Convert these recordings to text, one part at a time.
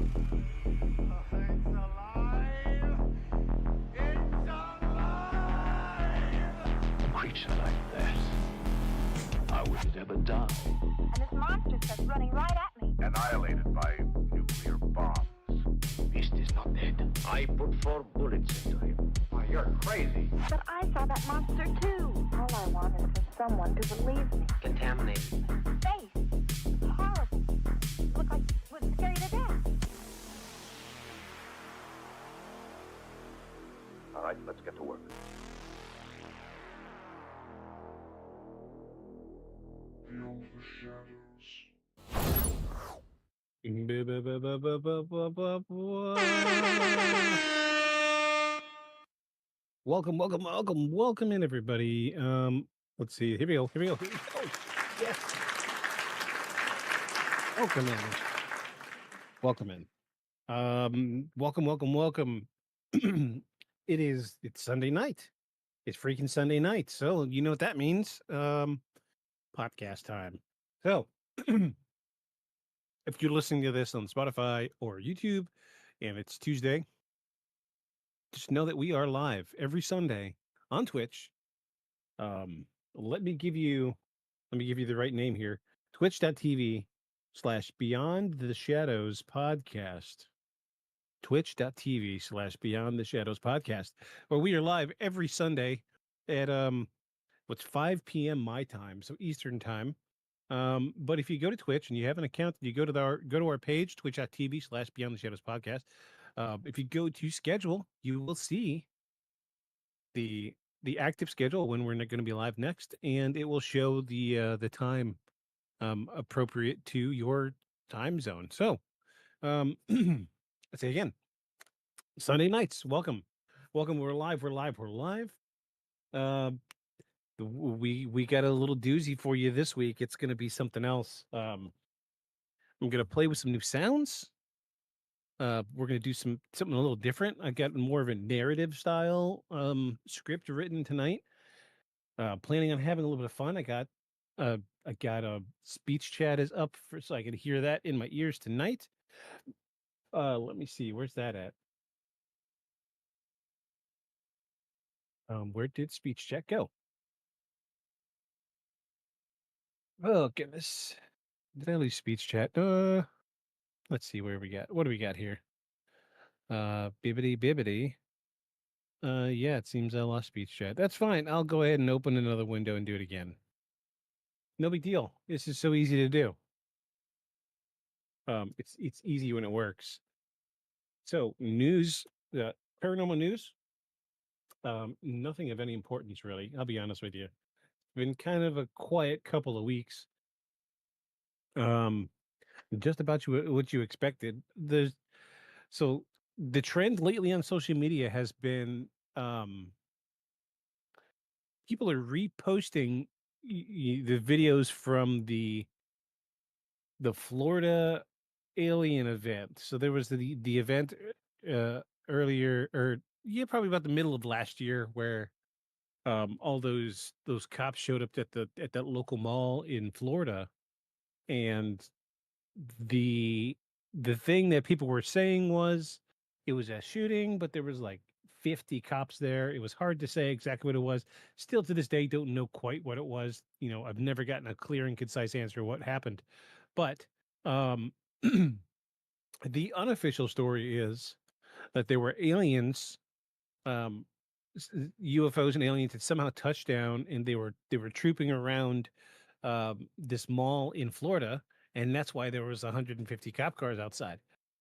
It's alive! It's alive! A creature like that, I wouldn't ever die. And this monster starts running right at me. Annihilated by nuclear bombs. Beast is not dead. I put 4 bullets into him. Oh, you're crazy. But I saw that monster too. All I want is for someone to believe me. Contaminated. Face. Horrible. Look like it would scare you to death. All right, let's get to work. Welcome in, everybody. Let's see. Here we go. Yes. Welcome in. Welcome. It's Sunday night. It's freaking Sunday night. So you know what that means. Podcast time. So if you're listening to this on Spotify or YouTube and it's Tuesday, just know that we are live every Sunday on Twitch. Let me give you the right name here. Twitch.tv/Beyond the Shadows Podcast. Twitch.tv/Beyond the Shadows Podcast, where we are live every Sunday at 5 p.m. my time, so Eastern time. But if you go to Twitch and you have an account, you go to our page, twitch.tv/Beyond the Shadows Podcast. If you go to schedule, you will see the active schedule when we're going to be live next, and it will show the time appropriate to your time zone. So, let's say again, Sunday nights. Welcome. We're live. We got a little doozy for you this week. It's going to be something else. I'm going to play with some new sounds. We're going to do something a little different. I got more of a narrative style script written tonight. Planning on having a little bit of fun. I got a speech chat is up so I can hear that in my ears tonight. Let me see. Where's that at? Where did speech chat go? Oh goodness. Did I lose speech chat? Let's see where we got. What do we got here? Bibbity. Yeah, it seems I lost speech chat. That's fine. I'll go ahead and open another window and do it again. No big deal. This is so easy to do. It's easy when it works. So news, paranormal news. Nothing of any importance really. I'll be honest with you. Been kind of a quiet couple of weeks. Just about what you expected. So the trend lately on social media has been people are reposting the videos from the Florida alien event. So there was the event earlier, or probably about the middle of last year, where all those cops showed up at that local mall in Florida, and the thing that people were saying was it was a shooting, but there was like 50 cops there. It was hard to say exactly what it was. Still to this day, don't know quite what it was. I've never gotten a clear and concise answer what happened. But the unofficial story is that there were aliens, UFOs and aliens that somehow touched down, and they were trooping around this mall in Florida, and that's why there was 150 cop cars outside.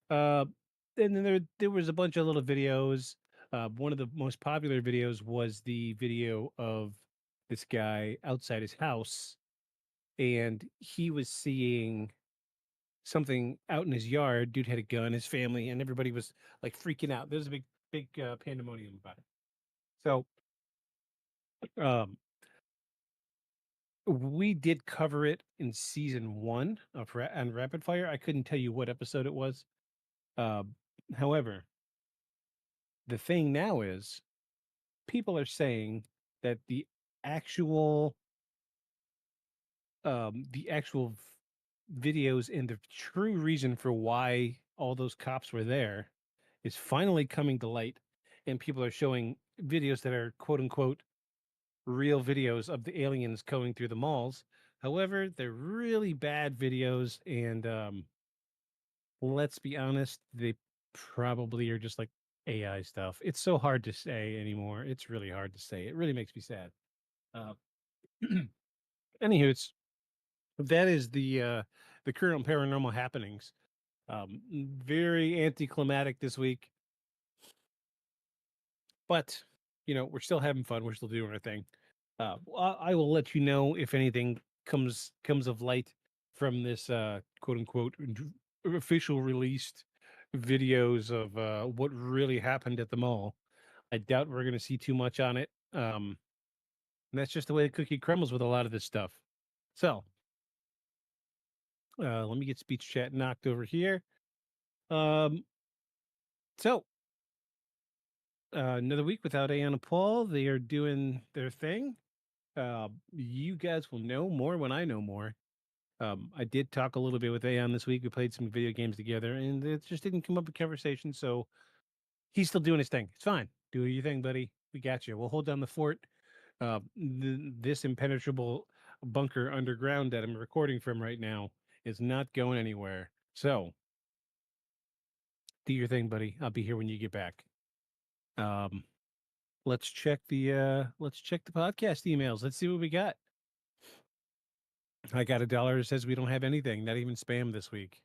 And then there was a bunch of little videos. One of the most popular videos was the video of this guy outside his house, and he was seeing something out in his yard. Dude had a gun, his family, and everybody was like freaking out. There's a big pandemonium about it. So, we did cover it in season 1 on Rapid Fire. I couldn't tell you what episode it was. However, the thing now is people are saying that the actual videos and the true reason for why all those cops were there is finally coming to light, and people are showing videos that are quote unquote real videos of the aliens going through the malls. However, they're really bad videos, and let's be honest, they probably are just like AI stuff. It's so hard to say anymore. It's really hard to say. It really makes me sad. Uh, Anywho, it's that is the current paranormal happenings. Very anticlimactic this week, but we're still having fun. We're still doing our thing. I will let you know if anything comes of light from this quote unquote official released videos of what really happened at the mall. I doubt we're going to see too much on it. And that's just the way the cookie crumbles with a lot of this stuff. So let me get speech chat knocked over here. Um, so another week without Ayanna Paul. They are doing their thing. You guys will know more when I know more. I did talk a little bit with Ayan this week. We played some video games together, and it just didn't come up in conversation. So he's still doing his thing. It's fine. Do your thing, buddy. We got you. We'll hold down the fort. This impenetrable bunker underground that I'm recording from right now is not going anywhere. So do your thing, buddy. I'll be here when you get back. Um, let's check the podcast emails. Let's see what we got. I got a dollar that says we don't have anything, not even spam this week.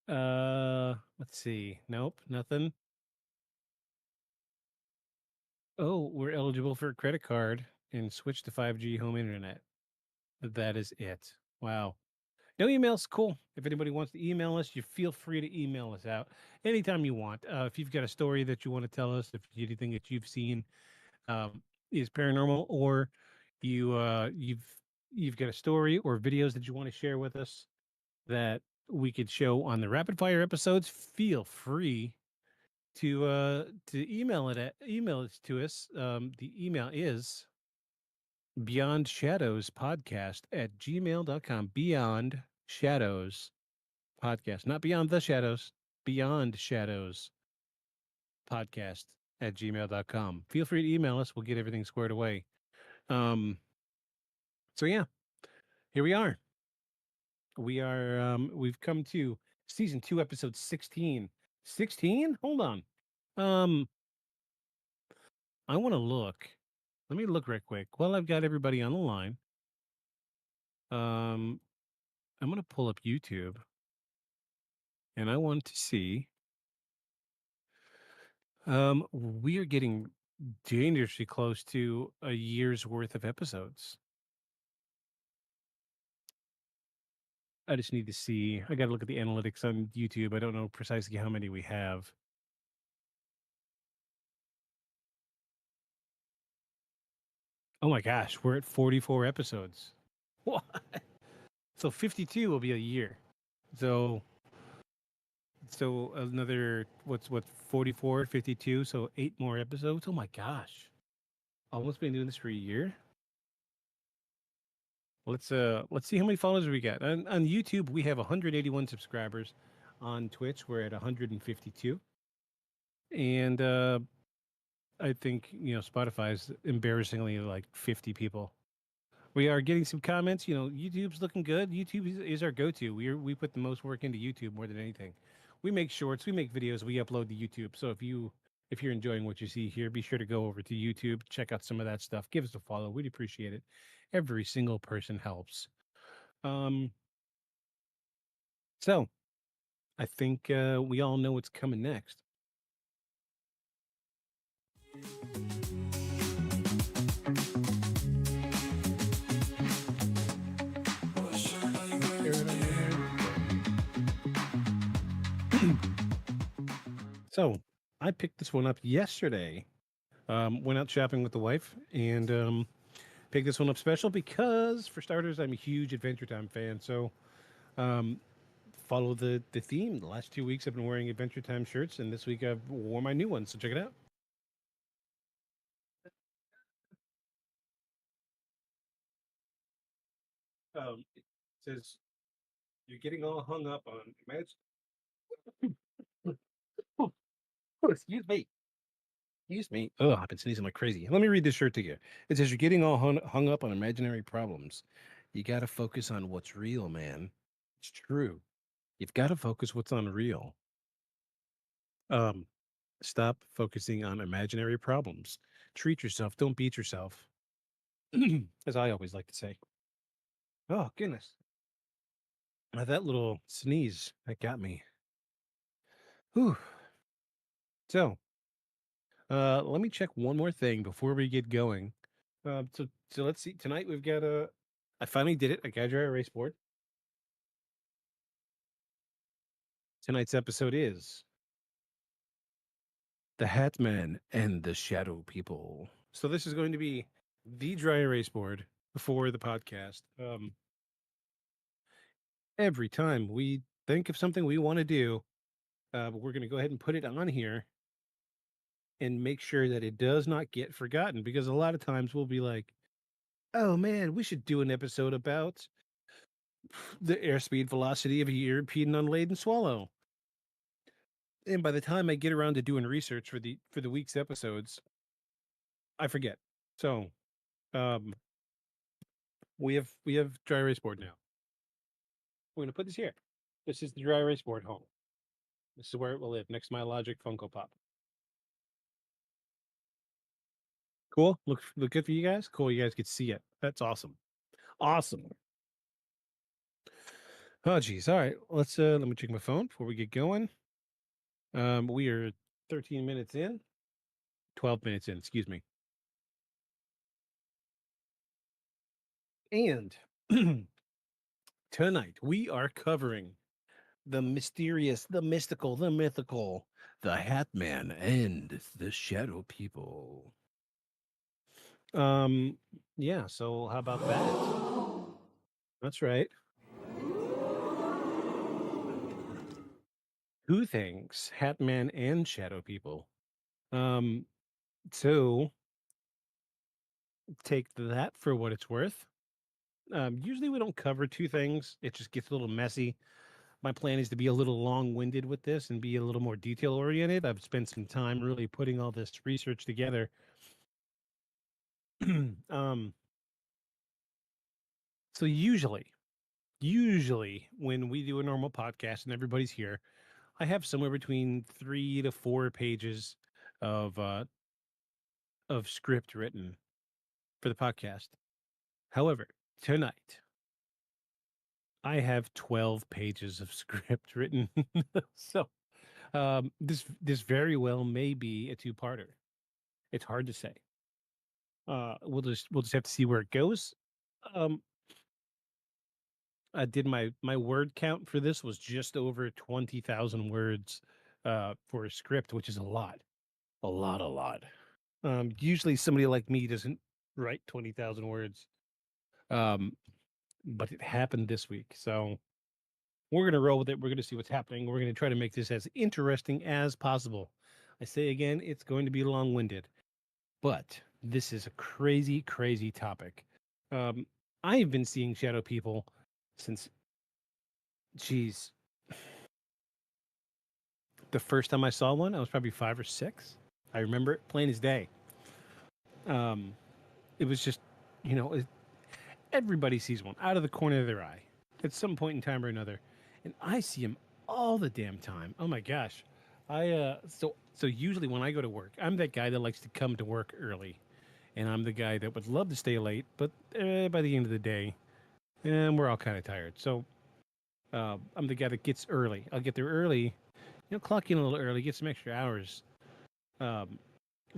Let's see. Nope, nothing. Oh, we're eligible for a credit card and switch to 5G home internet. That is it. Wow. No emails, cool. If anybody wants to email us, you feel free to email us out anytime you want. If you've got a story that you want to tell us, if anything that you've seen is paranormal, or you've got a story or videos that you want to share with us that we could show on the rapid fire episodes, feel free to email it to us. The email is beyond shadows podcast at gmail.com. Beyond shadows podcast, not beyond the shadows, beyond shadows podcast at gmail.com. Feel free to email us. We'll get everything squared away. So yeah, here we are. We've come to season 2, episode 16. 16? Hold on. I want to look. Let me look right quick. While I've got everybody on the line. I'm gonna pull up YouTube and I want to see. We are getting dangerously close to a year's worth of episodes. I just need to see. I got to look at the analytics on YouTube. I don't know precisely how many we have. Oh my gosh, we're at 44 episodes. What? So 52 will be a year. So another what's 44, 52, so 8 more episodes. Oh my gosh. Almost been doing this for a year. Let's see how many followers we got. On YouTube, we have 181 subscribers. On Twitch, we're at 152. And I think, Spotify's embarrassingly like 50 people. We are getting some comments. YouTube's looking good. YouTube is our go-to. We put the most work into YouTube more than anything. We make shorts, we make videos, we upload to YouTube. So if you're enjoying what you see here, be sure to go over to YouTube, check out some of that stuff. Give us a follow. We'd appreciate it. Every single person helps. So I think we all know what's coming next. So I picked this one up yesterday. Went out shopping with the wife and picked this one up special because, for starters, I'm a huge Adventure Time fan. So follow the theme. The last 2 weeks I've been wearing Adventure Time shirts, and this week I've worn my new one. So check it out. It says you're getting all hung up on Oh, excuse me. Excuse me. Oh, I've been sneezing like crazy. Let me read this shirt to you. It says you're getting all hung up on imaginary problems. You got to focus on what's real, man. It's true. You've got to focus what's unreal. Um, Stop focusing on imaginary problems. Treat yourself. Don't beat yourself. As I always like to say. Oh, goodness. That little sneeze, that got me. Whew. So, let me check one more thing before we get going. So let's see. Tonight we've got a. I finally did it. I got a dry erase board. Tonight's episode is The Hat Man and the Shadow People. So this is going to be the dry erase board for the podcast. Every time we think of something we want to do, we're going to go ahead and put it on here and make sure that it does not get forgotten, because a lot of times we'll be like, oh man, we should do an episode about the airspeed velocity of a European unladen swallow. And by the time I get around to doing research for the week's episodes, I forget. So, um, we have dry erase board now. We're gonna put this here. This is the dry erase board home. This is where it will live, next to my Logic Funko Pop. Cool. Look good for you guys. Cool. You guys could see it. That's awesome. Awesome. Oh geez. All right. Let me check my phone before we get going. We are 13 minutes in. 12 minutes in, excuse me. And tonight we are covering the mysterious, the mystical, the mythical, the Hat Man and the Shadow People. Um, yeah, so how about that? That's right. Two things, Hat Man and Shadow People. Um, so take that for what it's worth. Usually we don't cover two things. It just gets a little messy. My plan is to be a little long-winded with this and be a little more detail-oriented. I've spent some time really putting all this research together. um, so usually when we do a normal podcast and everybody's here, I have somewhere between 3 to 4 pages of script written for the podcast. However, tonight I have 12 pages of script written. So this very well may be a two-parter. It's hard to say. We'll just have to see where it goes. Um, I did my word count for this was just over 20,000 words for a script, which is a lot, a lot. Usually somebody like me doesn't write 20,000 words. Um, but it happened this week, so we're gonna roll with it. We're gonna see what's happening. We're gonna try to make this as interesting as possible. I say again, it's going to be long-winded, but this is a crazy, crazy topic. Um, I've been seeing shadow people since, geez, the first time I saw one, I was probably 5 or 6. I remember it plain as day. Um, it was just, you know, everybody sees one out of the corner of their eye at some point in time or another, and I see them all the damn time. Oh my gosh, so usually when I go to work, I'm that guy that likes to come to work early, and I'm the guy that would love to stay late, but by the end of the day, we're all kind of tired. So I'm the guy that gets early. I'll get there early, clock in a little early, get some extra hours. Um,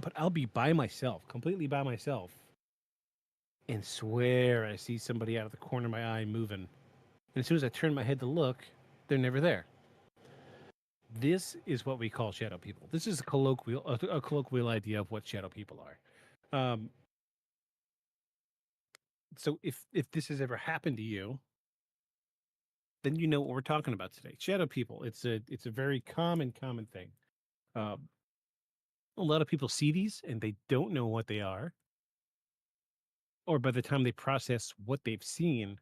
but I'll be by myself, completely by myself, and swear I see somebody out of the corner of my eye moving. And as soon as I turn my head to look, they're never there. This is what we call shadow people. This is a colloquial idea of what shadow people are. So if this has ever happened to you, then you know what we're talking about today. Shadow people. It's a very common thing. Um, a lot of people see these and they don't know what they are, or by the time they process what they've seen,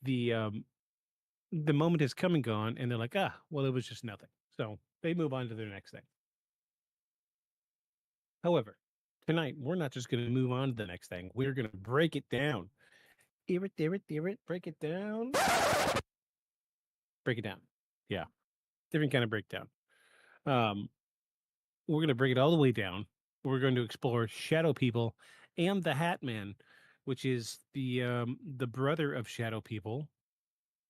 the the moment has come and gone, and they're like, ah, well, it was just nothing. So they move on to their next thing. However, tonight we're not just going to move on to the next thing. We're going to break it down. Hear it, break it down. Break it down. Yeah, different kind of breakdown. Um, we're going to break it all the way down. We're going to explore Shadow People and the Hat Man, which is the brother of Shadow People,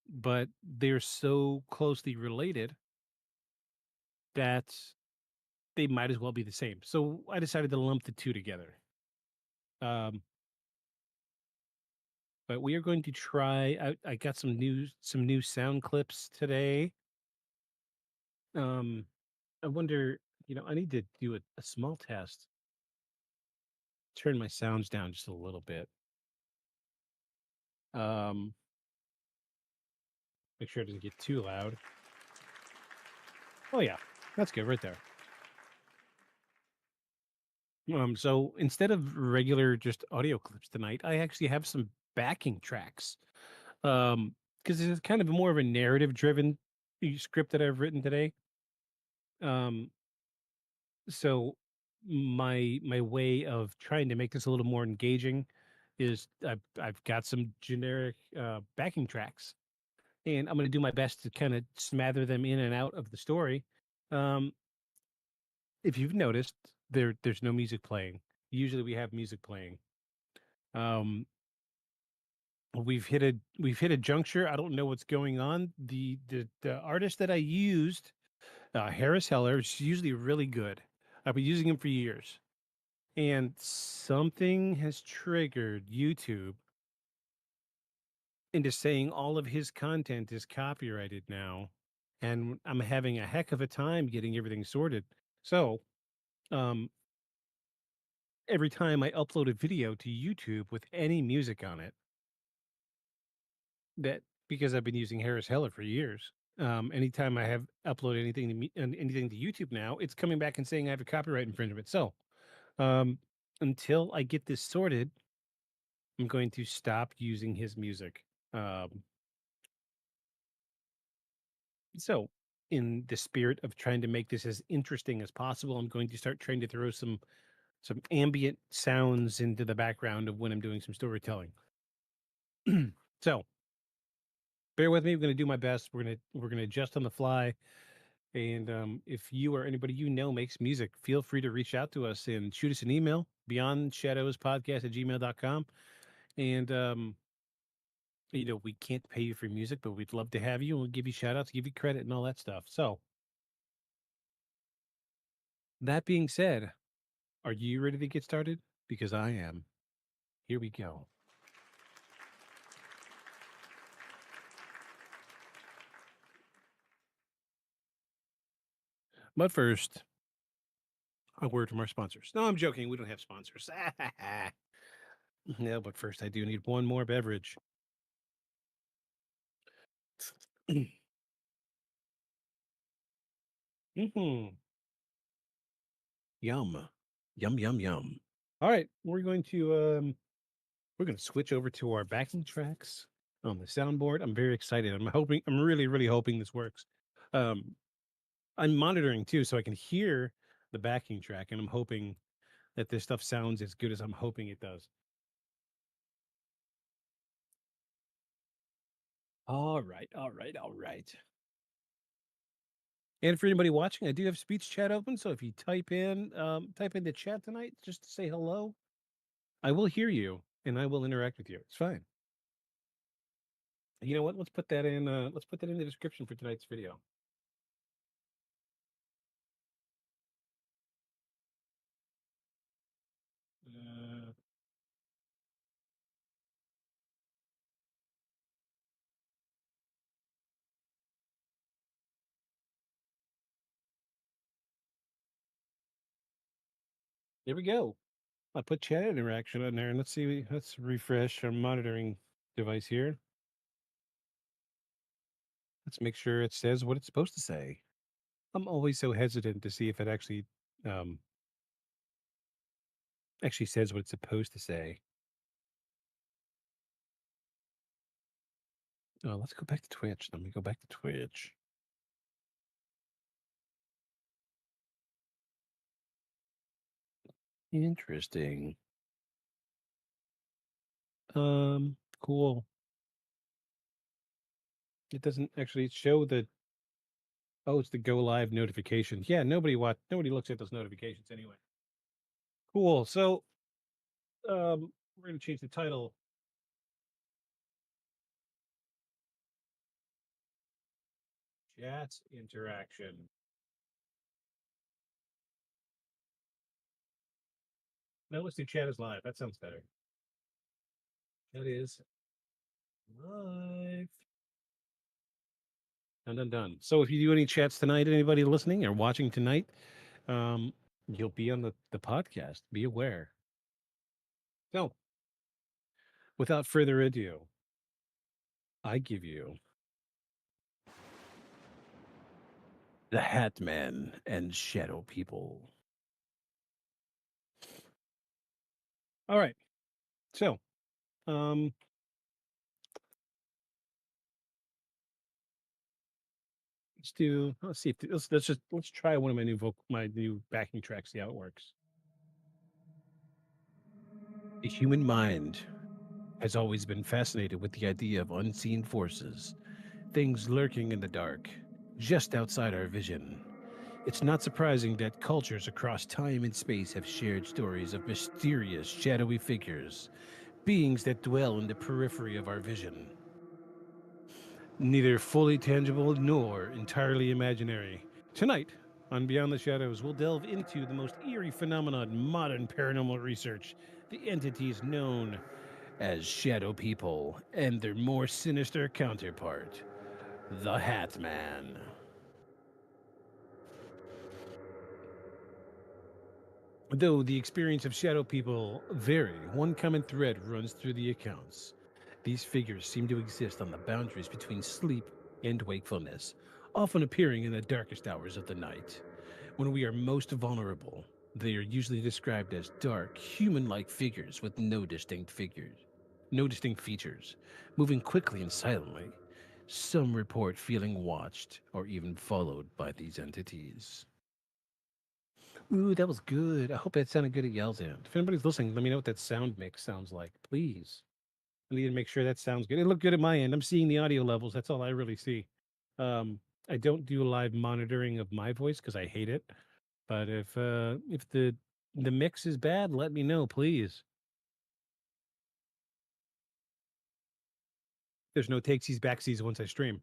but they're so closely related that they might as well be the same. So I decided to lump the two together. Um, but we are going to try. I got some new sound clips today. Um, I wonder, I need to do a small test. Turn my sounds down just a little bit. Um, make sure it doesn't get too loud. Oh yeah, that's good right there. So instead of regular just audio clips tonight, I actually have some backing tracks. Because it's kind of more of a narrative driven script that I've written today. Um, so my way of trying to make this a little more engaging is I've got some generic backing tracks, and I'm going to do my best to kind of smother them in and out of the story. Um, if you've noticed, there's no music playing. Usually we have music playing. Um, we've hit a juncture. I don't know what's going on. The artist that I used, Harris Heller, is usually really good. I've been using him for years, and something has triggered YouTube into saying all of his content is copyrighted now, and I'm having a heck of a time getting everything sorted. So, um, every time I upload a video to YouTube with any music on it, that because I've been using Harris Heller for years. Anytime I have uploaded anything to anything to YouTube now, it's coming back and saying I have a copyright infringement. So, um, until I get this sorted, I'm going to stop using his music. Um, so, in the spirit of trying to make this as interesting as possible, I'm going to start trying to throw some ambient sounds into the background of when I'm doing some storytelling. So, bear with me. I'm going to do my best. We're gonna adjust on the fly. And if you or anybody you know makes music, feel free to reach out to us and shoot us an email, beyondshadowspodcast@gmail.com. And, we can't pay you for music, but we'd love to have you and we'll give you shout outs, give you credit and all that stuff. So, that being said, are you ready to get started? Because I am. Here we go. But first, a word from our sponsors. No, I'm joking. We don't have sponsors. No, but first, I do need one more beverage. Hmm. Yum. Yum, yum, yum. All right. We're going to switch over to our backing tracks on the soundboard. I'm very excited. I'm really, really hoping this works. Um, I'm monitoring too, so I can hear the backing track, and I'm hoping that this stuff sounds as good as I'm hoping it does. All right, all right, all right. And for anybody watching, I do have speech chat open. So if you type in the chat tonight just to say hello, I will hear you and I will interact with you. It's fine. You know what? Let's put that in. Let's put that in the description for tonight's video. Uh, there we go. I put chat interaction on there, and let's see. Let's refresh our monitoring device here. Let's make sure it says what it's supposed to say. I'm always so hesitant to see if it um, actually says what it's supposed to say. Oh, let's go back to Twitch. Let me go back to Twitch. Interesting. Cool. It doesn't actually show the. Oh, it's the go live notification. Yeah, nobody looks at those notifications anyway. Cool. So, we're gonna change the title. Chat interaction. No, let's do chat is live. That sounds better. That is live. Done, done, done. So if you do any chats tonight, anybody listening or watching tonight, um, you'll be on the podcast. Be aware. So, without further ado, I give you the Hat Man and Shadow People. All right. So, um, let's see if let's try one of my new backing tracks, see how it works. The human mind has always been fascinated with the idea of unseen forces, things lurking in the dark, just outside our vision. It's not surprising that cultures across time and space have shared stories of mysterious, shadowy figures, beings that dwell in the periphery of our vision, neither fully tangible nor entirely imaginary. Tonight, on Beyond the Shadows, we'll delve into the most eerie phenomenon in modern paranormal research, the entities known as Shadow People and their more sinister counterpart, the Hat Man. Though the experience of Shadow People vary, one common thread runs through the accounts. These figures seem to exist on the boundaries between sleep and wakefulness, often appearing in the darkest hours of the night. When we are most vulnerable, they are usually described as dark, human-like figures with no distinct features, moving quickly and silently. Some report feeling watched or even followed by these entities. Ooh, that was good. I hope that sounded good at Yell's end. If anybody's listening, let me know what that sound mix sounds like, please. I need to make sure that sounds good. It looked good at my end. I'm seeing the audio levels. That's all I really see. Um, I don't do live monitoring of my voice because I hate it. But if the mix is bad, let me know, please. There's no takesies backsies once I stream.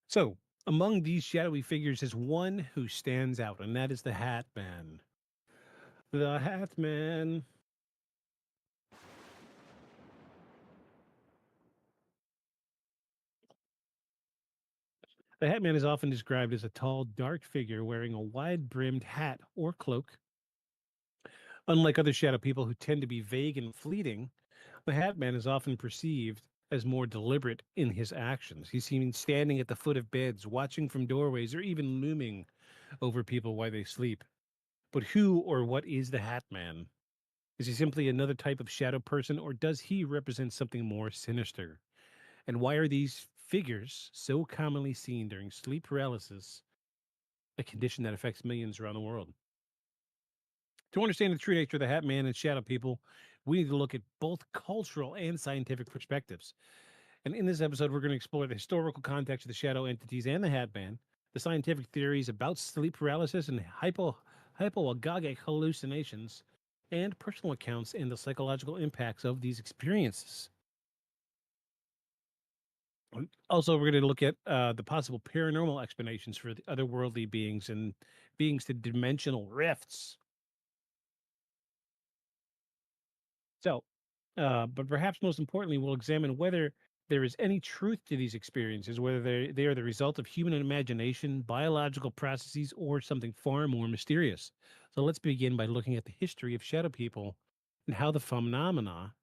So, among these shadowy figures is one who stands out, and that is the Hat Man. The Hat Man. The Hat Man is often described as a tall, dark figure wearing a wide brimmed hat or cloak. Unlike other shadow people who tend to be vague and fleeting, the Hat Man is often perceived as more deliberate in his actions. He's seen standing at the foot of beds, watching from doorways, or even looming over people while they sleep. But who or what is the Hat Man? Is he simply another type of shadow person, or does he represent something more sinister? And why are these figures so commonly seen during sleep paralysis, a condition that affects millions around the world? To understand the true nature of the Hat Man and Shadow People, we need to look at both cultural and scientific perspectives. And in this episode, we're going to explore the historical context of the shadow entities and the Hat Man, the scientific theories about sleep paralysis and hypoagogic hallucinations, and personal accounts and the psychological impacts of these experiences. Also, we're going to look at the possible paranormal explanations for the otherworldly beings and beings to dimensional rifts. So, but perhaps most importantly, we'll examine whether there is any truth to these experiences, whether they are the result of human imagination, biological processes, or something far more mysterious. So let's begin by looking at the history of shadow people and how the phenomena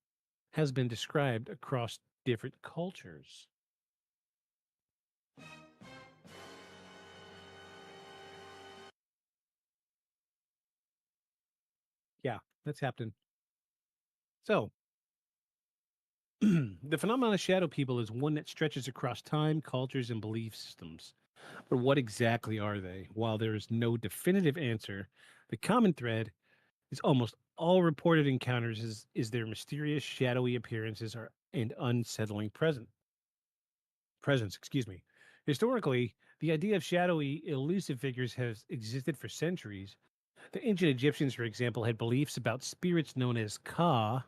has been described across different cultures. Yeah, that's happening. So, The phenomenon of shadow people is one that stretches across time, cultures, and belief systems. But what exactly are they? While there is no definitive answer, the common thread is almost all reported encounters is their mysterious, shadowy appearances are, and unsettling presence. Excuse me. Historically, the idea of shadowy, elusive figures has existed for centuries. The ancient Egyptians, for example, had beliefs about spirits known as Ka,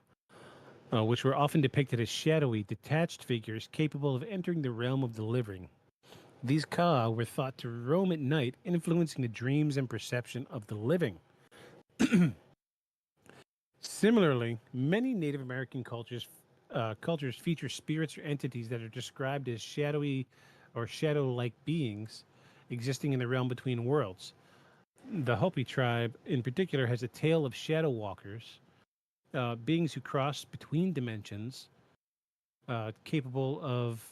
which were often depicted as shadowy, detached figures capable of entering the realm of the living. These Ka were thought to roam at night, influencing the dreams and perception of the living. Similarly, many Native American cultures feature spirits or entities that are described as shadowy or shadow-like beings existing in the realm between worlds. The Hopi tribe, in particular, has a tale of shadow walkers, beings who cross between dimensions, capable of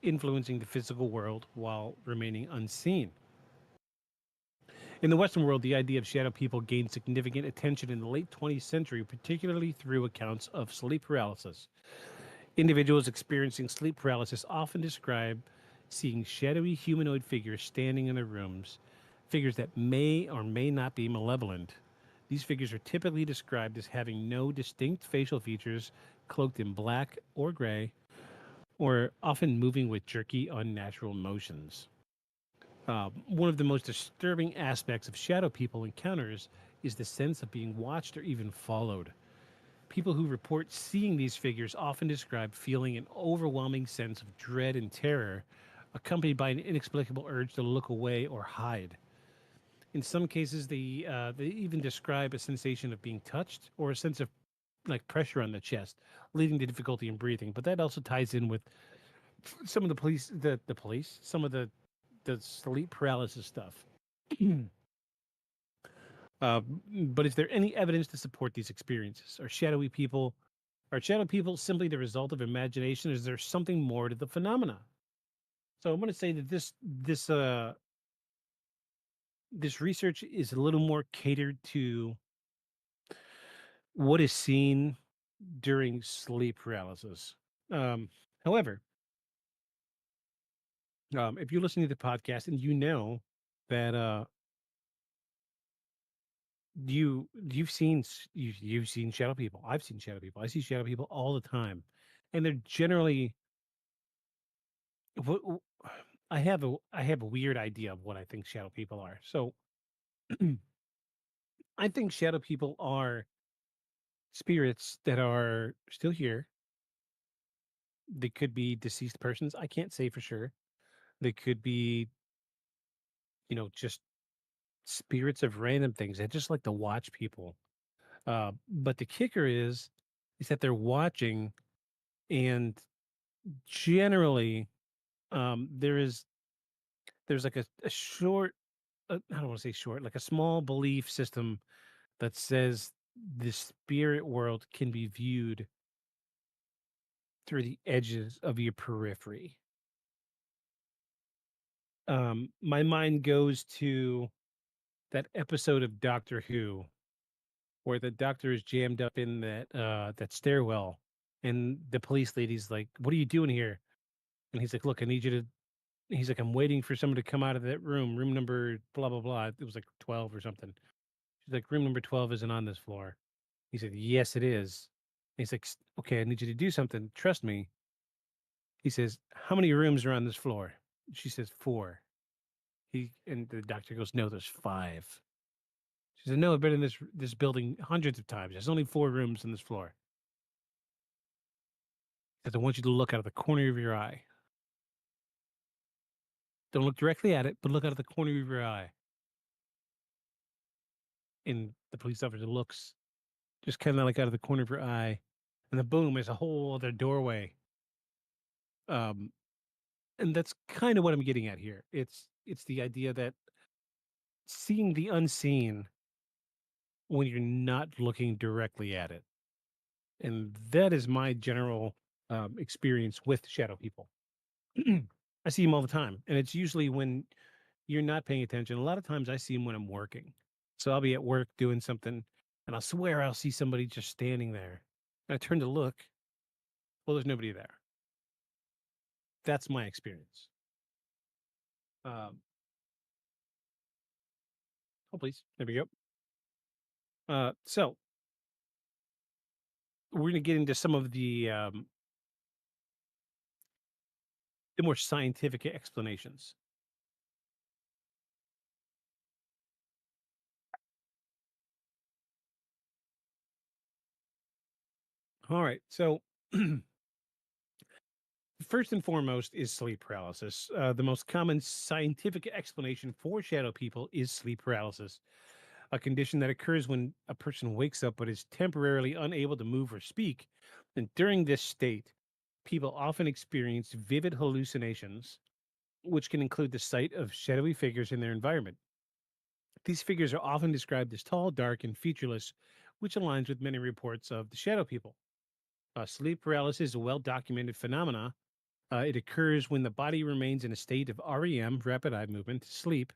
influencing the physical world while remaining unseen. In the Western world, the idea of shadow people gained significant attention in the late 20th century, particularly through accounts of sleep paralysis. Individuals experiencing sleep paralysis often describe seeing shadowy humanoid figures standing in their rooms, figures that may or may not be malevolent. These figures are typically described as having no distinct facial features, cloaked in black or gray, or often moving with jerky, unnatural motions. One of the most disturbing aspects of shadow people encounters is the sense of being watched or even followed. People who report seeing these figures often describe feeling an overwhelming sense of dread and terror, accompanied by an inexplicable urge to look away or hide. In some cases, they even describe a sensation of being touched or a sense of like pressure on the chest, leading to difficulty in breathing. But that also ties in with some of the police, some of the sleep paralysis stuff. But is there any evidence to support these experiences? Are shadow people simply the result of imagination? Is there something more to the phenomena? So I'm going to say that this research is a little more catered to what is seen during sleep paralysis. However, if you're listening to the podcast and you know that you've seen shadow people. I've seen shadow people. I see shadow people all the time, and they're generally. wh- wh- I have a weird idea of what I think shadow people are. So I think shadow people are spirits that are still here. They could be deceased persons. I can't say for sure. They could be, just spirits of random things. They just like to watch people. But the kicker is that they're watching, and generally, there's like a short, I don't want to say short, like a small belief system that says the spirit world can be viewed through the edges of your periphery. My mind goes to that episode of Doctor Who where the doctor is jammed up in that stairwell, and the police lady's like, "What are you doing here?" And he's like, "Look, I need you to." He's like, "I'm waiting for someone to come out of that room number blah blah blah." It was like 12 or something. She's like, "Room number 12 isn't on this floor." He said, "Yes, it is." He's like, "Okay, I need you to do something. Trust me." He says, "How many rooms are on this floor?" She says, "4." And the doctor goes, "No, there's 5." She said, "No, I've been in this building hundreds of times. There's only 4 rooms on this floor." He says, "I want you to look out of the corner of your eye. Don't look directly at it, but look out of the corner of your eye." And the police officer looks just kind of like out of the corner of her eye, and the boom is a whole other doorway. Um, and that's kind of what I'm getting at here. It's the idea that seeing the unseen when you're not looking directly at it, and that is my general experience with shadow people. I see them all the time, and it's usually when you're not paying attention. A lot of times, I see them when I'm working. So I'll be at work doing something, and I'll swear I'll see somebody just standing there. And I turn to look. Well, there's nobody there. That's my experience. Um, oh, please. There we go. So we're going to get into some of the more scientific explanations. All right. So first and foremost is sleep paralysis. The most common scientific explanation for shadow people is sleep paralysis, a condition that occurs when a person wakes up but is temporarily unable to move or speak. And during this state, people often experience vivid hallucinations, which can include the sight of shadowy figures in their environment. These figures are often described as tall, dark, and featureless, which aligns with many reports of the shadow people. Sleep paralysis is a well documented phenomena. It occurs when the body remains in a state of REM, rapid eye movement, sleep,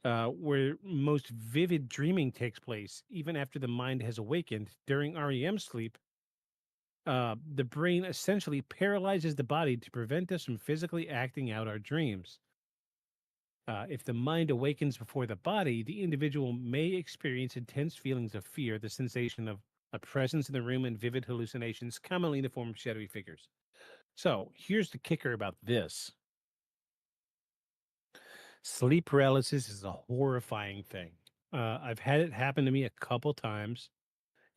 where most vivid dreaming takes place. Even after the mind has awakened during REM sleep, the brain essentially paralyzes the body to prevent us from physically acting out our dreams. If the mind awakens before the body, the individual may experience intense feelings of fear, the sensation of a presence in the room, and vivid hallucinations, commonly in the form of shadowy figures. So here's the kicker about this: sleep paralysis is a horrifying thing. I've had it happen to me a couple times,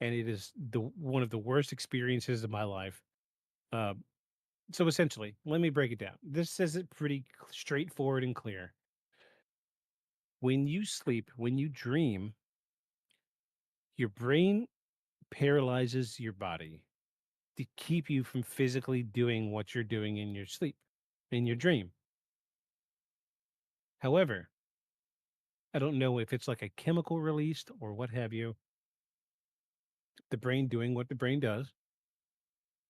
and it is the one of the worst experiences of my life. Uh, so essentially, let me break it down. This says it pretty straightforward and clear. When you sleep, when you dream, your brain paralyzes your body to keep you from physically doing what you're doing in your sleep, in your dream. However, I don't know if it's like a chemical released or what have you, the brain doing what the brain does.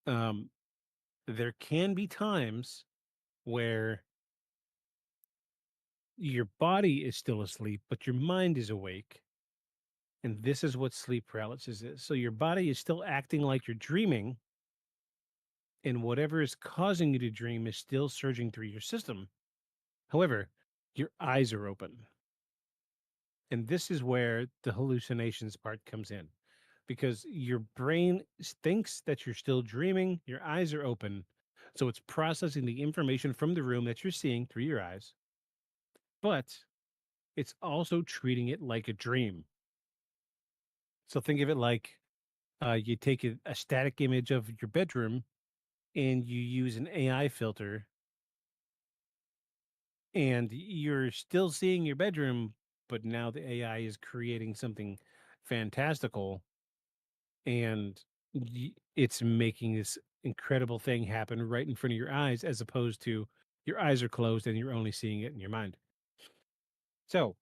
Um, there can be times where your body is still asleep, but your mind is awake. And this is what sleep paralysis is. So your body is still acting like you're dreaming, and whatever is causing you to dream is still surging through your system. However, your eyes are open. And this is where the hallucinations part comes in, because your brain thinks that you're still dreaming, your eyes are open. So it's processing the information from the room that you're seeing through your eyes, but it's also treating it like a dream. So think of it like you take a static image of your bedroom and you use an AI filter, and you're still seeing your bedroom, but now the AI is creating something fantastical, and it's making this incredible thing happen right in front of your eyes, as opposed to your eyes are closed and you're only seeing it in your mind. So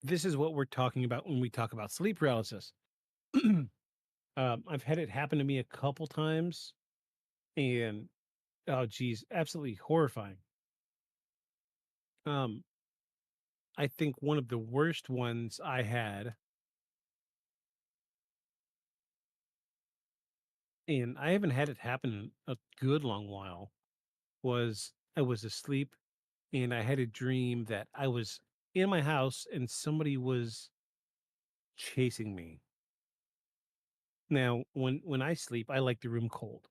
this is what we're talking about when we talk about sleep paralysis. I've had it happen to me a couple times, and oh geez, absolutely horrifying. Um, I think one of the worst ones I had, and I haven't had it happen in a good long while, was I was asleep and I had a dream that I was in my house and somebody was chasing me. Now, when I sleep, I like the room cold.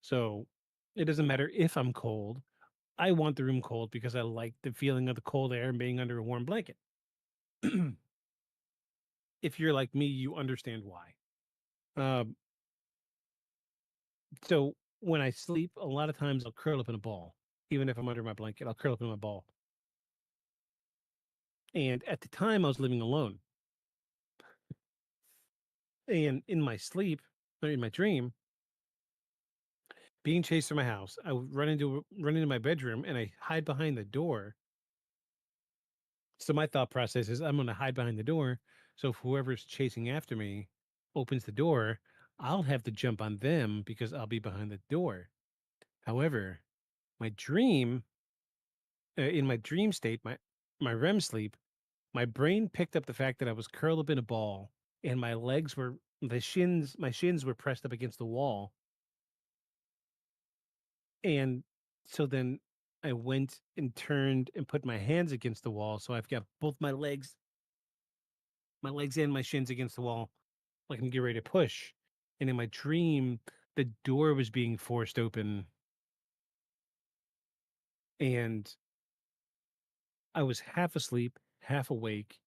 So it doesn't matter if I'm cold. I want the room cold because I like the feeling of the cold air and being under a warm blanket. If you're like me, you understand why. Um, so when I sleep, a lot of times I'll curl up in a ball. Even if I'm under my blanket, I'll curl up in my ball. And at the time, I was living alone. And in my sleep, or in my dream, being chased from my house, I would run into my bedroom and I hide behind the door. So my thought process is I'm going to hide behind the door. So if whoever's chasing after me opens the door, I'll have to jump on them because I'll be behind the door. However, my dream, in my dream state, my REM sleep, my brain picked up the fact that I was curled up in a ball and my shins were pressed up against the wall. And so then I went and turned and put my hands against the wall. So I've got both my legs and my shins against the wall, like I'm getting ready to push. And in my dream, the door was being forced open, and I was half asleep, half awake,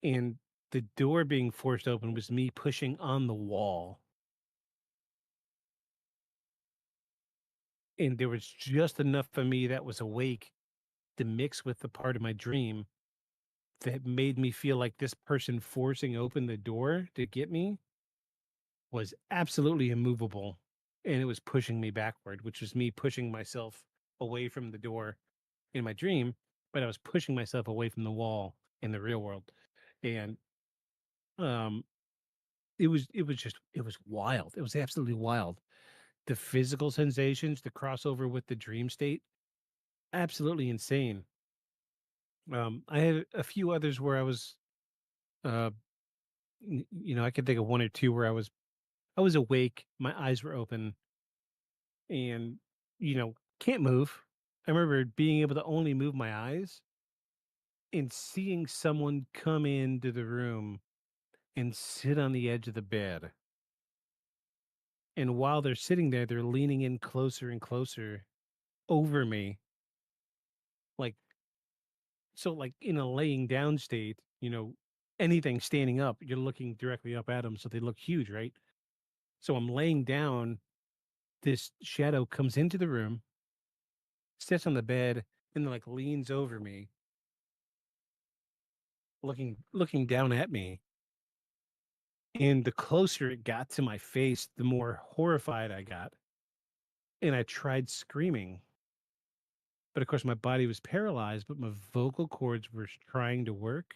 and the door being forced open was me pushing on the wall. And there was just enough of me that was awake to mix with the part of my dream that made me feel like this person forcing open the door to get me was absolutely immovable, and it was pushing me backward, which was me pushing myself away from the door in my dream, but I was pushing myself away from the wall in the real world. And um it was wild. It was absolutely wild. The physical sensations, the crossover with the dream state, absolutely insane. I had a few others where I was uh I could think of one or two where I was awake, my eyes were open, and can't move. I remember being able to only move my eyes and seeing someone come into the room and sit on the edge of the bed. And while they're sitting there, they're leaning in closer and closer over me. Like, so, like in a laying down state, anything standing up, you're looking directly up at them. So they look huge, right? So I'm laying down. This shadow comes into the room, sits on the bed, and then like leans over me, looking down at me. And the closer it got to my face, the more horrified I got. And I tried screaming. But of course, my body was paralyzed, but my vocal cords were trying to work.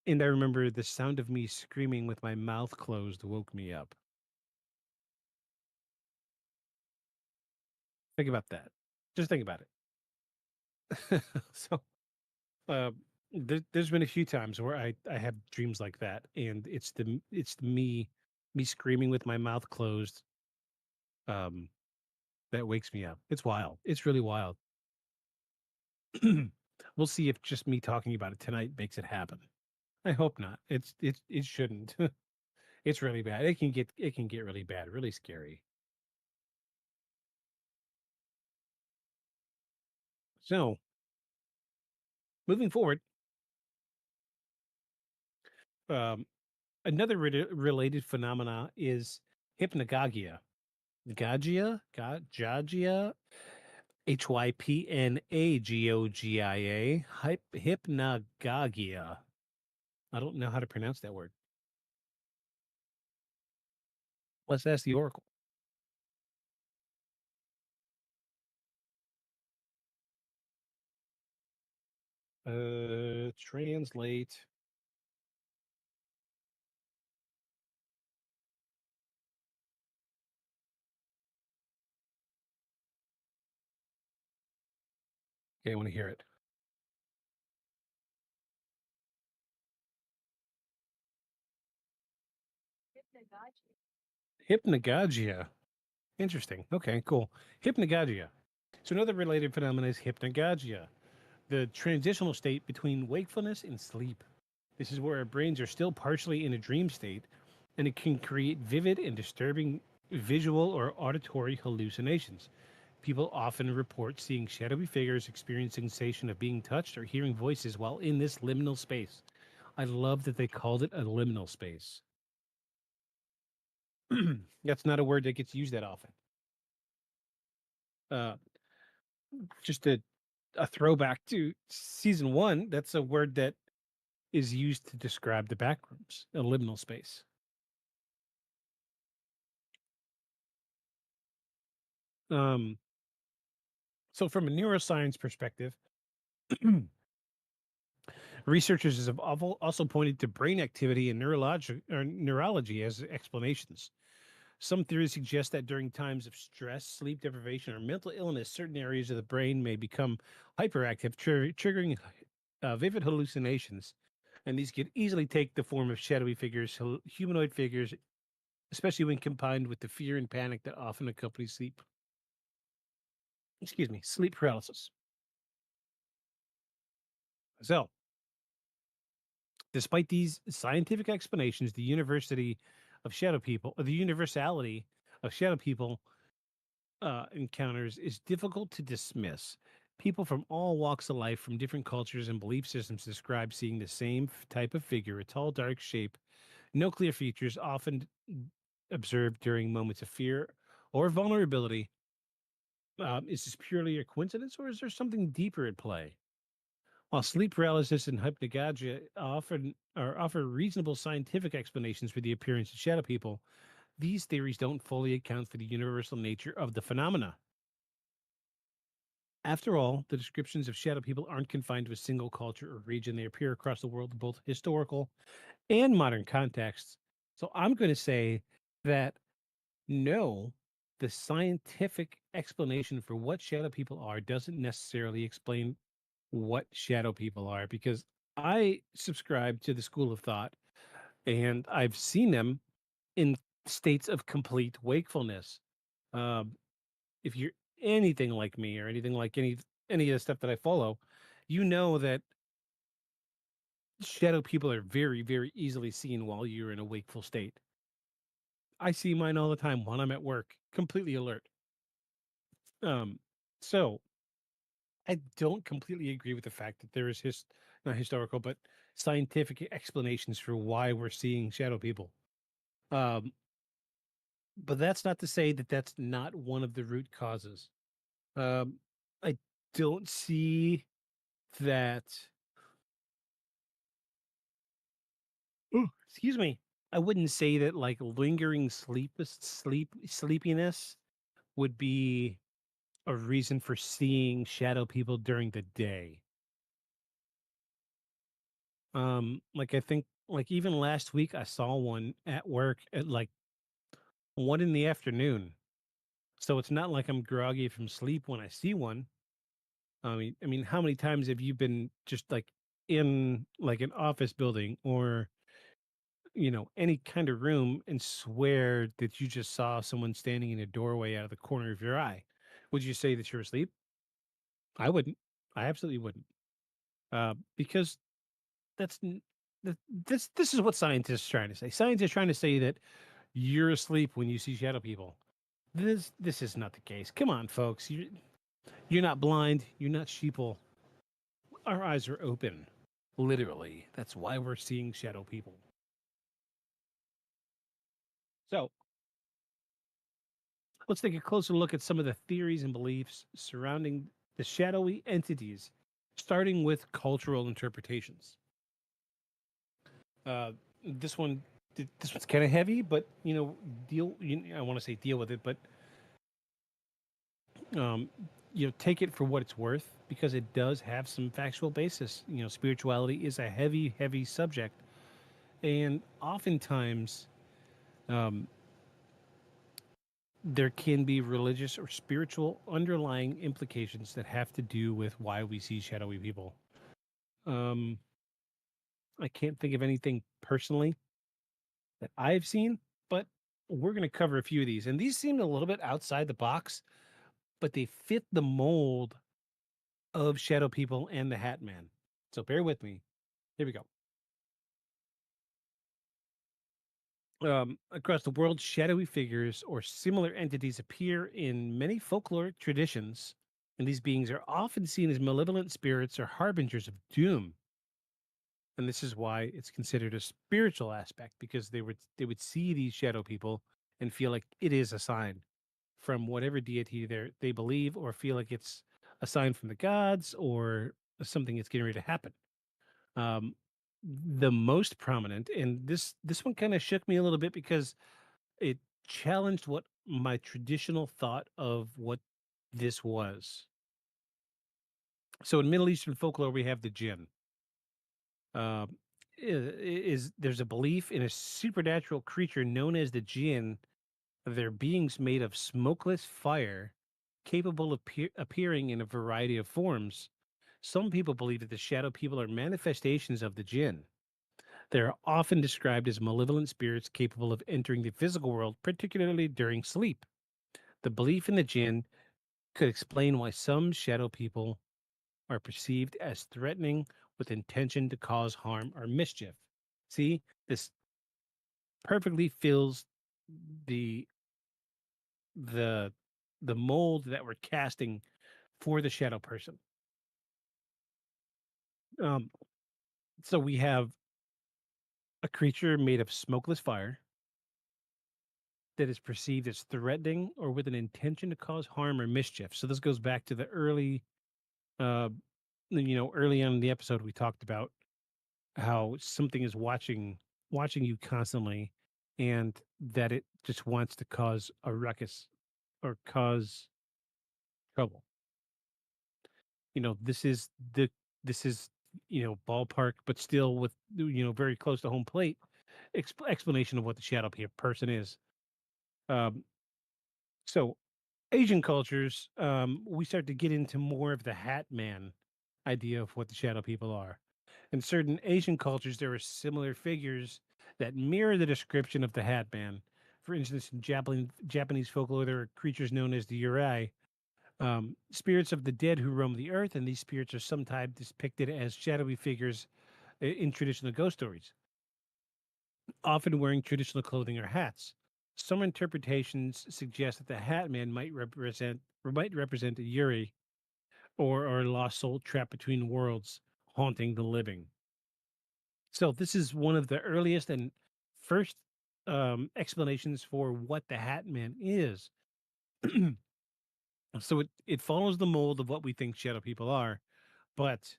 And I remember the sound of me screaming with my mouth closed woke me up. Think about that. Just think about it. So, uh, there's been a few times where I have dreams like that, and it's me screaming with my mouth closed. Um, that wakes me up. It's wild. It's really wild. We'll see if just me talking about it tonight makes it happen. I hope not. It shouldn't. It's really bad. It can get really bad, really scary. So, moving forward, um, another related phenomena is hypnagogia. Gagia, hypnagogia, hypnagogia. I don't know how to pronounce that word. Let's ask the oracle. Translate. Okay, I want to hear it. Hypnagogia. Interesting. Okay, cool. Hypnagogia. So another related phenomenon is hypnagogia, the transitional state between wakefulness and sleep. This is where our brains are still partially in a dream state, and it can create vivid and disturbing visual or auditory hallucinations. People often report seeing shadowy figures, experiencing sensation of being touched, or hearing voices while in this liminal space. I love that they called it a liminal space. That's not a word that gets used that often. Uh, just a throwback to season one. That's a word that is used to describe the backrooms, a liminal space. Um, so, from a neuroscience perspective, researchers have also pointed to brain activity and neurology as explanations. Some theories suggest that during times of stress, sleep deprivation, or mental illness, certain areas of the brain may become hyperactive, triggering vivid hallucinations. And these could easily take the form of shadowy figures, humanoid figures, especially when combined with the fear and panic that often accompany sleep. Excuse me, sleep paralysis. So, despite these scientific explanations, the university of shadow people, or the universality of shadow people encounters is difficult to dismiss. People from all walks of life, from different cultures and belief systems, describe seeing the same type of figure, a tall, dark shape, no clear features, often observed during moments of fear or vulnerability. Is this purely a coincidence, or is there something deeper at play? While sleep paralysis and hypnagogia offer reasonable scientific explanations for the appearance of shadow people, these theories don't fully account for the universal nature of the phenomena. After all, the descriptions of shadow people aren't confined to a single culture or region. They appear across the world in both historical and modern contexts. So I'm going to say that no, the scientific explanation for what shadow people are doesn't necessarily explain what shadow people are, because I subscribe to the school of thought and I've seen them in states of complete wakefulness. Um, if you're anything like me or anything like any of the stuff that I follow, you know that shadow people are very, very easily seen while you're in a wakeful state. I see mine all the time when I'm at work, completely alert. Um, so I don't completely agree with the fact that there is not historical, but scientific explanations for why we're seeing shadow people. Um, but that's not to say that that's not one of the root causes. Um, I don't see that. Ooh, excuse me. I wouldn't say that like lingering sleepiness would be a reason for seeing shadow people during the day. Like I think like even last week I saw one at work at like 1 in the afternoon. So it's not like I'm groggy from sleep when I see one. I mean, how many times have you been just like in like an office building or any kind of room and swear that you just saw someone standing in a doorway out of the corner of your eye? Would you say that you're asleep? I wouldn't. I absolutely wouldn't. Because that's n- this is what scientists are trying to say. Scientists are trying to say that you're asleep when you see shadow people. This is not the case. Come on, folks. You're not blind. You're not sheeple. Our eyes are open. Literally. That's why we're seeing shadow people. So let's take a closer look at some of the theories and beliefs surrounding the shadowy entities, starting with cultural interpretations. Uh, this one, this one's kind of heavy, but I want to say deal with it, but um, take it for what it's worth because it does have some factual basis. Spirituality is a heavy, heavy subject, and oftentimes, um, there can be religious or spiritual underlying implications that have to do with why we see shadowy people. Um, I can't think of anything personally that I've seen, but we're going to cover a few of these. And these seem a little bit outside the box, but they fit the mold of shadow people and the Hat Man. So bear with me. Here we go. Across the world, shadowy figures or similar entities appear in many folkloric traditions, and these beings are often seen as malevolent spirits or harbingers of doom. And this is why it's considered a spiritual aspect because they would see these shadow people and feel like it is a sign from whatever deity they believe or feel like it's a sign from the gods or something that's getting ready to happen. Um, the most prominent, and this one kind of shook me a little bit because it challenged what my traditional thought of what this was. So in Middle Eastern folklore, we have the jinn. Um, is there's a belief in a supernatural creature known as the jinn? They're beings made of smokeless fire, capable of appearing in a variety of forms. Some people believe that the shadow people are manifestations of the jinn. They're often described as malevolent spirits capable of entering the physical world, particularly during sleep. The belief in the jinn could explain why some shadow people are perceived as threatening with intention to cause harm or mischief. See, this perfectly fills the the the mold that we're casting for the shadow person. Um, so we have a creature made of smokeless fire that is perceived as threatening or with an intention to cause harm or mischief. So this goes back to the early, uh, early on in the episode we talked about how something is watching you constantly, and that it just wants to cause a ruckus or cause trouble. This is this is ballpark, but still with very close to home plate explanation of what the person is. Um, so Asian cultures, we start to get into more of the Hat Man idea of what the shadow people are. In certain Asian cultures, there are similar figures that mirror the description of the Hat Man. For instance, in Japanese folklore, there are creatures known as the Yurai, spirits of the dead who roam the earth, and these spirits are sometimes depicted as shadowy figures in traditional ghost stories, often wearing traditional clothing or hats. Some interpretations suggest that the Hat Man might represent a Yuri or a lost soul trapped between worlds, haunting the living. So this is one of the earliest and first explanations for what the Hat Man is. So it follows the mold of what we think shadow people are, but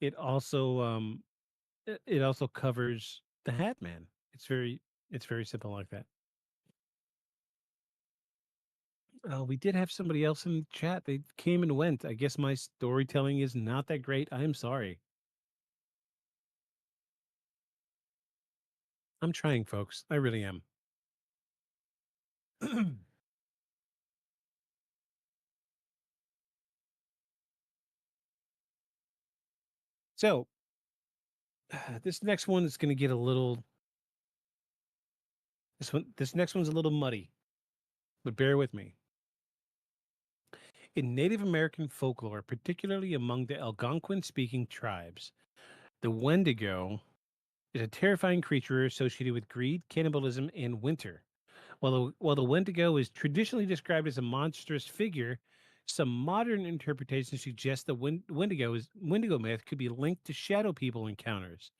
it also it also covers the Hat Man. It's very simple like that. We did have somebody else in the chat. They came and went. I guess my storytelling is not that great. I am sorry. I'm trying, folks. I really am. So this next one is going to get a little. This next one's a little muddy, but bear with me. In Native American folklore, particularly among the Algonquin-speaking tribes, the Wendigo is a terrifying creature associated with greed, cannibalism, and winter. While the Wendigo is traditionally described as a monstrous figure, some modern interpretations suggest the Wendigo myth could be linked to shadow people encounters.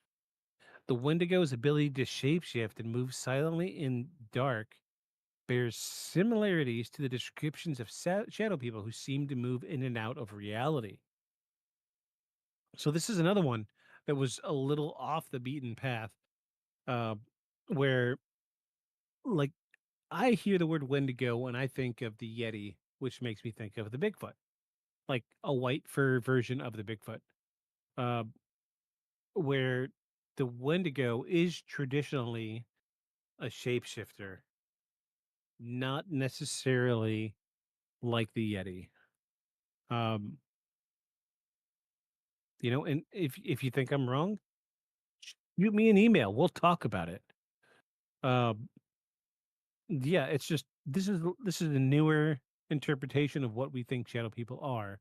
The Wendigo's ability to shapeshift and move silently in dark bears similarities to the descriptions of shadow people who seem to move in and out of reality. So this is another one that was a little off the beaten path, uh, where like I hear the word Wendigo and I think of the Yeti, which makes me think of the Bigfoot, like a white fur version of the Bigfoot, uh, where the Wendigo is traditionally a shapeshifter, not necessarily like the Yeti. Um, and if you think I'm wrong, shoot me an email. We'll talk about it. Um, yeah, it's just this is a newer interpretation of what we think shadow people are,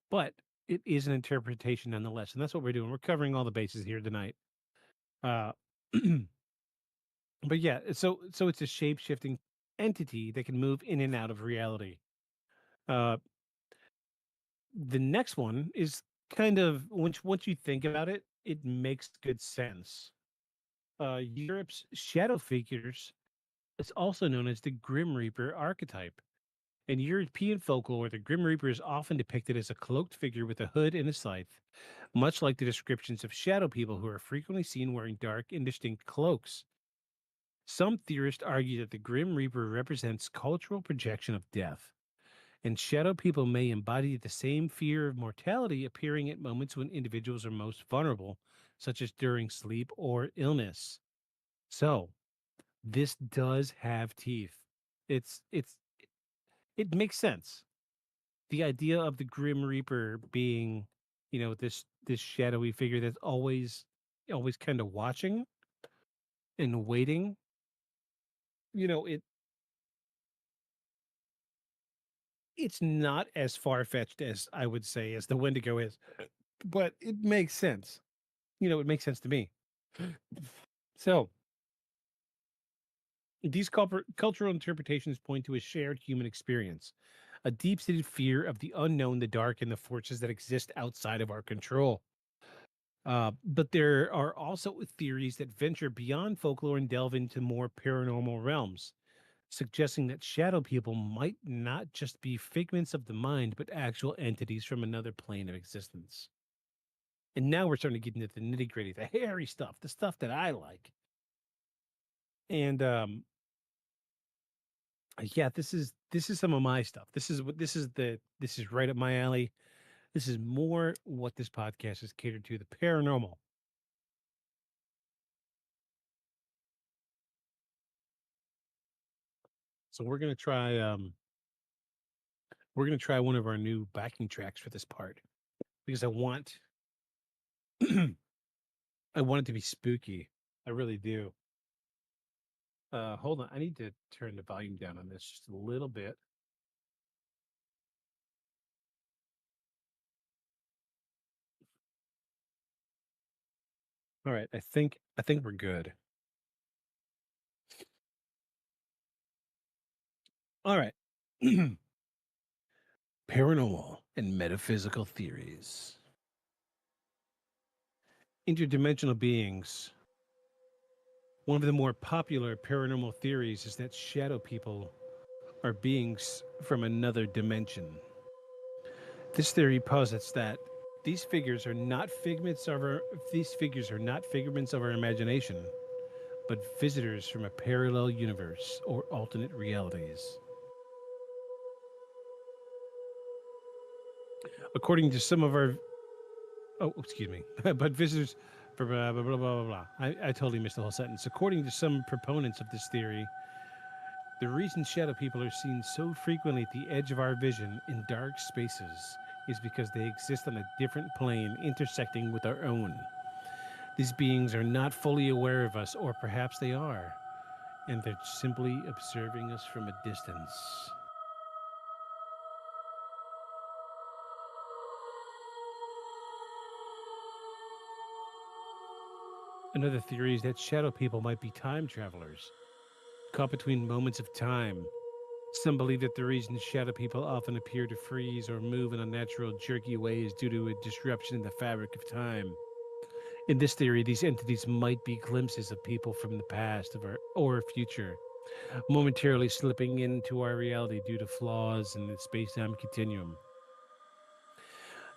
but it is an interpretation nonetheless, and that's what we're doing. We're covering all the bases here tonight. Uh, but yeah, so it's a shape shifting entity that can move in and out of reality. Uh, the next one is kind of once you think about it, it makes good sense. Europe's shadow figures is also known as the Grim Reaper archetype. In European folklore, the Grim Reaper is often depicted as a cloaked figure with a hood and a scythe, much like the descriptions of shadow people who are frequently seen wearing dark, indistinct cloaks. Some theorists argue that the Grim Reaper represents cultural projection of death, and shadow people may embody the same fear of mortality, appearing at moments when individuals are most vulnerable, such as during sleep or illness. So, this does have teeth. It's it makes sense. The idea of the Grim Reaper being, this shadowy figure that's always always kind of watching and waiting. You know, it's not as far fetched as I would say as the Wendigo is, but it makes sense. You know, it makes sense to me. So these cultural interpretations point to a shared human experience, a deep seated fear of the unknown, the dark, and the forces that exist outside of our control. But there are also theories that venture beyond folklore and delve into more paranormal realms, suggesting that shadow people might not just be figments of the mind, but actual entities from another plane of existence. And now we're starting to get into the nitty gritty, the hairy stuff, the stuff that I like. And yeah, this is some of my stuff. This is right up my alley. This is more what this podcast is catered to, the paranormal. So we're gonna try one of our new backing tracks for this part because I want it to be spooky. I really do. Hold on, I need to turn the volume down on this just a little bit. All right, I think we're good. All right. Paranormal and metaphysical theories. Interdimensional beings. One of the more popular paranormal theories is that shadow people are beings from another dimension. This theory posits that these figures are not figments of our these figures are not figments of our imagination, but visitors from a parallel universe or alternate realities. According to some of our excuse me, but visitors blah blah blah blah blah blah. I totally missed the whole sentence. According to some proponents of this theory, the reason shadow people are seen so frequently at the edge of our vision in dark spaces is because they exist on a different plane intersecting with our own. These beings are not fully aware of us, or perhaps they are, and they're simply observing us from a distance. Another theory is that shadow people might be time travelers, caught between moments of time. Some believe that the reason shadow people often appear to freeze or move in unnatural, jerky ways due to a disruption in the fabric of time. In this theory, these entities might be glimpses of people from the past of our or future, momentarily slipping into our reality due to flaws in the space-time continuum.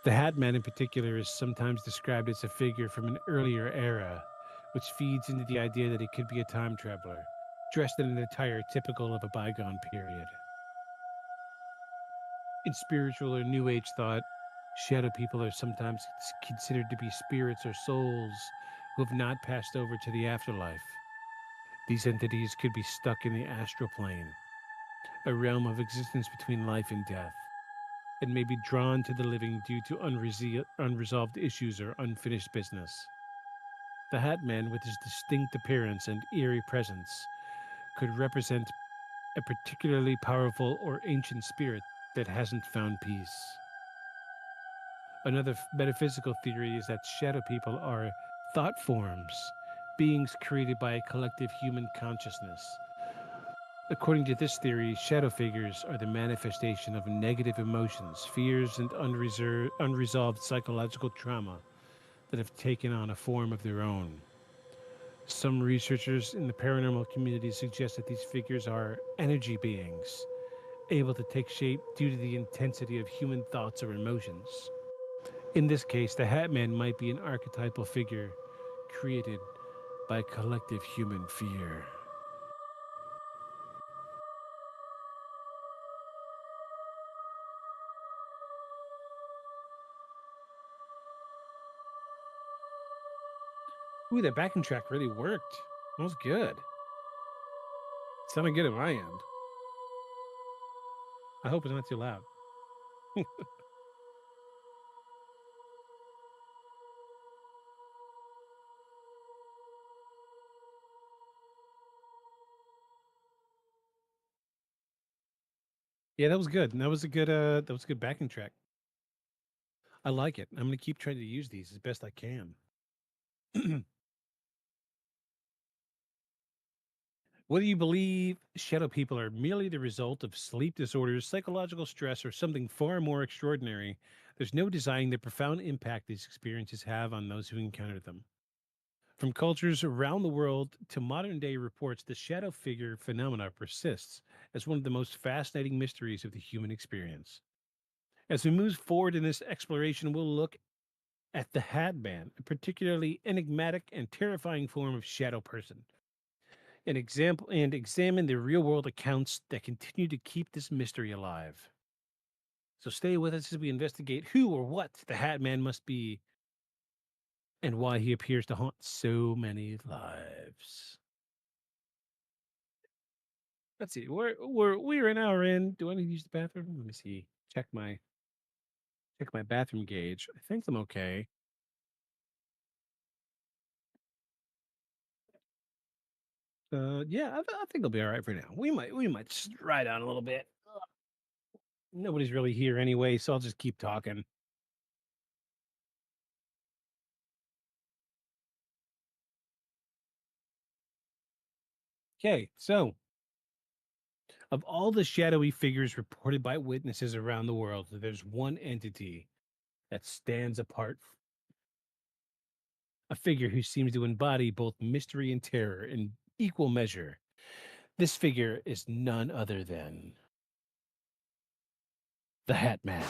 The Hat Man, in particular, is sometimes described as a figure from an earlier era, which feeds into the idea that he could be a time traveler, dressed in an attire typical of a bygone period. In spiritual or New Age thought, shadow people are sometimes considered to be spirits or souls who have not passed over to the afterlife. These entities could be stuck in the astral plane, a realm of existence between life and death, and may be drawn to the living due to unresolved issues or unfinished business. The Hat Man, with his distinct appearance and eerie presence, could represent a particularly powerful or ancient spirit that hasn't found peace. Another metaphysical theory is that shadow people are thought forms, beings created by a collective human consciousness. According to this theory, shadow figures are the manifestation of negative emotions, fears, and unresolved psychological trauma that have taken on a form of their own. Some researchers in the paranormal community suggest that these figures are energy beings, able to take shape due to the intensity of human thoughts or emotions. In this case, the Hat Man might be an archetypal figure created by collective human fear. Ooh, that backing track really worked. That was good. It sounded good at my end. I hope it's not too loud. Yeah, that was good. That was a good backing track. I like it. I'm gonna keep trying to use these as best I can. Whether you believe shadow people are merely the result of sleep disorders, psychological stress, or something far more extraordinary, there's no denying the profound impact these experiences have on those who encounter them. From cultures around the world to modern day reports, the shadow figure phenomena persists as one of the most fascinating mysteries of the human experience. As we move forward in this exploration, we'll look at the Hat Man, a particularly enigmatic and terrifying form of shadow person, an example and examine the real world accounts that continue to keep this mystery alive. So stay with us as we investigate who or what the Hat Man must be and why he appears to haunt so many lives. Let's see. We're an hour in. Do I need to use the bathroom? Let me see. Check my bathroom gauge. I think I'm okay. Yeah, I think I'll be all right for now. We might just ride on a little bit. Nobody's really here anyway, so I'll just keep talking. Okay, so of all the shadowy figures reported by witnesses around the world, there's one entity that stands apart, a figure who seems to embody both mystery and terror in equal measure. This figure is none other than the Hat Man.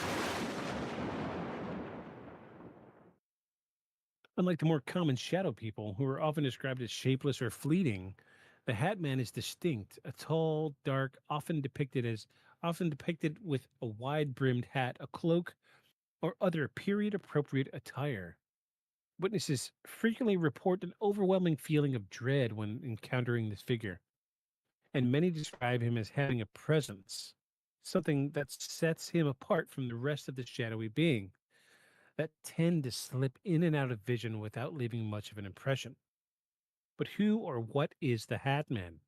Unlike the more common shadow people, who are often described as shapeless or fleeting, the Hat Man is distinct. A tall, dark, often depicted with a wide-brimmed hat, a cloak, or other period-appropriate attire. Witnesses frequently report an overwhelming feeling of dread when encountering this figure, and many describe him as having a presence, something that sets him apart from the rest of the shadowy being that tend to slip in and out of vision without leaving much of an impression. But who or what is the Hat Man?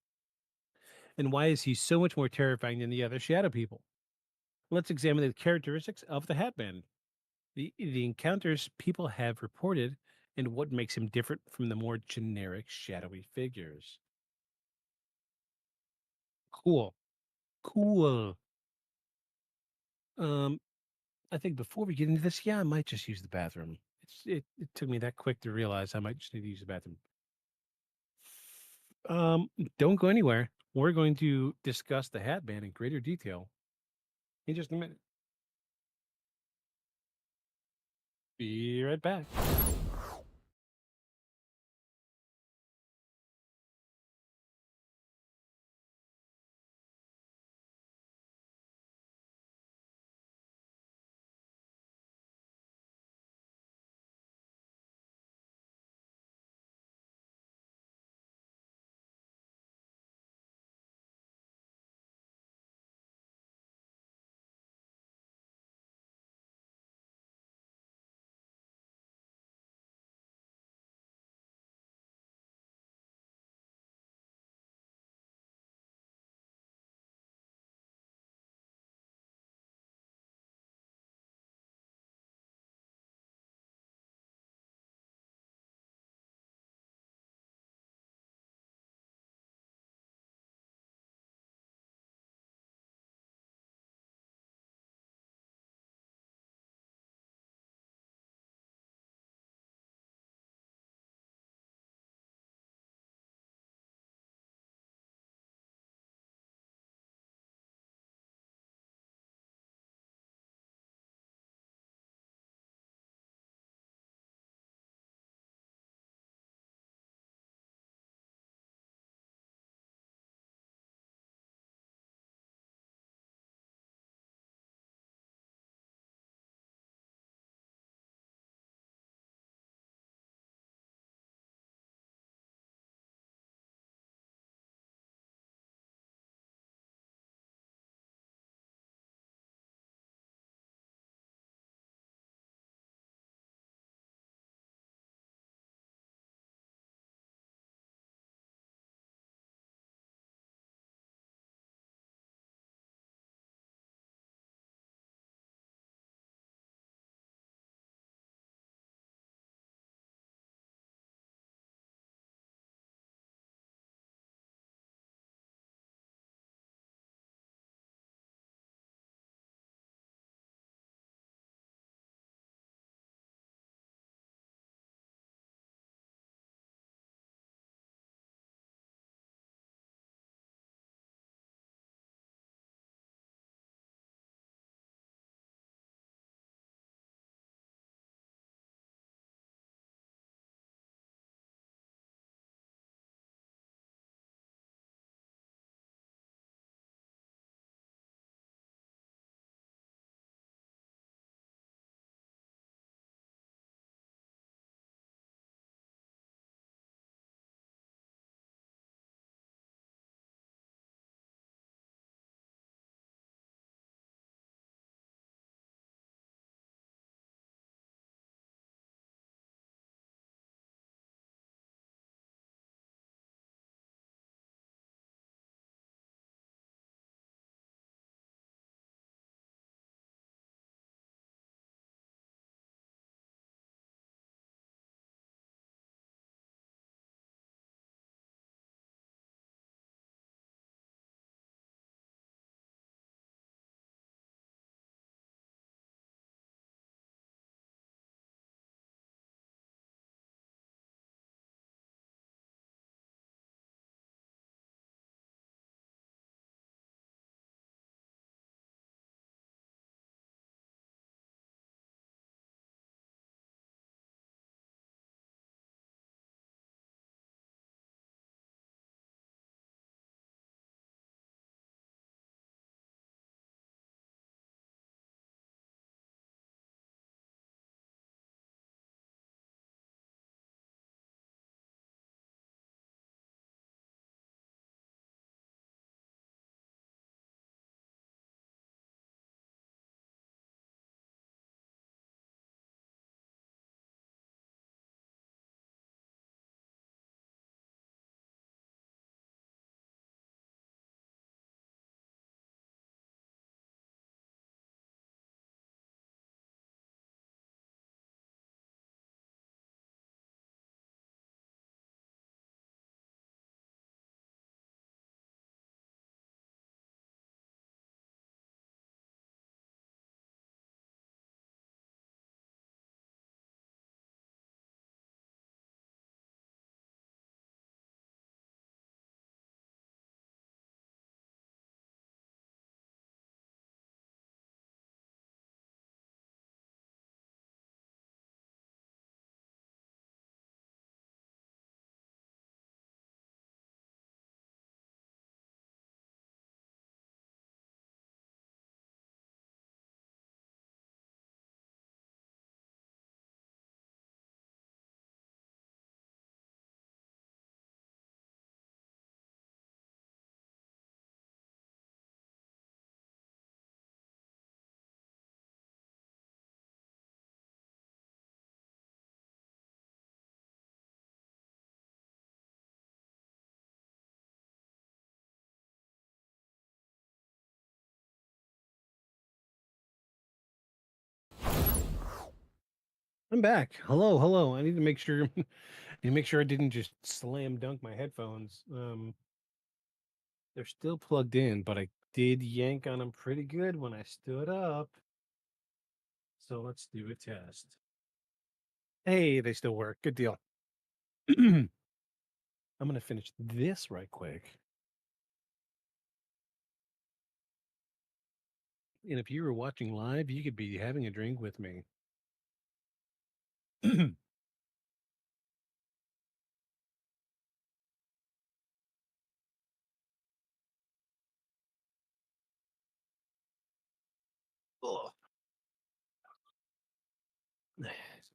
And why is he so much more terrifying than the other shadow people? Let's examine the characteristics of the Hat Man, the encounters people have reported, and what makes him different from the more generic shadowy figures. Cool. Cool. Um, I think before we get into this, yeah, I might just use the bathroom. It took me that quick to realize I might just need to use the bathroom. Um, don't go anywhere. We're going to discuss the Hat Man in greater detail in just a minute. Be right back. I'm back. Hello, hello. I need to make sure I need to make sure I didn't just slam dunk my headphones. They're still plugged in, but I did yank on them pretty good when I stood up. So let's do a test. Hey, they still work. Good deal. I'm gonna finish this right quick. And if you were watching live, you could be having a drink with me. Oh,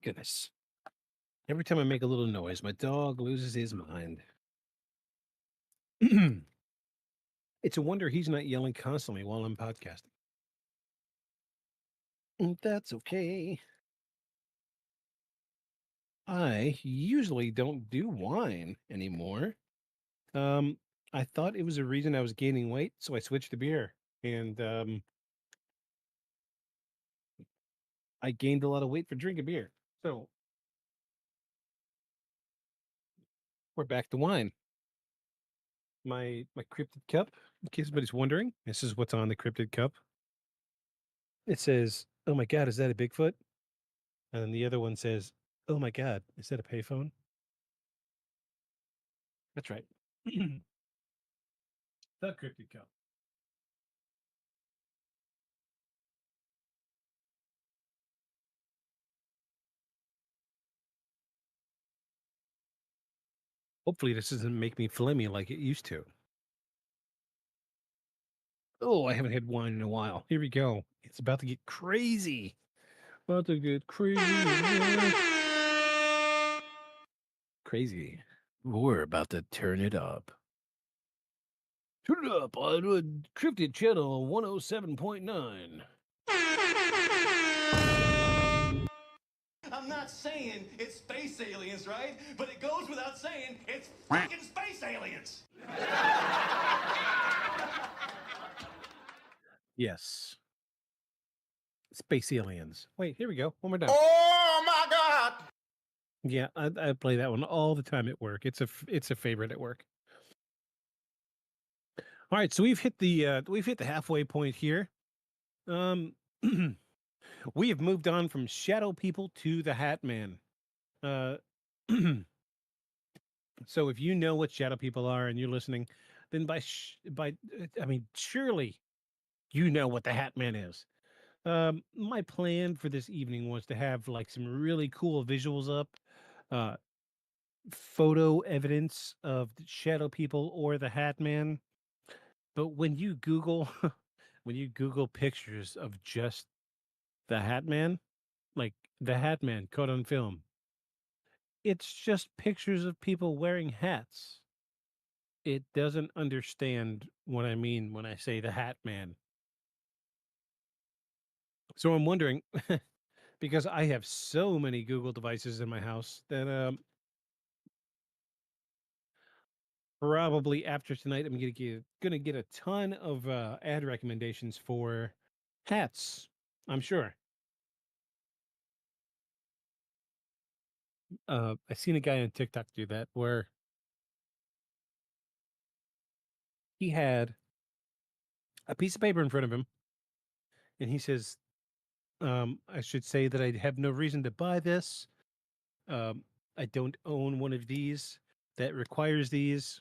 goodness. Every time I make a little noise, my dog loses his mind. It's a wonder he's not yelling constantly while I'm podcasting. That's okay. I usually don't do wine anymore. Um, I thought it was a reason I was gaining weight, so I switched to beer. And I gained a lot of weight for drinking beer. So we're back to wine. My cryptid cup, in case anybody's wondering, this is what's on the cryptid cup. It says, "Oh my God, is that a Bigfoot?" And then the other one says, "Oh my God, is that a payphone?" That's right. The cryptid cup. Hopefully, this doesn't make me phlegmy like it used to. Oh, I haven't had wine in a while. Here we go. It's about to get crazy. About to get crazy. Crazy. We're about to turn it up. Turn it up on Cryptid Channel 107.9. I'm not saying it's space aliens, right? But it goes without saying it's fucking space aliens. Yes. Space aliens. Wait, here we go. One more time. Oh my God! Yeah, I play that one all the time at work. It's a favorite at work. All right, so we've hit the halfway point here. We have moved on from shadow people to the Hat Man. Uh, so if you know what shadow people are and you're listening, then I mean, surely you know what the Hat Man is. My plan for this evening was to have like some really cool visuals up, uh, photo evidence of the shadow people or the Hat Man. But when you Google, when you Google pictures of just the Hat Man, like the Hat Man caught on film, it's just pictures of people wearing hats. It doesn't understand what I mean when I say the Hat Man. So I'm wondering, because I have so many Google devices in my house that probably after tonight I'm gonna get a ton of ad recommendations for hats. I'm sure. I seen a guy on TikTok do that where he had a piece of paper in front of him and he says, I should say that I have no reason to buy this. Um, I don't own one of these that requires these.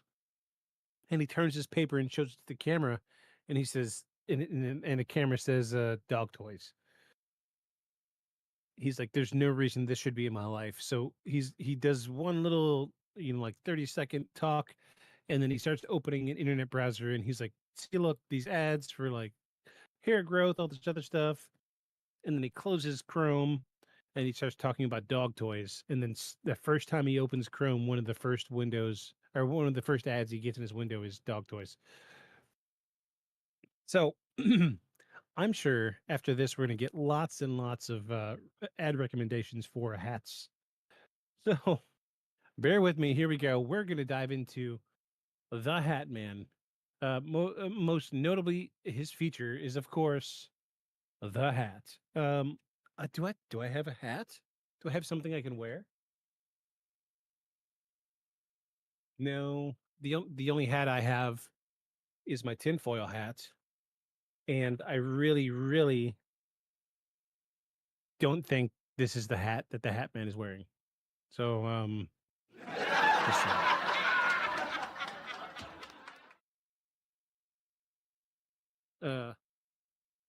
And he turns his paper and shows it to the camera, and he says, and the camera says, "Dog toys." He's like, "There's no reason this should be in my life." So he does one little, like 30-second talk, and then he starts opening an internet browser, and he's like, "See, look, these ads for like hair growth, all this other stuff." And then he closes Chrome and he starts talking about dog toys. And then the first time he opens Chrome, one of the first windows or one of the first ads he gets in his window is dog toys. So I'm sure after this, we're going to get lots and lots of ad recommendations for hats. So bear with me. Here we go. We're going to dive into the Hat Man. Most notably, his feature is, of course, the hat. Do I have a hat? Do I have something I can wear? No. The only hat I have is my tinfoil hat, and I really, really don't think this is the hat that the Hat Man is wearing. So, just saying. Uh,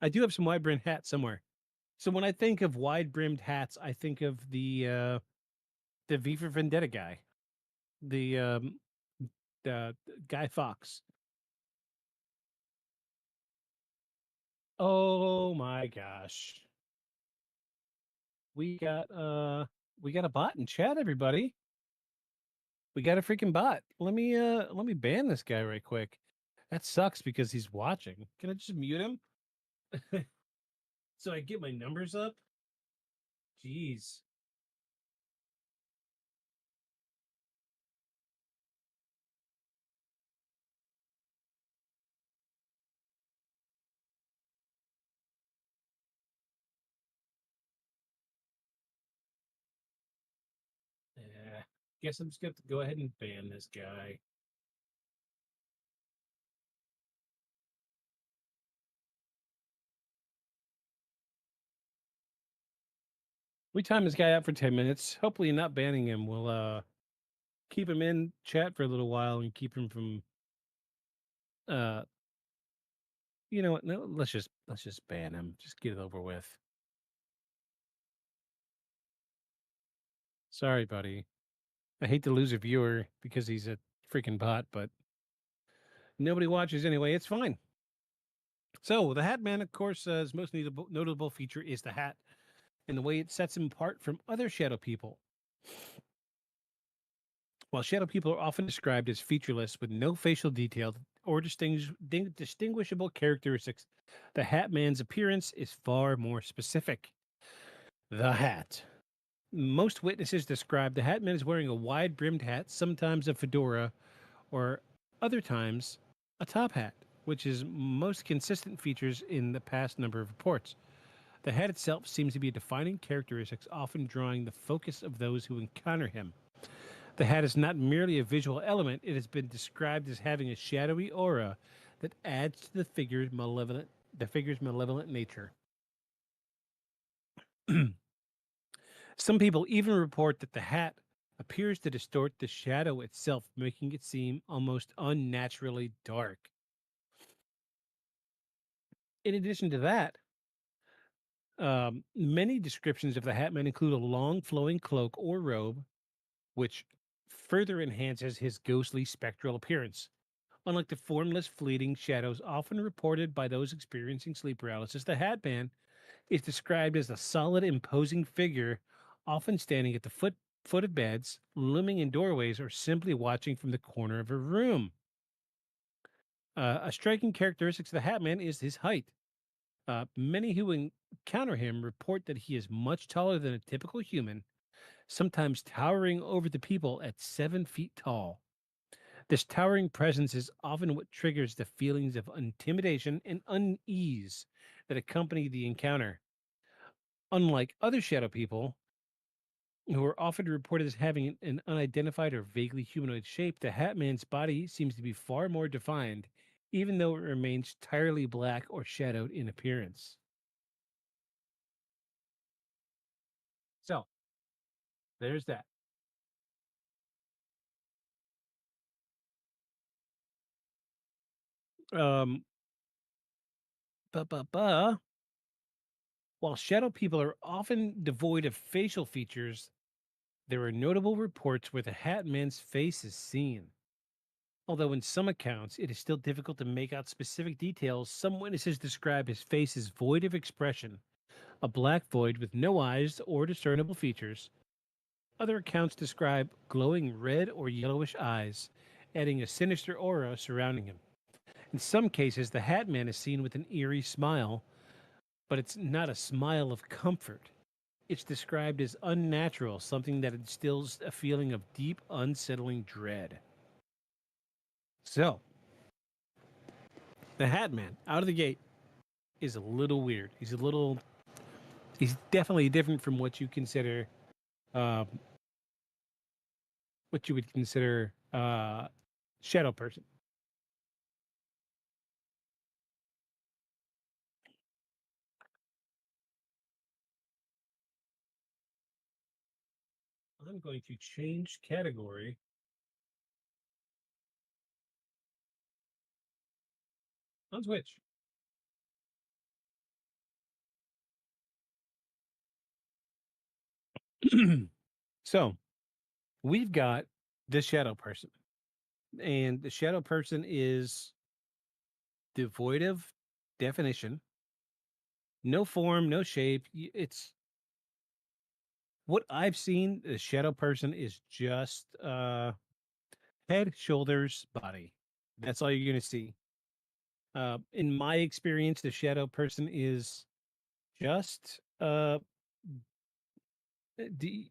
I do have some wide brimmed hats somewhere. So when I think of wide brimmed hats, I think of the V for Vendetta guy, the the Guy Fox. Oh my gosh. We got we got a bot in chat, everybody. We got a freaking bot. Let me ban this guy right quick. That sucks because he's watching. Can I just mute him? So I get my numbers up? Jeez. Yeah. Guess I'm just gonna have to go ahead and ban this guy. We time this guy out for 10 minutes. Hopefully not banning him will keep him in chat for a little while and keep him from uh you know what? No, let's just ban him. Just get it over with. Sorry, buddy. I hate to lose a viewer because he's a freaking bot, but nobody watches anyway. It's fine. So the Hat Man, of course, his most notable feature is the hat and the way it sets him apart from other shadow people. While shadow people are often described as featureless with no facial detail or distinguishable characteristics, the Hat Man's appearance is far more specific. The hat. Most witnesses describe the Hat Man as wearing a wide brimmed hat, sometimes a fedora, or other times a top hat, which is most consistent features in the past number of reports. The hat itself seems to be a defining characteristic, often drawing the focus of those who encounter him. The hat is not merely a visual element, it has been described as having a shadowy aura that adds to the figure's malevolent nature. Some people even report that the hat appears to distort the shadow itself, making it seem almost unnaturally dark. In addition to that, many descriptions of the Hat Man include a long flowing cloak or robe, which further enhances his ghostly spectral appearance. Unlike the formless, fleeting shadows often reported by those experiencing sleep paralysis, the Hat Man is described as a solid, imposing figure, often standing at the foot of beds, looming in doorways, or simply watching from the corner of a room. A striking characteristic of the Hat Man is his height. Many who encounter him report that he is much taller than a typical human, sometimes towering over the people at 7 feet tall. This towering presence is often what triggers the feelings of intimidation and unease that accompany the encounter. Unlike other shadow people, who are often reported as having an unidentified or vaguely humanoid shape, the Hat Man's body seems to be far more defined, even though it remains entirely black or shadowed in appearance. So, there's that. Um, ba ba ba. While shadow people are often devoid of facial features, there are notable reports where the Hat Man's face is seen. Although in some accounts it is still difficult to make out specific details, some witnesses describe his face as void of expression, a black void with no eyes or discernible features. Other accounts describe glowing red or yellowish eyes, adding a sinister aura surrounding him. In some cases, the Hat Man is seen with an eerie smile, but it's not a smile of comfort. It's described as unnatural, something that instills a feeling of deep, unsettling dread. So, the Hat Man, out of the gate, is a little weird. He's definitely different from what you consider um, what you would consider shadow person. I'm going to change category. On Switch. So we've got the shadow person, and the shadow person is devoid of definition, no form, no shape. It's what I've seen. The shadow person is just head, shoulders, body. That's all you're going to see. In my experience, the shadow person is just the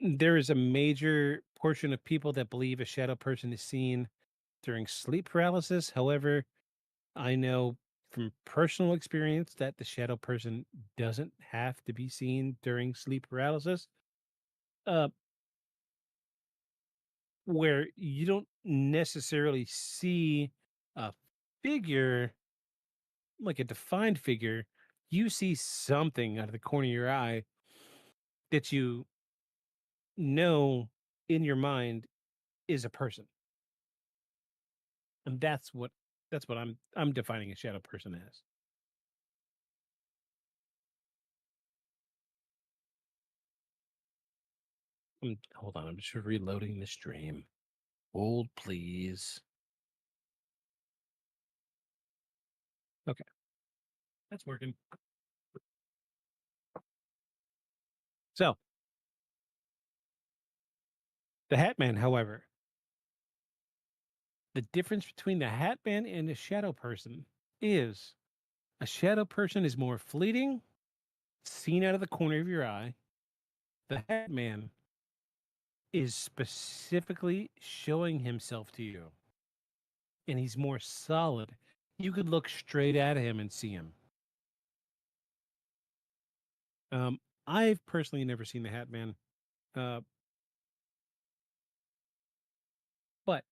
there is a major portion of people that believe a shadow person is seen during sleep paralysis. However, I know from personal experience that the shadow person doesn't have to be seen during sleep paralysis. Uh, where you don't necessarily see a figure, like a defined figure, you see something out of the corner of your eye that you know in your mind is a person. And that's what I'm defining a shadow person as. Hold on, I'm just reloading the stream. Hold, please. Okay, that's working. So, the Hat Man, however, the difference between the Hat Man and the shadow person is a shadow person is more fleeting, seen out of the corner of your eye. The Hat Man is specifically showing himself to you, and he's more solid. You could look straight at him and see him. Um, I've personally never seen the Hat Man, uh, but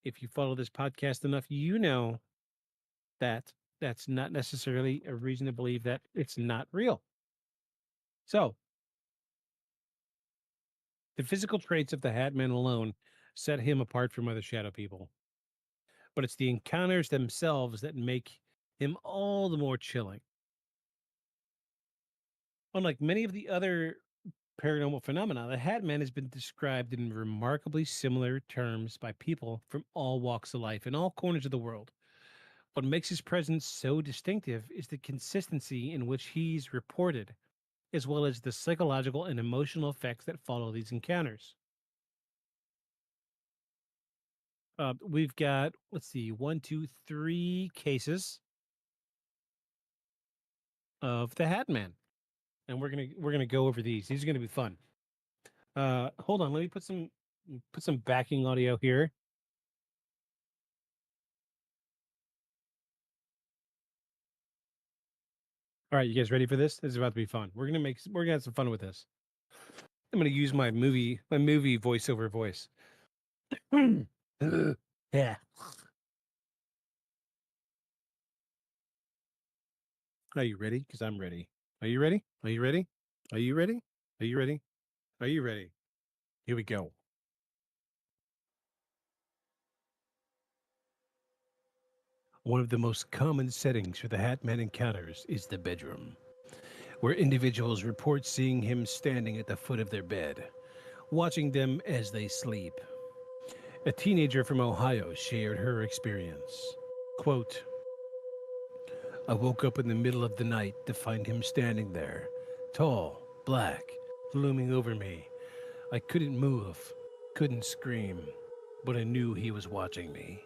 if you follow this podcast enough, you know that that's not necessarily a reason to believe that it's not real. So, the physical traits of the Hat Man alone set him apart from other shadow people, but it's the encounters themselves that make him all the more chilling. Unlike many of the other paranormal phenomena, the Hat Man has been described in remarkably similar terms by people from all walks of life in all corners of the world. What makes his presence so distinctive is the consistency in which he's reported, as well as the psychological and emotional effects that follow these encounters. We've got, let's see, one, two, three cases of the Hat Man, and we're gonna go over these. These are gonna be fun. Hold on, let me put some backing audio here. All right, you guys ready for this? This is about to be fun. We're gonna have some fun with this. I'm gonna use my movie voiceover voice. Yeah. Are you ready? Because I'm ready. Are you ready? Are you ready? Are you ready? Are you ready? Are you ready? Here we go. One of the most common settings for the Hat Man encounters is the bedroom, where individuals report seeing him standing at the foot of their bed, watching them as they sleep. A teenager from Ohio shared her experience. Quote, I woke up in the middle of the night to find him standing there, tall, black, looming over me. I couldn't move, couldn't scream, but I knew he was watching me.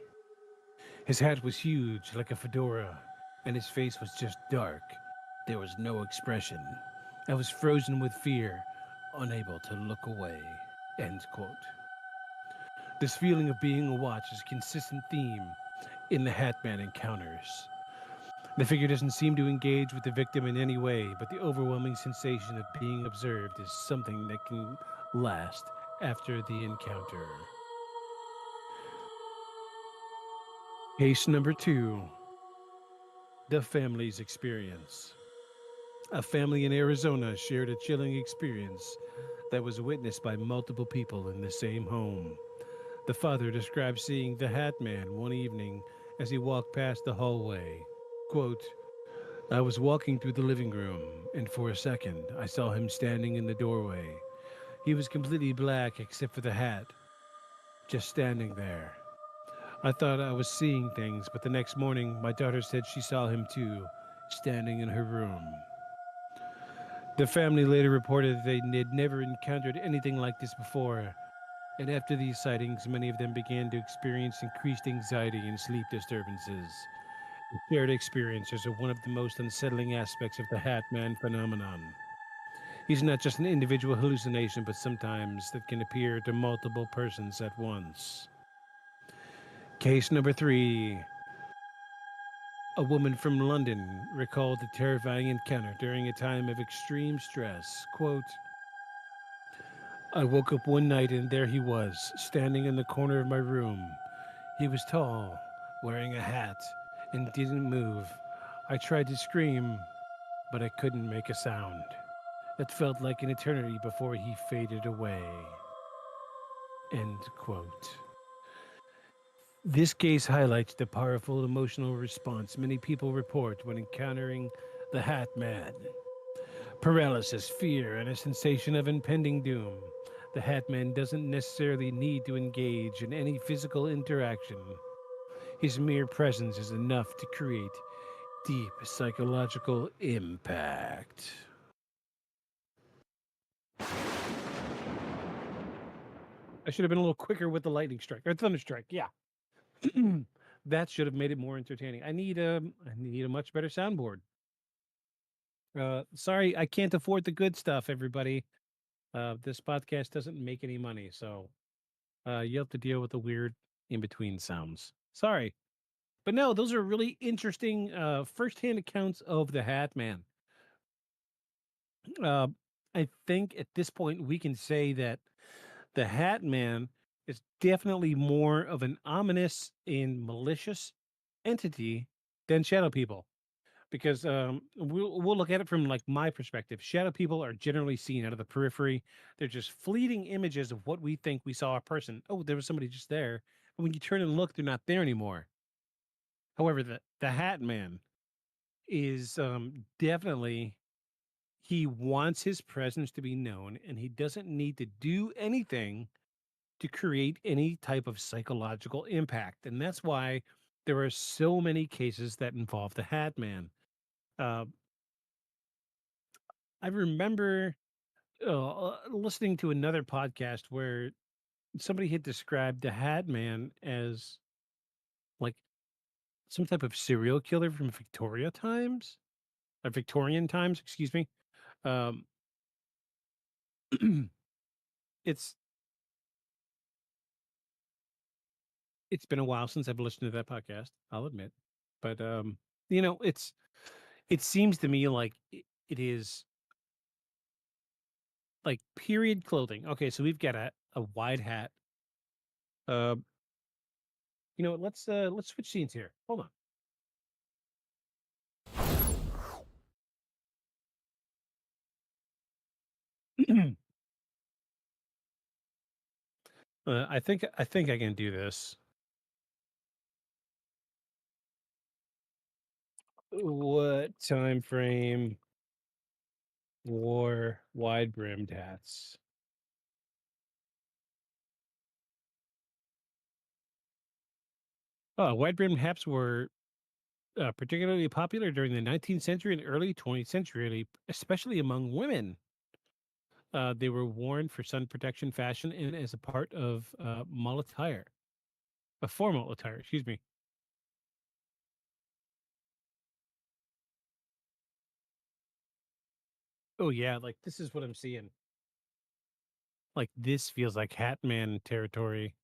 His hat was huge, like a fedora, and his face was just dark. There was no expression. I was frozen with fear, unable to look away. End quote. This feeling of being watched is a consistent theme in the Hat Man encounters. The figure doesn't seem to engage with the victim in any way, but the overwhelming sensation of being observed is something that can last after the encounter. Case number 2, the family's experience. A family in Arizona shared a chilling experience that was witnessed by multiple people in the same home. The father described seeing the Hat Man one evening as he walked past the hallway. Quote, I was walking through the living room, and for a second, I saw him standing in the doorway. He was completely black except for the hat, just standing there. I thought I was seeing things, but the next morning, my daughter said she saw him too, standing in her room. The family later reported that they had never encountered anything like this before, and after these sightings, many of them began to experience increased anxiety and sleep disturbances. The shared experiences are one of the most unsettling aspects of the Hat Man phenomenon. He's not just an individual hallucination, but sometimes that can appear to multiple persons at once. Case number 3. A woman from London recalled a terrifying encounter during a time of extreme stress. Quote, I woke up one night and there he was, standing in the corner of my room. He was tall, wearing a hat, and didn't move. I tried to scream, but I couldn't make a sound. It felt like an eternity before he faded away. End quote. This case highlights the powerful emotional response many people report when encountering the Hat Man. Paralysis, fear, and a sensation of impending doom. The Hat Man doesn't necessarily need to engage in any physical interaction. His mere presence is enough to create deep psychological impact. I should have been a little quicker with the lightning strike or thunder strike. Yeah. That should have made it more entertaining. I need a much better soundboard. Sorry, I can't afford the good stuff, everybody. This podcast doesn't make any money, so you have to deal with the weird in between sounds. Sorry. But no, those are really interesting firsthand accounts of the Hat Man. Uh, I think at this point we can say that the Hat Man is definitely more of an ominous and malicious entity than shadow people. Because we'll look at it from like my perspective. Shadow people are generally seen out of the periphery. They're just fleeting images of what we think we saw a person. Oh, there was somebody just there. But when you turn and look, they're not there anymore. However, the Hat Man is definitely he wants his presence to be known, and he doesn't need to do anything to create any type of psychological impact. And that's why there are so many cases that involve the Hat Man. Uh, I remember listening to another podcast where somebody had described the Hat Man as like some type of serial killer from Victoria times or Victorian times, excuse me. Um, it's it's been a while since I've listened to that podcast. I'll admit, but it seems to me like it is like period clothing. Okay, so we've got a wide hat. Uh, let's switch scenes here. Hold on. I think I can do this. What time frame wore wide brimmed hats? Wide brimmed hats were particularly popular during the 19th century and early 20th century, especially among women. They were worn for sun protection, fashion, and as a part of mall attire, a formal attire. Excuse me. Oh yeah, like this is what I'm seeing. Like this feels like Hat Man territory.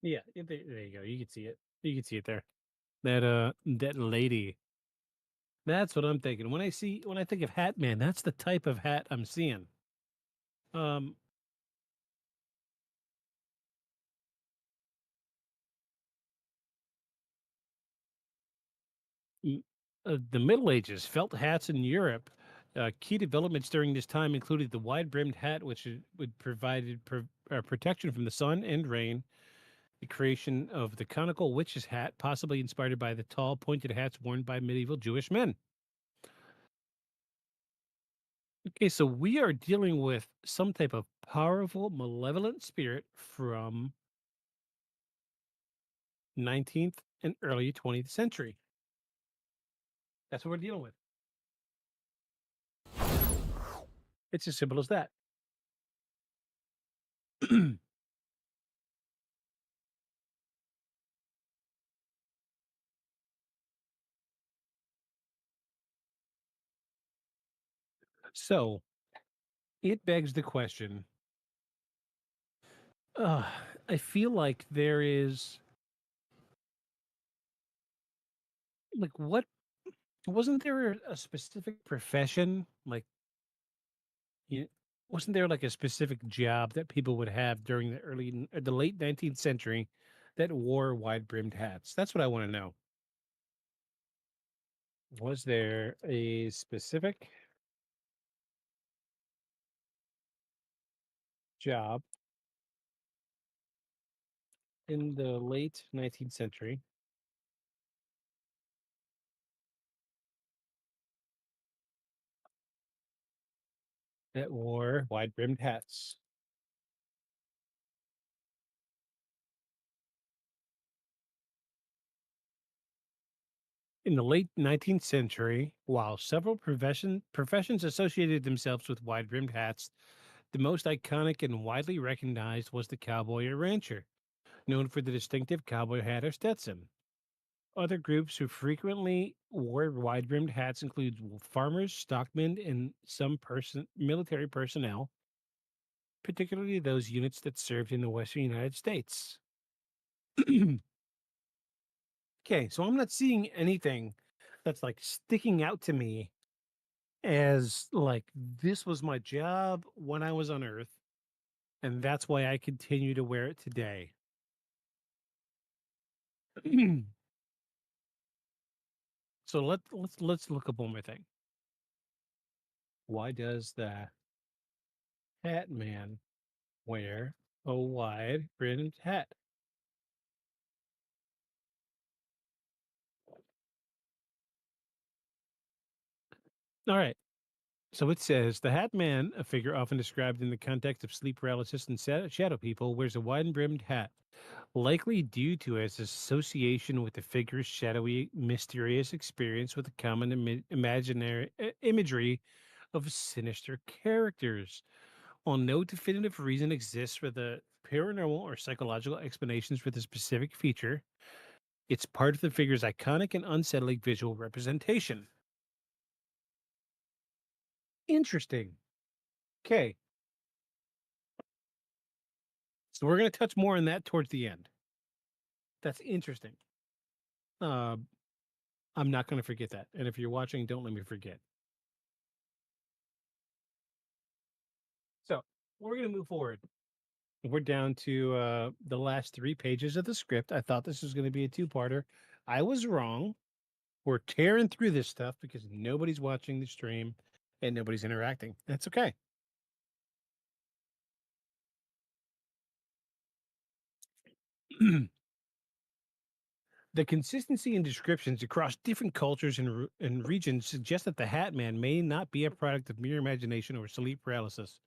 Yeah, there you go. You can see it. You can see it there. That lady. That's what I'm thinking. When I think of Hat Man, that's the type of hat I'm seeing. Um, the Middle Ages, felt hats in Europe. Key developments during this time included the wide-brimmed hat, which would provided protection from the sun and rain. The creation of the conical witch's hat, possibly inspired by the tall, pointed hats worn by medieval Jewish men. Okay, so we are dealing with some type of powerful, malevolent spirit from 19th and early 20th century. That's what we're dealing with. It's as simple as that. So it begs the question. Uh, I feel like there is like what wasn't there a specific profession like you, wasn't there like a specific job that people would have during the late 19th century that wore wide brimmed hats? That's what I want to know. Was there a specific job in the late 19th century that wore wide brimmed hats? In the late 19th century, while several professions associated themselves with wide brimmed hats, the most iconic and widely recognized was the cowboy or rancher, known for the distinctive cowboy hat or Stetson. Other groups who frequently wore wide brimmed hats include farmers, stockmen, and some military personnel, particularly those units that served in the Western United States. Okay, so I'm not seeing anything that's like sticking out to me as like this was my job when I was on Earth, and that's why I continue to wear it today. So let's look up one more thing. Why does the Hat Man wear a wide brimmed hat? All right. So it says the Hat Man, a figure often described in the context of sleep paralysis and shadow people, wears a wide brimmed hat, likely due to its association with the figure's shadowy, mysterious experience with the common imaginary imagery of sinister characters. While no definitive reason exists for the paranormal or psychological explanations for the specific feature, it's part of the figure's iconic and unsettling visual representation. Interesting. Okay, so we're going to touch more on that towards the end. That's interesting. Uh, I'm not going to forget that. And if you're watching, don't let me forget. So we're going to move forward. We're down to the last 3 pages of the script. I thought this was going to be a two-parter. I was wrong. We're tearing through this stuff because nobody's watching the stream and nobody's interacting. That's okay. The consistency in descriptions across different cultures and regions suggests that the Hat Man may not be a product of mere imagination or sleep paralysis.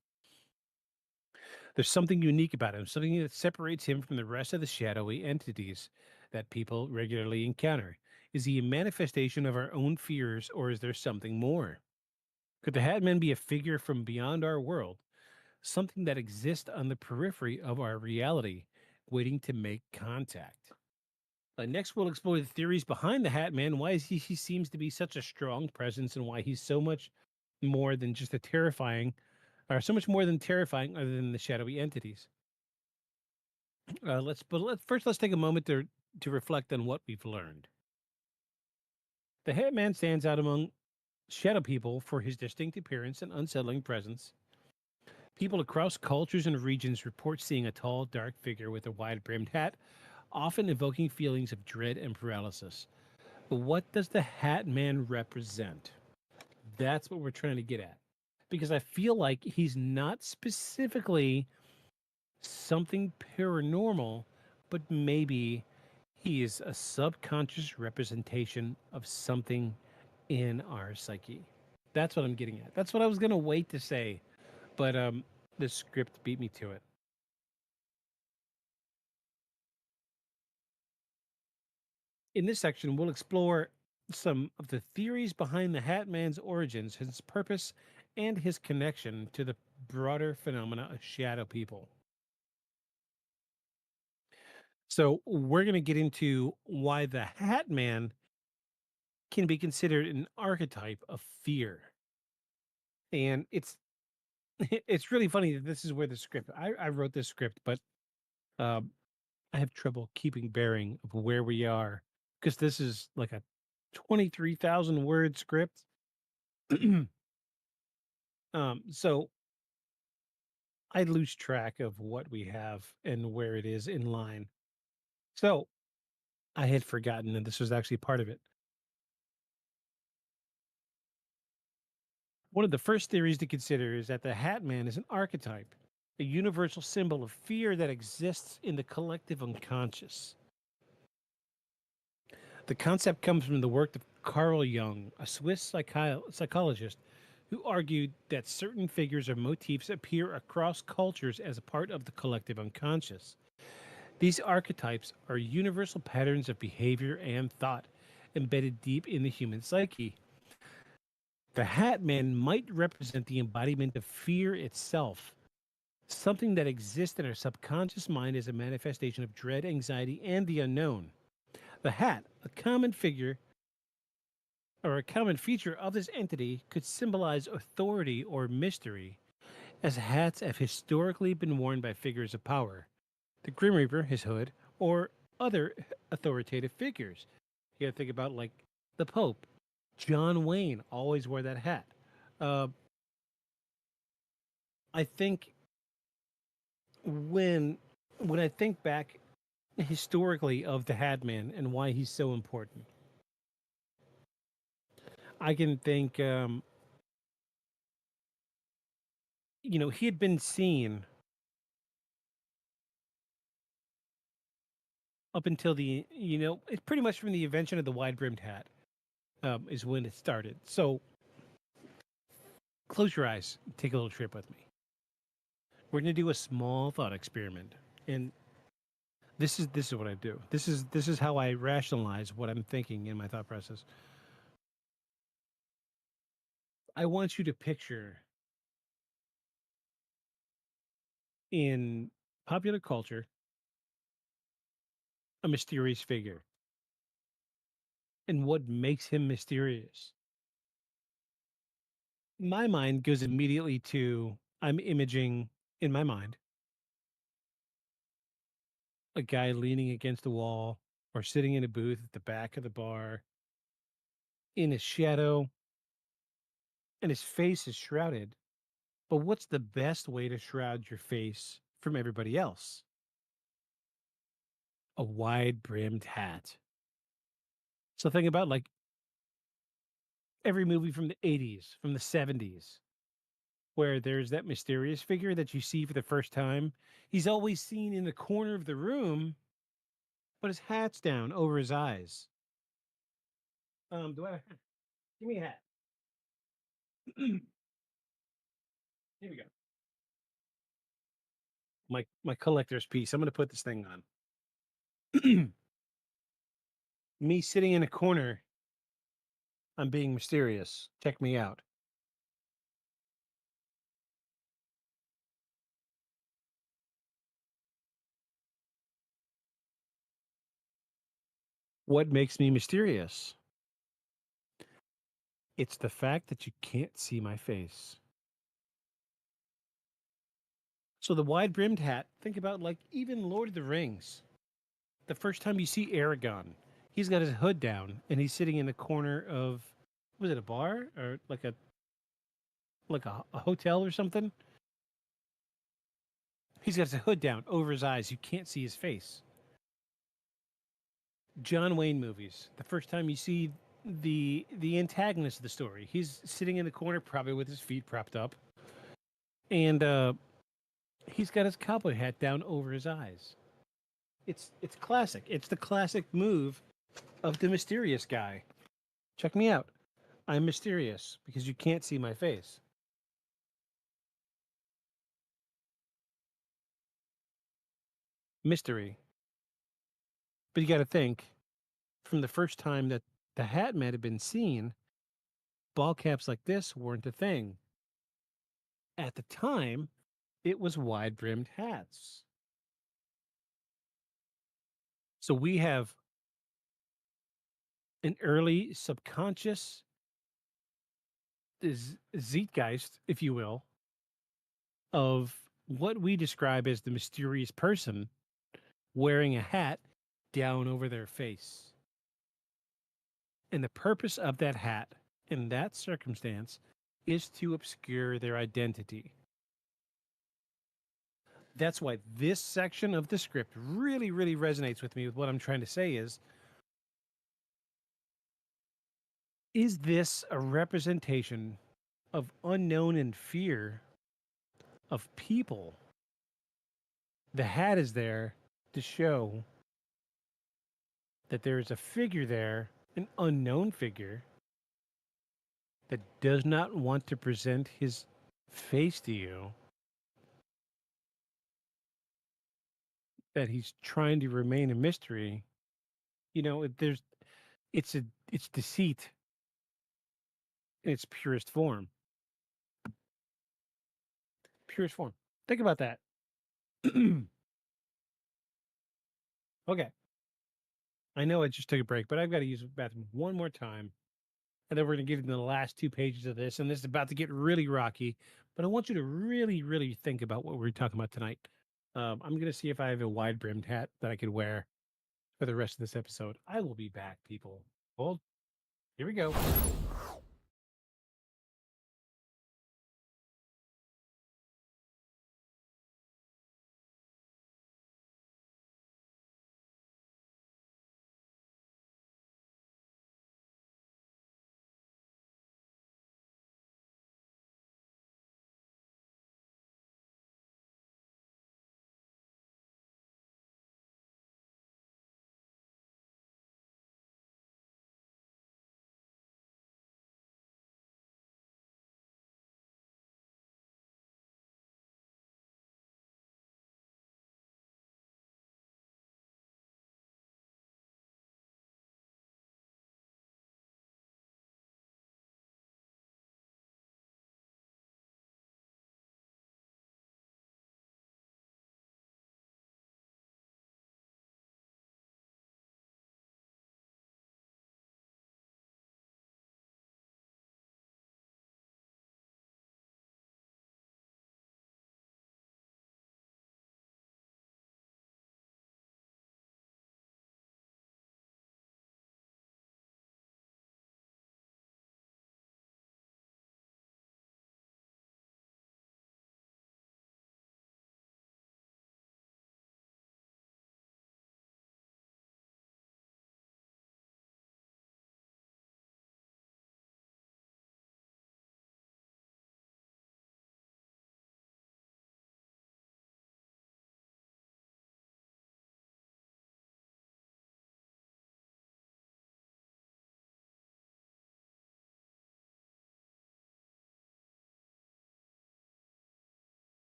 There's something unique about him, something that separates him from the rest of the shadowy entities that people regularly encounter. Is he a manifestation of our own fears, or is there something more? Could the Hat Man be a figure from beyond our world, something that exists on the periphery of our reality, waiting to make contact? Next, we'll explore the theories behind the Hat Man, why he seems to be such a strong presence, and why he's so much more than just a terrifying, or so much more than terrifying other than the shadowy entities. Let's take a moment to reflect on what we've learned. The Hitman stands out among shadow people for his distinct appearance and unsettling presence. People across cultures and regions report seeing a tall, dark figure with a wide brimmed hat, often evoking feelings of dread and paralysis. But what does the Hat Man represent? That's what we're trying to get at. Because I feel like he's not specifically something paranormal, but maybe he is a subconscious representation of something in our psyche. That's what I'm getting at. That's what I was going to wait to say, but the script beat me to it. In this section, we'll explore some of the theories behind the Hat Man's origins, his purpose, and his connection to the broader phenomena of shadow people. So, we're going to get into why the Hat Man can be considered an archetype of fear. And it's really funny that this is where the script I wrote this script, but um, I have trouble keeping bearing of where we are because this is like a 23,000 word script. So I lose track of what we have and where it is in line. So I had forgotten that this was actually part of it. One of the first theories to consider is that the Hat Man is an archetype, a universal symbol of fear that exists in the collective unconscious. The concept comes from the work of Carl Jung, a Swiss psychologist who argued that certain figures or motifs appear across cultures as a part of the collective unconscious. These archetypes are universal patterns of behavior and thought embedded deep in the human psyche. The Hat Man might represent the embodiment of fear itself, something that exists in our subconscious mind as a manifestation of dread, anxiety, and the unknown. The hat, a common figure or a common feature of this entity, could symbolize authority or mystery, as hats have historically been worn by figures of power. The Grim Reaper, his hood, or other authoritative figures. You gotta think about like the Pope. John Wayne always wore that hat. Uh, I think when when I think back historically of the Hat Man and why he's so important, I can think, he had been seen up until it's pretty much from the invention of the wide brimmed hat is when it started. So close your eyes, take a little trip with me. We're going to do a small thought experiment, and this is what I do. This is how I rationalize what I'm thinking in my thought process. I want you to picture in popular culture a mysterious figure and what makes him mysterious. My mind goes immediately to I'm imaging in my mind a guy leaning against a wall or sitting in a booth at the back of the bar in a shadow, and his face is shrouded. But what's the best way to shroud your face from everybody else? A wide brimmed hat. So think about like every movie from the 80s, from the 70s, where there's that mysterious figure that you see for the first time. He's always seen in the corner of the room, but his hat's down over his eyes. Do I have a hat? Give me a hat. Here we go. My collector's piece. I'm gonna put this thing on. Me sitting in a corner, I'm being mysterious. Check me out. What makes me mysterious? It's the fact that you can't see my face. So the wide brimmed hat, think about like even Lord of the Rings. The first time you see Aragon, he's got his hood down and he's sitting in the corner of, was it a bar or like a hotel or something? He's got his hood down over his eyes. You can't see his face. John Wayne movies. The first time you see the antagonist of the story, he's sitting in the corner, probably with his feet propped up, and he's got his cowboy hat down over his eyes. It's classic. It's the classic move of the mysterious guy. Check me out. I'm mysterious because you can't see my face. Mystery. But you got to think from the first time that the hat might have been seen, ball caps like this weren't a thing. At the time, it was wide brimmed hats. So we have an early subconscious zeitgeist, if you will, of what we describe as the mysterious person wearing a hat down over their face. And the purpose of that hat in that circumstance is to obscure their identity. That's why this section of the script really, really resonates with me with what I'm trying to say is this a representation of unknown and fear of people? The hat is there to show that there is a figure there, an unknown figure, that does not want to present his face to you, that he's trying to remain a mystery. You know, it's it's deceit in its purest form. Purest form. Think about that. Okay. I know I just took a break, but I've got to use the bathroom one more time. And then we're going to get into the last 2 pages of this. And this is about to get really rocky. But I want you to really, really think about what we're talking about tonight. I'm going to see if I have a wide brimmed hat that I could wear for the rest of this episode. I will be back, people. Hold. Here we go.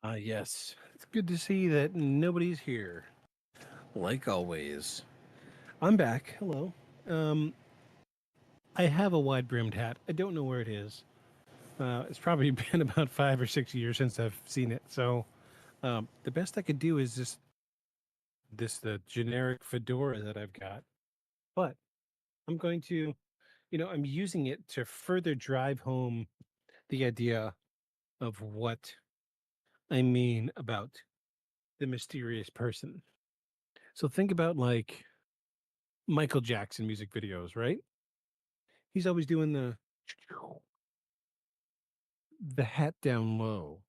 Ah, yes. It's good to see that nobody's here. Like always. I'm back. Hello. Um, I have a wide brimmed hat. I don't know where it is. It's probably been about 5 or 6 years since I've seen it. So the best I could do is this the generic fedora that I've got. But I'm going to, I'm using it to further drive home the idea of what I mean about the mysterious person. So think about like Michael Jackson music videos, right? He's always doing the hat down low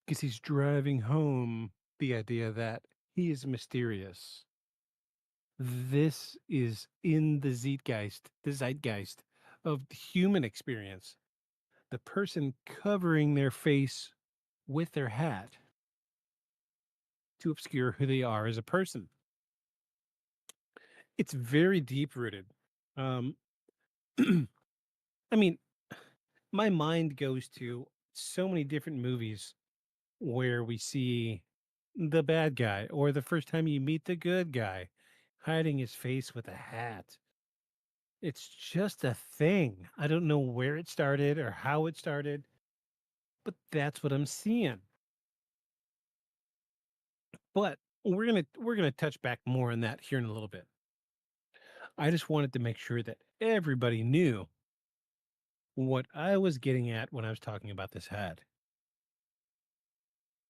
because he's driving home the idea that he is mysterious. This is in the zeitgeist of the human experience. The person covering their face with their hat to obscure who they are as a person. It's very deep rooted. Um, I mean, my mind goes to so many different movies where we see the bad guy or the first time you meet the good guy hiding his face with a hat. It's just a thing. I don't know where it started or how it started, but that's what I'm seeing. But we're gonna touch back more on that here in a little bit. I just wanted to make sure that everybody knew what I was getting at when I was talking about this hat.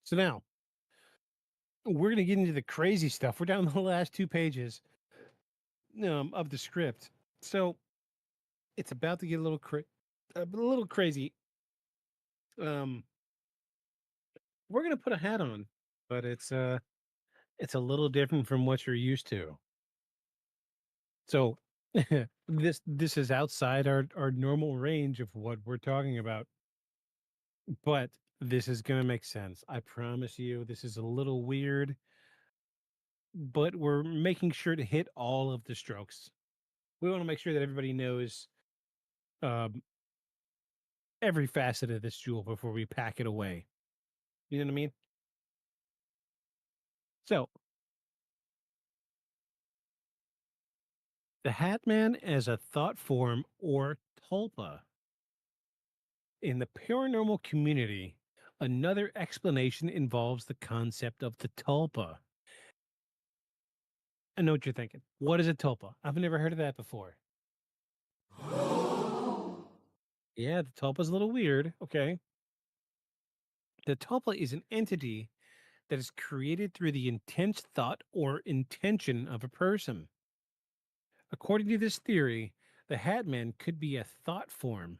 So now we're going to get into the crazy stuff. We're down to the last 2 pages of the script. So it's about to get a little crazy. Um, we're going to put a hat on, but it's a little different from what you're used to. So this is outside our normal range of what we're talking about, but this is going to make sense. I promise you. This is a little weird, but we're making sure to hit all of the strokes. We want to make sure that everybody knows um, every facet of this jewel before we pack it away. You know what I mean? So, the Hat Man as a thought form or tulpa. In the paranormal community, another explanation involves the concept of the tulpa. I know what you're thinking. What is a tulpa? I've never heard of that before. Yeah, the tulpa's a little weird. Okay. The tulpa is an entity that is created through the intense thought or intention of a person. According to this theory, the Hat Man could be a thought form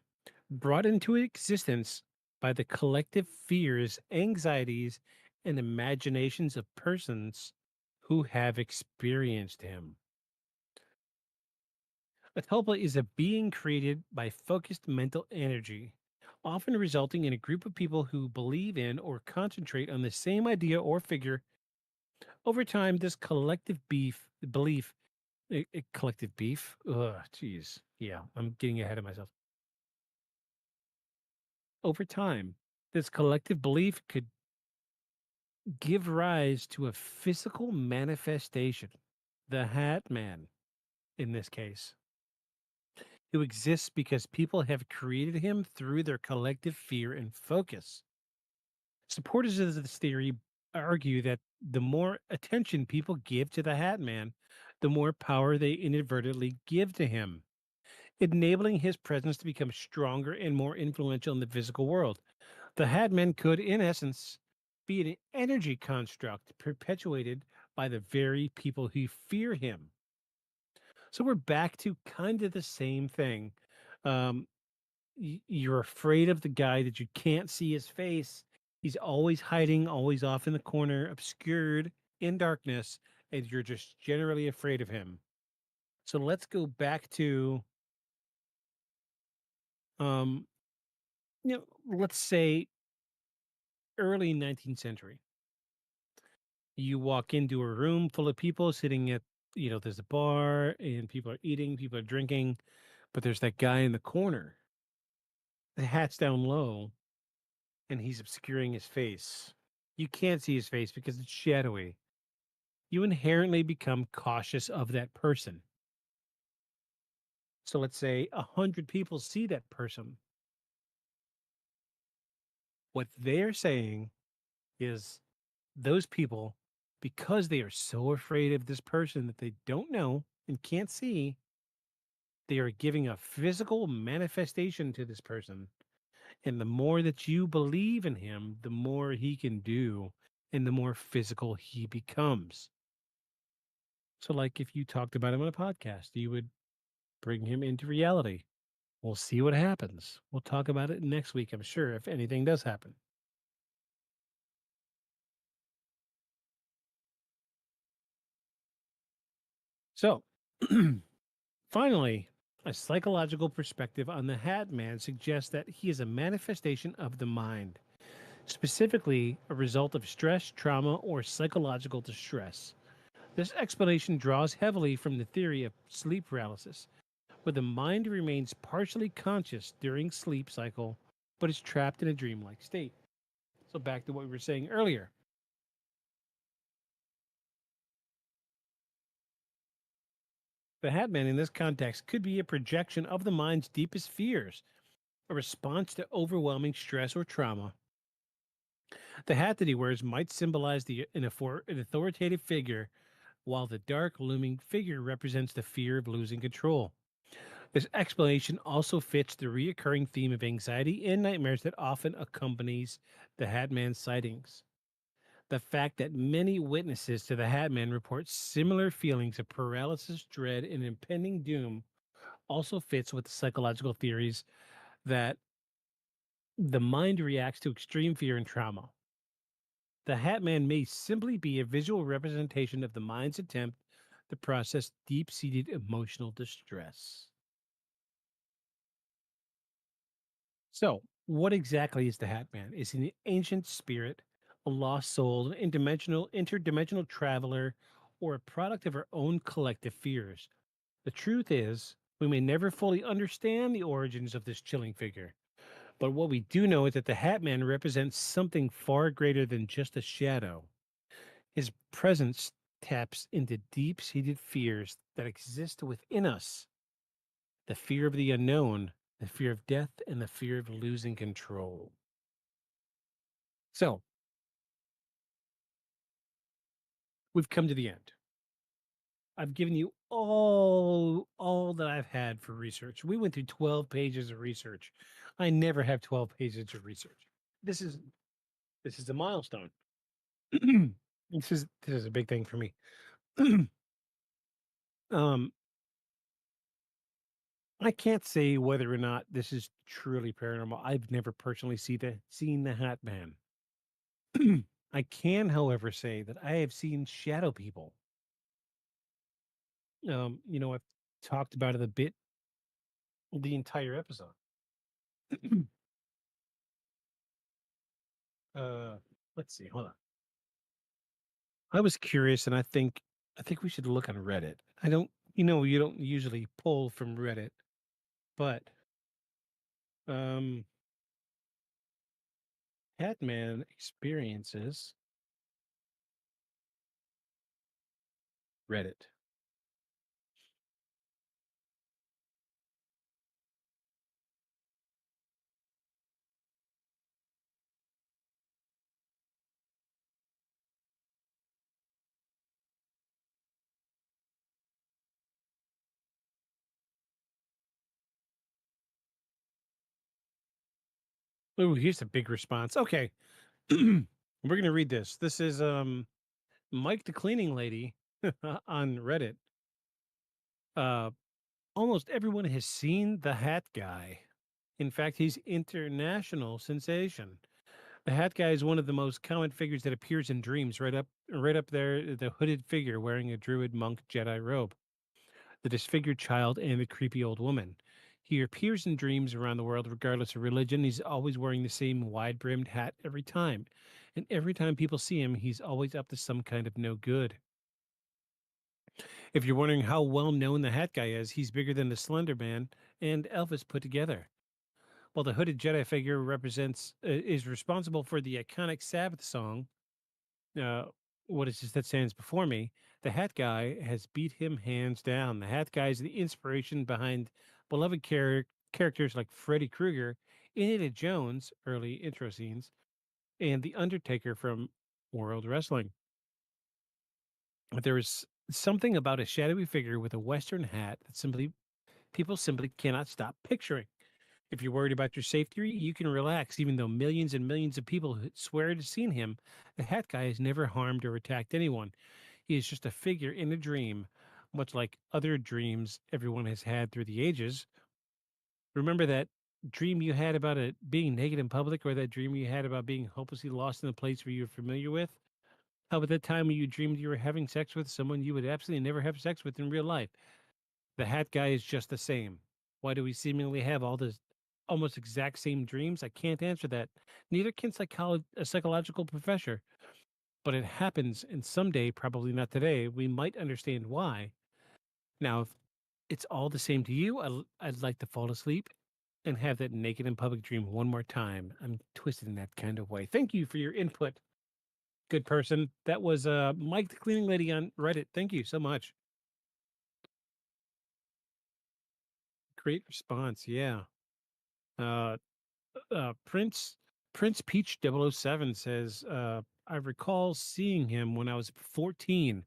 brought into existence by the collective fears, anxieties, and imaginations of persons who have experienced him. A tulpa is a being created by focused mental energy, often resulting in a group of people who believe in or concentrate on the same idea or figure. Over time, this belief, collective beef. Ugh, jeez. Yeah, I'm getting ahead of myself. Over time, this collective belief could give rise to a physical manifestation, the Hat Man, in this case, who exists because people have created him through their collective fear and focus. Supporters of this theory argue that the more attention people give to the Hat Man, the more power they inadvertently give to him, enabling his presence to become stronger and more influential in the physical world. The Hat Man could, in essence, be an energy construct perpetuated by the very people who fear him. So we're back to kind of the same thing. Um, you're afraid of the guy that you can't see his face. He's always hiding, always off in the corner, obscured in darkness, and you're just generally afraid of him. So let's go back to um, let's say early 19th century. You walk into a room full of people sitting at, there's a bar and people are eating, people are drinking, but there's that guy in the corner. The hat's down low and he's obscuring his face. You can't see his face because it's shadowy. You inherently become cautious of that person. So let's say 100 people see that person. What they're saying is those people, because they are so afraid of this person that they don't know and can't see, they are giving a physical manifestation to this person. And the more that you believe in him, the more he can do and the more physical he becomes. So, like if you talked about him on a podcast, you would bring him into reality. We'll see what happens. We'll talk about it next week, I'm sure, if anything does happen. So, finally, a psychological perspective on the Hat Man suggests that he is a manifestation of the mind, specifically a result of stress, trauma, or psychological distress. This explanation draws heavily from the theory of sleep paralysis, where the mind remains partially conscious during sleep cycle, but is trapped in a dreamlike state. So back to what we were saying earlier. The Hatman in this context could be a projection of the mind's deepest fears, a response to overwhelming stress or trauma. The hat that he wears might symbolize an authoritative figure, while the dark, looming figure represents the fear of losing control. This explanation also fits the reoccurring theme of anxiety and nightmares that often accompanies the Hatman sightings. The fact that many witnesses to the Hatman report similar feelings of paralysis, dread, and impending doom also fits with the psychological theories that the mind reacts to extreme fear and trauma. The Hatman may simply be a visual representation of the mind's attempt to process deep seated emotional distress. So, what exactly is the Hatman? Is he an ancient spirit, a lost soul, an interdimensional traveler, or a product of our own collective fears? The truth is, we may never fully understand the origins of this chilling figure. But what we do know is that the Hatman represents something far greater than just a shadow. His presence taps into deep seated fears that exist within us: the fear of the unknown, the fear of death, and the fear of losing control. So, we've come to the end. I've given you all that I've had for research. We went through 12 pages of research. I never have 12 pages of research. This is a milestone. This is a big thing for me. um I can't say whether or not this is truly paranormal. I've never personally seen the Hat Man. I can, however, say that I have seen shadow people. I've talked about it a bit the entire episode. uh, let's see. Hold on. I was curious, and I think we should look on Reddit. I don't, you don't usually pull from Reddit, but um, Hatman experiences Reddit. Oh, here's a big response. Okay, we're gonna read this. This is Mike the cleaning lady on Reddit. Uh, almost everyone has seen the Hat Guy. In fact, he's international sensation. The Hat Guy is one of the most common figures that appears in dreams. Right up there, the hooded figure wearing a druid monk Jedi robe, the disfigured child, and the creepy old woman. He appears in dreams around the world, regardless of religion. He's always wearing the same wide brimmed hat every time. And every time people see him, he's always up to some kind of no good. If you're wondering how well known the Hat Guy is, he's bigger than the Slender Man and Elvis put together. While the hooded Jedi figure is responsible for the iconic Sabbath song, uh, "What is this that stands before me?" The Hat Guy has beat him hands down. The Hat Guy is the inspiration behind beloved characters like Freddy Krueger, Indiana Jones, early intro scenes, and The Undertaker from World Wrestling. But there is something about a shadowy figure with a Western hat that people simply cannot stop picturing. If you're worried about your safety, you can relax, even though millions and millions of people swear to have seen him. The Hat Guy has never harmed or attacked anyone. He is just a figure in a dream, much like other dreams everyone has had through the ages. Remember that dream you had about it being naked in public, or that dream you had about being hopelessly lost in a place where you're familiar with? How about that time when you dreamed you were having sex with someone you would absolutely never have sex with in real life? The Hat Guy is just the same. Why do we seemingly have all this almost exact same dreams? I can't answer that. Neither can a psychological professor. But it happens, and someday, probably not today, we might understand why. Now, if it's all the same to you, I'd like to fall asleep and have that naked in public dream one more time. I'm twisted in that kind of way. Thank you for your input, good person. That was Mike the Cleaning Lady on Reddit. Thank you so much. Great response. Yeah. Uh, Prince Peach 007 says, I recall seeing him when I was 14.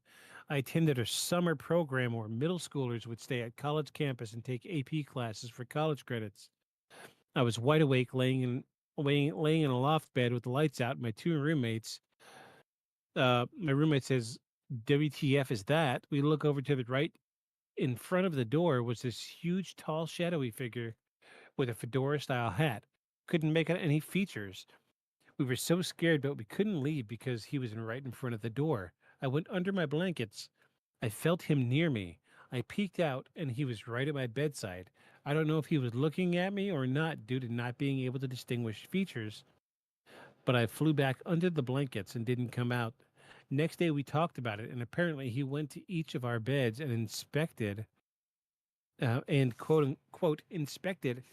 I attended a summer program where middle schoolers would stay at college campus and take AP classes for college credits. I was wide awake, laying in a loft bed with the lights out. My two roommates. My roommate says, "WTF is that?" We look over to the right. In front of the door was this huge, tall, shadowy figure with a fedora-style hat. Couldn't make out any features. We were so scared, but we couldn't leave because he was right in front of the door. I went under my blankets. I felt him near me. I peeked out, and he was right at my bedside. I don't know if he was looking at me or not due to not being able to distinguish features, but I flew back under the blankets and didn't come out. Next day, we talked about it, and apparently he went to each of our beds and inspected, and quote unquote, inspected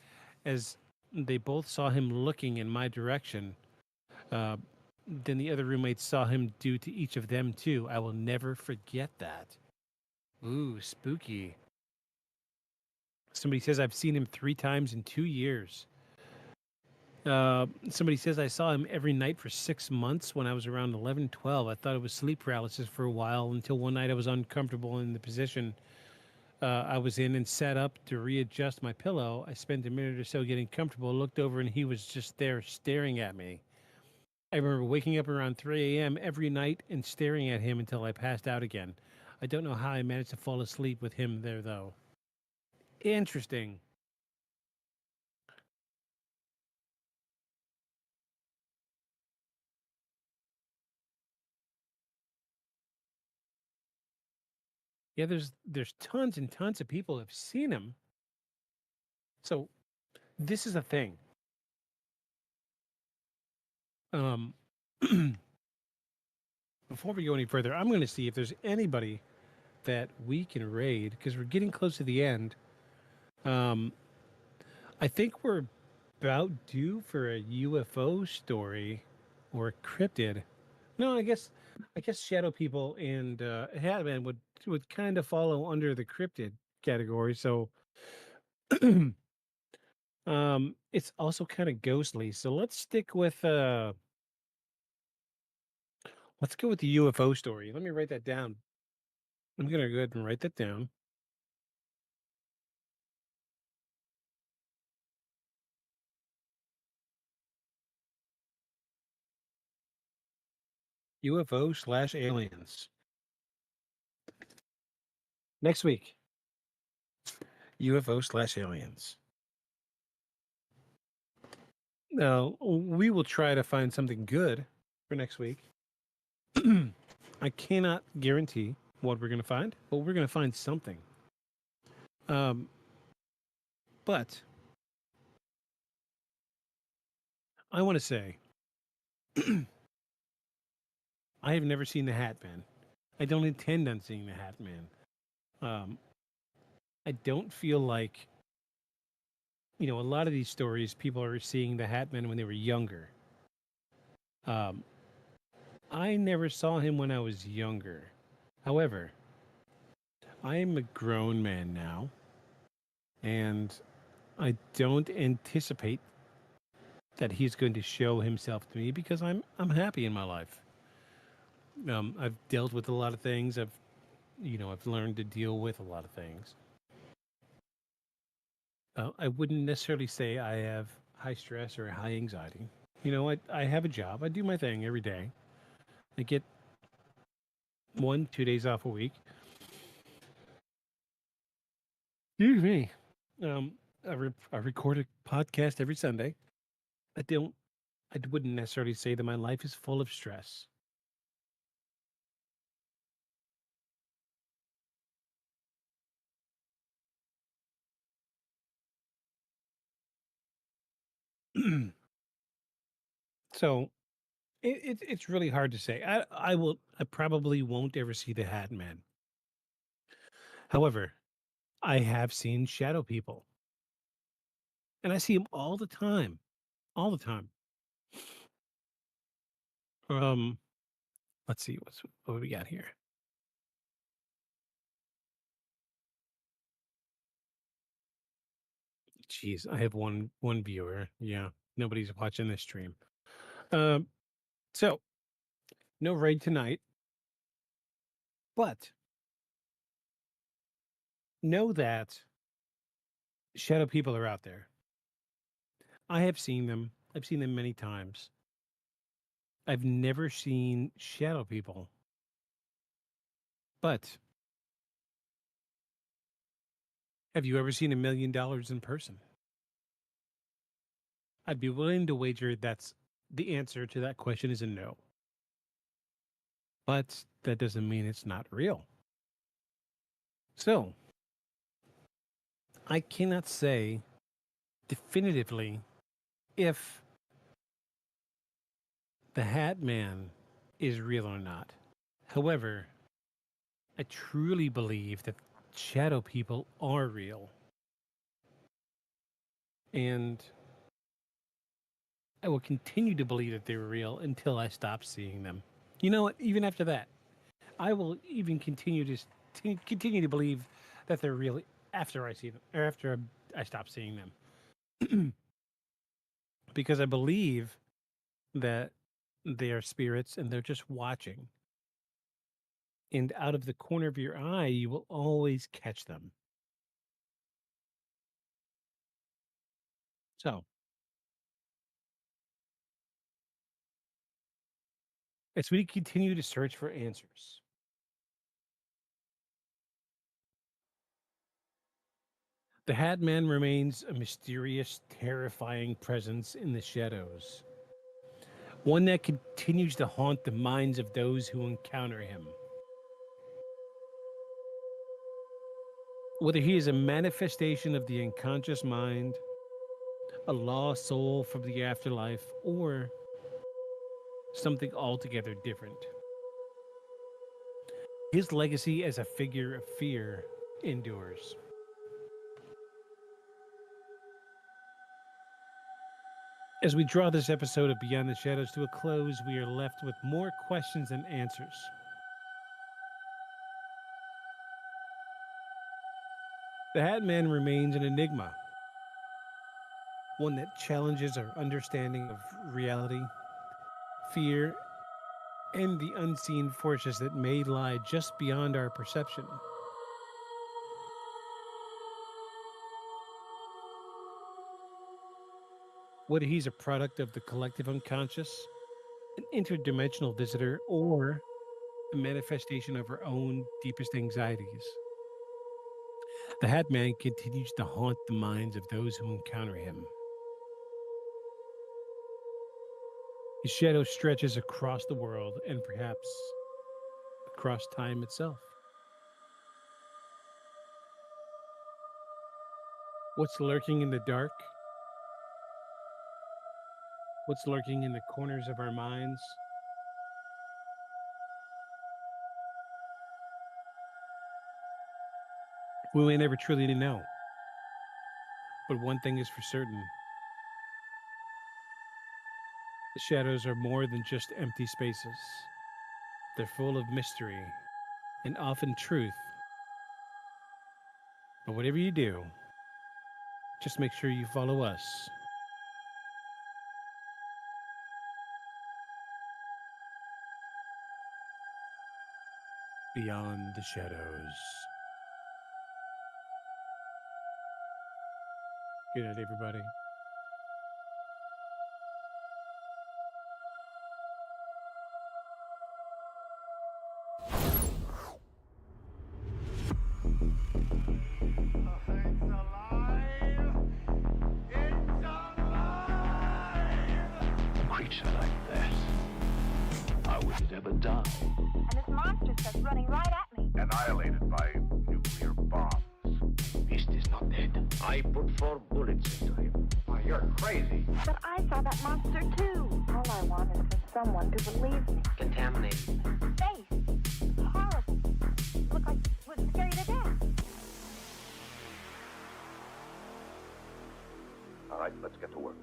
as they both saw him looking in my direction. Uh, then the other roommates saw him do to each of them too. I will never forget that. Ooh, spooky. Somebody says I've seen him 3 times in 2 years. Somebody says I saw him every night for 6 months when I was around 11, 12. I thought it was sleep paralysis for a while until one night I was uncomfortable in the position I was in and sat up to readjust my pillow. I spent a minute or so getting comfortable, looked over, and he was just there staring at me. I remember waking up around 3 a.m. every night and staring at him until I passed out again. I don't know how I managed to fall asleep with him there, though. Interesting. Yeah, there's tons and tons of people have seen him. So this is a thing. Um, before we go any further, I'm going to see if there's anybody that we can raid because we're getting close to the end. I think we're about due for a UFO story or a cryptid. No, I guess Shadow People and Hatman would kind of follow under the cryptid category. So it's also kind of ghostly. So let's go with the UFO story. Let me write that down. I'm gonna go ahead and write that down. UFO/aliens. Next week. UFO/aliens. Now we will try to find something good for next week. I cannot guarantee what we're gonna find, but we're gonna find something. Um, but I want to say I have never seen the Hat Man. I don't intend on seeing the Hat Man. I don't feel like a lot of these stories, people are seeing the Hat Man when they were younger. Um, I never saw him when I was younger. However, I am a grown man now, and I don't anticipate that he's going to show himself to me because I'm happy in my life. I've dealt with a lot of things. I've learned to deal with a lot of things. I wouldn't necessarily say I have high stress or high anxiety. I have a job. I do my thing every day. I get 1, 2 days off a week. Excuse me. I record a podcast every Sunday. I wouldn't necessarily say that my life is full of stress. So it's really hard to say. I probably won't ever see the Hat Man. However, I have seen shadow people, and I see them all the time. Um, let's see what we got here. Jeez, I have one viewer. Yeah, nobody's watching this stream. Um, so no raid tonight, but know that shadow people are out there. I have seen them. I've seen them many times. I've never seen shadow people, but have you ever seen $1 million in person? I'd be willing to wager that's the answer to that question is a no. But that doesn't mean it's not real. So I cannot say definitively if the Hat Man is real or not. However, I truly believe that shadow people are real. And I will continue to believe that they're real until I stop seeing them. You know what? Even after that, I will even continue to believe that they're real after I see them or after I stop seeing them, because I believe that they are spirits and they're just watching. And out of the corner of your eye, you will always catch them. So, as we continue to search for answers, the Hat Man remains a mysterious, terrifying presence in the shadows, one that continues to haunt the minds of those who encounter him. Whether he is a manifestation of the unconscious mind, a lost soul from the afterlife, or something altogether different, his legacy as a figure of fear endures. As we draw this episode of Beyond the Shadows to a close, we are left with more questions than answers. The Hat Man remains an enigma, one that challenges our understanding of reality, fear, and the unseen forces that may lie just beyond our perception. Whether he's a product of the collective unconscious, an interdimensional visitor, or a manifestation of our own deepest anxieties, the Hat Man continues to haunt the minds of those who encounter him. His shadow stretches across the world and perhaps across time itself. What's lurking in the dark? What's lurking in the corners of our minds? We may never truly know. But one thing is for certain. The shadows are more than just empty spaces. They're full of mystery and often truth. But whatever you do, just make sure you follow us. Beyond the shadows. Good night, everybody. It's alive! It's alive! A creature like that, I wouldn't ever die. And this monster starts running right at me. Annihilated by nuclear bombs. Beast is not dead. I put 4 bullets into him. Oh, you're crazy. But I saw that monster too. All I want is for someone to believe me. Contaminated. Face. Horrible. Look like it would scare you to death. All right, let's get to work.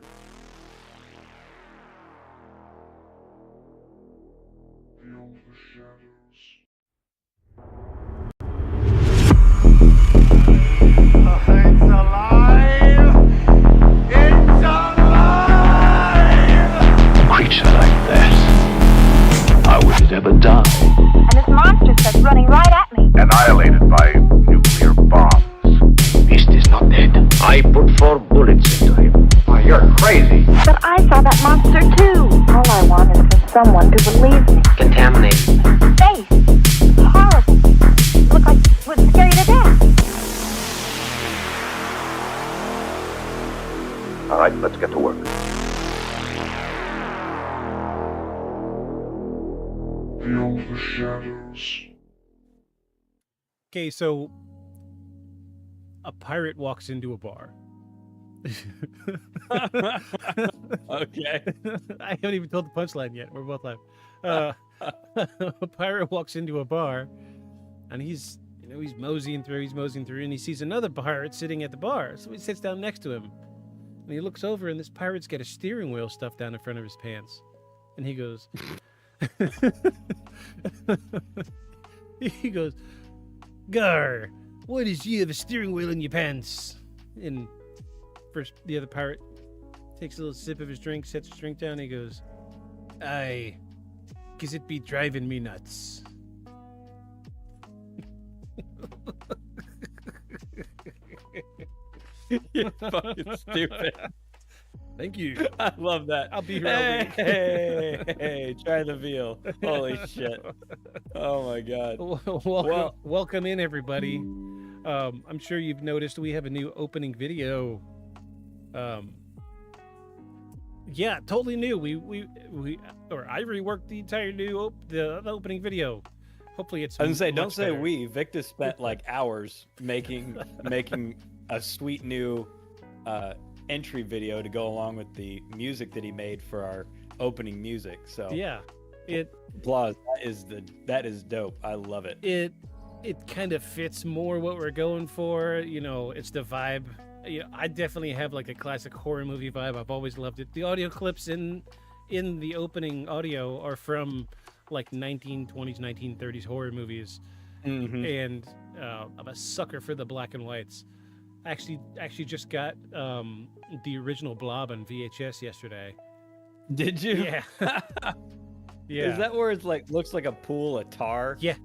It's alive! It's alive! A creature like that, I wouldn't ever die. And this monster starts running right at me. Annihilated by nuclear bombs. Beast is not dead. I put 4 bullets into him. Oh, you're crazy. But I saw that monster too. All I want is for someone to believe me. Contaminated. Face. Horrible. Look like it would scare you to death. All right, let's get to work. Okay, so a pirate walks into a bar. Okay. I haven't even told the punchline yet. We're both live. A pirate walks into a bar, and he's moseying through, and he sees another pirate sitting at the bar. So he sits down next to him, and he looks over, and this pirate's got a steering wheel stuffed down in front of his pants, and he goes, he goes, "Gar, what is ye have a steering wheel in your pants?" And first, the other pirate takes a little sip of his drink, sets his drink down, and he goes, "Aye, 'cause it be driving me nuts." You're fucking stupid. Thank you. I love that. I'll be here all week. Hey, try the veal. Holy shit. Oh my god. Welcome in, everybody. I'm sure you've noticed we have a new opening video. Yeah, totally new. I reworked the entire the opening video. Hopefully it's. I was gonna say, don't much say better. we. Victor spent like hours making a sweet new entry video to go along with the music that he made for our opening music. So Yeah, it applause. That is dope. I love it. it kind of fits more what we're going for. You know, it's the vibe. You know, I definitely have like a classic horror movie vibe. I've always loved it. The audio clips in the opening audio are from like 1920s, 1930s horror movies, and I'm a sucker for the black and whites. Actually just got the original Blob on VHS yesterday. Did you? Yeah. Yeah. Is that where it's like looks like a pool of tar? Yeah.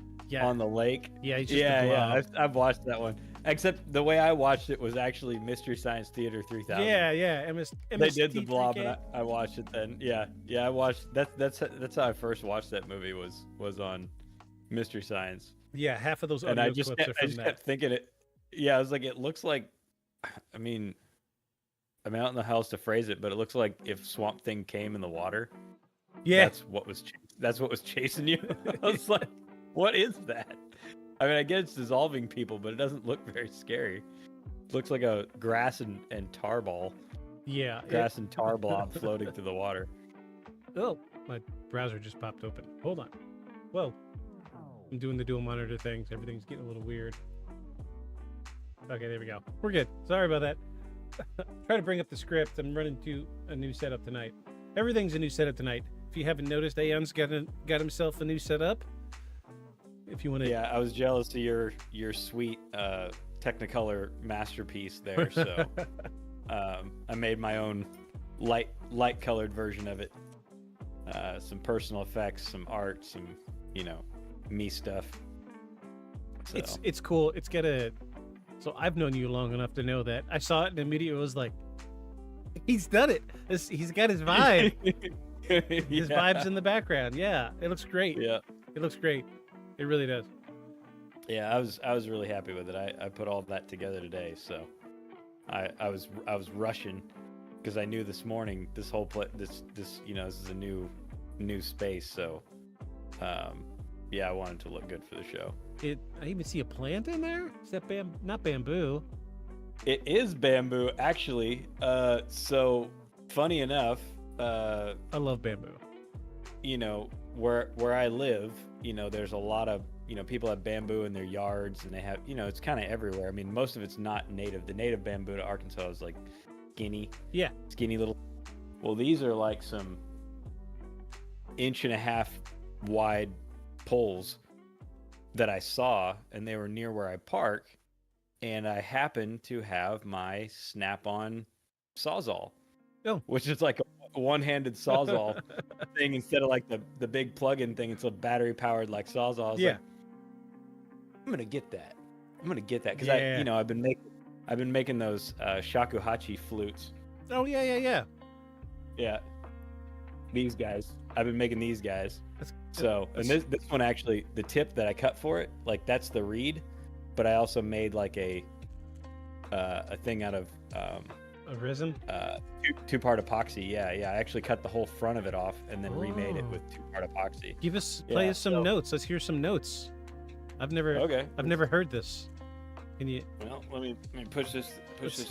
On the lake. Yeah. He's just a Yeah. blob. I've watched that one. Except the way I watched it was actually Mystery Science Theater 3000. Yeah. They did the Blob, and I watched it then. Yeah. I watched that's how I first watched that movie was on Mystery Science. Yeah, half of those And audio I just clips are from kept thinking it. Yeah, I was like, it looks like. I mean, I don't know how else to phrase it, but it looks like if Swamp Thing came in the water. Yeah. That's what was chasing you. I was like, what is that? I mean, I guess it's dissolving people, but it doesn't look very scary. It looks like a grass and tar ball. Yeah. Grass and tar blob floating through the water. Oh, my browser just popped open. Hold on. Whoa. I'm doing the dual monitor things. Everything's getting a little weird. Okay, there we go. We're good. Sorry about that. Try to bring up the script. I'm running to a new setup tonight. Everything's a new setup tonight. If you haven't noticed, Aeon's got himself a new setup. If you want to, Yeah, I was jealous of your sweet Technicolor masterpiece there. So I made my own light colored version of it. Some personal effects, some art, some me stuff. So. It's cool. It's got a. So I've known you long enough to know that I saw it and immediately was like, he's done it. He's got his vibe. His vibe's in the background. Yeah, it looks great. Yeah, it looks great. It really does. Yeah, I was really happy with it. I put all that together today, so I was rushing because I knew this morning this whole this this is a new space, so yeah, I wanted to look good for the show. I even see a plant in there. Is that not bamboo? It is bamboo, actually. So funny enough, I love bamboo. Where I live, there's a lot of people have bamboo in their yards, and they have it's kind of everywhere. I mean, most of it's not native. The native bamboo to Arkansas is like skinny little. Well, these are like some 1.5 inch wide poles that I saw, and they were near where I park, and I happened to have my snap-on Sawzall, which is like a one-handed Sawzall thing instead of like the big plug-in thing. It's a battery-powered like Sawzall. I was like, I'm gonna get that because I've been making those shakuhachi flutes. Oh yeah. These guys. I've been making these guys. And this one actually, the tip that I cut for it, like that's the reed, but I also made like a thing out of a resin. Two-part epoxy. Yeah. I actually cut the whole front of it off and then remade it with 2-part epoxy. Play us some notes. Let's hear some notes. I've never heard this. Can you? Well, let me push this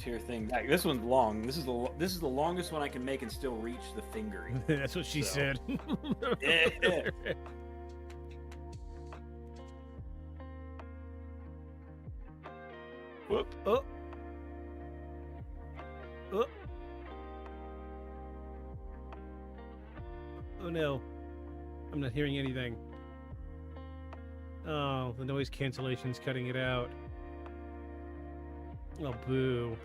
here thing back. This one's long. This is the longest one I can make and still reach the fingering. That's what she said. Yeah. Whoop. Oh. Oh no. I'm not hearing anything. Oh, the noise cancellation's cutting it out. Oh, boo.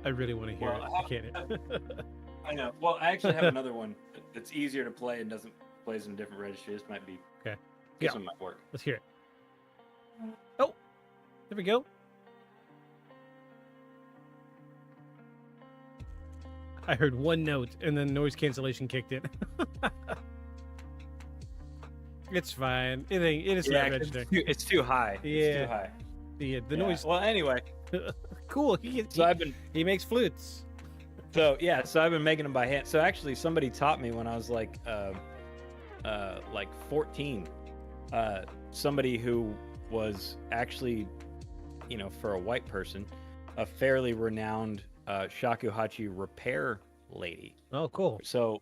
I really want to hear it. I can't. I know. Well, I actually have another one that's easier to play and plays in a different registry. This might be... Okay. This one might work. Let's hear it. Oh, there we go. I heard one note and then noise cancellation kicked in. It's fine. It is not registering. It's too high. Yeah. It's too high. The noise. Well, anyway. Cool. He makes flutes. So I've been making them by hand. So actually, somebody taught me when I was like 14. Somebody who was actually, for a white person, a fairly renowned shakuhachi repair lady. Oh, cool. So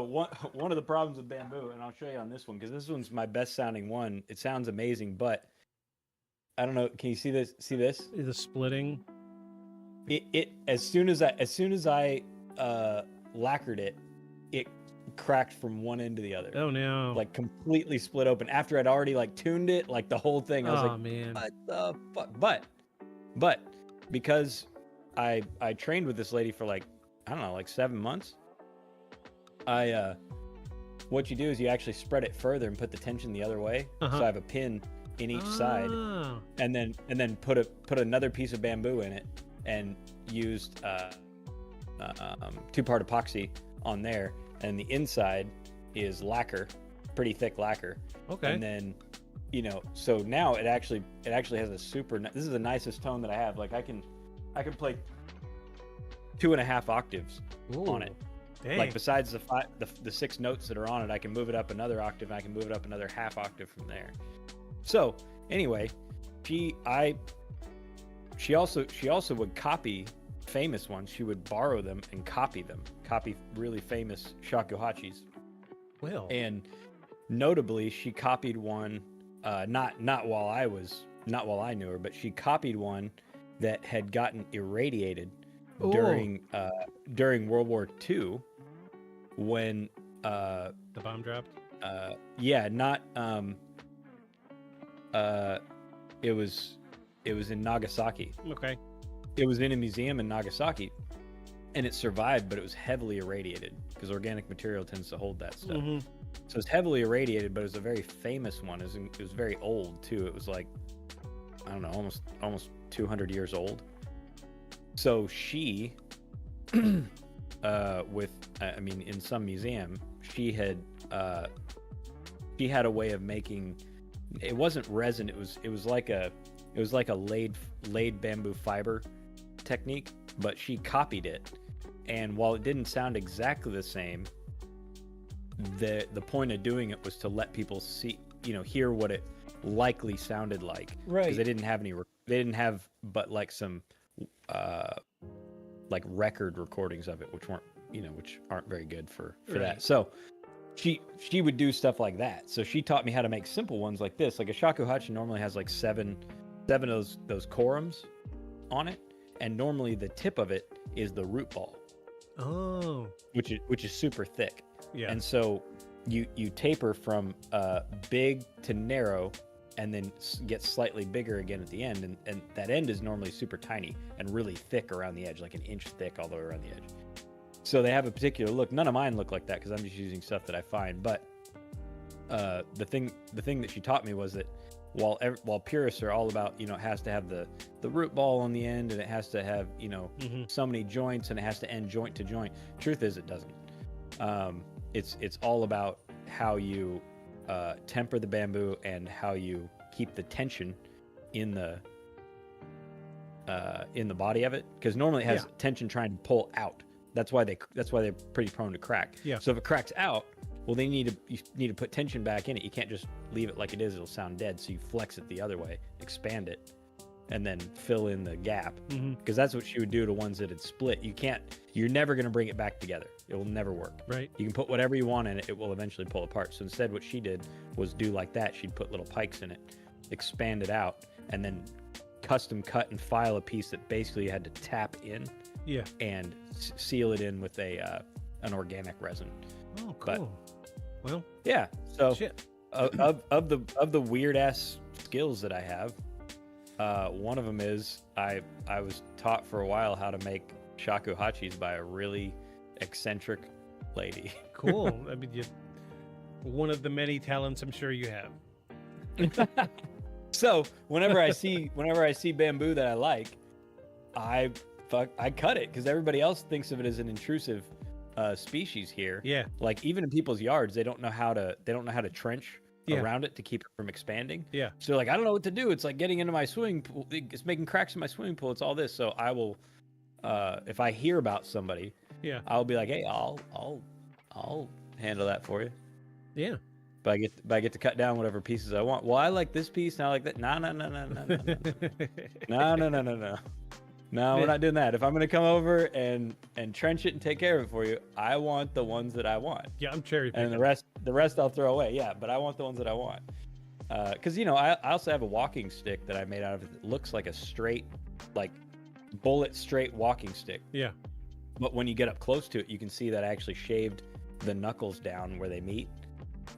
one of the problems with bamboo, and I'll show you on this one because this one's my best sounding one. It sounds amazing, but I don't know. Can you see this? See this? The splitting. It as soon as I lacquered it, it cracked from one end to the other. Oh no! Like completely split open after I'd already like tuned it, like the whole thing. I was like, man, what the fuck? But because I trained with this lady for like 7 months. What you do is you actually spread it further and put the tension the other way. So I have a pin in each side, and then put another piece of bamboo in it, and used 2-part epoxy on there, and the inside is lacquer, pretty thick lacquer. Okay. And then, so now it actually has a super. This is the nicest tone that I have. Like I can play 2.5 octaves on it. Dang. Like besides the 6 notes that are on it, I can move it up another octave, and I can move it up another half octave from there. So anyway, she also would copy famous ones. She would borrow them and copy really famous shakuhachis. Well, and notably, she copied one not while I was not while I knew her, but she copied one that had gotten irradiated Oh. during World War II when The bomb dropped. not it was in Nagasaki. Okay. It was in a museum in Nagasaki, and it survived, but it was heavily irradiated because organic material tends to hold that stuff. Mm-hmm. So it's heavily irradiated, but it was a very famous one. It was very old too. It was like, I don't know, almost 200 years old. So she, in some museum, she had a way of making. It wasn't resin. It was like a laid bamboo fiber technique, but she copied it. And while it didn't sound exactly the same, the point of doing it was to let people see, hear what it likely sounded like. Right. Because they didn't have but like some like record recordings of it, which aren't very good for Right. that. So she would do stuff like that. So she taught me how to make simple ones like this. Like a shakuhachi normally has like seven of those korums on it, and normally the tip of it is the root ball. Oh. Which is super thick. Yeah. And so you taper from big to narrow, and then get slightly bigger again at the end, and that end is normally super tiny and really thick around the edge, like an inch thick all the way around the edge. So they have a particular look. None of mine look like that because I'm just using stuff that I find. But the thing that she taught me was that while purists are all about, it has to have the root ball on the end, and it has to have, Mm-hmm. so many joints, and it has to end joint to joint. Truth is, it doesn't. It's all about how you temper the bamboo and how you keep the tension in the body of it, because normally it has tension trying to pull out. That's why they're pretty prone to crack. Yeah. So if it cracks out, well, you need to put tension back in it. You can't just leave it like it is; it'll sound dead. So you flex it the other way, expand it, and then fill in the gap. Mm-hmm. Because that's what she would do to ones that had split. You're never going to bring it back together. It will never work. Right. You can put whatever you want in it. It will eventually pull apart. So instead, what she did was do like that. She'd put little pikes in it, expand it out, and then custom cut and file a piece that basically you had to tap in. Yeah. And seal it in with an organic resin. Oh, cool. Well, Yeah. So shit. of the weird ass skills that I have, one of them is I was taught for a while how to make shakuhachis by a really eccentric lady. Cool. I mean, one of the many talents I'm sure you have. So whenever I see bamboo that I like, I cut it, because everybody else thinks of it as an intrusive species here. Yeah. Like even in people's yards, they don't know how to trench Yeah. around it to keep it from expanding. Yeah. So like, I don't know what to do. It's like getting into my swimming pool. It's making cracks in my swimming pool. It's all this. So I will, if I hear about somebody, Yeah. I'll be like, hey, I'll handle that for you. Yeah. But I get to cut down whatever pieces I want. Well, I like this piece and I like that. No. No, we're not doing that. If I'm gonna come over and trench it and take care of it for you, I want the ones that I want. Yeah, I'm cherry picking. And the rest I'll throw away. Yeah, but I want the ones that I want. Because I also have a walking stick that I made out of it that looks like a straight, like bullet straight walking stick. Yeah. But when you get up close to it, you can see that I actually shaved the knuckles down where they meet,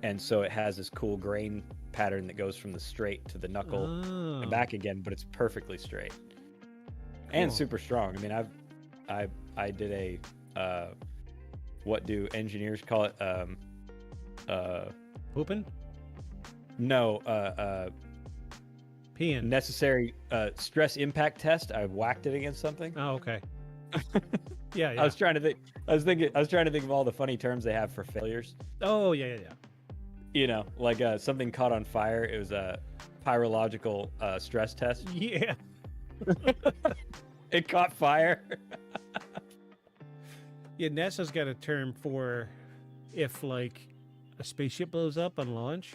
and so it has this cool grain pattern that goes from the straight to the knuckle Oh. and back again, but it's perfectly straight and super strong. I mean, I did a what do engineers call it? Pooping? No, Peeing. necessary stress impact test. I whacked it against something. Oh, okay. Yeah, yeah. I was trying to think of all the funny terms they have for failures. Oh, yeah. Like something caught on fire. It was a pyrological stress test. Yeah. It caught fire. Yeah, NASA's got a term for if, like, a spaceship blows up on launch.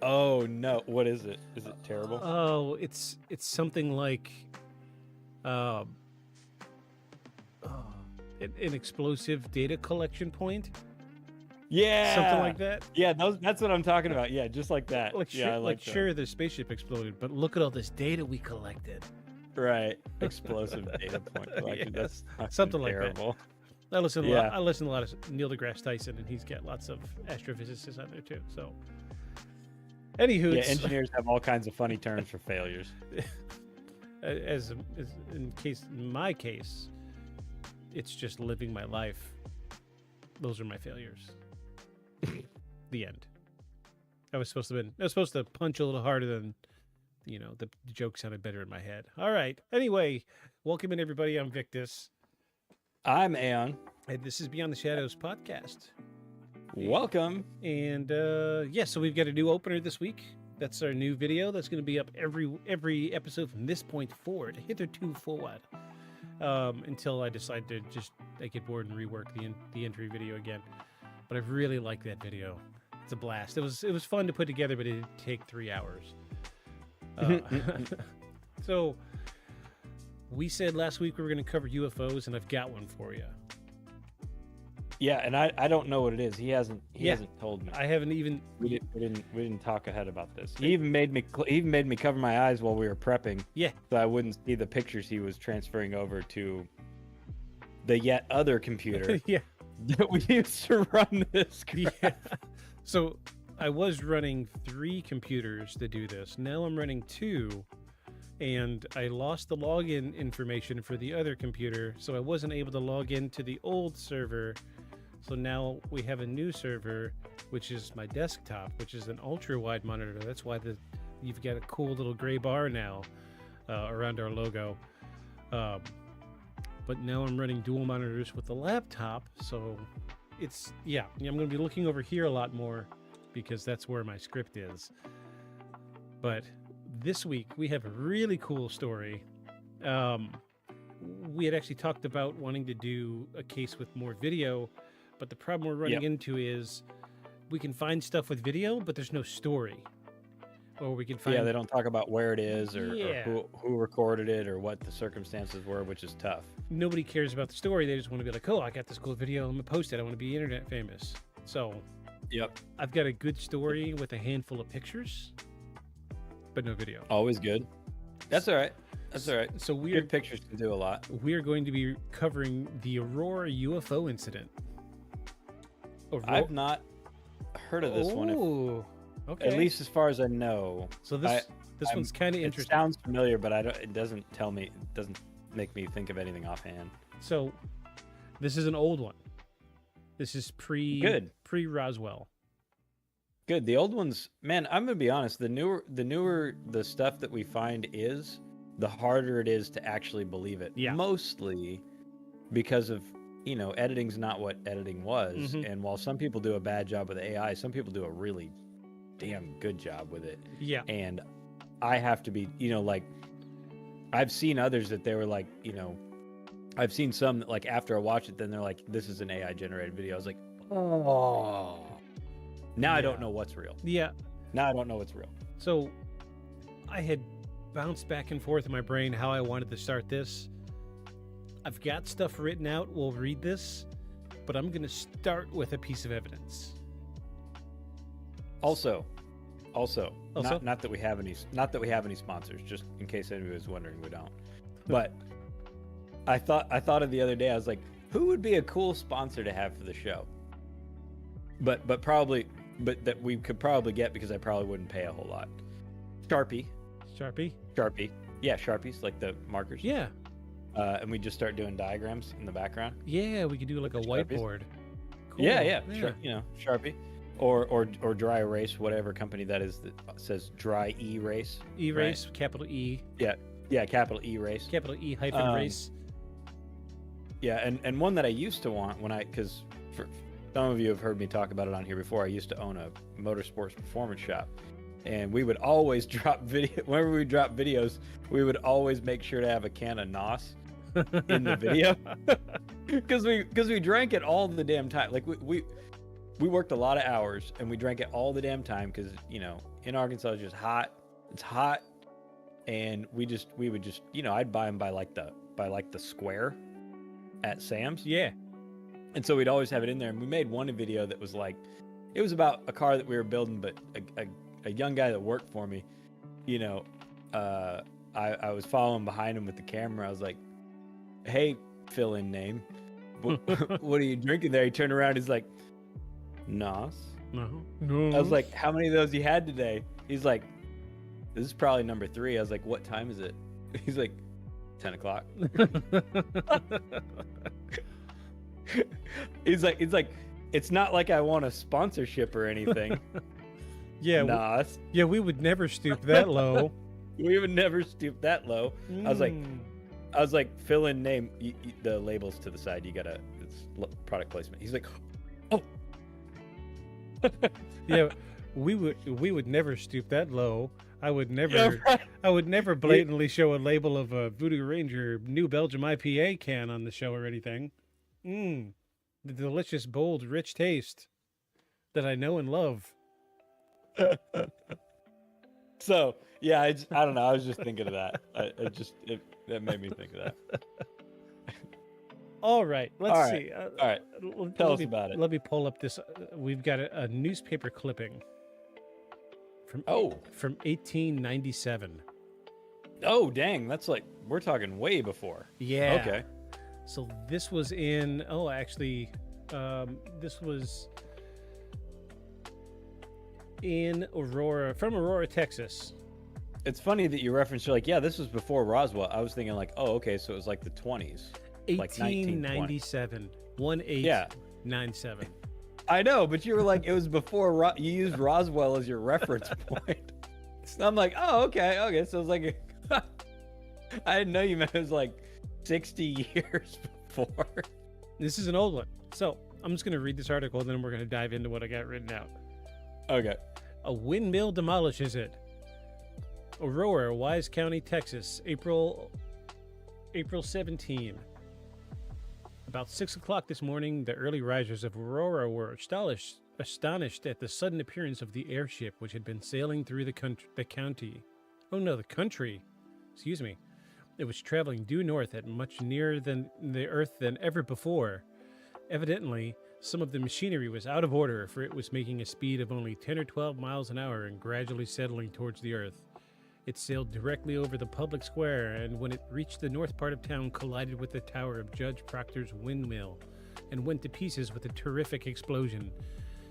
Oh no! What is it? Is it terrible? Oh, it's something like an explosive data collection point. Yeah, something like that. Yeah, that's what I'm talking about. Yeah, just like that. Like, yeah, I like that. sure, the spaceship exploded, but look at all this data we collected. Right, explosive data point collected. Yeah, That's something like terrible. that. I listen. Yeah. I listen to a lot of Neil deGrasse Tyson, and he's got lots of astrophysicists out there too. So, anywho, Yeah, engineers have all kinds of funny terms for failures. as in my case, it's just living my life. Those are my failures. The end. I was supposed to punch a little harder than, the joke sounded better in my head. All right. Anyway, welcome in everybody. I'm Victus, I'm Aeon. and this is Beyond the Shadows podcast. Welcome. And so we've got a new opener this week. That's our new video. That's going to be up every episode from this point forward, hitherto forward, until I decide to I get bored and rework the entry video again. But I really like that video. It's a blast. It was fun to put together, but it did take 3 hours. So we said last week we were going to cover UFOs, and I've got one for you. Yeah, and I don't know what it is. He hasn't told me. I haven't even. We didn't talk ahead about this. He even made me cover my eyes while we were prepping. Yeah. So I wouldn't see the pictures he was transferring over to the yet other computer Yeah. that we used to run this. Yeah. So I was running 3 computers to do this. Now I'm running 2, and I lost the login information for the other computer, so I wasn't able to log into the old server. So now we have a new server, which is my desktop, which is an ultra-wide monitor. That's why you've got a cool little gray bar now around our logo. But now I'm running dual monitors with the laptop, so I'm going to be looking over here a lot more because that's where my script is. But this week we have a really cool story. We had actually talked about wanting to do a case with more video, but the problem we're running into is we can find stuff with video, but there's no story. Or we can find... Yeah, they don't talk about where it is or Yeah. who recorded it or what the circumstances were, which is tough. Nobody cares about the story. They just want to be like, oh, I got this cool video. I'm going to post it. I want to be internet famous. So Yep. I've got a good story with a handful of pictures, but no video. Always good. That's all right. That's all right. So Good pictures can do a lot. we're going to be covering the Aurora UFO incident. I've not heard of this one. Oh, okay. At least as far as I know. So this one's kind of It interesting. sounds familiar, but it doesn't tell me. It doesn't make me think of anything offhand. So this is an old one. This is pre Roswell. Good. The old ones, man. I'm gonna be honest. The newer the stuff that we find is, the harder it is to actually believe it. Yeah. Mostly because of editing's not what editing was, Mhm. and while some people do a bad job with AI, some people do a really damn good job with it. Yeah. And I have to be, like, I've seen others that they were like, I've seen some that, like, after I watch it, then they're like, this is an AI generated video. I was like, oh. Now I don't know what's real. Yeah. Now I don't know what's real. So I had bounced back and forth in my brain how I wanted to start this. I've got stuff written out. We'll read this, but I'm going to start with a piece of evidence. Also, not that we have any sponsors, just in case anybody was wondering, we don't. But I thought of the other day, I was like, who would be a cool sponsor to have for the show? But that we could probably get, because I probably wouldn't pay a whole lot. Sharpie. Yeah, Sharpies, like the markers. Yeah. And we just start doing diagrams in the background. Yeah, we could do like a Sharpies. whiteboard. Cool. Yeah. Sharpie. Or dry erase, whatever company that is that says dry erase. Erase, right? capital E. Yeah, capital erase. Capital E hyphen erase. Yeah, and one that I used to want because for some of you have heard me talk about it on here before, I used to own a motorsports performance shop, and we would always drop video. Whenever we drop videos, we would always make sure to have a can of NOS in the video, because we drank it all the damn time. Like we worked a lot of hours, and we drank it all the damn time because in Arkansas it's just hot. It's hot, and we would just I'd buy them by like the square at Sam's. Yeah. And so we'd always have it in there. And we made one video that was like, it was about a car that we were building, but a young guy that worked for me, you know, I was following behind him with the camera. I was like, hey, fill in name. What are you drinking there? He turned around. He's like, Nos. No. I was like, how many of those you had today? He's like, this is probably number 3. I was like, what time is it? He's like, 10 o'clock. He's like, it's not like I want a sponsorship or anything. Yeah. Nos. Yeah, we would never stoop that low. We would never stoop that low. I was like, fill in name. The labels to the side. You gotta. It's product placement. He's like, oh. Yeah, we would never stoop that low. I would never. Yeah, right. I would never blatantly show a label of a Voodoo Ranger New Belgium IPA can on the show or anything. The delicious, bold, rich taste that I know and love. So yeah, I don't know. I was just thinking of that. That made me think of that. All right, let's see. All right, tell us about it. Let me pull up this. We've got a newspaper clipping from 1897. Oh, dang! That's like we're talking way before. Yeah. Okay. So this was in. This was in Aurora, from Aurora, Texas. It's funny that you referenced. You're like, yeah, this was before Roswell. I was thinking like, oh, okay, so it was like the 20s. 1897. 1897. I know, but you were like, it was before you used Roswell as your reference point. So I'm like, oh, okay. So it was like, I didn't know you meant it was like 60 years before. This is an old one. So I'm just going to read this article, and then we're going to dive into what I got written out. Okay. A windmill demolishes it. Aurora, Wise County, Texas, April 17. About 6 o'clock this morning, the early risers of Aurora were astonished at the sudden appearance of the airship which had been sailing through the country. Excuse me. It was traveling due north at much nearer than the Earth than ever before. Evidently, some of the machinery was out of order, for it was making a speed of only 10 or 12 miles an hour and gradually settling towards the Earth. It sailed directly over the public square, and when it reached the north part of town, collided with the tower of Judge Proctor's windmill and went to pieces with a terrific explosion,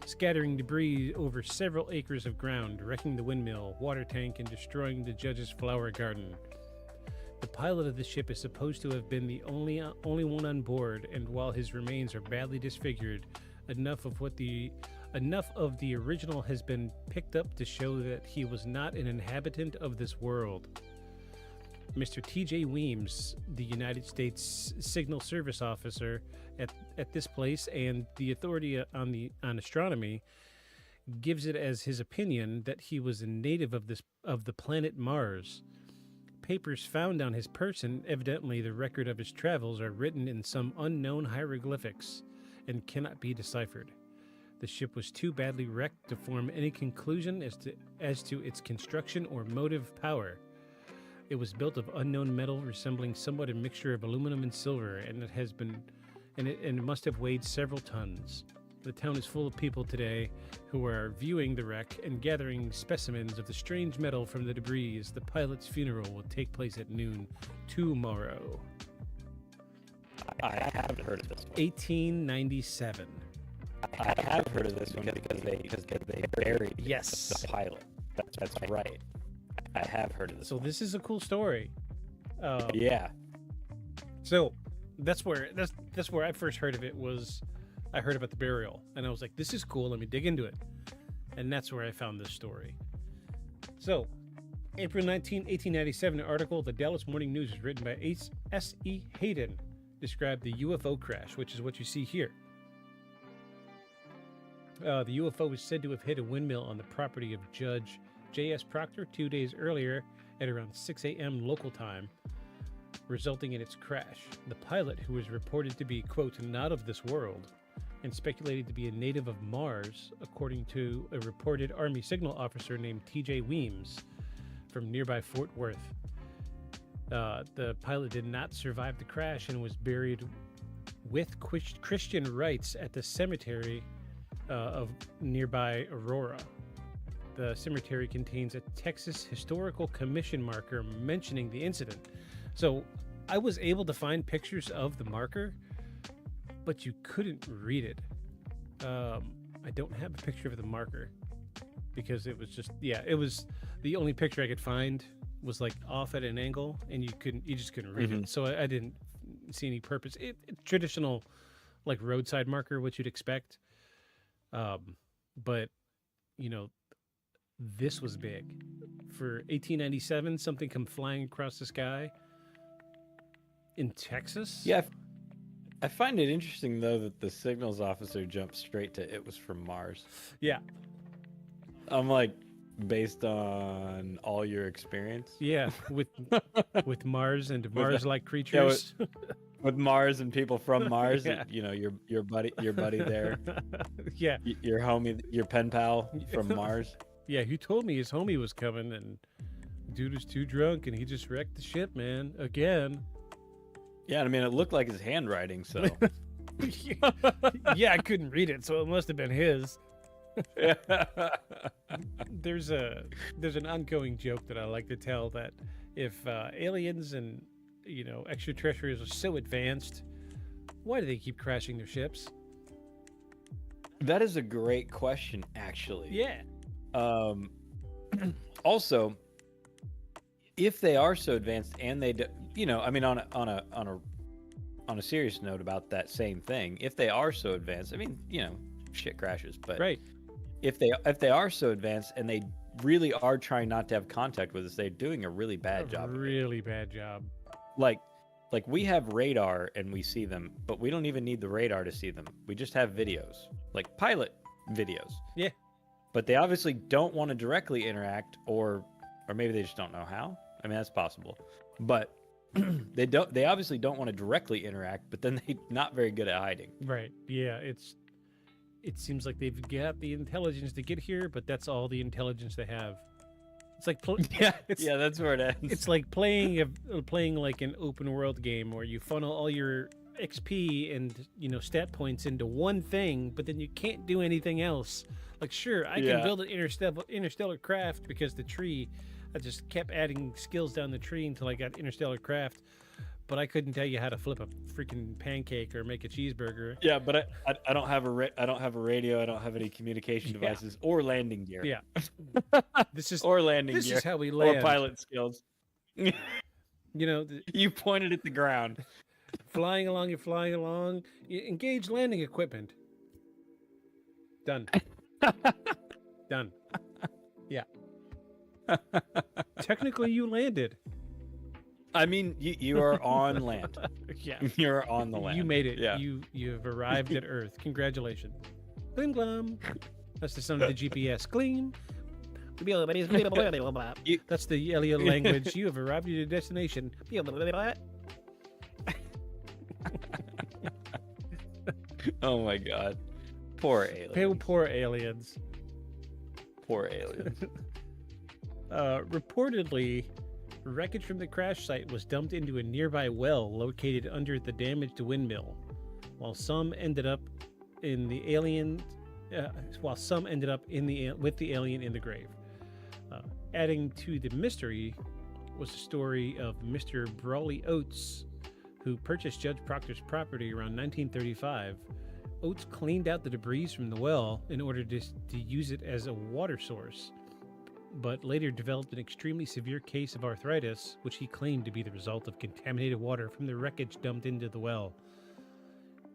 scattering debris over several acres of ground, wrecking the windmill, water tank, and destroying the judge's flower garden. The pilot of the ship is supposed to have been the only one on board, and while his remains are badly disfigured, enough of the original has been picked up to show that he was not an inhabitant of this world. Mr. T.J. Weems, the United States Signal Service officer at this place and the authority on astronomy, gives it as his opinion that he was a native of the planet Mars. Papers found on his person, evidently the record of his travels, are written in some unknown hieroglyphics and cannot be deciphered. The ship was too badly wrecked to form any conclusion as to its construction or motive power. It was built of unknown metal resembling somewhat a mixture of aluminum and silver, and it must have weighed several tons. The town is full of people today who are viewing the wreck and gathering specimens of the strange metal from the debris, as the pilot's funeral will take place at noon tomorrow. I have heard of this one. 1897. I have heard of this one because they buried Yes. the pilot. That's right. I have heard of this. So this is a cool story. Yeah. So that's where I first heard of it. I heard about the burial, and I was like, this is cool, let me dig into it. And that's where I found this story. So, April 19, 1897, an article, the Dallas Morning News, is written by S.E. Hayden, described the UFO crash, which is what you see here. The UFO was said to have hit a windmill on the property of Judge J.S. Proctor 2 days earlier at around 6 a.m. local time, resulting in its crash. The pilot, who was reported to be, quote, not of this world, and speculated to be a native of Mars, according to a reported Army signal officer named T.J. Weems from nearby Fort Worth. The pilot did not survive the crash and was buried with Christian rites at the cemetery of nearby Aurora. The cemetery contains a Texas Historical Commission marker mentioning the incident. So I was able to find pictures of the marker, but you couldn't read it. I don't have a picture of the marker because it was just, it was the only picture I could find was like off at an angle, and you just couldn't read it. So I didn't see any purpose. Traditional, like roadside marker, what you'd expect. But this was big for 1897. Something come flying across the sky in Texas. Yeah, I find it interesting though that the signals officer jumped straight to it was from Mars. Yeah. I'm like, based on all your experience. Yeah, with Mars and Mars-like creatures. With Mars and people from Mars, Yeah. Your buddy there. Yeah. Your homie, your pen pal from Mars. Yeah, he told me his homie was coming, and dude was too drunk, and he just wrecked the ship, man, again. Yeah, I mean, it looked like his handwriting, so. Yeah, I couldn't read it, so it must have been his. There's an ongoing joke that I like to tell that if aliens and extraterrestrials are so advanced, why do they keep crashing their ships? That is a great question, actually. Yeah. Also, if they are so advanced and they, I mean, on a serious note about that same thing, if they are so advanced, I mean, shit crashes, but Right. If they are so advanced and they really are trying not to have contact with us, they're doing a really bad job. Really bad job. Like we have radar and we see them, but we don't even need the radar to see them. We just have videos, like pilot videos. Yeah. But they obviously don't want to directly interact, or maybe they just don't know how. I mean, that's possible. But they obviously don't want to directly interact, but then they're not very good at hiding. Right. Yeah, it seems like they've got the intelligence to get here, but that's all the intelligence they have. It's like that's where it ends. It's like playing like an open world game where you funnel all your XP and stat points into one thing, but then you can't do anything else. Like, sure, I can build an interstellar craft because the tree, I just kept adding skills down the tree until I got interstellar craft. But I couldn't tell you how to flip a freaking pancake or make a cheeseburger. Yeah, but I don't have a radio. I don't have any communication devices or landing gear. Yeah, this is how we land. Or pilot skills. You pointed at the ground. Flying along. You engage landing equipment. Done. Done. Yeah. Technically, you landed. I mean, you are on land. Yeah. You're on the land. You made it. Yeah. You have arrived at Earth. Congratulations. Gleam glum. That's the sound of the GPS. Gleam. That's the alien language. You have arrived at your destination. Oh my god. Poor aliens. Poor aliens. Poor aliens. Reportedly, wreckage from the crash site was dumped into a nearby well located under the damaged windmill, while some ended up with the alien in the grave. Adding to the mystery was the story of Mr. Brawley Oates, who purchased Judge Proctor's property around 1935. Oates cleaned out the debris from the well in order to use it as a water source, but later developed an extremely severe case of arthritis, which he claimed to be the result of contaminated water from the wreckage dumped into the well.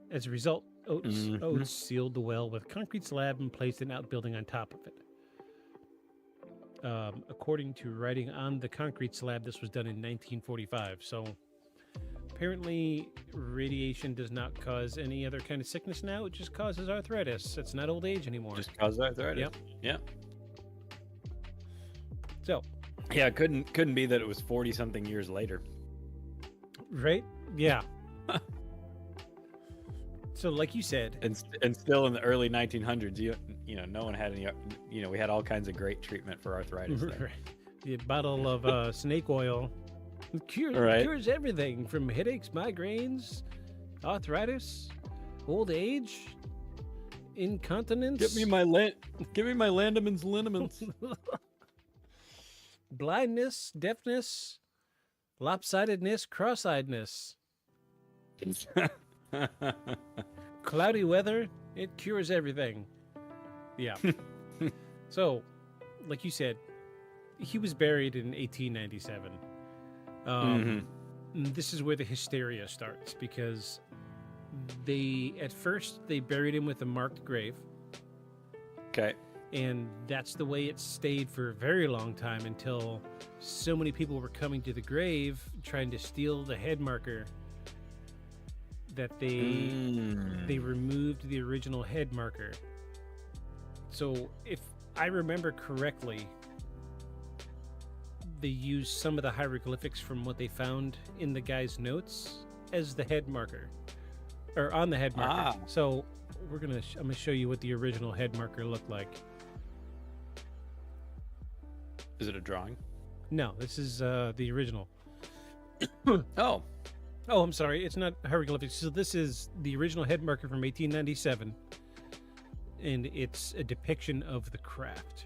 As a result, Oates sealed the well with a concrete slab and placed an outbuilding on top of it. According to writing on the concrete slab, this was done in 1945. So apparently radiation does not cause any other kind of sickness now. It just causes arthritis. It's not old age anymore. Just causes arthritis. Yep. Yeah. So, yeah, it couldn't be that it was 40 something years later. Right? Yeah. So, like you said, and still in the early 1900s, no one had any, we had all kinds of great treatment for arthritis. The bottle of snake oil cures everything from headaches, migraines, arthritis, old age, incontinence. Give me my Landemann's liniments. Blindness, deafness, lopsidedness, cross-eyedness, cloudy weather. It cures everything. Yeah. So, like you said, he was buried in 1897. This is where the hysteria starts because at first they buried him with a marked grave. Okay. And that's the way it stayed for a very long time until so many people were coming to the grave trying to steal the head marker that they removed the original head marker. So if I remember correctly, they used some of the hieroglyphics from what they found in the guy's notes as the head marker, or on the head marker. So I'm gonna show you what the original head marker looked like. Is it a drawing? No, this is the original. Oh, I'm sorry. It's not hieroglyphics. So this is the original head marker from 1897, and it's a depiction of the craft.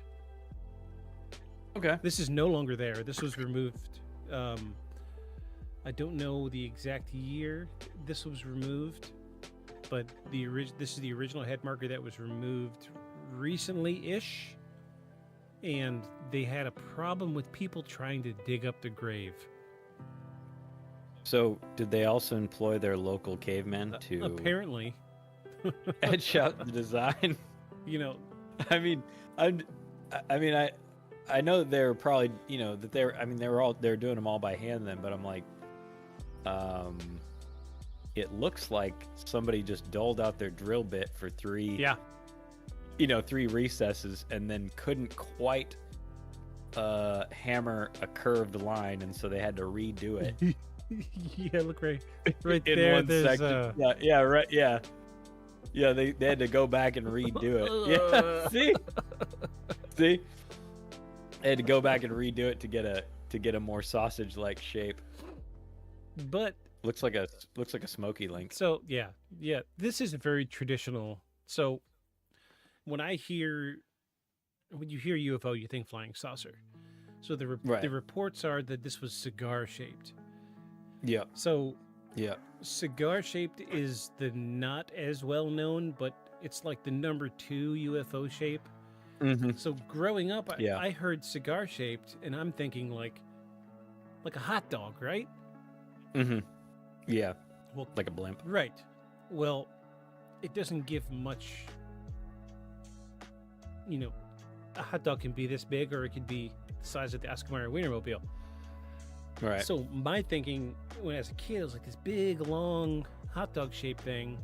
okay. This is no longer there. This was removed. I don't know the exact year this was removed, but this is the original head marker that was removed recently-ish, and they had a problem with people trying to dig up the grave. So, did they also employ their local cavemen to Apparently, edge out the design? you know, I mean, I know that they're probably, that they're doing them all by hand then, but I'm like, it looks like somebody just doled out their drill bit for three recesses and then couldn't quite hammer a curved line, and so they had to redo it. yeah, look right in there. one There's section. Yeah, they had to go back and redo it. Yeah, see, they had to go back and redo it to get a more sausage-like shape. But Looks like a smoky link. so yeah, this is very traditional. So when you hear UFO, you think flying saucer. So the reports are that this was cigar shaped. Yeah, So yeah. cigar shaped is the not as well known, but it's like the number 2 UFO shape. Mm-hmm. So growing up, Yeah. I heard cigar shaped, and I'm thinking like a hot dog, right? Mm-hmm. Yeah. Well, Like a blimp. right. Well, it doesn't give much. A hot dog can be this big, or it could be the size of the Oscar Wienermobile. Right. So my thinking when I was a kid was like this big, long hot dog shaped thing.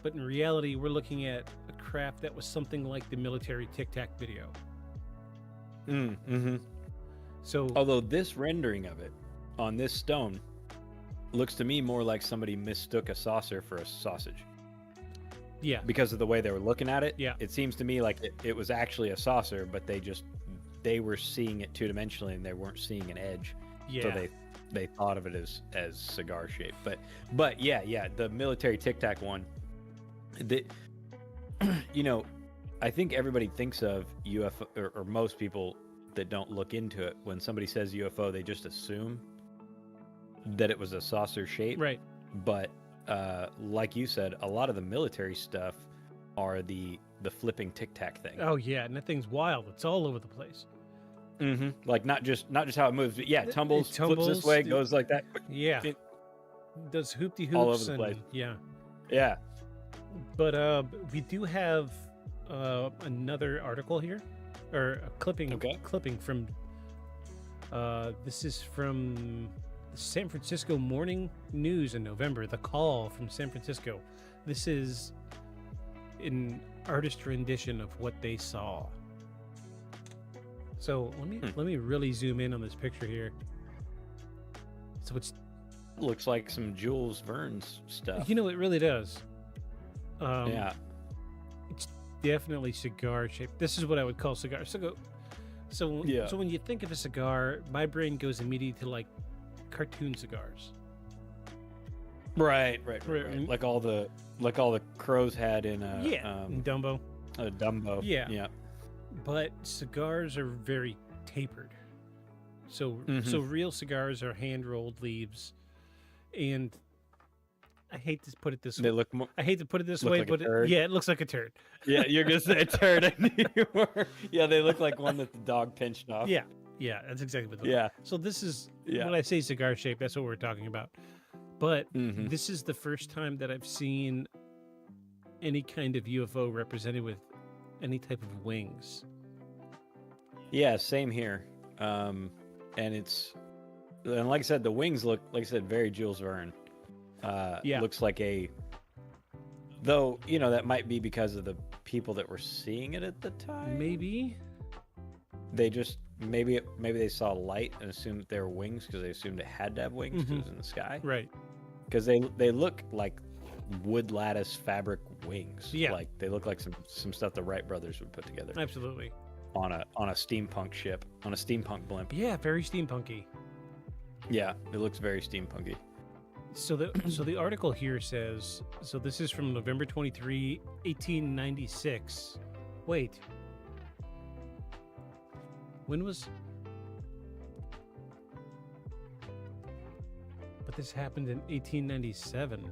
But in reality, we're looking at a craft that was something like the military Tic Tac video. Mm-hmm. So Although this rendering of it on this stone looks to me more like somebody mistook a saucer for a sausage. yeah, Because of the way they were looking at it. Yeah. It seems to me like it was actually a saucer, but they were seeing it two-dimensionally and they weren't seeing an edge. yeah. So they thought of it as cigar shaped. But yeah, the military Tic Tac one. I think everybody thinks of UFO, or most people that don't look into it, when somebody says UFO, they just assume that it was a saucer shape. Right. But like you said, a lot of the military stuff are the flipping Tic Tac thing. Oh yeah, and that thing's wild. It's all over the place. Mm-hmm. Like not just how it moves, but yeah, It tumbles, flips this way, goes like that. Yeah. It- Does hoopty hoops all over the and place. yeah. Yeah. But we do have another article here, or a clipping from. This is from the San Francisco Morning News in November. The Call from San Francisco. This is an artist rendition of what they saw. So let me really zoom in on this picture here. So it's Looks like some Jules Verne's stuff. it really does. Yeah. It's definitely cigar shaped. This is what I would call cigar. So when you think of a cigar, my brain goes immediately to like cartoon cigars. Right. Like all the crows had in Dumbo. a Dumbo. Yeah. Yeah. But cigars are very tapered. So real cigars are hand rolled leaves, and I hate to put it this way. They look more. I hate to put it this look way, like a but turd. yeah, it looks like a turd. Yeah, you're gonna say a turd. I knew you were. Yeah, they look like one that the dog pinched off. Yeah, that's exactly what. Yeah. So this is Yeah. when I say cigar shape. That's what we're talking about. But Mhm. this is the first time that I've seen any kind of UFO represented with any type of wings. Yeah, same here. And like I said, the wings look, like I said, very Jules Verne. Yeah. Looks like though, that might be because of the people that were seeing it at the time. Maybe. They just, maybe they saw light and assumed that they were wings because they assumed it had to have wings because it was in the sky. Right. Because they look like wood lattice fabric wings. Yeah. Like they look like some stuff the Wright brothers would put together Absolutely. on a steampunk ship, on a steampunk blimp. Yeah, very steampunky. Yeah, it looks very steampunky. So the article here says, so this is from November 23, 1896. Wait. When was... But this happened in 1897.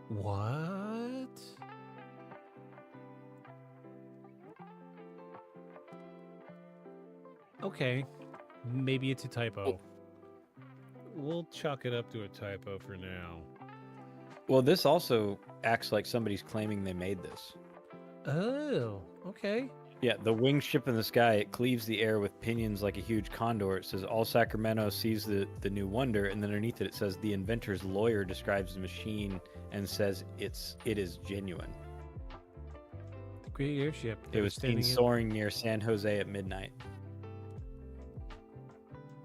What? Okay. Maybe it's a typo. We'll chalk it up to a typo for now. Well, this also acts like somebody's claiming they made this. Oh, okay. Yeah, the winged ship in the sky, it cleaves the air with pinions like a huge condor. It says, all Sacramento sees the new wonder, and then underneath it says, the inventor's lawyer describes the machine and says it is genuine. The great airship. It was seen soaring near San Jose at midnight.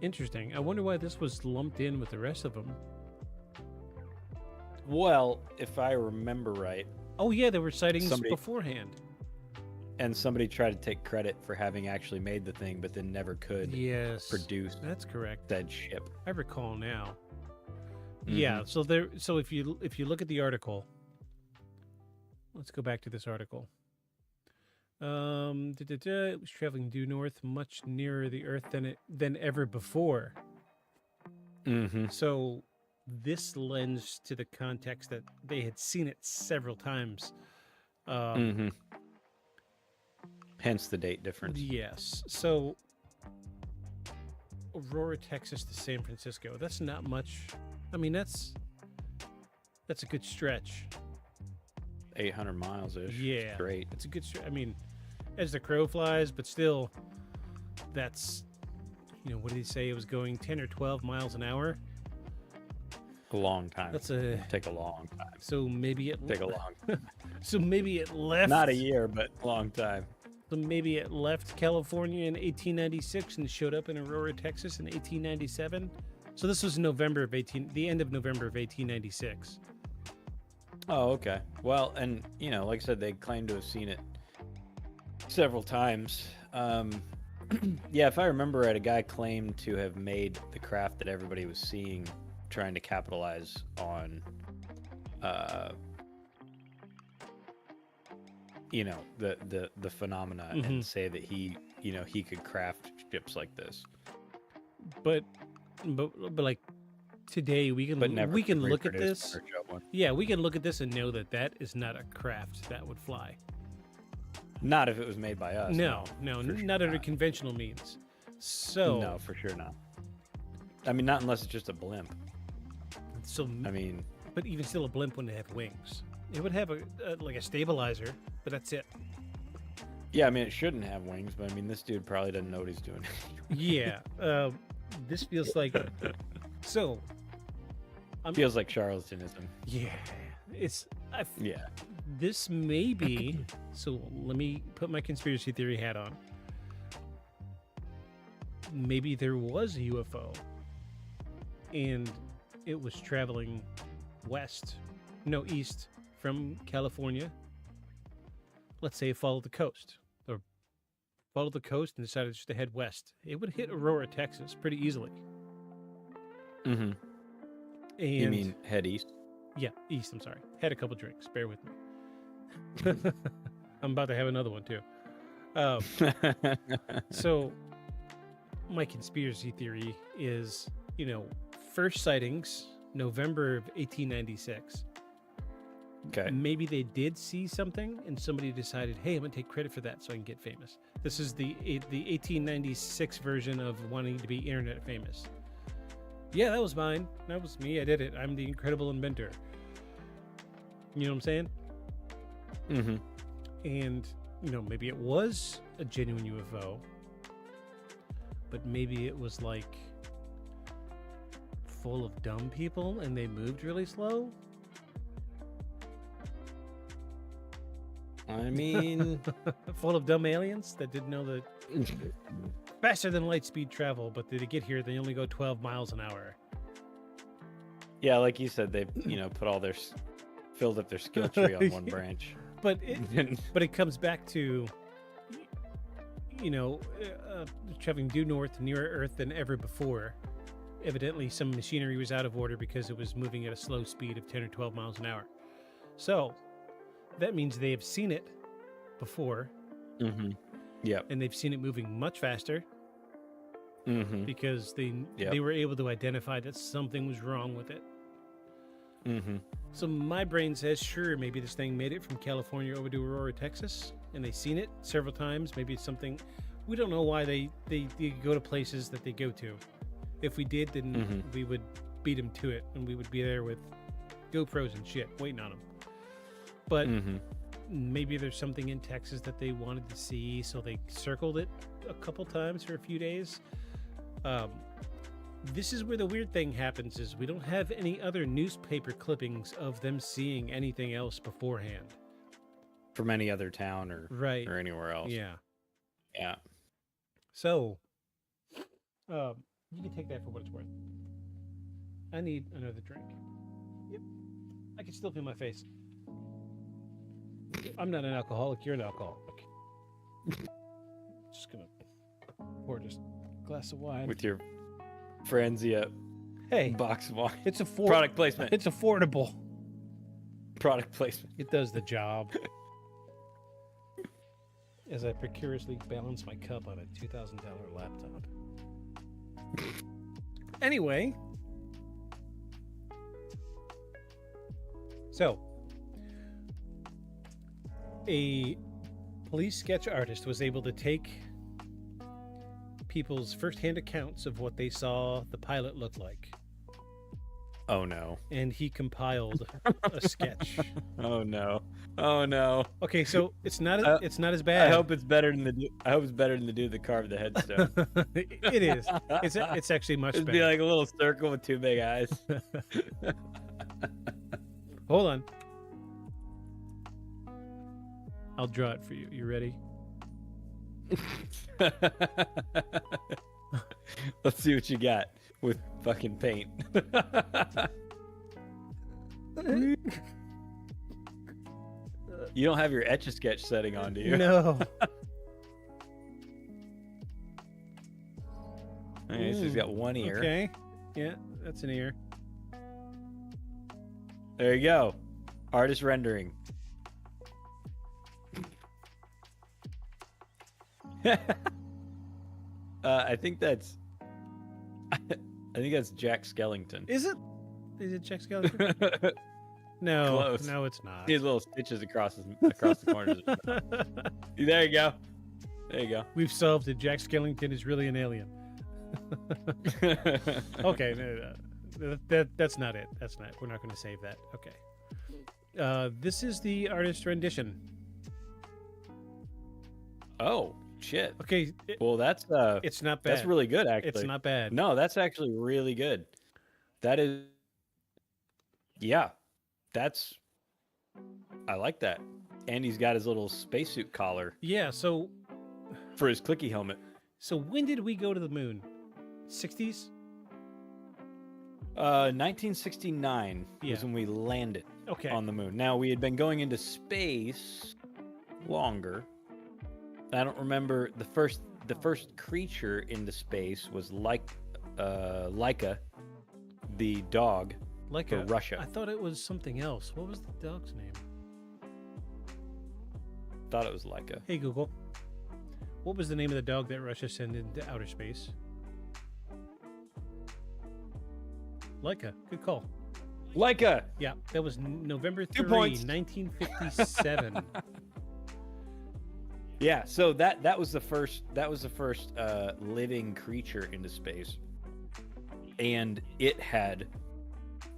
Interesting. I wonder why this was lumped in with the rest of them. Well, if I remember right, Oh yeah, there were sightings Somebody- beforehand. and somebody tried to take credit for having actually made the thing, but then never could Yes, produce that's correct. said ship. I recall now. Yeah. So there. So if you look at the article, let's go back to this article. It was traveling due north, much nearer the Earth than ever before. Mm-hmm. So this lends to the context that they had seen it several times. Mm-hmm. Hence the date difference. Yes. So Aurora, Texas to San Francisco. That's not much. I mean, that's a good stretch. 800 miles ish. Yeah. Great. It's a good stretch. I mean, as the crow flies, but still, that's, what did he say? It was going 10 or 12 miles an hour. A long time. That's a. Take a long time. So maybe it. Take a long time. So maybe it left. Not a year, but a long time. So maybe it left California in 1896 and showed up in Aurora, Texas in 1897. So this was the end of November of 1896. Oh, okay. Well, and like I said, they claim to have seen it several times. Yeah, if I remember right, a guy claimed to have made the craft that everybody was seeing, trying to capitalize on, the phenomena, and say that he could craft ships like this. But like today we can look at this. Yeah, we can look at this and know that is not a craft that would fly. Not if it was made by us. No, for sure not under conventional means. So no, for sure not. I mean, not unless it's just a blimp. So I mean, but even still, a blimp wouldn't have wings. It would have like a stabilizer, but that's it. yeah, I mean, it shouldn't have wings, but I mean, this dude probably doesn't know what he's doing. Yeah, this feels like so. Feels like charlatanism. Yeah, Yeah. This may be. So let me put my conspiracy theory hat on. Maybe there was a UFO, and it was traveling east from California. Let's say it followed the coast, and decided just to head west. It would hit Aurora, Texas pretty easily. Mm-hmm. And You mean head east? yeah, east. I'm sorry. Had a couple drinks. Bear with me. I'm about to have another one too. So my conspiracy theory is, first sightings November of 1896. Okay. Maybe they did see something and somebody decided, hey, I'm gonna take credit for that so I can get famous. This is the 1896 version of wanting to be internet famous. Yeah, that was mine. That was me. I did it. I'm the incredible inventor. You know what I'm saying? Mm-hmm. And, maybe it was a genuine UFO, but maybe it was like full of dumb people and they moved really slow. I mean, Full of dumb aliens that didn't know that faster than light speed travel, but to get here, they only go 12 miles an hour. yeah, like you said, they put all their filled up their skill tree on one branch. But it comes back to, traveling due north, nearer Earth than ever before. Evidently, some machinery was out of order because it was moving at a slow speed of 10 or 12 miles an hour. So that means they have seen it before. Mm-hmm. Yep. And they've seen it moving much faster Mm-hmm. because they were able to identify that something was wrong with it. Mm-hmm. So my brain says, sure, maybe this thing made it from California over to Aurora, Texas, and they've seen it several times. Maybe it's something, we don't know why they go to places that they go to. If we did, then we would beat them to it, and we would be there with GoPros and shit waiting on them. But maybe there's something in Texas that they wanted to see, so they circled it a couple times for a few days. This is where the weird thing happens, is we don't have any other newspaper clippings of them seeing anything else beforehand. From any other town or anywhere else. Yeah. Yeah. So, you can take that for what it's worth. I need another drink. Yep. I can still feel my face. I'm not an alcoholic. You're an alcoholic. Just gonna pour just a glass of wine. With your Franzia box of wine. It's product placement. It's affordable. Product placement. It does the job. As I precariously balance my cup on a $2,000 laptop. Anyway. So, a police sketch artist was able to take people's firsthand accounts of what they saw the pilot look like. Oh no. And he compiled a sketch. Oh no. Oh no. Okay, so it's not as bad. I hope it's better than the dude that carved the headstone. It is. It's actually much It'd better. be like a little circle with two big eyes. Hold on. I'll draw it for you. You ready? Let's see what you got with fucking paint. You don't have your Etch-a-Sketch setting on, do you? No. Okay, so he's got one ear. Okay. Yeah, that's an ear. There you go. Artist rendering. I think that's Jack Skellington. Is it? Is it Jack Skellington? No. Close. No, it's not. He has little stitches across the corners. There you go. There you go. We've solved it. Jack Skellington is really an alien. Okay, that's not it. That's not. We're not going to save that. Okay. This is the artist rendition. Oh shit. Okay. Well, that's it's not bad. That's really good, actually. It's not bad. No, that's actually really good. That is. Yeah, I like that. And he's got his little spacesuit collar. Yeah. So. For his clicky helmet. So when did we go to the moon? 60s? 1969 was when we landed on the moon. Now, we had been going into space longer. I don't remember the first creature into space was Laika, the dog Like for Russia. I thought it was something else. What was the dog's name? Thought it was Leica. Hey Google, what was the name of the dog that Russia sent into outer space? Leica. Good call. Leica. Yeah, that was November 3, points. 1957. Yeah, so that was the first living creature into space, and it had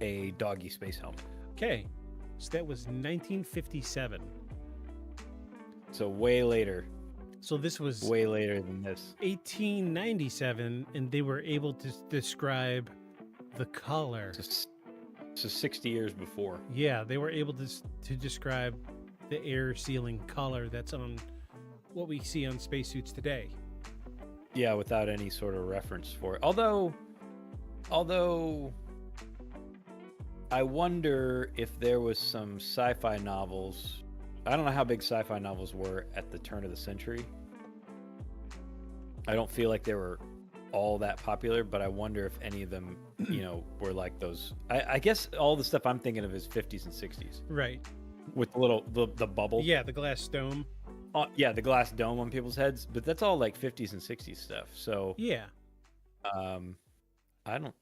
a doggy space helmet. Okay, so that was 1957. So way later. So this was Way later than this. 1897, and they were able to describe the color. So 60 years before. Yeah, they were able to describe the air sealing color that's on what we see on spacesuits today. Yeah, without any sort of reference for it. Although I wonder if there was some sci-fi novels. I don't know how big sci-fi novels were at the turn of the century. I don't feel like they were all that popular, but I wonder if any of them, were like those. I guess all the stuff I'm thinking of is 50s and 60s. Right. With the bubble. Yeah, the glass dome. Yeah, the glass dome on people's heads, but that's all like 50s and 60s stuff. So Yeah. I don't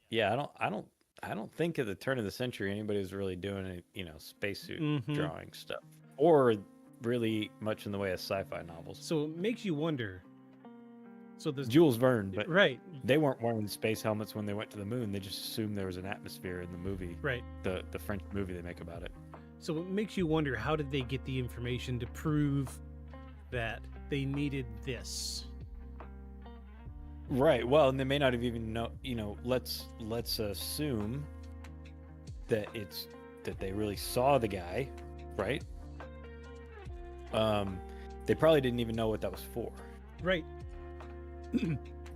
think at the turn of the century anybody was really doing spacesuit drawing stuff, or really much in the way of sci-fi novels. So it makes you wonder. So this Jules Verne, but right. they weren't wearing space helmets when they went to the moon. They just assumed there was an atmosphere in the movie. Right. The French movie they make about it. So it makes you wonder, how did they get the information to prove that they needed this? Right. Well, and they may not have even know. Let's assume that that they really saw the guy, right? They probably didn't even know what that was for. Right.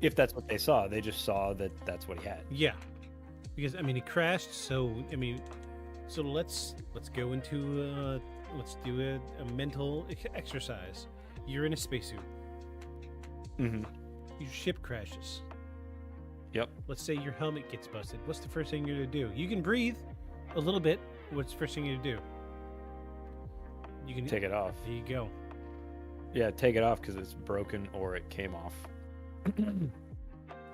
If that's what they saw, they just saw that that's what he had. Yeah. Because he crashed, so so let's go into let's do a mental exercise. You're in a spacesuit. Mm-hmm. Your ship crashes. Yep. Let's say your helmet gets busted. What's the first thing you're going to do? You can breathe a little bit. What's the first thing you're going to do? You can Take it off. There you go. Yeah, take it off because it's broken or it came off.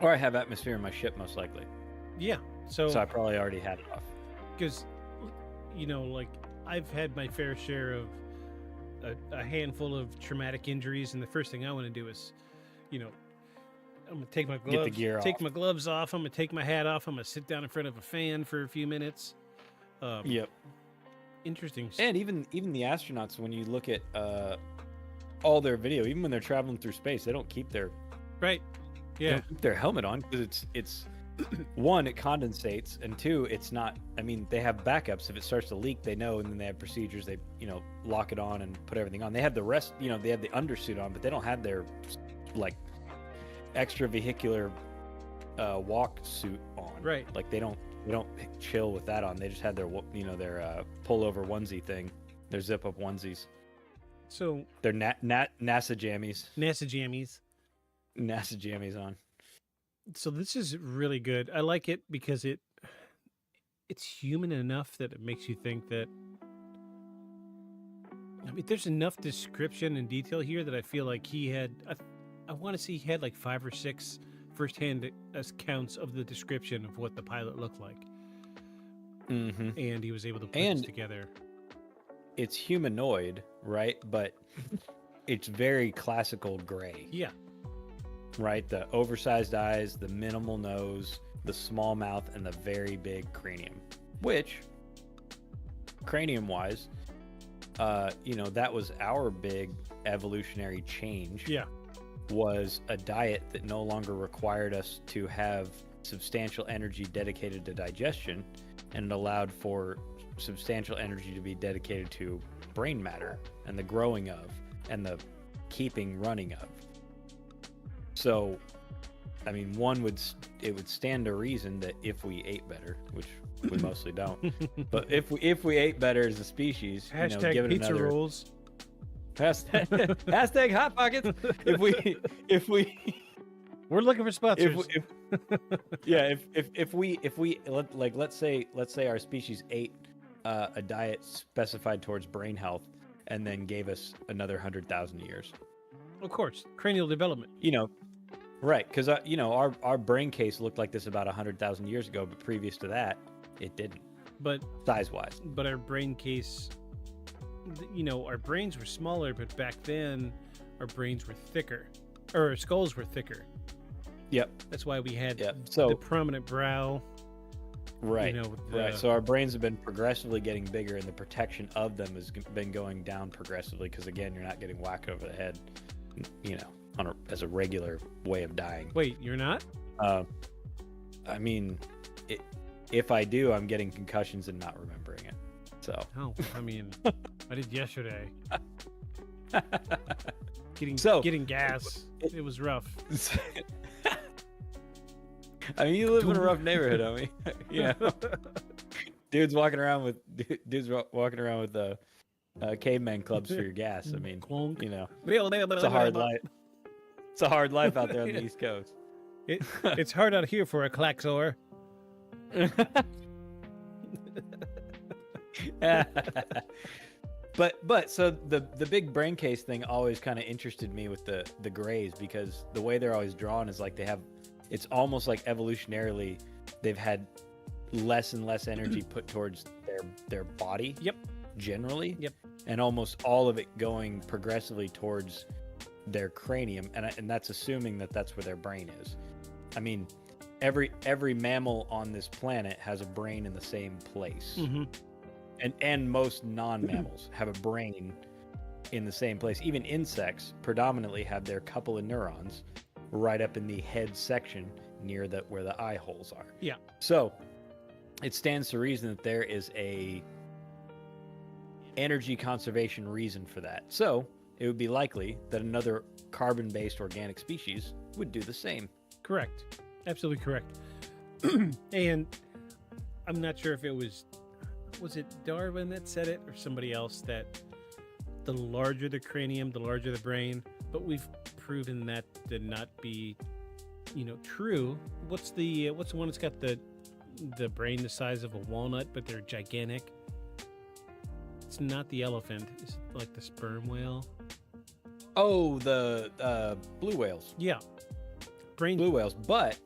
Or I have atmosphere in my ship, most likely. Yeah. So I probably already had it off. Because, like, I've had my fair share of a handful of traumatic injuries, and the first thing I want to do is, I'm gonna take my gloves, Get the gear take off. my gloves off. I'm gonna take my hat off. I'm gonna sit down in front of a fan for a few minutes. Yep. Interesting. And even the astronauts, when you look at all their video, even when they're traveling through space, they don't keep their Right. they Yeah. don't keep their helmet on because it's one, it condensates, and two, it's not. They have backups. If it starts to leak, they know, and then they have procedures. They lock it on and put everything on. They have the rest. They have the undersuit on, but they don't have their like extravehicular walk suit on. Right. Like they don't chill with that on. They just had their their pullover onesie thing, their zip up onesies. So Their NASA jammies. NASA jammies. NASA jammies on. So this is really good. I like it because it's human enough that it makes you think that. There's enough description and detail here that I feel like he had. I want to say he had like 5 or 6 firsthand accounts of the description of what the pilot looked like, Mm-hmm. and he was able to put this together. It's humanoid, right? But it's very classical gray. Yeah. Right? The oversized eyes, the minimal nose, the small mouth, and the very big cranium. Which, cranium-wise, that was our big evolutionary change. Yeah. Was a diet that no longer required us to have substantial energy dedicated to digestion, and it allowed for substantial energy to be dedicated to brain matter and the growing of and the keeping running of. So, one would stand to reason that if we ate better, which we mostly don't, but if we ate better as a species, Hashtag give it pizza another rolls. hashtag hot pockets. We're looking for sponsors. If we let's say our species ate a diet specified towards brain health and then gave us another 100,000 years. Of course, cranial development. Right, because our brain case looked like this about 100,000 years ago, but previous to that, it didn't. But size-wise, but our brain case, our brains were smaller, but back then our brains were thicker, or our skulls were thicker. Yep. That's why we had So the prominent brow. Right. Right. So our brains have been progressively getting bigger, and the protection of them has been going down progressively. Because again, you're not getting whacked over the head, as a regular way of dying. Wait, you're not? I mean, if I do, I'm getting concussions and not remembering it. So. Oh, I mean, I did yesterday. Getting gas. It was rough. I mean, you live in a rough neighborhood, homie. Dudes walking around with caveman clubs for your gas. I mean, it's a hard life. It's a hard life out there on the East Coast. It's hard out here for a klaxor. But so the big brain case thing always kind of interested me with the grays, because the way they're always drawn is like it's almost like evolutionarily they've had less and less energy put towards their body. Yep. Generally. Yep. And almost all of it going progressively towards their cranium, and that's assuming that that's where their brain is. I mean, every mammal on this planet has a brain in the same place. Mm-hmm. And most non-mammals have a brain in the same place. Even insects predominantly have their couple of neurons right up in the head section near where the eye holes are. Yeah. So it stands to reason that there is a energy conservation reason for that. So it would be likely that another carbon-based organic species would do the same. Correct. Absolutely correct. And I'm not sure if it was it Darwin that said it or somebody else, that the larger the cranium, the larger the brain, but we've proven that to not be, true. What's the one that's got the brain the size of a walnut, but they're gigantic? It's not the elephant. It's like the sperm whale. Oh, the blue whales. Yeah. Blue whales, but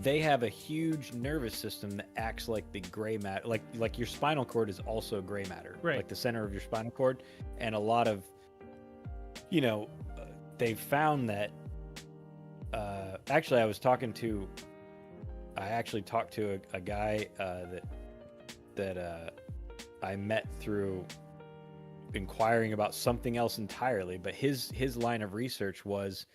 they have a huge nervous system that acts like the gray matter, like your spinal cord is also gray matter, right? Like the center of your spinal cord, and a lot of, they found that. Actually, I talked to a guy that I met through inquiring about something else entirely, but his line of research was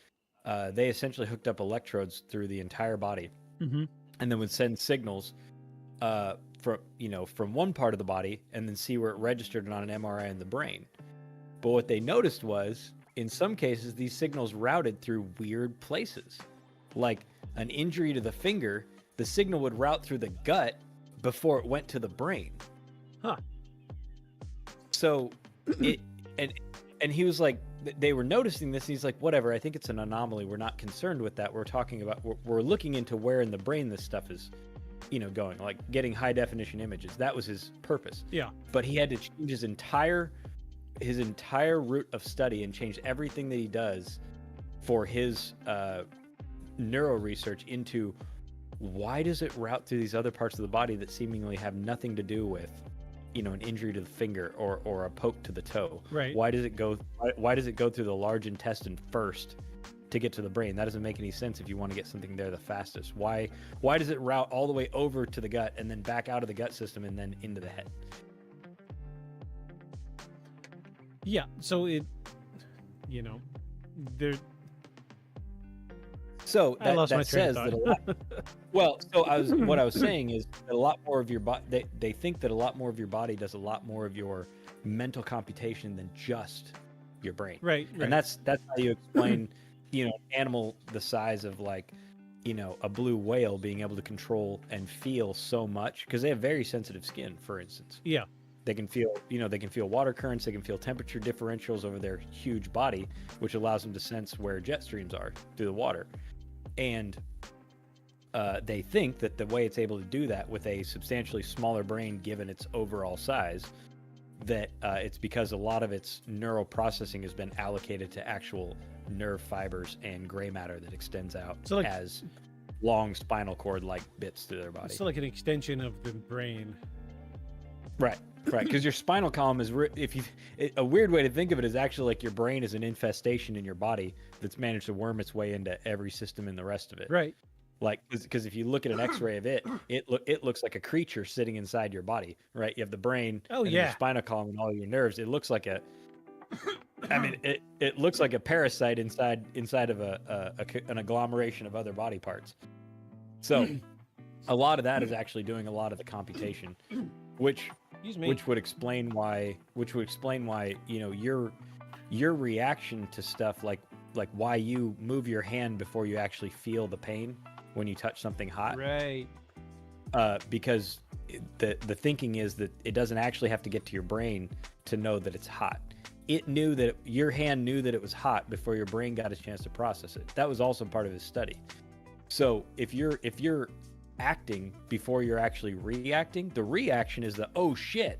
they essentially hooked up electrodes through the entire body. Mm-hmm. And then would send signals from one part of the body and then see where it registered on an MRI in the brain. But what they noticed was, in some cases, these signals routed through weird places. Like an injury to the finger, the signal would route through the gut before it went to the brain. Huh. So and he was like, they were noticing this, and he's like, whatever, I think it's an anomaly. We're not concerned with that. We're talking about, we're looking into where in the brain this stuff is, going, like getting high definition images. That was his purpose. Yeah. But he had to change his entire route of study and change everything that he does for his neuro research into why does it route through these other parts of the body that seemingly have nothing to do with, an injury to the finger or a poke to the toe. Right. Why does it go through the large intestine first to get to the brain? That doesn't make any sense if you want to get something there the fastest. Why does it route all the way over to the gut and then back out of the gut system and then into the head? Yeah. So So I lost my train says of that thought. what I was saying is that a lot more of your body, they think that a lot more of your body does a lot more of your mental computation than just your brain. Right. And that's how you explain, an animal the size of like, a blue whale being able to control and feel so much, because they have very sensitive skin, for instance. Yeah. They can feel, they can feel water currents. They can feel temperature differentials over their huge body, which allows them to sense where jet streams are through the water. And they think that the way it's able to do that with a substantially smaller brain, given its overall size, that it's because a lot of its neural processing has been allocated to actual nerve fibers and gray matter that extends out as long spinal cord like bits through their body. So like an extension of the brain. Right, because your spinal column is, a weird way to think of it is actually like your brain is an infestation in your body that's managed to worm its way into every system in the rest of it. Right. Like, because if you look at an X-ray of it looks like a creature sitting inside your body, right? You have the brain, your spinal column, and all your nerves. It looks like it looks like a parasite inside of an agglomeration of other body parts. So, a lot of that is actually doing a lot of the computation, which would explain why your reaction to stuff like why you move your hand before you actually feel the pain when you touch something hot, right? Because the thinking is that it doesn't actually have to get to your brain to know that it's hot. It knew that your hand knew that it was hot before your brain got a chance to process it. That was also part of his study. So if you're acting before you're actually reacting, the reaction is the, oh shit,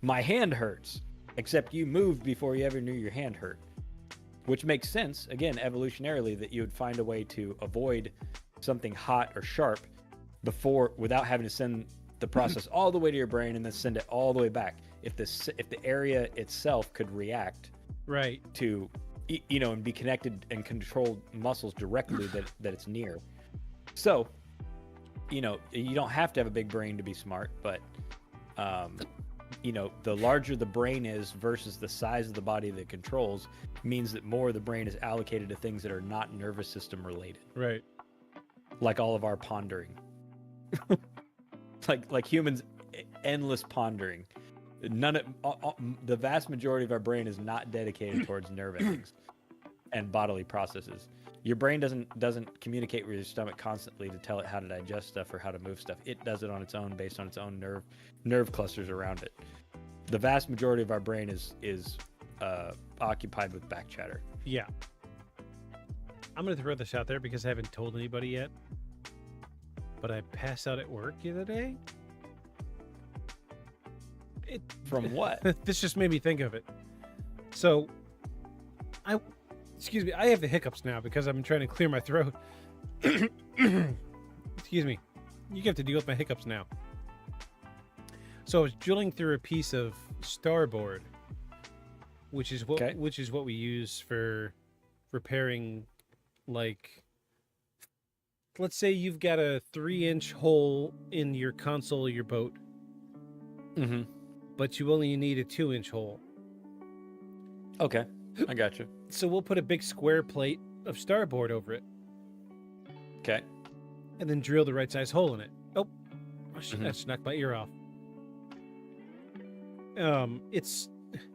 my hand hurts. Except you moved before you ever knew your hand hurt, which makes sense, again, evolutionarily, that you would find a way to avoid something hot or sharp without having to send the process all the way to your brain and then send it all the way back. If the area itself could react to, and be connected and control muscles directly that it's near. So, you don't have to have a big brain to be smart, but the larger the brain is versus the size of the body that it controls means that more of the brain is allocated to things that are not nervous system related. Right. Like all of our pondering. like humans, endless pondering. The vast majority of our brain is not dedicated towards nerve endings and bodily processes. Your brain doesn't communicate with your stomach constantly to tell it how to digest stuff or how to move stuff. It does it on its own based on its own nerve clusters around it. The vast majority of our brain is occupied with back chatter. Yeah. I'm going to throw this out there because I haven't told anybody yet. But I passed out at work the other day. From what? This just made me think of it. So, I have the hiccups now because I'm trying to clear my throat. Excuse me. You have to deal with my hiccups now. So I was drilling through a piece of starboard, which is what we use for repairing, like, let's say you've got a 3-inch hole in your console of your boat. Mm-hmm. But you only need a 2-inch hole. Okay, I got you. So we'll put a big square plate of starboard over it. Okay. And then drill the right size hole in it. Oh shit, that just knocked my ear off. It's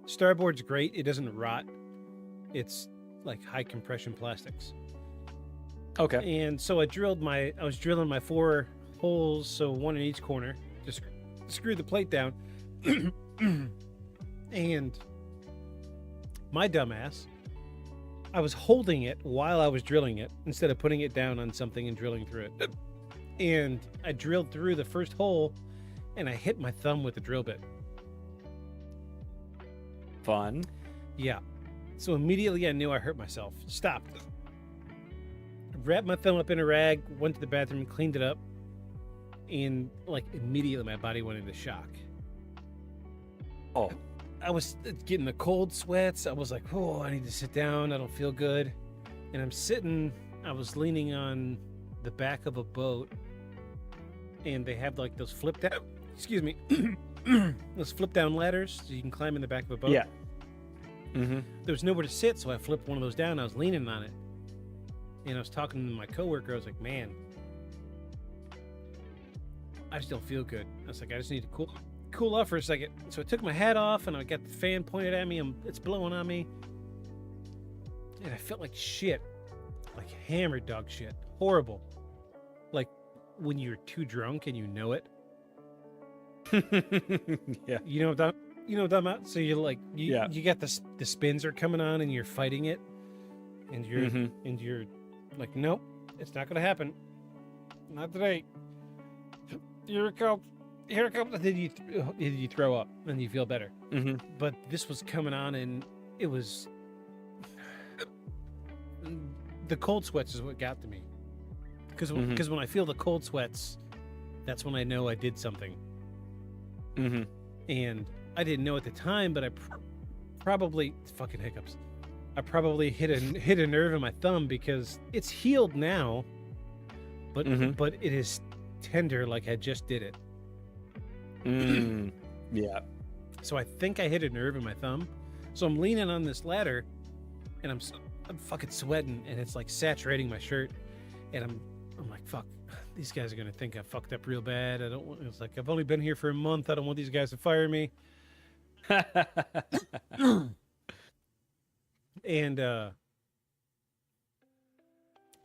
starboard's great. It doesn't rot. It's like high compression plastics. Okay. And so I was drilling my 4 holes, so one in each corner. Just screw the plate down. And my dumbass, I was holding it while I was drilling it instead of putting it down on something and drilling through it. And I drilled through the first hole and I hit my thumb with the drill bit. Fun. Yeah. So immediately I knew I hurt myself. Stopped. Wrapped my thumb up in a rag, went to the bathroom, cleaned it up, and like immediately my body went into shock. Oh. I was getting the cold sweats. I was like, oh, I need to sit down. I don't feel good. And I was leaning on the back of a boat, and they have like those flip down, those flip down ladders so you can climb in the back of a boat. Yeah. Mm-hmm. There was nowhere to sit, so I flipped one of those down. I was leaning on it. And I was talking to my coworker. I was like, man, I just don't feel good. I was like, I just need to cool off for a second. So I took my hat off and I got the fan pointed at me and it's blowing on me. And I felt like shit. Like hammered dog shit. Horrible. Like when you're too drunk and you know it. Yeah. You know what I'm talking about? So you're like, Yeah. you got the spins are coming on and you're fighting it, and Mhm. you're like, nope, it's not gonna happen, not today. Here it comes, and then you throw up and you feel better. Mhm. But this was coming on, and it was the cold sweats is what got to me, because Mhm. when I feel the cold sweats, that's when I know I did something. Mhm. And I didn't know at the time, but I probably fucking hiccups. I probably hit a nerve in my thumb, because it's healed now, but Mhm. but it is tender like I just did it. Mm. Yeah. So I think I hit a nerve in my thumb. So I'm leaning on this ladder, and I'm fucking sweating, and it's like saturating my shirt, and I'm like, fuck, these guys are gonna think I fucked up real bad. I don't want. It's like, I've only been here for a month. I don't want these guys to fire me. And I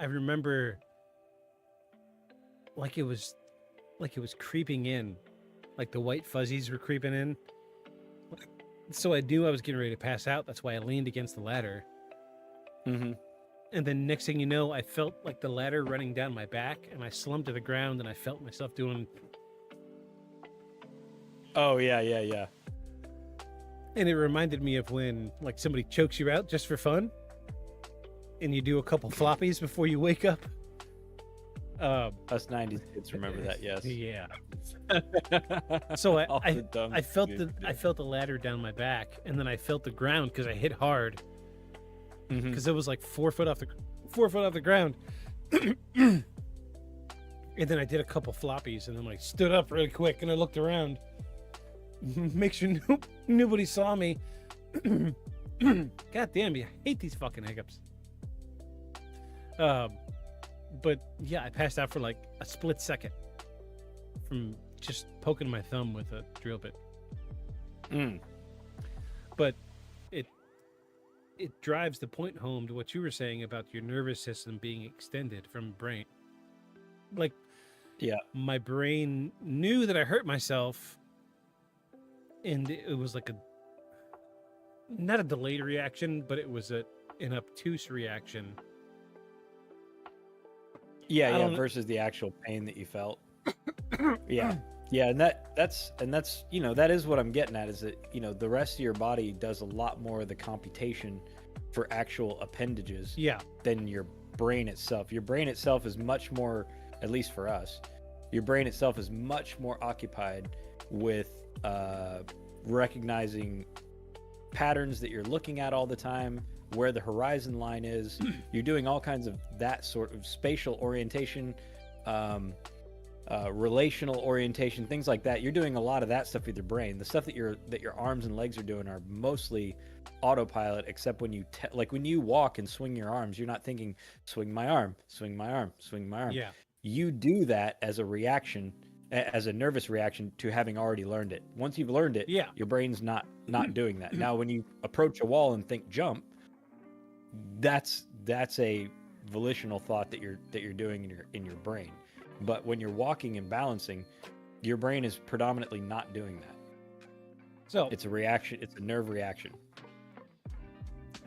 remember like it was creeping in, like the white fuzzies were creeping in. So I knew I was getting ready to pass out. That's why I leaned against the ladder. Mhm. And then next thing you know, I felt like the ladder running down my back, and I slumped to the ground, and I felt myself doing. Oh yeah, yeah, yeah. And it reminded me of when like somebody chokes you out just for fun, and you do a couple floppies before you wake up. Us 90s kids remember that, yes. Yeah. So All the dumb I felt kids, I felt the ladder down my back, and then I felt the ground because I hit hard, Mhm. because it was like 4 foot off the ground. And then I did a couple floppies, and then like stood up really quick, and I looked around, make sure nobody saw me. God damn, I hate these fucking hiccups. But yeah, I passed out for like a split second from just poking my thumb with a drill bit. Mm. But it drives the point home to what you were saying about your nervous system being extended from brain. Like, Yeah. my brain knew that I hurt myself, and it was like not a delayed reaction, but it was an obtuse reaction. Yeah, I yeah, don't- versus the actual pain that you felt. Yeah. Yeah, and that's that is what I'm getting at, is that, the rest of your body does a lot more of the computation for actual appendages Yeah. than your brain itself. Your brain itself is much more, at least for us, your brain itself is much more occupied with recognizing patterns that you're looking at all the time, where the horizon line is. You're doing all kinds of that sort of spatial orientation, relational orientation, things like that. You're doing a lot of that stuff with your brain. The stuff that your arms and legs are doing are mostly autopilot, except when you like when you walk and swing your arms, you're not thinking swing my arm, swing my arm, swing my arm. Yeah. You do that as a reaction, as a nervous reaction to having already learned it. Once you've learned it, Yeah. your brain's not doing that. Now, when you approach a wall and think jump, that's a volitional thought that you're doing in your brain. But when you're walking and balancing, your brain is predominantly not doing that. So It's a reaction. It's a nerve reaction.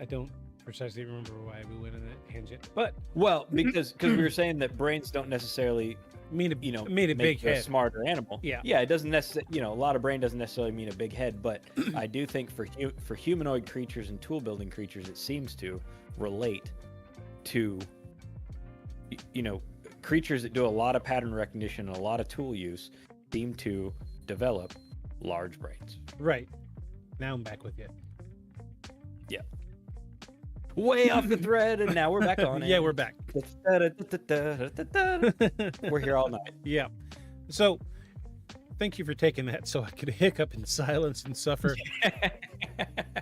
I don't precisely remember why we went on that tangent, but Well, because we were saying that brains don't necessarily made a make big you a head. smarter animal. Yeah. Yeah, it doesn't necessarily, a lot of brain doesn't necessarily mean a big head, but I do think for humanoid creatures and tool building creatures, it seems to relate to, creatures that do a lot of pattern recognition and a lot of tool use seem to develop large brains. Right. Now I'm back with you. Yeah. Way off the thread, and now we're back on it. Yeah, we're back. We're here all night. Yeah. So thank you for taking that so I could hiccup in silence and suffer.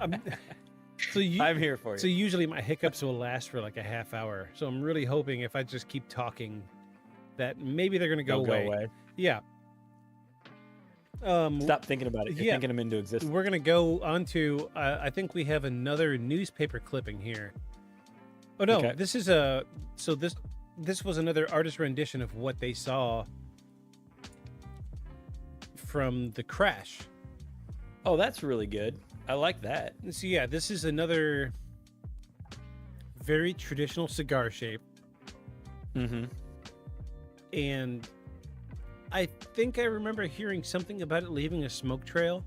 I'm here for you. So usually my hiccups will last for like a half hour. So I'm really hoping if I just keep talking that maybe they're going to They'll go away. Yeah. Stop thinking about it. You're yeah. thinking them into existence. We're going to go on to, I think we have another newspaper clipping here. Oh, no. Okay. This is this was another artist rendition of what they saw from the crash. Oh, that's really good. I like that. So yeah, this is another very traditional cigar shape. Mm-hmm. And I think I remember hearing something about it leaving a smoke trail,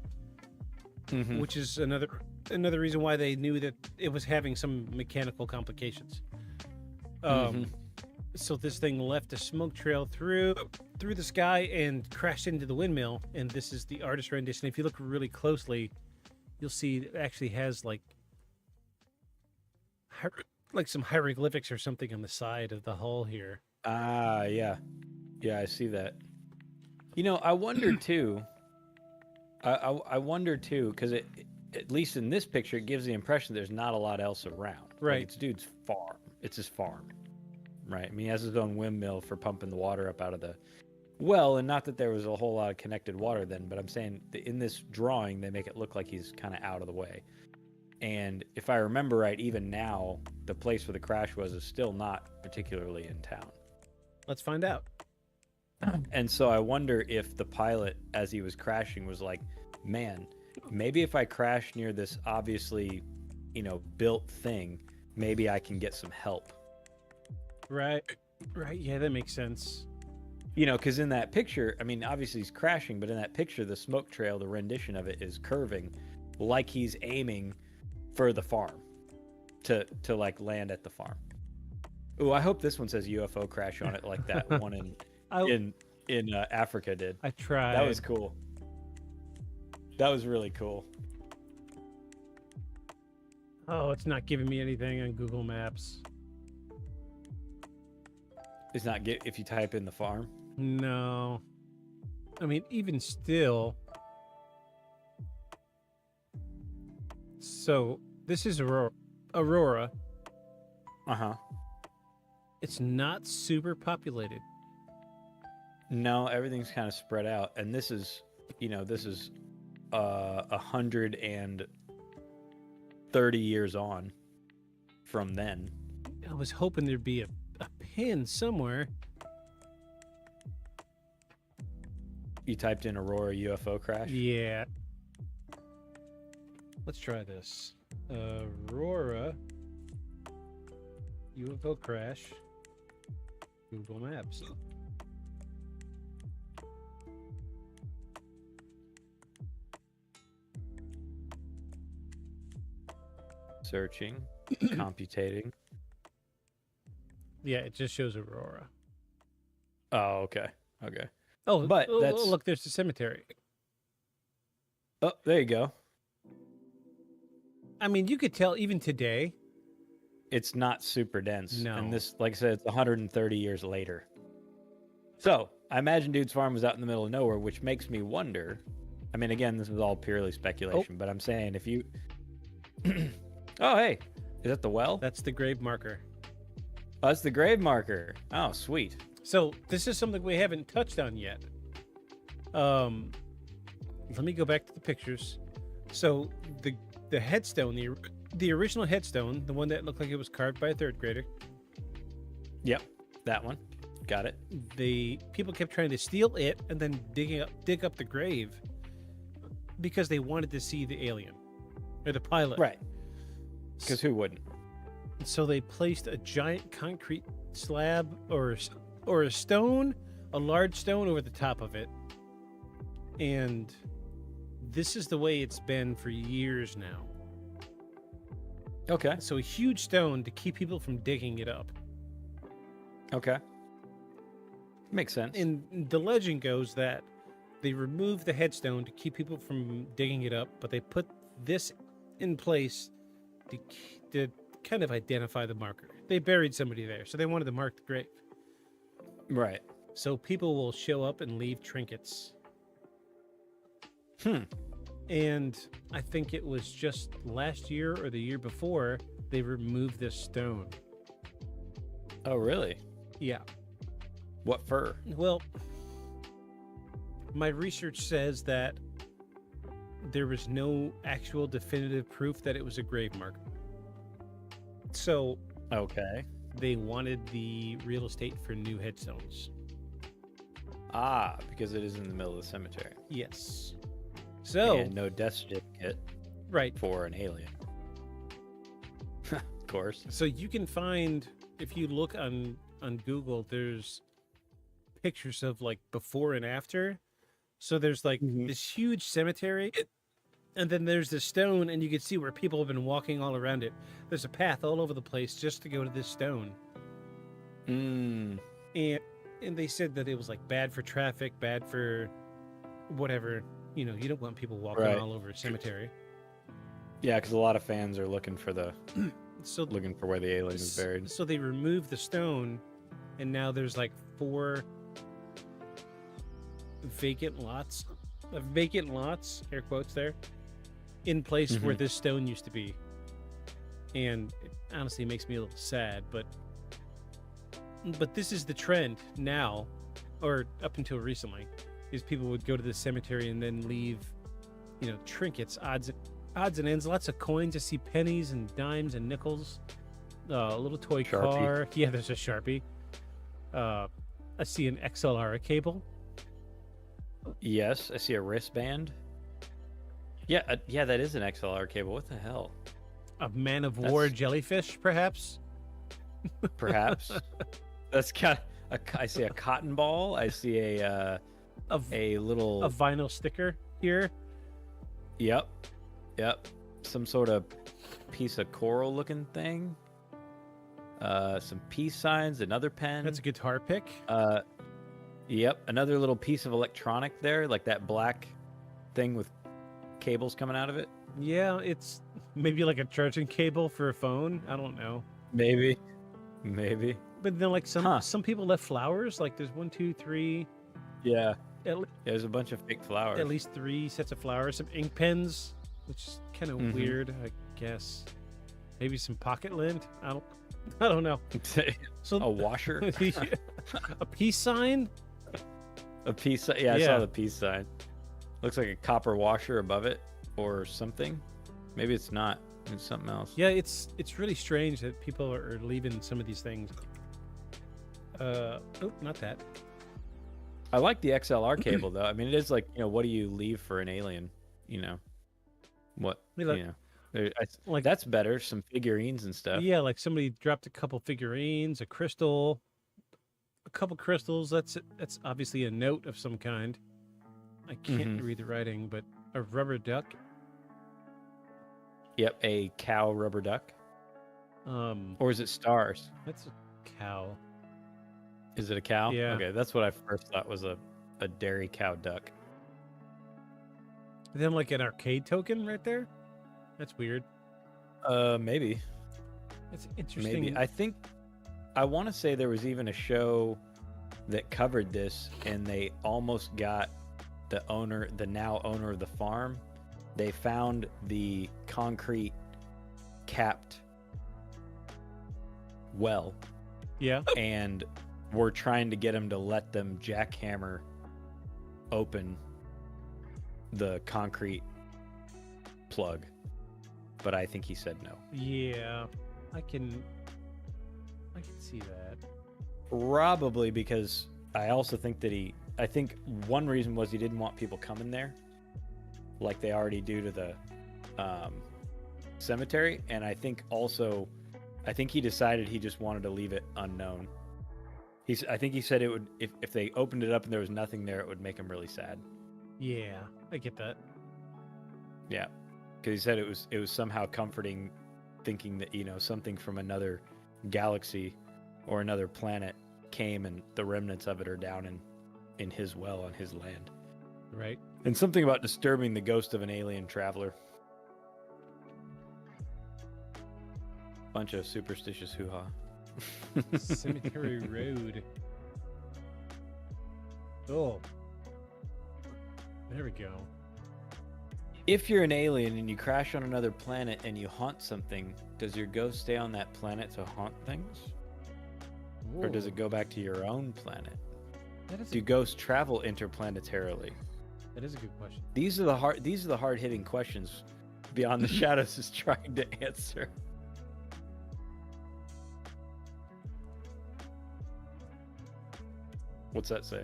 Mm-hmm. which is another reason why they knew that it was having some mechanical complications. So this thing left a smoke trail through the sky and crashed into the windmill. And this is the artist rendition. If you look really closely, you'll see it actually has like some hieroglyphics or something on the side of the hull here. Ah, yeah. Yeah, I see that. You know, I wonder too. I wonder too, because at least in this picture, it gives the impression there's not a lot else around. Like, Right. it's dude's farm. It's his farm. Right. I mean, he has his own windmill for pumping the water up out of the well, and not that there was a whole lot of connected water then, but I'm saying that in this drawing, they make it look like he's kind of out of the way. And if I remember right, even now, the place where the crash was is still not particularly in town. Let's find out. And so I wonder if the pilot, as he was crashing, was like, man, maybe if I crash near this obviously, built thing, maybe I can get some help. Right. Yeah, that makes sense. Because in that picture, I mean, obviously he's crashing, but in that picture, the smoke trail, the rendition of it is curving like he's aiming for the farm to like land at the farm. Ooh, I hope this one says UFO crash on it like that one in Africa did. I tried. That was cool. That was really cool. Oh, it's not giving me anything on Google Maps. It's not if you type in the farm. No. I mean, even still. So, this is Aurora. Uh-huh. It's not super populated. No, everything's kind of spread out. And this is 130 years on from then. I was hoping there'd be a pin somewhere. You typed in Aurora UFO crash? Yeah. Let's try this. Aurora UFO crash. Google Maps. Searching, computating. Yeah, it just shows Aurora. Oh, okay. Okay. Oh, But that's... look, there's the cemetery. Oh, there you go. I mean, you could tell even today. It's not super dense. No. And this, like I said, it's 130 years later. So, I imagine dude's farm was out in the middle of nowhere, which makes me wonder. I mean, again, this is all purely speculation, but I'm saying if you... Oh, hey. Is that the well? That's the grave marker. Oh, that's the grave marker. Oh, sweet. So this is something we haven't touched on yet. Let me go back to the pictures. So the headstone, the original headstone, the one that looked like it was carved by a third grader. Yep, that one. Got it. The people kept trying to steal it and then dig up the grave because they wanted to see the alien or the pilot. Right. Because who wouldn't? So they placed a giant concrete slab or a stone, a large stone over the top of it. And this is the way it's been for years now. Okay. So a huge stone to keep people from digging it up. Okay. Makes sense. And the legend goes that they removed the headstone to keep people from digging it up, but they put this in place to kind of identify the marker. They buried somebody there, so they wanted to mark the grave. Right. So people will show up and leave trinkets. Hmm. And I think it was just last year or the year before they removed this stone. Oh, really? Yeah. What for? Well, my research says that there was no actual definitive proof that it was a grave marker. So Okay. they wanted the real estate for new headstones. Ah, because it is in the middle of the cemetery. Yes. So And no death certificate right. for an alien. Of course. So you can find, if you look on Google, there's pictures of like before and after. So there's like this huge cemetery, and then there's this stone, and you can see where people have been walking all around it. There's a path all over the place just to go to this stone. Mm. And they said that it was like bad for traffic, bad for whatever. You know, you don't want people walking Right. all over a cemetery. Yeah, because a lot of fans are looking for So looking for where the alien is buried. So they removed the stone, and now there's like 4 vacant lots, air quotes there, in place where this stone used to be. And it honestly makes me a little sad, but this is the trend now, or up until recently, is people would go to the cemetery and then leave, you know, trinkets, odds and ends, lots of coins. I see pennies and dimes and nickels, a little toy Sharpie. car. Yeah, there's a Sharpie. I see an XLR cable. Yes, I see a wristband. Yeah, yeah, that is an XLR cable. What the hell? A Man of War jellyfish, perhaps. Perhaps. That's kind of. I see a cotton ball. I see a little. A vinyl sticker here. Yep. Some sort of piece of coral-looking thing. Some peace signs. Another pen. That's a guitar pick. Yep. Another little piece of electronic there, like that black thing with cables coming out of it. Yeah, it's maybe like a charging cable for a phone. I don't know. Maybe. But then, like some people left flowers. Like there's 1, 2, 3. Yeah. At, There's a bunch of fake flowers. at least 3 sets of flowers. Some ink pens, which is kind of weird, I guess. Maybe some pocket lint. I don't know. So A washer. a peace sign. A peace. Yeah, I saw the peace sign. Looks like a copper washer above it, or something. Maybe it's not. It's something else. Yeah, it's really strange that people are leaving some of these things. Oh, not that. I like the XLR cable though. I mean, it is like, you know, what do you leave for an alien? You know, what? Like that's better. Some figurines and stuff. Yeah, like somebody dropped a couple figurines, a crystal, a couple crystals. That's obviously a note of some kind. I can't read the writing, but a rubber duck. Yep, a cow rubber duck. Or is it stars? That's a cow. Is it a cow? Yeah. Okay, that's what I first thought was a dairy cow duck. Then like an arcade token right there. That's weird. Maybe. That's interesting. Maybe. I want to say there was even a show that covered this, and they almost got the now owner of the farm. They found the concrete capped well. Yeah. And were trying to get him to let them jackhammer open the concrete plug. But I think he said no. Yeah. I can see that. Probably because I also think that I think one reason was he didn't want people coming there like they already do to the cemetery. And I think he decided he just wanted to leave it unknown. I think he said it would, if they opened it up and there was nothing there, it would make him really sad. Yeah, I get that. Yeah, because he said it was somehow comforting, thinking that, you know, something from another galaxy or another planet came and the remnants of it are down in his well on his land. Right. And something about disturbing the ghost of an alien traveler. Bunch of superstitious hoo-ha. Cemetery Road. Oh. There we go. If you're an alien and you crash on another planet and you haunt something, does your ghost stay on that planet to haunt things? Or does it go back to your own planet? Do ghosts travel interplanetarily? That is a good question. These are the hard-hitting questions Beyond the Shadows is trying to answer. What's that say?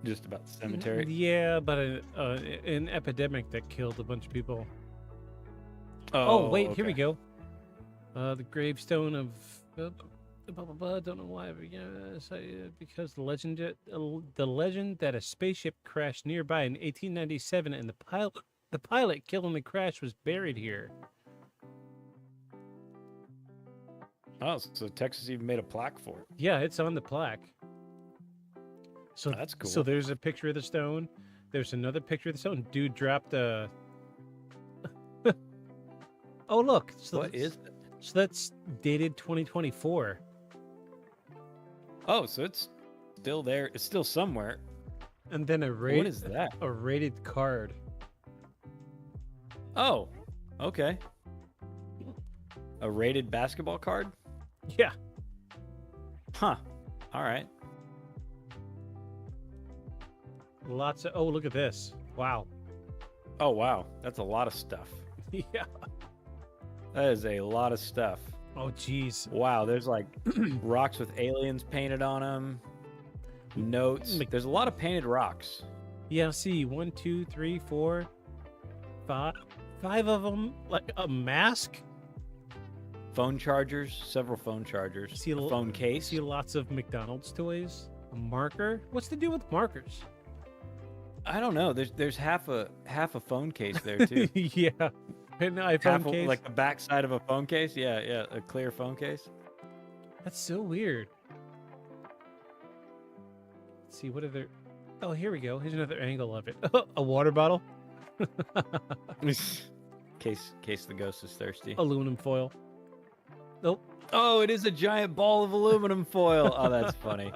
Just about the cemetery. Yeah, but an epidemic that killed a bunch of people. Oh, Wait, here we okay. go. The gravestone of blah, blah, blah, blah, don't know why, but because the legend that a spaceship crashed nearby in 1897 and the pilot killed in the crash was buried here. Oh, so Texas even made a plaque for it. Yeah, it's on the plaque. So That's cool. So there's a picture of the stone. There's another picture of the stone. Dude dropped a. Oh look! So What is it? So that's dated 2024. Oh, so it's still there. It's still somewhere. And then What is that? a rated card. Oh, okay. A rated basketball card? Yeah. Huh. All right. Lots of. Oh, look at this! Wow. Oh, wow. That's a lot of stuff. Yeah. That is a lot of stuff. Oh, geez. Wow. There's like rocks with aliens painted on them. Notes. There's a lot of painted rocks. Yeah. See, 1, 2, 3, 4, 5. 5 of them. Like a mask. Phone chargers. Several phone chargers. See a phone case. See lots of McDonald's toys. A marker. What's the deal with markers? I don't know. There's half a phone case there too. Yeah. An iPhone case. Like the back side of a phone case. Yeah, yeah, a clear phone case. That's so weird. Let's see, what are there? Oh, here we go. Here's another angle of it. A water bottle. case the ghost is thirsty. Aluminum foil. Nope. Oh, it is a giant ball of aluminum foil. Oh, that's funny.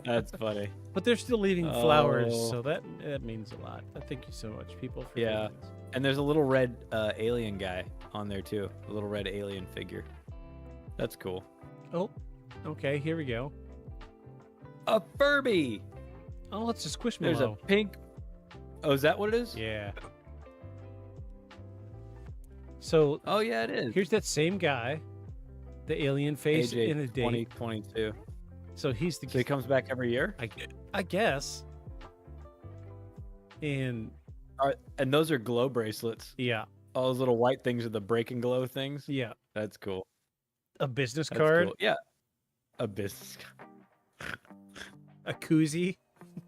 That's funny. But they're still leaving flowers, Oh. so that means a lot. Thank you so much, people. For Yeah. doing this. And there's a little red alien guy on there too. A little red alien figure. That's cool. Oh, okay. Here we go. A Furby. Oh, it's a Squishmallow. There's a pink. Oh, is that what it is? Yeah. So Oh, yeah, it is. here's that same guy, the alien face AJ in a date. 2022. So he's the So he comes back every year? I guess. And And those are glow bracelets. yeah, All those little white things are the break and glow things. yeah, That's cool. a business That's card, cool. Yeah. A business a koozie.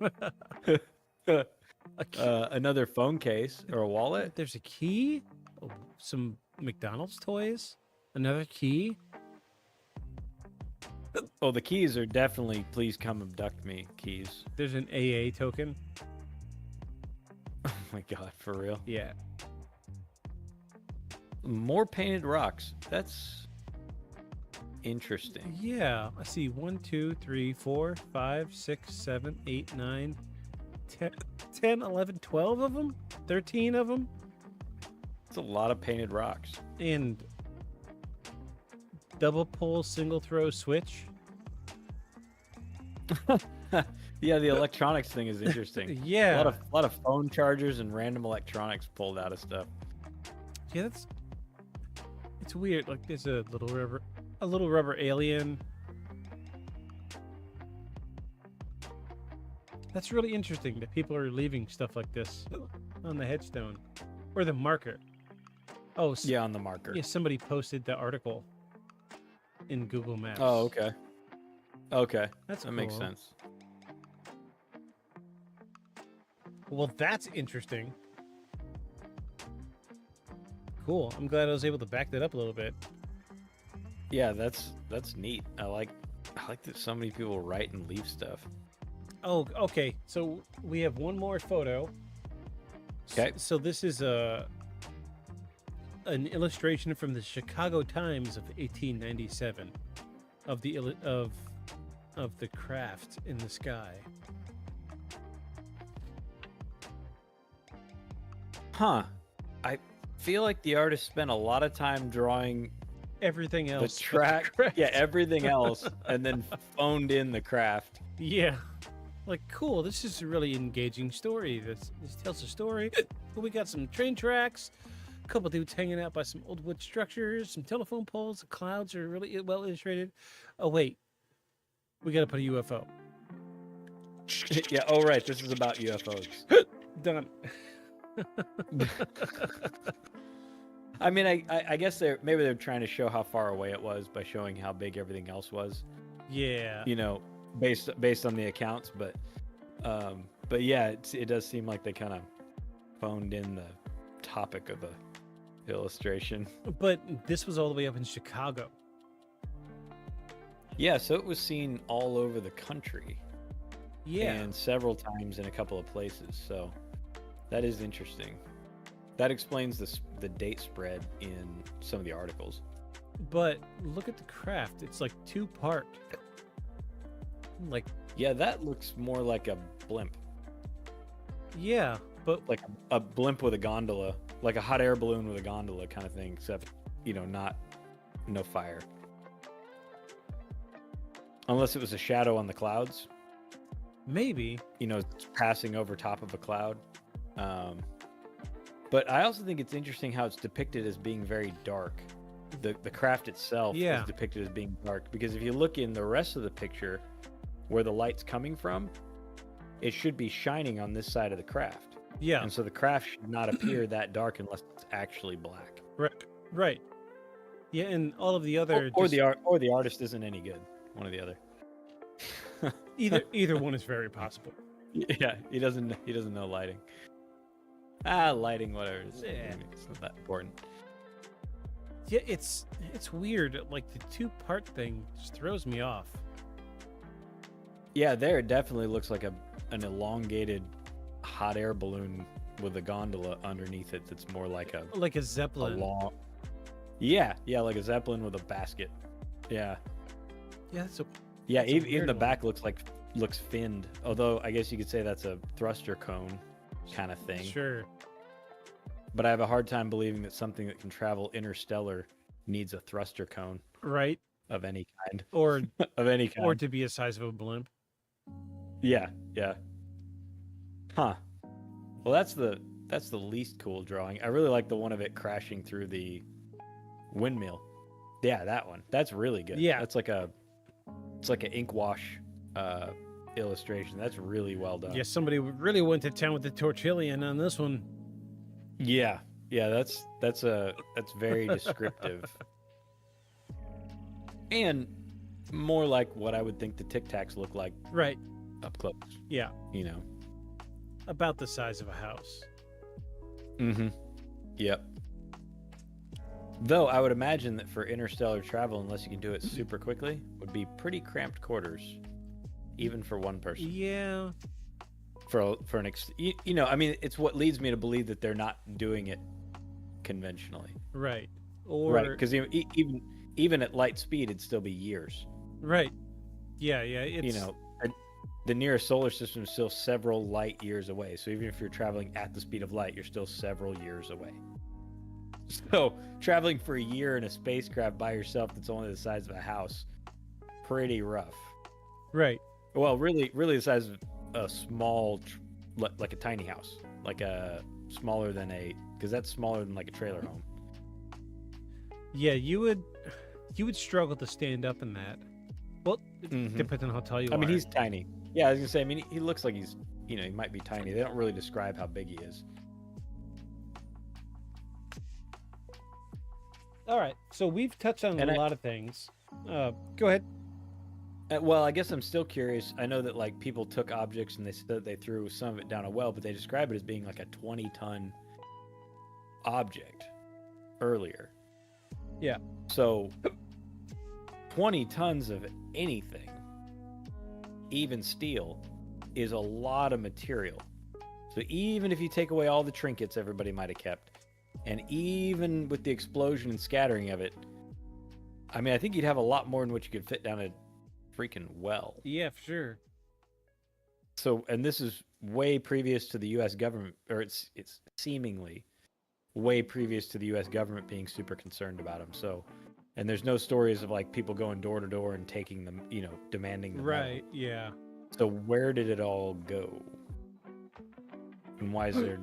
card. A key. Another phone case or a wallet. There's a key, some McDonald's toys, another key. Oh, the keys are definitely please come abduct me keys. There's an AA token. Oh my god, for real. Yeah. More painted rocks. That's interesting. Yeah. I see 1, 2, 3, 4, 5, 6, 7, 8, 9, 10, 11, 12 of them? 13 of them? It's a lot of painted rocks. And double pull, single throw switch. Yeah, the electronics thing is interesting. Yeah. A lot of phone chargers and random electronics pulled out of stuff. Yeah, it's weird. Like there's a little rubber alien. That's really interesting that people are leaving stuff like this on the headstone or the marker. Oh, Yeah, on the marker. yeah. Somebody posted the article in Google Maps. Oh, okay. Okay. That's that makes cool. sense. Well, that's interesting. Cool. I'm glad I was able to back that up a little bit. Yeah, that's neat. I like that so many people write and leave stuff. Oh, okay. So we have one more photo. Okay. So this is an illustration from the Chicago Times of 1897 of the craft in the sky. Huh. I feel like the artist spent a lot of time drawing Everything the else. but track, craft. yeah, everything else, and then phoned in the craft. Yeah. Like, cool. This is a really engaging story. This tells a story. We got some train tracks, A couple dudes hanging out by some old wood structures, some telephone poles. The clouds are really well illustrated. Oh wait, we gotta put a UFO. Yeah. Oh, right. This is about UFOs. Done. I mean, I guess maybe they're trying to show how far away it was by showing how big everything else was. Yeah. You know, based on the accounts, but yeah, it does seem like they kind of phoned in the topic of the illustration. But this was all the way up in Chicago. Yeah, so it was seen all over the country. Yeah. And several times in a couple of places. So that is interesting. That explains the date spread in some of the articles. But look at the craft. It's like two-part. Like, yeah, that looks more like a blimp. yeah, but Like a blimp with a gondola, like a hot air balloon with a gondola kind of thing, except, no fire. Unless it was a shadow on the clouds, maybe. It's passing over top of a cloud. But I also think it's interesting how it's depicted as being very dark. The craft itself Yeah. is depicted as being dark, because if you look in the rest of the picture where the light's coming from, it should be shining on this side of the craft. Yeah. And so the craft should not appear that dark unless it's actually black. Right. Yeah, and all of the other Or the artist isn't any good. One or the other. either one is very possible. Yeah, he doesn't know lighting. Lighting, whatever. It's not that important. Yeah, it's weird. Like the two-part thing just throws me off. Yeah, there it definitely looks like an elongated hot air balloon with a gondola underneath it. That's more like a Zeppelin. long. Yeah, like a Zeppelin with a basket. Yeah. Yeah, Even the back looks finned. Although I guess you could say that's a thruster cone kind of thing. Sure. But I have a hard time believing that something that can travel interstellar needs a thruster cone. Right. Of any kind. Or of any kind. Or to be a size of a blimp. Yeah. Huh. Well, that's the least cool drawing. I really like the one of it crashing through the windmill. Yeah, that one. That's really good. Yeah. It's like an ink wash illustration. That's really well done. Yeah, somebody really went to town with the tortillion on this one. Yeah, that's very descriptive. And more like what I would think the Tic Tacs look like right up close. Yeah. About the size of a house. Mm-hmm. Yep. Though I would imagine that for interstellar travel, unless you can do it super quickly, would be pretty cramped quarters, even for one person. Yeah. It's what leads me to believe that they're not doing it conventionally. Right. Right, because even at light speed, it'd still be years. Right. Yeah. It's... the nearest solar system is still several light years away. So even if you're traveling at the speed of light, you're still several years away. So traveling for a year in a spacecraft by yourself that's only the size of a house, pretty rough. Right. Well, really the size of a small, like a tiny house, like because that's smaller than like a trailer home. Yeah, you would struggle to stand up in that. Well, depends on how tall you are. I mean, he's tiny. Yeah, I was gonna say. I mean, he looks like he's, he might be tiny. They don't really describe how big he is. All right, so we've touched on a lot of things. Go ahead. Well, I guess I'm still curious. I know that like people took objects and they said they threw some of it down a well, but they describe it as being like a 20-ton object earlier. Yeah. So 20 tons of anything, even steel, is a lot of material. So even if you take away all the trinkets everybody might have kept, and even with the explosion and scattering of it, I mean, I think you'd have a lot more than what you could fit down a freaking well. Yeah, for sure. So, and this is way previous to the U.S. government, or it's seemingly way previous to the U.S. government being super concerned about them. So, and there's no stories of like people going door to door and taking them, demanding them. Right. Yeah. So where did it all go? And why is there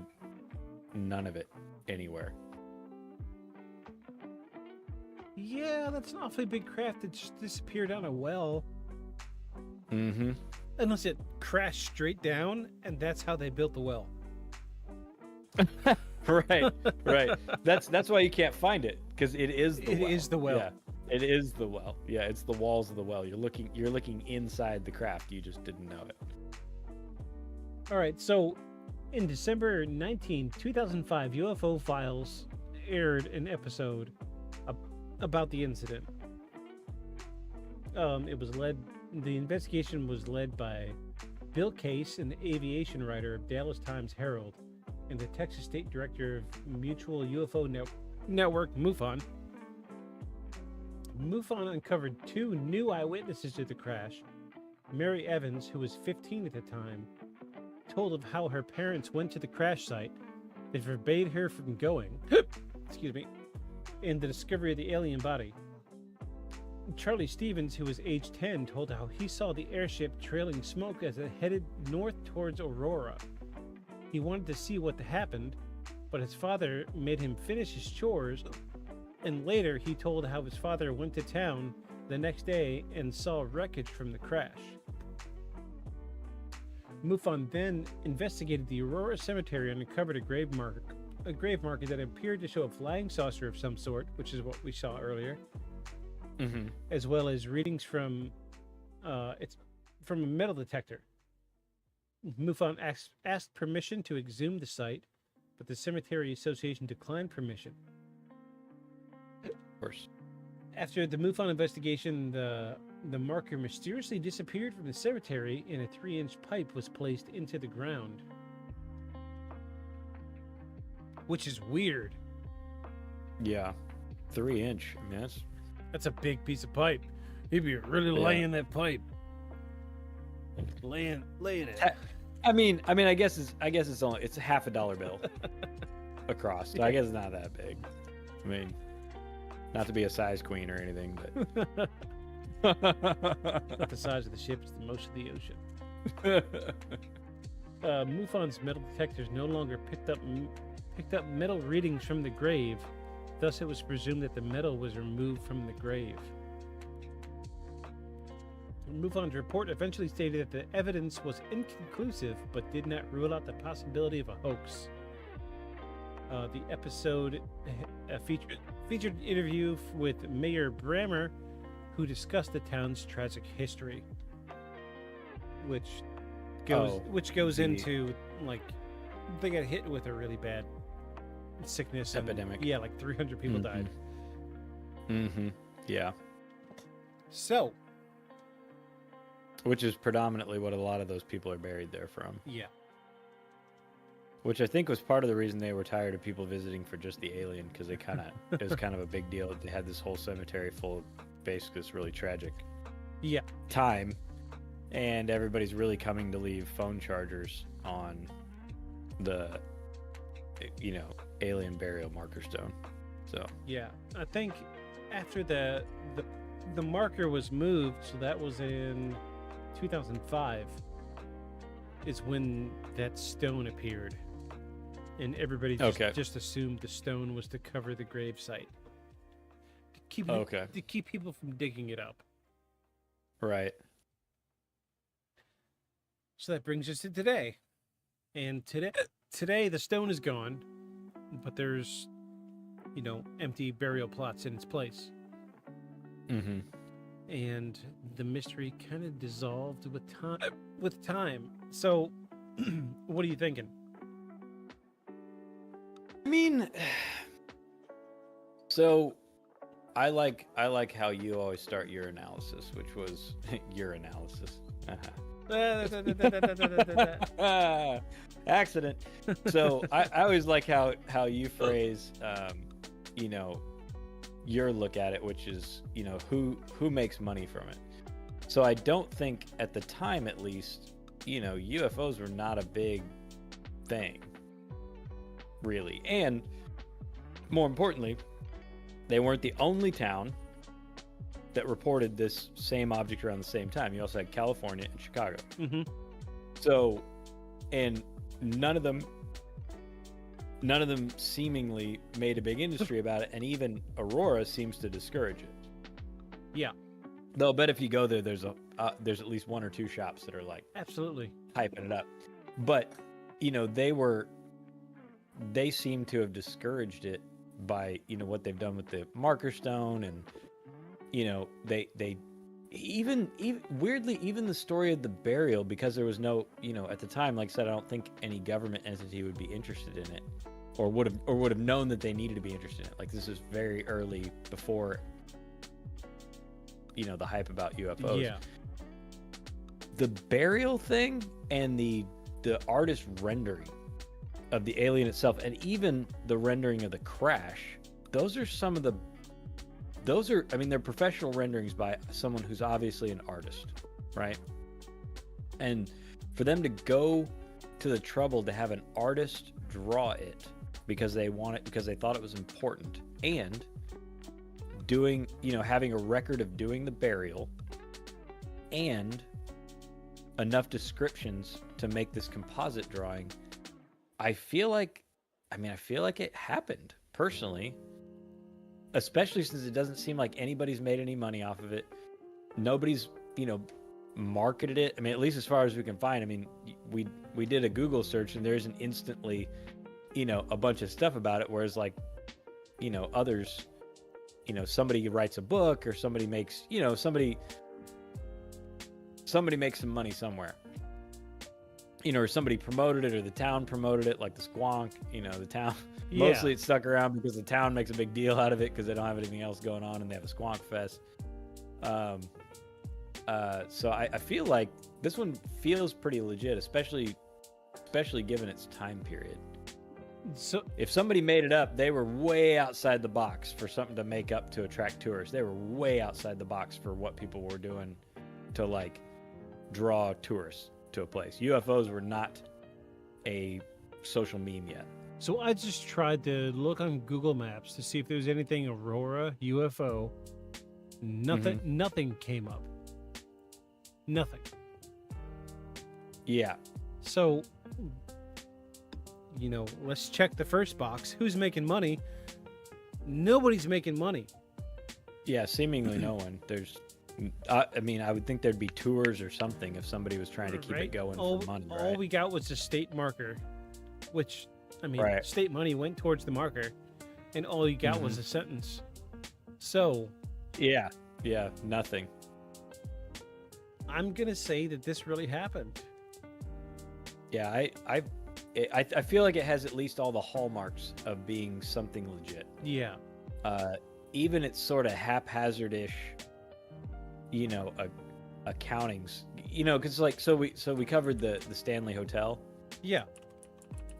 none of it anywhere? Yeah, that's an awfully big craft that just disappeared on a well. Mm-hmm. Unless it crashed straight down, and that's how they built the well. Right, right. That's why you can't find it, because it is the well. It is the well. Yeah, it is the well. Yeah, it's the walls of the well. You're looking inside the craft. You just didn't know it. All right, so in December 19, 2005, UFO Files aired an episode about the incident. The investigation was led by Bill Case, an aviation writer of Dallas Times Herald, and the Texas State Director of Mutual UFO Network, MUFON. MUFON uncovered 2 new eyewitnesses to the crash. Mary Evans, who was 15 at the time, told of how her parents went to the crash site. They forbade her from going. Excuse me. In the discovery of the alien body. Charlie Stevens, who was age 10, told how he saw the airship trailing smoke as it headed north towards Aurora. He wanted to see what happened, but his father made him finish his chores, and later he told how his father went to town the next day and saw wreckage from the crash. MUFON then investigated the Aurora Cemetery and uncovered a grave marker that appeared to show a flying saucer of some sort, which is what we saw earlier, as well as readings from a metal detector. MUFON asked permission to exhume the site, but the Cemetery Association declined permission. Of course. After the MUFON investigation, the marker mysteriously disappeared from the cemetery and a 3-inch pipe was placed into the ground. Which is weird. Yeah. 3-inch. I mean, That's a big piece of pipe. He'd be really laying that pipe. Laying it. I mean, I guess it's $half $1 bill across. So I guess it's not that big. I mean, not to be a size queen or anything, but Not the size of the ship, it's the most of the ocean. MUFON's metal detectors no longer picked up metal readings from the grave. Thus, it was presumed that the metal was removed from the grave. MUFON's report eventually stated that the evidence was inconclusive, but did not rule out the possibility of a hoax. The episode featured an interview with Mayor Brammer, who discussed the town's tragic history, which goes into, like, they got hit with a really bad sickness epidemic. Yeah, like 300 people died. Yeah. So, which is predominantly what a lot of those people are buried there from. Yeah. Which I think was part of the reason they were tired of people visiting for just the alien, because it was kind of a big deal that they had this whole cemetery full of basically this really tragic time, and everybody's really coming to leave phone chargers on the alien burial marker stone. So yeah, I think after the marker was moved, so that was in 2005, is when that stone appeared, and everybody just assumed the stone was to cover the grave site, to keep people from digging it up. Right. So that brings us to today, and today the stone is gone, but there's empty burial plots in its place. And the mystery kind of dissolved with time. So, what are you thinking? I mean, so I like how you always start your analysis, which was your analysis. Accident. So I always like how you phrase, your look at it, which is, who makes money from it. So I don't think at the time, at least, UFOs were not a big thing, really. And more importantly, they weren't the only town that reported this same object around the same time. You also had California and Chicago. So, and none of them none of them seemingly made a big industry about it, and even Aurora seems to discourage it. Yeah, Though I bet if you go there, there's at least one or two shops that are like absolutely. hyping it up. But they seem to have discouraged it by what they've done with the marker stone, and they even weirdly, even the story of the burial, because there was no at the time, like I said, I don't think any government entity would be interested in it, or would have known that they needed to be interested in it. Like, this is very early, before the hype about UFOs. Yeah. The burial thing and the artist rendering of the alien itself, and even the rendering of the crash, those are they're professional renderings by someone who's obviously an artist, right? And for them to go to the trouble to have an artist draw it because they thought it was important, and doing, having a record of doing the burial and enough descriptions to make this composite drawing, I feel like it happened, personally, especially since it doesn't seem like anybody's made any money off of it. Nobody's, marketed it. At least as far as we can find. We did a Google search, and there isn't instantly, a bunch of stuff about it, whereas like, others, somebody writes a book, or somebody makes, somebody makes some money somewhere, or somebody promoted it, or the town promoted it, like the Squonk, the town. Yeah. Mostly it's stuck around because the town makes a big deal out of it because they don't have anything else going on, and they have a Squonk Fest. So I feel like this one feels pretty legit, especially given its time period. So If somebody made it up, they were way outside the box for something to make up to attract tourists. They were way outside the box for what people were doing to like draw tourists to a place. UFOs were not a social meme yet. So I just tried to look on Google Maps to see if there was anything Aurora UFO. Nothing came up. Nothing. Yeah. So, let's check the first box. Who's making money? Nobody's making money. Yeah, seemingly no one. I would think there'd be tours or something if somebody was trying to keep it going for money, right? All we got was a state marker, which, Right. state money went towards the marker, and all you got was a sentence. So, Yeah, nothing. I'm gonna say that this really happened. Yeah, I feel like it has at least all the hallmarks of being something legit. Yeah. Even it's sort of haphazard-ish, accountings. Because like so we covered the Stanley Hotel, Yeah.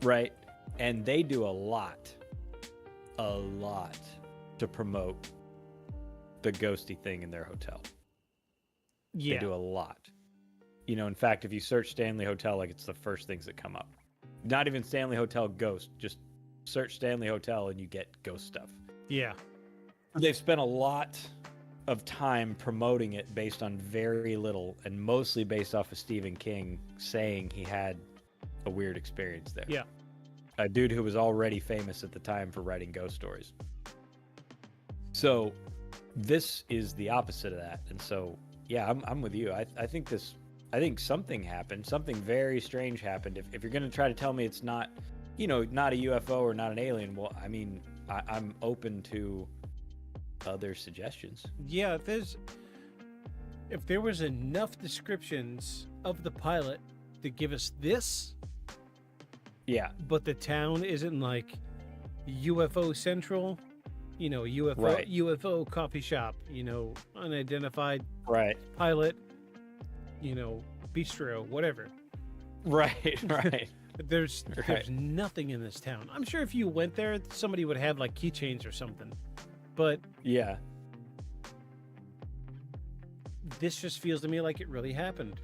right? And they do a lot to promote the ghosty thing in their hotel. Yeah. They do a lot. In fact, if you search Stanley Hotel, like, it's the first things that come up. Not even Stanley Hotel ghost, just search Stanley Hotel and you get ghost stuff. Yeah. They've spent a lot of time promoting it based on very little, and mostly based off of Stephen King saying he had a weird experience there. Yeah. A dude who was already famous at the time for writing ghost stories. So this is the opposite of that. And so, yeah, I'm with you. I think something happened. Something very strange happened. If you're going to try to tell me it's not, not a UFO or not an alien, well, I'm open to other suggestions. Yeah, if there was enough descriptions of the pilot to give us this, Yeah. but the town isn't like UFO Central, UFO Right. UFO coffee shop, unidentified Right. pilot, bistro, whatever. Right. There's Right. nothing in this town. I'm sure if you went there, somebody would have like keychains or something. But Yeah. this just feels to me like it really happened.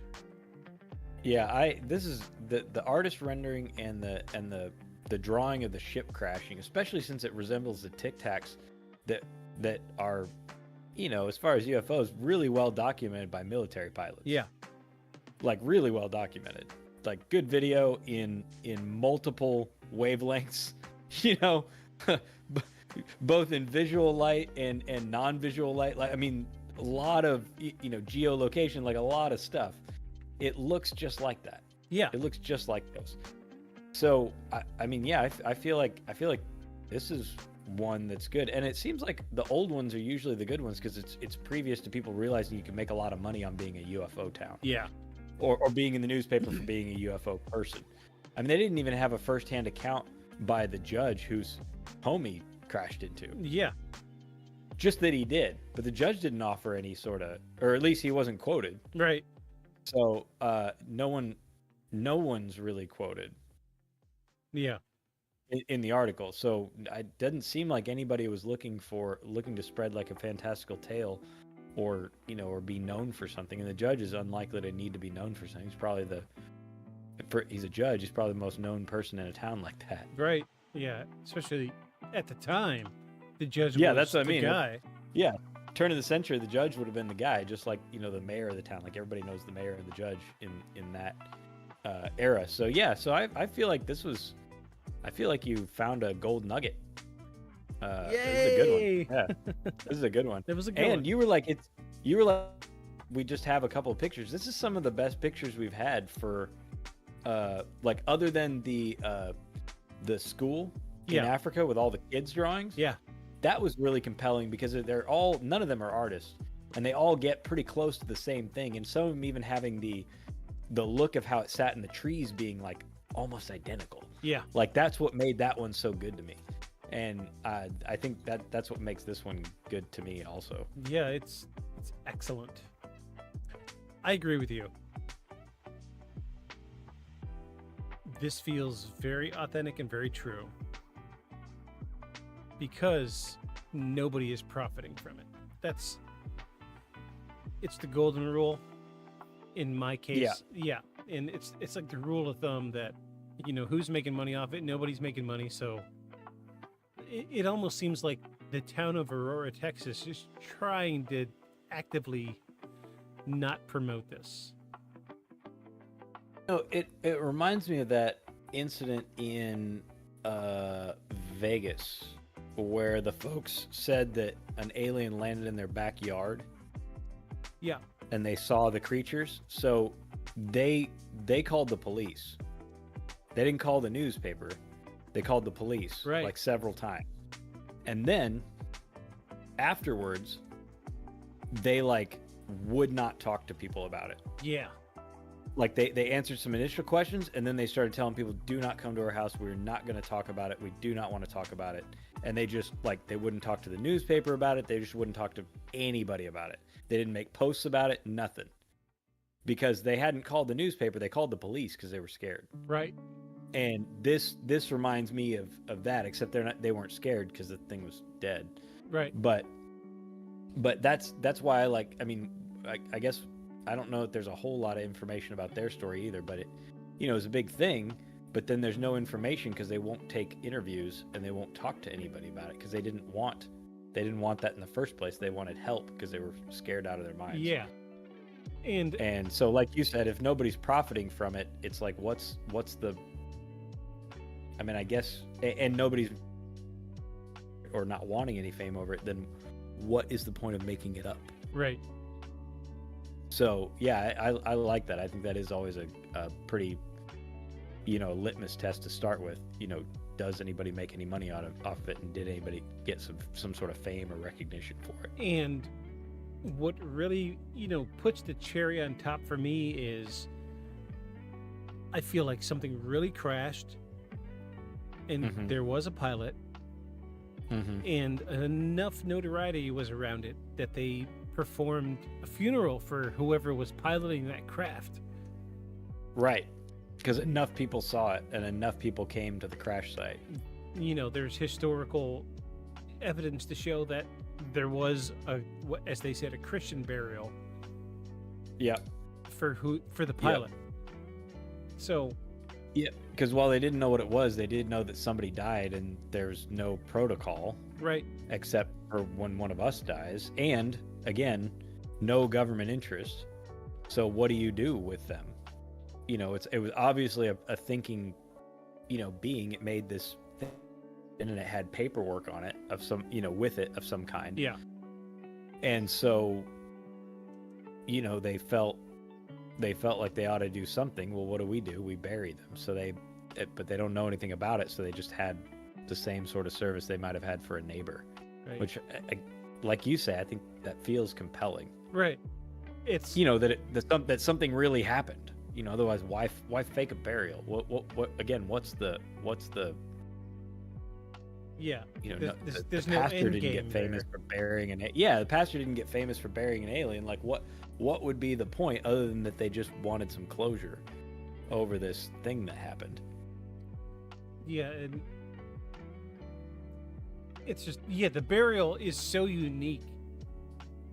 Yeah, this is the artist rendering and the drawing of the ship crashing, especially since it resembles the Tic Tacs that are, as far as UFOs, really well documented by military pilots. Yeah. Like, really well documented. Like, good video in multiple wavelengths you know, both in visual light and non-visual light. Like, I mean, a lot of, you know, geolocation, like a lot of stuff. It looks just like that. Yeah. It looks just like those. So, I mean, yeah, I feel like this is one that's good. And it seems like the old ones are usually the good ones because it's previous to people realizing you can make a lot of money on being a UFO town. Yeah. Or being in the newspaper for being a UFO person. I mean, they didn't even have a first-hand account by the judge whose home he crashed into. Yeah. Just that he did, but the judge didn't offer any sort of, or at least he wasn't quoted. Right. So no one's really quoted. Yeah. In the article. So it doesn't seem like anybody was looking to spread like a fantastical tale, or, you know, or be known for something. And the judge is unlikely to need to be known for something. He's probably he's a judge. He's probably the most known person in a town like that. Right. Yeah. Especially at the time, the judge. Yeah, was that's what I the mean. Guy. Yeah. Turn of the century, the judge would have been the guy, just like, you know, the mayor of the town. Like, everybody knows the mayor and the judge in that era. So yeah. So I feel like I feel like you found a gold nugget. This is a good one. Yeah, this is a good one. It was a good and one. you were like, we just have a couple of pictures. This is some of the best pictures we've had for, like, other than the school in Africa with all the kids' drawings. Yeah. That was really compelling because none of them are artists, and they all get pretty close to the same thing. And some of them even having the look of how it sat in the trees being like almost identical. Yeah. Like, that's what made that one so good to me. And I think that's what makes this one good to me also. Yeah, it's excellent. I agree with you. This feels very authentic and very true because nobody is profiting from it. It's the golden rule in my case. Yeah. And it's like the rule of thumb that, you know, who's making money off it? Nobody's making money. So it almost seems like the town of Aurora, Texas is trying to actively not promote this. No, it reminds me of that incident in Vegas where the folks said that an alien landed in their backyard. Yeah. And they saw the creatures. So they called the police. They didn't call the newspaper. They called the police, right, like several times. And then afterwards, they like would not talk to people about it. Yeah. Like they answered some initial questions, and then they started telling people, do not come to our house. We're not going to talk about it. We do not want to talk about it. And they just, like, they wouldn't talk to the newspaper about it. They just wouldn't talk to anybody about it. They didn't make posts about it, nothing. Because they hadn't called the newspaper, they called the police because they were scared. Right. And this reminds me of that, except they weren't scared because the thing was dead. Right. But that's why I guess I don't know that there's a whole lot of information about their story either, but it, you know, it's a big thing, but then there's no information because they won't take interviews and they won't talk to anybody about it because they didn't want that in the first place. They wanted help because they were scared out of their minds. Yeah. And so, like you said, if nobody's profiting from it, it's like, what's the, I mean, I guess, and nobody's, or not wanting any fame over it, then what is the point of making it up? Right. So, yeah, I like that. I think that is always a pretty, you know, litmus test to start with. You know, does anybody make any money off of it, and did anybody get some sort of fame or recognition for it? And what really, you know, puts the cherry on top for me is I feel like something really crashed, and there was a pilot, and enough notoriety was around it that they performed a funeral for whoever was piloting that craft. Right. Because enough people saw it and enough people came to the crash site. You know, there's historical evidence to show that there was as they said, a Christian burial. Yeah. For the pilot. So. Yeah. Because while they didn't know what it was, they did know that somebody died, and there's no protocol. Right. Except for when one of us dies, and again, no government interest. So what do you do with them? You know, it was obviously a thinking, you know, being. It made this thing and it had paperwork on it of some, with it of some kind. Yeah. And so, they felt like they ought to do something. Well, what do? We bury them. So but they don't know anything about it. So they just had the same sort of service they might have had for a neighbor, Right. which, like you say, I think that feels compelling. Right. It's That something really happened. Otherwise, why fake a burial? What again? What's the yeah. the There's no pastor end didn't game get famous there. for burying the pastor didn't get famous for burying an alien. Like what would be the point other than that they just wanted some closure over this thing that happened? Yeah, and it's just the burial is so unique.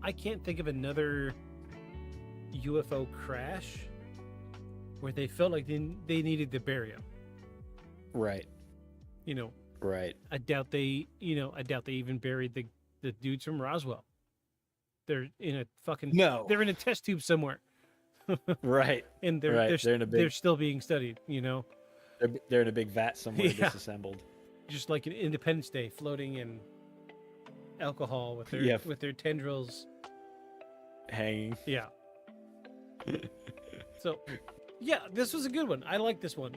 I can't think of another UFO crash where they felt like they needed the burial. Right. Right. I doubt they even buried the dudes from Roswell. They're in a fucking No. They're in a test tube somewhere. Right. And Right. they're still being studied, They're in a big vat somewhere Yeah. disassembled. just like an Independence Day floating in alcohol with their Yeah. with their tendrils. Hanging. Yeah. So, yeah, this was a good one. I like this one.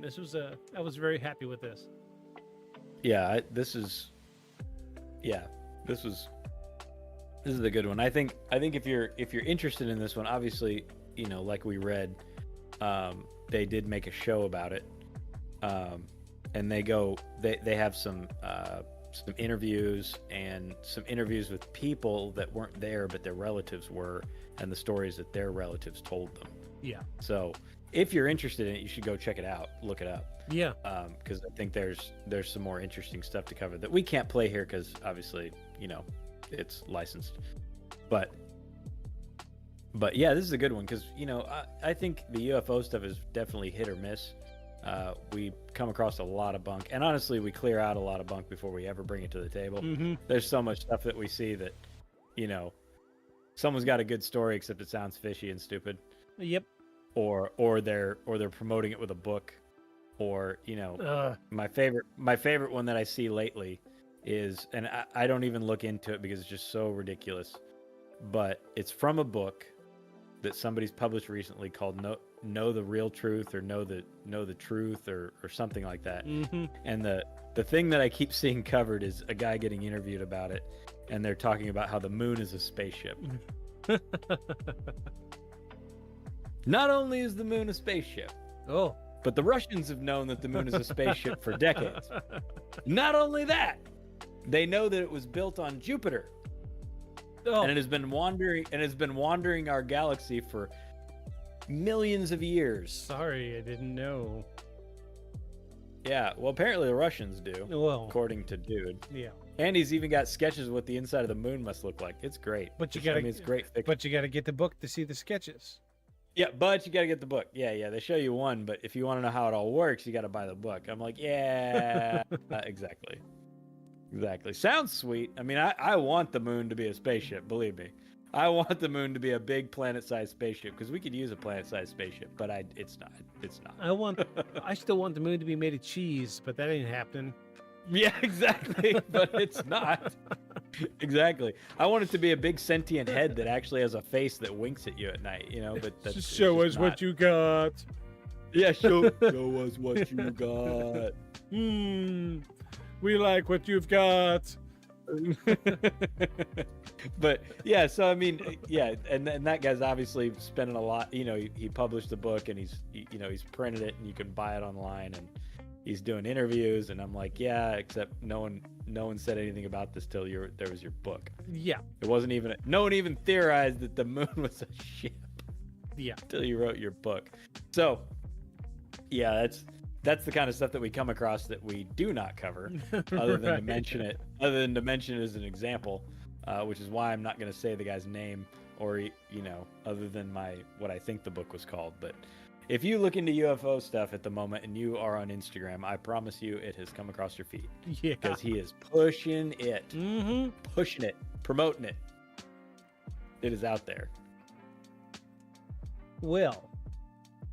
I was very happy with this. Yeah, this is a good one. I think if you're interested in this one, obviously, like we read, they did make a show about it, and they have some interviews and some interviews with people that weren't there but their relatives were, and the stories that their relatives told them. Yeah. So if you're interested in it, you should go check it out, look it up. Yeah. Because I think there's some more interesting stuff to cover that we can't play here because obviously, it's licensed. But yeah, this is a good one because, I think the UFO stuff is definitely hit or miss. We come across a lot of bunk, and honestly, we clear out a lot of bunk before we ever bring it to the table. Mm-hmm. There's so much stuff that we see that, someone's got a good story except it sounds fishy and stupid. Yep. Or they're promoting it with a book, or my favorite one that I see lately is, and I don't even look into it because it's just so ridiculous, but it's from a book that somebody's published recently called Know the Real Truth, or Know the Truth, or something like that. Mm-hmm. And the thing that I keep seeing covered is a guy getting interviewed about it, and they're talking about how the moon is a spaceship. Not only is the moon a spaceship, but the Russians have known that the moon is a spaceship for decades. Not only that, they know that it was built on Jupiter. And it has been wandering our galaxy for millions of years. Sorry, I didn't know. Yeah, well, apparently the Russians do, Well, according to Dude. yeah. And he's even got sketches of what the inside of the moon must look like. It's great. But you it's great fiction. But you gotta get the book to see the sketches. Yeah, but you got to get the book. Yeah. They show you one, but if you want to know how it all works, you got to buy the book. I'm like, yeah, exactly. Sounds sweet. I mean, I want the moon to be a spaceship. Believe me, I want the moon to be a big planet-sized spaceship because we could use a planet-sized spaceship, but it's not. It's not. I still want the moon to be made of cheese, but that ain't happening. Yeah, exactly. But it's not. Exactly. I want it to be a big sentient head that actually has a face that winks at you at night, But that's Show us what you got. Yeah, show us what you got. We like what you've got. But yeah, so I mean, yeah, and that guy's obviously spending a lot. He published the book and he's printed it and you can buy it online, and he's doing interviews, and I'm like, yeah, except no one said anything about this till there was your book. Yeah. It wasn't even no one even theorized that the moon was a ship. Yeah. Till you wrote your book. So, yeah, that's the kind of stuff that we come across that we do not cover, other than to mention it. Other than to mention it as an example, which is why I'm not going to say the guy's name, or other than what I think the book was called. But if you look into UFO stuff at the moment and you are on Instagram, I promise you it has come across your feed. Yeah. Because he is pushing it. Mm-hmm. Pushing it. Promoting it. It is out there. Well,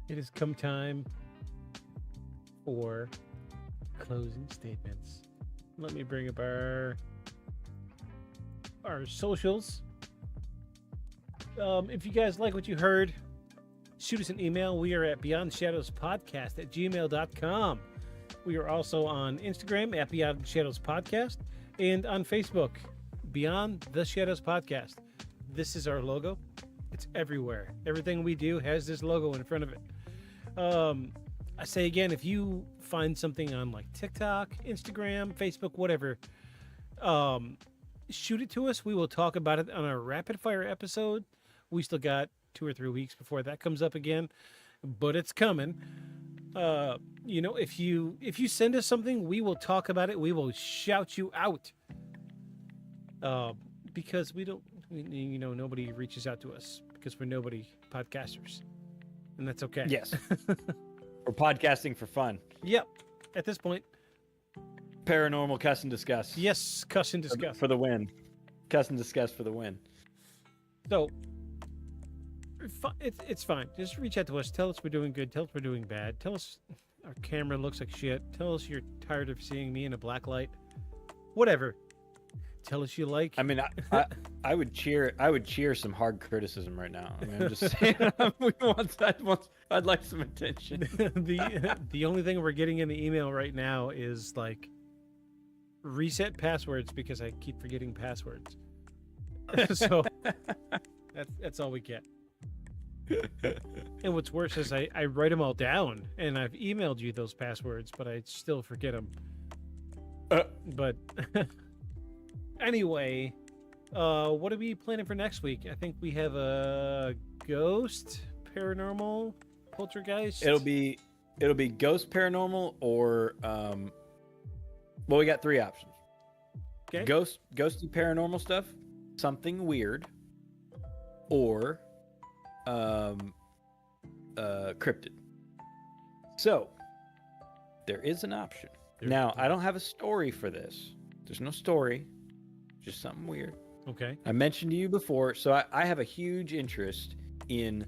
it has come time for closing statements. Let me bring up our socials. If you guys like what you heard, shoot us an email. We are at beyondshadowspodcast@gmail.com. We are also on Instagram at Beyond Shadows Podcast and on Facebook, Beyond the Shadows Podcast. This is our logo. It's everywhere. Everything we do has this logo in front of it. I say again, if you find something on like TikTok, Instagram, Facebook, whatever, shoot it to us. We will talk about it on our rapid fire episode. We still got 2 or 3 weeks before that comes up again, but it's coming. If you send us something, we will talk about it. We will shout you out. Because nobody reaches out to us because we're nobody podcasters, and that's okay. Yes. We're podcasting for fun. Yep. At this point. Paranormal cuss and discuss. Yes, cuss and discuss. For the win. Cuss and discuss for the win. So, it's fine. Just reach out to us. Tell us we're doing good. Tell us we're doing bad. Tell us our camera looks like shit. Tell us you're tired of seeing me in a black light. Whatever. Tell us you like. I mean, I would cheer some hard criticism right now. I mean, I'm just saying. I'd like some attention. The only thing we're getting in the email right now is like reset passwords because I keep forgetting passwords. So that's all we get. And what's worse is I write them all down and I've emailed you those passwords, but I still forget them. But anyway, what are we planning for next week? I think we have a ghost, paranormal, poltergeist. It'll be ghost, paranormal, or well, we got 3 options. Okay. Ghosty paranormal stuff, something weird, or cryptid. So there is an option. Now, I don't have a story for this. There's no story, just something weird. Okay. I mentioned to you before, so I have a huge interest in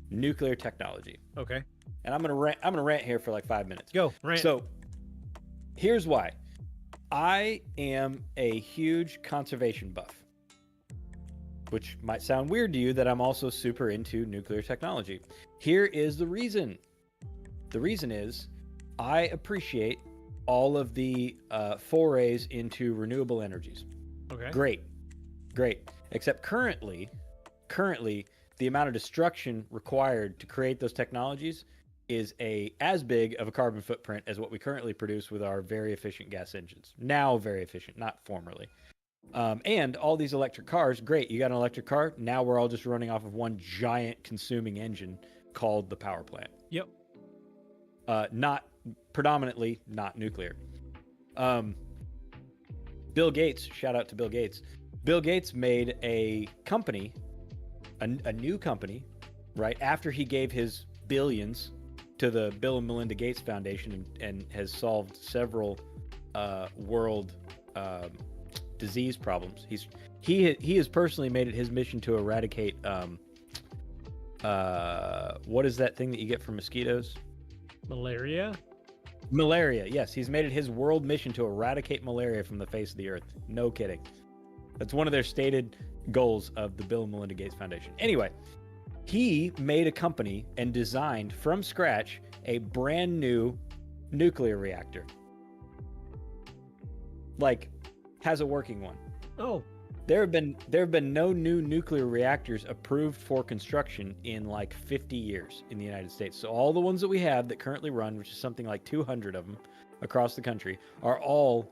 nuclear technology. Okay. And I'm gonna rant here for like 5 minutes. Go, rant. So here's why. I am a huge conservation buff, which might sound weird to you that I'm also super into nuclear technology. Here is the reason. The reason is I appreciate all of the forays into renewable energies. Okay. Great. Except currently, the amount of destruction required to create those technologies is as big of a carbon footprint as what we currently produce with our very efficient gas engines. Now very efficient, not formerly. And all these electric cars, great. You got an electric car. Now we're all just running off of one giant consuming engine called the power plant. Yep. Predominantly not nuclear. Bill Gates, shout out to Bill Gates. Bill Gates made a company, a new company, right after he gave his billions to the Bill and Melinda Gates Foundation and has solved several world disease problems. He has personally made it his mission to eradicate what is that thing that you get from mosquitoes? Malaria? Malaria, yes. He's made it his world mission to eradicate malaria from the face of the earth. No kidding. That's one of their stated goals of the Bill and Melinda Gates Foundation. Anyway, he made a company and designed from scratch a brand new nuclear reactor. Like, has a working one. Oh. There have been no new nuclear reactors approved for construction in like 50 years in the United States. So all the ones that we have that currently run, which is something like 200 of them across the country, are all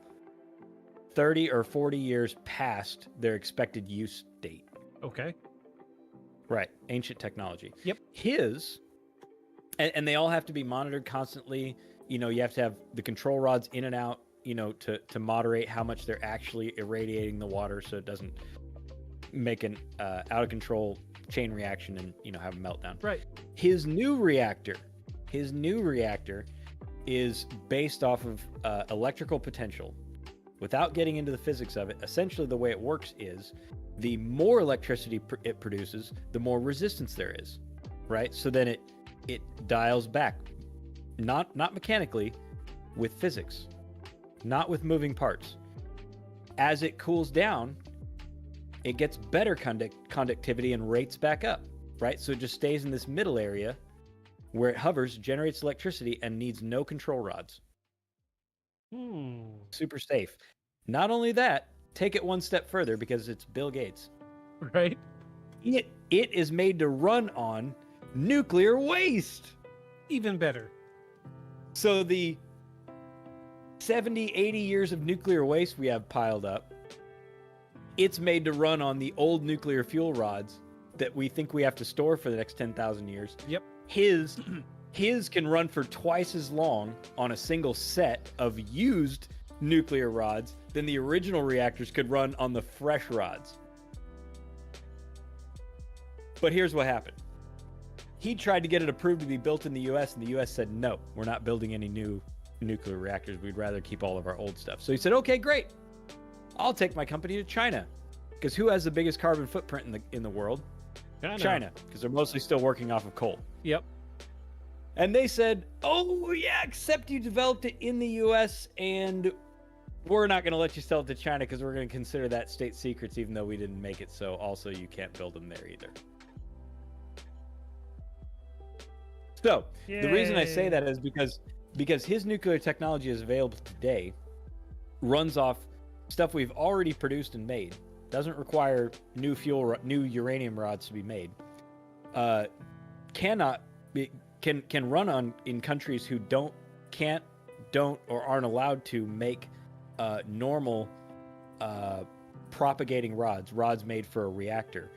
30 or 40 years past their expected use date. Okay. Right. Ancient technology. Yep. And they all have to be monitored constantly. You know, you have to have the control rods in and out, you know, to moderate how much they're actually irradiating the water so it doesn't make an out of control chain reaction and, you know, have a meltdown. Right. His new reactor is based off of electrical potential. Without getting into the physics of it, essentially the way it works is the more electricity it produces, the more resistance there is, right? So then it dials back, not mechanically, with physics. not with moving parts. As it cools down, it gets better conductivity and rates back up, right? So it just stays in this middle area where it hovers, generates electricity, and needs no control rods. Super safe. Not only that, take it one step further because it's Bill Gates. Right? It is made to run on nuclear waste. Even better. So the 70, 80 years of nuclear waste we have piled up, it's made to run on the old nuclear fuel rods that we think we have to store for the next 10,000 years. Yep. His can run for twice as long on a single set of used nuclear rods than the original reactors could run on the fresh rods. But here's what happened. He tried to get it approved to be built in the US, and the US said, no, we're not building any new nuclear reactors. We'd rather keep all of our old stuff. So he said, okay, great. I'll take my company to China. Because who has the biggest carbon footprint in the world? China. Because they're mostly still working off of coal. Yep. And they said, oh, yeah, except you developed it in the US, and we're not going to let you sell it to China because we're going to consider that state secrets, even though we didn't make it. So also you can't build them there either. So the reason I say that is because his nuclear technology is available today, runs off stuff we've already produced and made, doesn't require new uranium rods to be made, can run on in countries who don't or aren't allowed to make normal propagating rods made for a reactor,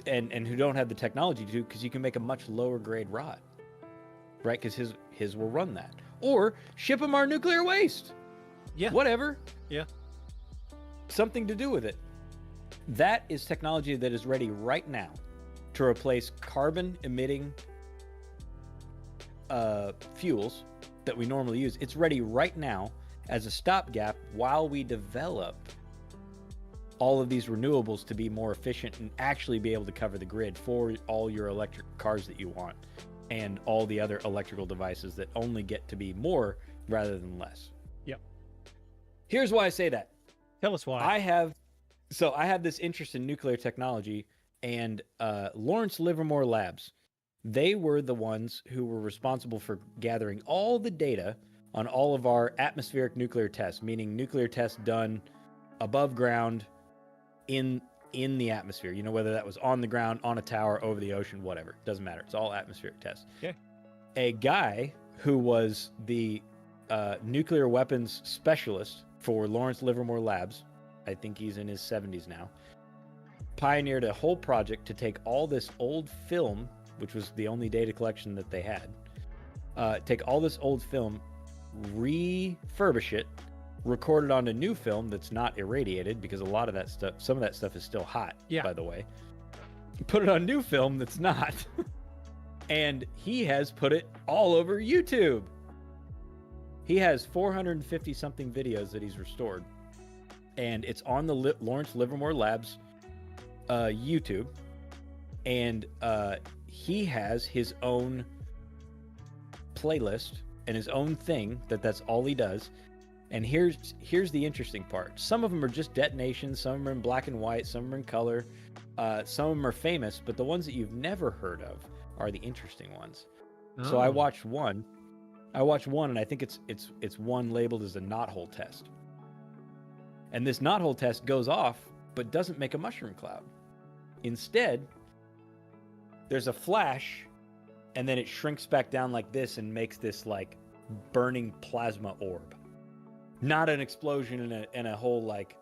and who don't have the technology to, because you can make a much lower grade rod, right? Because his will run that, or ship them our nuclear waste. Yeah. Whatever. Yeah. Something to do with it. That is technology that is ready right now to replace carbon emitting fuels that we normally use. It's ready right now as a stopgap while we develop all of these renewables to be more efficient and actually be able to cover the grid for all your electric cars that you want and all the other electrical devices that only get to be more rather than less. Yep. Here's why I say that. Tell us why. I have this interest in nuclear technology, and Lawrence Livermore Labs, they were the ones who were responsible for gathering all the data on all of our atmospheric nuclear tests, meaning nuclear tests done above ground in the atmosphere. You know, whether that was on the ground, on a tower, over the ocean, whatever. Doesn't matter. It's all atmospheric tests. Okay. A guy who was the nuclear weapons specialist for Lawrence Livermore Labs, I think he's in his 70s now, pioneered a whole project to take all this old film, which was the only data collection that they had, take all this old film, refurbish it, record it on a new film that's not irradiated, because a lot of that stuff, some of that stuff is still hot, by the way. Put it on new film that's not. And he has put it all over YouTube. He has 450 something videos that he's restored. And it's on the Lawrence Livermore Labs YouTube. And he has his own playlist and his own thing that's all he does. And here's the interesting part. Some of them are just detonations, some of them are in black and white, some of them are in color, some of them are famous, but the ones that you've never heard of are the interesting ones. Oh. So I watched one, and I think it's one labeled as a knothole test. And this knothole test goes off, but doesn't make a mushroom cloud. Instead, there's a flash, and then it shrinks back down like this and makes this like burning plasma orb. Not an explosion and a whole like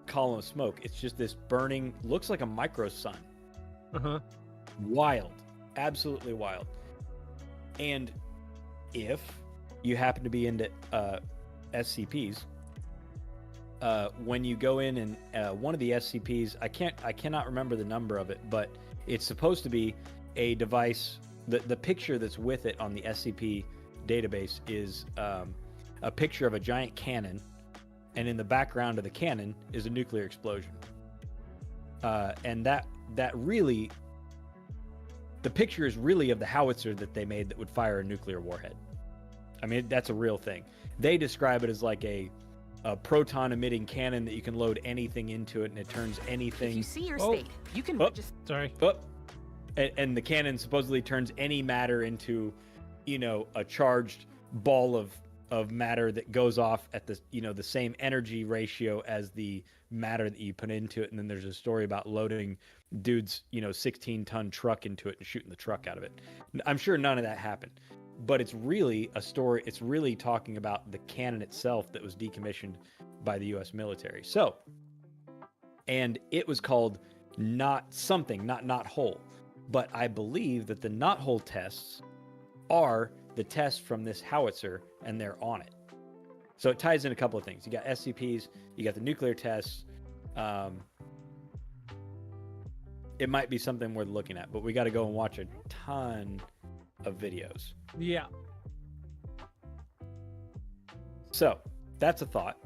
column of smoke. It's just this burning, looks like a micro sun. Wild, absolutely wild. And if you happen to be into SCPs, when you go in and one of the SCPs, I cannot remember the number of it, but it's supposed to be a device. The picture that's with it on the SCP database is a picture of a giant cannon, and in the background of the cannon is a nuclear explosion. And that really, the picture is really of the howitzer that they made that would fire a nuclear warhead. I mean, that's a real thing. They describe it as like a proton-emitting cannon that you can load anything into it, and it turns anything... If you see your Oh. state, you can Oh. register. Sorry. Oh. And the cannon supposedly turns any matter into, a charged ball of matter that goes off at the, the same energy ratio as the matter that you put into it. And then there's a story about loading dude's, 16-ton truck into it and shooting the truck out of it. I'm sure none of that happened, but it's really a story. It's really talking about the cannon itself that was decommissioned by the U.S. military. So, and it was called not hole. But I believe that the knothole tests are the tests from this howitzer, and they're on it. So it ties in a couple of things. You got SCPs, you got the nuclear tests. It might be something worth looking at, but we got to go and watch a ton of videos. Yeah. So that's a thought.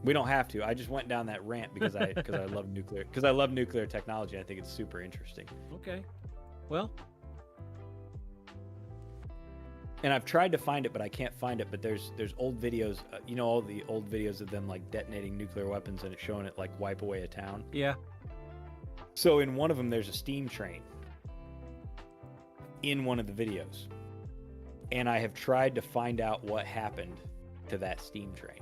We don't have to. I just went down that rant because I love nuclear. Because I love nuclear technology. I think it's super interesting. Okay. Well, And I've tried to find it, but I can't find it. But there's old videos. All the old videos of them like detonating nuclear weapons, and it's showing it like wipe away a town. yeah. So in one of them, there's a steam train. In one of the videos, and I have tried to find out what happened to that steam train.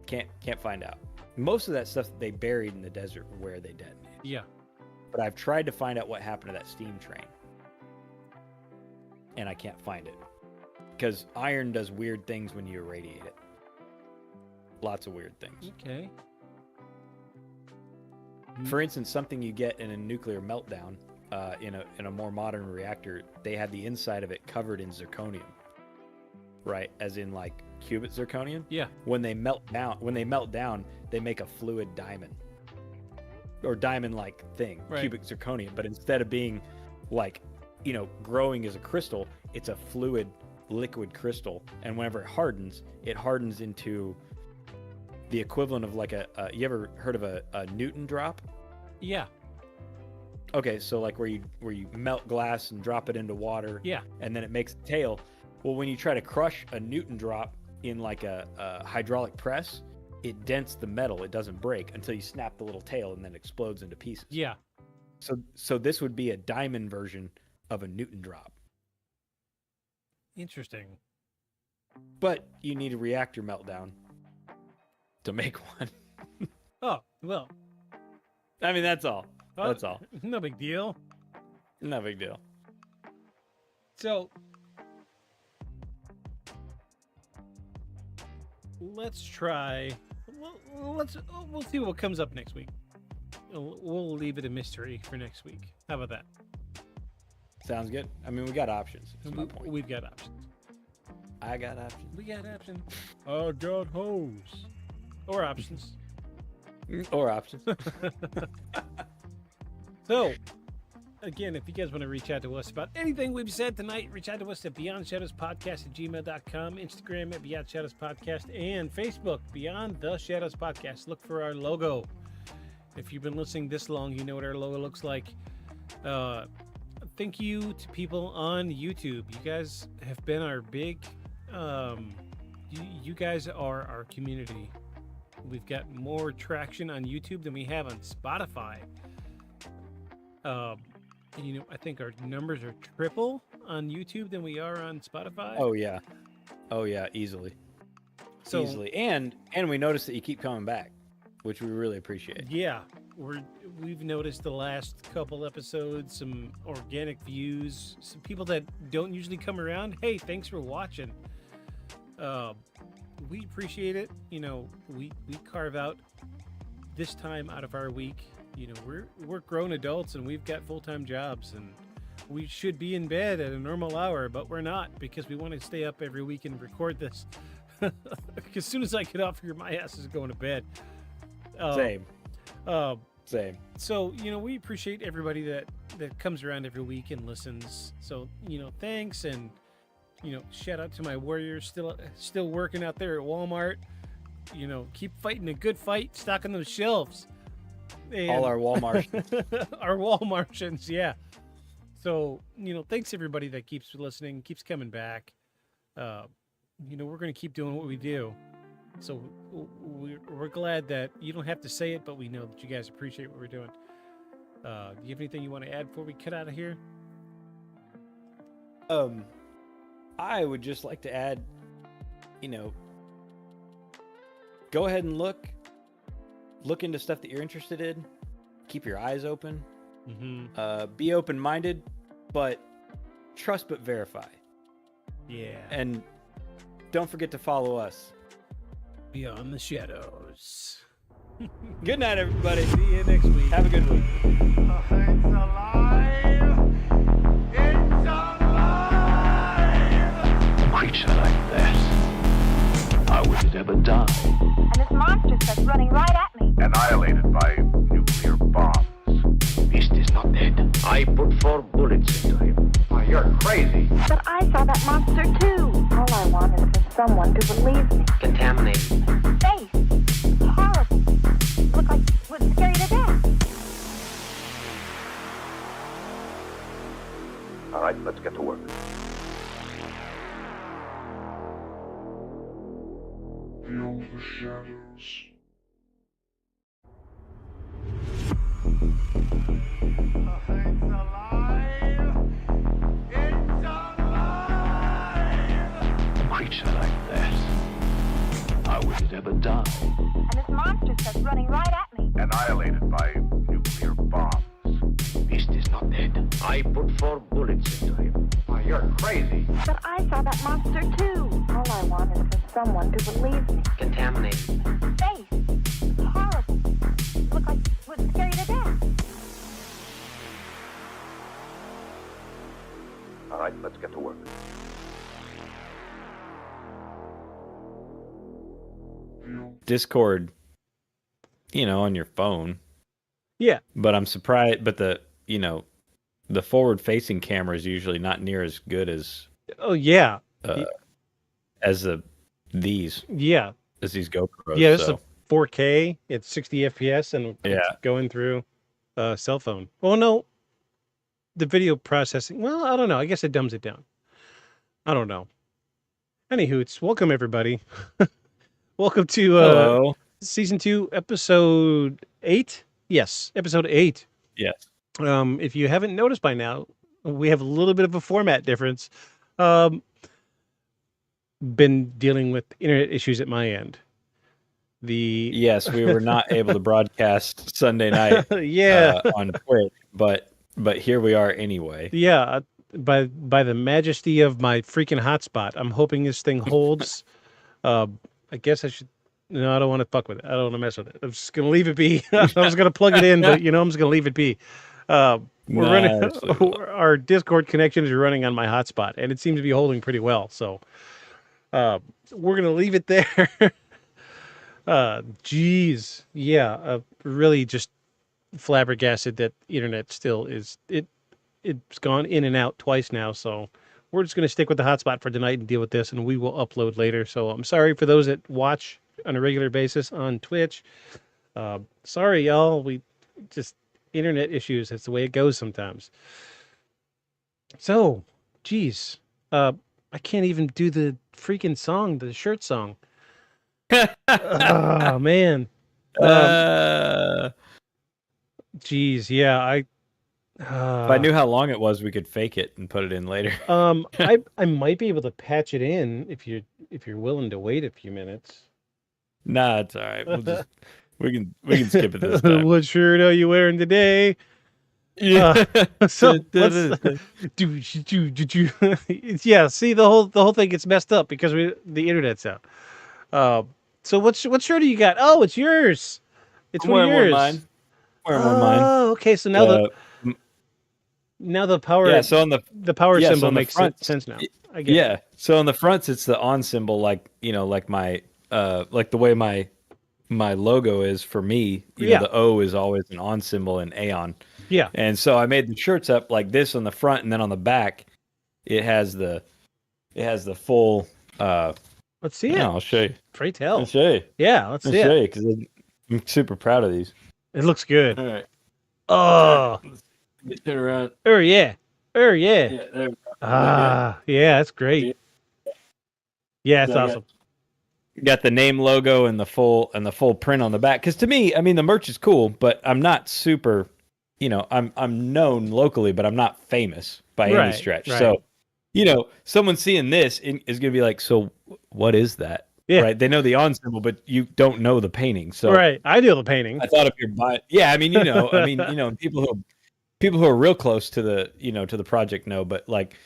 Can't find out. Most of that stuff they buried in the desert where they detonated. Yeah. But I've tried to find out what happened to that steam train. And I can't find it. Because iron does weird things when you irradiate it. Lots of weird things. Okay. For instance, something you get in a nuclear meltdown, in a more modern reactor, they have the inside of it covered in zirconium. Right? As in like qubit zirconium. Yeah. When they melt down, they make a fluid diamond. Or diamond-like thing, Right. cubic zirconium. But instead of being like, growing as a crystal, it's a fluid liquid crystal. And whenever it hardens into the equivalent of like you ever heard of a Newton drop? Yeah. Okay, so like where you melt glass and drop it into water. Yeah. And then it makes a tail. Well, when you try to crush a Newton drop in like a hydraulic press, it dents the metal. It doesn't break until you snap the little tail, and then it explodes into pieces. Yeah. So this would be a diamond version of a Newton drop. Interesting. But you need a reactor meltdown to make one. Oh, well. I mean, that's all. Oh, That's all. No big deal. No big deal. So let's try. We'll see what comes up next week. We'll leave it a mystery for next week. How about that? Sounds good. I mean, we got options. That's my point. We've got options. I got options. We got options. I got hoes. Or options. Or options. So, again, if you guys want to reach out to us about anything we've said tonight, reach out to us at beyondshadowspodcast@gmail.com, Instagram at Beyond Shadows Podcast, and Facebook, Beyond the Shadows Podcast. Look for our logo. If you've been listening this long, you know what our logo looks like. Thank you to people on YouTube. You guys have been our big... you guys are our community. We've got more traction on YouTube than we have on Spotify. And I think our numbers are triple on YouTube than we are on Spotify. Oh yeah, easily. So Easily. And we noticed that you keep coming back, which we really appreciate. yeah, we've noticed the last couple episodes some organic views, some people that don't usually come around. Hey, thanks for watching. We appreciate it. We carve out this time out of our week. We're grown adults and we've got full-time jobs, and we should be in bed at a normal hour, but we're not, because we want to stay up every week and record this. As soon as I get off here, my ass is going to bed. Same. Same. So, we appreciate everybody that comes around every week and listens. So, thanks. And, shout out to my warriors still working out there at Walmart. Keep fighting a good fight, stocking those shelves. And All our Walmart. our wall Martians, yeah. So, thanks everybody that keeps listening, keeps coming back. We're going to keep doing what we do. So we're glad that you don't have to say it, but we know that you guys appreciate what we're doing. Do you have anything you want to add before we cut out of here? I would just like to add, go ahead and look into stuff that you're interested in. Keep your eyes open. Mm-hmm. Be open-minded, but trust but verify. Yeah. And don't forget to follow us. Beyond the Shadows. Good night, everybody. See you next week. Have a good week. It's alive! It's alive! A creature like that, how would it ever die? And this monster starts running right at me. Annihilated by nuclear bombs. Beast is not dead. I put 4 bullets into him. Oh, you're crazy. But I saw that monster too. All I want is for someone to believe me. Contaminated. Face. Horrible. Looked like it would scare you to death. All right, let's get to work. Beyond the shadows. It's alive! It's alive! A creature like that, how would it ever die? And this monster starts running right at me. Annihilated by nuclear bombs. Beast is not dead. I put 4 bullets into him. Oh, you're crazy. But I saw that monster too. All I want is for someone to believe me. Contaminated. Face. Horrible. Looked like it would scare you to death. All right, let's get to work. Discord, on your phone. Yeah. But I'm surprised. But the forward-facing camera is usually not near as good as Oh, yeah. as these Yeah. as these GoPros. Yeah, this so. is a 4K. It's 60 FPS, and Yeah. it's going through a cell phone. Well, no. The video processing. Well, I don't know. I guess it dumbs it down. I don't know. Anywho, welcome everybody. Welcome to Hello. season 2, episode 8. Yes, episode 8. Yes. If you haven't noticed by now, we have a little bit of a format difference. Been dealing with internet issues at my end. Yes, we were not able to broadcast Sunday night Yeah. On Twitch, but here we are anyway. Yeah, by the majesty of my freaking hotspot, I'm hoping this thing holds. I guess I should. No, I don't want to fuck with it. I don't want to mess with it. I'm just gonna leave it be. I was gonna plug it in, but I'm just gonna leave it be. We're running. Our Discord connection is running on my hotspot, and it seems to be holding pretty well. So, we're gonna leave it there. Geez, yeah, really just flabbergasted that the internet still is it's gone in and out twice now, so we're just going to stick with the hotspot for tonight and deal with this, and we will upload later. So I'm sorry for those that watch on a regular basis on Twitch. Sorry, y'all. We just internet issues. That's the way it goes sometimes. So, geez, I can't even do the freaking song, the shirt song. Oh man. Geez, yeah, if I knew how long it was, we could fake it and put it in later. I might be able to patch it in if you're willing to wait a few minutes. Nah, it's all right. We can skip it this time. What shirt are you wearing today? Yeah. So yeah. See, the whole thing gets messed up because the internet's out. So what shirt do you got? Oh, it's yours. It's one of yours. Mine. Wearing one of mine. Oh, okay. So now the power. Yeah. So on the power symbol so makes sense now. I get yeah. it. So on the fronts, it's the on symbol, like my like the way my logo is for me. You know, the O is always an on symbol in Aeon. Yeah. And so I made the shirts up like this on the front, and then on the back, it has the full. Let's see it. I'll show you. Pray tell. I'll show you. Yeah, let's see show it. you because I'm super proud of these. It looks good. All right. Oh. Turn around. Oh yeah. Oh yeah. Yeah, there we go. Ah, yeah, that's great. Yeah, it's So I awesome. got the name logo and the full print on the back. Because to me, I mean, the merch is cool, but I'm not super. I'm known locally, but I'm not famous by any Right, stretch. right. So, someone seeing this is going to be like, so what is that? Yeah. Right? They know the on symbol, but you don't know the painting. So Right. I do the painting. I thought if you're buying, yeah, I mean, people who are real close to the project know, but like,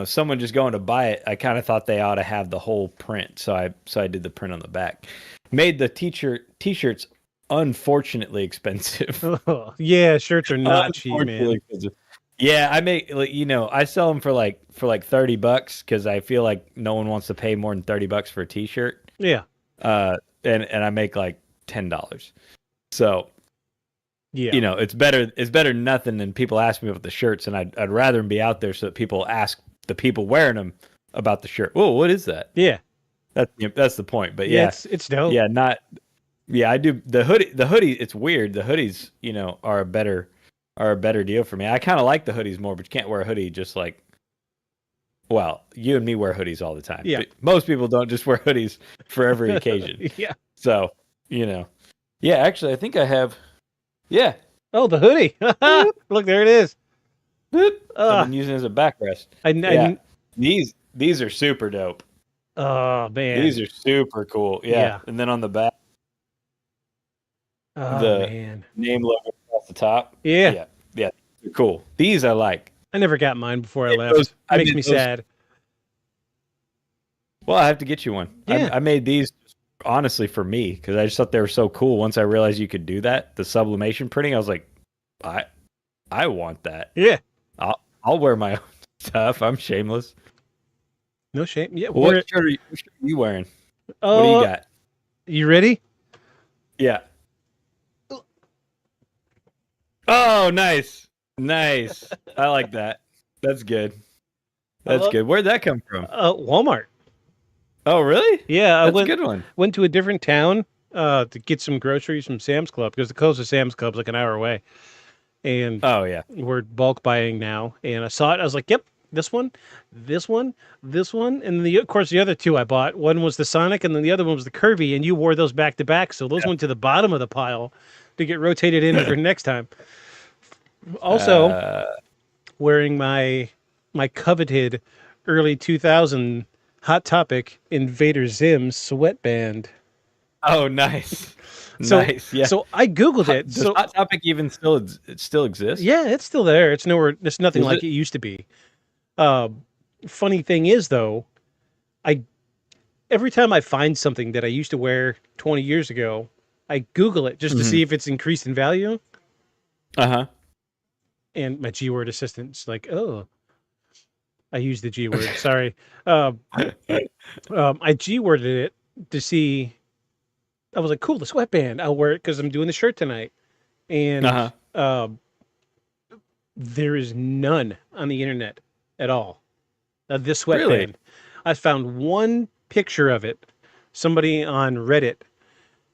someone just going to buy it, I kind of thought they ought to have the whole print. So I did the print on the back. Made the t-shirts unfortunately expensive. Oh, yeah, shirts are not cheap, Unfortunately man. expensive. Yeah, I make I sell them for like $30 because I feel like no one wants to pay more than $30 for a t-shirt. Yeah. And I make like $10. So Yeah. it's better than nothing than people ask me about the shirts, and I'd rather them be out there so that people ask the people wearing them about the shirt. Oh, what is that? Yeah. That's the point. But Yeah, it's dope. Yeah, I do the hoodie, it's weird. The hoodies, are a better deal for me. I kind of like the hoodies more, but you can't wear a hoodie just like, well, you and me wear hoodies all the time. Yeah. But most people don't just wear hoodies for every occasion. Yeah. So, yeah, actually I think I have, yeah. Oh, the hoodie. Look, there it is. I've been using it as a backrest. Yeah. These are super dope. Oh, man. These are super cool. Yeah. And then on the back, oh, the man. name logo across the top. Yeah. Yeah. They're cool. These I like. I never got mine before I left. It makes me sad. Well, I have to get you one. Yeah. I made these honestly for me because I just thought they were so cool. Once I realized you could do that, the sublimation printing, I was like, I want that. Yeah. I'll wear my own stuff. I'm shameless. No shame. Yeah. What shirt are you wearing? Oh, What do you got? You ready? Yeah. Oh, nice. I like that. That's good. That's good. Where'd that come from? Walmart. Oh, really? Yeah, That's a good one. Went to a different town to get some groceries from Sam's Club because the closest Sam's Club's like an hour away. And oh yeah, we're bulk buying now. And I saw it. I was like, "Yep, this one, this one, this one." And of course, the other two I bought. One was the Sonic, and then the other one was the Kirby. And you wore those back to back, so those went to the bottom of the pile to get rotated in for next time. Also, wearing my coveted early 2000 Hot Topic Invader Zim sweatband. Oh, nice. Nice. Yeah. So I Googled it. Does Hot Topic even still exists? Yeah, it's still there. It's nowhere. It's nothing like it used to be. Funny thing is, though, every time I find something that I used to wear 20 years ago, I Google it just to see if it's increased in value. And my G-word assistant's like, "Oh, I used the G-word. Sorry." I G-worded it to see. I was like, "Cool, the sweatband. I'll wear it because I'm doing the shirt tonight." And there is none on the internet at all of this sweatband. Really? I found one picture of it. Somebody on Reddit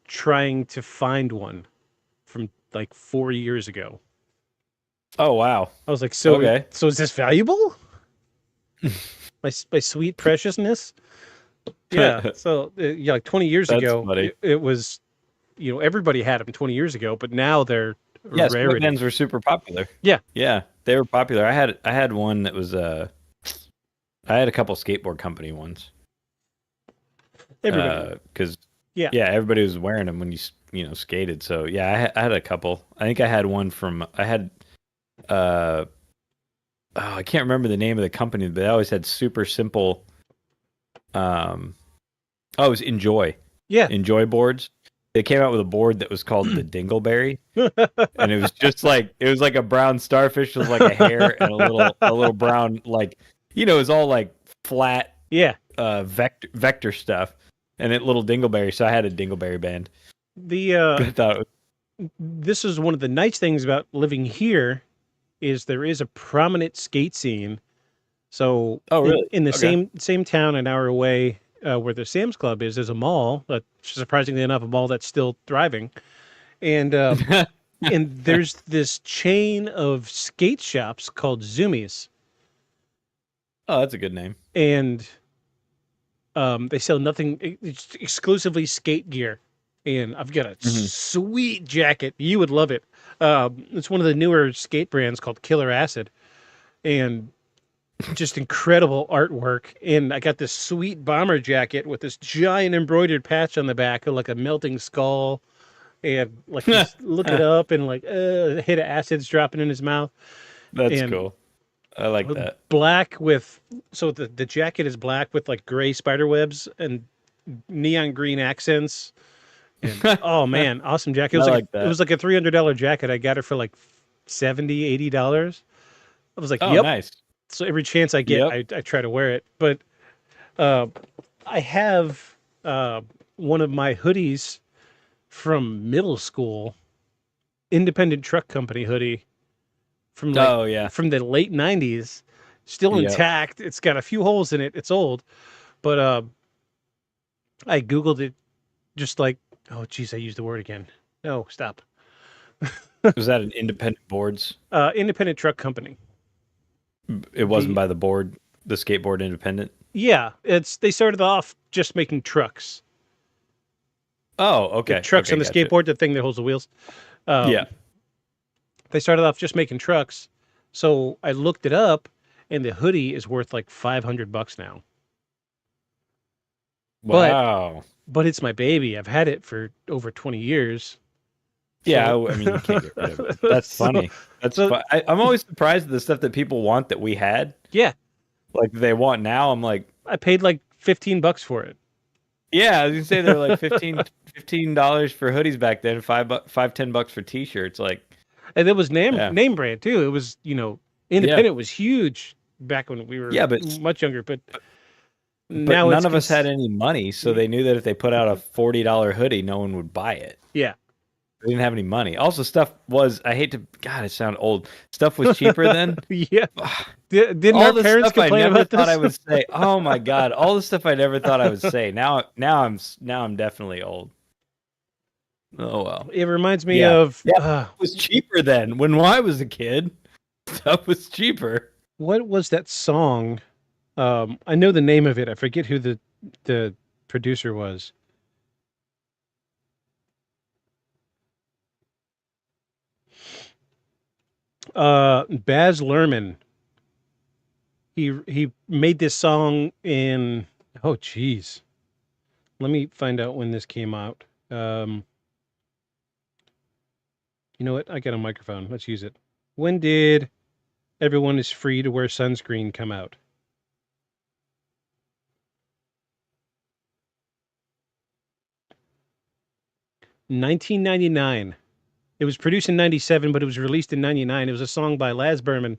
trying to find one from like 4 years ago. Oh wow! I was like, so is this valuable? my sweet preciousness. Yeah. So like 20 years ago, it was, everybody had them 20 years ago, but now they're rarity. Sweatbands were super popular. Yeah, they were popular. I had one that was I had a couple skateboard company ones. Everybody, because everybody was wearing them when you skated. So yeah, I had a couple. I think I had one from I can't remember the name of the company, but they always had super simple. It was Enjoy. Yeah, Enjoy boards. They came out with a board that was called the Dingleberry, and it was just like a brown starfish with like a hair and a little brown it was all like flat vector stuff, and it little Dingleberry. So I had a Dingleberry band. This is one of the nice things about living here. Is there is a prominent skate scene. So in the same town an hour away where the Sam's Club is, there's a mall, surprisingly enough, a mall that's still thriving. And and there's this chain of skate shops called Zoomies. Oh, that's a good name. and they sell nothing, it's exclusively skate gear. And I've got a sweet jacket. You would love it. It's one of the newer skate brands called Killer Acid, and just incredible artwork. And I got this sweet bomber jacket with this giant embroidered patch on the back of like a melting skull, and like he's looking up and like a hit of acid's dropping in his mouth. That's And cool. I like that. black with, so the jacket is black with like gray spider webs and neon green accents. And oh man, awesome jacket. It was I like like that. it was like a $300 jacket. I got it for like $70-$80. I was like, Oh, yep. nice. So every chance I get, I try to wear it. But I have one of my hoodies from middle school, independent truck company hoodie from from the late 90s, still Yep. intact. It's got a few holes in it. It's old, but I Googled it, just like, oh geez, I used the word again. No, stop. Was that an independent boards? Independent truck company. It wasn't by the board, the skateboard independent. Yeah, they started off just making trucks. Oh, okay. The trucks okay, on the gotcha. skateboard, the thing that holds the wheels. Yeah. They started off just making trucks. So I looked it up, and the hoodie is worth like $500 now. Wow. But it's my baby. I've had it for over 20 years. Yeah, So- I mean, you can't get rid of it. That's So- funny. That's I'm always surprised at the stuff that people want that we had. Yeah, Like they want now. I'm like, I paid like $15 for it. yeah, I was gonna say they were like $15 for hoodies back then, $10 for t-shirts. Like, And it was name Yeah. brand too. It was, independent was huge back when we were much younger, but now none it's of us had any money, so they knew that if they put out a $40 hoodie, no one would buy it. Yeah. They didn't have any money. Also, stuff was, I hate to, God, it sound old. Stuff was cheaper then. Yeah. Didn't All our the parents stuff I complain never about thought this? I would say. Oh my God, all the stuff I never thought I would say. Now I'm definitely old. Oh well. It reminds me Yeah. of It was cheaper then. When I was a kid, stuff was cheaper. what was that song? I know the name of it. I forget who the producer was. Baz Luhrmann. He made this song in, oh geez. Let me find out when this came out. You know what? I got a microphone. Let's use it. When did Everyone is Free to Wear Sunscreen come out? $1999. It was produced in 97, but it was released in 99. It was a song by Laz Berman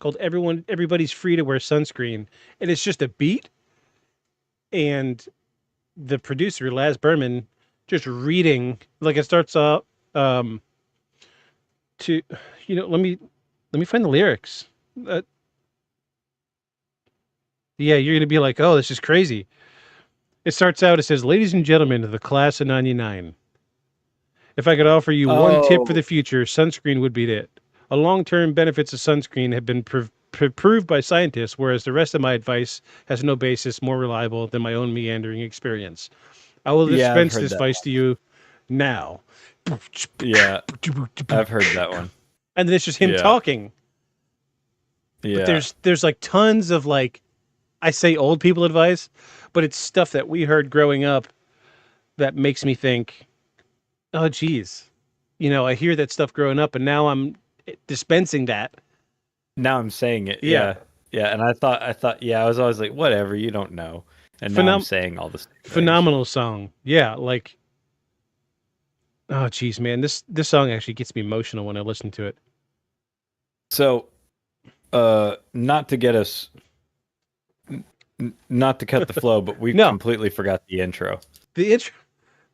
called Everybody's Free to Wear Sunscreen. And it's just a beat. And the producer, Laz Berman, just reading, like it starts off let me find the lyrics. Yeah, you're going to be like, oh, this is crazy. It starts out, it says, ladies and gentlemen of the class of 99. If I could offer you one tip for the future, sunscreen would be it. A long-term benefits of sunscreen have been proved by scientists, whereas the rest of my advice has no basis more reliable than my own meandering experience. I will Yeah, I've dispense heard this that advice to you now. Yeah, I've heard that one. And then it's just him Yeah. talking. Yeah. But there's like tons of like, I say old people advice, but it's stuff that we heard growing up that makes me think, oh geez, I hear that stuff growing up, and now I'm dispensing that. Now I'm saying it. Yeah. Yeah. And I thought, I was always like, whatever, you don't know. And now I'm saying all this. Phenomenal song. Yeah. Like, oh geez, man, this song actually gets me emotional when I listen to it. So, not to get us, not to cut the flow, but we No. completely forgot the intro. The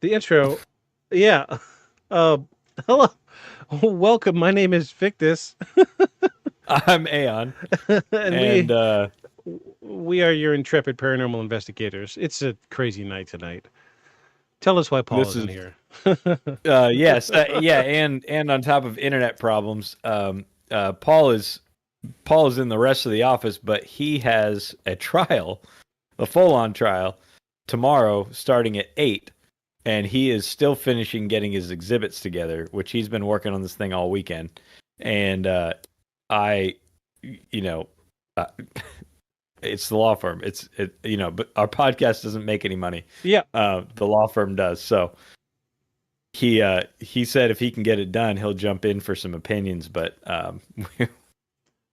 intro. Yeah. Hello. Welcome. My name is Victus. I'm Aeon. and we are your intrepid paranormal investigators. It's a crazy night tonight. Tell us why Paul This isn't is- here. Yes. Yeah. And on top of internet problems, Paul is Paul is in the rest of the office, but he has a trial, a full-on trial, tomorrow starting at 8, and he is still finishing getting his exhibits together, which he's been working on this thing all weekend. And I, you know, uh, it's the law firm. But our podcast doesn't make any money. Yeah. The law firm does. So he said if he can get it done, he'll jump in for some opinions, but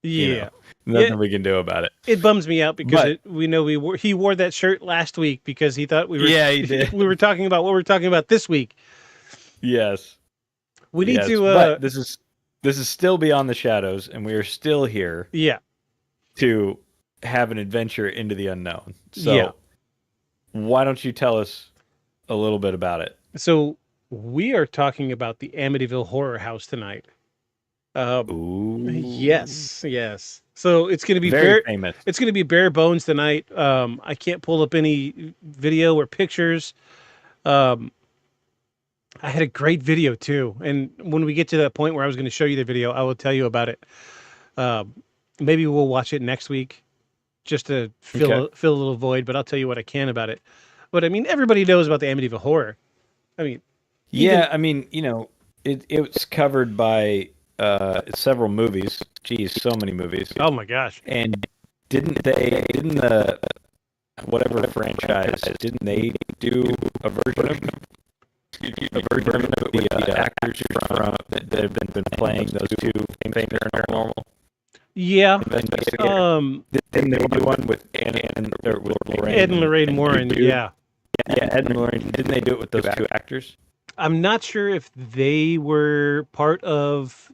Yeah. nothing we can do about it. It bums me out because But- he wore that shirt last week because he thought we were he did. we were talking about what we're talking about this week. Yes. We need Yes, to but this is still Beyond the Shadows, and we are still here yeah. to have an adventure into the unknown. So Yeah. why don't you tell us a little bit about it? So we are talking about the Amityville Horror House tonight. Ooh. Yes. So it's going to be Very famous. It's going to be bare bones tonight. I can't pull up any video or pictures. I had a great video too, and when we get to that point where I was going to show you the video, I will tell you about it. Maybe we'll watch it next week, just to fill a little void. But I'll tell you what I can about it. But I mean, everybody knows about the Amityville Horror. I mean, it's covered by several movies. Geez, so many movies. oh my gosh, And didn't the whatever franchise, didn't they do a version of the actors from that have been playing those two famous paranormal yeah. investigators? Didn't they do one with Ed and Lorraine? Ed and Lorraine Warren, yeah. Yeah, Ed and Lorraine. Didn't they do it with those two actors? I'm not sure if they were part of.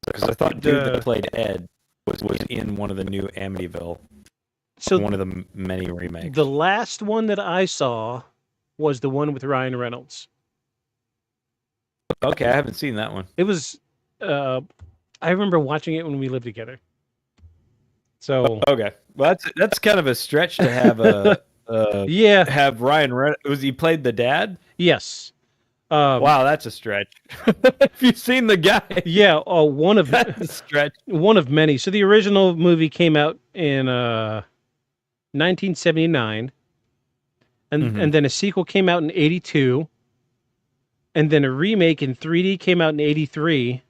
Because I thought dude that played Ed was in one of the new Amityville. So one of the many remakes. the last one that I saw was the one with Ryan Reynolds. Okay, I haven't seen that one. It was. I remember watching it when we lived together. So Okay, well that's kind of a stretch to have a yeah, have Ryan Reynolds. Was he played the dad? yes. Wow, that's a stretch. Have you seen the guy? Yeah, one of That's a stretch. one of many. So the original movie came out in 1979, and then a sequel came out in 82, and then a remake in 3D came out in 83,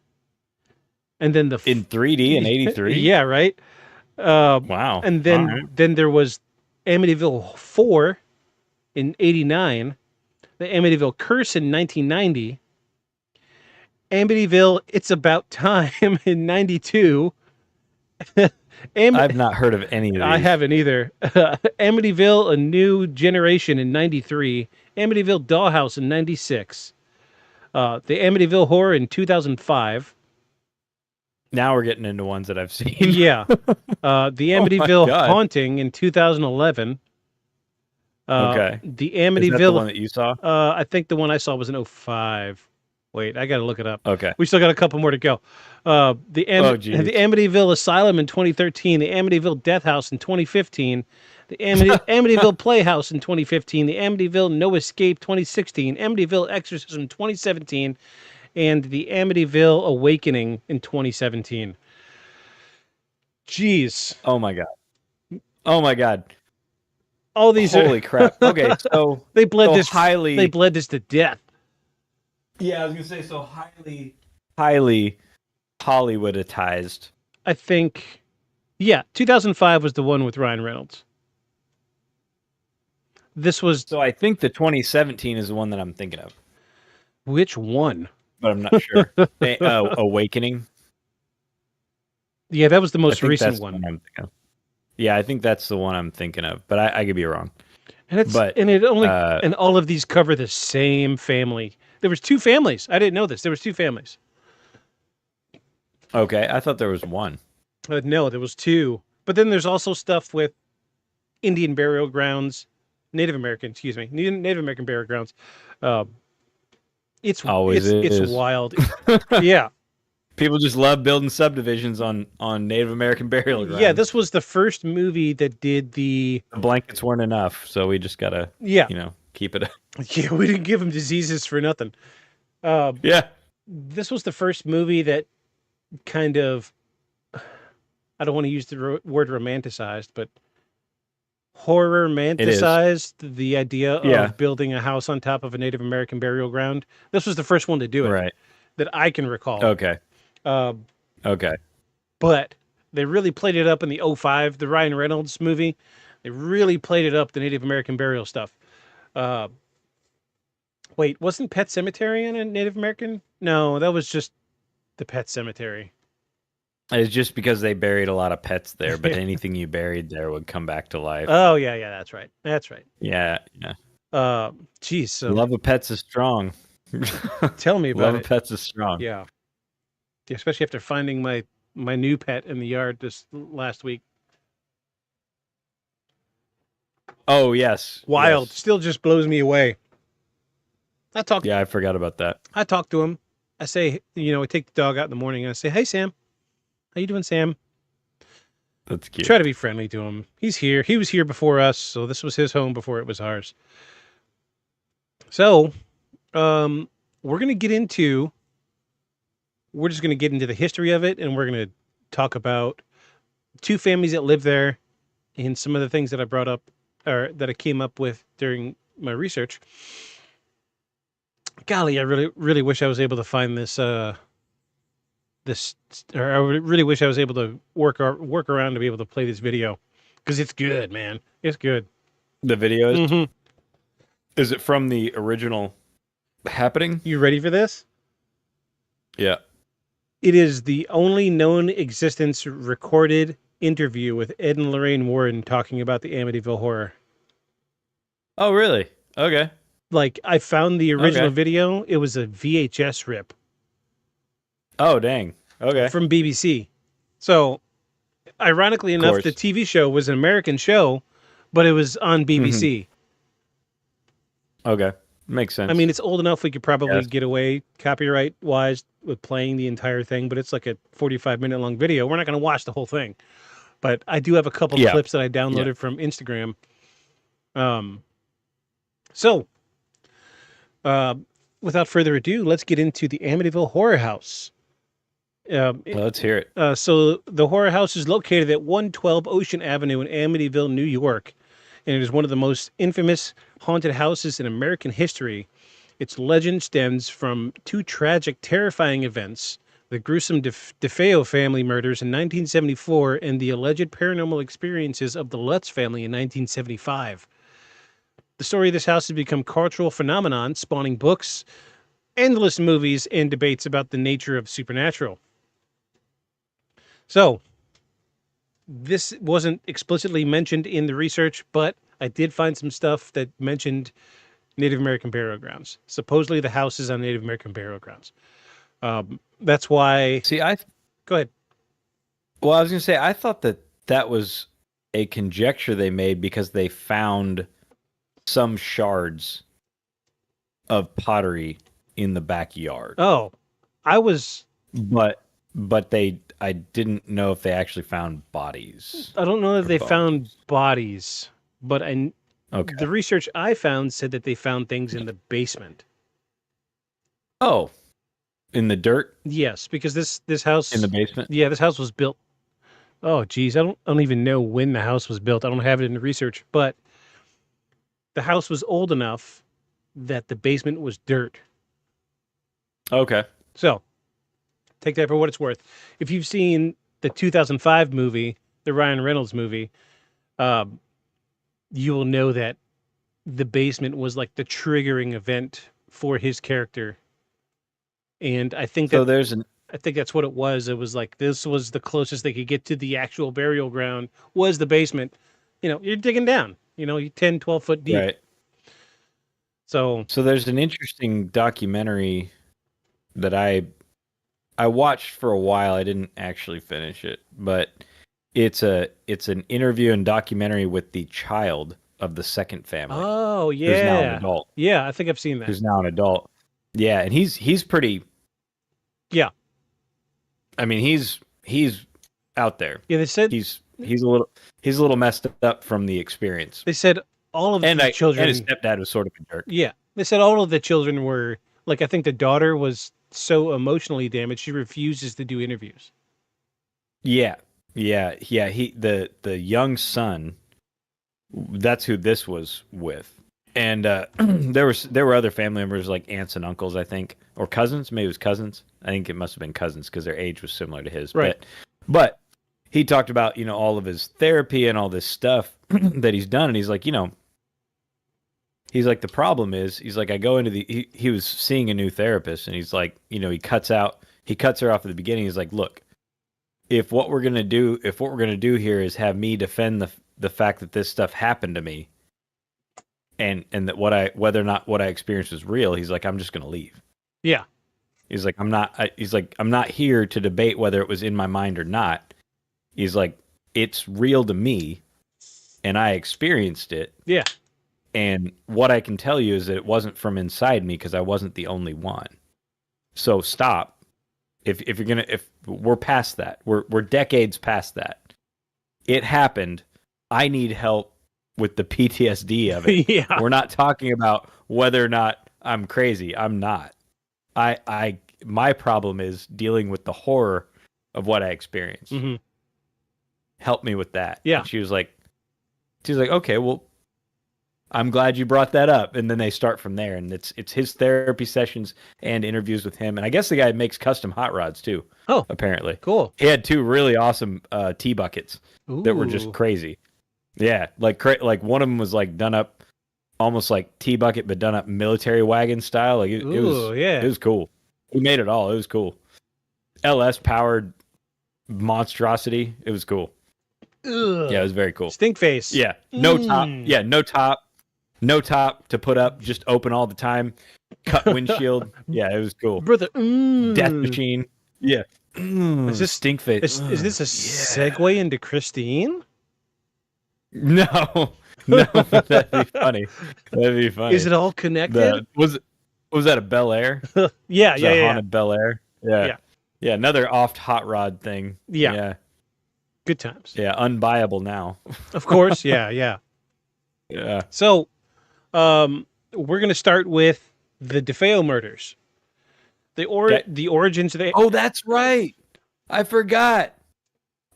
and then In 3D in '83. yeah, right. Wow. And then All right. then there was Amityville 4 in 89, the Amityville Curse in 1990, Amityville It's About Time in 92. I've not heard of any of these. I haven't either. Amityville A New Generation in 93, Amityville Dollhouse in 96, the Amityville Horror in 2005. Now we're getting into ones that I've seen. Yeah. The Amityville God. Haunting in 2011. Okay. The Is that the Amityville. one that you saw? I think the one I saw was in 05. Wait, I got to look it up. Okay. We still got a couple more to go. The geez. Amityville Asylum in 2013. The Amityville Death House in 2015. The Amityville Playhouse in 2015. The Amityville No Escape 2016. Amityville Exorcism 2017. And the Amityville Awakening in 2017. Jeez. Oh my god. Oh my god. All these Holy crap. Okay, so they bled so this highly. They bled this to death. Yeah, I was gonna say so highly Hollywoodized. I think, yeah, 2005 was the one with Ryan Reynolds. This was So I think the 2017 is the one that I'm thinking of, which one? but I'm not sure. Awakening. Yeah, that was the I most think recent that's the one. I'm thinking of. Yeah, I think that's the one I'm thinking of, but I could be wrong. And it's but, and it only uh, and all of these cover the same family. There was two families. I didn't know this. There was two families. Okay, I thought there was one. No, there was two. But then there's also stuff with Indian burial grounds, Native American burial grounds. It's Always it's is. wild. Yeah. People just love building subdivisions on Native American burial grounds. Yeah, this was the first movie that did the blankets weren't enough, so we just gotta keep it. Yeah, we didn't give them diseases for nothing. Yeah. This was the first movie that kind of I don't want to use the word romanticized, but horror It is. romanticized the idea Yeah. of building a house on top of a Native American burial ground. This was the first one to do it Right. that I can recall. Okay. Uh, Okay. but they really played it up in the '05, the Ryan Reynolds movie. They really played it up, the Native American burial stuff. Wait, wasn't Pet Cemetery in a Native American? No, that was just the Pet Cemetery. It's just because they buried a lot of pets there, but anything you buried there would come back to life. Oh, yeah, that's right. That's right. Yeah. Yeah. Geez, so Love of pets is strong. tell me about Love it. of pets is strong. Yeah, especially after finding my new pet in the yard this last week. Oh yes. Wild. Yes. Still just blows me away. Yeah, I forgot about that. I talk to him. I say, I take the dog out in the morning and I say, "Hey, Sam. How you doing, Sam?" That's cute. Try to be friendly to him. He's here. He was here before us, so this was his home before it was ours. So, we're just going to get into the history of it, and we're going to talk about two families that live there and some of the things that I brought up or that I came up with during my research. Golly, I really, really wish I was able to find this, or I really wish I was able to work around to be able to play this video because it's good, man. It's good. The video is. Mm-hmm. Is it from the original happening? You ready for this? Yeah. It is the only known existence recorded interview with Ed and Lorraine Warren talking about the Amityville Horror. Oh, really? Okay. Like, I found the original Okay. video. It was a VHS rip Oh, dang. Okay. from BBC. So, ironically enough, course. the TV show was an American show, but it was on BBC. Okay. Makes sense. I mean, it's old enough we could probably Yes. get away copyright-wise with playing the entire thing, but it's like a 45-minute long video. We're not going to watch the whole thing. But I do have a couple Yeah. clips that I downloaded from Instagram. So, without further ado, let's get into the Amityville Horror House. Let's hear it. So the horror house is located at 112 Ocean Avenue in Amityville, New York, and it is one of the most infamous haunted houses in American history. Its legend stems from two tragic, terrifying events: the gruesome DeFeo family murders in 1974 and the alleged paranormal experiences of the Lutz family in 1975. The story of this house has become a cultural phenomenon, spawning books, endless movies, and debates about the nature of supernatural. So, this wasn't explicitly mentioned in the research, but I did find some stuff that mentioned Native American burial grounds. Supposedly the house is on Native American burial grounds. That's why... See, Go ahead. Well, I was going to say, I thought that was a conjecture they made because they found some shards of pottery in the backyard. Oh, I was... But I didn't know if they actually found bodies. I don't know if or they bones. found bodies, but Okay. the research I found said that they found things in the basement. Oh, in the dirt Yes, because this house... in the basement? Yeah, this house was built... Oh, geez, I don't even know when the house was built. I don't have it in the research, but the house was old enough that the basement was dirt. Okay. So, take that for what it's worth. If you've seen the 2005 movie, the Ryan Reynolds movie, you will know that the basement was like the triggering event for his character. And I think So that I think that's what it was. It was like this was the closest they could get to the actual burial ground was the basement. You're digging down, you're 10, 12 foot deep. right. So, So there's an interesting documentary that I watched for a while. I didn't actually finish it, but it's an interview and documentary with the child of the second family. oh, yeah. Who's now an adult. Yeah, I think I've seen that. Who's now an adult. Yeah, and he's pretty. Yeah. I mean, he's out there. Yeah, they said He's a little messed up from the experience. they said all of And the children. and his stepdad was sort of a jerk. Yeah, they said all of the children were like. I think the daughter was so emotionally damaged she refuses to do interviews. Yeah, Yeah, the young son. That's who this was with, and there were other family members like aunts and uncles, I think, or cousins. Maybe it was cousins. I think it must have been cousins because their age was similar to his. Right. But he talked about all of his therapy and all this stuff that he's done, and he's like, he's like, the problem is, he's like, I go into he was seeing a new therapist, and he's like, he cuts her off at the beginning. He's like, look, if what we're gonna do here is have me defend the fact that this stuff happened to me, and that whether or not what I experienced was real, he's like, I'm just gonna leave. Yeah. He's like, I'm not here to debate whether it was in my mind or not. He's like, it's real to me, and I experienced it. Yeah. And what I can tell you is that it wasn't from inside me because I wasn't the only one. So stop. If we're past that, we're decades past that. It happened. I need help with the PTSD of it. Yeah. We're not talking about whether or not I'm crazy. I'm not. My problem is dealing with the horror of what I experienced. Mm-hmm. Help me with that. Yeah. And she was like, okay, well, I'm glad you brought that up. And then they start from there, and it's his therapy sessions and interviews with him. And I guess the guy makes custom hot rods too. Oh, apparently, cool. He had 2 really awesome tea buckets that were just Ooh. crazy. Yeah, like one of them was like done up almost like tea bucket, but done up military wagon style. Like it was cool. He made it all. It was cool. LS powered monstrosity. It was cool. Ugh. Yeah, it was very cool. Stink face. Yeah, no top. Yeah, no top to put up. Just open all the time. Cut windshield. Yeah, it was cool. Brother. Death machine. Yeah. Is this stink face? Is this a segue into Christine? No, that'd be funny. That'd be funny. Is it all connected? Was that a Bel Air? Yeah. Haunted Bel Air. Yeah. Another oft hot rod thing. Yeah. Good times. Yeah, unbuyable now. Of course. Yeah. So, we're gonna start with the DeFeo murders. The origins of the. Oh, that's right. I forgot.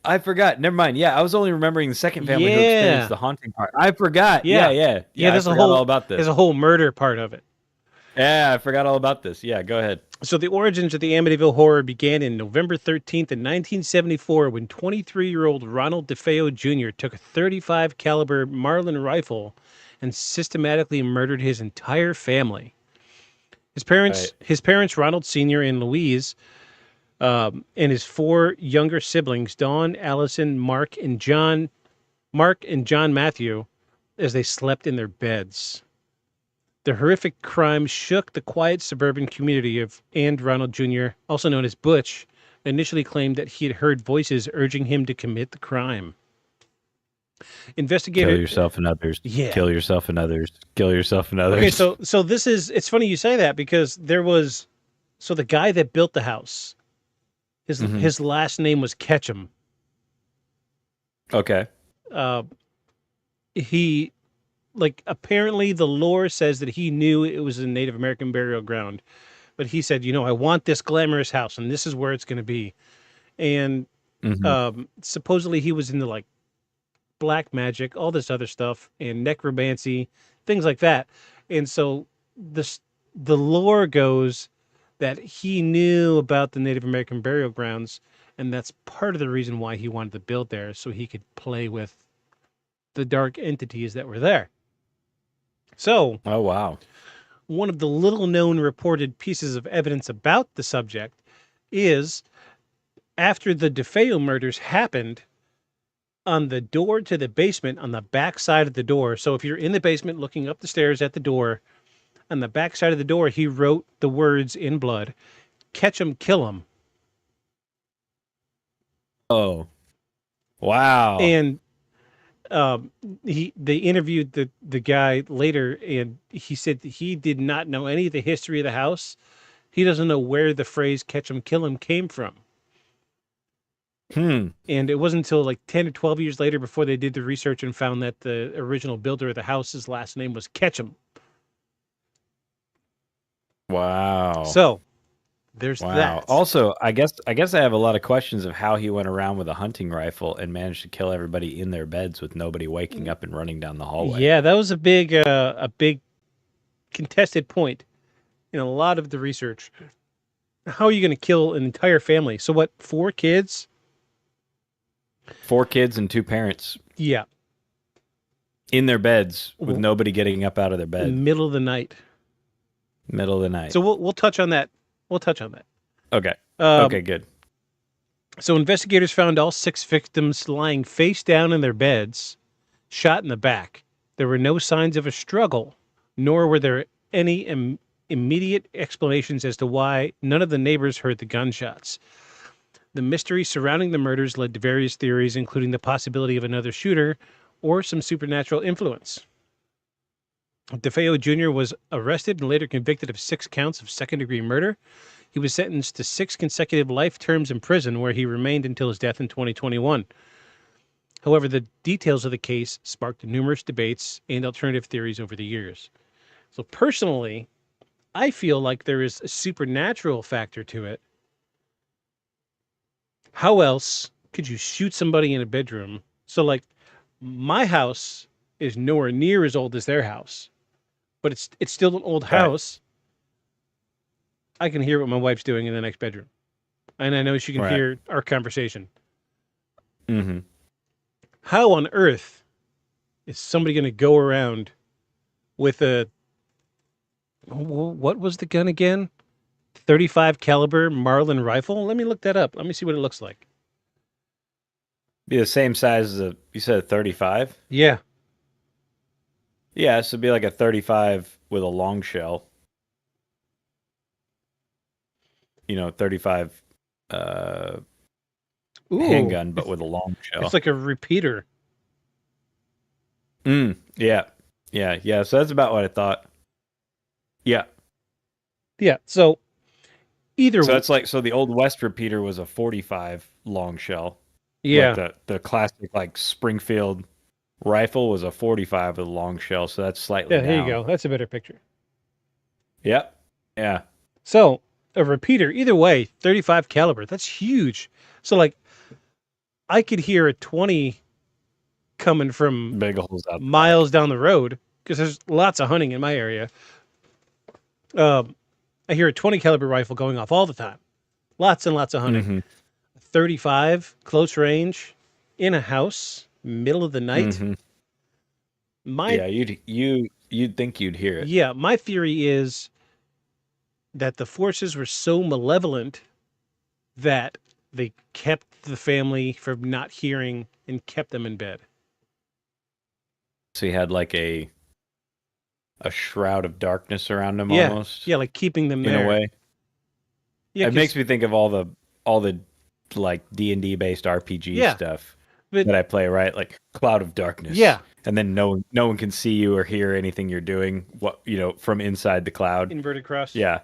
Never mind. Yeah, I was only remembering the second family who experienced the haunting part. I forgot. Yeah. There's all about this. There's a whole murder part of it. Yeah, I forgot all about this. Yeah, go ahead. So the origins of the Amityville Horror began in November 13th in 1974 when 23-year-old Ronald DeFeo Jr. took a .35 caliber Marlin rifle and systematically murdered his entire family. His parents, Ronald Sr. and Louise, and his 4 younger siblings, Dawn, Allison, Mark, and John Matthew, as they slept in their beds. The horrific crime shook the quiet suburban community and Ronald Jr., also known as Butch, initially claimed that he had heard voices urging him to commit the crime. Kill yourself and others. Yeah. Kill yourself and others. Kill yourself and others. Okay, so this is, it's funny you say that because so the guy that built the house, his last name was Ketchum. Okay. He, apparently the lore says that he knew it was a Native American burial ground, but he said, I want this glamorous house and this is where it's going to be. And supposedly he was into black magic, all this other stuff, and necromancy, things like that. And so the lore goes that he knew about the Native American burial grounds, and that's part of the reason why he wanted to build there, so he could play with the dark entities that were there. So, oh wow, one of the little-known reported pieces of evidence about the subject is after the DeFeo murders happened, on the door to the basement, on the back side of the door. So if you're in the basement looking up the stairs at the door, on the back side of the door, he wrote the words in blood, "Catch 'em, kill 'em." Oh, wow. And they interviewed the guy later, and he said that he did not know any of the history of the house. He doesn't know where the phrase "catch 'em, kill 'em" came from. And it wasn't until 10 or 12 years later before they did the research and found that the original builder of the house's last name was Ketchum. Wow. So, there's Wow. that. Also, I guess I have a lot of questions of how he went around with a hunting rifle and managed to kill everybody in their beds with nobody waking up and running down the hallway. Yeah, that was a big contested point in a lot of the research. How are you going to kill an entire family? So what? 4 kids? 4 kids and 2 parents Yeah, in their beds with W- nobody getting up out of their bed, middle of the night. middle of the night. So we'll touch on that. We'll touch on that. Okay. Um, Okay, good. So investigators found all 6 victims lying face down in their beds, shot in the back. There were no signs of a struggle, nor were there any immediate explanations as to why none of the neighbors heard the gunshots. The mystery surrounding the murders led to various theories, including the possibility of another shooter or some supernatural influence. DeFeo Jr. was arrested and later convicted of 6 counts of second-degree murder. He was sentenced to 6 consecutive life terms in prison, where he remained until his death in 2021. However, the details of the case sparked numerous debates and alternative theories over the years. So personally, I feel like there is a supernatural factor to it. How else could you shoot somebody in a bedroom? So, like, my house is nowhere near as old as their house, but it's still an old house. I can hear what my wife's doing in the next bedroom, and I know she can hear our conversation. Mm-hmm. How on earth is somebody going to go around with a, what was the gun again? 35 caliber Marlin rifle? Let me look that up. Let me see what it looks like. Be the same size as you said a 35? Yeah. Yeah, so it'd be like a 35 with a long shell. 35 handgun, but with a long shell. It's like a repeater. Yeah. So that's about what I thought. Yeah. Yeah. So either So it's like, so the Old West repeater was a 45 long shell. yeah. Like the classic like Springfield rifle was a 45 with a long shell. So that's slightly Yeah, there down. you go. That's a better picture. Yep. Yeah. So a repeater, either way, 35 caliber. That's huge. So like, I could hear a 20 coming from Big holes out. miles down the road because there's lots of hunting in my area. I hear a 20 caliber rifle going off all the time. Lots and lots of hunting. Mm-hmm. 35 close range in a house, middle of the night. Mm-hmm. My You'd think you'd hear it. Yeah, my theory is that the forces were so malevolent that they kept the family from not hearing and kept them in bed. So he had like a shroud of darkness around him Yeah, almost. yeah, like keeping them In there. a way. Yeah, It makes me think of all the like D&D based RPG stuff but- that I play, right? Like cloud of darkness. Yeah. And then no one can see you or hear anything you're doing, from inside the cloud. inverted cross. Yeah.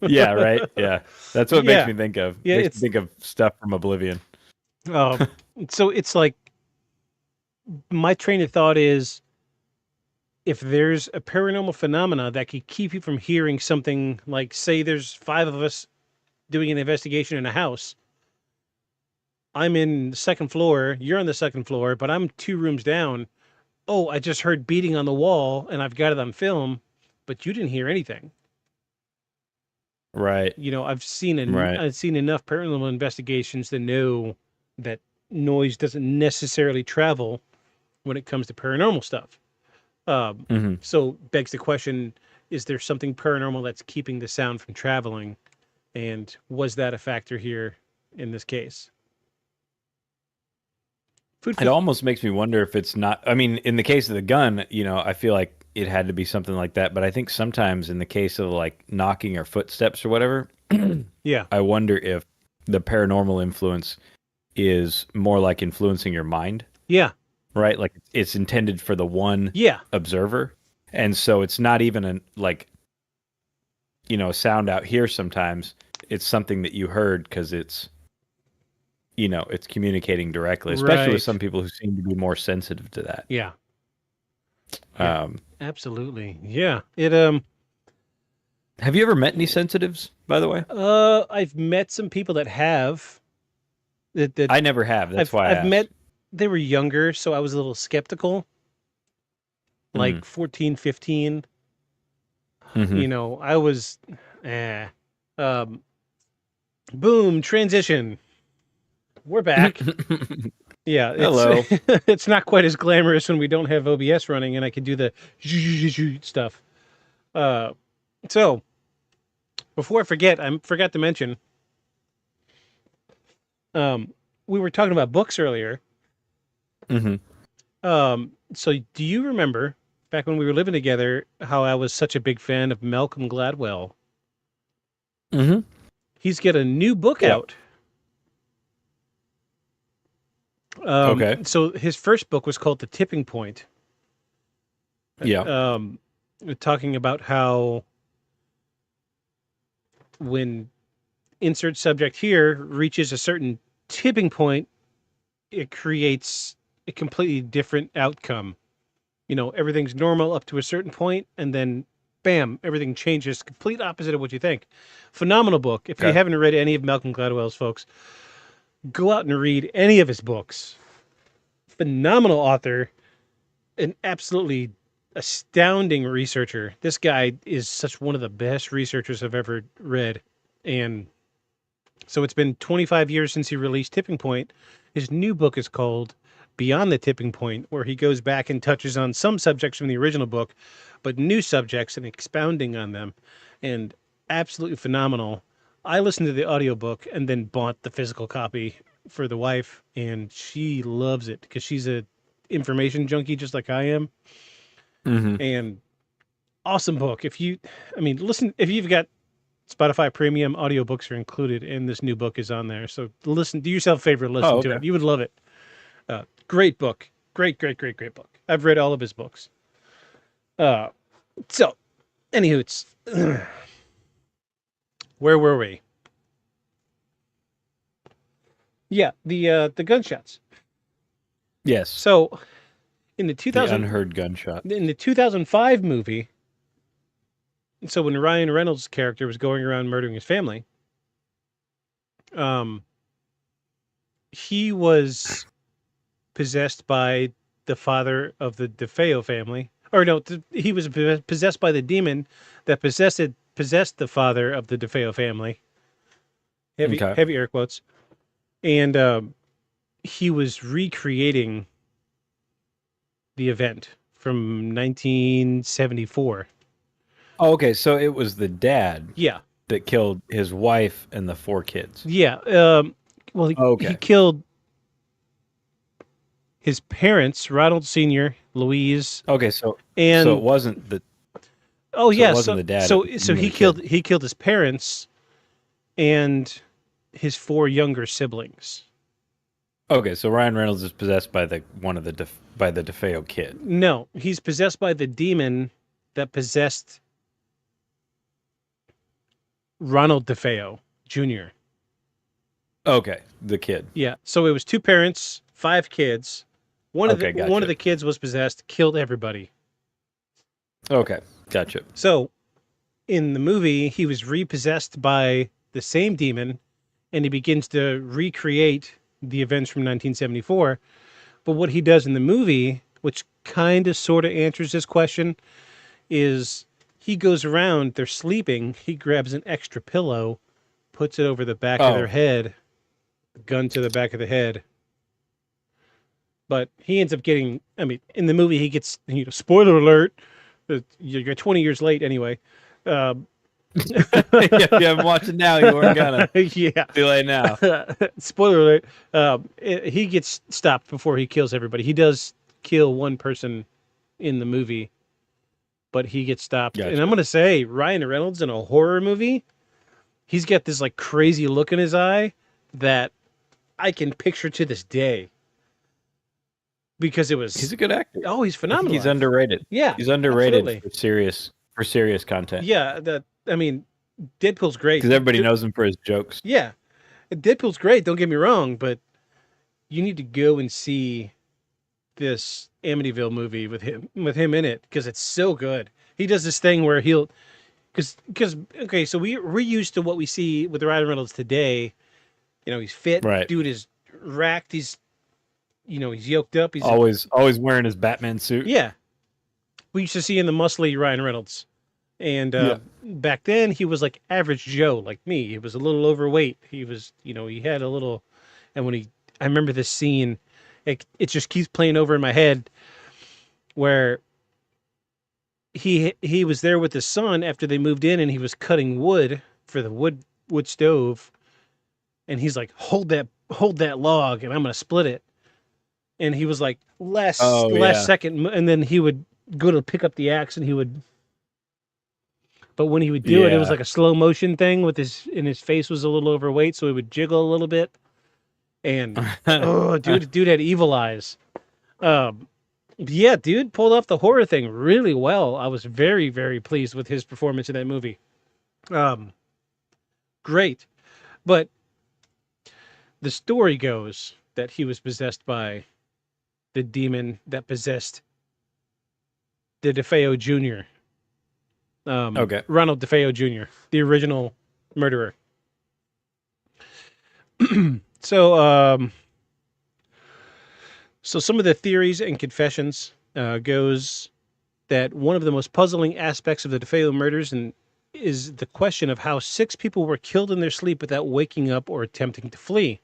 Yeah, right? Yeah. That's what it Yeah. makes me think of. Yeah, Makes me think of stuff from Oblivion. So it's like my train of thought is if there's a paranormal phenomena that could keep you from hearing something, like say there's 5 of us doing an investigation in a house. I'm in the second floor, you're on the second floor, but I'm 2 rooms down. Oh, I just heard beating on the wall and I've got it on film, but you didn't hear anything. Right. I've seen Right. I've seen enough paranormal investigations to know that noise doesn't necessarily travel when it comes to paranormal stuff. Mm-hmm. So begs the question, is there something paranormal that's keeping the sound from traveling? And was that a factor here in this case? It almost makes me wonder if it's not. I mean, in the case of the gun, I feel like it had to be something like that. But I think sometimes in the case of like knocking or footsteps or whatever, Yeah. I wonder if the paranormal influence is more like influencing your mind, Yeah. right? Like it's intended for the one Yeah. observer. And so it's not even a sound out here sometimes. It's something that you heard because it's communicating directly, especially Right. with some people who seem to be more sensitive to that. Yeah. Yeah. Absolutely. Yeah. It Have you ever met any sensitives, by the way? I've met some people that have. That I never have. That's why I I've asked. met. They were younger, so I was a little skeptical. Like 14, 15. Mhm. You know, I was. Eh. Um. Boom. Transition. We're back. Yeah, it's Hello. it's not quite as glamorous when we don't have OBS running and I can do the stuff. So before I forget, I forgot to mention, we were talking about books earlier. Mhm. So do you remember back when we were living together how I was such a big fan of Malcolm Gladwell? Mhm. He's got a new book Yeah. out. Okay. So his first book was called The Tipping Point. Yeah. Talking about how when insert subject here reaches a certain tipping point, it creates a completely different outcome. You know, everything's normal up to a certain point, and then bam, everything changes, complete opposite of what you think. Phenomenal book. If you Okay. haven't read any of Malcolm Gladwell's, folks, go out and read any of his books. Phenomenal author, an absolutely astounding researcher. This guy is such one of the best researchers I've ever read. And so it's been 25 years since he released Tipping Point. His new book is called Beyond the Tipping Point, where he goes back and touches on some subjects from the original book, but new subjects and expounding on them. And absolutely phenomenal. I listened to the audiobook and then bought the physical copy for the wife, and she loves it because she's a information junkie just like I am. Mhm. And awesome book. Listen, if you've got Spotify Premium, audiobooks are included, and this new book is on there. So listen, do yourself a favor, listen Oh, to okay. it. You would love it. Great book. Great book. I've read all of his books. So, anywho, it's where were we? Yeah, the gunshots. Yes. So in the The 2000 unheard gunshot. in the 2005 movie, so when Ryan Reynolds' character was going around murdering his family, he was possessed by the father of the DeFeo family. Or no, he was possessed by the demon that possessed the father of the DeFeo family. Okay. Heavy air quotes. And he was recreating the event from 1974. Oh, okay. So it was the dad Yeah. that killed his wife and the 4 kids. Yeah. Well, he Okay. killed his parents, Ronald Sr., Louise. Okay. So And it wasn't the oh so it yeah, wasn't the dad. so it was so one of he the kids. killed his parents and his 4 younger siblings. Okay, so Ryan Reynolds is possessed by the DeFeo kid. No, he's possessed by the demon that possessed Ronald DeFeo Jr. Okay, the kid. Yeah, so it was 2 parents, 5 kids. One of Gotcha. the kids was possessed, killed everybody. Okay, gotcha. So in the movie, he was repossessed by the same demon, and he begins to recreate the events from 1974. But what he does in the movie, which kind of sort of answers this question, is he goes around, they're sleeping, he grabs an extra pillow, puts it over the back of their head, gun to the back of the head. But he ends up getting, in the movie, he gets, spoiler alert, you're 20 years late anyway. If you haven't watched it now, you weren't gonna. Yeah. Too late now. Spoiler alert. He gets stopped before he kills everybody. He does kill one person in the movie, but he gets stopped. Gotcha. And I'm going to say, Ryan Reynolds in a horror movie, he's got this like crazy look in his eye that I can picture to this day. Because it was... He's a good actor. Oh, he's phenomenal. He's underrated. Yeah, He's underrated absolutely. for serious content. Yeah, Deadpool's great. Because everybody knows him for his jokes. Yeah. Deadpool's great, don't get me wrong, but you need to go and see this Amityville movie with him in it because it's so good. He does this thing where Because okay, so we're used to what we see with Ryan Reynolds today. He's fit, Right. dude is racked, he's he's yoked up, he's Always wearing his Batman suit. yeah. We used to see in the muscly Ryan Reynolds, and Yeah. back then he was like average Joe, like me. He was a little overweight. He was, he had a little, and I remember this scene, it just keeps playing over in my head, where he was there with his son after they moved in, and he was cutting wood for the wood stove, and he's like, hold that log, and I'm gonna split it. And he was like, last second, and then he would go to pick up the axe, and but when he would do it, it was like a slow motion thing with and his face was a little overweight, so he would jiggle a little bit. And dude had evil eyes. Yeah, dude pulled off the horror thing really well. I was very, very pleased with his performance in that movie. Great. But the story goes that he was possessed by the demon that possessed the DeFeo Jr. Okay. Ronald DeFeo Jr., the original murderer. So some of the theories and confessions goes that one of the most puzzling aspects of the DeFeo murders is the question of how 6 people were killed in their sleep without waking up or attempting to flee.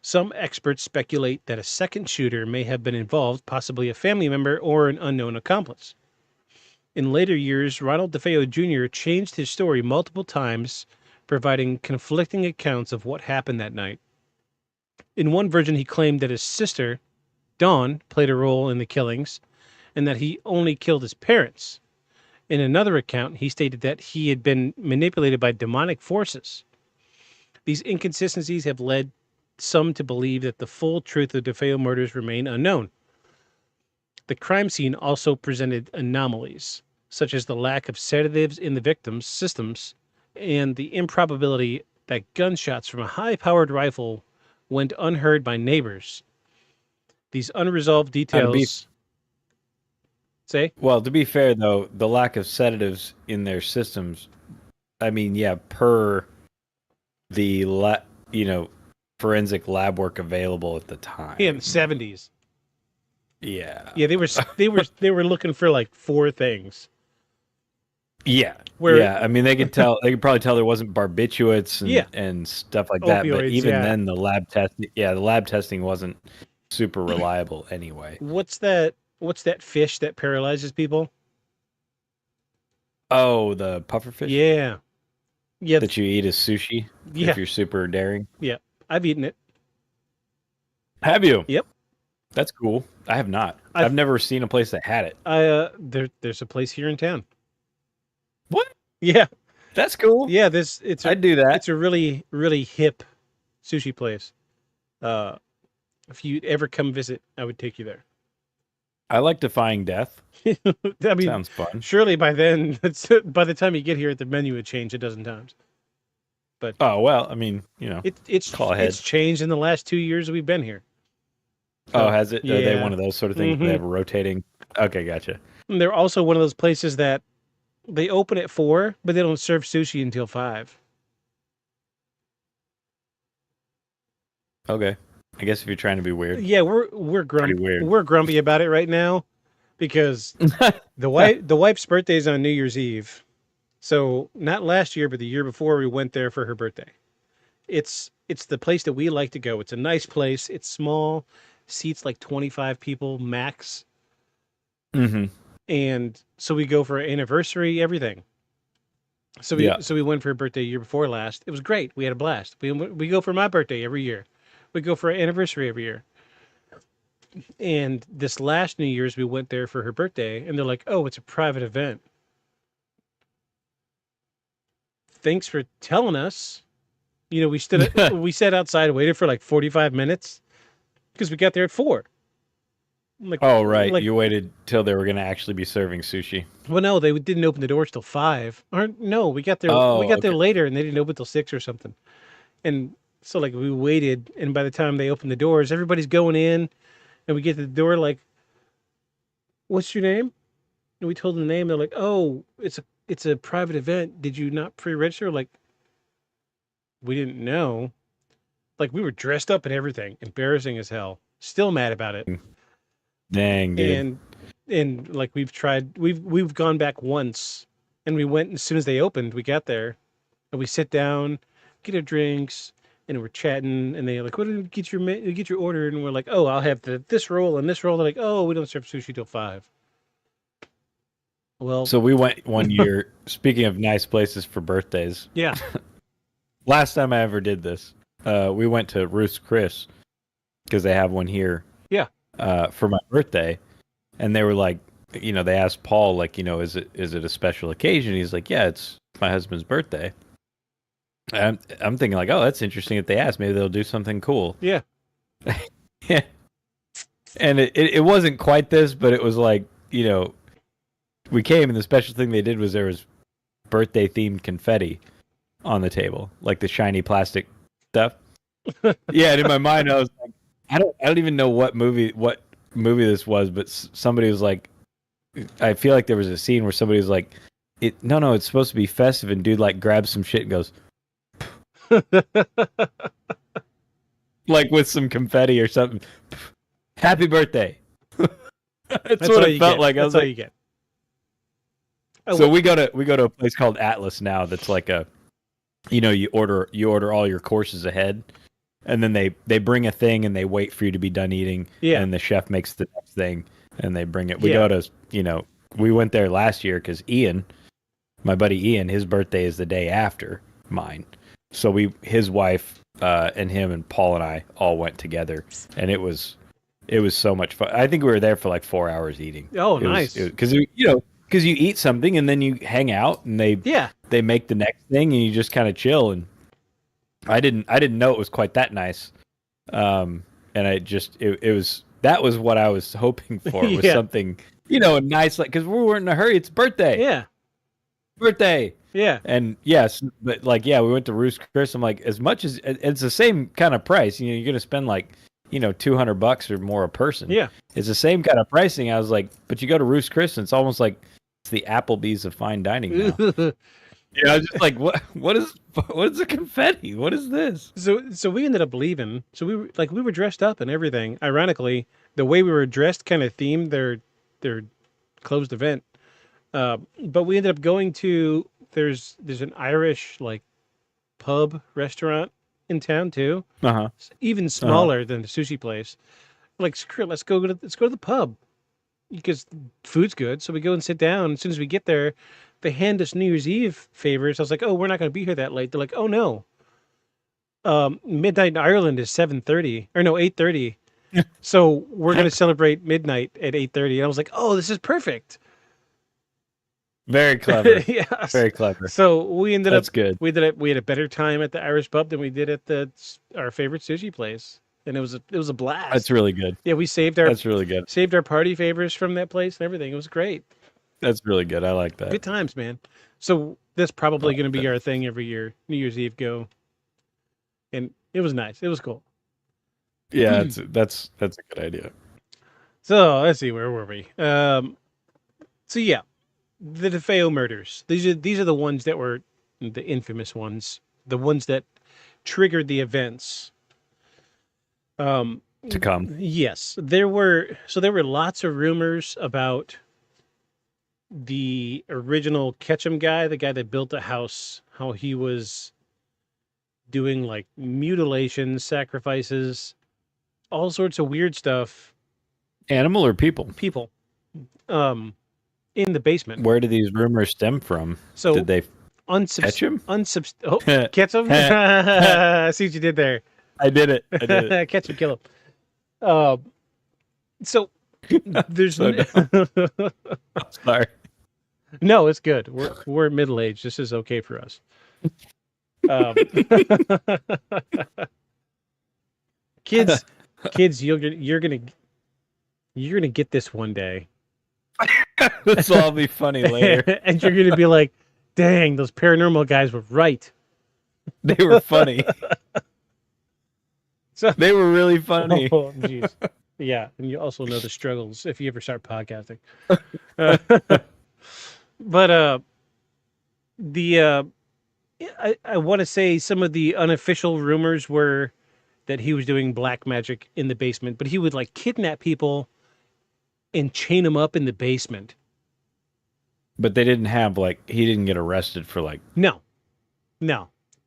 Some experts speculate that a second shooter may have been involved, possibly a family member or an unknown accomplice. In later years, Ronald DeFeo Jr. changed his story multiple times, providing conflicting accounts of what happened that night. In one version, he claimed that his sister, Dawn, played a role in the killings, and that he only killed his parents. In another account, he stated that he had been manipulated by demonic forces. These inconsistencies have led some to believe that the full truth of DeFeo murders remain unknown. The crime scene also presented anomalies, such as the lack of sedatives in the victims' systems and the improbability that gunshots from a high-powered rifle went unheard by neighbors. These unresolved details... Say? Well, to be fair, though, the lack of sedatives in their systems, I mean, yeah, per the, forensic lab work available at the time. Yeah, in the 70s. Yeah. Yeah, they were looking for like 4 things. Yeah. I mean, they could probably tell there wasn't barbiturates and stuff like that. But Opioids, even then, the lab testing wasn't super reliable anyway. What's that fish that paralyzes people? Oh, the pufferfish? Yeah. That you eat as sushi if you're super daring? Yeah. I've eaten it. Have you? Yep. That's cool. I have not. I've never seen a place that had it. There's a place here in town. What? Yeah. That's cool. Yeah, I'd do that. It's a really, really hip sushi place. If you ever come visit, I would take you there. I like defying death. I mean, sounds fun. Surely by then, by the time you get here, the menu would change a dozen times. But I mean, it's changed in the last 2 years we've been here. So, has it? Yeah. Are they one of those sort of things? They have a rotating. Okay, gotcha. And they're also one of those places that they open at 4, but they don't serve sushi until 5. Okay, I guess if you're trying to be weird. Yeah, we're grumpy. Weird. We're grumpy about it right now because the wife's birthday is on New Year's Eve. So not last year, but the year before, we went there for her birthday. It's the place that we like to go. It's a nice place. It's small, seats like 25 people max. Mm-hmm. And so we go for an anniversary, everything. So we went for her birthday year before last. It was great. We had a blast. We go for my birthday every year. We go for an anniversary every year. And this last New Year's, we went there for her birthday, and they're like, "Oh, it's a private event." Thanks for telling us. We sat outside and waited for like 45 minutes because we got there at 4. Like, oh, right. You waited till they were going to actually be serving sushi. Well, no, they didn't open the doors till 5. Or no, we got there. There later, and they didn't open till 6 or something. And so, like, we waited, and by the time they opened the doors, everybody's going in, and we get to the door like, "What's your name?" And we told them the name. They're like, "Oh, it's it's a private event. Did you not pre-register? Like, we didn't know. Like, we were dressed up and everything, embarrassing as hell. Still mad about it. Dang, dude. And like we've gone back once, and we went as soon as they opened. We got there, and we sit down, get our drinks, and we're chatting. And they like, "What did you get your order?" And we're like, "Oh, I'll have this roll and this roll." They're like, "Oh, we don't serve sushi till 5." Well, So we went one year. Speaking of nice places for birthdays, yeah, last time I ever did this, we went to Ruth's Chris because they have one here. yeah. For my birthday, and they were like, they asked Paul, like, is it a special occasion? He's like, yeah, it's my husband's birthday. And I'm thinking like, oh, that's interesting that they asked. Maybe they'll do something cool. Yeah. Yeah. And it wasn't quite this, but it was like, we came and the special thing they did was there was birthday themed confetti on the table, like the shiny plastic stuff. Yeah, and in my mind I was like, I don't even know what movie this was, but somebody was like, I feel like there was a scene where somebody was like, no, it's supposed to be festive, and dude like grabs some shit and goes, like with some confetti or something. Happy birthday. That's what it felt like. I was like, you get. So we go to a place called Atlas now. That's like a, you order all your courses ahead. And then they bring a thing and they wait for you to be done eating. Yeah. And the chef makes the next thing and they bring it. We go to, we went there last year because Ian, my buddy Ian, his birthday is the day after mine. So his wife and him and Paul and I all went together, and it was so much fun. I think we were there for like 4 hours eating. Oh, nice. Because you eat something and then you hang out and they make the next thing and you just kind of chill. And I didn't know it was quite that nice. And that was what I was hoping for, was something, nice, like, because we weren't in a hurry. It's birthday. Yeah. Birthday. Yeah. And yes, but like, yeah, we went to Ruth's Chris. I'm like, as much as it's the same kind of price, you're going to spend like, $200 or more a person. Yeah. It's the same kind of pricing. I was like, but you go to Ruth's Chris and it's almost like it's the Applebee's of fine dining now. I was just like, what is the confetti? What is this? So we ended up leaving. So we were dressed up and everything. Ironically, the way we were dressed kind of themed their closed event. But we ended up going to there's an Irish like pub restaurant in town too. Uh-huh. It's even smaller than the sushi place. Like, screw it, let's go to the pub because food's good. So we go and sit down. As soon as we get there, they hand us New Year's Eve favors. I was like, oh, we're not going to be here that late. They're like, oh no. Midnight in Ireland is 7:30 or no 8:30. So we're going to celebrate midnight at 8:30. And I was like, oh, this is perfect. Very clever. Yes. Very clever. So we ended That's up good. We had a better time at the Irish pub than we did at our favorite sushi place, and it was a blast. That's really good. Yeah, we saved our That's really good. saved our party favors from that place and everything. It was great. That's really good. I like that. Good times, man. So that's probably going to be our thing every year. New Year's Eve go, and it was nice. It was cool. Yeah, that's a good idea. So let's see, where were we? So yeah, the DeFeo murders. These are the ones that were the infamous ones, the ones that triggered the events. To come. Yes, there were lots of rumors about the original Ketchum guy, the guy that built the house, how he was doing like mutilations, sacrifices, all sorts of weird stuff. Animal or people? People. In the basement. Where do these rumors stem from? So did they catch him? Catch him? I see what you did there. I did it. Catch him, kill him. So there's Sorry. No, it's good. We're middle aged. This is okay for us. Kids, you're gonna get this one day. This will all be funny later. And you're gonna be like, dang, those paranormal guys were right. They were funny. So they were really funny. Oh, jeez. Yeah, and you also know the struggles if you ever start podcasting. But I want to say some of the unofficial rumors were that he was doing black magic in the basement, but he would like kidnap people and chain them up in the basement. But they didn't have he didn't get arrested for No.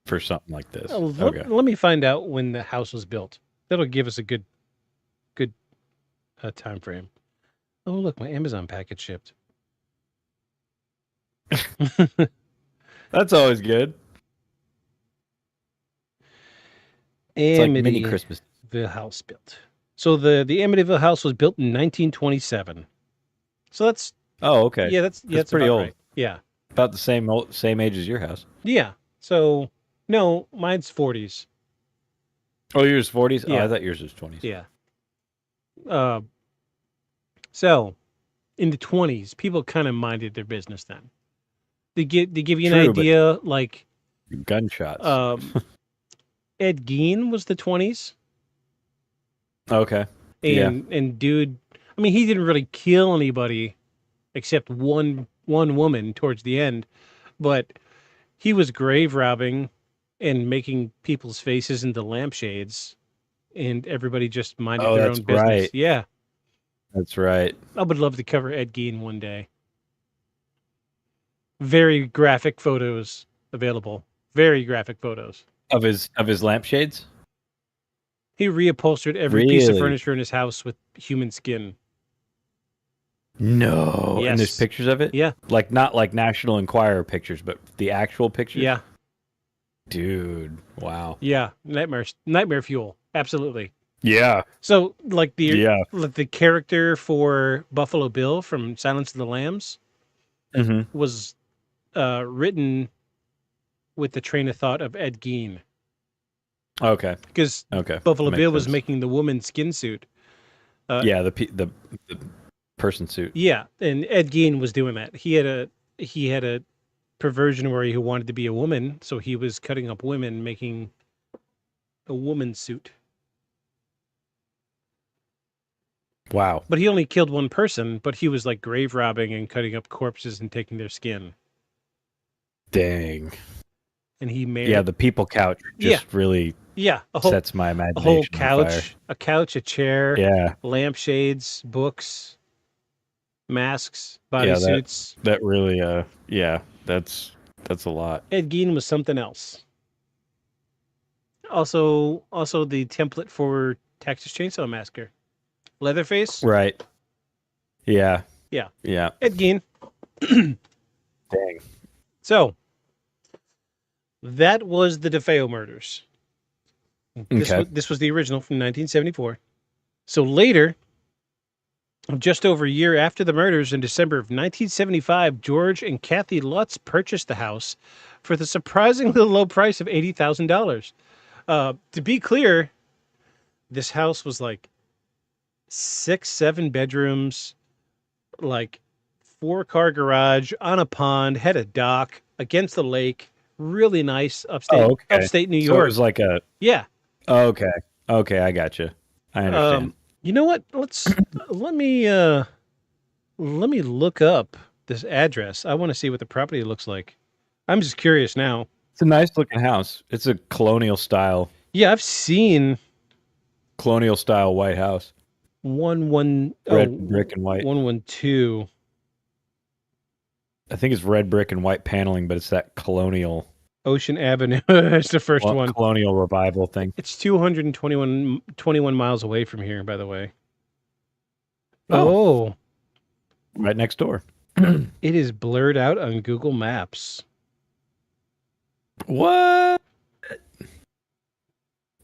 for something like this. Let, Okay. let me find out when the house was built. That'll give us a good time frame. Oh, look, my Amazon package shipped. That's always good. It's like mini Christmas. The house built. So the Amityville house was built in 1927. So that's Oh, okay. that's pretty about old. right. Yeah. About the same age as your house. Yeah. So no, mine's 40s. Oh, yours 40s? Oh, Yeah. I thought yours was 20s. Yeah. So in the 20s, people kind of minded their business then. They give you an True, but- idea, like Gunshots. Ed Gein was the 20s. Okay. And dude, I mean, he didn't really kill anybody except one woman towards the end, but he was grave robbing and making people's faces into lampshades, and everybody just minded their that's own business. right. Yeah, That's right. I would love to cover Ed Gein one day. Very graphic photos available. Very graphic photos. Of his lampshades? He reupholstered every piece of Really? furniture in his house with human skin. No. Yes. And there's pictures of it? Yeah. Not like National Enquirer pictures, but the actual pictures? Yeah. Dude. Wow. Yeah. Nightmare fuel. Absolutely. Yeah. So like Yeah. the character for Buffalo Bill from Silence of the Lambs Mm-hmm. was written with the train of thought of Ed Gein. Okay. Because Okay. Buffalo Makes Bill was sense. making the woman's skin suit. Yeah, the person suit. Yeah, and Ed Gein was doing that. He had a perversion where he wanted to be a woman, so he was cutting up women, making a woman's suit. Wow. But he only killed one person, but he was like grave robbing and cutting up corpses and taking their skin. Dang. And he made Yeah, the people couch just really a sets my a imagination whole on fire. couch, a chair, Yeah. lampshades, books, masks, Yeah, bodysuits. That really yeah, that's a lot. Ed Gein was something else. Also the template for Texas Chainsaw Massacre. Leatherface? Right. Yeah. Yeah. Yeah. Ed Gein. Dang. So, that was the DeFeo murders. Okay. This was the original from 1974. So later, just over a year after the murders in December of 1975, George and Kathy Lutz purchased the house for the surprisingly low price of $80,000. To be clear, this house was like 6-7 bedrooms, like 4-car garage on a pond, had a dock against the lake, really nice upstate New So York. it was like a Yeah. okay. Okay, I got you. I understand. You know what? Let me look up this address. I want to see what the property looks like. I'm just curious now. It's a nice looking house. It's a colonial style Yeah, I've seen white house. red brick and white. 112. I think it's red brick and white paneling, but it's that colonial Ocean Avenue. It's the first one. colonial revival thing. It's 221 miles away from here, by the way. Oh. Right next door. It is blurred out on Google Maps. What?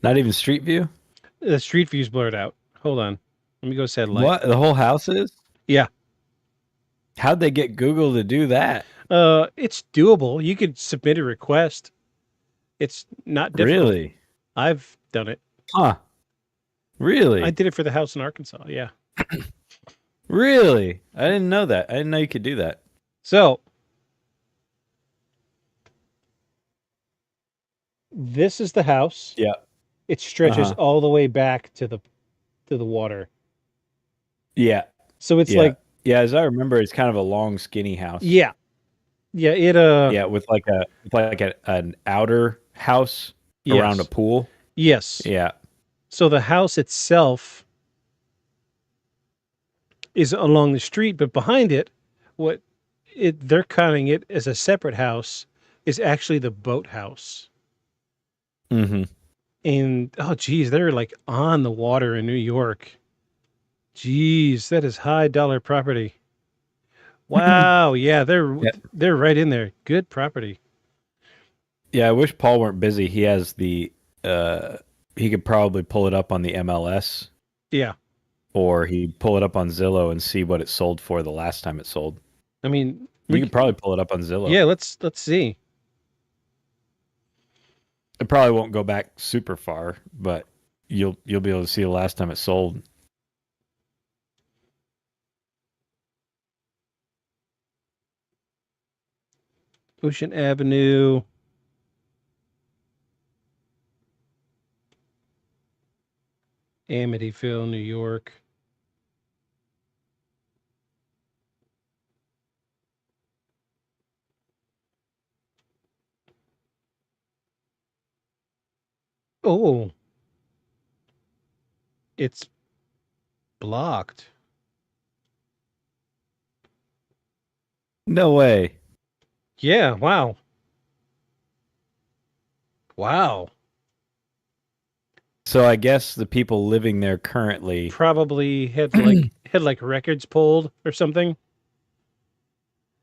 Not even Street View? The street view's blurred out. Hold on. Let me go satellite. What? The whole house is? Yeah. How'd they get Google to do that? It's doable. You could submit a request. It's not difficult. Really? I've done it. Huh. Really? I did it for the house in Arkansas. Yeah. Really? I didn't know that. I didn't know you could do that. So this is the house. Yeah. It stretches Uh-huh. all the way back to the water. Yeah. So it's Yeah. like, Yeah, as I remember, it's kind of a long, skinny house. yeah. Yeah, Yeah, with an outer house around a yes. pool. Yes. Yeah. So the house itself is along the street, but behind it, what they're counting it as a separate house is actually the boathouse. Mm-hmm. And oh geez, they're like on the water in New York. Geez, that is high dollar property. Wow, yeah, Yeah. they're right in there. Good property. Yeah, I wish Paul weren't busy. He has he could probably pull it up on the MLS, Yeah. or he'd pull it up on Zillow and see what it sold for the last time it sold. I mean, You could probably pull it up on Zillow. yeah, let's see. It probably won't go back super far, but you'll be able to see the last time it sold. Ocean Avenue. Amityville, New York. Oh, it's blocked. No way. Yeah, wow. Wow. So I guess the people living there currently Probably had like records pulled or something.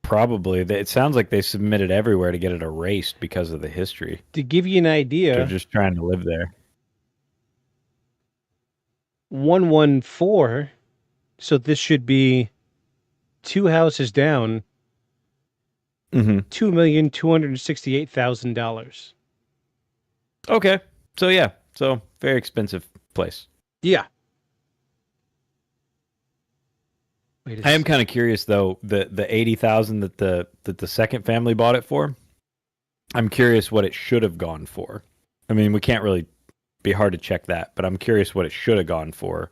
probably it sounds like they submitted everywhere to get it erased because of the history. To give you an They're idea, just trying to live there. 114. So this should be two houses down, Mm-hmm. $2,268,000. Okay. So yeah. So very expensive place. Yeah. Wait, I am kind of curious though, the 80,000 that the second family bought it for. I'm curious what it should have gone for. I mean, we can't really be hard to check that, but I'm curious what it should have gone for,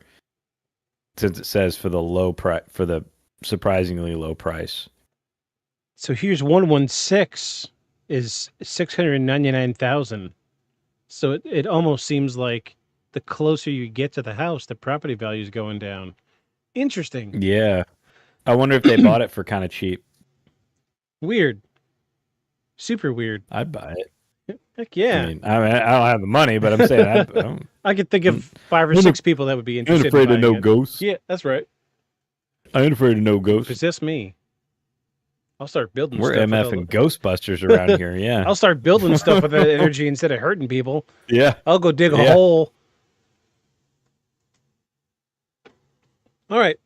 since it says for the surprisingly low price. So here's 116 is 699,000. So it almost seems like the closer you get to the house, the property value is going down. Interesting. Yeah. I wonder if they bought it for kind of cheap. Weird. Super weird. I'd buy it. Heck yeah. I mean, I don't have the money, but I'm saying I could think of 5 or 6 people that would be I interested. ain't afraid in of no buying it. ghosts. Yeah, that's right. I ain't afraid of no ghosts. Possess me. I'll start building We're stuff. MF and Ghostbusters around here, yeah. I'll start building stuff with that energy instead of hurting people. Yeah. I'll go dig a hole. All right.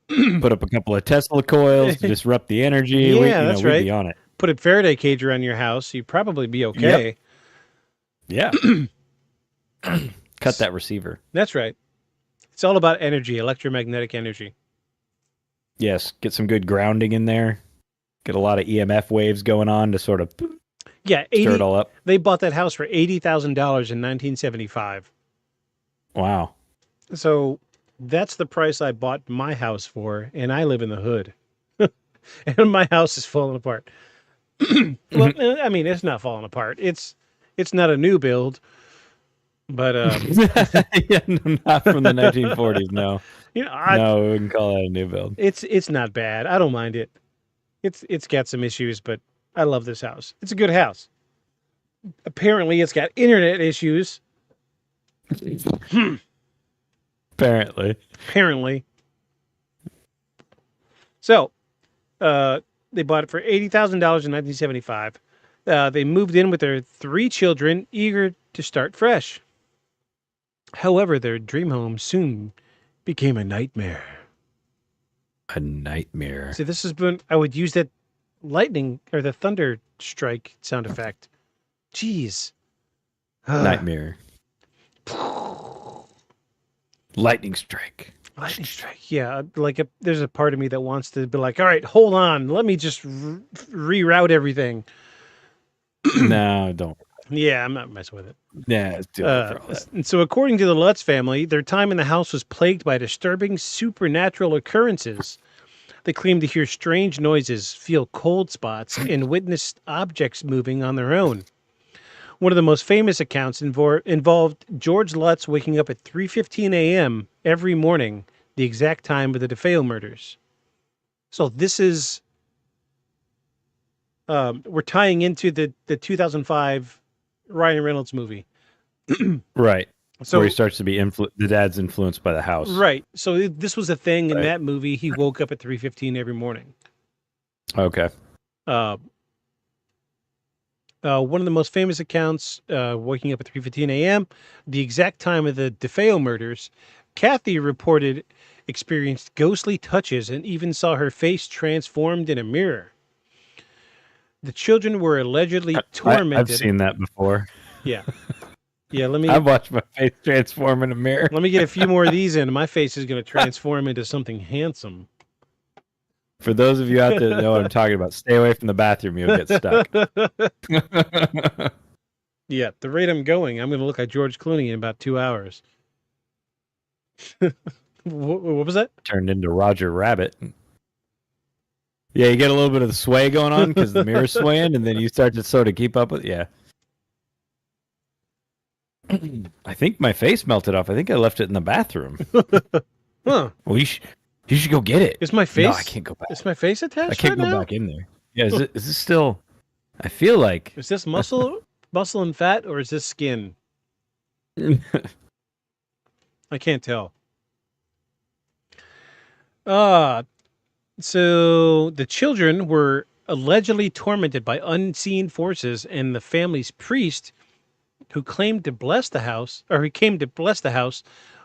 Put up a couple of Tesla coils to disrupt the energy. Yeah, that's we'd right. be on it. Put a Faraday cage around your house. You'd probably be okay. Yeah. Cut that receiver. That's right. It's all about energy, electromagnetic energy. Yes. Get some good grounding in there. Get a lot of EMF waves going on to sort of Yeah, stir it all up. They bought that house for $80,000 in 1975. Wow. So that's the price I bought my house for, and I live in the hood. And my house is falling apart. Well, I mean, it's not falling apart. It's not a new build, but Yeah, no, not from the 1940s. No, you know, no, we wouldn't call that a new build. it's not bad. I don't mind it. It's got some issues, but I love this house. It's a good house. Apparently, it's got internet issues. Apparently. So, they bought it for $80,000 in 1975. They moved in with their 3 children, eager to start fresh. However, their dream home soon became a nightmare. A nightmare. See, this has been, I would use that lightning or the thunder strike sound effect. Jeez. Nightmare. Lightning strike. Lightning strike. Yeah, like there's a part of me that wants to be like, all right, hold on. Let me just reroute everything. No, don't. Yeah, I'm not messing with it. Yeah, it's too late for all that. And so, according to the Lutz family, their time in the house was plagued by disturbing supernatural occurrences. They claimed to hear strange noises, feel cold spots, and witnessed objects moving on their own. One of the most famous accounts involved George Lutz waking up at 3:15 a.m. every morning, the exact time of the DeFeo murders. So this is we're tying into the 2005 Ryan Reynolds movie. Right. So where he starts to be the dad's influenced by the house. right. So this was a thing in Right. that movie. He woke up at 3:15 every morning. Okay. One of the most famous accounts, waking up at 3:15 a.m., the exact time of the DeFeo murders, Kathy reported experienced ghostly touches and even saw her face transformed in a mirror. The children were allegedly tormented. I've seen that before. Yeah. Yeah, let me I've watched my face transform in a mirror. let me get a few more of these in. My face is going to transform into something handsome. For those of you out there that know what I'm talking about, stay away from the bathroom. You'll get stuck. Yeah, the rate I'm going, I'm going to look like George Clooney in about 2 hours. What was that? Turned into Roger Rabbit. Yeah, you get a little bit of the sway going on because the mirror's swaying, and then you start to sort of keep up with. Yeah. I think my face melted off. I think I left it in the bathroom. Huh. Well, you should go get it. Is my face? No, I can't go back. Is my face attached? I can't right go now? back in there. Yeah, is this still? I feel like Is this muscle and fat, or is this skin? I can't tell. So the children were allegedly tormented by unseen forces, and the family's priest, who claimed to bless the house, or who came to bless the house,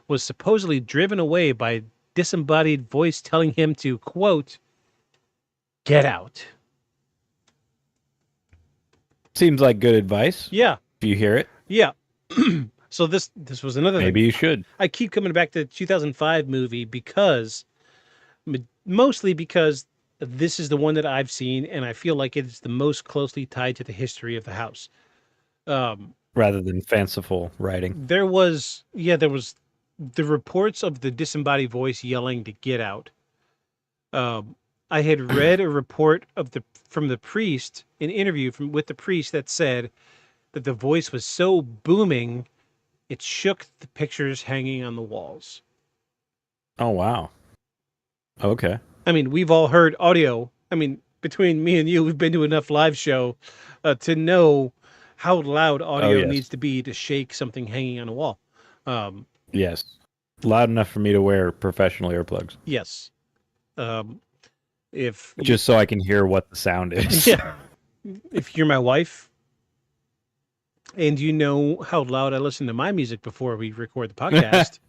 was supposedly driven away by a disembodied voice telling him to, quote, "Get out." seems like good advice. Yeah, If you hear it, yeah. So this was another thing. maybe you should. I keep coming back to the 2005 movie because, mostly because this is the one that I've seen, and I feel like it's the most closely tied to the history of the house. Rather than fanciful writing. There was the reports of the disembodied voice yelling to get out. I had read a report from the priest, an interview with the priest that said that the voice was so booming, it shook the pictures hanging on the walls. Oh wow. Okay. I mean, we've all heard audio. I mean, between me and you, we've been to enough live show to know how loud audio yes. needs to be to shake something hanging on a wall. Yes. Loud enough for me to wear professional earplugs. Yes. If Just so I can hear what the sound is. yeah, if you're my wife and you know how loud I listen to my music before we record the podcast,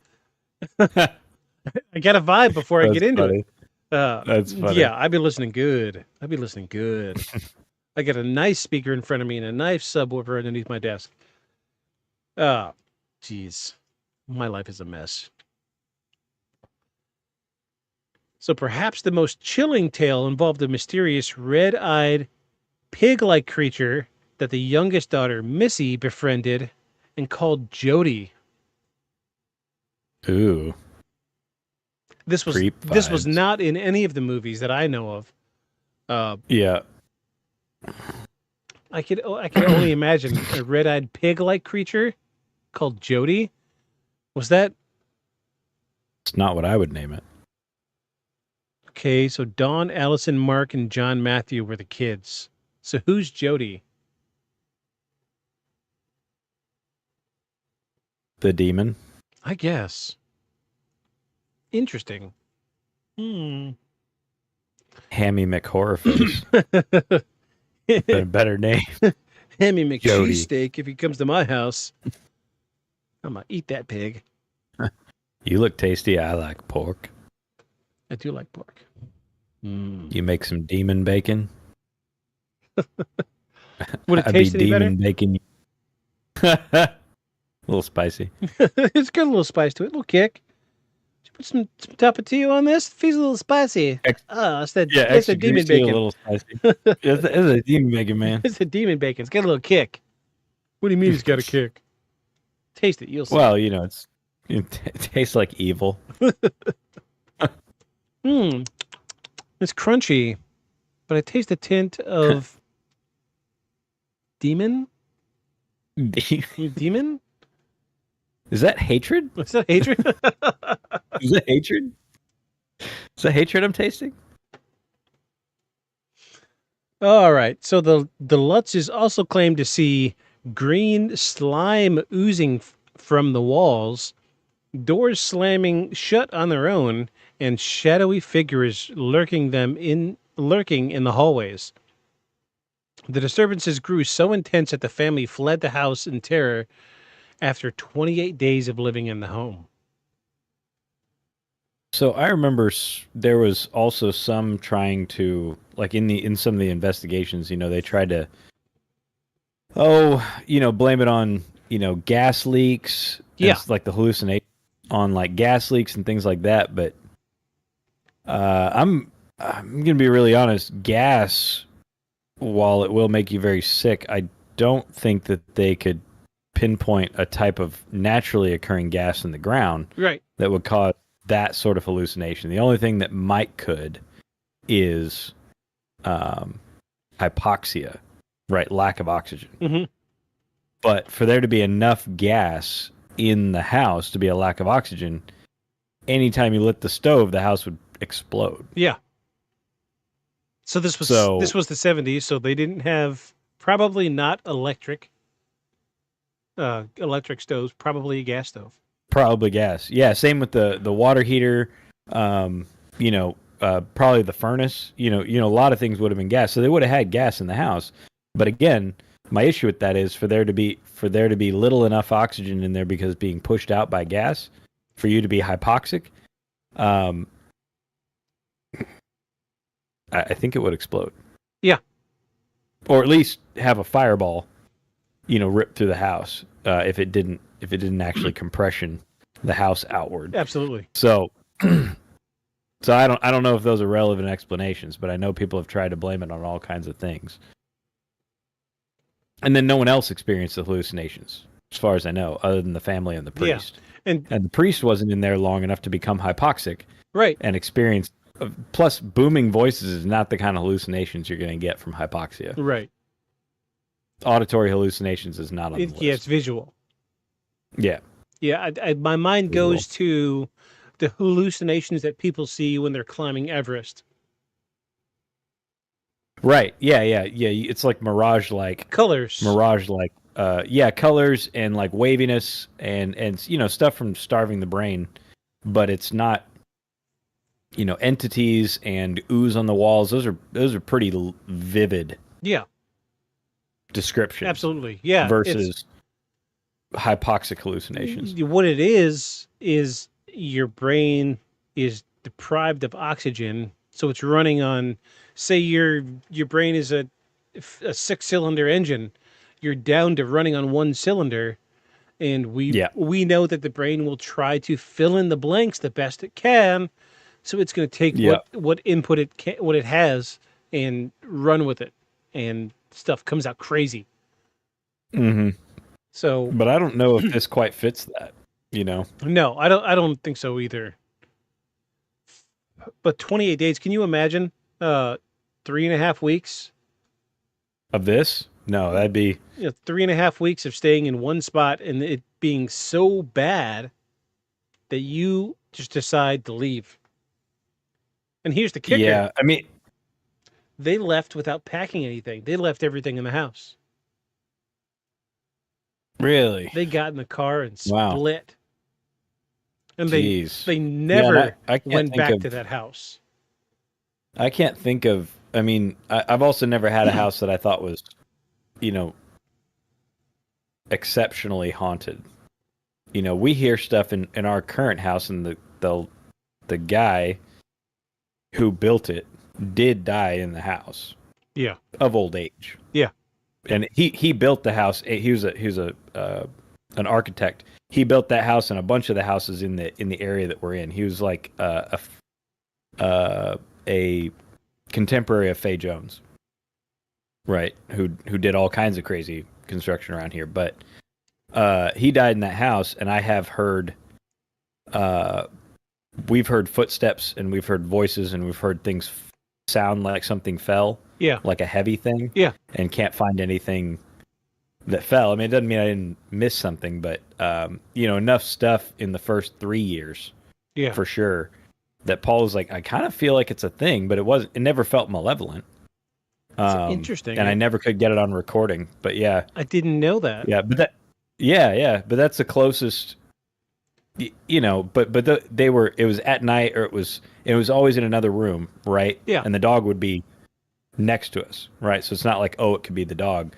I got a vibe before I get into it. That's funny. Yeah, I've been listening good. I got a nice speaker in front of me and a nice subwoofer underneath my desk. Jeez. My life is a mess. So perhaps the most chilling tale involved a mysterious red-eyed, pig-like creature that the youngest daughter, Missy, befriended and called Jody. Ooh. This was Creep vibes. not in any of the movies that I know of. Yeah. I could only imagine a red-eyed pig-like creature called Jody. Was that It's not what I would name it. okay? So Dawn, Allison, Mark, and John Matthew were the kids. So who's Jody? The demon. I guess. Interesting. Hammy McHorrorface. A better name. Hammy Jody. McCheesesteak if he comes to my house. I'm gonna eat that pig. You look tasty. I like pork. I do like pork. You make some demon bacon. Would it I'd taste be any better? demon bacon. A little spicy. It's got a little spice to it, a little kick. Did you put some tapatio on this? It feels a little spicy. It's a extra demon greasy, bacon. A little spicy. It's a demon bacon, man. It's a demon bacon. It's got a little kick. What do you mean it's got a kick? Taste it, you'll see. Well, it tastes like evil. It It's crunchy, but I taste a tint of demon. Demon? Is that hatred? Is that hatred? Is that hatred? Is that hatred I'm tasting? All right. So the Lutzes also claim to see green slime oozing from the walls, doors slamming shut on their own, and shadowy figures lurking in the hallways. The disturbances grew so intense that the family fled the house in terror after 28 days of living in the home. So I remember there was also some trying to, like in some of the investigations, they tried to, blame it on, gas leaks. Yeah. It's like the hallucination on like gas leaks and things like that. But I'm gonna be really honest. Gas, while it will make you very sick, I don't think that they could pinpoint a type of naturally occurring gas in the ground that would cause that sort of hallucination. The only thing that might could is hypoxia, right? Lack of oxygen. Mm-hmm. But for there to be enough gas in the house to be a lack of oxygen, anytime you lit the stove, the house would explode. Yeah. So this was the 70s, so they didn't have, probably not electric stoves, probably a gas stove. Probably gas. Yeah, same with the water heater, probably the furnace. A lot of things would have been gas. So they would have had gas in the house. But again, my issue with that is for there to be little enough oxygen in there because it's being pushed out by gas, for you to be hypoxic, I think it would explode. Yeah. Or at least have a fireball, rip through the house if it didn't actually compression the house outward. Absolutely. So I don't know if those are relevant explanations, but I know people have tried to blame it on all kinds of things. And then no one else experienced the hallucinations, as far as I know, other than the family and the priest. Yeah. And the priest wasn't in there long enough to become hypoxic. Right. And experience. Plus, booming voices is not the kind of hallucinations you're going to get from hypoxia. Right. Auditory hallucinations is not on the list. Yeah, it's visual. Yeah. Yeah, my mind goes to the hallucinations that people see when they're climbing Everest. Right. Yeah. It's like mirage-like. Colors. Mirage-like. Colors and like waviness and stuff from starving the brain. But it's not, entities and ooze on the walls. Those are pretty vivid. Yeah. Descriptions. Absolutely. Yeah. Versus hypoxic hallucinations. What it is your brain is deprived of oxygen, so it's running on, say your brain is a 6-cylinder engine, you're down to running on one cylinder, and we know that the brain will try to fill in the blanks the best it can, so it's going to take what input what it has and run with it, and stuff comes out crazy. Mm-hmm. So, but I don't know if this quite fits that, No, I don't think so either. But 28 days, can you imagine 3.5 weeks of this? No, that'd be 3.5 weeks of staying in one spot and it being so bad that you just decide to leave. And here's the kicker. Yeah, I mean, they left without packing anything. They left everything in the house. Really? They got in the car and split. And they never went back to that house. I can't think of, I've also never had a house that I thought was, exceptionally haunted. We hear stuff in our current house, and the guy who built it did die in the house. Yeah. Of old age. Yeah. And he built the house. He was an architect. He built that house and a bunch of the houses in the area that we're in. He was like a contemporary of Faye Jones, right? Who did all kinds of crazy construction around here. But he died in that house, and I have heard. We've heard footsteps, and we've heard voices, and we've heard things sound like something fell, Yeah. like a heavy thing, Yeah. and can't find anything that fell. I mean, it doesn't mean I didn't miss something, but enough stuff in the first 3 years, Yeah. for sure, that Paul was like, I kind of feel like it's a thing, but it never felt malevolent. It's interesting. And I never could get it on recording, but yeah, I didn't know that. yeah, but that's the closest. It was at night, or it was always in another room, right? Yeah. And the dog would be next to us, right? So it's not like, oh, it could be the dog.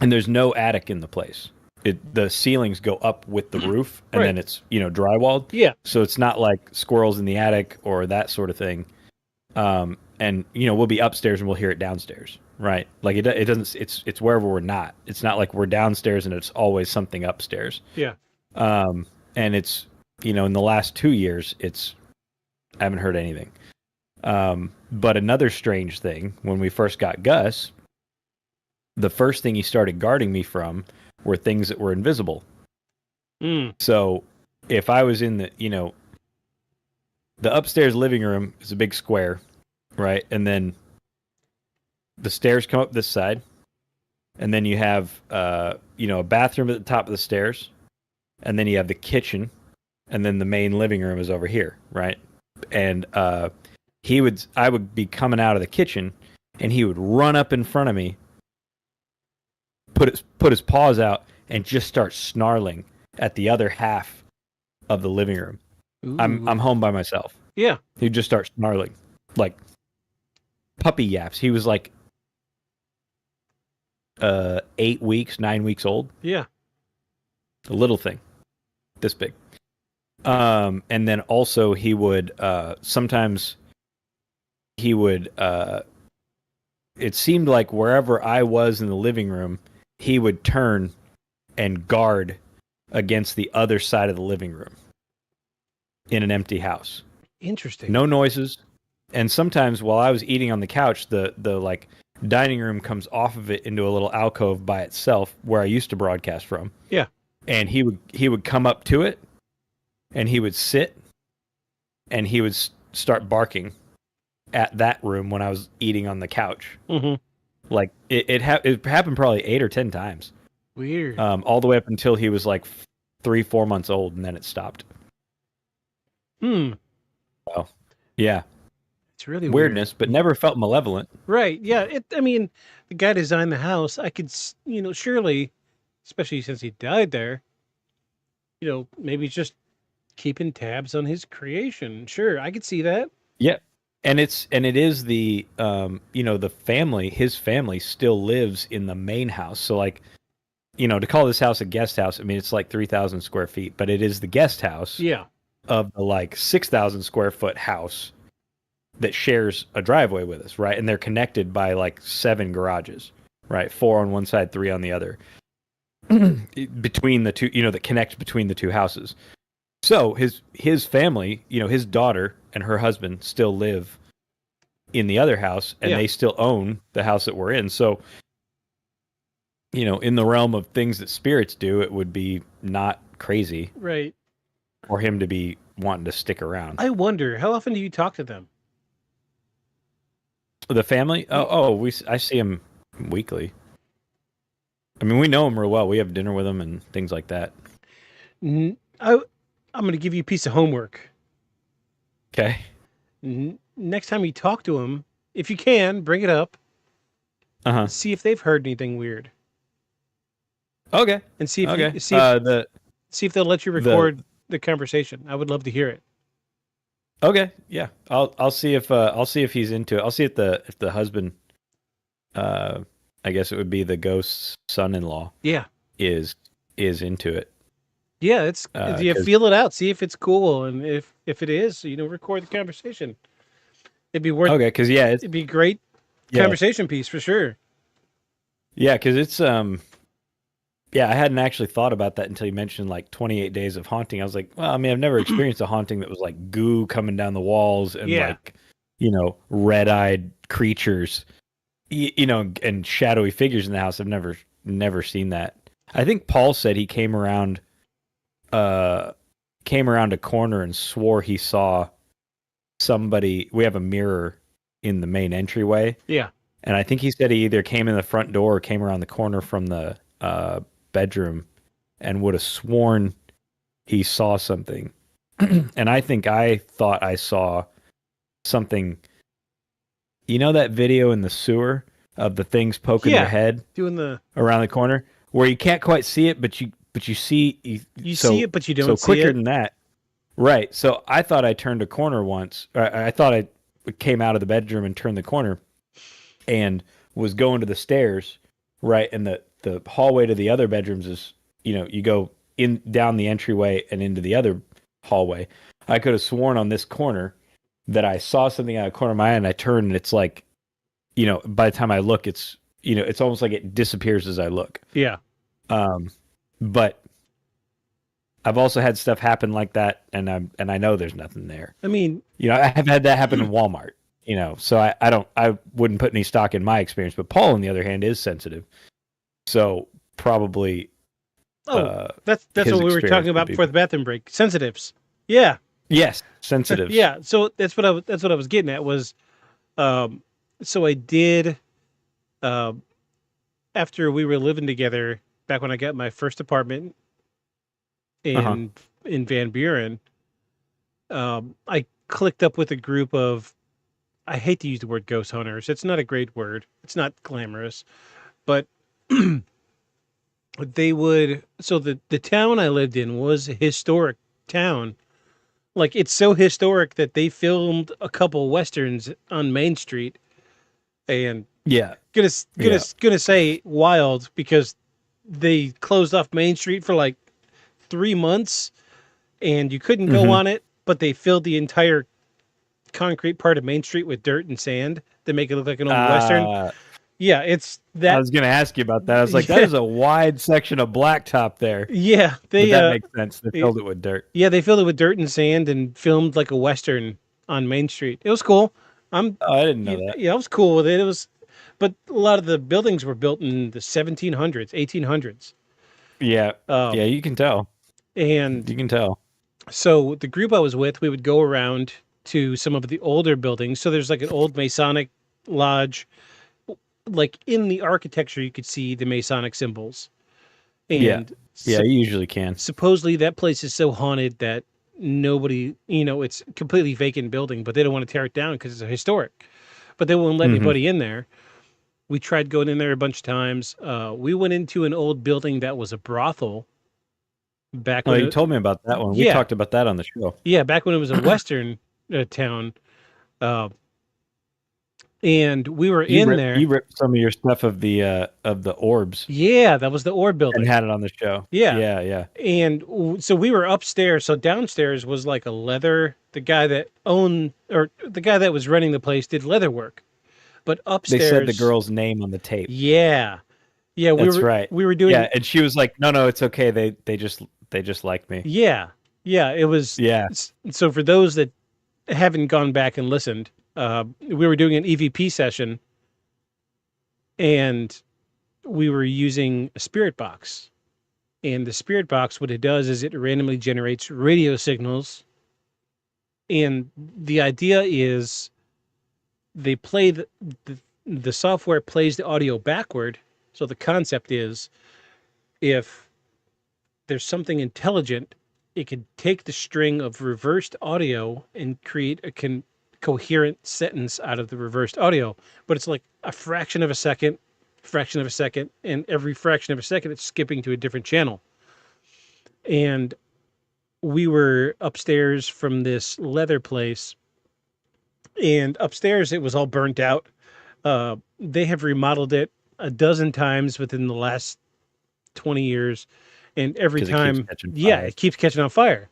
And there's no attic in the place. The ceilings go up with the roof, and Right. then it's drywalled. Yeah. So it's not like squirrels in the attic or that sort of thing. And we'll be upstairs and we'll hear it downstairs, right? Like it doesn't. It's wherever we're not. It's not like we're downstairs and it's always something upstairs. Yeah. And it's in the last 2 years, I haven't heard anything. But another strange thing, when we first got Gus, the first thing he started guarding me from were things that were invisible. Mm. So if I was in the upstairs living room is a big square, right? And then the stairs come up this side, and then you have a bathroom at the top of the stairs, and then you have the kitchen, and then the main living room is over here, right? And I would be coming out of the kitchen, and he would run up in front of me, put his paws out, and just start snarling at the other half of the living room. Ooh. I'm home by myself. Yeah. He'd just start snarling, like puppy yaps. He was like 8 weeks, 9 weeks old. Yeah. A little thing, this big. And then also he would sometimes he would it seemed like wherever I was in the living room, he would turn and guard against the other side of the living room in an empty house. Interesting. No noises. And sometimes while I was eating on the couch, the like dining room comes off of it into a little alcove by itself where I used to broadcast from. Yeah. And he would come up to it, and he would sit, and he would start barking at that room when I was eating on the couch. Mm-hmm. Like it happened probably 8 or 10 times. Weird. All the way up until he was like 3-4 months old, and then it stopped. Hmm. Oh, yeah. It's really Weirdness, but never felt malevolent. Right. Yeah. I mean, the guy designed the house. I could, surely, especially since he died there, maybe just keeping tabs on his creation. Sure. I could see that. Yeah. And it is the the family, his family still lives in the main house. So like, to call this house a guest house, I mean, it's like 3,000 square feet, but it is the guest house Yeah. of the like 6,000 square foot house that shares a driveway with us, right? And they're connected by like 7 garages, right? 4 on one side, 3 on the other, between the two, that connect between the two houses. So his family, his daughter and her husband still live in the other house, and Yeah. they still own the house that we're in. So, in the realm of things that spirits do, it would be not crazy Right. for him to be wanting to stick around. I wonder, how often do you talk to them? The family? I see him weekly. I mean, we know him real well. We have dinner with him and things like that. I'm going to give you a piece of homework. Okay. Next time you talk to him, if you can, bring it up. Uh-huh. See if they've heard anything weird. Okay. And see if Okay. see if they'll let you record the conversation. I would love to hear it. Okay. Yeah. I'll see if he's into it. I'll see if the husband, I guess it would be the ghost's son-in-law, Yeah. is into it. Yeah, it's you 'cause- feel it out, see if it's cool, and if it is, record the conversation. It'd be worth. Okay, because It'd be a great Yeah. conversation piece for sure. Yeah, because it's yeah, I hadn't actually thought about that until you mentioned like 28 days of haunting. I was like, well, I mean, I've never experienced a haunting that was like goo coming down the walls and Yeah. like red-eyed creatures, and shadowy figures in the house. I've never seen that. I think Paul said he came around a corner and swore he saw somebody. We have a mirror in the main entryway. Yeah. And I think he said he either came in the front door or came around the corner from the bedroom and would have sworn he saw something. And I think I thought I saw something. You know that video in the sewer of the things poking their head doing the around the corner where you can't quite see it, but you see you see it, but you don't so see quicker it. than that. Right. So I thought I turned a corner once. I thought I came out of the bedroom and turned the corner and was going to the stairs. Right. And the hallway to the other bedrooms is, you go in down the entryway and into the other hallway. I could have sworn on this corner that I saw something out of the corner of my eye, and I turned, and it's like, by the time I look, it's, it's almost like it disappears as I look. Yeah. But I've also had stuff happen like that, and I know there's nothing there. I mean, I have had that happen in Walmart, so I wouldn't put any stock in my experience, but Paul, on the other hand, is sensitive. So probably. That's what we were talking about before the bathroom break. Sensitives. Yeah. Yes, sensitive. Yeah. So that's what I was getting at was, so I did, after we were living together back when I got my first apartment in Van Buren, I clicked up with a group of, I hate to use the word ghost hunters. It's not a great word. It's not glamorous, but they would, so the town I lived in was a historic town. Like, it's so historic that they filmed a couple westerns on Main Street, and gonna say wild because they closed off Main Street for like 3 months, and you couldn't go on it, but they filled the entire concrete part of Main Street with dirt and sand to make it look like an old western. Yeah, it's that. I was going to ask you about that. I was like, that is a wide section of blacktop there. Yeah, but that makes sense. They filled it with dirt. Yeah, they filled it with dirt and sand and filmed like a western on Main Street. It was cool. I didn't know that. Yeah, I was cool with it. But a lot of the buildings were built in the 1700s, 1800s. Yeah, yeah, you can tell. And you can tell. So the group I was with, we would go around to some of the older buildings. So there's like an old Masonic lodge. Like in the architecture, you could see the Masonic symbols. And you usually can. Supposedly that place is so haunted that nobody, it's a completely vacant building, but they don't want to tear it down because it's historic. But they won't let anybody in there. We tried going in there a bunch of times. We went into an old building that was a brothel. You told me about that one. We talked about that on the show. Yeah, back when it was a western town. And we were there. You ripped some of your stuff of the orbs. Yeah, that was the orb building. And had it on the show. Yeah. Yeah. And so we were upstairs. So downstairs was like a leather. The guy that was running the place did leather work. But upstairs, they said the girl's name on the tape. Yeah. Yeah, that's right. We were doing. Yeah, and she was like, "No, it's okay. They just like me." Yeah. It was. Yeah. So for those that haven't gone back and listened, we were doing an EVP session, and we were using a spirit box. And the spirit box, what it does is it randomly generates radio signals. And the idea is they play the software plays the audio backward. So the concept is if there's something intelligent, it could take the string of reversed audio and create a coherent sentence out of the reversed audio. But it's like a fraction of a second, and every fraction of a second it's skipping to a different channel. And we were upstairs from this leather place, and upstairs it was all burnt out. They have remodeled it a dozen times within the last 20 years, and every time it keeps catching on fire.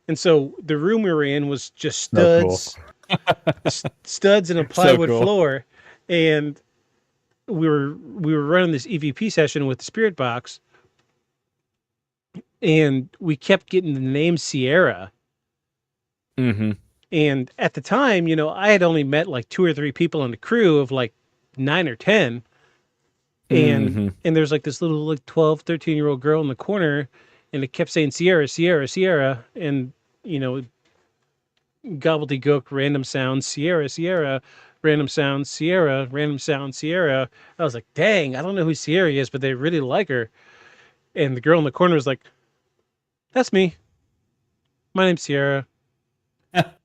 And so the room we were in was just studs. Studs and a plywood floor, and we were running this EVP session with the spirit box, and we kept getting the name Sierra. And at the time, I had only met like 2 or 3 people on the crew of like 9 or 10, and there's like this little like 12, 13-year-old girl in the corner, and it kept saying Sierra, Sierra, Sierra, and gobbledygook, random sounds, Sierra, Sierra, random sound Sierra, random sound Sierra. I was like, dang, I don't know who Sierra is, but they really like her. And the girl in the corner was like, that's me. My name's Sierra.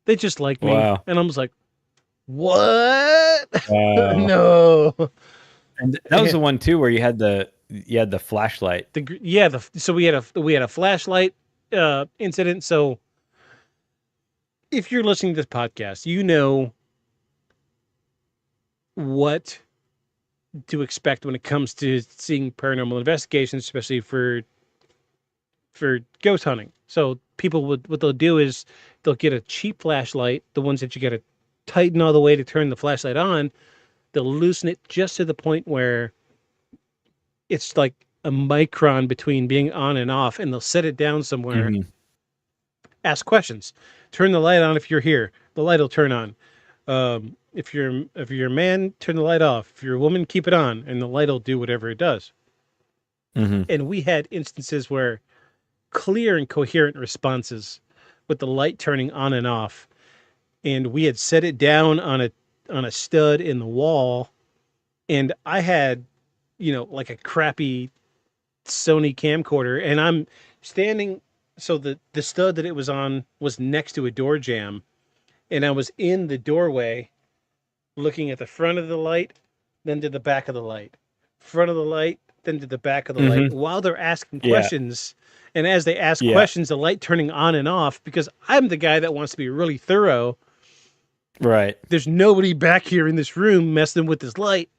They just like me. Wow. And I was like, what? Wow. No. And that was the one too where you had the flashlight. So we had a flashlight incident. So if you're listening to this podcast, you know what to expect when it comes to seeing paranormal investigations, especially for ghost hunting. So people what they'll do is they'll get a cheap flashlight, the ones that you got to tighten all the way to turn the flashlight on. They'll loosen it just to the point where it's like a micron between being on and off, and they'll set it down somewhere. Mhm. Ask questions. Turn the light on if you're here. The light will turn on. If you're a man, turn the light off. If you're a woman, keep it on, and the light will do whatever it does. Mhm. And we had instances where clear and coherent responses with the light turning on and off, and we had set it down on a stud in the wall, and I had, like a crappy Sony camcorder, and I'm standing. So the stud that it was on was next to a door jamb, and I was in the doorway looking at the front of the light, then to the back of the light, front of the light, then to the back of the light, while they're asking questions. And as they ask questions, the light turning on and off, because I'm the guy that wants to be really thorough. Right. There's nobody back here in this room messing with this light.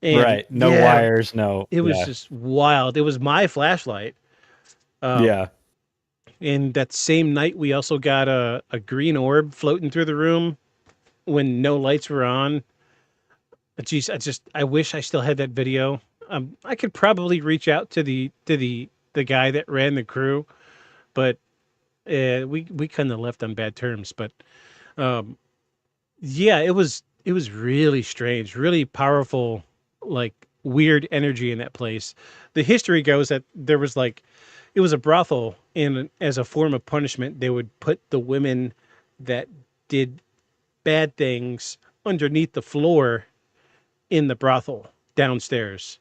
And right. No wires, no. It was just wild. It was my flashlight. And that same night, we also got a green orb floating through the room when no lights were on. Geez, I wish I still had that video. I could probably reach out to the guy that ran the crew, but we kind of left on bad terms. But yeah, it was really strange, really powerful, like weird energy in that place. The history goes that there was it was a brothel, and as a form of punishment, they would put the women that did bad things underneath the floor in the brothel downstairs.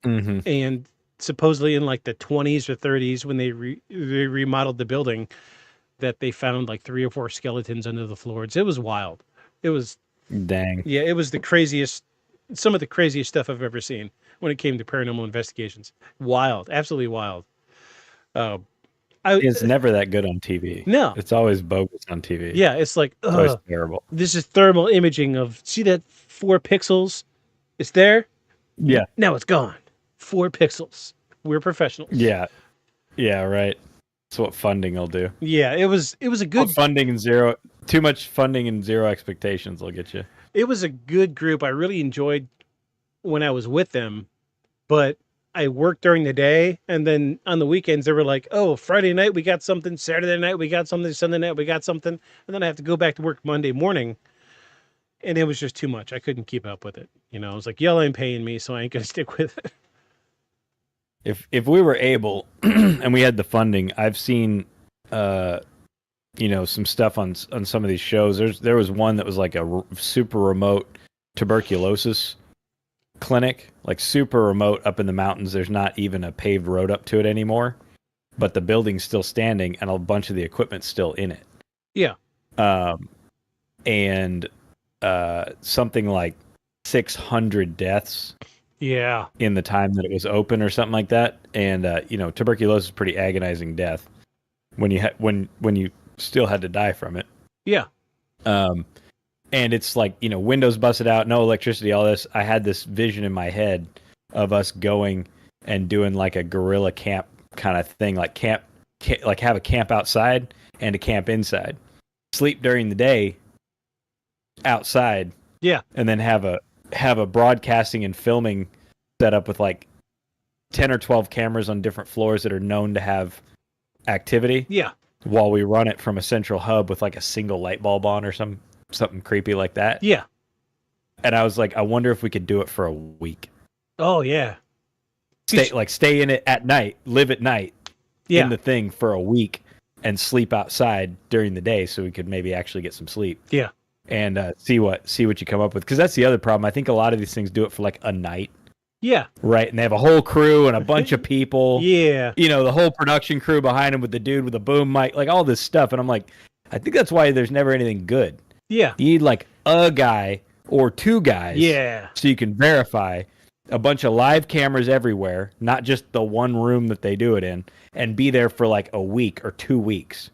Mm-hmm. And supposedly in like the 20s or 30s, when they remodeled the building, that they found like 3 or 4 skeletons under the floors. It was wild. It was dang. Yeah, it was some of the craziest stuff I've ever seen when it came to paranormal investigations. Wild, absolutely wild. It's never that good on TV. No, it's always bogus on TV. Yeah, it's like, it's always terrible. This is thermal imaging of, see that 4 pixels? It's there. Yeah. Now it's gone. 4 pixels. We're professionals. Yeah. Yeah. Right. That's what funding will do. Yeah, it was a good funding and zero. Too much funding and zero expectations will get you. It was a good group. I really enjoyed when I was with them, but I worked during the day, and then on the weekends they were like, "Oh, Friday night we got something, Saturday night we got something, Sunday night we got something," and then I have to go back to work Monday morning, and it was just too much. I couldn't keep up with it. I was like, "Y'all ain't paying me, so I ain't gonna stick with it." If we were able, and we had the funding, I've seen, some stuff on some of these shows. There was one that was like a super remote tuberculosis clinic, like super remote up in the mountains. There's not even a paved road up to it anymore, but the building's still standing and a bunch of the equipment's still in it. Yeah. And something like 600 deaths. Yeah. In the time that it was open or something like that. And tuberculosis is a pretty agonizing death when you still had to die from it. Yeah. And it's like, windows busted out, no electricity, all this. I had this vision in my head of us going and doing like a guerrilla camp kind of thing, like like have a camp outside and a camp inside. Sleep during the day outside. Yeah. And then have a broadcasting and filming set up with like 10 or 12 cameras on different floors that are known to have activity. Yeah. While we run it from a central hub with like a single light bulb on or something creepy like that. Yeah. And I was like, I wonder if we could do it for a week. Oh yeah. Stay in it at night, live at night in the thing for a week and sleep outside during the day so we could maybe actually get some sleep. Yeah. and see what you come up with. Because that's the other problem. I think a lot of these things do it for like a night, Yeah. right? And they have a whole crew and a bunch of people. Yeah. You know, the whole production crew behind him with the dude with the boom mic, like all this stuff. And I'm like, I think that's why there's never anything good. Yeah. You need like a guy or two guys. Yeah. So you can verify a bunch of live cameras everywhere, not just the one room that they do it in, and be there for like a week or 2 weeks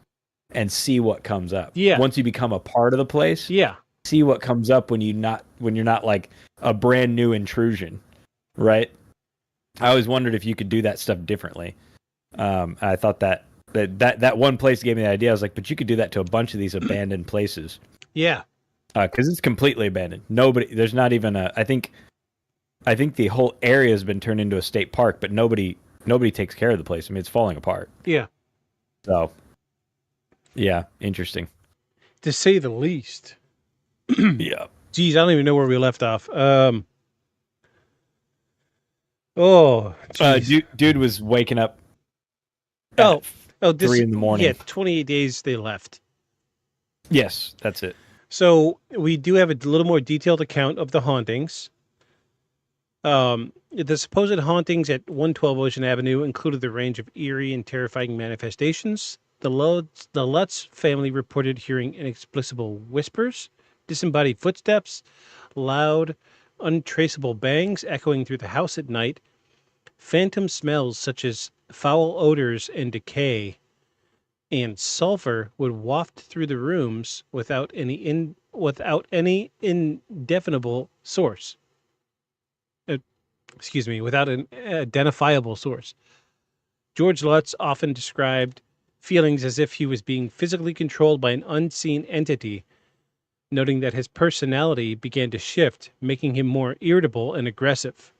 and see what comes up. Yeah. Once you become a part of the place, Yeah. see what comes up when you're not like a brand new intrusion, right? I always wondered if you could do that stuff differently. I thought that one place gave me the idea. I was like, but you could do that to a bunch of these abandoned places. Yeah. Because it's completely abandoned. There's not even I think the whole area has been turned into a state park, but nobody takes care of the place. I mean, it's falling apart. Yeah. So, yeah, interesting. To say the least. Yeah. Geez, I don't even know where we left off. Dude was waking up. This 3 in the morning. Yeah, 28 days they left. Yes, that's it. So we do have a little more detailed account of the hauntings. The supposed hauntings at 112 Ocean Avenue included the range of eerie and terrifying manifestations. The Lutz family reported hearing inexplicable whispers, disembodied footsteps, loud, untraceable bangs echoing through the house at night, phantom smells such as foul odors and decay, and sulfur would waft through the rooms without any indefinable source. Without an identifiable source. George Lutz often described feelings as if he was being physically controlled by an unseen entity, noting that his personality began to shift, making him more irritable and aggressive.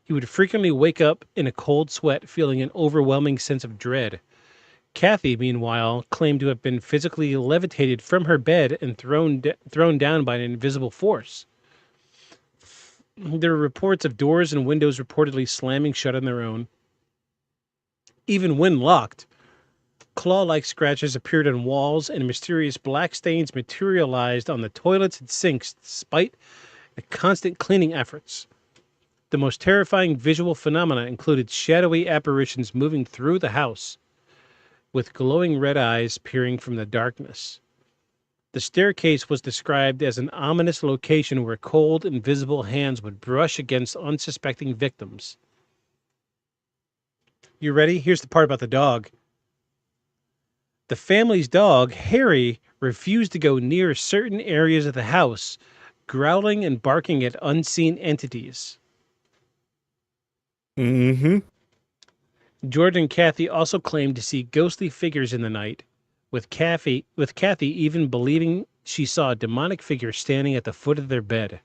He would frequently wake up in a cold sweat, feeling an overwhelming sense of dread. Kathy, meanwhile, claimed to have been physically levitated from her bed and thrown down by an invisible force. There were reports of doors and windows reportedly slamming shut on their own. Even when locked, claw-like scratches appeared on walls and mysterious black stains materialized on the toilets and sinks despite the constant cleaning efforts. The most terrifying visual phenomena included shadowy apparitions moving through the house, with glowing red eyes peering from the darkness. The staircase was described as an ominous location where cold, invisible hands would brush against unsuspecting victims. You ready? Here's the part about the dog. The family's dog, Harry, refused to go near certain areas of the house, growling and barking at unseen entities. Mm-hmm. George and Kathy also claimed to see ghostly figures in the night, with Kathy even believing she saw a demonic figure standing at the foot of their bed.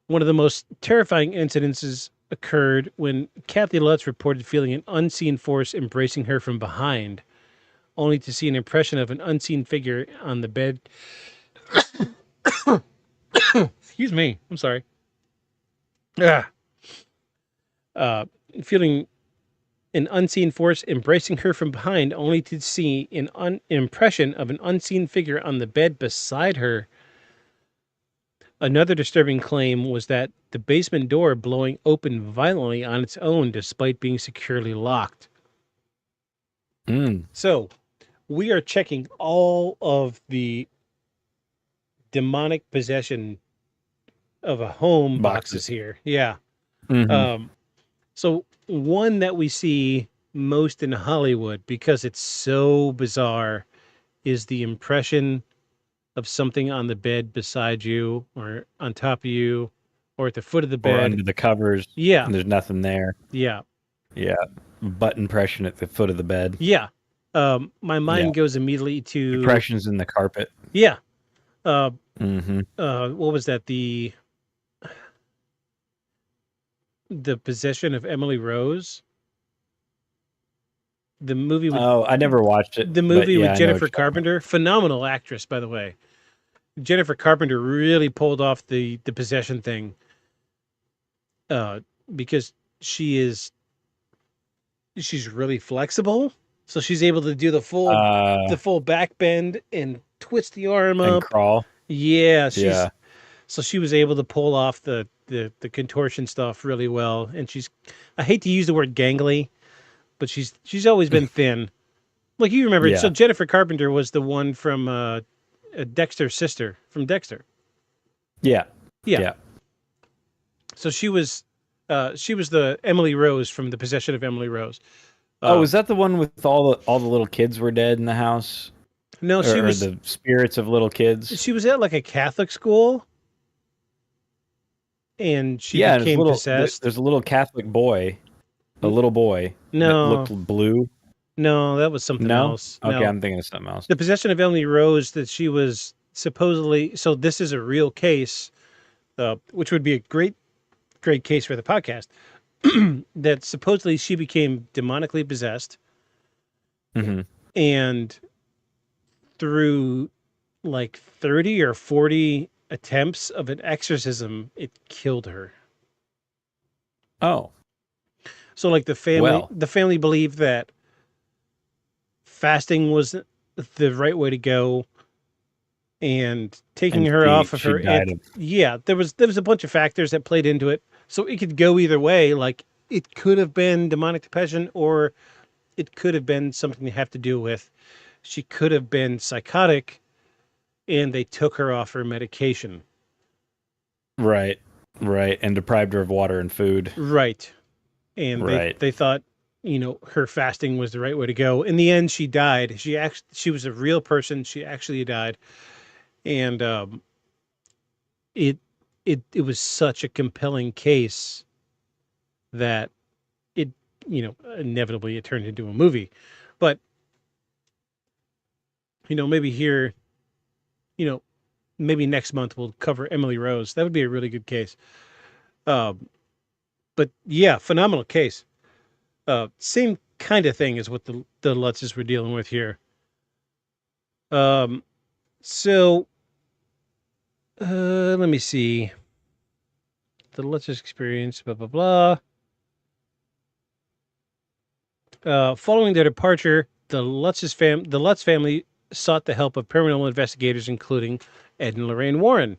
One of the most terrifying incidences occurred when Kathy Lutz reported feeling an unseen force embracing her from behind, only to see an impression of an unseen figure on the bed. Excuse me. I'm sorry. Feeling an unseen force embracing her from behind, only to see an impression of an unseen figure on the bed beside her. Another disturbing claim was that the basement door blowing open violently on its own despite being securely locked. So, we are checking all of the demonic possession of a home boxes here. Yeah. Mm-hmm. So one that we see most in Hollywood, because it's so bizarre, is the impression of something on the bed beside you or on top of you or at the foot of the bed. Or under the covers. Yeah. And there's nothing there. Yeah. Yeah. Butt impression at the foot of the bed. Yeah. My mind goes immediately to impressions in the carpet. Yeah. Mm-hmm. What was that? The Possession of Emily Rose. The movie with, I never watched it. The movie with Jennifer Carpenter. Carpenter. Phenomenal actress, by the way. Jennifer Carpenter really pulled off the possession thing. Because she's really flexible. So she's able to do the full back bend and twist the arm and up. crawl. Yeah, Yeah. so she was able to pull off the contortion stuff really well, and I hate to use the word gangly, but she's always been thin. Like you remember, so Yeah. Jennifer Carpenter was the one from Dexter's sister from Dexter. Yeah. Yeah. Yeah. So she was the Emily Rose from The Possession of Emily Rose. Oh, is that the one with all the little kids were dead in the house, No, or the spirits of little kids? she was at like a Catholic school, and she Yeah, and became possessed. there's a little Catholic boy, a little boy that No, looked blue. no, that was something No? else. Okay, No, I'm thinking of something else. The Possession of Emily Rose, that she was supposedly, so this is a real case, which would be a great case for the podcast. That supposedly she became demonically possessed, Hmm. and through like 30 or 40 attempts of an exorcism, it killed her. Oh, So like well. the family believed that fasting was the right way to go, and taking And her off of she her died of yeah, there was a bunch of factors that played into it. So it could go either way. Like it could have been demonic possession, or it could have been something to have to do with she could have been psychotic and they took her off her medication. right, and deprived her of water and food. Right. And Right. they thought, her fasting was the right way to go. In the end, she died. She was a real person. She actually died. And it it was such a compelling case that it, inevitably it turned into a movie. But maybe here, you know, maybe next month we'll cover Emily Rose. That would be a really good case. Um, but yeah, phenomenal case. Same kind of thing as what the Lutzes were dealing with here. Um, so let me see. The Lutzes experience, blah blah blah. Following their departure, the Lutz family sought the help of paranormal investigators, including Ed and Lorraine Warren,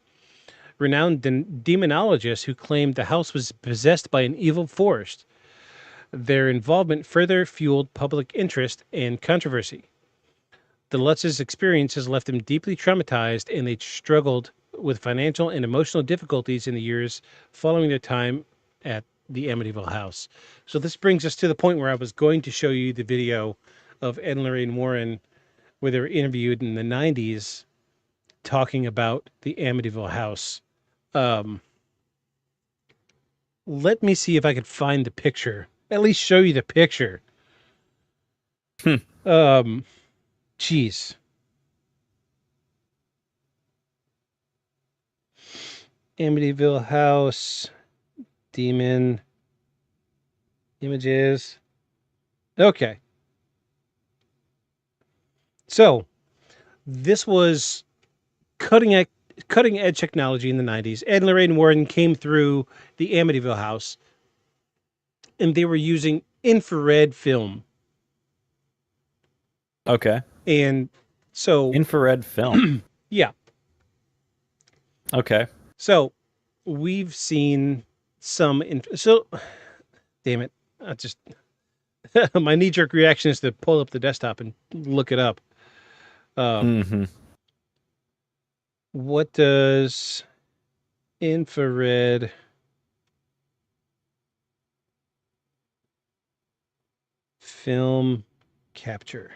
renowned demonologists who claimed the house was possessed by an evil force. Their involvement further fueled public interest and controversy. The Lutz's experience has left them deeply traumatized, and they struggled with financial and emotional difficulties in the years following their time at the Amityville house. So this brings us to the point where I was going to show you the video of Ed and Lorraine Warren, where they were interviewed in the 90s talking about the Amityville house. Let me see if I could find the picture. At least show you the picture. Jeez. Amityville house, demon images. Okay. So this was cutting edge technology in the 90s. Ed and Lorraine Warren came through the Amityville house, and they were using infrared film. Okay. And so Infrared film. yeah. Okay. So we've seen some so damn it. I just my knee-jerk reaction is to pull up the desktop and look it up. What does infrared film capture?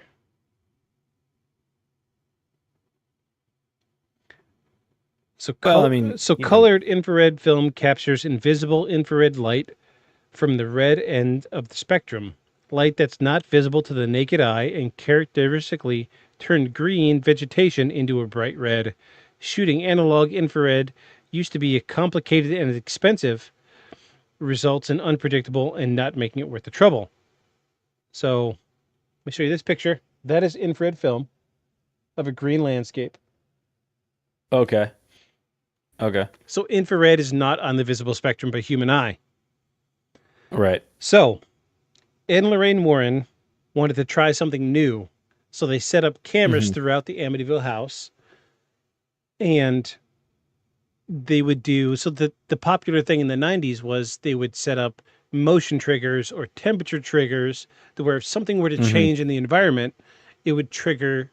So, Well, I mean, colored infrared film captures invisible infrared light from the red end of the spectrum, light that's not visible to the naked eye and characteristically turned green vegetation into a bright red. Shooting analog infrared used to be complicated and expensive, results in unpredictable and not making it worth the trouble. So, let me show you this picture. That is infrared film of a green landscape. Okay. Okay. So infrared is not on the visible spectrum by human eye. Right. So Ed and Lorraine Warren wanted to try something new. So they set up cameras throughout the Amityville house. And they would do, so the popular thing in the 90s was they would set up motion triggers or temperature triggers to where if something were to change in the environment, it would trigger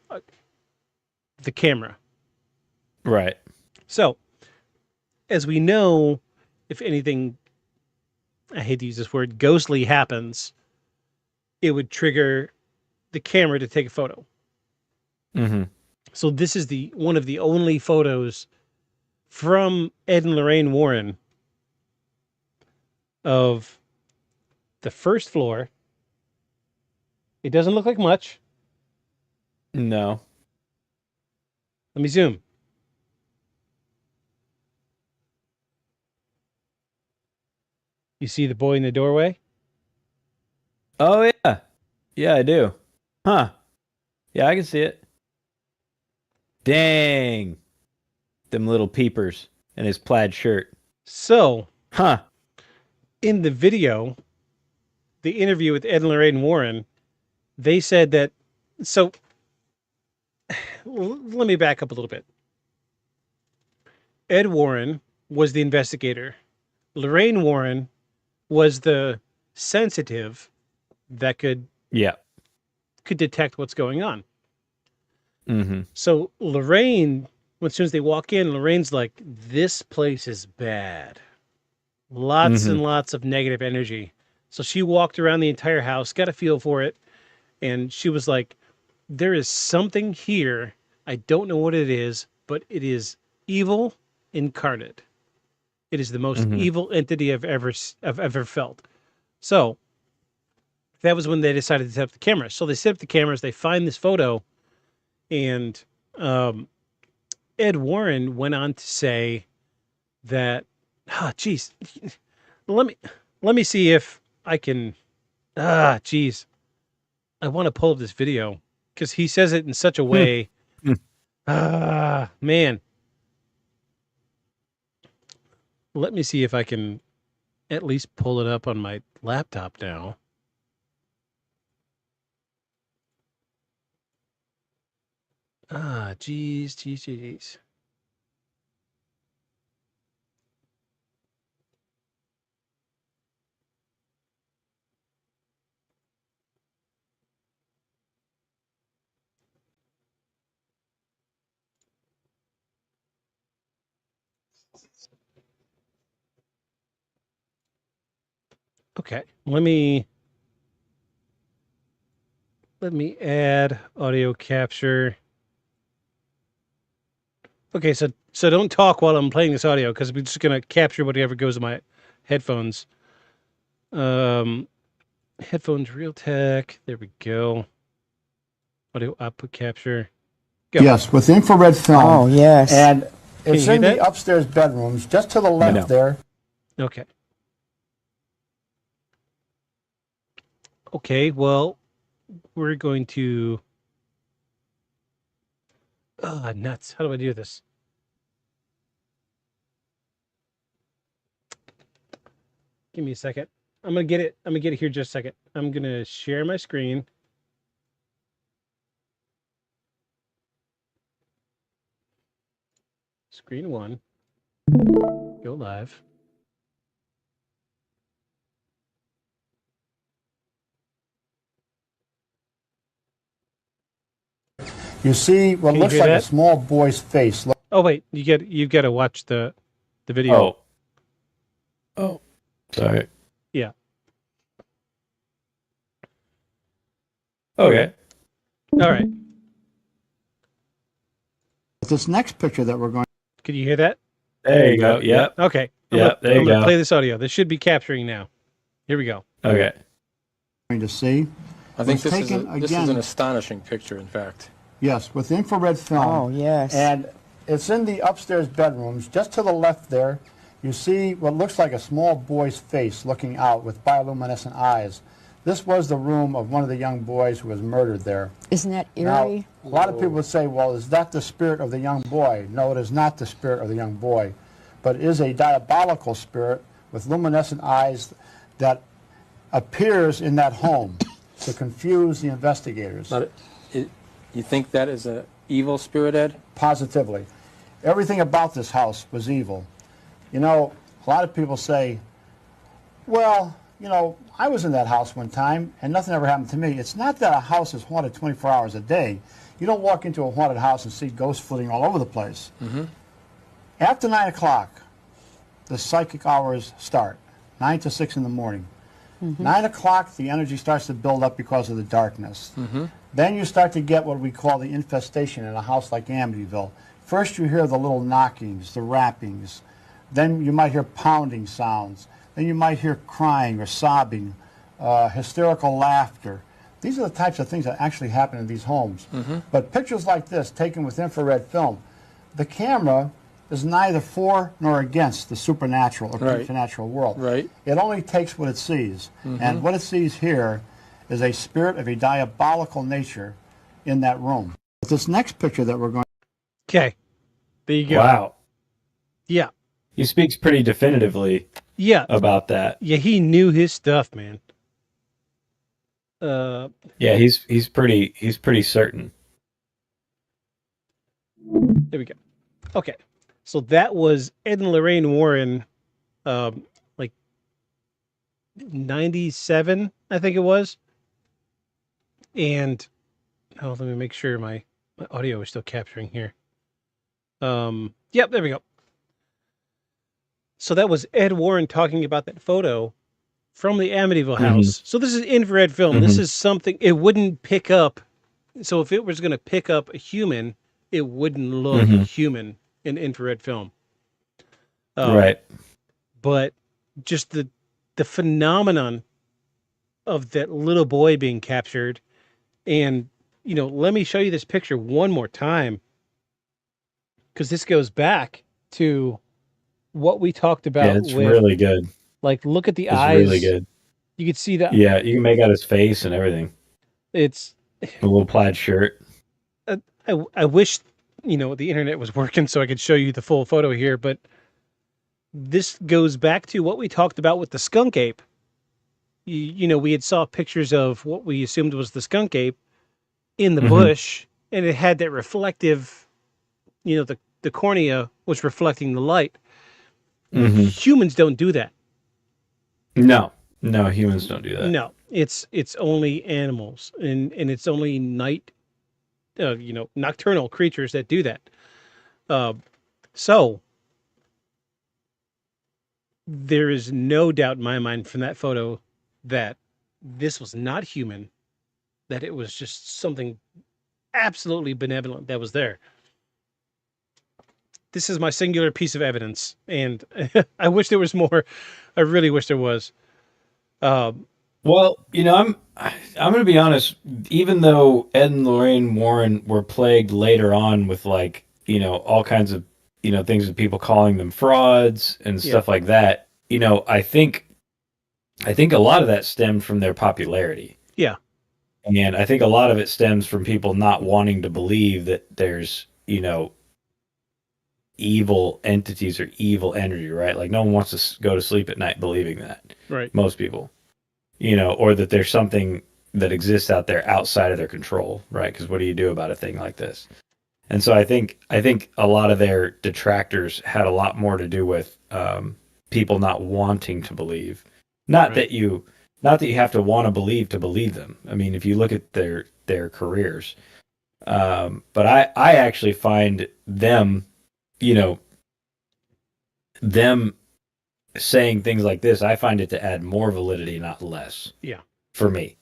the camera. Right. So, as we know, if anything, I hate to use this word, ghostly happens, it would trigger the camera to take a photo. Mm-hmm. So this is one of the only photos from Ed and Lorraine Warren of the first floor. It doesn't look like much. No. Let me zoom. You see the boy in the doorway? Oh, yeah. Yeah, I do. Huh. Yeah, I can see it. Dang. Them little peepers and his plaid shirt. So, Huh. in the video, the interview with Ed and Lorraine Warren, they said that, so let me back up a little bit. Ed Warren was the investigator. Lorraine Warren was the sensitive that could detect what's going on. Mm-hmm. So Lorraine, as soon as they walk in, Lorraine's like, this place is bad. Lots and lots of negative energy. So she walked around the entire house, got a feel for it, and she was like, there is something here. I don't know what it is, but it is evil incarnate. It is the most evil entity I've ever felt. So that was when they decided to set up the cameras. So they set up the cameras, they find this photo, and Ed Warren went on to say that, let me see if I can, I want to pull up this video because he says it in such a way. Man. Let me see if I can at least pull it up on my laptop now. Jeez. Okay, let me add audio capture. Okay, so don't talk while I'm playing this audio because we're just gonna capture whatever goes in my headphones. Headphones Realtek. There we go. Audio output capture. Go. Yes, with infrared film. Oh, yes. And it's you in hear the that? upstairs bedrooms, just to the left there. Okay. Okay, well, we're going to... nuts. How do I do this? Give me a second. I'm gonna get it here just a second. I'm gonna share my screen. Screen 1. Go live. You see what Can you looks hear like a that? small boy's face. Oh wait, you've got to watch the video. Oh. Sorry. Yeah. Okay. All right. This next picture that we're going Can you hear that? There you go. Yep. Okay. Yep, there you I'm gonna go. play this audio. This should be capturing now. Here we go. Okay. to see I think was this is, taken this is again. an astonishing picture, in fact. Yes, with infrared film. Oh, yes. And it's in the upstairs bedrooms. Just to the left there, you see what looks like a small boy's face looking out with bioluminescent eyes. This was the room of one of the young boys who was murdered there. Isn't that Now, eerie? a lot of people would say, well, is that the spirit of the young boy? No, it is not the spirit of the young boy, but it is a diabolical spirit with luminescent eyes that appears in that home to confuse the investigators. You think that is an evil spirit, Ed? Positively. Everything about this house was evil. You know, a lot of people say, well, you know, I was in that house one time and nothing ever happened to me. It's not that a house is haunted 24 hours a day. You don't walk into a haunted house and see ghosts flitting all over the place. After 9 o'clock, the psychic hours start, 9 to 6 in the morning. 9 o'clock, the energy starts to build up because of the darkness. Then you start to get what we call the infestation in a house like Amityville. First you hear the little knockings, the rappings. Then you might hear pounding sounds. Then you might hear crying or sobbing, hysterical laughter. These are the types of things that actually happen in these homes. But pictures like this, taken with infrared film, the camera is neither for nor against the supernatural or preternatural world. It only takes what it sees. And what it sees here is a spirit of a diabolical nature in that room. This next picture that we're going Okay. There you go. Wow. Yeah. He speaks pretty definitively about that. Yeah, he knew his stuff, man. Yeah, he's pretty certain. There we go. Okay. So that was Ed and Lorraine Warren, like 97, I think it was. And let me make sure my audio is still capturing here. Yep, there we go. So that was Ed Warren talking about that photo from the Amityville house. So this is infrared film. This is something it wouldn't pick up. So if it was going to pick up a human, it wouldn't look human in infrared film. Right. But just the phenomenon of that little boy being captured. And, you know, let me show you this picture one more time, because this goes back to what we talked about. Yeah, it's really good. Like, look at the It's eyes. really good. You can see that. Yeah, you can make out his face and everything. It's a little plaid shirt. I wish, you know, the internet was working so I could show you the full photo here, but this goes back to what we talked about with the skunk ape. You know, we had saw pictures of what we assumed was the skunk ape in the bush, and it had that reflective, you know, the cornea was reflecting the light. Humans don't do that. No, humans don't do that. No, it's only animals, and it's only nocturnal creatures that do that. So there is no doubt in my mind from that photo that this was not human, that it was just something absolutely benevolent that was there. This is my singular piece of evidence, and I wish there was more. I really wish there was. Well, you know, I'm going to be honest. Even though Ed and Lorraine Warren were plagued later on with, like, you know, all kinds of, you know, things with people calling them frauds and stuff like that, you know, I think a lot of that stemmed from their popularity. Yeah. And I think a lot of it stems from people not wanting to believe that there's, you know, evil entities or evil energy, right? Like, no one wants to go to sleep at night believing that. Right. Most people. You know, or that there's something that exists out there outside of their control, right? Because what do you do about a thing like this? And so I think a lot of their detractors had a lot more to do with people not wanting to believe. Not that you have to want to believe them. I mean, if you look at their careers, but I actually find them, you know, them saying things like this, I find it to add more validity, not less. Yeah. For me.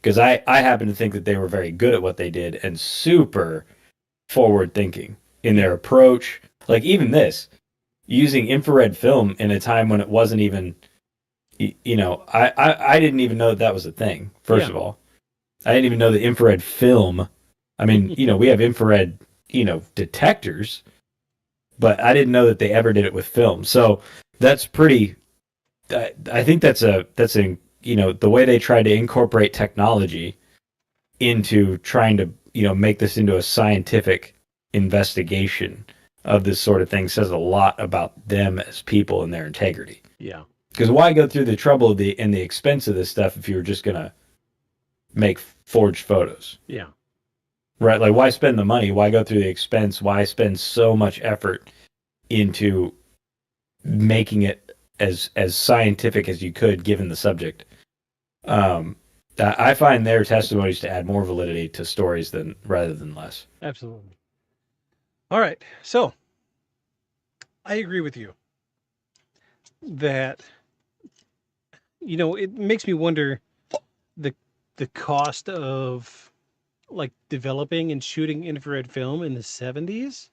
Because I happen to think that they were very good at what they did and super forward thinking in their approach. Like, even this, using infrared film in a time when it wasn't even, you know, I didn't even know that was a thing, first of all. I didn't even know the infrared film. I mean, you know, we have infrared, you know, detectors, but I didn't know that they ever did it with film. So that's pretty, I think that's you know, the way they try to incorporate technology into trying to, you know, make this into a scientific investigation of this sort of thing says a lot about them as people and their integrity. Yeah. Because why go through the trouble and the expense of this stuff if you were just going to make forged photos? Yeah. Right? Like, why spend the money? Why go through the expense? Why spend so much effort into making it as scientific as you could, given the subject? I find their testimonies to add more validity to stories rather than less. Absolutely. All right. So I agree with you that, it makes me wonder the cost of like developing and shooting infrared film in the 70s.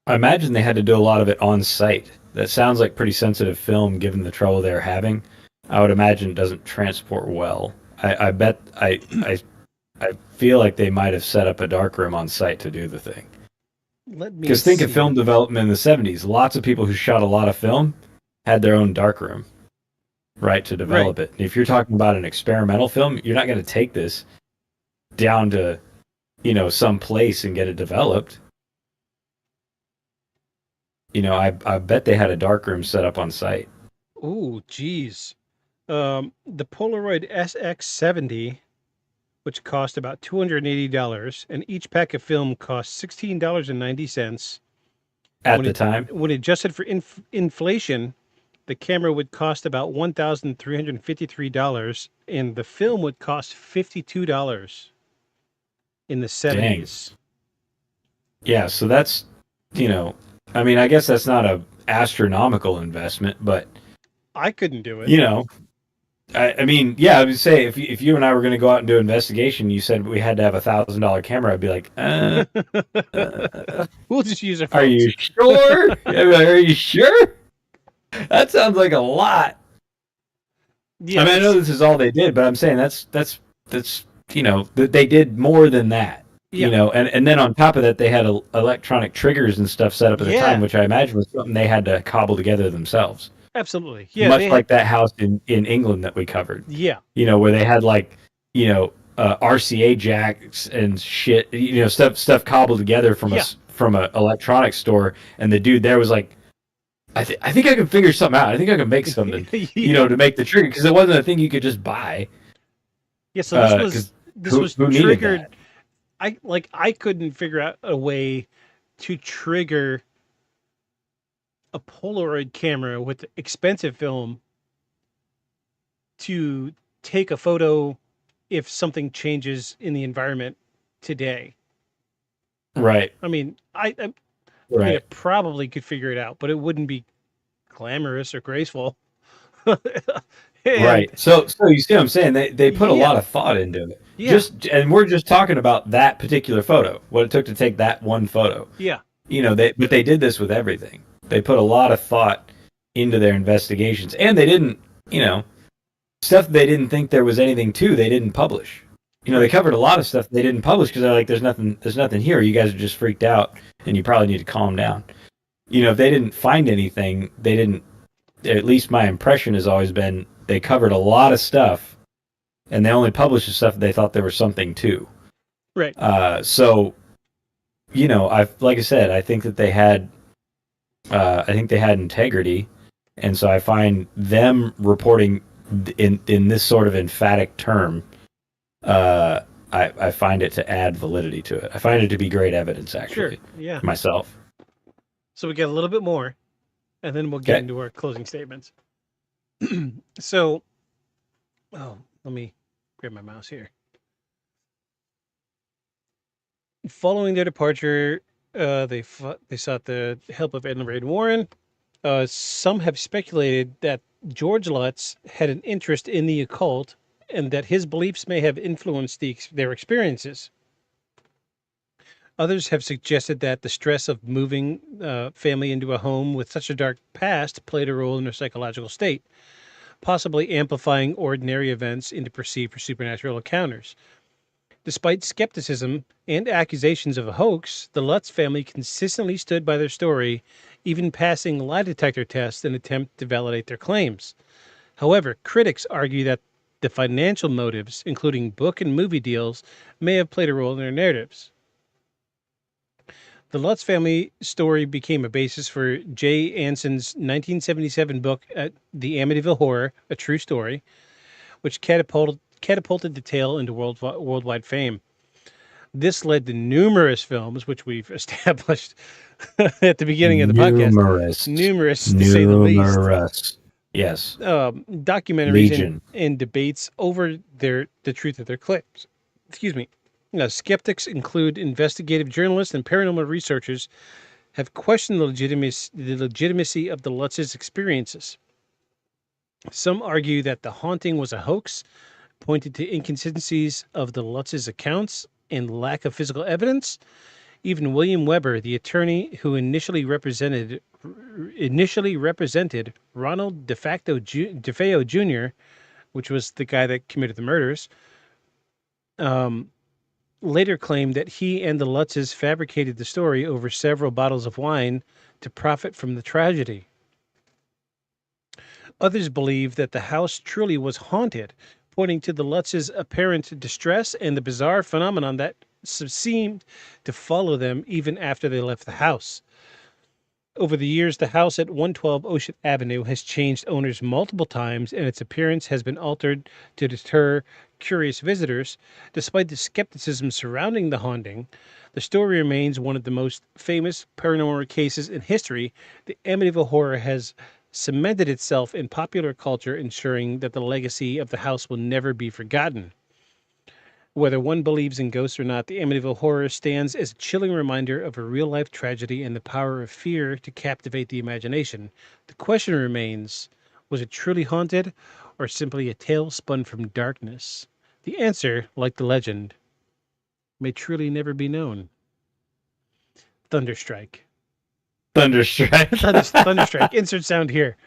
I imagine they had to do a lot of it on site. That sounds like pretty sensitive film, given the trouble they're having. I would imagine it doesn't transport well. I bet I feel like they might have set up a darkroom on site to do the thing. Because think of film development in the 70s. Lots of people who shot a lot of film had their own darkroom, right, to develop it. And if you're talking about an experimental film, you're not going to take this down to, some place and get it developed. I bet they had a darkroom set up on site. Oh, geez. The Polaroid SX70, which cost about $280, and each pack of film cost $16.90. At the time? When adjusted for inflation, the camera would cost about $1,353, and the film would cost $52 in the 70s. Dang. Yeah, so that's, I guess that's not a astronomical investment, but I couldn't do it. I would say if you and I were going to go out and do an investigation, you said we had to have $1,000 camera, I'd be like, we'll just use our phones. Are you sure? Are you sure? That sounds like a lot. Yeah, I know this is all they did, but I'm saying that's they did more than that. Yeah. And then on top of that, they had electronic triggers and stuff set up at the time, which I imagine was something they had to cobble together themselves. Absolutely. Yeah. Much like that house in England that we covered. Yeah. Where they had RCA jacks and shit, stuff cobbled together from a electronics store, and the dude there was like, I think I can figure something out. I think I can make something, to make the trigger, because it wasn't a thing you could just buy. Yeah, so this was triggered. I couldn't figure out a way to trigger a Polaroid camera with expensive film to take a photo if something changes in the environment today. Right. I mean, I probably could figure it out, but it wouldn't be glamorous or graceful. Right. So you see what I'm saying? They put a lot of thought into it. Yeah. And we're just talking about that particular photo, what it took to take that one photo. Yeah. But they did this with everything. They put a lot of thought into their investigations, and they didn't, stuff they didn't think there was anything to, they didn't publish. They covered a lot of stuff they didn't publish because they're like, there's nothing here. You guys are just freaked out, and you probably need to calm down. If they didn't find anything, they didn't. At least my impression has always been they covered a lot of stuff, and they only published the stuff they thought there was something to. Right. Like I said, I think that they had. I think they had integrity, and so I find them reporting in this sort of emphatic term. I find it to add validity to it. I find it to be great evidence, actually. Sure. Yeah. Myself. So we get a little bit more, and then we'll get into our closing statements. So, let me grab my mouse here. Following their departure, they sought the help of Ed and Lorraine Warren. Some have speculated that George Lutz had an interest in the occult, and that his beliefs may have influenced their experiences. Others have suggested that the stress of moving family into a home with such a dark past played a role in their psychological state, possibly amplifying ordinary events into perceived or supernatural encounters. Despite skepticism and accusations of a hoax, the Lutz family consistently stood by their story, even passing lie detector tests in an attempt to validate their claims. However, critics argue that the financial motives, including book and movie deals, may have played a role in their narratives. The Lutz family story became a basis for Jay Anson's 1977 book, The Amityville Horror, A True Story, which catapulted the tale into worldwide fame. This led to numerous films, which we've established at the beginning of the podcast. Numerous, to say the least. Yes. Documentaries Legion. and debates over the truth of their claims. Excuse me. Skeptics include investigative journalists and paranormal researchers have questioned the legitimacy of the Lutz's experiences. Some argue that the haunting was a hoax, pointed to inconsistencies of the Lutz's accounts and lack of physical evidence. Even William Weber, the attorney who initially represented Ronald DeFeo Jr., which was the guy that committed the murders, later claimed that he and the Lutzes fabricated the story over several bottles of wine to profit from the tragedy. Others believe that the house truly was haunted, pointing to the Lutz's apparent distress and the bizarre phenomenon that seemed to follow them even after they left the house. Over the years, the house at 112 Ocean Avenue has changed owners multiple times, and its appearance has been altered to deter curious visitors. Despite the skepticism surrounding the haunting, the story remains one of the most famous paranormal cases in history. The Amityville Horror has cemented itself in popular culture, ensuring that the legacy of the house will never be forgotten. Whether one believes in ghosts or not, the Amityville Horror stands as a chilling reminder of a real-life tragedy and the power of fear to captivate the imagination. The question remains, was it truly haunted or simply a tale spun from darkness? The answer, like the legend, may truly never be known. Thunderstrike. Thunderstrike. Insert sound here.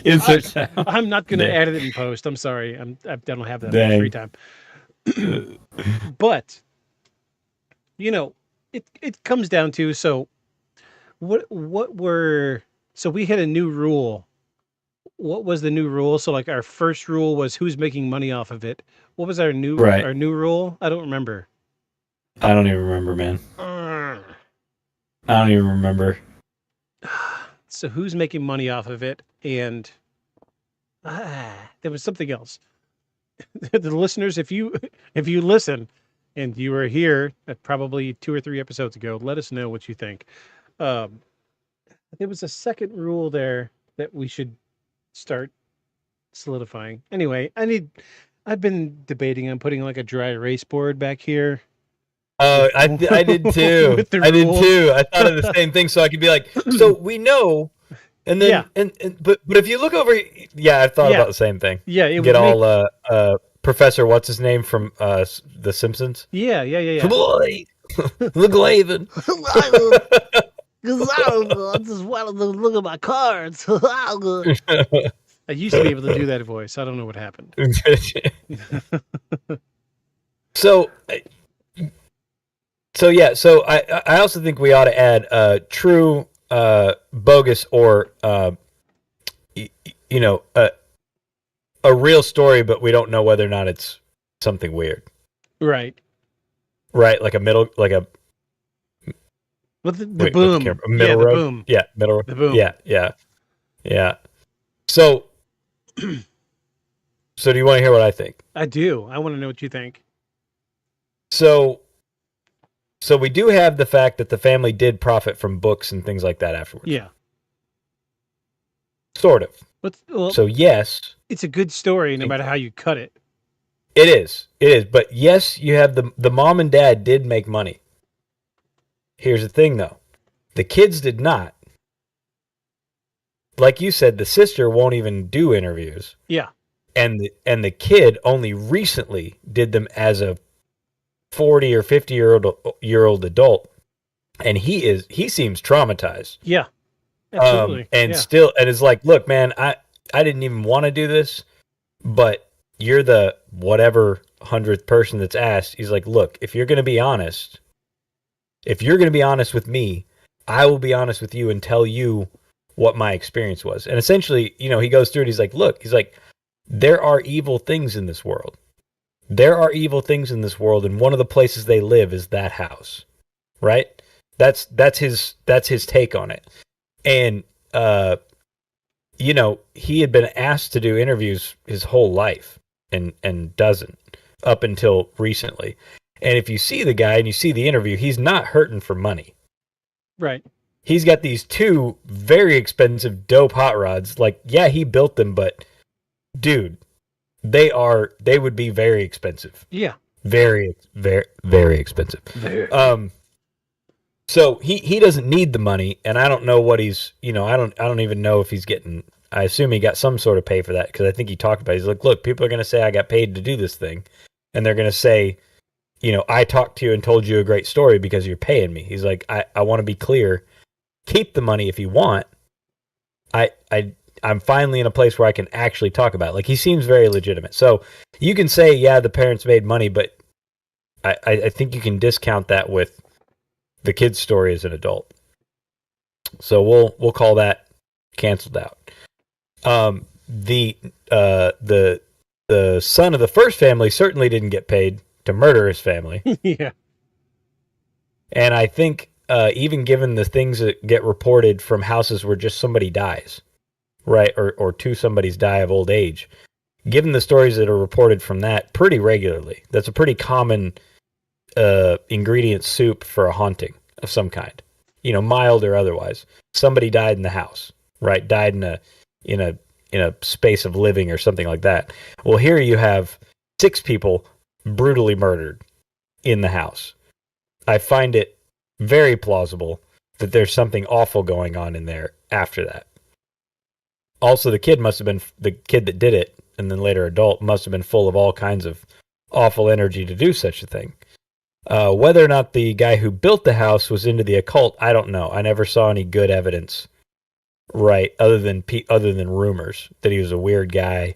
Insert sound. I'm not going to edit it in post. I'm sorry. I don't have that much free time. But it comes down to, so we had a new rule. What was the new rule? So like our first rule was who's making money off of it. What was our new rule? I don't remember. I don't even remember, man. I don't even remember. So who's making money off of it? And there was something else. The listeners, if you listen and you were here at probably 2 or 3 episodes ago, let us know what you think. There was a second rule there that we should start solidifying. Anyway, I've been debating on putting like a dry erase board back here. Oh, I did too. I thought of the same thing, so I could be like, so we know. And then, but if you look over, I thought about the same thing. Yeah, it get all Professor what's his name from The Simpsons. Yeah. Boy, look, Laven. Because I just wanted to look at my cards. I used to be able to do that voice. I don't know what happened. So I also think we ought to add true, bogus, or a real story, but we don't know whether or not it's something weird. Right. Like a middle, like a. With the boom. Middle road. Boom. Yeah, middle. The boom. Yeah. So do you want to hear what I think? I do. I want to know what you think. So we do have the fact that the family did profit from books and things like that afterwards. Yeah. Sort of. Well, so yes, it's a good story no matter how you cut it. It is. But yes, you have the mom and dad did make money. Here's the thing though. The kids did not. Like you said, the sister won't even do interviews. Yeah. And the kid only recently did them as a 40 or 50-year-old adult, and he seems traumatized. Yeah, absolutely. And it's like, look, man, I didn't even want to do this, but you're the whatever 100th person that's asked. He's like, look, if you're going to be honest with me, I will be honest with you and tell you what my experience was. And essentially, he goes through it. He's like, look, there are evil things in this world. And one of the places they live is that house, right? That's his take on it. And he had been asked to do interviews his whole life and doesn't up until recently. And if you see the guy and you see the interview, he's not hurting for money. Right. He's got these 2 very expensive dope hot rods. Like, yeah, he built them, but dude, they would be very expensive. Yeah. Very, very, very expensive. So he doesn't need the money, and I don't know what he's, I don't even know if he's getting. I assume he got some sort of pay for that, because I think he talked about it. He's like, look, people are going to say I got paid to do this thing, and they're going to say, I talked to you and told you a great story because you're paying me. He's like, I want to be clear. Keep the money if you want. I'm finally in a place where I can actually talk about it. Like, he seems very legitimate. So you can say, yeah, the parents made money, but I think you can discount that with the kid's story as an adult. So we'll call that canceled out. The son of the first family certainly didn't get paid to murder his family. Yeah. And I think even given the things that get reported from houses where just somebody dies, right, or 2 somebody's die of old age, given the stories that are reported from that pretty regularly, that's a pretty common ingredient soup for a haunting of some kind, mild or otherwise. Somebody died in the house, right? Died in a space of living or something like that. Well, here you have 6 people brutally murdered in the house. I find it very plausible that there's something awful going on in there after that. Also, the kid that did it, and then later adult, must have been full of all kinds of awful energy to do such a thing. Whether or not the guy who built the house was into the occult, I don't know. I never saw any good evidence, right, other than rumors that he was a weird guy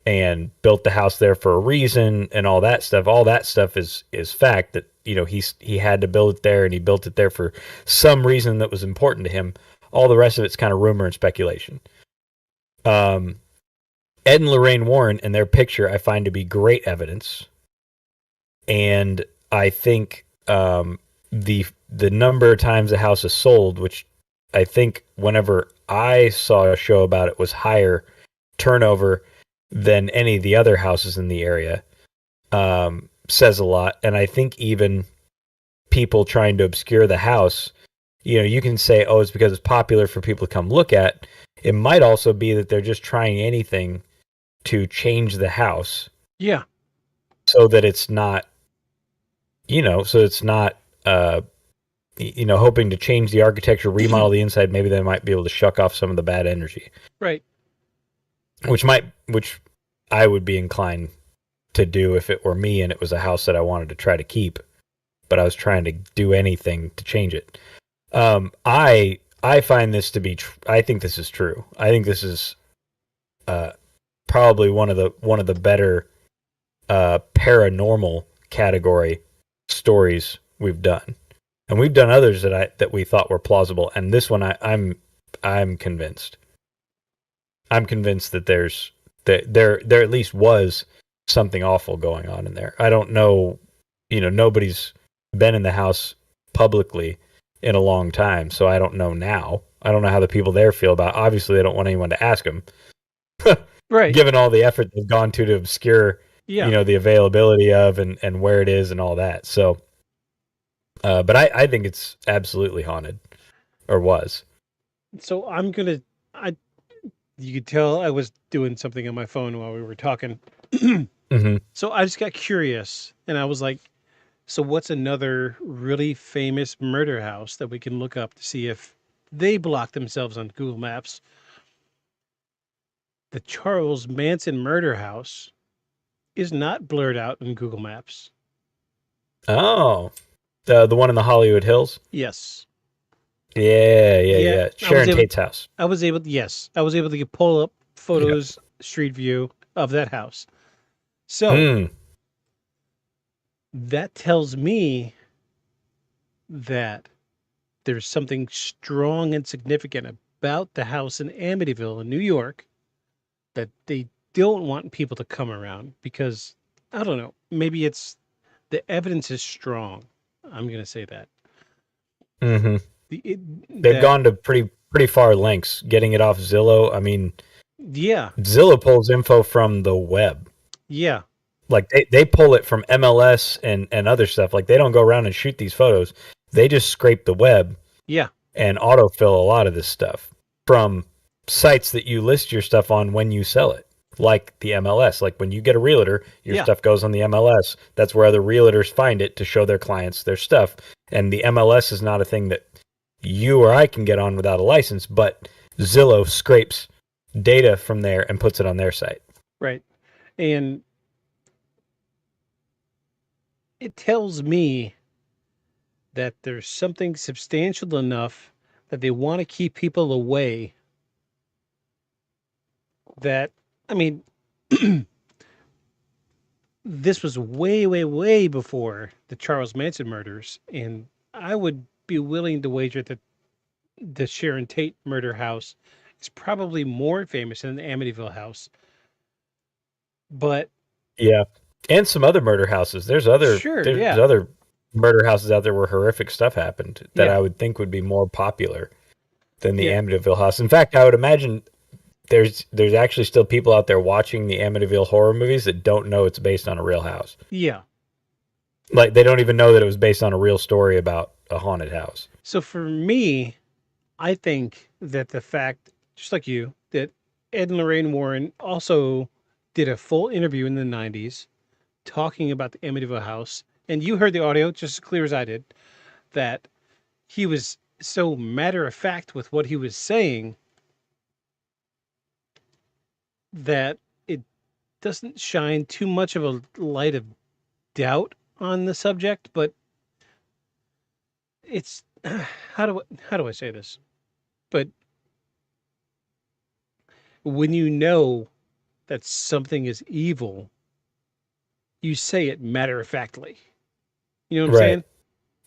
and built the house there for a reason and all that stuff. All that stuff is fact that, he had to build it there, and he built it there for some reason that was important to him. All the rest of it's kind of rumor and speculation. Ed and Lorraine Warren and their picture I find to be great evidence. And I think the number of times the house is sold, which I think whenever I saw a show about it was higher turnover than any of the other houses in the area, says a lot. And I think even people trying to obscure the house, you can say, oh, it's because it's popular for people to come look at. It might also be that they're just trying anything to change the house. Yeah. So that it's not, hoping to change the architecture, remodel the inside. Maybe they might be able to shuck off some of the bad energy. Right. Which I would be inclined to do if it were me and it was a house that I wanted to try to keep, but I was trying to do anything to change it. I find this to be, I think this is true. I think this is probably one of the better paranormal category stories we've done, and we've done others that we thought were plausible. And this one, I'm convinced. I'm convinced that there at least was something awful going on in there. I don't know, nobody's been in the house publicly in a long time, so I don't know now. I don't know how the people there feel about it. Obviously, they don't want anyone to ask them. Right. Given all the effort they've gone to obscure, the availability of and where it is and all that. So, but I think it's absolutely haunted, or was. So you could tell I was doing something on my phone while we were talking. Mm-hmm. So I just got curious, and I was like, so what's another really famous murder house that we can look up to see if they block themselves on Google Maps? The Charles Manson murder house is not blurred out in Google Maps. Oh, the one in the Hollywood Hills? Yes. Yeah. Sharon Tate's house. I was able to pull up photos, street view of that house. So that tells me that there's something strong and significant about the house in Amityville in New York that they don't want people to come around because, I don't know, maybe it's the evidence is strong. I'm going to say that. Mm-hmm. They've gone to pretty far lengths getting it off Zillow. I mean, yeah, Zillow pulls info from the web. Yeah. Like they pull it from MLS and other stuff. Like they don't go around and shoot these photos. They just scrape the web Yeah. and autofill a lot of this stuff from sites that you list your stuff on when you sell it, like the MLS. Like when you get a realtor, your stuff goes on the MLS. That's where other realtors find it to show their clients their stuff. And the MLS is not a thing that you or I can get on without a license, but Zillow scrapes data from there and puts it on their site. Right. And it tells me that there's something substantial enough that they want to keep people away. That, I mean, this was way, way, way before the Charles Manson murders, and I would be willing to wager that the Sharon Tate murder house is probably more famous than the Amityville house. But yeah, and some other murder houses. There's other other murder houses out there where horrific stuff happened that I would think would be more popular than the Amityville house. In fact, I would imagine there's actually still people out there watching the Amityville horror movies that don't know it's based on a real house. Yeah. Like they don't even know that it was based on a real story about a haunted house. So for me, I think that the fact, just like you, that Ed and Lorraine Warren also did a full interview in the 90s talking about the Amityville house, and you heard the audio just as clear as I did, that he was so matter-of-fact with what he was saying that it doesn't shine too much of a light of doubt on the subject, but it's how do I say this? But when you know that something is evil, you say it matter-of-factly. You know what I'm saying?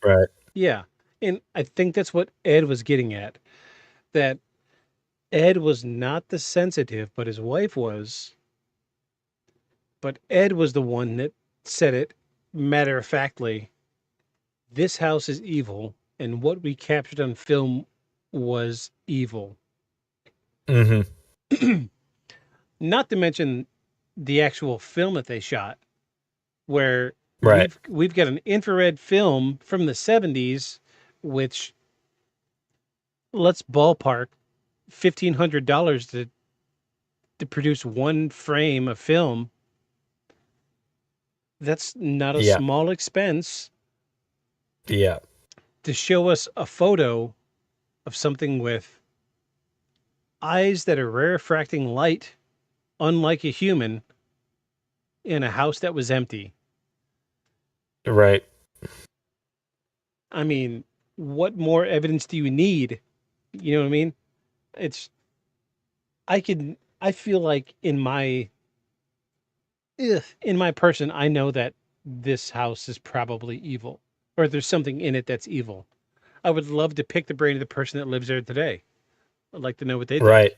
Right. Yeah. And I think that's what Ed was getting at. That Ed was not the sensitive, but his wife was. But Ed was the one that said it matter-of-factly. This house is evil, and what we captured on film was evil. Mm-hmm. Not to mention the actual film that they shot, where we've got an infrared film from the 70s, which, let's ballpark $1,500 to produce one frame of film. That's not a small expense. Yeah. To show us a photo of something with eyes that are refracting light, unlike a human, in a house that was empty. Right. I mean, what more evidence do you need? You know what I mean? I feel like in my person, I know that this house is probably evil, or there's something in it that's evil. I would love to pick the brain of the person that lives there today. I'd like to know what they think. Right.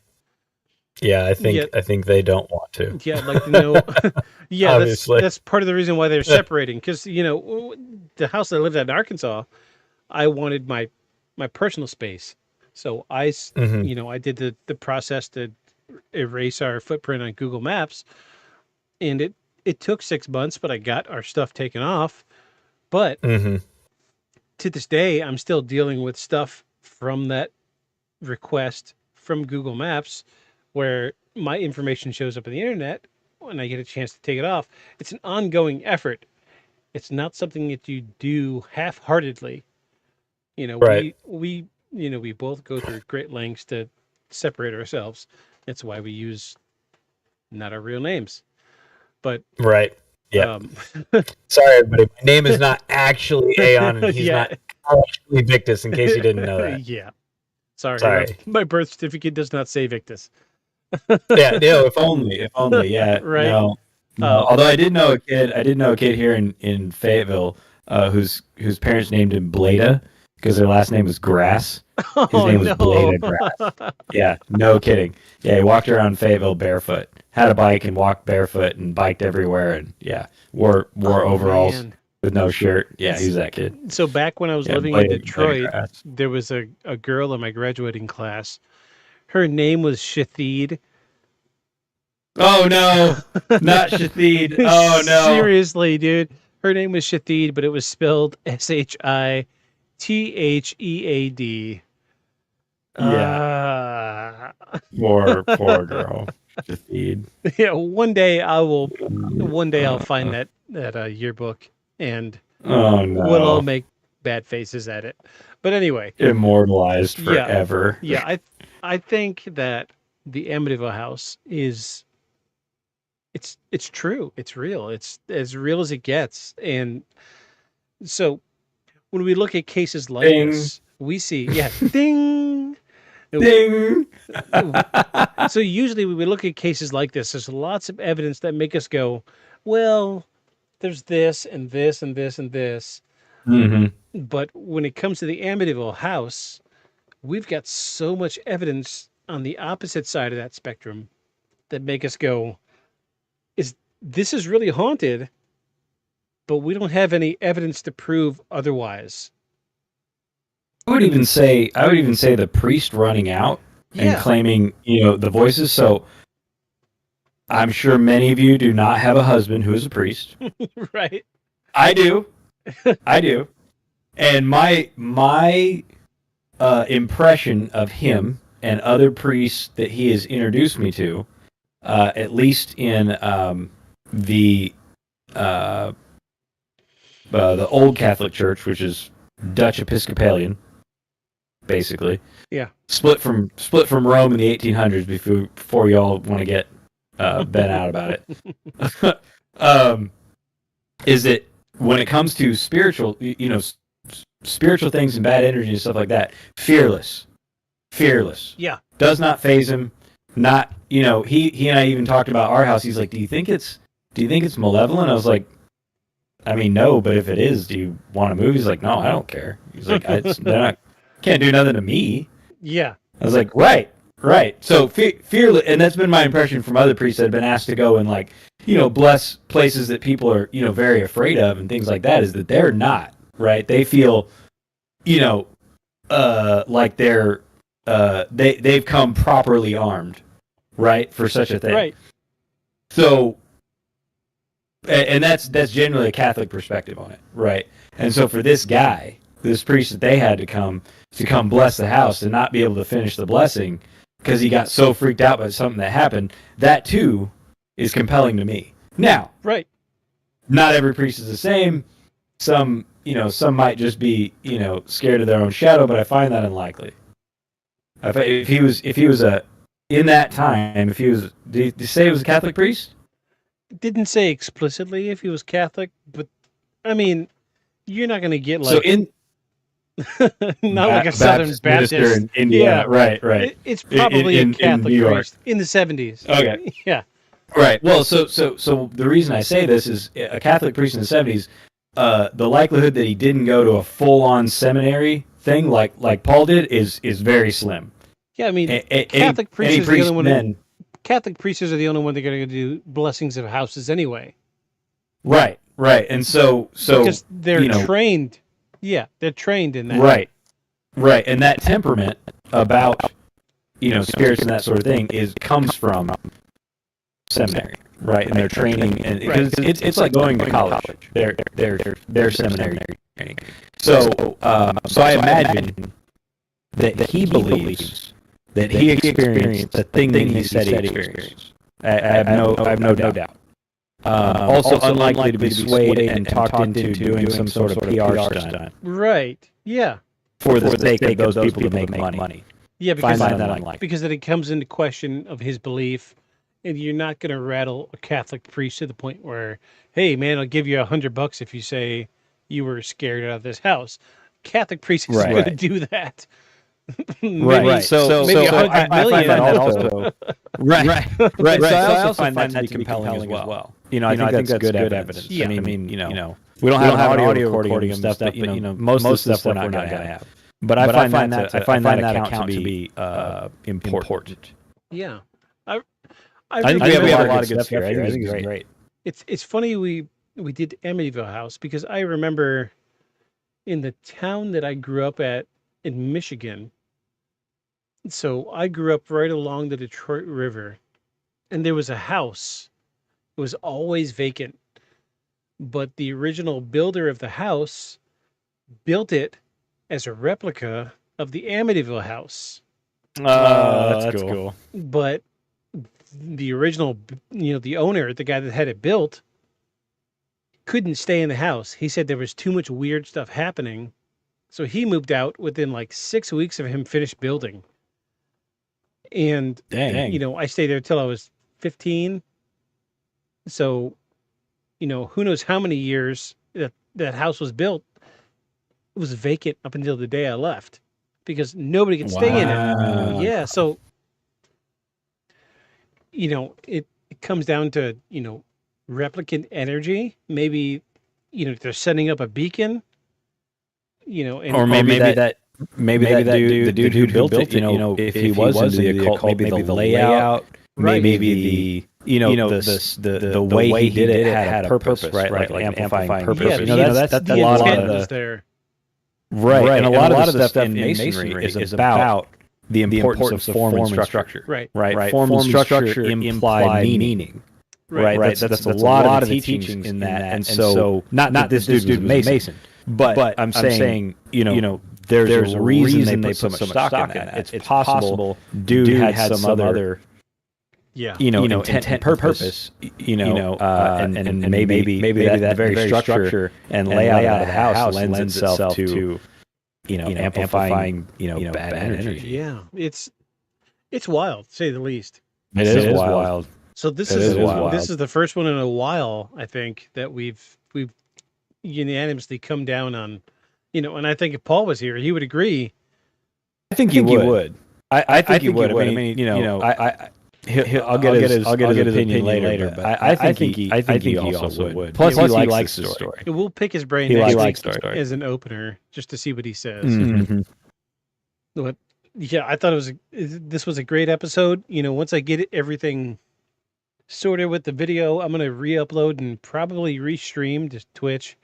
Yeah, I think they don't want to. Yeah, I'd like to know. Yeah, Obviously. that's part of the reason why they're separating. Because the house that I lived at in Arkansas, I wanted my personal space, so I did the process to erase our footprint on Google Maps, and it took 6 months, but I got our stuff taken off. But to this day, I'm still dealing with stuff from that request from Google Maps, where my information shows up on the internet when I get a chance to take it off. It's an ongoing effort. It's not something that you do half-heartedly. Right. We both go through great lengths to separate ourselves. That's why we use not our real names. But right. Yeah. Sorry, everybody. My name is not actually Aeon, and he's not actually Victus, in case you didn't know that. Yeah. Sorry. My birth certificate does not say Victus. Yeah, no, if only, yeah. Right. No. Although I did know a kid here in Fayetteville whose parents named him Blada because their last name was Grass. His name was Blada Grass. Yeah, no kidding. Yeah, he walked around Fayetteville barefoot. Had a bike and walked barefoot and biked everywhere and wore overalls with no shirt. Yeah, he's that kid. So back when I was living in Detroit, there was a girl in my graduating class. Her name was Shathid. Oh no, not Shathid. Oh no. Seriously, dude. Her name was Shathid, but it was spelled Shitthead. Yeah. Poor girl. Shathid. Yeah, one day I'll find that yearbook, and Oh we'll all no. make bad faces at it. But anyway, Immortalized yeah, forever. yeah. I think that the Amityville house it's true. It's real. It's as real as it gets. And so when we look at cases like Ding. this, we see ding. Ding. So usually when we look at cases like this, there's lots of evidence that make us go, well, there's this and this and this and this. Mm-hmm. But when it comes to the Amityville house, we've got so much evidence on the opposite side of that spectrum that make us go, this is really haunted, but we don't have any evidence to prove otherwise. I would even say the priest running out and claiming, the voices. So I'm sure many of you do not have a husband who is a priest. Right. I do. And my impression of him and other priests that he has introduced me to, at least in the old Catholic Church, which is Dutch Episcopalian, basically. Yeah. Split from Rome in the 1800s before y'all want to get bent out about it. Is that when it comes to spiritual, spiritual things and bad energy and stuff like that, fearless. Yeah. Does not faze him. Not, he and I even talked about our house. He's like, do you think it's malevolent? I was like, I mean, no, but if it is, do you want to move? He's like, no, I don't care. He's like, can't do nothing to me. Yeah. I was like, right. So fearless, and that's been my impression from other priests that have been asked to go and bless places that people are, very afraid of and things like that, is that they're not, right? They feel, like they're, they've come properly armed, right, for such a thing. Right. So, and that's generally a Catholic perspective on it, right? And so for this priest that they had to come bless the house and not be able to finish the blessing because he got so freaked out by something that happened, that too is compelling to me. Now, right, not every priest is the same. Some might just be, scared of their own shadow, but I find that unlikely. If he was in that time, did you say he was a Catholic priest? Didn't say explicitly if he was Catholic, but I mean, you're not going to get not like a Southern Baptist in Indiana. Yeah, right. It's probably a Catholic priest in the 70s. Okay. Yeah. Right. Well, so the reason I say this is a Catholic priest in the 70s, the likelihood that he didn't go to a full-on seminary thing like Paul did is very slim. Yeah, I mean, Catholic priests are the only one. Catholic priests are the only one that are going to do blessings of houses anyway. Right. And so because they're trained. Yeah, they're trained in that. Right. And that temperament about spirits and that sort of thing comes from seminary, right? And their training, and it's like going to college. Their seminary training. So I imagine that he believes that he experienced the thing that he said he experienced. I have no doubt. Also unlikely to be swayed and talked into doing some sort of PR stunt. Right. Yeah. For the sake of those people to make money. Yeah, because that unlikely. Because then it comes into question of his belief, and you're not going to rattle a Catholic priest to the point where, hey man, I'll give you $100 if you say you were scared out of this house. Catholic priest isn't going to do that. Right. So maybe I 100 find million. that also. Right. So I also find that to be compelling as well. I think that's good evidence. Yeah. I mean, we don't have an audio recording of stuff, but most of the stuff we're not going to have. But I find that account to be important. Yeah. I think we have a lot of good stuff here. I think it's great. It's funny we did Amityville House because I remember in the town that I grew up at in Michigan. So I grew up right along the Detroit River, and there was a house. It was always vacant, but the original builder of the house built it as a replica of the Amityville house. Oh, that's cool. But the original, the owner, the guy that had it built, couldn't stay in the house. He said there was too much weird stuff happening. So he moved out within like 6 weeks of him finished building. And, Dang. I stayed there till I was 15. So, who knows how many years that house was built. It was vacant up until the day I left because nobody could stay in it. Yeah. So, it comes down to, replicant energy. Maybe, they're setting up a beacon, and Or maybe that dude, the dude who built it, if he was into the occult, maybe the layout, maybe the the way he did it had a purpose, right? Like amplifying purpose. Yeah, that's a lot of there. Right, and a lot of the stuff in masonry is about the importance of form and structure. Right. Form and structure imply meaning. Right. That's a lot of the teachings in that. And so, not that this dude was a mason, but I'm saying, there's a reason they put so much stock in that. It's possible dude had some other, intent and purpose, and maybe that very structure and layout of the house lends itself to, amplifying, bad energy. Yeah, it's wild, to say the least. It is wild. So this is the first one in a while, I think, that we've unanimously come down on, and I think if Paul was here, he would agree. I think he would. I think he would. I mean, I'll get his opinion later, but I think he also would. Plus, he likes the story. We'll pick his brain He next likes week the story as an opener, just to see what he says. Mm-hmm. But yeah, I thought this was a great episode. Once I get everything sorted with the video, I'm gonna re-upload and probably restream to Twitch,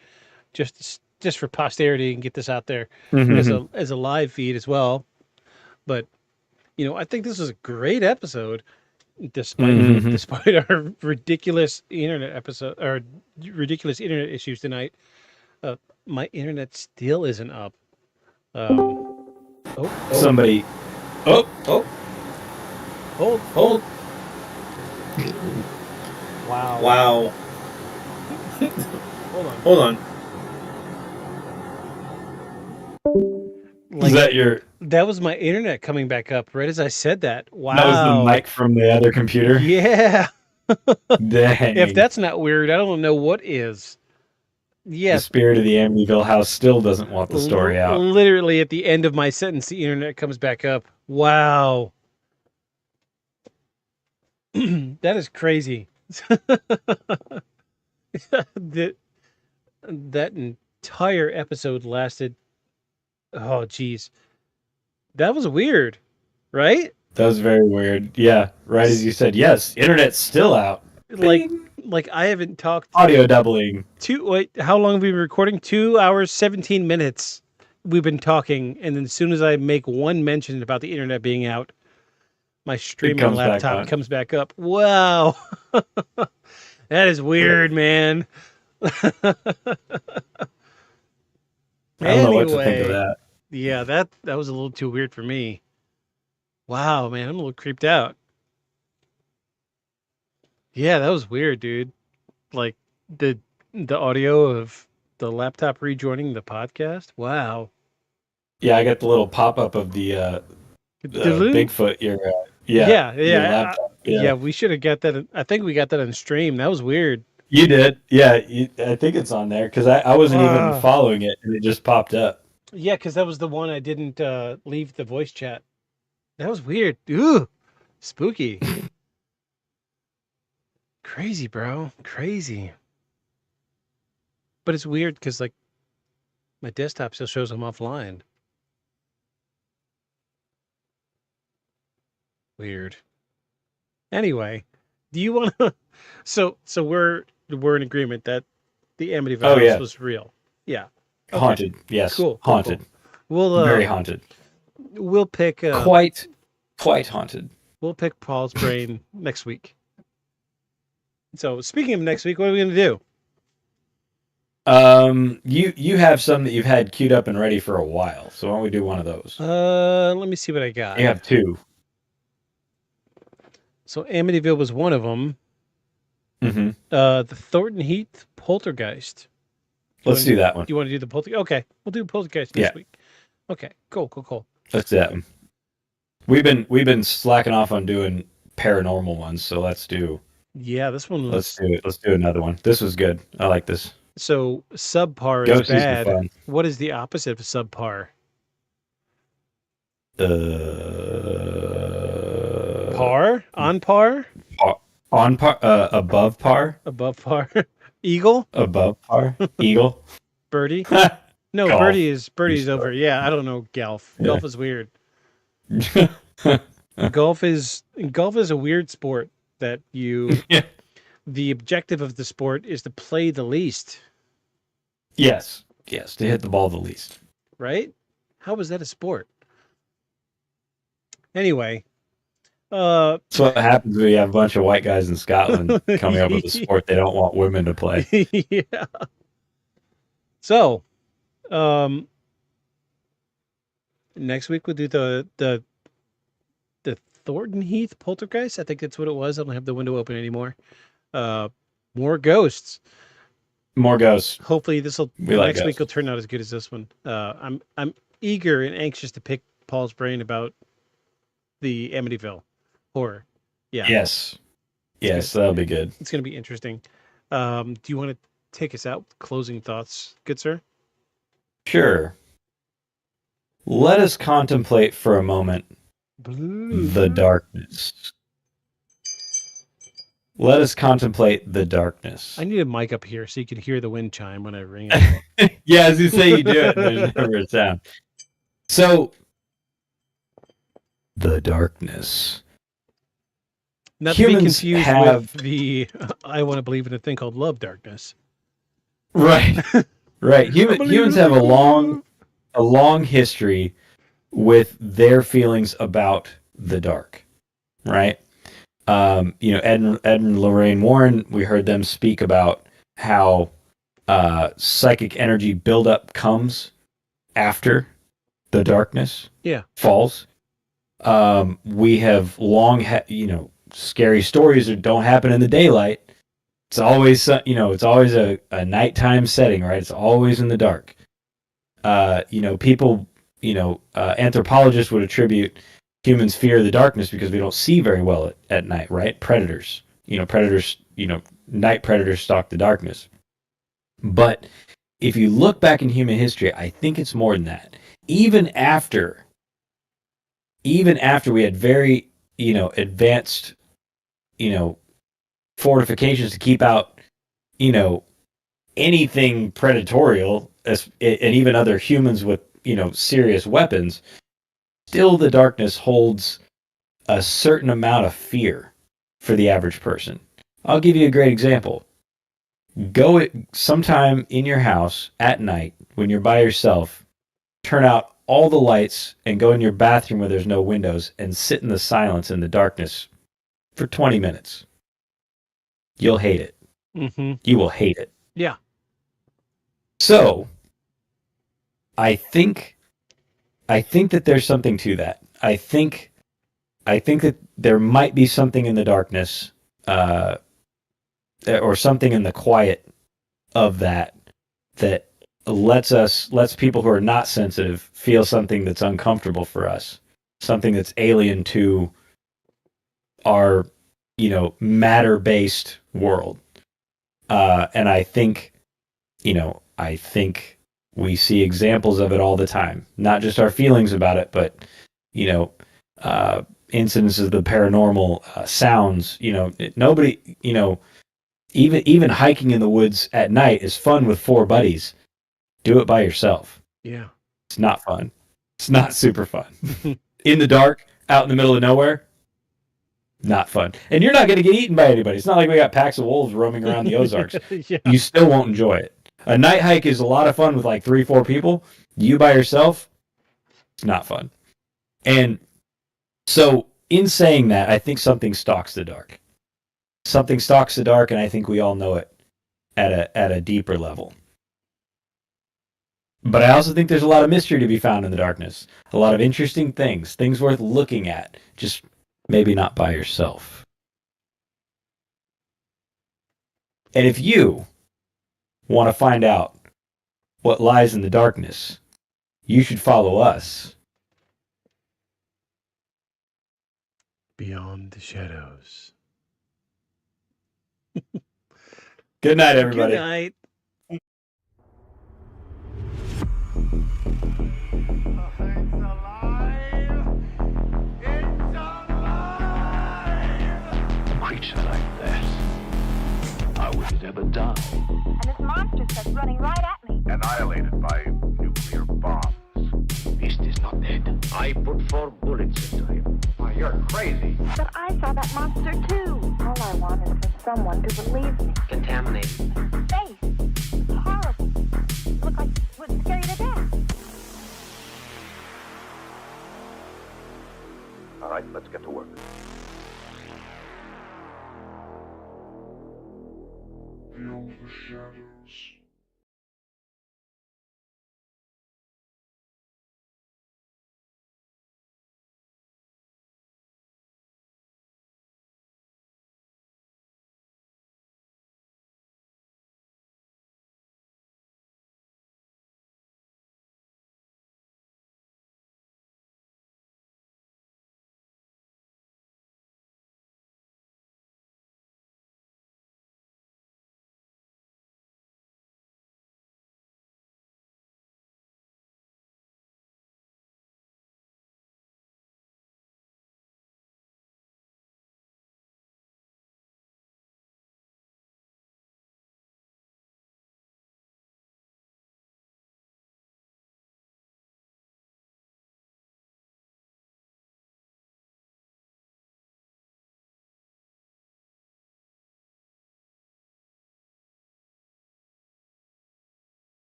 just for posterity and get this out there as a live feed as well. But I think this was a great episode, despite our ridiculous internet issues tonight. My internet still isn't up. Somebody. Hold. Wow. Hold on. Is that your? That was my internet coming back up right as I said that. Wow. That was the mic from the other computer. Yeah. Dang. If that's not weird, I don't know what is. Yes. The spirit of the Amityville house still doesn't want the story out. Literally at the end of my sentence, the internet comes back up. Wow. That is crazy. that entire episode lasted. Oh, geez. That was weird, right? That was very weird. Yeah, right as you said. Yes, internet's still out. Like I haven't talked. Audio doubling. How long have we been recording? 2 hours, 17 minutes. We've been talking, and then as soon as I make one mention about the internet being out, my streaming laptop comes back up. Wow. That is weird, man. I don't know what to think of that. Yeah, that was a little too weird for me. Wow, man, I'm a little creeped out. Yeah, that was weird, dude. Like the audio of the laptop rejoining the podcast. Wow. Yeah, I got the little pop up of the Bigfoot. Yeah. We should have got that. I think we got that on stream. That was weird. You did, yeah. I think it's on there because I wasn't even following it, and it just popped up. Yeah, because that was the one I didn't leave the voice chat. That was weird. Ooh, spooky. Crazy, bro. Crazy. But it's weird because like my desktop still shows I'm offline. Weird. Anyway, do you want to? So we're in agreement that the Amityville house was real. Yeah. Okay. Haunted. Yes. Cool. Haunted. Cool. We'll very haunted. We'll pick quite haunted. We'll pick Paul's brain next week. So speaking of next week, what are we going to do? You have some that you've had queued up and ready for a while. So why don't we do one of those? Let me see what I got. You have two. So Amityville was one of them. Mm-hmm. The Thornton Heath Poltergeist. Let's do that one. You want to do the Poltergeist? Okay, we'll do Poltergeist next Yeah. week. Okay, cool. Let's do that one. We've been slacking off on doing paranormal ones, so let's do. Yeah, this one was. Let's do it. Let's do another one. This was good. I like this. So subpar Ghosties is were bad. fun. What is the opposite of subpar? Par? On par? On par? Above par? Above par? Eagle? Above par? Eagle? Birdie? No, Golf. birdie is over. Yeah, I don't know golf. Yeah. Golf is weird. Golf is a weird sport that you. Yeah. The objective of the sport is to play the least. Yes, to hit the ball the least. Right? How is that a sport? Anyway, That's what happens when you have a bunch of white guys in Scotland coming up with a sport they don't want women to play. Yeah. So, next week we'll do the Thornton Heath Poltergeist. I think that's what it was. I don't have the window open anymore. More ghosts. More ghosts. Hopefully next ghosts. week will turn out as good as this one. I'm eager and anxious to pick Paul's brain about the Amityville horror. Yeah. Yes, that'll be good. It's going to be interesting. Do you want to take us out? Closing thoughts, good sir? Sure. Let us contemplate for a moment the darkness. Let us contemplate the darkness. I need a mic up here so you can hear the wind chime when I ring it. Yeah, as you say, you do it. There's never a sound. So, the darkness. Not to be Humans confused have- with the I want to believe in a thing called love darkness. Right. Right. Humans have a long history with their feelings about the dark. Right? Ed and Lorraine Warren, we heard them speak about how psychic energy buildup comes after the darkness falls. We have long had, scary stories that don't happen in the daylight. It's always, it's always a nighttime setting, right? It's always in the dark. People, anthropologists would attribute humans fear the darkness because we don't see very well at night, right? Predators, night predators stalk the darkness. But if you look back in human history, I think it's more than that. Even after we had very, advanced, fortifications to keep out, anything predatorial, and even other humans with, serious weapons, still the darkness holds a certain amount of fear for the average person. I'll give you a great example. Go sometime in your house at night when you're by yourself, turn out all the lights and go in your bathroom where there's no windows and sit in the silence in the darkness for 20 minutes. You'll hate it. Mm-hmm. You will hate it. Yeah. So, I think that there's something to that. I think that there might be something in the darkness, or something in the quiet of that lets people who are not sensitive feel something that's uncomfortable for us, something that's alien to our, matter-based world. And I think we see examples of it all the time. Not just our feelings about it, but, incidences of the paranormal, sounds. Nobody, even hiking in the woods at night is fun with 4 buddies. Do it by yourself. Yeah. It's not fun. It's not super fun. In the dark, out in the middle of nowhere, not fun. And you're not going to get eaten by anybody. It's not like we got packs of wolves roaming around the Ozarks. Yeah. You still won't enjoy it. A night hike is a lot of fun with like 3-4 people. You by yourself, it's not fun. And so in saying that, I think something stalks the dark. something stalks the dark, and I think we all know it at a deeper level. But I also think there's a lot of mystery to be found in the darkness. A lot of interesting things worth looking at. Just maybe not by yourself. And if you want to find out what lies in the darkness, you should follow us. Beyond the shadows. Good night, everybody. Good night. It's alive! It's alive! A creature like that. How would it ever die? And this monster starts running right at me. Annihilated by nuclear bombs. Beast is not dead. I put 4 bullets into him. Oh, you're crazy. But I saw that monster too. All I want is for someone to believe me. Contaminated. Space. It's horrible. Look like it would scare you to death. All right, let's get to work. Beyond the shadows.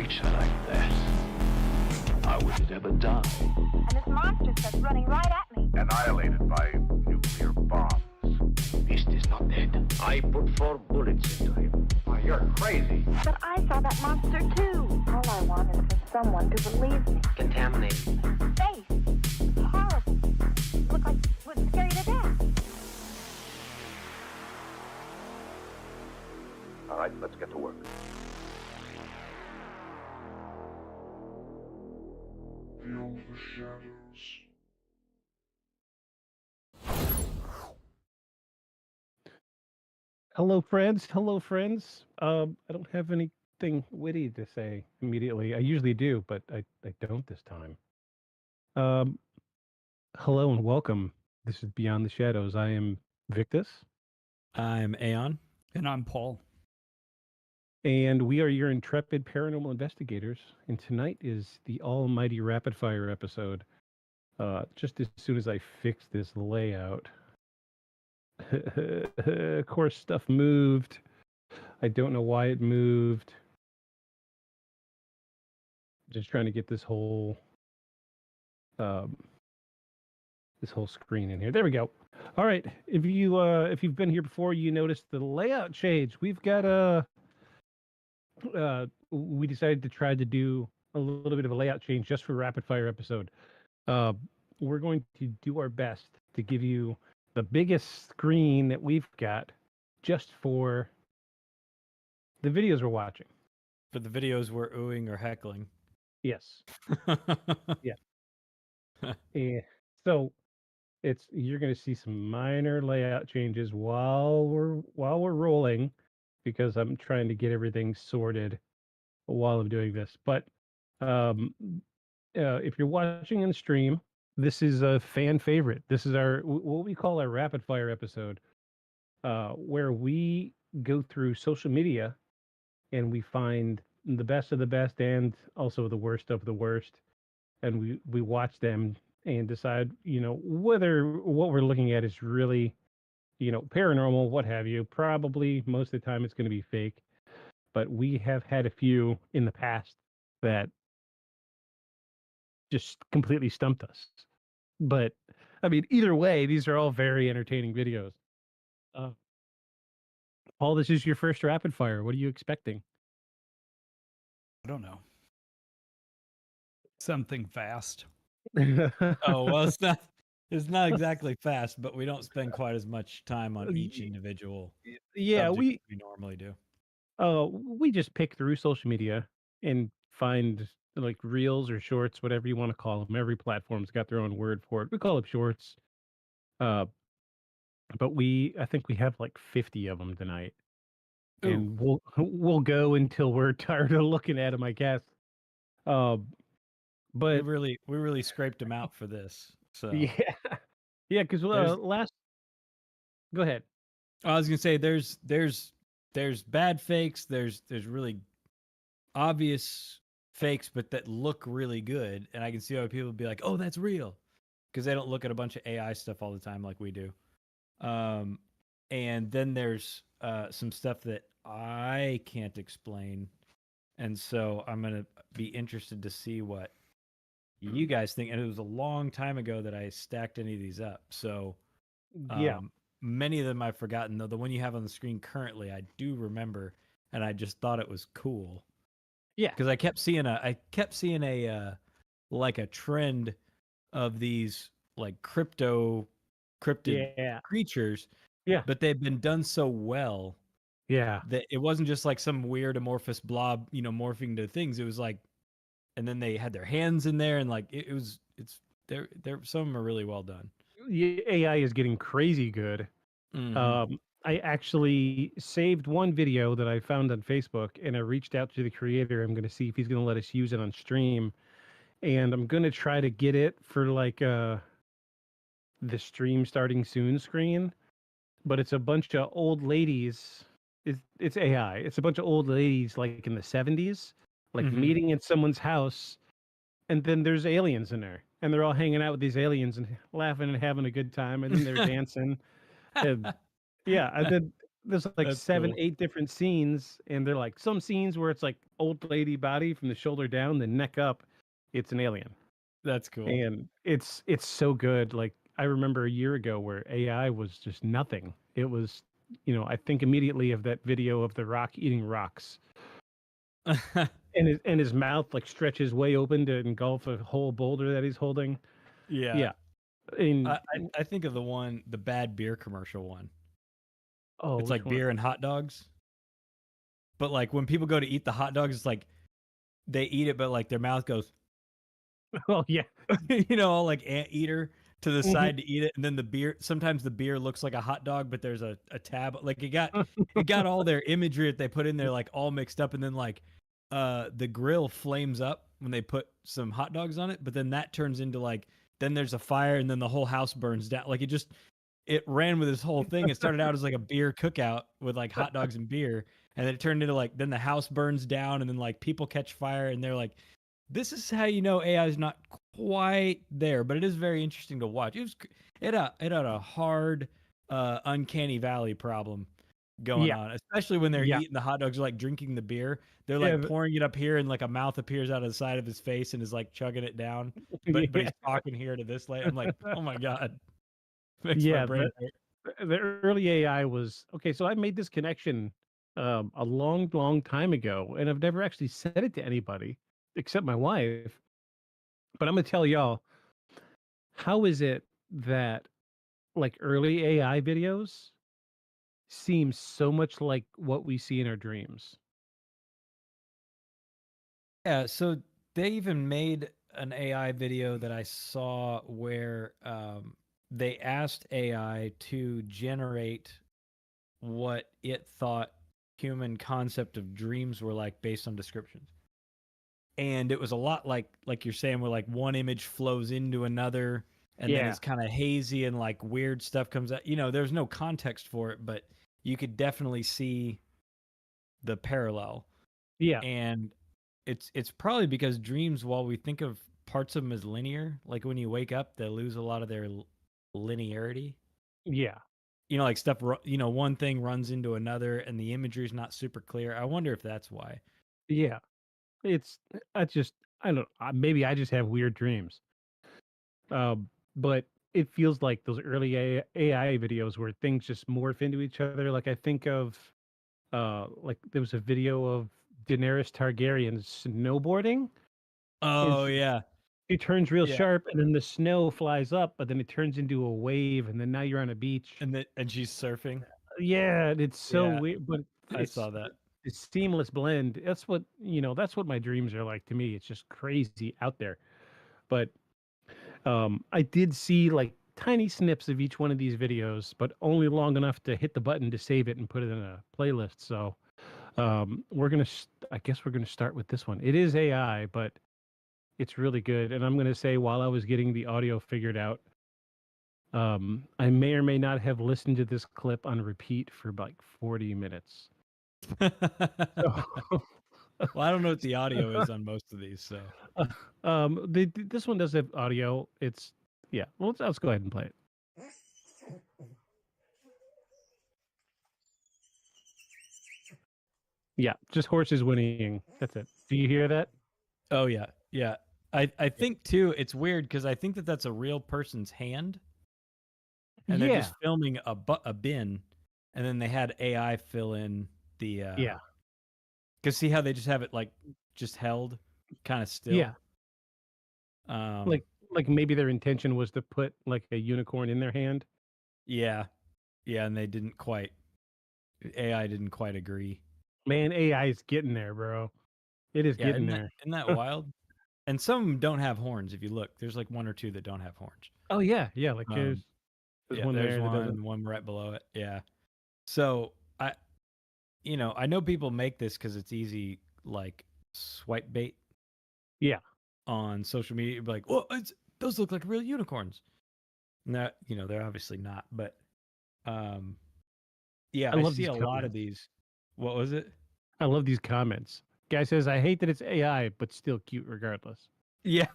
creature like that, how would it ever die? And this monster starts running right at me. Annihilated by nuclear bombs. Beast is not dead. I put 4 bullets into him. Oh, you're crazy. But I saw that monster too. All I want is for someone to believe me. Contaminated. Space. Horrible. Look like it would scare you to death. All right, let's get to work. Beyond the shadows. Hello, friends. Hello, friends. I don't have anything witty to say immediately. I usually do, but I don't this time. Hello and welcome. This is Beyond the Shadows. I am Victus, I'm Aeon. And I'm Paul. and we are your intrepid paranormal investigators. And tonight is the almighty rapid fire episode. Just as soon as I fix this layout, of course, stuff moved. I don't know why it moved. Just trying to get this whole screen in here. There we go. All right. If you've been here before, you noticed the layout change. We've got we decided to try to do a little bit of a layout change just for rapid fire episode. We're going to do our best to give you the biggest screen that we've got just for the videos we're watching. For the videos we're oohing or heckling. Yes. Yeah. And so you're going to see some minor layout changes while we're rolling, because I'm trying to get everything sorted while I'm doing this. But if you're watching in the stream, this is a fan favorite. This is what we call our rapid fire episode, where we go through social media and we find the best of the best and also the worst of the worst, and we watch them and decide, whether what we're looking at is really, paranormal, what have you. Probably most of the time it's going to be fake, but we have had a few in the past that just completely stumped us. But I mean, either way, these are all very entertaining videos. Paul, this is your first rapid fire. What are you expecting? I don't know. Something fast. Oh, well, it's not exactly fast, but we don't spend quite as much time on each individual Yeah, subject as we normally do. we just pick through social media and find like reels or shorts, whatever you want to call them. Every platform's got their own word for it. We call them shorts. But I think we have like 50 of them tonight. Ooh. And we'll go until we're tired of looking at them, I guess. But we really scraped them out for this. So yeah, because last. Go ahead. I was gonna say there's bad fakes. There's really obvious fakes, but that look really good, and I can see why people would be like, "Oh, that's real," because they don't look at a bunch of AI stuff all the time like we do. And then there's some stuff that I can't explain, and so I'm gonna be interested to see what you guys think. And it was a long time ago that I stacked any of these up, so Yeah. many of them I've forgotten. Though the one you have on the screen currently, I do remember, and I just thought it was cool. Yeah. Because I kept seeing a like a trend of these like cryptid creatures. Yeah. But they've been done so well. Yeah. That it wasn't just like some weird amorphous blob, morphing to things. It was like, and then they had their hands in there, and like it's some of them are really well done. AI is getting crazy good. Mhm. I actually saved one video that I found on Facebook, and I reached out to the creator. I'm going to see if he's going to let us use it on stream, and I'm going to try to get it for like the stream starting soon screen. But it's a bunch of old ladies. It's AI. It's a bunch of old ladies like in the 70s, like meeting in someone's house, and then there's aliens in there, and they're all hanging out with these aliens and laughing and having a good time, and then they're dancing. And yeah, and then there's like That's 7, cool. 8 different scenes, and they're like some scenes where it's like old lady body from the shoulder down, the neck up, it's an alien. That's cool. And it's so good. Like I remember a year ago where AI was just nothing. It was, I think immediately of that video of the rock eating rocks, and his mouth like stretches way open to engulf a whole boulder that he's holding. Yeah. Yeah, and I think of the bad beer commercial one. oh, It's which like one? beer and hot dogs. But like when people go to eat the hot dogs, it's like they eat it, but like their mouth goes, Oh yeah, all like anteater to the Mhm. side to eat it, and then the beer. Sometimes the beer looks like a hot dog, but there's a tab. Like it got all their imagery that they put in there like all mixed up, and then like the grill flames up when they put some hot dogs on it, but then that turns into like then there's a fire, and then the whole house burns down. Like it ran with this whole thing. It started out as like a beer cookout with like hot dogs and beer, and then it turned into like then the house burns down, and then like people catch fire, and they're like, this is how you know AI is not quite there, but it is very interesting to watch. It had a hard, uncanny valley problem going Yeah. on, especially when they're Yeah. eating the hot dogs or like drinking the beer. They're Yeah, like pouring it up here, and like a mouth appears out of the side of his face and is like chugging it down. But Yeah. he's talking here to this lady. I'm like, oh my god, makes my Yeah, brain hurt. the early AI was okay. So I made this connection a long, long time ago, and I've never actually said it to anybody except my wife. But I'm gonna tell y'all, how is it that like early AI videos seem so much like what we see in our dreams? Yeah, so they even made an AI video that I saw where they asked AI to generate what it thought human concept of dreams were like based on descriptions. And it was a lot like you're saying, where like one image flows into another, and then Yeah. it's kind of hazy and like weird stuff comes out. There's no context for it, but you could definitely see the parallel. Yeah. And it's probably because dreams, while we think of parts of them as linear, like when you wake up, they lose a lot of their linearity. Yeah. Like stuff, one thing runs into another, and the imagery is not super clear. I wonder if that's why. Yeah. It's I don't maybe I just have weird dreams. But it feels like those early AI videos where things just morph into each other. Like I think of like there was a video of Daenerys Targaryen snowboarding. Oh yeah. It turns real Yeah. sharp, and then the snow flies up, but then it turns into a wave, and then now you're on a beach. And she's surfing. Yeah, it's so Yeah, weird, but I it's saw that. it's seamless blend. That's what that's what my dreams are like to me. It's just crazy out there. But I did see like tiny snips of each one of these videos, but only long enough to hit the button to save it and put it in a playlist. So I guess we're gonna start with this one. It is AI, but it's really good. And I'm gonna say, while I was getting the audio figured out, I may or may not have listened to this clip on repeat for like 40 minutes. Well, I don't know what the audio is on most of these, so This one does have audio. It's yeah. Well, let's go ahead and play it. Yeah, just horses whinnying. That's it. Do you hear that? Oh yeah, yeah. I think too, it's weird because I think that that's a real person's hand, and they're just filming a bin, and then they had AI fill in the yeah. Because see how they just have it like just held, kind of still. Yeah. Like maybe their intention was to put like a unicorn in their hand. Yeah, yeah, and they didn't quite. AI didn't quite agree. Man, AI is getting there, bro. It is getting there. Isn't that wild? And some of them don't have horns. If you look, there's like one or two that don't have horns. Oh yeah, yeah. Like there's one there's there that one, doesn't. and one right below it. Yeah. So I know people make this because it's easy, like swipe bait. Yeah. On social media, you'd be like, well, those look like real unicorns. And that they're obviously not, but yeah, I see a lot of these. What was it? I love these comments. Guy says, I hate that it's AI, but still cute regardless. Yeah,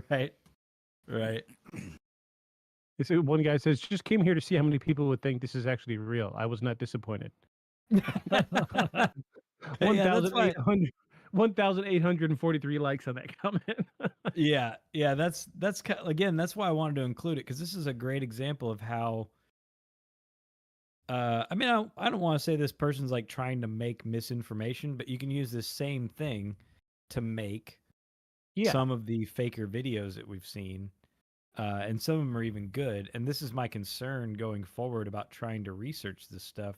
right. One guy says, just came here to see how many people would think this is actually real. I was not disappointed. Yeah, that's why. 1,843 likes on that comment. Yeah, again, that's why I wanted to include it, because this is a great example of how. I mean, I don't want to say this person's like trying to make misinformation, but you can use this same thing to make Yeah. some of the faker videos that we've seen, and some of them are even good. And this is my concern going forward about trying to research this stuff,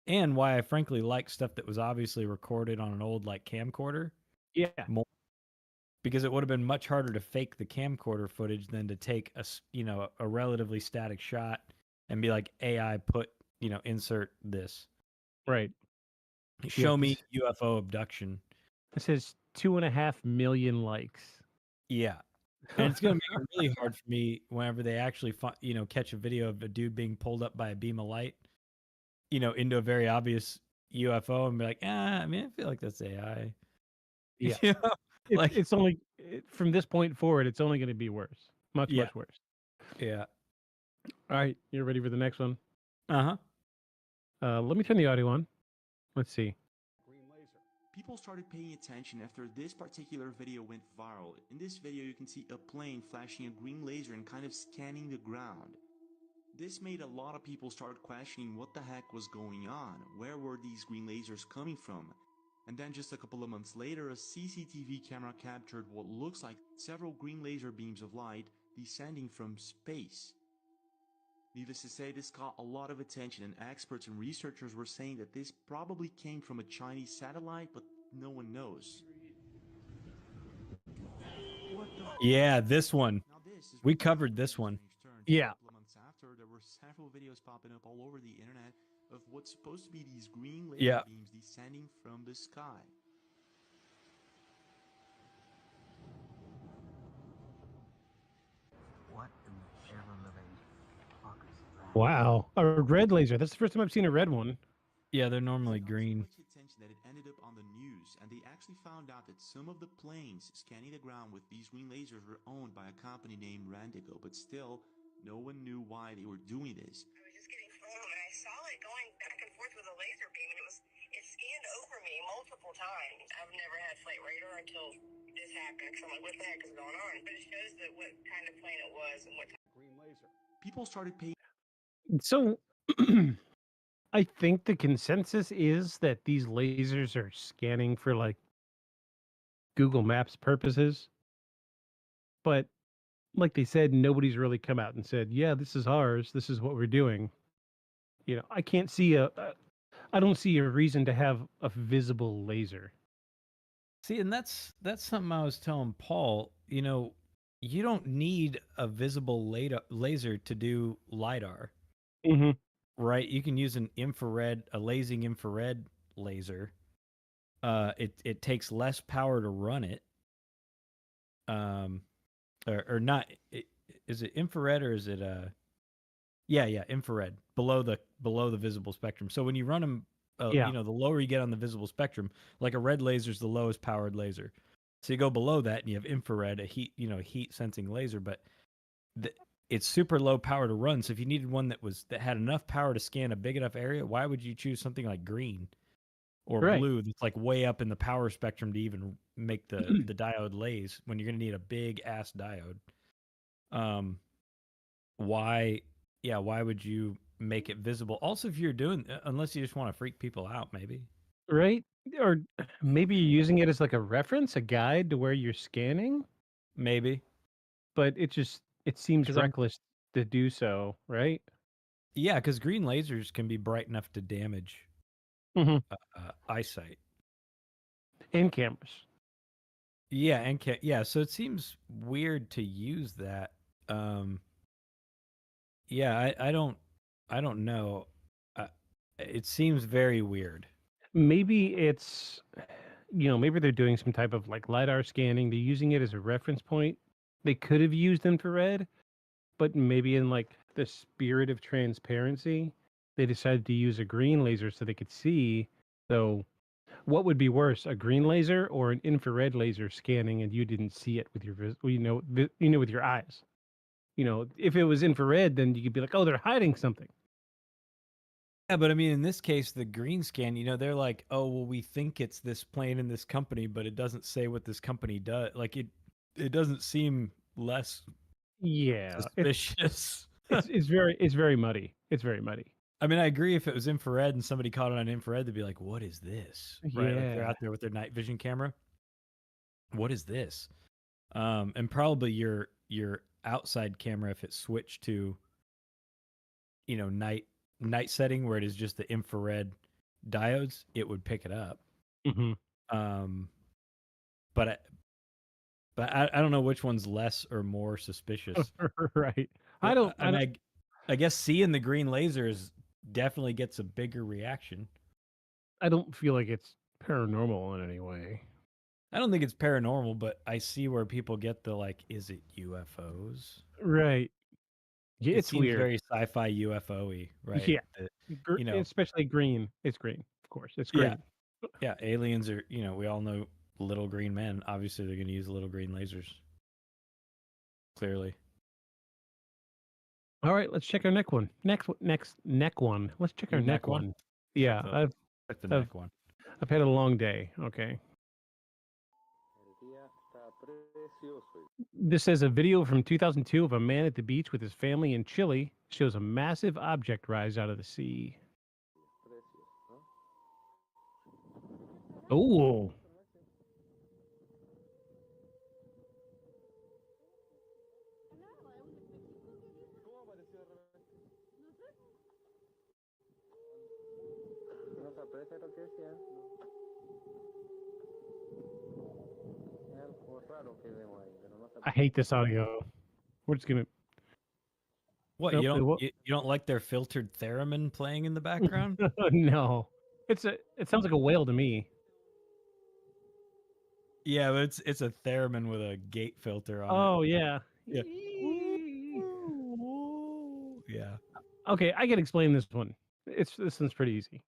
and why I frankly like stuff that was obviously recorded on an old like camcorder. Yeah. More, because it would have been much harder to fake the camcorder footage than to take a relatively static shot and be like, AI put, insert this. Right. Show me UFO abduction. It says 2.5 million likes. Yeah. And it's going to make it really hard for me whenever they actually catch a video of a dude being pulled up by a beam of light, into a very obvious UFO, and be like, I mean, I feel like that's AI. Yeah. It's only from this point forward, it's only going to be worse. Much worse. Yeah. All right. You ready for the next one? Uh-huh. Let me turn the audio on. Let's see. People started paying attention after this particular video went viral. In this video, you can see a plane flashing a green laser and kind of scanning the ground. This made a lot of people start questioning what the heck was going on. Where were these green lasers coming from? And then just a couple of months later, a CCTV camera captured what looks like several green laser beams of light descending from space. Needless to say, this caught a lot of attention, and experts and researchers were saying that this probably came from a Chinese satellite, but no one knows. Yeah, this one. We covered this one. Yeah. A couple of months after, there were several videos popping up all over the internet of what's supposed to be these green laser beams descending from the sky. What in the ever-living fuck is that? Wow. A red laser. That's the first time I've seen a red one. Yeah, they're normally green. So much attention that it ended up on the news, and they actually found out that some of the planes scanning the ground with these green lasers were owned by a company named Randigo, but still, no one knew why they were doing this. I was just getting home and I saw it going back and forth with a laser beam, and it scanned over me multiple times. I've never had flight radar until this happened, so I'm like, what the heck is going on? But it shows that what kind of plane it was and what type of green laser. People started paying. So I think the consensus is that these lasers are scanning for like Google Maps purposes. But like they said, nobody's really come out and said, yeah, this is ours. This is what we're doing. I can't see I don't see a reason to have a visible laser. See, and that's something I was telling Paul. You don't need a visible laser to do LiDAR. Mm-hmm. Right? You can use a lasing infrared laser. It takes less power to run it. Or not. Is it infrared or is it Yeah, infrared below the visible spectrum. So when you run them, the lower you get on the visible spectrum, like a red laser is the lowest powered laser. So you go below that and you have infrared, a heat sensing laser, but it's super low power to run. So if you needed one that had enough power to scan a big enough area, why would you choose something like green or blue that's like way up in the power spectrum to even make the diode laze when you're going to need a big ass diode? Why would you make it visible? Also, if you're doing, unless you just want to freak people out, maybe. Right? Or maybe you're using it as like a reference, a guide to where you're scanning. Maybe. But it seems reckless to do so, right? Yeah, because green lasers can be bright enough to damage eyesight. And cameras. Yeah, so it seems weird to use that. Yeah, I don't know. It seems very weird. Maybe it's, maybe they're doing some type of like LiDAR scanning. They're using it as a reference point. They could have used infrared, but maybe in like the spirit of transparency, they decided to use a green laser so they could see. So what would be worse, a green laser or an infrared laser scanning and you didn't see it with your with your eyes? If it was infrared, then you could be like, oh, they're hiding something. Yeah, but I mean, in this case, the green scan, they're like, oh, well, we think it's this plane in this company, but it doesn't say what this company does. Like it doesn't seem less Yeah, suspicious. it's very muddy. It's very muddy. I mean, I agree. If it was infrared and somebody caught it on infrared, they'd be like, "What is this?" Right? Like they're Yeah. out there with their night vision camera. What is this? And probably your outside camera, if it switched to, night setting where it is just the infrared diodes, it would pick it up. Mm-hmm. But I don't know which one's less or more suspicious. Right. I guess seeing the green lasers definitely gets a bigger reaction. I don't feel like it's paranormal in any way. I don't think it's paranormal, but I see where people get the like, is it UFOs? Right. Yeah, It it's seems weird. very sci-fi UFO-y, right? Yeah. That, Especially green. It's green, of course. It's green. Yeah, aliens are, we all know little green men. Obviously, they're going to use little green lasers. Clearly. All right, let's check our neck one. Next neck one. Let's check our neck one. Yeah, Check the neck one. I've had a long day. Okay. This says a video from 2002 of a man at the beach with his family in Chile shows a massive object rise out of the sea. Oh. I hate this audio. We're just gonna. What, Nope, you don't like their filtered theremin playing in the background? No, it sounds like a whale to me. Yeah, but it's a theremin with a gate filter on it. Oh yeah. Yeah. Yeah. Okay, I can explain this one. This one's pretty easy.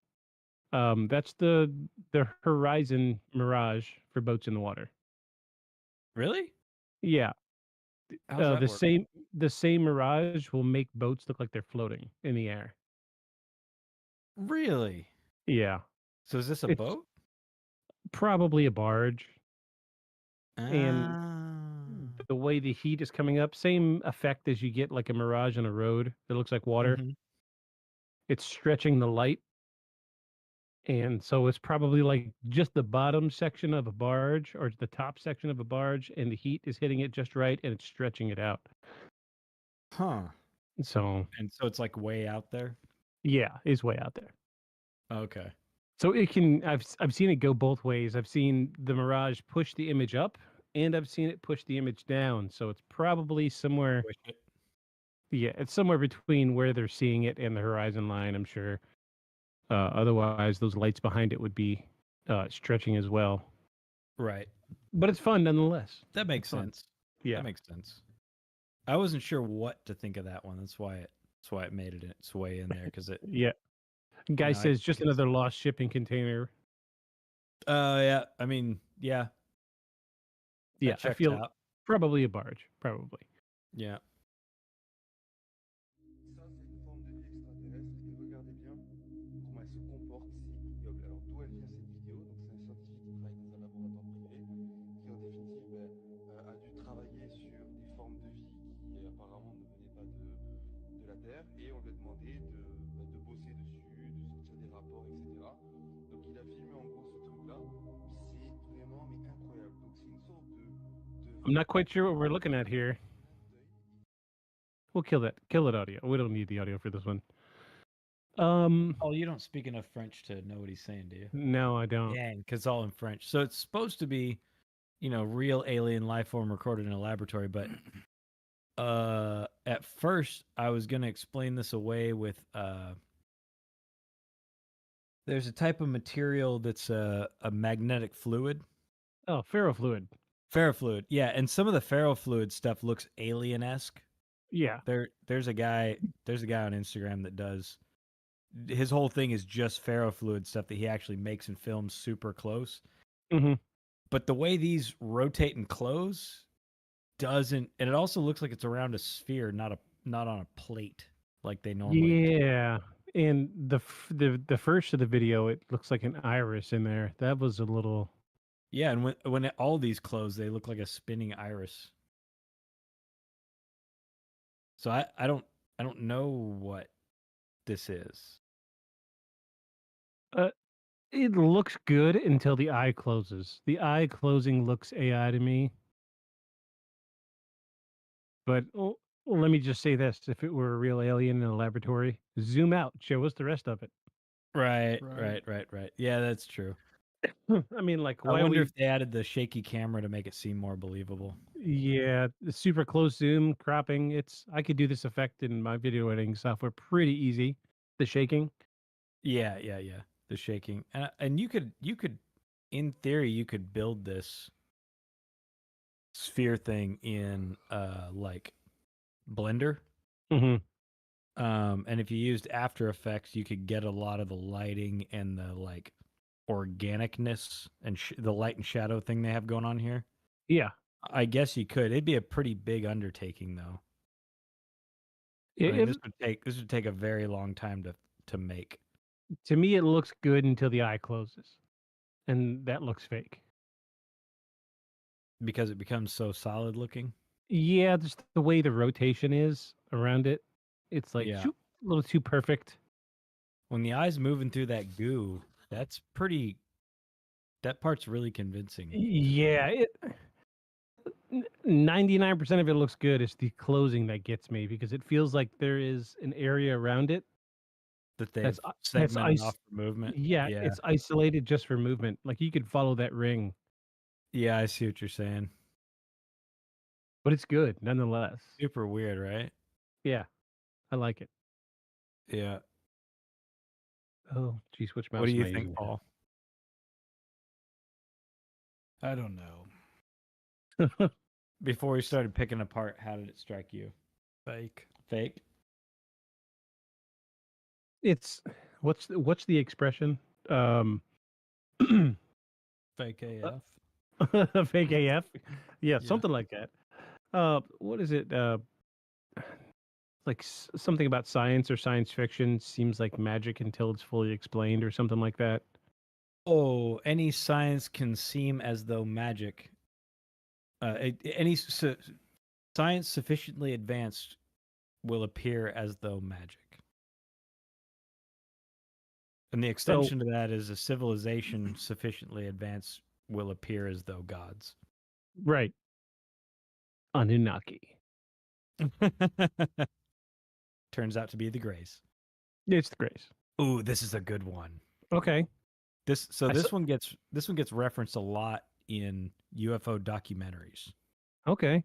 That's the Horizon Mirage for boats in the water. Really? Yeah. How's that work? The same Mirage will make boats look like they're floating in the air. Really? Yeah. So is this a boat? Probably a barge. Ah. And the way the heat is coming up, same effect as you get like a mirage on a road that looks like water. Mhm. It's stretching the light. And so it's probably like just the bottom section of a barge or the top section of a barge, and the heat is hitting it just right and it's stretching it out. Huh. So it's like way out there? Yeah, it's way out there. Okay. So it can I've seen it go both ways. I've seen the mirage push the image up and I've seen it push the image down. So it's probably somewhere Yeah, it's somewhere between where they're seeing it and the horizon line, I'm sure. Otherwise those lights behind it would be stretching as well. Right. But it's fun nonetheless. That makes sense. Yeah. That makes sense. I wasn't sure what to think of that one. That's why it made it its way in there, because it. Yeah. Guy says just another lost shipping container. Yeah. I mean, yeah. Yeah, I feel out. Probably a barge. Probably. Yeah. Et on lui a demandé de bosser dessus, de sortir des rapports, etc. Donc il a filmé en gros ce truc-là. C'est vraiment mais incroyable. Donc c'est une sorte de I'm not quite sure what we're looking at here. We'll kill that audio. We don't need the audio for this one. Oh, you don't speak enough French to know what he's saying, do you? No, I don't. Dang, because it's all in French. So it's supposed to be, real alien life form recorded in a laboratory, but at first I was going to explain this away with there's a type of material that's a magnetic fluid. Oh, ferrofluid. Ferrofluid, yeah, and some of the ferrofluid stuff looks alien-esque. Yeah. There's a guy on Instagram that does, his whole thing is just ferrofluid stuff that he actually makes and films super close. Mm-hmm. But the way these rotate and close doesn't, and it also looks like it's around a sphere, not on a plate like they normally. Yeah, And the first of the video, it looks like an iris in there. That was a little. Yeah, and when all these close, they look like a spinning iris. So I don't know what this is. It looks good until the eye closes. The eye closing looks AI to me. But let me just say this: if it were a real alien in a laboratory, zoom out, show us the rest of it. Right. Right. Yeah, that's true. I mean, like, I why wonder we? if they added the shaky camera to make it seem more believable. Yeah, the super close zoom cropping. I could do this effect in my video editing software pretty easy. The shaking. Yeah. The shaking, and you could, in theory, you could build this sphere thing in like Blender. Mm-hmm. And if you used After Effects, you could get a lot of the lighting and the like organicness and the light and shadow thing they have going on here. Yeah. I guess you could. It'd be a pretty big undertaking, though. I mean, If, this would take a very long time to make. to me, it looks good until the eye closes, and that looks fake. Because it becomes so solid looking. Yeah, just the way the rotation is around it, it's like Yeah. shoop, a little too perfect. When the eye's moving through that goo, that's pretty. That part's really convincing. Yeah, 99% of it looks good. It's the closing that gets me because it feels like there is an area around it That they've that's segmented off for movement. Yeah, Yeah. it's isolated just for movement. Like you could follow that ring, Yeah, I see what you're saying. but it's good nonetheless. Super weird, right? Yeah, I like it. Yeah. Oh, geez, which mouse What do am you I think, using? Paul? I don't know. Before we started picking apart, how did it strike you? Fake. Fake? It's what's the expression? Fake AF. Fake AF. Yeah, Yeah. something like that. What is it? Like something about science or science fiction seems like magic until it's fully explained or something like that. Oh, any science can seem as though magic. Science sufficiently advanced will appear as though magic. And the extension to that is a civilization sufficiently advanced will appear as though gods. Right. Anunnaki. Turns out to be the Greys. It's the Greys. Ooh, this is a good one. Okay. This one gets referenced a lot in UFO documentaries. Okay.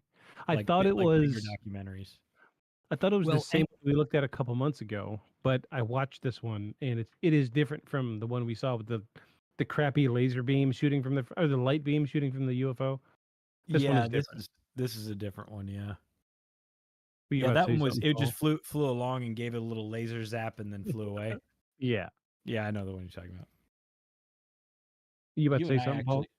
I thought it bigger was documentaries. I thought it was Well, the same one we looked at a couple months ago, but I watched this one and it is different from the one we saw with the crappy laser beam shooting from the light beam shooting from the UFO. This one is different. This is a different one, yeah. Were you Yeah, about to that say one was something, it just Paul? flew along and gave it a little laser zap and then flew away. Yeah. Yeah, I know the one you're talking about. You about to You say and I something, Paul? actually-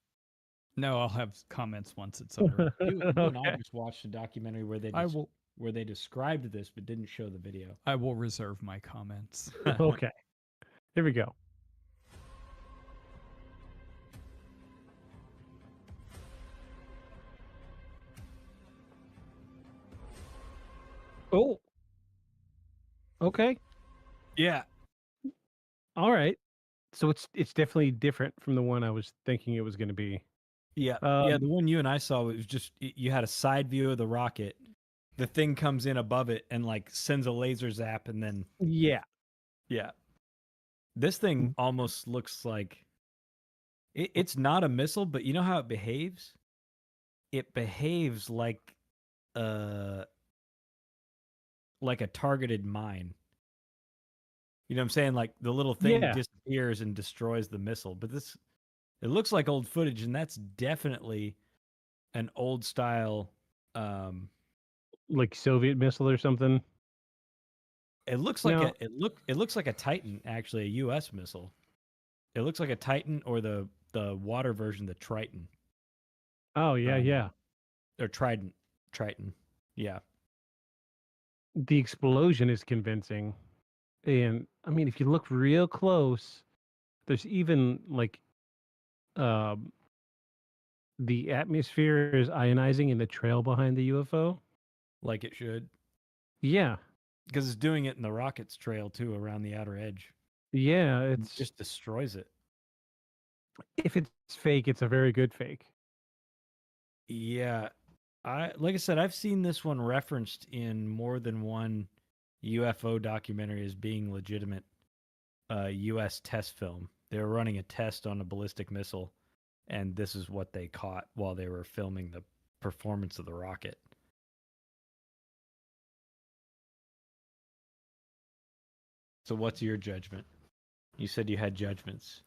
No, I'll have comments once it's over. You and I Okay. just watched a documentary where they I will. where they described this but didn't show the video. I will reserve my comments. Okay. Here we go. Oh. Okay. Yeah. All right. So it's definitely different from the one I was thinking it was going to be. Yeah, the one you and I saw was just you had a side view of the rocket. The thing comes in above it and like sends a laser zap, and then Yeah. This thing almost looks like it's not a missile, but you know how it behaves? It behaves like a targeted mine. You know what I'm saying? Like the little thing Yeah. disappears and destroys the missile. But it looks like old footage, and that's definitely an old style. Like Soviet missile or something. It looks like it looks like a Titan, actually, a U.S. missile. It looks like a Titan or the water version, the Triton. Oh yeah, yeah. Or Triton. Yeah. The explosion is convincing. And I mean, if you look real close, there's even like um, the atmosphere is ionizing in the trail behind the UFO. Like it should. Yeah, Because it's doing it in the rocket's trail too, around the outer edge. yeah. It It's just destroys it. if it's fake, it's a very good fake. Yeah. Like I said, I've seen this one referenced in more than one UFO documentary as being legitimate US test film. They were running a test on a ballistic missile, and this is what they caught while they were filming the performance of the rocket. So what's your judgment? You said you had judgments.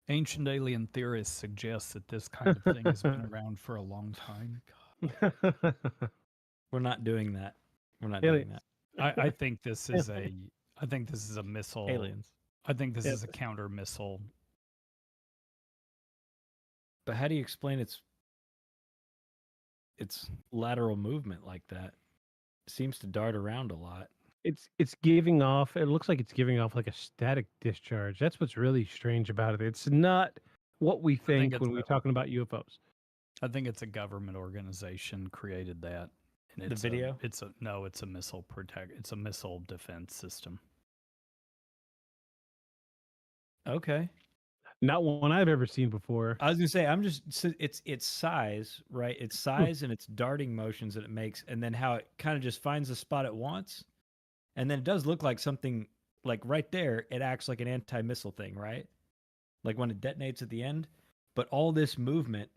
Ancient alien theorists suggest that this kind of thing has been around for a long time. We're not doing that. We're not Aliens. doing that. I think this is a missile. Aliens. I think this Yeah. is a counter missile. But how do you explain its lateral movement like that? It seems to dart around a lot. It's giving off. It looks like it's giving off like a static discharge. That's what's really strange about it. It's not what we think it's when we're talking about UFOs. I think it's a government organization created that. And The it's video? It's a missile It's a missile defense system. Okay. Not one I've ever seen before. I was gonna say, it's size, right? It's size and its darting motions that it makes, and then how it kind of just finds the spot it wants, and then it does look like something like right there. It acts like an anti-missile thing, right? Like when it detonates at the end. But all this movement,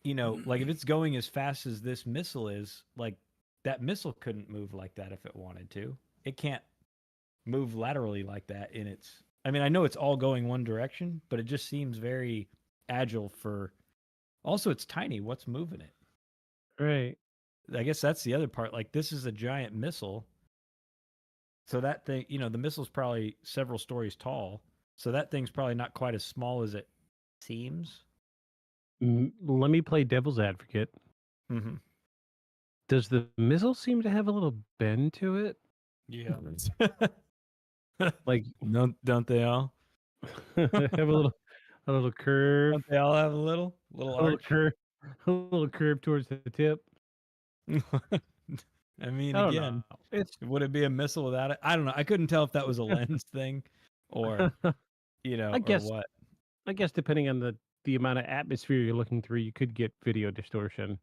like if it's going as fast as this missile is, like that missile couldn't move like that if it wanted to. It can't move laterally like that in its. I mean, I know it's all going one direction, but it just seems very agile for. Also, it's tiny. What's moving it? Right. I guess that's the other part. Like, this is a giant missile. So that thing, the missile's probably several stories tall. So that thing's probably not quite as small as it seems. Let me play devil's advocate. Mm-hmm. Does the missile seem to have a little bend to it? Yeah. Like, don't they all have a little curve? Don't they all have a little arch? Curve, a little curve towards the tip. I mean, I don't again, know. would it be a missile without it? I don't know. I couldn't tell if that was a lens thing, or I guess or what. I guess depending on the amount of atmosphere you're looking through, you could get video distortion.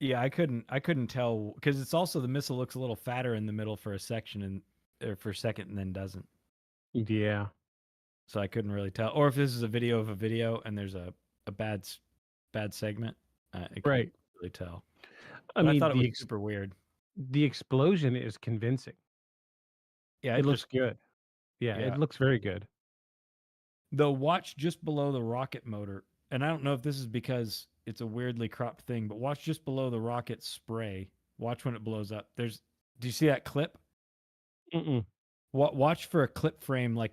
Yeah, I couldn't tell because it's also the missile looks a little fatter in the middle for a second and then doesn't. Yeah. So I couldn't really tell, or if this is a video of a video and there's a bad segment, I couldn't really tell. I But mean, I thought it was super weird. The explosion is convincing. Yeah, it looks good. Yeah, Yeah. it looks very good. The watch just below the rocket motor, and I don't know if this is because it's a weirdly cropped thing, but watch just below the rocket spray. Watch when it blows up. Do you see that clip? Mm-mm. Watch for a clip frame like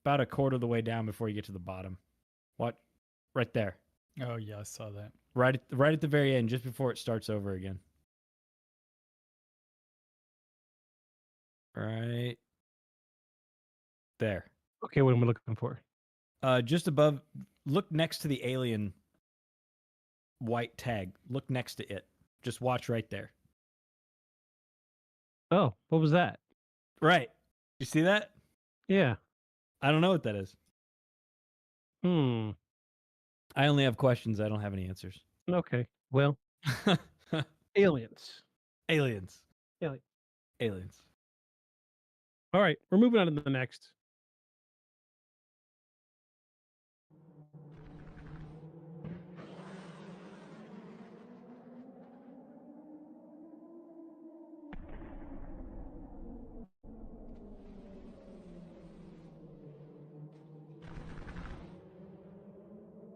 about a quarter of the way down before you get to the bottom. What? Right there. Oh yeah, I saw that. Right at the very end, just before it starts over again. Right there. Okay, what am I looking for? Just above. Look next to the alien white tag. Look next to it. Just watch right there. Oh, what was that? Right. You see that? Yeah. I don't know what that is. I only have questions. I don't have any answers. Okay. Well, aliens. Aliens. Aliens. All right, we're moving on to the next.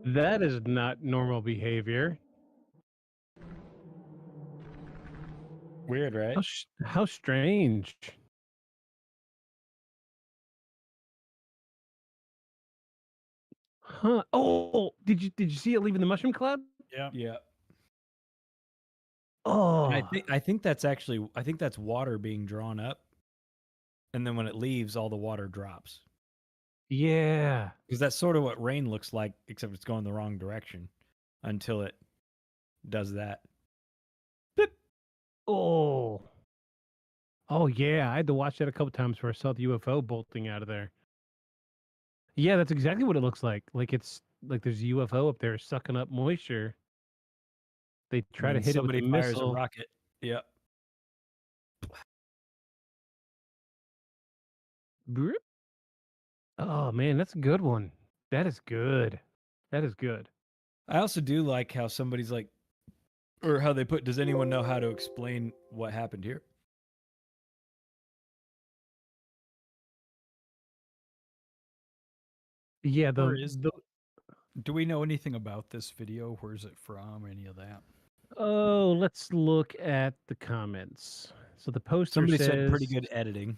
That is not normal behavior. Weird, right? How strange. Huh? Oh, did you see it leaving the mushroom cloud? Yeah. Yeah. Oh, And I think that's water being drawn up, and then when it leaves, all the water drops. yeah. Because that's sort of what rain looks like, except it's going the wrong direction until it does that. Oh. Oh yeah, I had to watch that a couple times where I saw the UFO bolting out of there. Yeah, that's exactly what it looks like. Like it's like there's a UFO up there sucking up moisture. They try to And then hit it with somebody a fires a missile. rocket. Yep. Broop. Oh man, that's a good one. That is good. That is good. I also do like how somebody's like, or how they put, does anyone know how to explain what happened here? Yeah, Where is do we know anything about this video? Where's it from? Any of that? Oh, let's look at the comments. So the poster Somebody says said pretty good editing.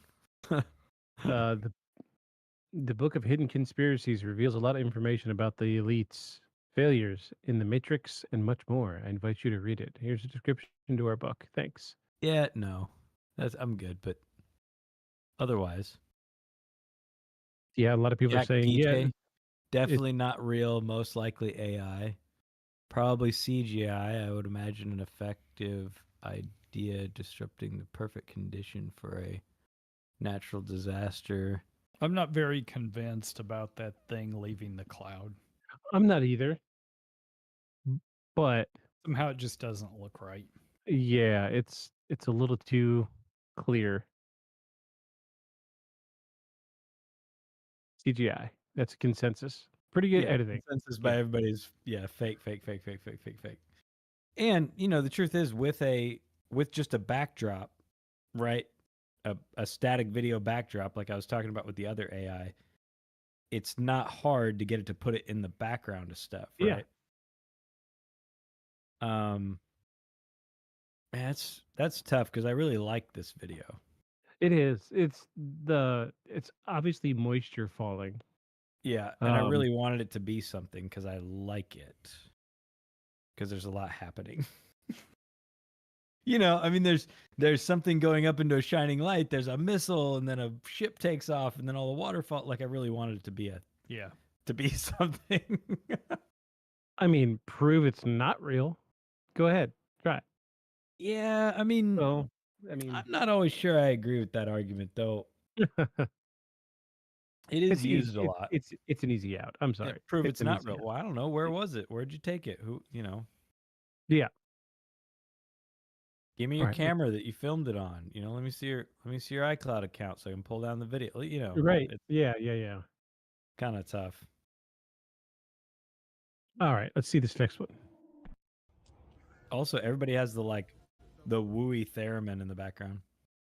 the Book of Hidden Conspiracies reveals a lot of information about the elites, failures in the Matrix, and much more. I invite you to read it. Here's a description to our book. Thanks. Yeah, no. I'm good, but otherwise. Yeah, a lot of people are Jack saying, DJ, yeah, definitely not real, most likely AI. Probably CGI, I would imagine an effective idea disrupting the perfect condition for a natural disaster. I'm not very convinced about that thing leaving the cloud. I'm not either. But somehow it just doesn't look right. Yeah, it's a little too clear. CGI. That's a consensus. Pretty good editing. Consensus by everybody's fake. And the truth is, with just a backdrop, right? A static video backdrop, like I was talking about with the other AI, it's not hard to get it to put it in the background of stuff, right? Man, that's tough because I really like this video. It is. It's obviously moisture falling. Yeah, and I really wanted it to be something because I like it. Because there's a lot happening. I mean, there's something going up into a shining light. There's a missile, and then a ship takes off, and then all the waterfall. Like I really wanted it to be to be something. I mean, prove it's not real. Go ahead, try it. Yeah, I mean, I'm not always sure I agree with that argument, though. It is used a lot. It's an easy out. I'm sorry. Prove it's not real. Well, I don't know. Where was it? Where'd you take it? Who? Yeah. Give me your camera that you filmed it on. Let me see your iCloud account so I can pull down the video. Right. Yeah. Kind of tough. All right. Let's see this next one. Also, everybody has the wooey theremin in the background.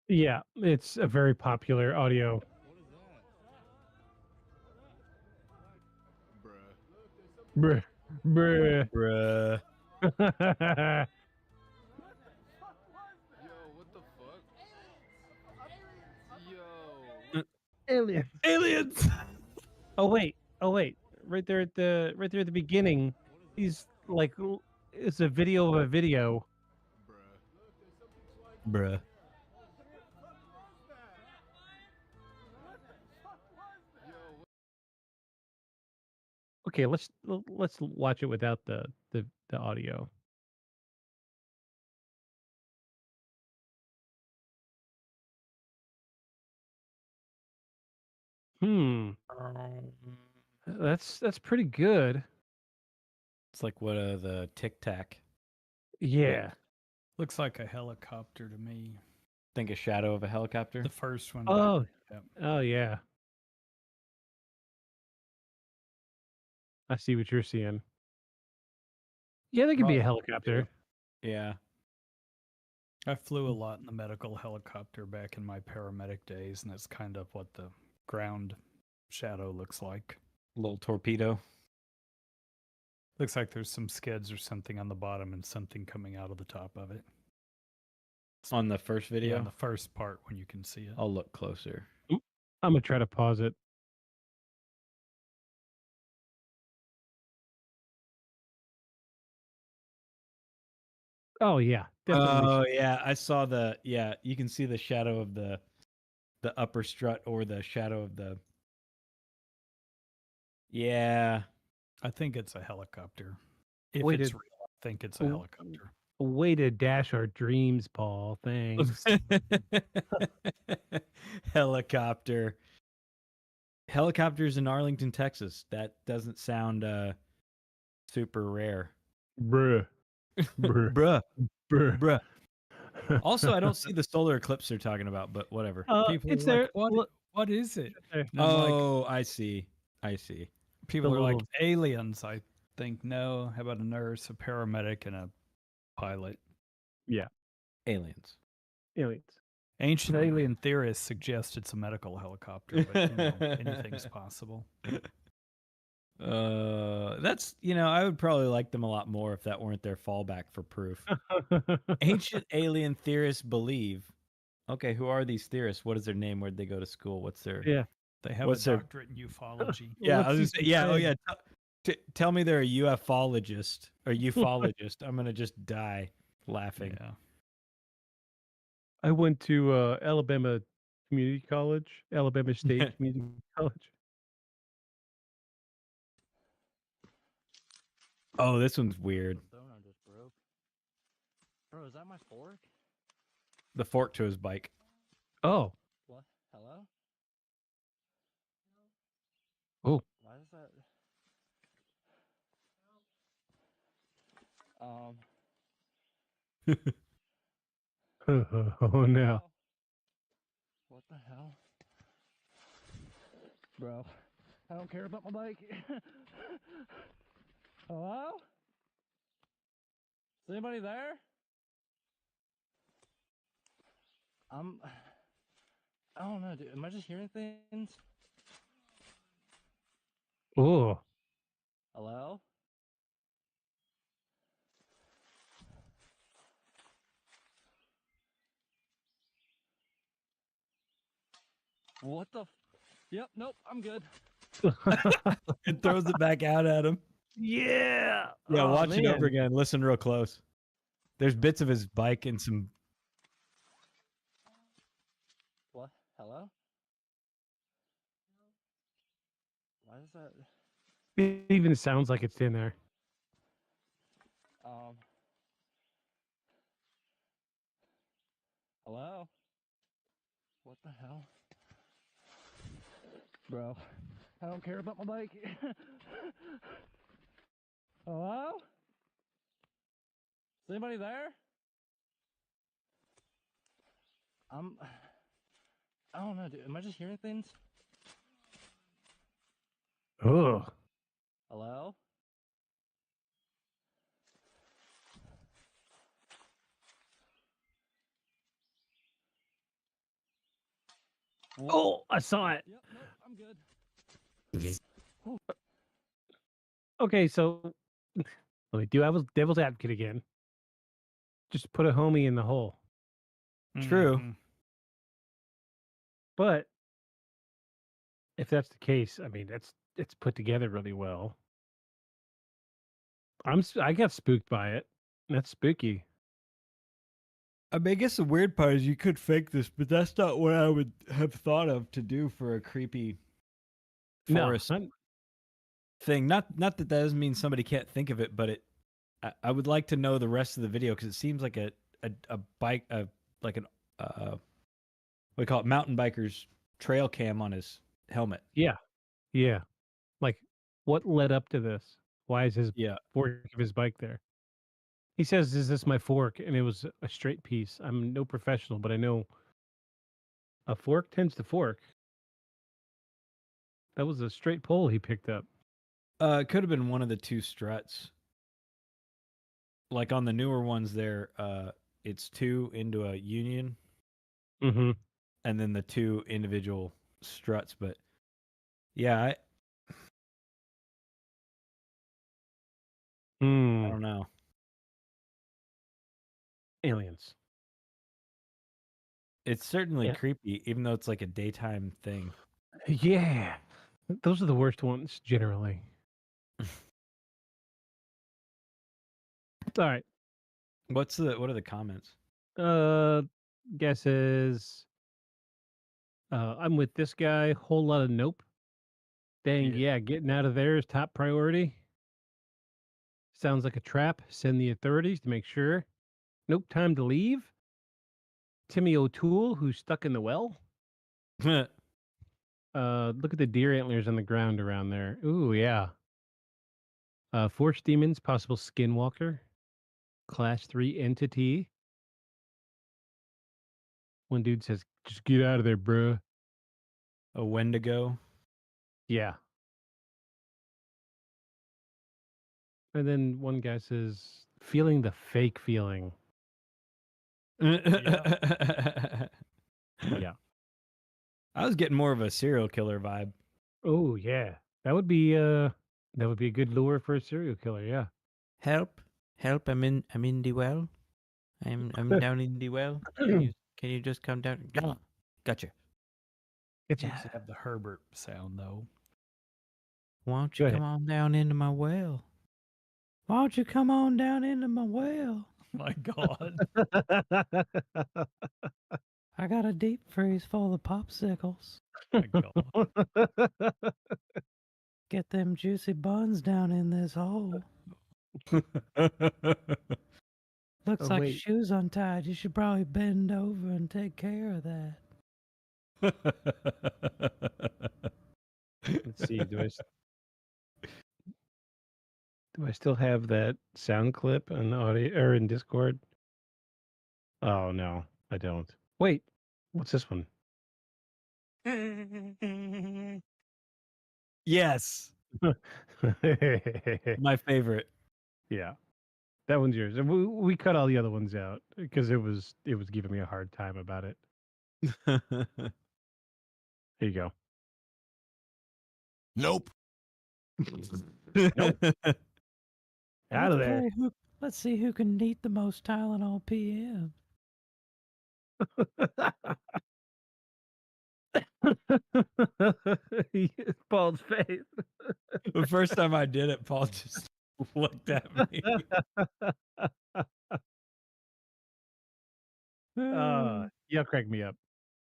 Yeah, it's a very popular audio. Bruh. Bruh. Aliens. Oh wait. Right there at the beginning, he's like, it's a video of a video. Bruh. Okay, let's watch it without the audio. That's pretty good. It's like what the Tic Tac. Yeah. Looks like a helicopter to me. Think a shadow of a helicopter? The first one. Oh. Yep. Oh yeah. I see what you're seeing. Yeah, there could be a helicopter. Yeah. I flew a lot in the medical helicopter back in my paramedic days, and that's kind of what the ground shadow looks like. Little torpedo. Looks like there's some skids or something on the bottom and something coming out of the top of it. On the first video? Yeah, on the first part when you can see it. I'll look closer. I'm going to try to pause it. Oh, yeah. definitely. Oh yeah, I saw the you can see the shadow of the upper strut or the shadow of the. Yeah, I think it's a helicopter. If Way it's to- real, I think it's a w- helicopter. A way to dash our dreams, Paul. Thanks. Helicopter. Helicopters in Arlington, Texas. That doesn't sound super rare. Bruh. Bruh. Bruh. Bruh. Bruh. Also, I don't see the solar eclipse they're talking about, but whatever. People it's are like, there. what is it? there. And I'm like, Oh, I see. people The are like little- aliens. I think no. How about a nurse, a paramedic, and a pilot? Yeah. Aliens. Ancient alien theorists suggest it's a medical helicopter, but anything's possible. That's I would probably like them a lot more if that weren't their fallback for proof. Ancient alien theorists believe. Okay, who are these theorists? What is their name? Where'd they go to school? What's their They have What's a their- doctorate in ufology. Yeah, I What's was he gonna say, saying? Tell me they're a ufologist or ufologist. I'm gonna just die laughing. Yeah. I went to Alabama Community College, Alabama State Community College. Oh, this one's weird. Donut just broke. Bro, is that my fork? The fork to his bike. Oh. What? Hello? Oh. Why is that? Oh no. What the hell? Bro, I don't care about my bike. Hello? Is anybody there? I don't know, dude. Am I just hearing things? Oh. Hello? What the? Yep, nope, I'm good. It throws it back out at him. Yeah. Yeah, Oh, watch it man. over again. Listen real close. There's bits of his bike and some. What? Hello? Why is that? It even sounds like it's in there. Hello? What the hell? Bro, I don't care about my bike. Hello? Is anybody there? I don't know, dude. Am I just hearing things? Oh. Hello? Oh, I saw it. Yep, nope, I'm good. Okay, so let me do devil's advocate again. Just put a homie in the hole. True. Mhm. But if that's the case, I mean, it's put together really well. I got spooked by it. That's spooky. I mean, I guess the weird part is you could fake this, but that's not what I would have thought of to do for a creepy forest thing. Not that doesn't mean somebody can't think of it, but I would like to know the rest of the video because it seems like a bike, like an what do you call it, mountain biker's trail cam on his helmet. Yeah. Like, what led up to this? Why is his fork of his bike there? He says, "Is this my fork?" And it was a straight piece. I'm no professional, but I know a fork tends to fork. That was a straight pole he picked up. It could have been one of the two struts. Like on the newer ones there, it's two into a union. Mm-hmm. And then the two individual struts. But yeah, I don't know. Aliens. It's certainly Yeah. creepy, even though it's like a daytime thing. Yeah. Those are the worst ones, generally. All right. What are the comments? Guesses. I'm with this guy. Whole lot of nope. Dang, yeah, getting out of there is top priority. Sounds like a trap. Send the authorities to make sure. Nope, time to leave. Timmy O'Toole, who's stuck in the well. Look at the deer antlers on the ground around there. Ooh, yeah. Force demons, possible skinwalker. Class 3 entity. One dude says, just get out of there, bruh. A Wendigo. Yeah. And then one guy says, feeling the fake feeling. Yeah. Yeah. I was getting more of a serial killer vibe. Oh, yeah. That would be a good lure for a serial killer, yeah. Help! I'm in the well. I'm down in the well. Can you just come down? Gotcha. It used to have the Herbert sound though. Why don't you come on down into my well? Why don't you come on down into my well? My God. I got a deep freeze full of popsicles. My God. Get them juicy buns down in this hole. Looks like wait. shoes untied. You should probably bend over and take care of that. Let's see. Do I still have that sound clip on audio or in Discord? Oh no, I don't. Wait, what's this one? Yes. My favorite. Yeah, that one's yours. And we cut all the other ones out because it was giving me a hard time about it. Here you go. Nope. Nope. Out of there. Let's see who can eat the most Tylenol PM. Paul's face. The first time I did it, Paul just looked at me. You'll crack me up.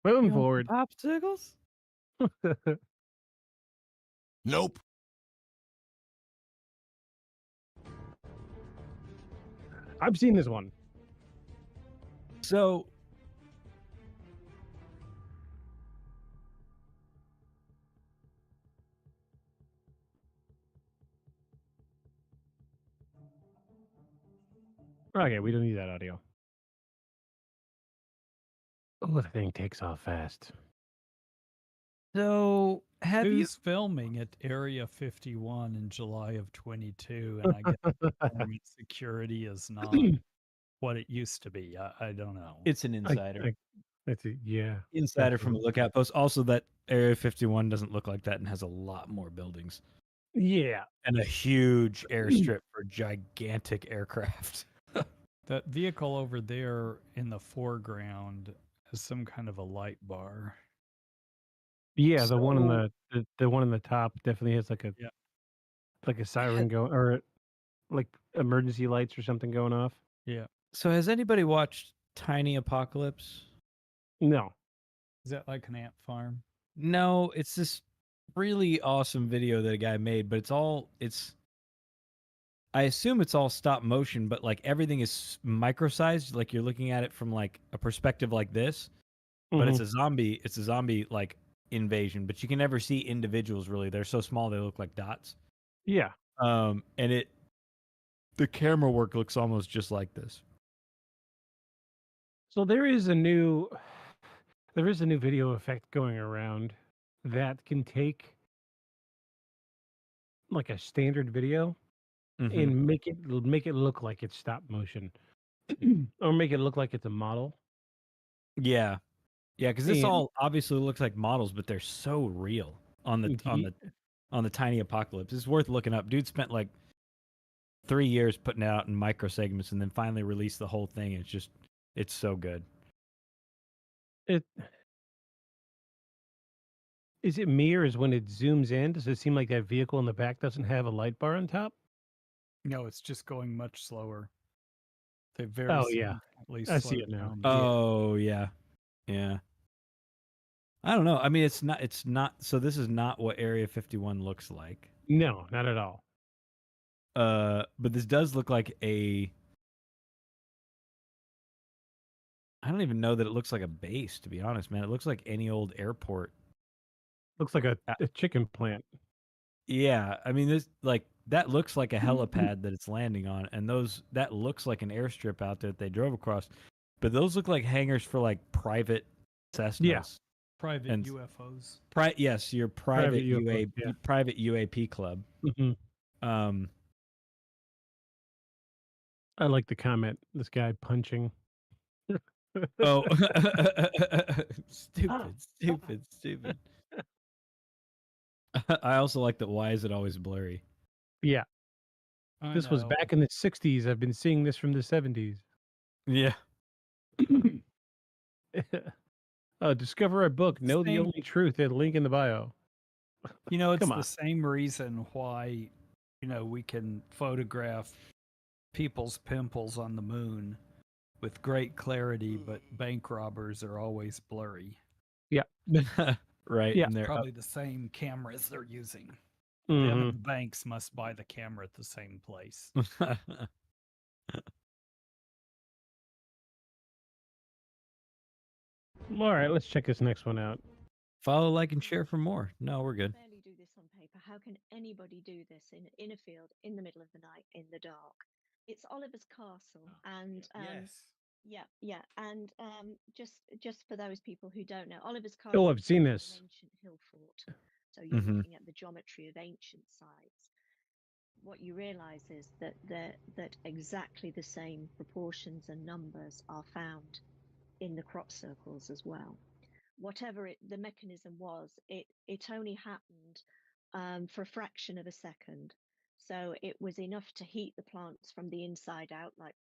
Moving forward. Popsicles? Nope. I've seen this one. So Okay, we don't need that audio. Oh, the thing takes off fast. So Who's filming at Area 51 in July of 22? And I guess government security is not what it used to be. I don't know. It's an insider. That's it. Yeah. Insider from a lookout post. Also, that Area 51 doesn't look like that and has a lot more buildings. Yeah. And a huge airstrip for gigantic aircraft. That vehicle over there in the foreground has some kind of a light bar. Yeah, the one in the one in the top definitely has like a siren going or like emergency lights or something going off. Yeah. So has anybody watched Tiny Apocalypse? No. Is that like an ant farm? No, it's this really awesome video that a guy made, but I assume it's all stop motion, but like everything is micro-sized, like you're looking at it from like a perspective like this. But it's a zombie like invasion, but you can never see individuals really. They're so small they look like dots. Yeah. And the camera work looks almost just like this. So there is a new video effect going around that can take like a standard video and make it look like it's stop motion or make it look like it's a model. Yeah. Yeah, because this all obviously looks like models, but they're so real on the Tiny Apocalypse. It's worth looking up. Dude spent like 3 years putting it out in micro segments and then finally released the whole thing. It's so good. Is it me or is when it zooms in, does it seem like that vehicle in the back doesn't have a light bar on top? No, it's just going much slower. They very Oh yeah, significantly I see slowed it now. down. Oh yeah, yeah. I don't know. I mean, it's not. It's not. So this is not what Area 51 looks like. No, not at all. But this does look like a. I don't even know that it looks like a base, to be honest, man. It looks like any old airport. Looks like a chicken plant. Yeah, I mean, this like that looks like a helipad that it's landing on, and that looks like an airstrip out there that they drove across. But those look like hangars for like private Cessnas. Yeah. Private And UFOs. Yes, your private UFOs, yeah. private UAP club. Mm-hmm. I like the comment. This guy punching. Oh, stupid. I also like that. Why is it always blurry? Yeah. I This was know. back in the 60s. I've been seeing this from the 70s. Yeah. Discover our book, Know the Same. Only Truth, at link in the bio. You know, it's Come the on. same reason why, we can photograph people's pimples on the moon with great clarity, but bank robbers are always blurry. Yeah. Right. Yeah. And they're Probably the same cameras they're using. Mhm. Them and the banks must buy the camera at the same place. All right, let's check this next one out. Follow, like, and share for more. No, we're good. Barely do this on paper. How can anybody do this in a field in the middle of the night in the dark? It's Oliver's Castle, and yeah, and just for those people who don't know, Oliver's Castle. I've seen this. An ancient hill fort. So you're Mhm. looking at the geometry of ancient sites. What you realise is that exactly the same proportions and numbers are found in the crop circles as well. Whatever the mechanism was, it only happened for a fraction of a second. So it was enough to heat the plants from the inside out, like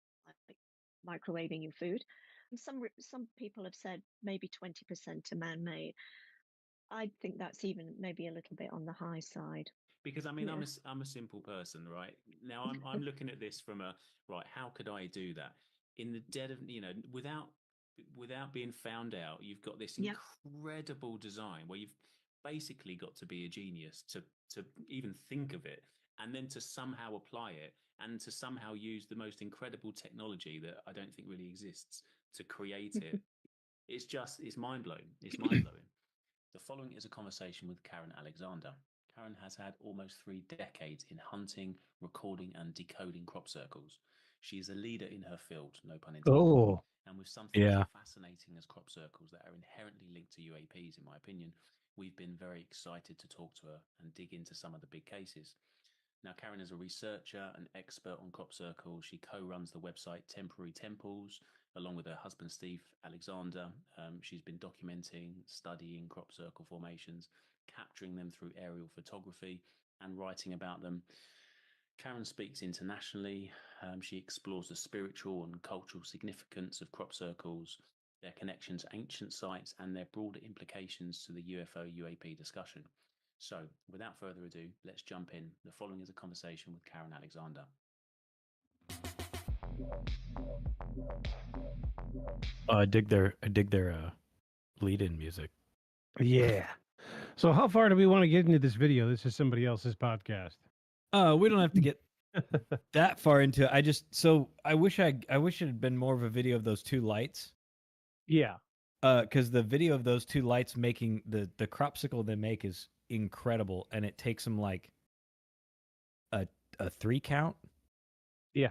microwaving your food. And some people have said maybe 20% are man-made. I think that's even maybe a little bit on the high side. Because I mean, Yeah. I'm a simple person, right? Now I'm looking at this from a right. How could I do that in the dead of without being found out? You've got this Yep. incredible design where you've basically got to be a genius to even think of it, and then to somehow apply it, and to somehow use the most incredible technology that I don't think really exists to create it. It's mind blowing. It's mind blowing. The following is a conversation with Karen Alexander. Karen has had almost 3 decades in hunting, recording, and decoding crop circles. She is a leader in her field, no pun intended. Oh. And with something Yeah. as fascinating as crop circles that are inherently linked to UAPs, in my opinion, we've been very excited to talk to her and dig into some of the big cases. Now, Karen is a researcher and expert on crop circles. She co-runs the website Temporary Temples, along with her husband, Steve Alexander. She's been documenting, studying crop circle formations, capturing them through aerial photography, and writing about them. Karen speaks internationally. She explores the spiritual and cultural significance of crop circles, their connection to ancient sites, and their broader implications to the UFO UAP discussion. So, without further ado, let's jump in. The following is a conversation with Karen Alexander. I dig their lead-in music. Yeah. So how far do we want to get into this video? This is somebody else's podcast. We don't have to get that far into it. I wish it had been more of a video of those 2 lights. Yeah. Because the video of those 2 lights making the cropsicle they make is incredible, and it takes them like a 3 count. Yeah.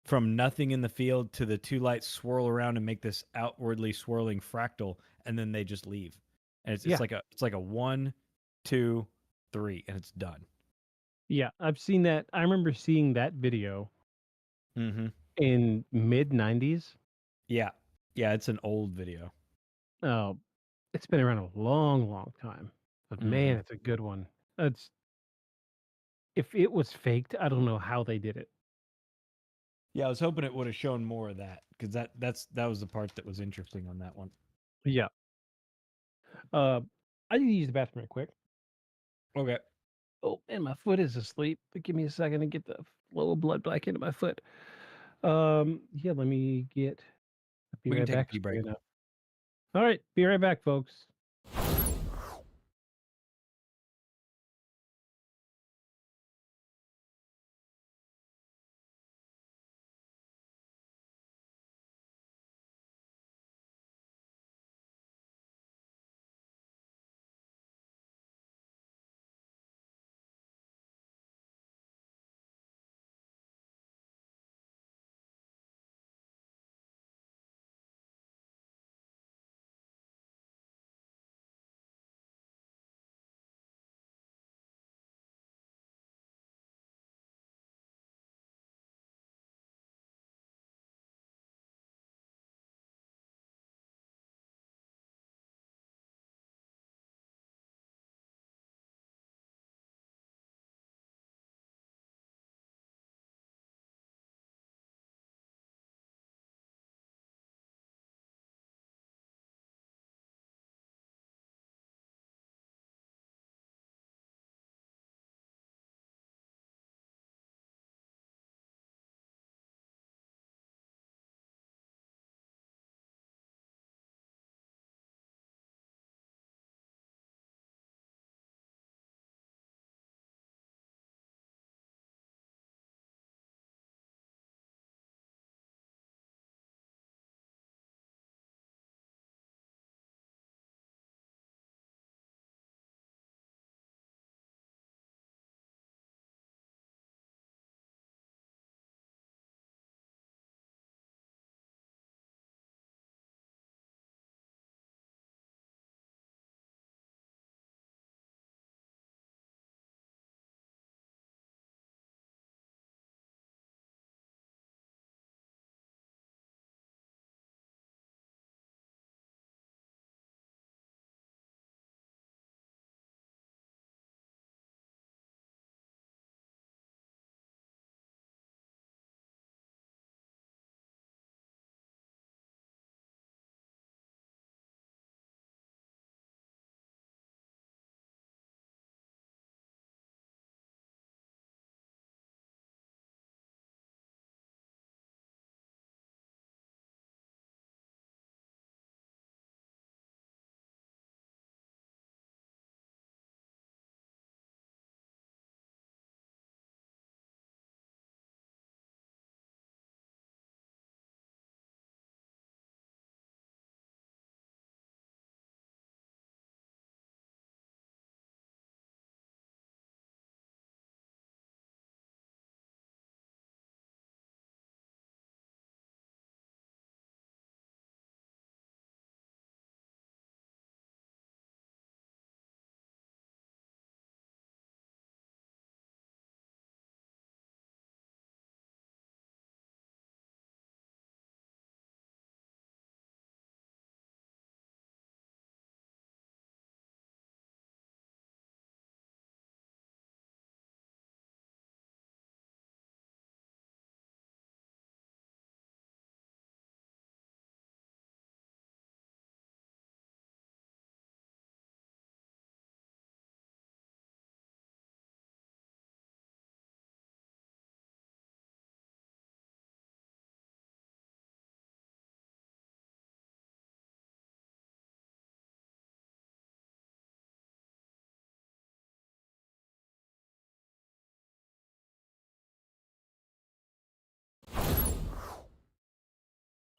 From nothing in the field to the 2 lights swirl around and make this outwardly swirling fractal, and then they just leave. And it's like a 1, 2, 3, and it's done. Yeah, I've seen that. I remember seeing that video in mid-90s. Yeah. Yeah, it's an old video. Oh, it's been around a long, long time. But man, it's a good one. If it was faked, I don't know how they did it. Yeah, I was hoping it would have shown more of that, because that was the part that was interesting on that one. Yeah. I need to use the bathroom real quick. Okay. Oh, and my foot is asleep. But give me a second to get the lower blood back into my foot. Yeah, let me get. Be We can right take a back. pee break. All right, be right back, folks.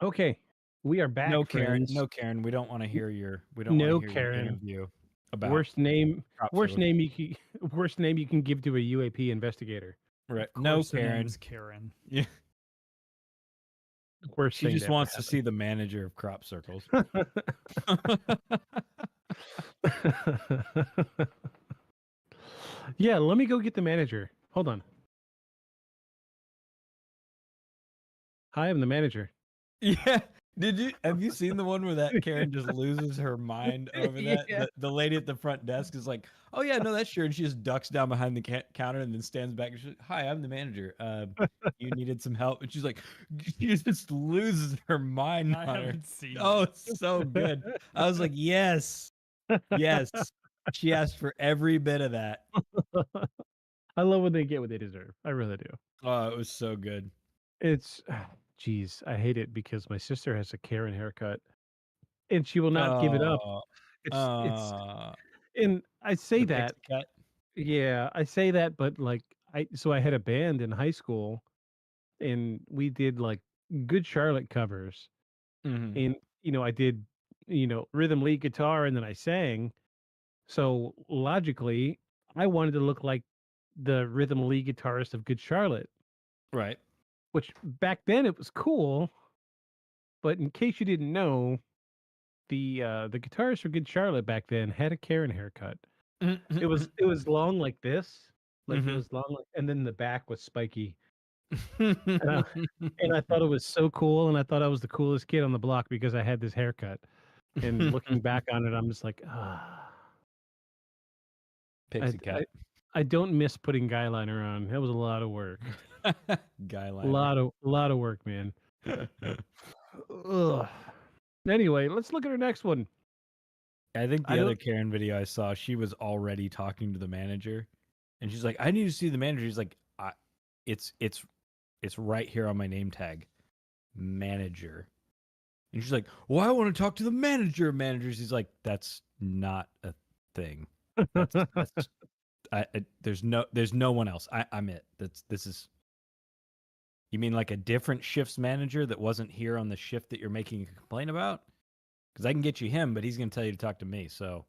Okay, we are back, No, Karen. friends. No, Karen. We don't want to hear your. We don't No, want to hear your Karen. interview about Worst name. crop Worst circles. name you can. Worst name you can give to a UAP investigator. Right. Of No, course the Karen. name's Karen. Yeah. Worst She thing just to ever wants to happen. see the manager of crop circles. Yeah, let me go get the manager. Hold on. Hi, I'm the manager. Yeah. Have you seen the one where that Karen just loses her mind over that? Yeah. The lady at the front desk is like, "Oh yeah, no, that's sure," and she just ducks down behind the counter and then stands back and she's like, "Hi, I'm the manager. You needed some help?" And she's like, she just loses her mind I on her. haven't seen Oh, it. it's so good. I was like, yes, yes. She asked for every bit of that. I love when they get what they deserve. I really do. Oh, it was so good. It's, geez, I hate it because my sister has a Karen haircut, and she will not give it up. Oh, It's, uh, and I say the that, pixie cut. yeah, I say that, but like, so I had a band in high school, and we did like Good Charlotte covers, Mm-hmm. and I did, rhythm lead guitar, and then I sang. So logically, I wanted to look like the rhythm lead guitarist of Good Charlotte, Right. which back then it was cool. But in case you didn't know, the guitarist for Good Charlotte back then had a Karen haircut. It was long like this, like it Mhm. was long, and then the back was spiky. And I thought it was so cool, and I thought I was the coolest kid on the block because I had this haircut. And looking back on it, I'm just like, ah. Pixie cut. I don't miss putting guy liner on. That was a lot of work. Guy A liner. lot of work, man. Ugh. Anyway, let's look at our next one. I think I the other don't- Karen video I saw, she was already talking to the manager, and she's like, "I need to see the manager." He's like, "It's right here on my name tag, manager." And she's like, "Well, I want to talk to the manager of managers." He's like, "That's not a thing. That's there's no one else. I'm it. This is." You mean like a different shifts manager that wasn't here on the shift that you're making a complaint about? Because I can get you him, but he's going to tell you to talk to me. So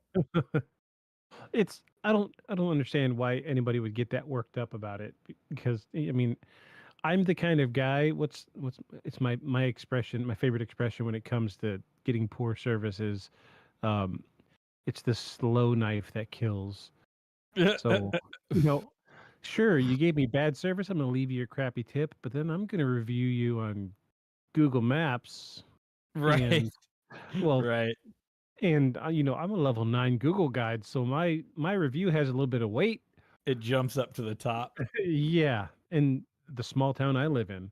I don't understand why anybody would get that worked up about it, because I mean, I'm the kind of guy, it's my expression, my favorite expression when it comes to getting poor service is, um it's the slow knife that kills. So, you know, sure, you gave me bad service, I'm going to leave you a crappy tip, but then I'm going to review you on Google Maps. right, And well, right. and I'm a level 9 Google guide, so my review has a little bit of weight. It jumps up to the top. Yeah, and the small town I live in,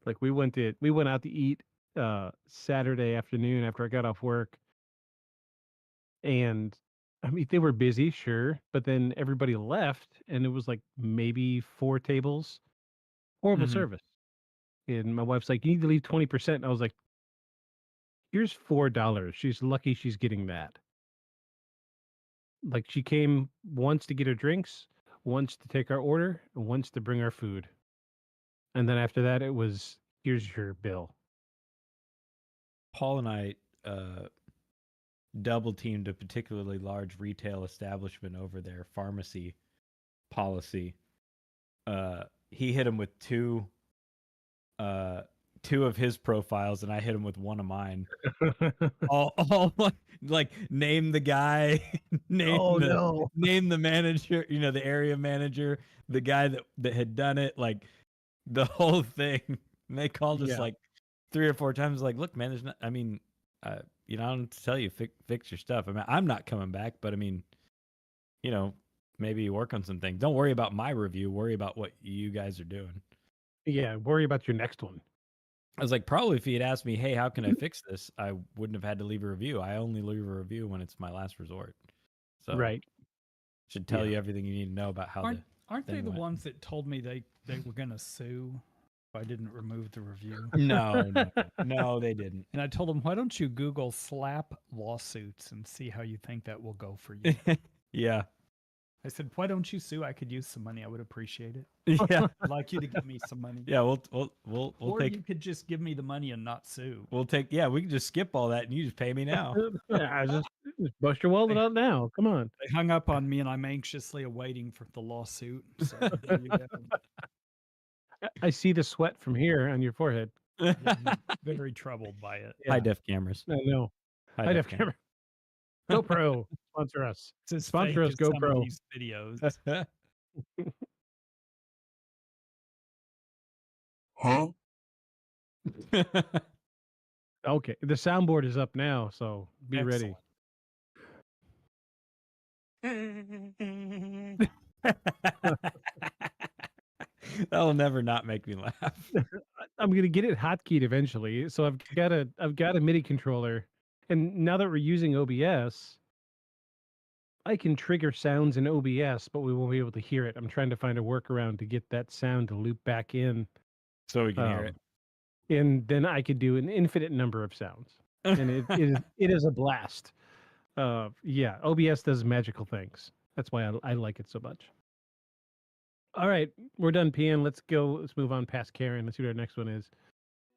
like we went out to eat Saturday afternoon after I got off work, and I mean they were busy, sure, but then everybody left, and it was like maybe 4 tables, horrible Mhm. service. And my wife's like, "You need to leave 20%." And I was like, "Here's $4. She's lucky she's getting that." Like she came once to get her drinks, once to take our order, and once to bring our food. And then after that, it was, "Here's your bill." Paul and I double teamed a particularly large retail establishment over their pharmacy policy. He hit him with two of his profiles, and I hit him with one of mine. all like name the guy, name the manager, the area manager, the guy that had done it, like the whole thing. And they called us Yeah. like 3 or 4 times, like, "Look, man, there's not. I mean, I don't have to tell you, fix your stuff. I mean, I'm not coming back, but I mean, maybe you work on some things. Don't worry about my review. Worry about what you guys are doing." Yeah, worry about your next one. I was like, probably if he had asked me, "Hey, how can I fix this?" I wouldn't have had to leave a review. I only leave a review when it's my last resort. So Right. should tell Yeah. you everything you need to know about how Aren't they thing the went. ones that told me they were going to sue if I didn't remove the review? No, they didn't. And I told them, why don't you Google slap lawsuits and see how you think that will go for you? Yeah. I said, why don't you sue? I could use some money. I would appreciate it. Yeah. I'd like you to give me some money. Yeah, we'll Or take. you could just give me the money and not sue. We'll take. Yeah, we can just skip all that and you just pay me now. Yeah, just bust your wallet out now. Come on. They hung up on me, and I'm anxiously awaiting for the lawsuit. So there you go. I see the sweat from here on your forehead. Yeah, I'm very troubled by it. Yeah. High def cameras. I know. High def camera. GoPro sponsor us. It's as Sponsor fake us, as some of GoPro. these videos. Huh? Okay, the soundboard is up now, so be ready. That'll never not make me laugh. I'm gonna get it hotkeyed eventually. So I've got a MIDI controller, and now that we're using OBS, I can trigger sounds in OBS, but we won't be able to hear it. I'm trying to find a workaround to get that sound to loop back in, So we can hear it. And then I could do an infinite number of sounds, and it is a blast. Yeah, OBS does magical things. That's why I like it so much. All right, we're done peeing. Let's go. Let's move on past Karen. Let's see what our next one is.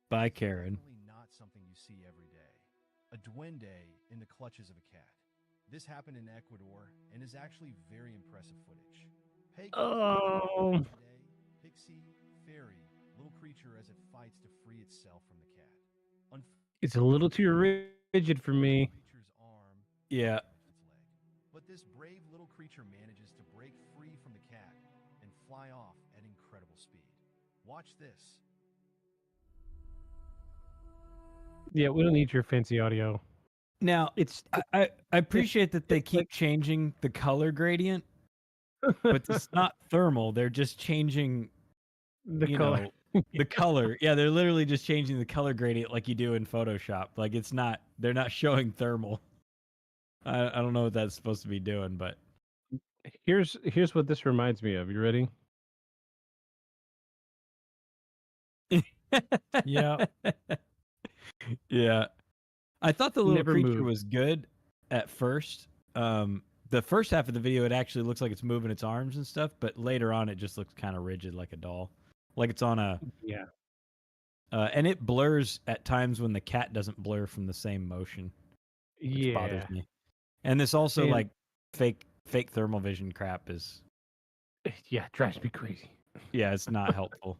Bye, Karen. Not something you see every day. A duende in the clutches of a cat. This happened in Ecuador and is actually very impressive footage. Oh. Pixie, fairy, little creature as it fights to free itself from the cat. It's a little too rigid for me. Yeah. But this brave little creature manages to break free from the cat and fly off at incredible speed. Watch this. Yeah, we don't need your fancy audio. Now, I appreciate that they keep changing the color gradient, but it's not thermal. They're just changing the color. The color. Yeah, they're literally just changing the color gradient like you do in Photoshop. Like they're not showing thermal. I don't know what that's supposed to be doing, but here's what this reminds me of. You ready? Yeah. Yeah. I thought the little Never creature moved. was good at first. The first half of the video, it actually looks like it's moving its arms and stuff, but later on, it just looks kind of rigid, like a doll, like it's on a. Yeah. And it blurs at times when the cat doesn't blur from the same motion, which bothers me. And this also like fake thermal vision crap is. Yeah, it drives me crazy. Yeah, it's not helpful.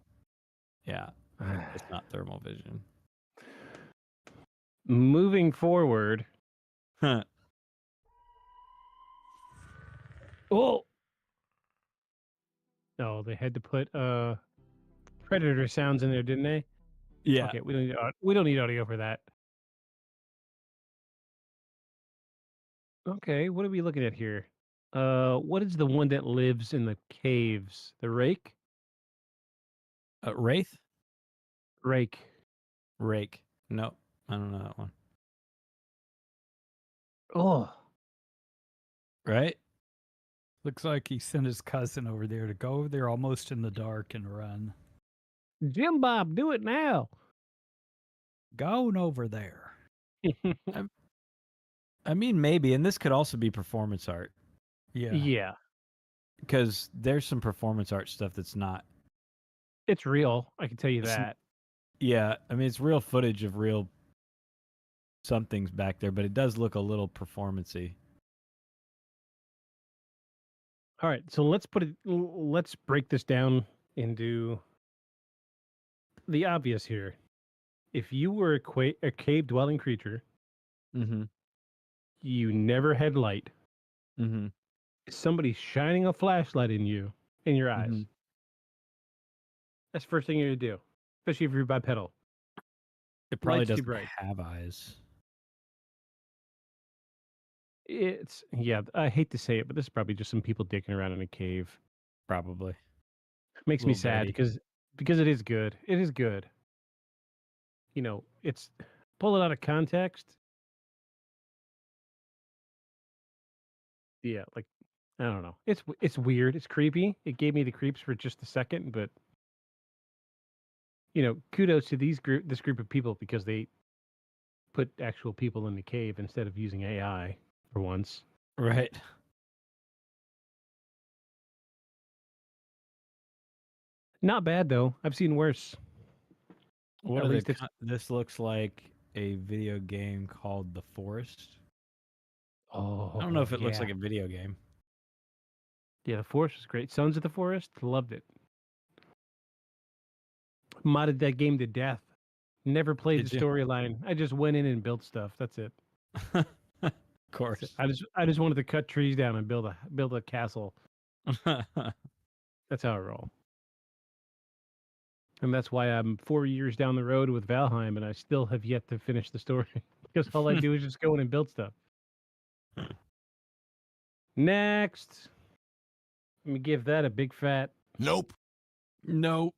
Yeah, it's not thermal vision. Moving forward. Huh. Oh. No, they had to put predator sounds in there, didn't they? Yeah. Okay, we don't need audio for that. Okay, what are we looking at here? What is the one that lives in the caves? The rake? Wraith? Rake. Nope, I don't know that one. Oh. Right? Looks like he sent his cousin over there to go over there almost in the dark and run. Jim Bob, do it now. Going over there. I mean, maybe, and this could also be performance art. Yeah. Yeah. Because there's some performance art stuff that's not. It's real. I can tell you that. Yeah, I mean, it's real footage of real somethings back there, but it does look a little performancy. All right, so let's break this down into the obvious here. If you were a cave-dwelling creature, you never had light. Somebody's shining a flashlight in your eyes. That's the first thing you're gonna do, especially if you're bipedal. It probably Light's too doesn't bright. have eyes. I hate to say it, but this is probably just some people dicking around in a cave. Probably. Makes me Little sad dirty. because it is good. It is good. You know, it's pull it out of context. Yeah, like I don't know. It's weird. It's creepy. It gave me the creeps for just a second, but you know, kudos to this group of people because they put actual people in the cave instead of using AI for once. Right. Not bad though. I've seen worse. What At are least the, this looks like a video game called The Forest. Oh, I don't know if it looks like a video game. Yeah, The Forest was great. Sons of the Forest, loved it. Modded that game to death. Never played the storyline. I just went in and built stuff. That's it. Of course. I just wanted to cut trees down and build a castle. That's how I roll. And that's why I'm 4 years down the road with Valheim, and I still have yet to finish the story because all I do is just go in and build stuff. Next, let me give that a big fat nope. Nope.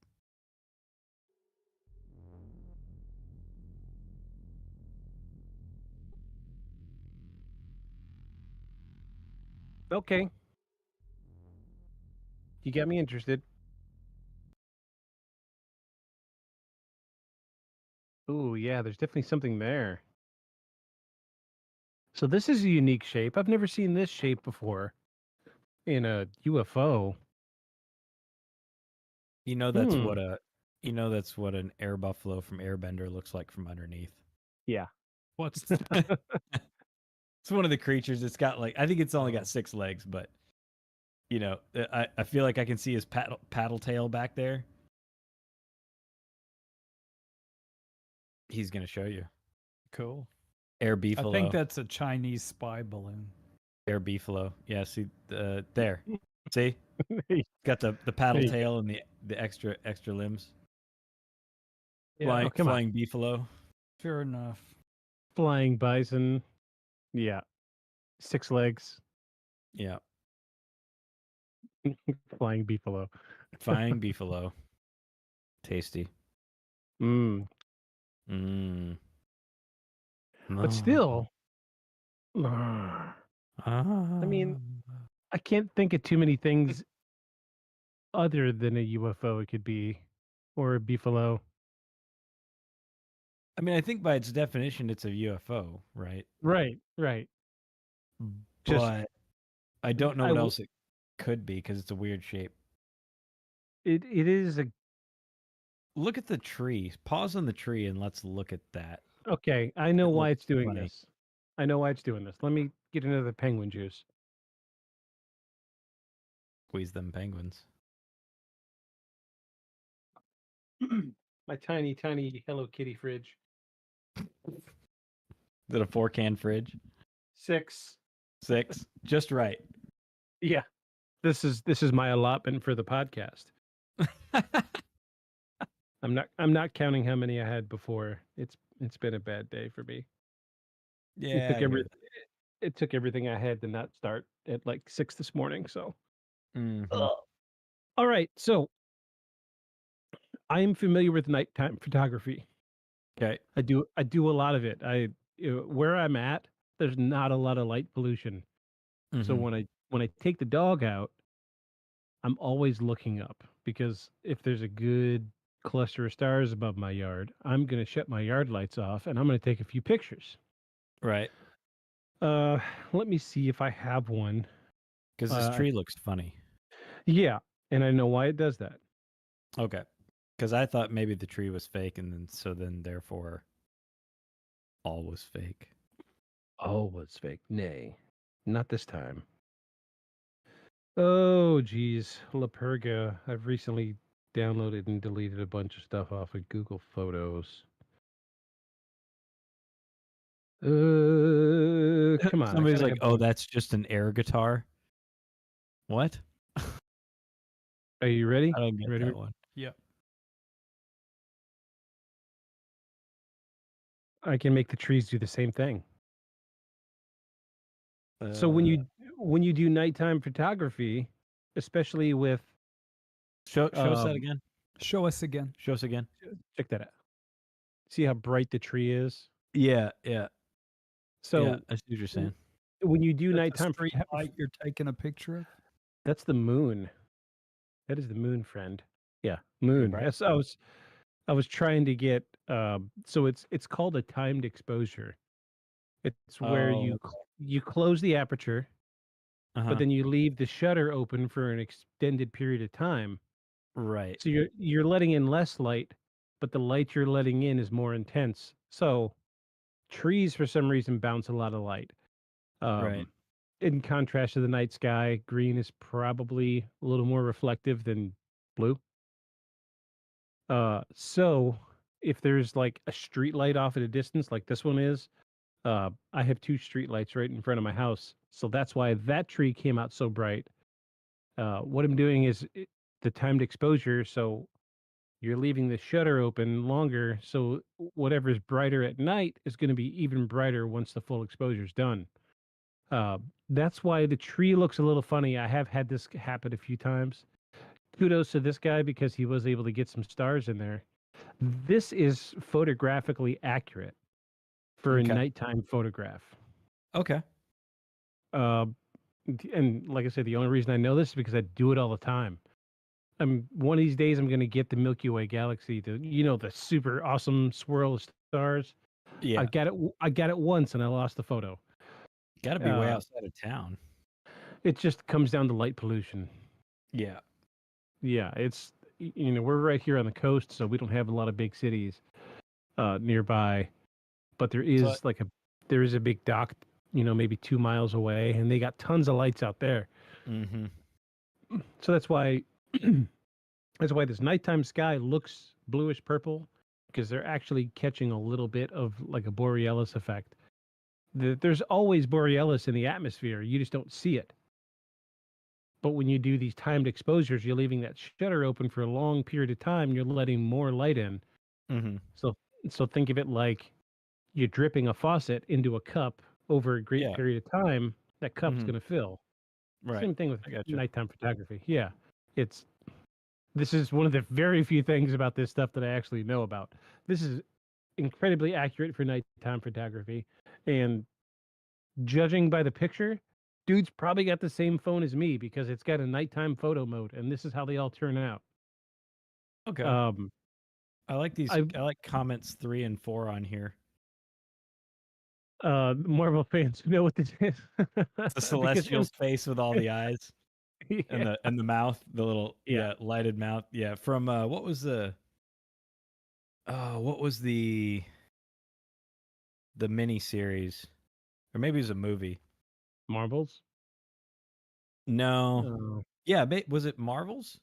Okay. You got me interested. Ooh, yeah, there's definitely something there. So this is a unique shape. I've never seen this shape before in a UFO. You know that's Hmm. what a that's what an air buffalo from Airbender looks like from underneath. Yeah. What's It's one of the creatures. It's got like I think it's only Oh. got 6 legs, but I feel like I can see his paddle tail back there. He's gonna show you. cool? Air I think beefalo. that's a Chinese spy balloon. Air beefalo. Yeah, see there. See? Hey, Got the paddle there you go. tail and the extra limbs. Yeah, Oh, come on. Flying beefalo. fair enough. Flying bison. Yeah. 6 legs. Yeah. Flying beefalo. Flying beefalo. Tasty. Mm. Mmm. But still, I mean, I can't think of too many things other than a UFO it could be, or a beefalo. I mean, I think by its definition, it's a UFO, right? Right, right. Just But I don't know I what w- else it could be because it's a weird shape. it is a Look at the tree. Pause on the tree and let's look at that. okay. I know It why looks it's doing funny. this. I know why it's doing this. Let me get another penguin juice. Squeeze them penguins. My tiny, tiny Hello Kitty fridge. Is it a 4-can fridge? 6. 6, just right. Yeah. This is my allotment for the podcast. I'm not counting how many I had before. It's been a bad day for me. Yeah, I hear It took everything I had to not start at like 6 this morning. So, that. Mhm. all right. So I am familiar with nighttime photography. Okay. I do a lot of it. Where I'm at, there's not a lot of light pollution. So Mhm. when I take the dog out, I'm always looking up because if there's a good cluster of stars above my yard, I'm going to shut my yard lights off and I'm going to take a few pictures. Right. Uh, let me see if I have one. Because this tree looks funny. Yeah, and I know why it does that. Okay. Because I thought maybe the tree was fake, and then therefore all was fake. All was fake. Nay, not this time. Oh, geez. La Purga. I've recently downloaded and deleted a bunch of stuff off of Google Photos. Come on. Somebody's I gotta like, have "Oh, one. that's just an air guitar." What? Are you ready? I don't get Ready? that one. Yep. I can make the trees do the same thing. So when you do nighttime photography, especially with show us that again. Show us again. Show us again. Check that out. See how bright the tree is? Yeah, yeah. So yeah, I see what you're saying. when you do That's nighttime a street light you're taking a picture of. that's the moon. That is the moon, friend. Yeah, Pretty moon. bright. Yes, I was trying to get so it's called a timed exposure. It's where Oh, you close the aperture, uh-huh. but then you leave the shutter open for an extended period of time. Right. So you're letting in less light, but the light you're letting in is more intense. So trees for some reason bounce a lot of light. Right. In contrast to the night sky, green is probably a little more reflective than blue. So if there's like a street light off at a distance, like this one is, I have 2 street lights right in front of my house. So that's why that tree came out so bright. What I'm doing is the timed exposure. So you're leaving the shutter open longer. So whatever's brighter at night is going to be even brighter once the full exposure is done. That's why the tree looks a little funny. I have had this happen a few times. Kudos to this guy because he was able to get some stars in there. This is photographically accurate for a Okay. nighttime photograph. Okay. And like I said, the only reason I know this is because I do it all the time. one of these days I'm going to get the Milky Way galaxy, the super awesome swirl of stars. Yeah. I got it once and I lost the photo. Got to be way outside of town. It just comes down to light pollution. Yeah. Yeah, it's we're right here on the coast, so we don't have a lot of big cities nearby, but there is a big dock, maybe 2 miles away, and they got tons of lights out there. Mm-hmm. So that's why this nighttime sky looks bluish purple, because they're actually catching a little bit of like a borealis effect. There's always borealis in the atmosphere, you just don't see it. But when you do these timed exposures, you're leaving that shutter open for a long period of time. You're letting more light in. Mm-hmm. So think of it like you're dripping a faucet into a cup over a great period of time. That cup's going to fill. Right. Same thing with nighttime photography. Yeah, this is one of the very few things about this stuff that I actually know about. This is incredibly accurate for nighttime photography, and judging by the picture, dude's probably got the same phone as me because it's got a nighttime photo mode, and this is how they all turn out. Okay. I like these. I like comments 3 and 4 on here. Marvel fans know what this is. It's the celestial's face with all the eyes and the mouth, the little lighted mouth. Yeah, from what was the mini series, or maybe it was a movie. Marvels? No. Yeah, was it Marvels?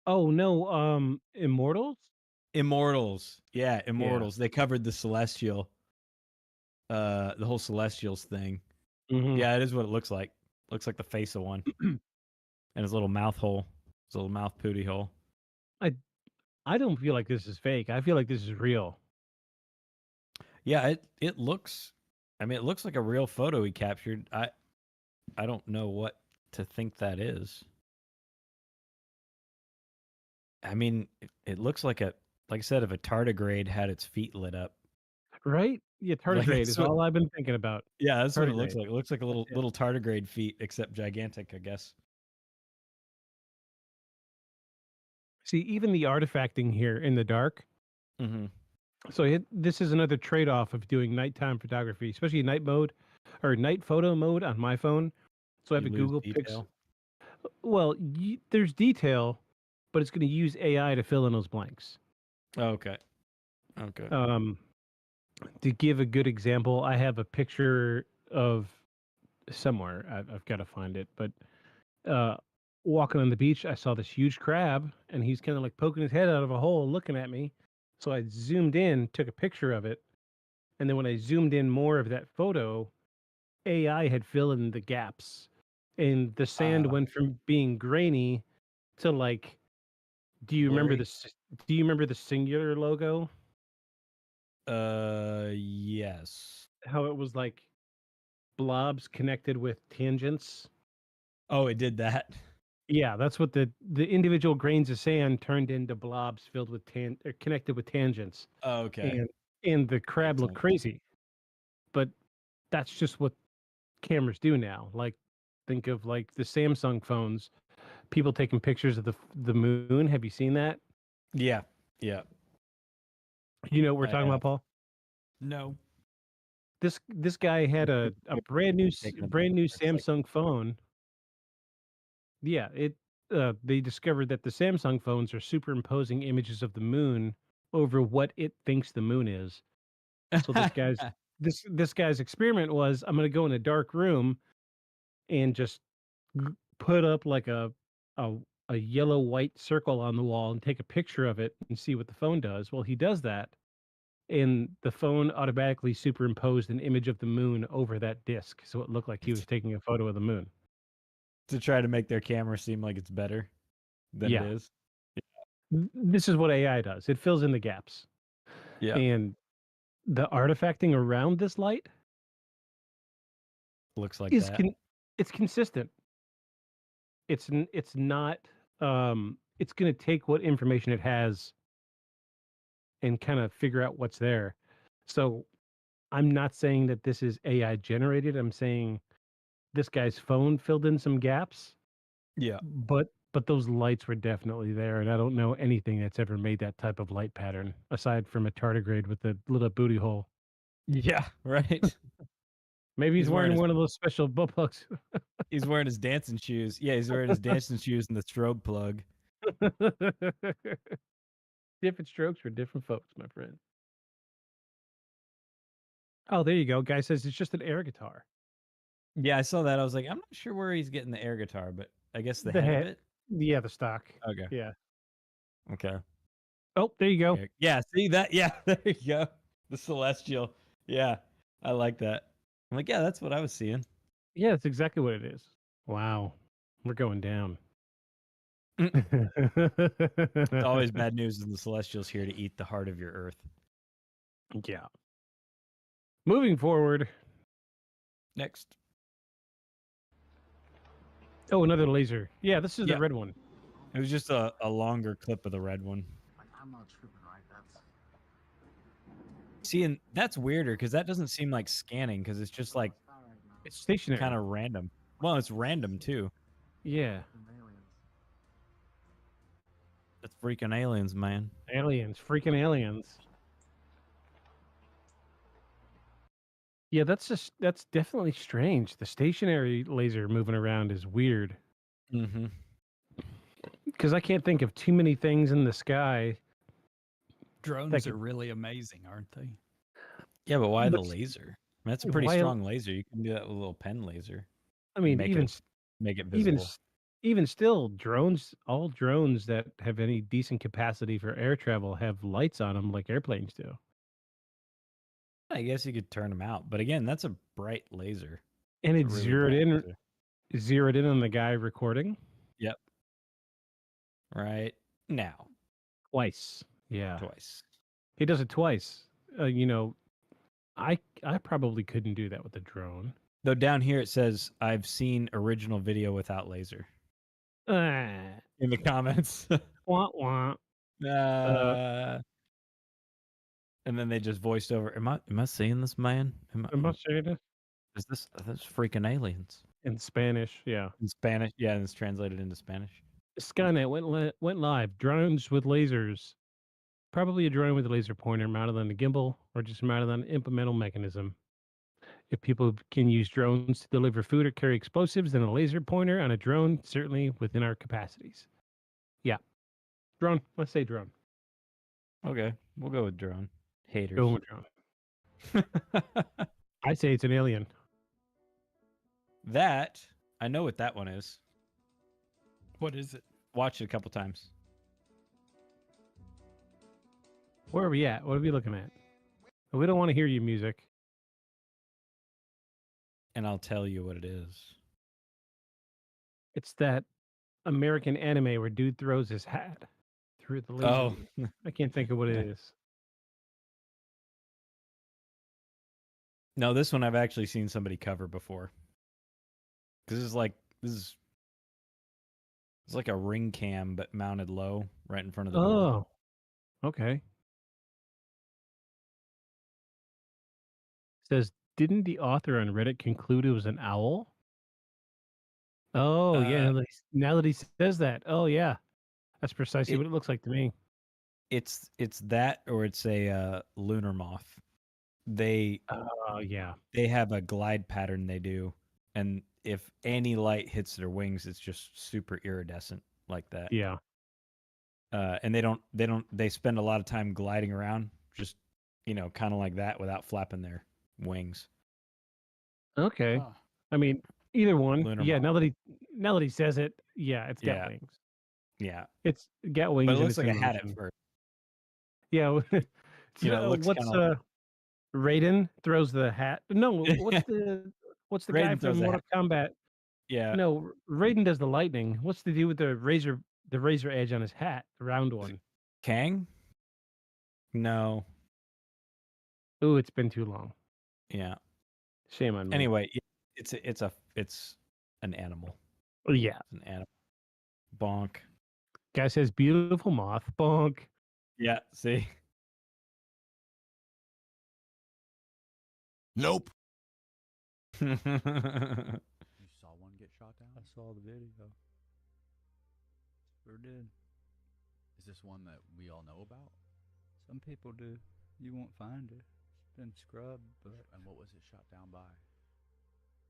Oh no, Immortals? Immortals. Yeah, Immortals. They covered the celestial, the whole celestials thing. Mm-hmm. Yeah, it is what it looks like. Looks like the face of one. And his little mouth hole. His little mouth pooty hole. I don't feel like this is fake. I feel like this is real. Yeah, it looks, I mean, it looks like a real photo he captured. I don't know what to think that is. I mean, it looks like I said, if a tardigrade had its feet lit up. Right? Yeah, tardigrade is all I've been thinking about. Yeah, that's what it looks like. It looks like a little tardigrade feet, except gigantic, I guess. See, even the artifacting here in the dark. Mm-hmm. So this is another trade-off of doing nighttime photography, especially night mode or night photo mode on my phone. So I have a Google Pixel. Well, there's detail, but it's going to use AI to fill in those blanks. Okay. To give a good example, I have a picture of somewhere. I've got to find it, but walking on the beach, I saw this huge crab, and he's kind of like poking his head out of a hole, looking at me. So I zoomed in, took a picture of it, and then when I zoomed in more of that photo, AI had filled in the gaps, and the sand went from being grainy to like. Do you remember this? Do you remember the Singular logo? Yes. How it was like blobs connected with tangents. Oh, it did that. Yeah, that's what the individual grains of sand turned into blobs filled with connected with tangents. Oh, okay. And the crab looked crazy, but that's just what cameras do now. Like, think of like the Samsung phones. People taking pictures of the moon. Have you seen that? Yeah. Yeah. You know what we're talking about, Paul? No. This guy had a brand new Samsung phone. Yeah, they discovered that the Samsung phones are superimposing images of the moon over what it thinks the moon is. So this guy's experiment was, I'm going to go in a dark room and just put up like a yellow white circle on the wall and take a picture of it and see what the phone does. Well, he does that, and the phone automatically superimposed an image of the moon over that disc, so it looked like he was taking a photo of the moon. To try to make their camera seem like it's better than it is. This is what AI does. It fills in the gaps. Yeah. And the artifacting around this light looks like it's consistent. It's not it's going to take what information it has and kind of figure out what's there. So I'm not saying that this is AI generated. I'm saying this guy's phone filled in some gaps. Yeah. But but those lights were definitely there, and I don't know anything that's ever made that type of light pattern aside from a tardigrade with a little booty hole. Yeah, right. Maybe he's wearing his, one of those special butt plugs. he's wearing his dancing shoes. Yeah, he's wearing his dancing shoes and the strobe plug. Different strokes for different folks, my friend. Oh, there you go. Guy says it's just an air guitar. Yeah, I saw that. I was like, I'm not sure where he's getting the air guitar, but I guess the head of it. Yeah, the stock. Okay. Yeah. Okay. Oh, there you go. Yeah, see that? Yeah, there you go. The celestial. Yeah, I like that. I'm like, yeah, that's what I was seeing. Yeah, that's exactly what it is. Wow. We're going down. It's always bad news when the celestial's here to eat the heart of your earth. Yeah. Moving forward. Next. Oh, another laser. Yeah, this is the red one. It was just a longer clip of the red one. Like, I'm not tripping, right? That's See, and that's weirder because that doesn't seem like scanning because it's just like it's stationary. Kind of random. Well, it's random too. Yeah. That's freaking aliens, man. Aliens. Freaking aliens. Yeah, that's definitely strange. The stationary laser moving around is weird. Mm-hmm. Because I can't think of too many things in the sky. Drones are really amazing, aren't they? Yeah, but why the laser? I mean, that's a pretty Why- strong laser. You can do that with a little pen laser. I mean, make it visible. Even still, all drones that have any decent capacity for air travel have lights on them like airplanes do. I guess you could turn them out, but again, that's a bright laser. And It's it's a really bright laser. zeroed in on the guy recording. Yep. Right now. Twice. Yeah. Twice. He does it twice. I probably couldn't do that with a drone. Though down here it says, I've seen original video without laser. In the comments. Wah, wah. And then they just voiced over. Am I seeing this, man? Am I seeing it? Is this freaking aliens? In Spanish, yeah. In Spanish, yeah, and it's translated into Spanish. Skynet went live. Drones with lasers. Probably a drone with a laser pointer mounted on a gimbal or just mounted on an implemental mechanism. If people can use drones to deliver food or carry explosives, then a laser pointer on a drone certainly within our capacities. Yeah. Drone. Let's say drone. Okay, we'll go with drone. Haters. Go with drone. I say it's an alien. That, I know what that one is. What is it? Watched it a couple times. Where are we at? What are we looking at? We don't want to hear your music. And I'll tell you what it is. It's that American anime where dude throws his hat through the laser. Oh. I can't think of what it is. No, this one I've actually seen somebody cover before. This is it's like a ring cam but mounted low right in front of the door. Oh. Okay. Says, didn't the author on Reddit conclude it was an owl? Oh, yeah. Now that he says that. Oh, yeah. That's precisely what it looks like to me. It's that or it's a lunar moth. They yeah. They have a glide pattern they do, and if any light hits their wings, it's just super iridescent like that. Yeah. And they spend a lot of time gliding around, just kind of like that without flapping their wings. Okay. I mean, either one. Lunar yeah. moth. Now that he says it, yeah, it's got Yeah. wings. Yeah. It's got wings. But it and looks it's like in a hat at motion. first. Yeah. It looks what's kinda Raiden throws the hat? No. What's the guy Raiden throws from the Mortal Kombat? Yeah. No, Raiden does the lightning. What's the deal with the razor edge on his hat, the round one? Kang? No. Ooh, it's been too long. Yeah. Shame on me. Anyway, it's an animal. Yeah. It's an animal. Bonk. Guy says beautiful moth. Bonk. Yeah, see? Nope. You saw one get shot down? I saw the video. Sure did. Is this one that we all know about? Some people do. You won't find it. It's been scrubbed, but... And what was it shot down by?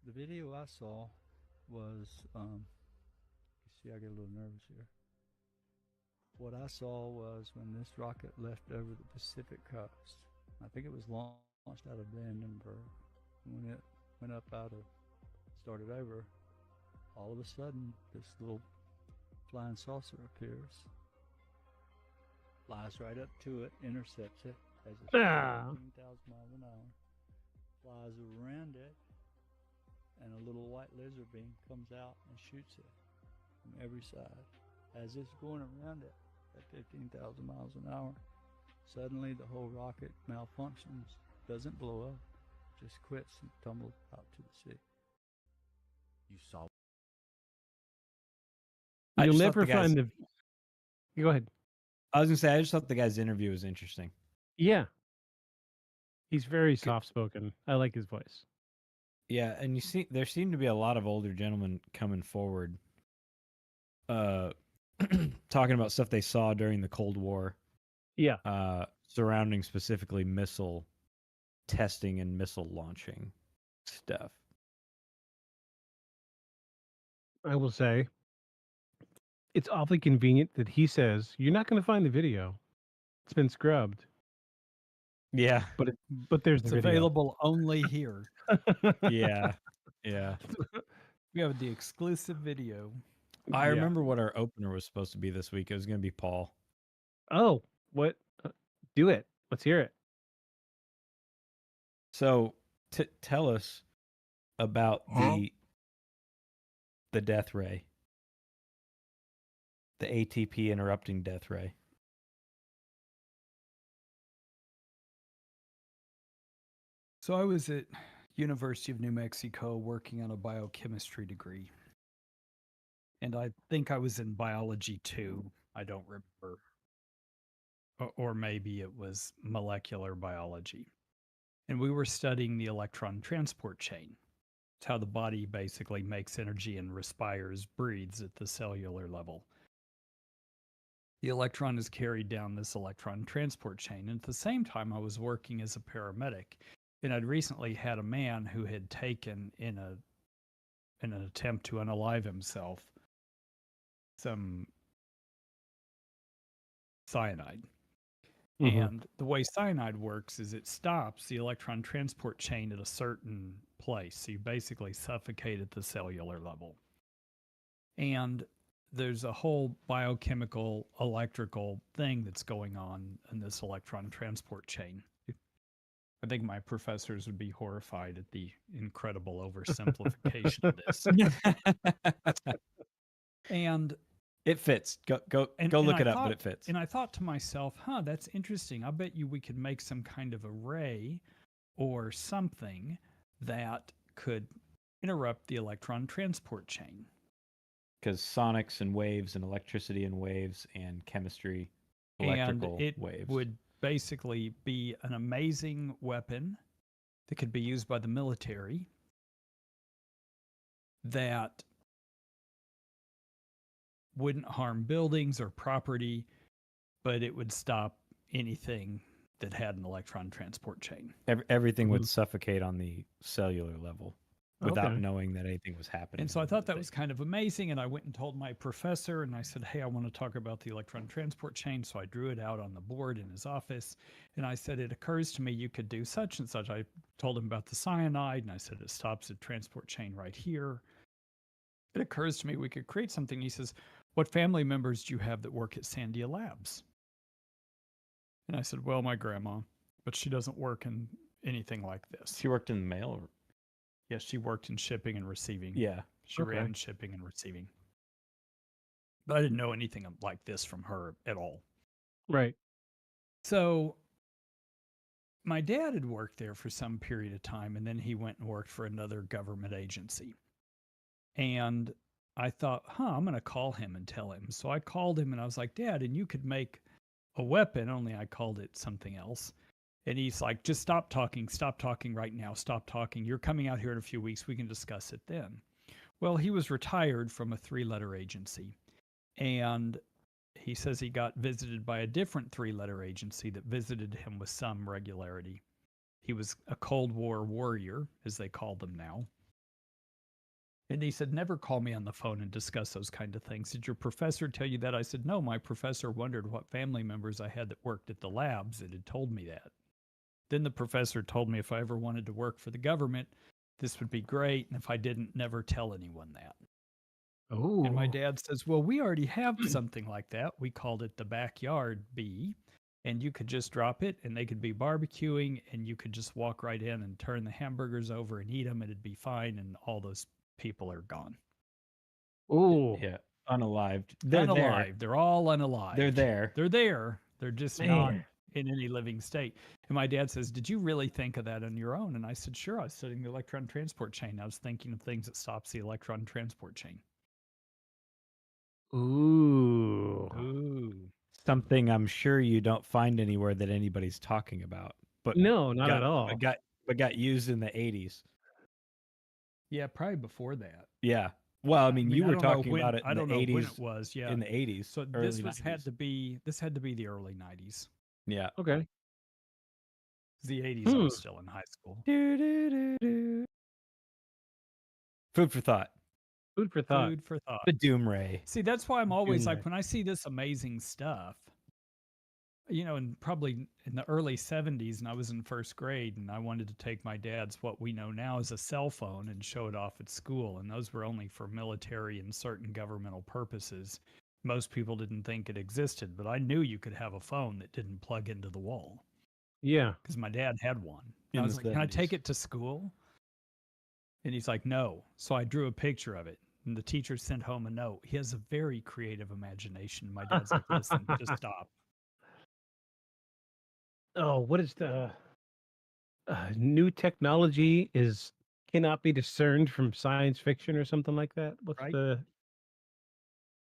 The video I saw was, you see, I get a little nervous here. What I saw was when this rocket left over the Pacific coast. I think it was launched out of Vandenberg. When it went up started over, all of a sudden, this little flying saucer appears, flies right up to it, intercepts it, as it's 15,000 miles an hour, flies around it, and a little white laser beam comes out and shoots it from every side. As it's going around it at 15,000 miles an hour, suddenly the whole rocket malfunctions, doesn't blow up, just quits and tumbles out to the sea. You saw. You'll never find the. Go ahead. I was gonna say I just thought the guy's interview was interesting. Yeah. He's very soft spoken. I like his voice. Yeah, and you see, there seem to be a lot of older gentlemen coming forward, talking about stuff they saw during the Cold War. Yeah. Surrounding specifically missile testing and missile launching stuff. I will say, it's awfully convenient that he says you're not going to find the video. It's been scrubbed. Yeah, but there's It's the video. available only here. Yeah. We have the exclusive video. I remember what our opener was supposed to be this week. It was going to be Paul. Oh, what? Do it. Let's hear it. So, tell us about the death ray, the ATP interrupting death ray. So I was at University of New Mexico working on a biochemistry degree. And I think I was in biology 2. I don't remember. Or maybe it was molecular biology. And we were studying the electron transport chain. It's how the body basically makes energy and respires, breathes at the cellular level. The electron is carried down this electron transport chain. And at the same time, I was working as a paramedic. And I'd recently had a man who had taken, in an attempt to unalive himself, some cyanide. Mm-hmm. And the way cyanide works is it stops the electron transport chain at a certain place. So you basically suffocate at the cellular level. And there's a whole biochemical, electrical thing that's going on in this electron transport chain. I think my professors would be horrified at the incredible oversimplification of this. And it fits. Go look it up, but it fits. And I thought to myself, that's interesting. I bet you we could make some kind of array or something that could interrupt the electron transport chain. Because sonics and waves and electricity and waves and chemistry, electrical and it waves. Would basically be an amazing weapon that could be used by the military that wouldn't harm buildings or property, but it would stop anything that had an electron transport chain. Everything would suffocate on the cellular level without knowing that anything was happening. And so I thought that was kind of amazing. And I went and told my professor, and I said, hey, I want to talk about the electron transport chain. So I drew it out on the board in his office. And I said, it occurs to me you could do such and such. I told him about the cyanide, and I said, it stops the transport chain right here. It occurs to me we could create something. He says, what family members do you have that work at Sandia Labs? And I said, well, my grandma, but she doesn't work in anything like this. She worked in the mail? Yes, she worked in shipping and receiving. Yeah. She ran shipping and receiving. But I didn't know anything like this from her at all. Right. So my dad had worked there for some period of time, and then he went and worked for another government agency. And I thought, I'm going to call him and tell him. So I called him and I was like, Dad, and you could make a weapon, only I called it something else. And he's like, just stop talking right now. Stop talking. You're coming out here in a few weeks. We can discuss it then. Well, he was retired from a 3-letter agency. And he says he got visited by a different 3-letter agency that visited him with some regularity. He was a Cold War warrior, as they call them now. And he said, never call me on the phone and discuss those kind of things. Did your professor tell you that? I said, no, my professor wondered what family members I had that worked at the labs that had told me that. Then the professor told me if I ever wanted to work for the government, this would be great. And if I didn't, never tell anyone that. Oh. And my dad says, well, we already have something like that. We called it the backyard bee. And you could just drop it and they could be barbecuing and you could just walk right in and turn the hamburgers over and eat them and it'd be fine. And all those people are gone. Oh. Yeah. Unalived. They're unalived. there. They're all unalived. They're there. They're there. They're just Man. not in any living state. And my dad says, did you really think of that on your own? And I said, sure. I was studying the electron transport chain. I was thinking of things that stops the electron transport chain. Ooh. Ooh. Something I'm sure you don't find anywhere that anybody's talking about. But No, not at all. But got used in the 80s. Yeah, probably before that. Yeah. Well, I mean you I were don't know talking when- about it I in the don't know 80s. when it was. Yeah, In the 80s. So early this was 90s. had to be the early 90s. Yeah. Okay. The 80s I was still in high school. Food for thought. Food for thought. Food for thought. The Doom Ray. See, that's why I'm always Doom like Ray. when I see this amazing stuff, and probably in the early 70s, and I was in first grade, and I wanted to take my dad's what we know now as a cell phone and show it off at school, and those were only for military and certain governmental purposes. Most people didn't think it existed, but I knew you could have a phone that didn't plug into the wall Yeah. because my dad had one. In And I was the like, can I 70s. take it to school? And he's like, no. So I drew a picture of it. And the teacher sent home a note. He has a very creative imagination. My dad's like, listen, just stop. Oh, what is the new technology cannot be discerned from science fiction or something like that? What's Right.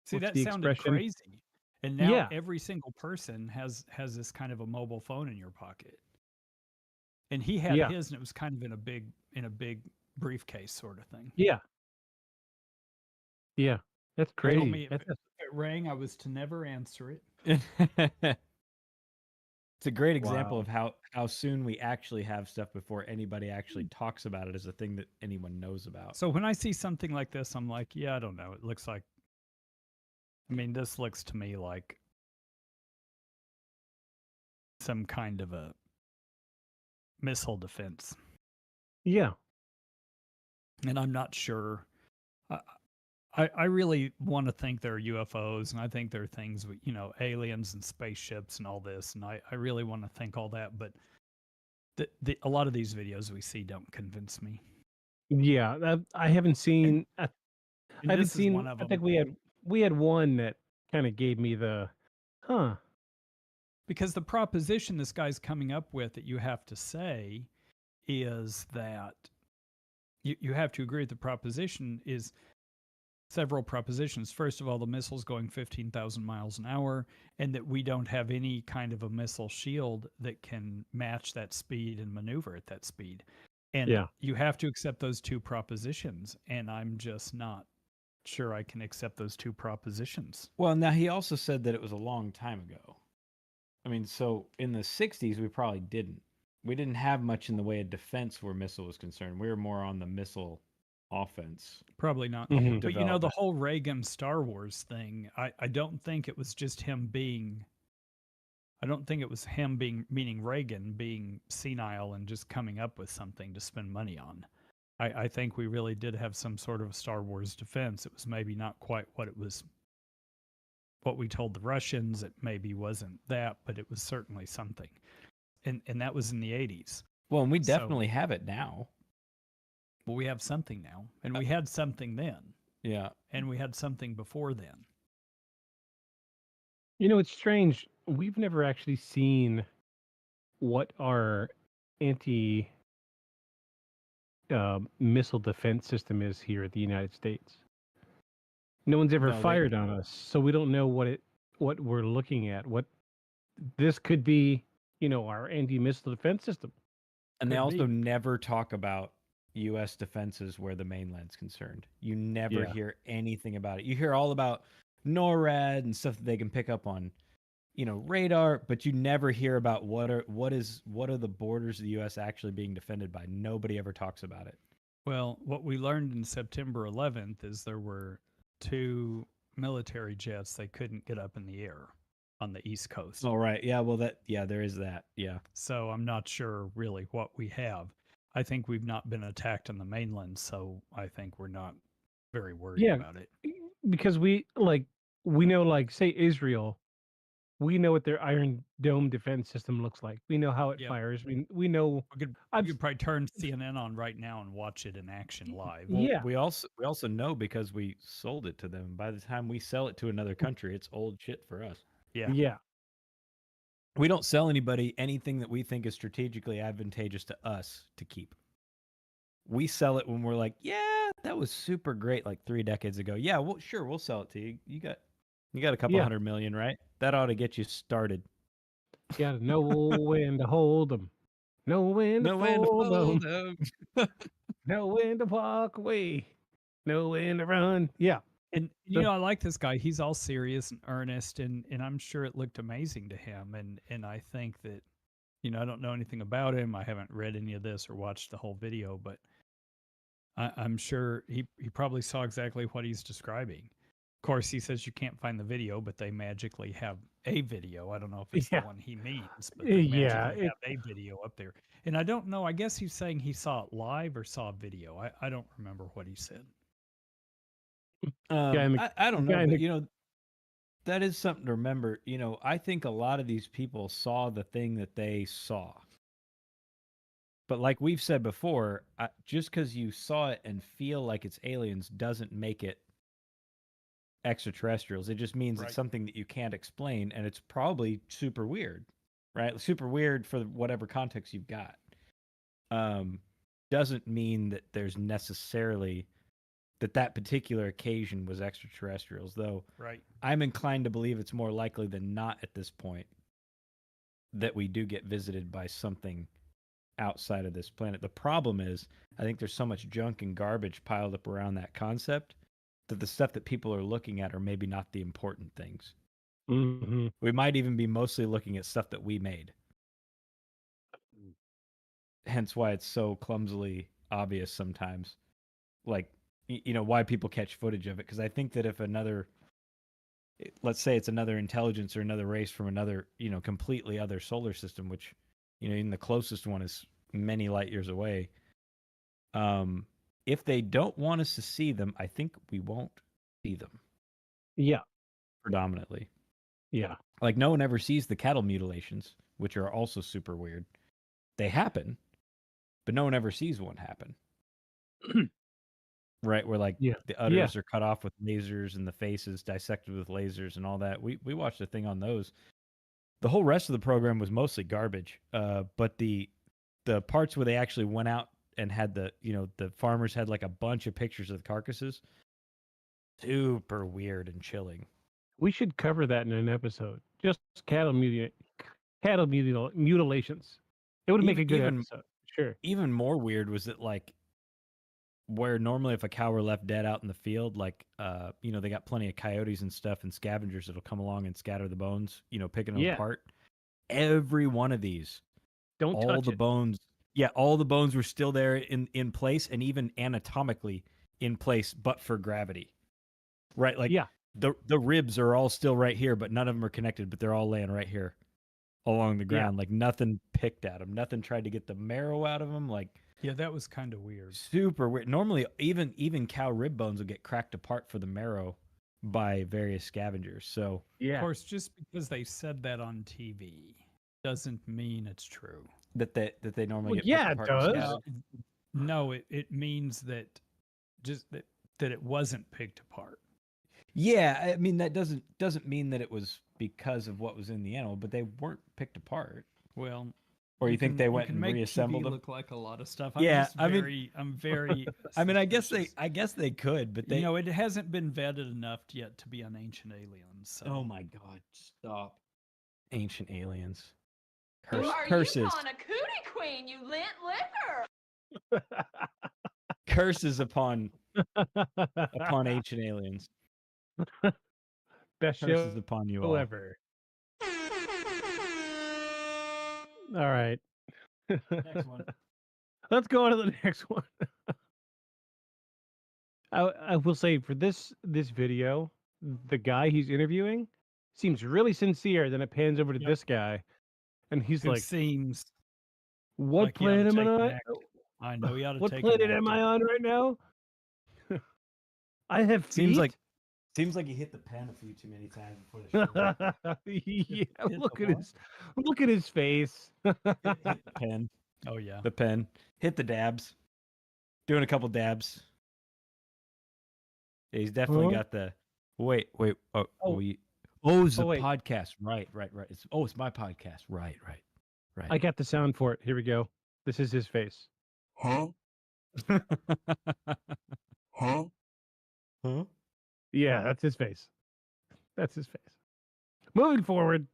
See, what's that the sounded expression? crazy. And now Yeah. every single person has this kind of a mobile phone in your pocket. And he had Yeah. his, and it was kind of in a big briefcase sort of thing. Yeah. Yeah. That's He told crazy. me if it rang, I was to never answer it. It's a great example Wow. of how soon we actually have stuff before anybody actually talks about it as a thing that anyone knows about. So when I see something like this, I'm like, yeah, I don't know. It looks like, this looks to me like some kind of a missile defense. Yeah. And I'm not sure. I really want to think they're UFOs, and I think they're things with, aliens and spaceships and all this. And I really want to think all that, but a lot of these videos we see don't convince me. Yeah. I haven't seen. I And haven't this is seen. one of I think them. we had one that kind of gave me the, huh. Because the proposition this guy's coming up with that you have to say is that you have to agree with the proposition is several propositions. First of all, the missile's going 15,000 miles an hour, and that we don't have any kind of a missile shield that can match that speed and maneuver at that speed. And Yeah. you have to accept those two propositions, and I'm just not sure I can accept those two propositions. Well, now he also said that it was a long time ago. I mean, so in the 60s, we probably didn't. We didn't have much in the way of defense where missile was concerned. We were more on the missile offense. Probably not. Mhm. But the whole Reagan Star Wars thing, I don't think it was just him being, I don't think it was him being, meaning Reagan being senile and just coming up with something to spend money on. I think we really did have some sort of Star Wars defense. It was maybe not quite what we told the Russians. It maybe wasn't that, but it was certainly something. And that was in the 80s. Well, and we So- definitely have it now. Well, we have something now, and we had something then, Yeah. and we had something before then. It's strange. We've never actually seen what our anti missile defense system is here at the United States. No one's ever No, they- fired on us, so we don't know what we're looking at. What this could be, our anti-missile defense system. And they Could also be. never talk about U.S. defenses where the mainland's concerned. You never Yeah. hear anything about it. You hear all about NORAD and stuff that they can pick up on, radar, but you never hear about what are the borders of the U.S. actually being defended by. Nobody ever talks about it. Well, what we learned in September 11th is there were 2 military jets they couldn't get up in the air on the East Coast. Oh, right. Yeah, well, there is that. Yeah. So I'm not sure really what we have. I think we've not been attacked on the mainland, so I think we're not very worried about it. Because we know, like, say Israel, we know what their Iron Dome defense system looks like. We know how it fires. We know. We could probably turn CNN on right now and watch it in action live. Well, we also know because we sold it to them. By the time we sell it to another country, it's old shit for us. Yeah. We don't sell anybody anything that we think is strategically advantageous to us to keep. We sell it when we're like, yeah, that was super great like 3 decades ago. Yeah, well, sure, we'll sell it to you. You got a couple $100 million, right? That ought to get you started. You got to know when to hold them. Know when to fold them. Know when to walk away. Know when to run. Yeah. And I like this guy. He's all serious and earnest, and I'm sure it looked amazing to him. And I think that, I don't know anything about him. I haven't read any of this or watched the whole video, but I'm sure he probably saw exactly what he's describing. Of course, he says you can't find the video, but they magically have a video. I don't know if it's the one he means, but they magically have a video up there. And I don't know. I guess he's saying he saw it live or saw a video. I don't remember what he said. I don't know, but that is something to remember. I think a lot of these people saw the thing that they saw. But like we've said before, just because you saw it and feel like it's aliens doesn't make it extraterrestrials. It just means it's something that you can't explain, and it's probably super weird, right? Super weird for whatever context you've got. Doesn't mean that there's necessarily that particular occasion was extraterrestrials, though. Right. I'm inclined to believe it's more likely than not at this point that we do get visited by something outside of this planet. The problem is, I think there's so much junk and garbage piled up around that concept that the stuff that people are looking at are maybe not the important things. Mm-hmm. We might even be mostly looking at stuff that we made. Hence why it's so clumsily obvious sometimes. Like, why people catch footage of it. Because I think that if let's say it's another intelligence or another race from another, completely other solar system, which, even the closest one is many light years away. If they don't want us to see them, I think we won't see them. Yeah. Predominantly. Yeah. Like no one ever sees the cattle mutilations, which are also super weird. They happen, but no one ever sees one happen. Right, where like the udders are cut off with lasers and the faces dissected with lasers and all that. We watched a thing on those. The whole rest of the program was mostly garbage. But the parts where they actually went out and had the farmers had like a bunch of pictures of the carcasses. Super weird and chilling. We should cover that in an episode. Just cattle mutilations. It would make a good episode. Sure. Even more weird was that like where normally if a cow were left dead out in the field, like, they got plenty of coyotes and stuff and scavengers that'll come along and scatter the bones, picking them apart. Every one of these, all the bones were still there in place and even anatomically in place, but for gravity. Right? Like, the ribs are all still right here, but none of them are connected, but they're all laying right here along the ground. Like nothing picked at them. Nothing tried to get the marrow out of them. Like, yeah, that was kind of weird. Super weird. Normally, even cow rib bones will get cracked apart for the marrow by various scavengers. So, of course, just because they said that on TV doesn't mean it's true. That they normally get picked apart. It does. No, it means that that it wasn't picked apart. Yeah, I mean that doesn't mean that it was because of what was in the animal, but they weren't picked apart. Well. Or you think they went and reassembled them? Look like a lot of stuff. I'm very. I mean, I guess they could, but they. It hasn't been vetted enough yet to be on Ancient Aliens. So. Oh my God! Stop. Ancient Aliens. Curses. You on a cootie queen, you lint liquor. Curses upon Ancient Aliens. Best Curses show upon you all. ever. All right. Next one. Let's go on to the next one. I will say for this video, the guy he's interviewing seems really sincere. Then it pans over to this guy, and he's Who like, seems "What like he ought to planet am take I an on? act. I know he ought to What take planet an am acting. I on right now? I have feet." Seems like he hit the pen a few too many times before the show. Yeah, Hit look the at what? look at his face. Hit the pen. Oh yeah. The pen. Hit the dabs. Doing a couple dabs. Yeah, he's definitely Huh? got the. Wait. Oh, Oh. it's a wait. podcast. Right. It's my podcast. Right. I got the sound for it. Here we go. This is his face. Huh? Huh? Yeah, that's his face. That's his face. Moving forward.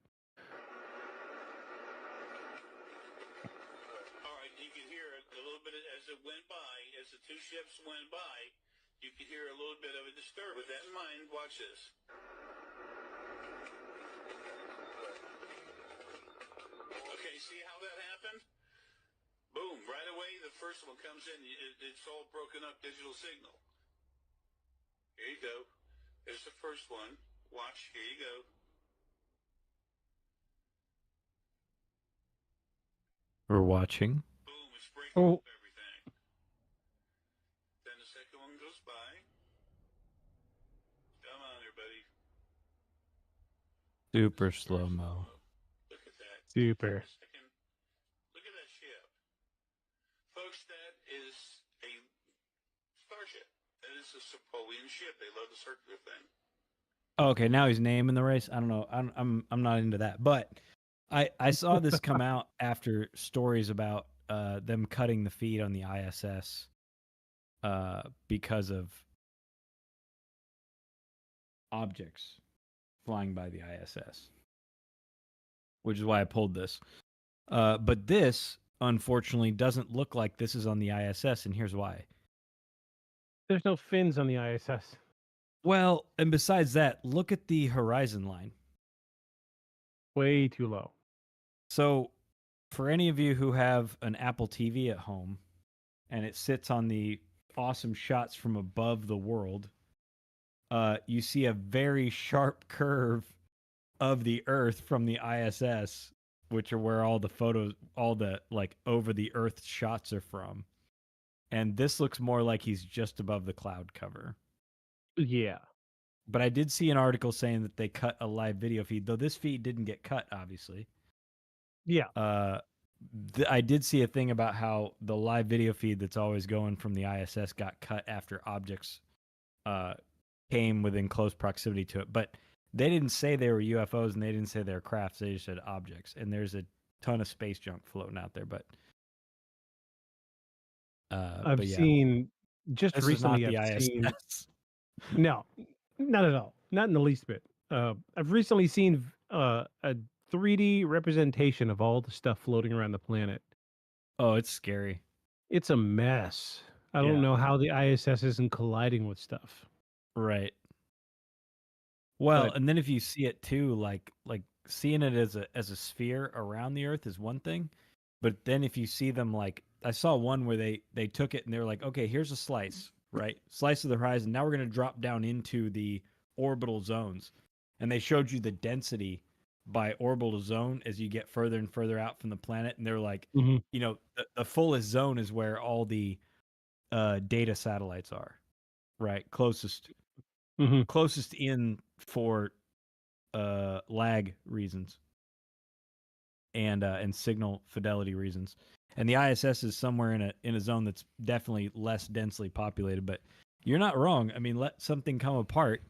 All right, you can hear it a little bit as it went by, as the two ships went by. You can hear a little bit of a disturbance. With that in mind, watch this. Okay, see how that happened? Boom, right away the first one comes in. It's all broken up digital signal. Here you go. There's the first one. Watch, here you go. We're watching. Boom, it's breaking up everything. Then the second one goes by. Come on there, buddy. Super slow mo. Look at that. Super. Look at that ship. Folks, that is a starship. That is a Napoleon ship. They love the circular thing. Okay, now he's naming the race. I don't know. I'm not into that. But I saw this come out after stories about them cutting the feed on the ISS because of objects flying by the ISS, which is why I pulled this. But this, unfortunately, doesn't look like this is on the ISS, and here's why. There's no fins on the ISS. Well, and besides that, look at the horizon line. Way too low. So, for any of you who have an Apple TV at home, and it sits on the awesome shots from above the world, you see a very sharp curve of the Earth from the ISS, which are where all the photos, all the like over the Earth shots are from. And this looks more like he's just above the cloud cover. Yeah. But I did see an article saying that they cut a live video feed, though this feed didn't get cut, obviously. Yeah. I did see a thing about how the live video feed that's always going from the ISS got cut after objects came within close proximity to it. But they didn't say they were UFOs and they didn't say they were crafts. They just said objects. And there's a ton of space junk floating out there. But I've seen just this recently. Is not the I've ISS. seen no, not at all, not in the least bit. I've recently seen a 3D representation of all the stuff floating around the planet. Oh, it's scary. It's a mess. I don't know how the ISS isn't colliding with stuff. Right. Well, But- and then if you see it too, like seeing it as a sphere around the Earth is one thing, but then if you see them like I saw one where they took it and they were like, okay, here's a slice, right? Slice of the horizon. Now we're going to drop down into the orbital zones, and they showed you the density by orbital zone as you get further and further out from the planet, and they're like, Mhm. you know, the fullest zone is where all the data satellites are, right? Closest in for lag reasons and signal fidelity reasons. And the ISS is somewhere in a zone that's definitely less densely populated. But you're not wrong. I mean, let something come apart.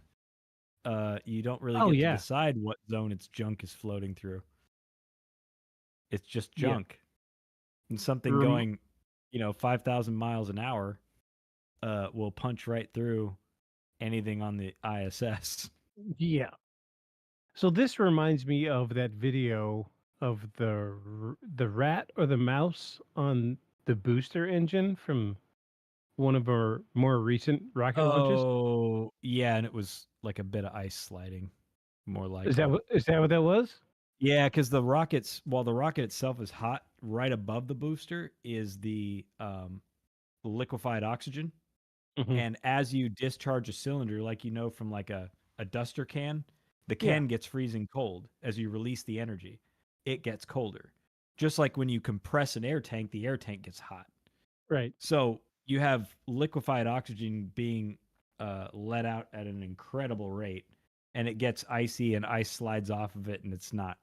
You don't really get to decide what zone its junk is floating through. It's just junk. And something going, 5,000 miles an hour will punch right through anything on the ISS. Yeah. So this reminds me of that video of the rat or the mouse on the booster engine from one of our more recent rocket launches. Oh, yeah, and it was like a bit of ice sliding. more like Is that what that was? Yeah, because the rockets, while the rocket itself is hot, right above the booster is the liquefied oxygen. Mhm. And as you discharge a cylinder, like from like a duster can, the Yeah. can gets freezing cold. As you release the energy, it gets colder. Just like when you compress an air tank, the air tank gets hot. Right. So you have liquefied oxygen being let out at an incredible rate, and it gets icy, and ice slides off of it, and it's not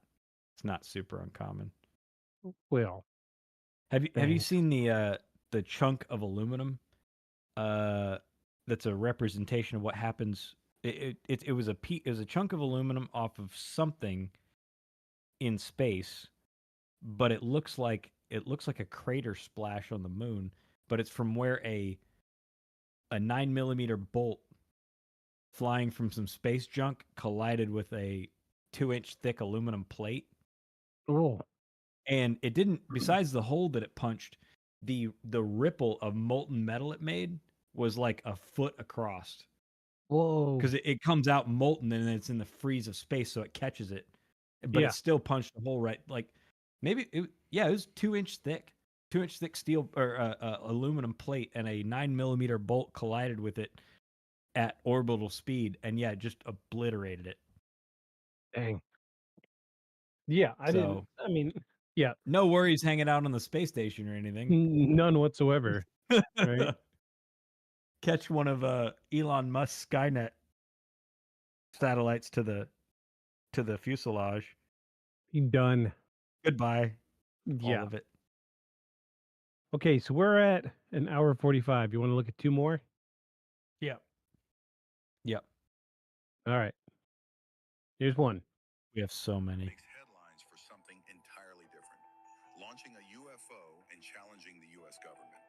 super uncommon. Well, Have you thanks. seen the chunk of aluminum? That's a representation of what happens. It was a chunk of aluminum off of something in space, but it looks like a crater splash on the moon, but it's from where a 9mm bolt flying from some space junk collided with a 2-inch thick aluminum plate. Oh. And it didn't, besides the hole that it punched, the ripple of molten metal it made was like a foot across. Whoa. Because it comes out molten and it's in the freeze of space, so it catches it. But Yeah. it still punched a hole right, like maybe it was 2-inch thick. 2-inch thick steel or aluminum plate, and a 9mm bolt collided with it at orbital speed, and just obliterated it. Dang. Yeah, I didn't. I mean, yeah, No worries hanging out on the space station or anything. none whatsoever. Right? Catch one of Elon Musk's Skynet satellites to the fuselage. Done. Goodbye. Yeah. All of it. Okay, so we're at an hour 45. You want to look at two more? Yeah. Yep. All right. Here's one. We have so many. Headlines for something entirely different. Launching a UFO and challenging the U.S. government.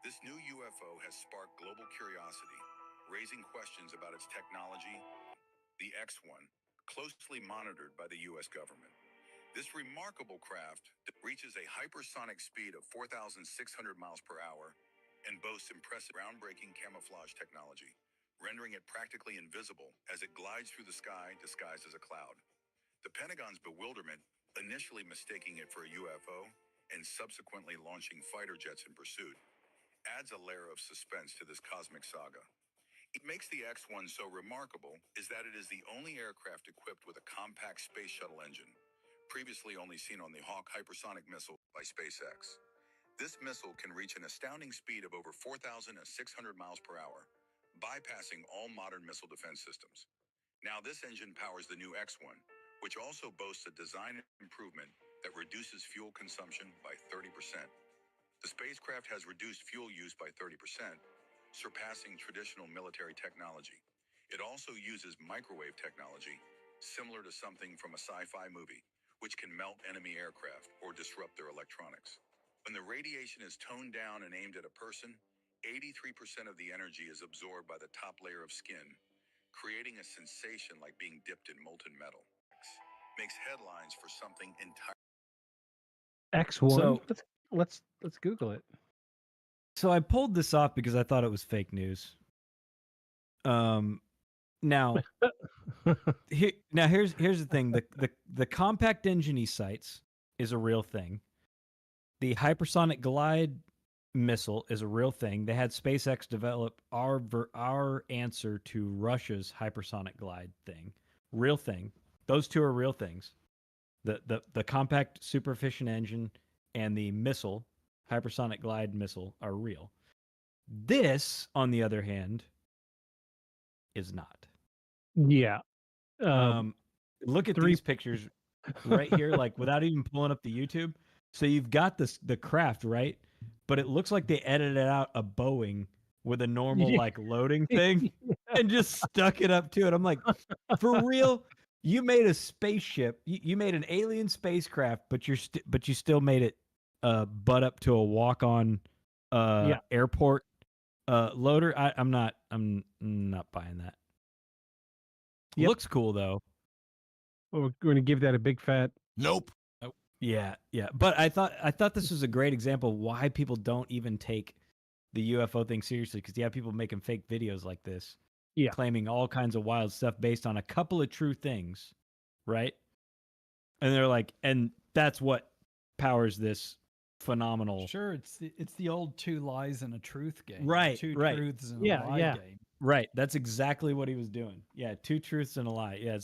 This new UFO has sparked global curiosity, raising questions about its technology. The X-1, closely monitored by the U.S. government. This remarkable craft reaches a hypersonic speed of 4,600 miles per hour and boasts impressive groundbreaking camouflage technology, rendering it practically invisible as it glides through the sky disguised as a cloud. The Pentagon's bewilderment, initially mistaking it for a UFO and subsequently launching fighter jets in pursuit, adds a layer of suspense to this cosmic saga. What makes the X-1 so remarkable is that it is the only aircraft equipped with a compact space shuttle engine, previously only seen on the Hawk hypersonic missile by SpaceX. This missile can reach an astounding speed of over 4,600 miles per hour, bypassing all modern missile defense systems. Now this engine powers the new X-1, which also boasts a design improvement that reduces fuel consumption by 30%. The spacecraft has reduced fuel use by 30%, surpassing traditional military technology. It also uses microwave technology, similar to something from a sci-fi movie, which can melt enemy aircraft or disrupt their electronics. When the radiation is toned down and aimed at a person, 83% of the energy is absorbed by the top layer of skin, creating a sensation like being dipped in molten metal. Makes headlines for something entirely. X1. So- let's Google it. So I pulled this off because I thought it was fake news. Now here's the thing. The compact engine he cites is a real thing. The hypersonic glide missile is a real thing. They had SpaceX develop our answer to Russia's hypersonic glide thing. Real thing. Those two are real things. The compact super efficient engine and the missile, hypersonic glide missile, are real. This, on the other hand, is not. Yeah. Look at these pictures right here, like without even pulling up the YouTube. So you've got the craft, right? But it looks like they edited out a Boeing with a normal like loading thing and just stuck it up to it. I'm like, for real? You made a spaceship. You made an alien spacecraft, but you still made it butt up to a walk-on airport loader. I'm not buying that. Yep. Looks cool though. Well, we're going to give that a big fat nope. Yeah. But I thought this was a great example of why people don't even take the UFO thing seriously, because you have people making fake videos like this Yeah. claiming all kinds of wild stuff based on a couple of true things, right? And they're like, and that's what powers this phenomenal. Sure, it's the old two lies and a truth game. Right, Two right. truths and Yeah, a lie yeah. game. Right. That's exactly what he was doing. Yeah, 2 truths and a lie. Yeah,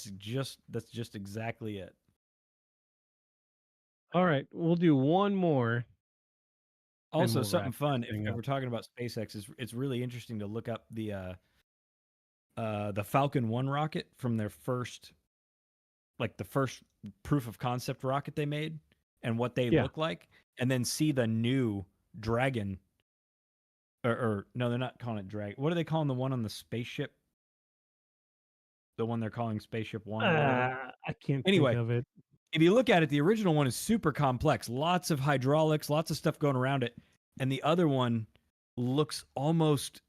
that's just exactly it. All right, we'll do one more. and Also, we'll something wrap fun. this If thing up. we're talking about SpaceX, it's really interesting to look up the Falcon 1 rocket from their first, like the first proof of concept rocket they made, and what they Yeah. look like, and then see the new Dragon. Or no, they're not calling it Dragon. What are they calling the one on the spaceship? The one they're calling Spaceship One or whatever. I can't Anyway, think of it. if you look at it, the original one is super complex, lots of hydraulics, lots of stuff going around it, and the other one looks almost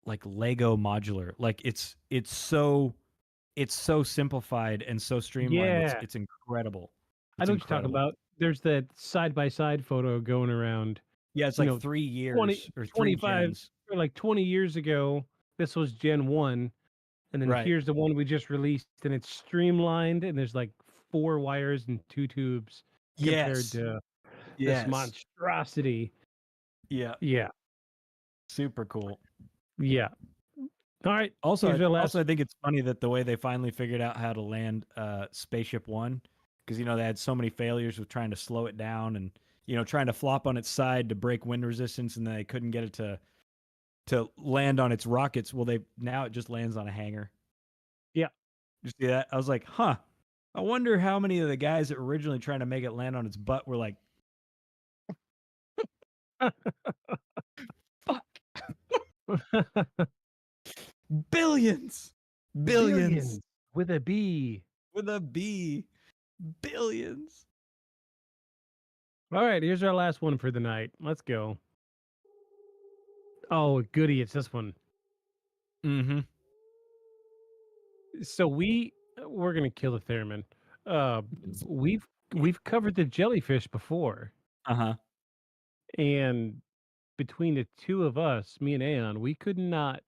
like Lego modular. Like it's so simplified and so streamlined. Yeah. It's incredible. I It's know what you're talking incredible. about. There's that side by side photo going around. Yeah, it's you like know, 3 20, years or 3 25, gens. or like 20 years ago. This was Gen 1. And then Right. here's the one we just released, and it's streamlined, and there's like 4 wires and 2 tubes compared Yes. to this Yes. monstrosity. Yeah. Yeah. Super cool. Yeah. All right. Also, here's our last. I think it's funny that the way they finally figured out how to land Spaceship One, because they had so many failures with trying to slow it down and trying to flop on its side to break wind resistance, and then they couldn't get it to land on its rockets. Well, now it just lands on a hangar. Yeah. You see that? I was like, huh. I wonder how many of the guys that were originally trying to make it land on its butt were like, fuck. Billions. With a B. With a B. Billions. All right, here's our last one for the night. Let's go. Oh, goody, it's this one. Mm-hmm. So we're gonna kill the Theremin. We've covered the jellyfish before. Uh-huh. And between the two of us, me and Aeon, we could not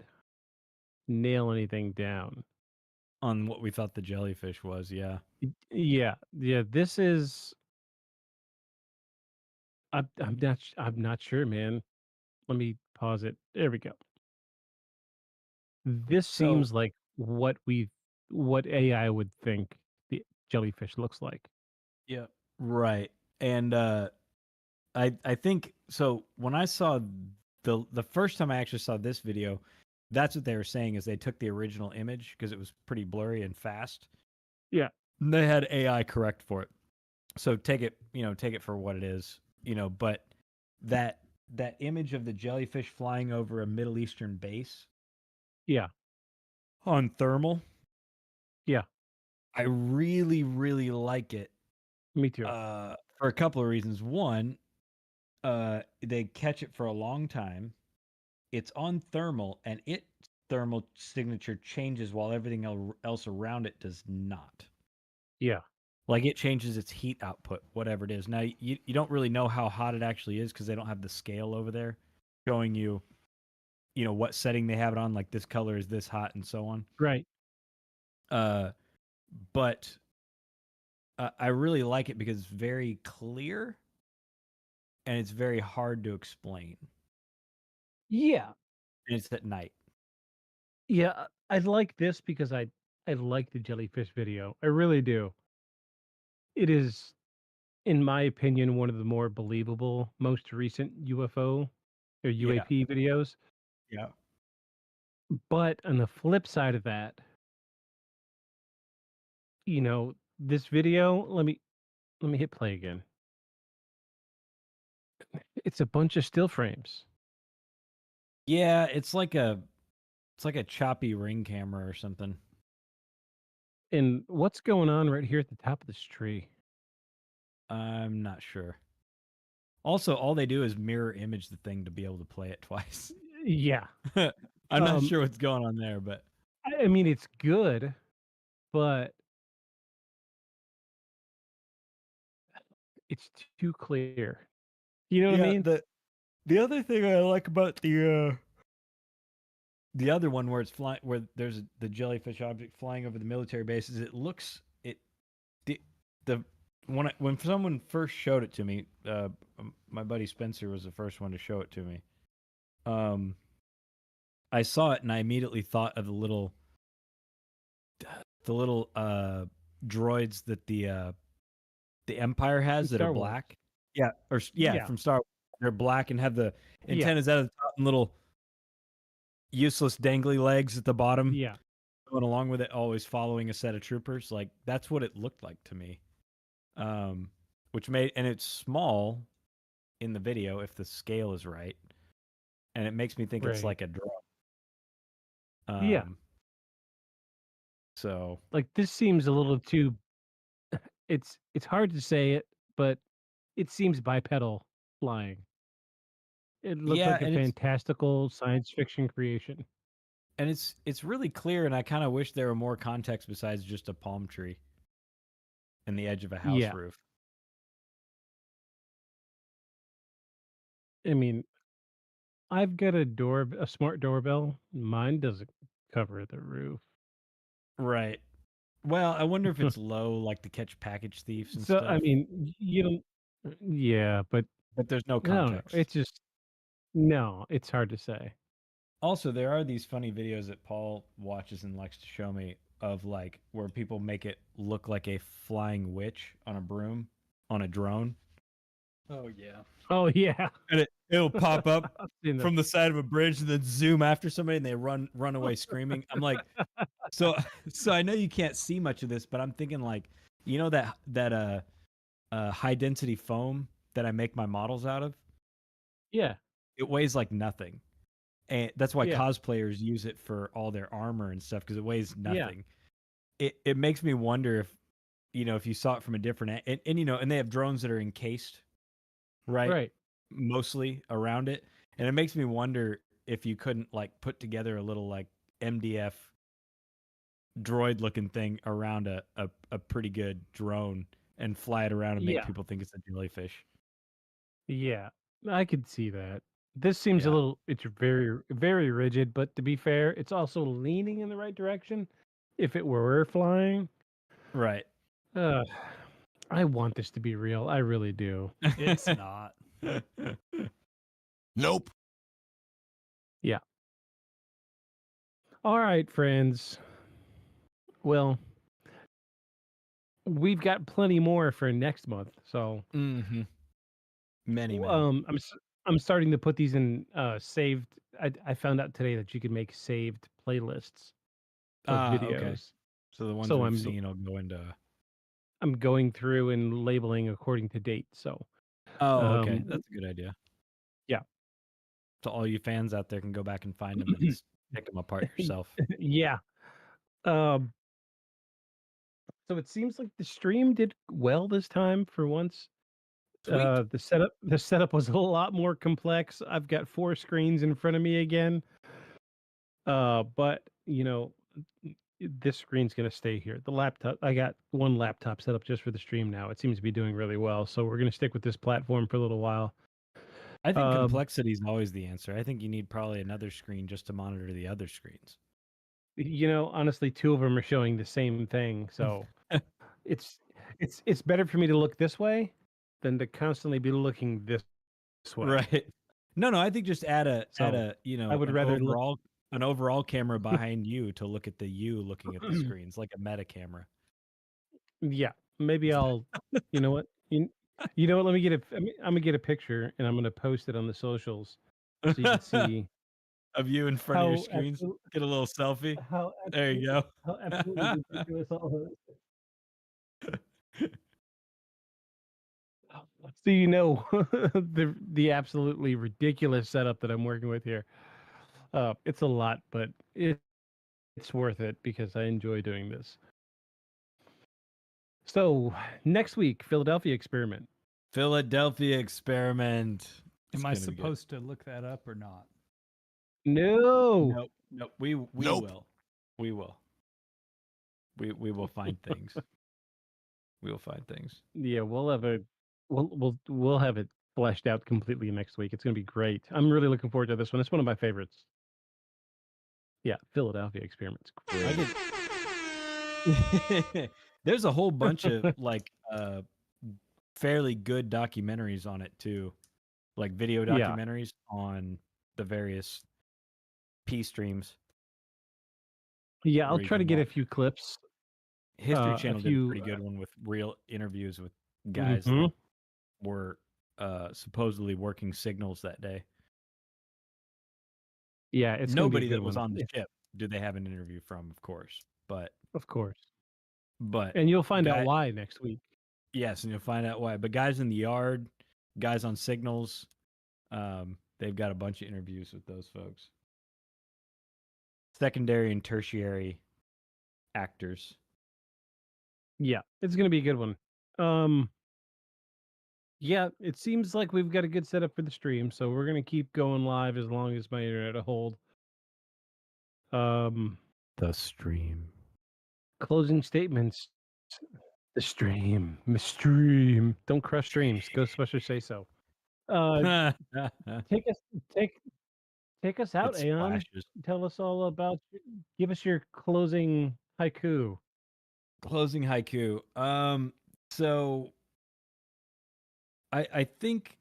nail anything down on what we thought the jellyfish was. Yeah. Yeah. This is. I'm not sure, man. Let me pause it. There we go. This seems like what AI would think the jellyfish looks like. Yeah. Right. And I think so. When I saw the first time I actually saw this video, that's what they were saying is they took the original image because it was pretty blurry and fast. Yeah. And they had AI correct for it. So take it for what it is, but that image of the jellyfish flying over a Middle Eastern base. Yeah. On thermal. Yeah. I really, really like it. Me too. For a couple of reasons. One, they catch it for a long time. It's on thermal, and its thermal signature changes while everything else around it does not. Yeah. Like it changes its heat output, whatever it is. Now, you don't really know how hot it actually is because they don't have the scale over there showing you, what setting they have it on, like this color is this hot and so on. Right. But I really like it because it's very clear and it's very hard to explain. Yeah. And it's at night. Yeah, I like this because I like the jellyfish video. I really do. It is, in my opinion, one of the more believable, most recent UFO or UAP videos. Yeah. But on the flip side of that, this video, let me hit play again. It's a bunch of still frames. Yeah, it's like a choppy ring camera or something. And what's going on right here at the top of this tree? I'm not sure. Also, all they do is mirror image the thing to be able to play it twice. Yeah. I'm not sure what's going on there, but I mean, it's good, but it's too clear. You know what I mean? The other thing I like about the the other one where it's flying, where there's the jellyfish object flying over the military bases, it looks it the when someone first showed it to me, my buddy Spencer was the first one to show it to me. I saw it and I immediately thought of the little droids that the Empire has that are Star Wars. black. Yeah, Yeah. from Star Wars. They're black and have the Yeah. antennas out of the top and little useless dangly legs at the bottom. Yeah. Going along with it, always following a set of troopers. Like that's what it looked like to me. Which made, and it's small in the video if the scale is right, and it makes me think it's Right. like a drone. Yeah. So Like this seems a little too. It's hard to say it, but it seems bipedal flying. It looked yeah, like a and fantastical science fiction creation. it's really clear, and I kind of wish there were more context besides just a palm tree and the edge of a house Yeah. roof. I mean, I've got a smart doorbell. Mine doesn't cover the roof. Right. Well, I wonder if it's low, like to catch package thieves and So stuff. I mean, you don't. Yeah, but there's no I don't know. context. It's just no. It's hard to say. Also, there are these funny videos that Paul watches and likes to show me of like where people make it look like a flying witch on a broom on a drone. Oh yeah. Oh yeah. And it'll pop up I've seen from the side of a bridge and then zoom after somebody and they run away screaming. I'm like, so I know you can't see much of this, but I'm thinking like, you know that high density foam that I make my models out of? Yeah. It weighs like nothing. And that's why Yeah. cosplayers use it for all their armor and stuff because it weighs Yeah. nothing. It makes me wonder if if you saw it from a different and and they have drones that are encased, right? Right. Mostly around it, and it makes me wonder if you couldn't like put together a little like MDF droid looking thing around a pretty good drone and fly it around and make Yeah. people think it's a jellyfish. Yeah, I could see that. This seems a Yeah. little, it's very, very rigid, but to be fair, it's also leaning in the right direction. If it were flying, Right. I want this to be real. I really do. It's not. Nope. Yeah. All right, friends. Well, we've got plenty more for next month. So, Mm-hmm. Many. I'm starting to put these in saved. I found out today that you can make saved playlists of videos. Okay. So the ones So we've seen will go into. I'm going through and labeling according to date. So, Oh, okay. That's a good idea. Yeah. So all you fans out there can go back and find them and pick them apart yourself. Yeah. So it seems like the stream did well this time for once. Sweet. The setup was a lot more complex. I've got 4 screens in front of me again. But this screen's gonna stay here. The laptop, I got one laptop set up just for the stream now. It seems to be doing really well. So we're gonna stick with this platform for a little while. I think complexity is always the answer. I think you need probably another screen just to monitor the other screens. Honestly, 2 of them are showing the same thing. So it's better for me to look this way than to constantly be looking this way. Right. No, I think just add a I would rather an overall camera behind you to look at you looking at the screens like a meta camera. Yeah, maybe I'll. You know what? You know what? Let me get I'm gonna get a picture and I'm gonna post it on the socials so you can see of you in front of your how screens. Get a little selfie. how There you go. how absolutely ridiculous all this. So the absolutely ridiculous setup that I'm working with here. It's a lot, but it's worth it because I enjoy doing this. So next week, Philadelphia experiment. Philadelphia experiment. Am I supposed to look that up or not? No. Nope. We will. We will. We will find things. We will find things. Yeah, we'll have we'll have it fleshed out completely next week. It's gonna be great. I'm really looking forward to this one. It's one of my favorites. Yeah, Philadelphia Experiment's I great. get there's a whole bunch of like fairly good documentaries on it too, like video Yeah. documentaries on the various P streams. Yeah, I'll where you try to can get a watch. few clips. History A Channel did a few. pretty good one with real interviews with guys Mhm. that were supposedly working signals that day. Yeah, it's gonna be a Nobody good that was one. on the ship did they have an interview from, of course, but Of course. but And you'll find out guy, why next week. yes, and you'll find out why. But guys in the yard, guys on signals, they've got a bunch of interviews with those folks. Secondary and tertiary actors. Yeah, it's gonna be a good one. Yeah, it seems like we've got a good setup for the stream, so we're gonna keep going live as long as my internet will hold. The stream. Closing statements. The stream. Stream. Don't crush streams. Ghostbusters say so. Take us take us out, It Aeon. splashes. Tell us all about. Give us your closing haiku. Closing haiku. So I think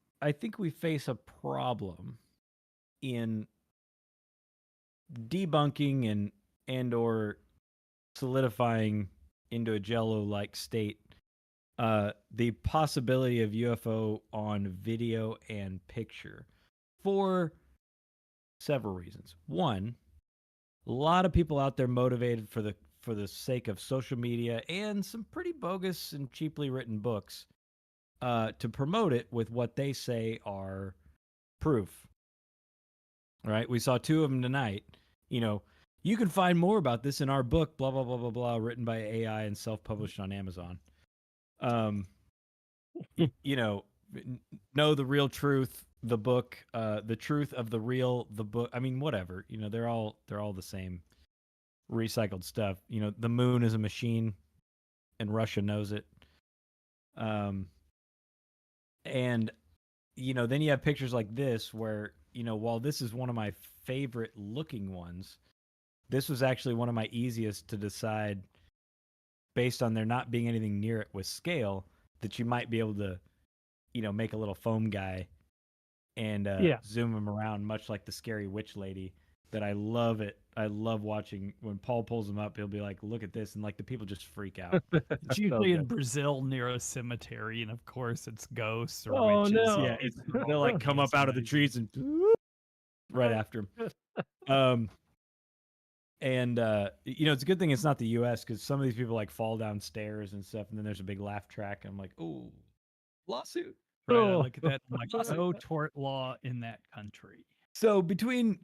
we face a problem in debunking and or solidifying into a jello-like state the possibility of UFO on video and picture for several reasons. One, a lot of people out there motivated for the sake of social media and some pretty bogus and cheaply written books to promote it with what they say are proof. Right? We saw two of them tonight. You know, you can find more about this in our book, blah, blah, blah, blah, blah, written by AI and self-published on Amazon. You know, Know the Real Truth, the book, The Truth of the Real, the book. I mean, whatever. You know, they're all the same recycled stuff. You know, the moon is a machine and Russia knows it. And, you know, then you have pictures like this where, you know, while this is one of my favorite looking ones, this was actually one of my easiest to decide based on there not being anything near it with scale that you might be able to, you know, make a little foam guy and zoom him around, much like the scary witch lady. That I love it. I love watching when Paul pulls them up. He'll be like, "Look at this," and like the people just freak out. It's usually in Brazil near a cemetery, and of course it's ghosts or Oh, witches. no. Yeah, they'll like come up out of the trees and right after him. And you know, it's a good thing it's not the U.S. because some of these people like fall downstairs and stuff, and then there's a big laugh track. And I'm like, "Oh, lawsuit!" Right? I look at that. I'm like, no tort law in that country. So between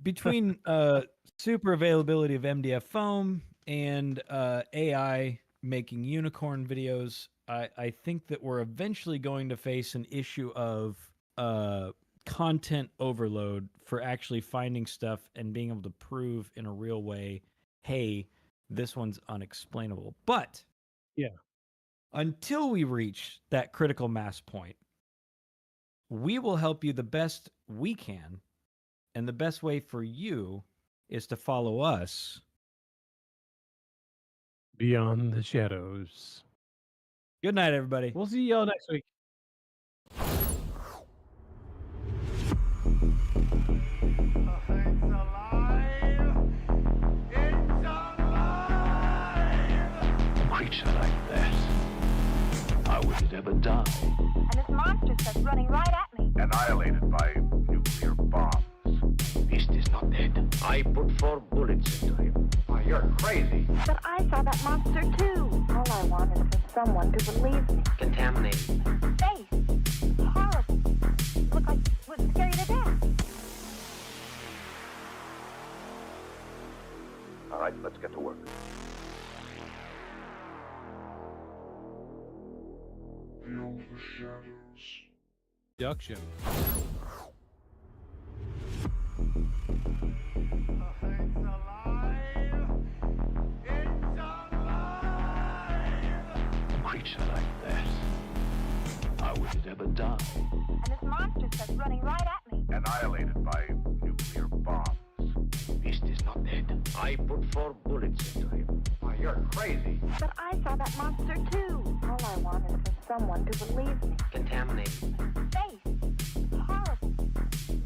super availability of MDF foam and AI making unicorn videos, I think that we're eventually going to face an issue of content overload for actually finding stuff and being able to prove in a real way, hey, this one's unexplainable. But until we reach that critical mass point, we will help you the best we can. And the best way for you is to follow us Beyond the shadows. Good night, everybody. We'll see y'all next week. Creature like that, I wouldn't ever die. And this monster starts running right at me. Annihilated by nuclear bombs. Beast is not dead. I put 4 bullets into him. Oh, you're crazy. But I saw that monster too. All I want is for someone to believe me. Contaminated. Face. Horrible. Looked like it would scare you to death. All right, let's get to work. Beyond the shadows. Production. Creature like that, I wouldn't ever die. And this monster starts running right at me. Annihilated by nuclear bombs. Beast is not dead. I I put 4 bullets into him. Why, you're crazy. But I saw that monster too. All I want is for someone to believe me. Contaminated. Face. Horrible.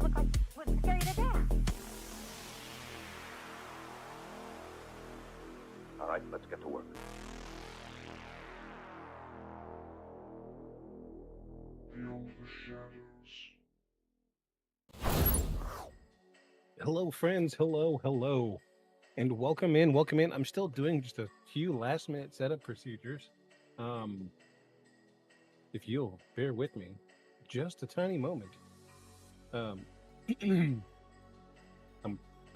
Look like it would scare you to death. All right, let's get to work. Beyond the shadows. Hello, friends. Hello. And welcome in. I'm still doing just a few last minute setup procedures. If you'll bear with me just a tiny moment. I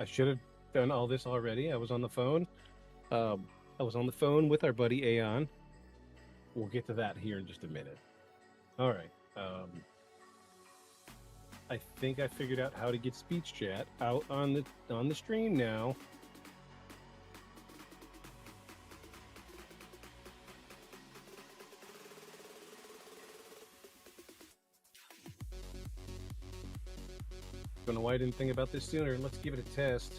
should have done all this already. I was on the phone. I was on the phone with our buddy Aeon. We'll get to that here in just a minute. All right. I think I figured out how to get speech chat out on the stream now. Don't know why I didn't think about this sooner. Let's give it a test.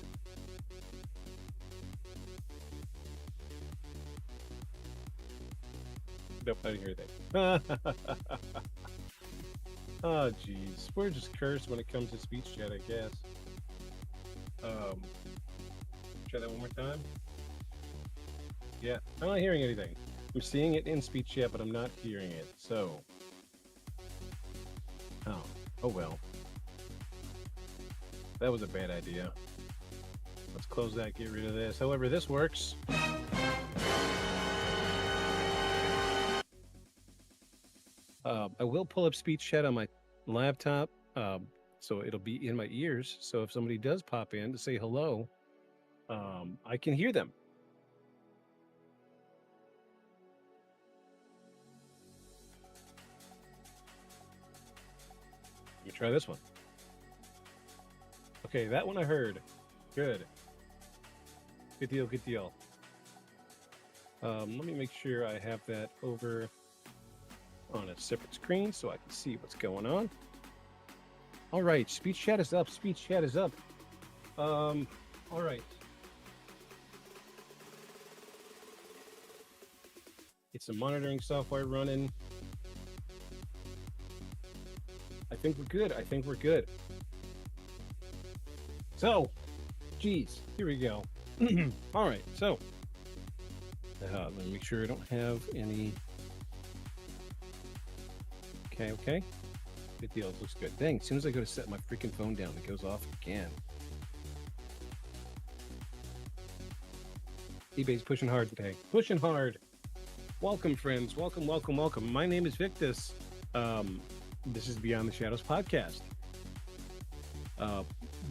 Nope, I didn't hear that. Oh, geez. We're just cursed when it comes to speech chat, I guess. Try that one more time. Yeah, I'm not hearing anything. I'm seeing it in speech chat, but I'm not hearing it. So, oh well. That was a bad idea. Let's close that, get rid of this. However, this works. I will pull up speech chat on my laptop, so it'll be in my ears. So if somebody does pop in to say hello, I can hear them. Let me try this one. Okay, that one I heard. Good. Good deal. Let me make sure I have that over on a separate screen so I can see what's going on. All right, speech chat is up. All right. Get some monitoring software running. I think we're good. So, geez, here we go. All right, so let me make sure I don't have any. Okay. Good deal. It looks good. Dang, as soon as I go to set my freaking phone down, it goes off again. eBay's pushing hard today. Pushing hard. Welcome, friends. Welcome. My name is Victus. This is Beyond the Shadows podcast.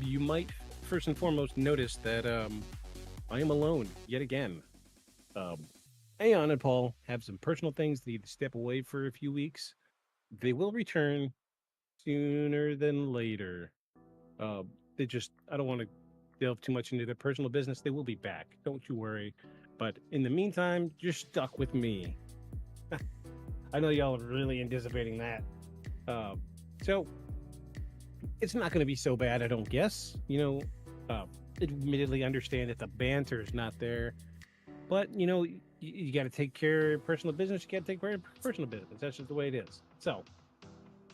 You might first and foremost notice that I am alone yet again. Aeon and Paul have some personal things they need to step away for a few weeks. They will return sooner than later. I don't want to delve too much into their personal business. They will be back. Don't you worry. But in the meantime, you're stuck with me. I know y'all are really anticipating that. So it's not going to be so bad, I don't guess. Admittedly understand that the banter is not there. But, you got to take care of personal business. You got to take care of personal business. That's just the way it is. So,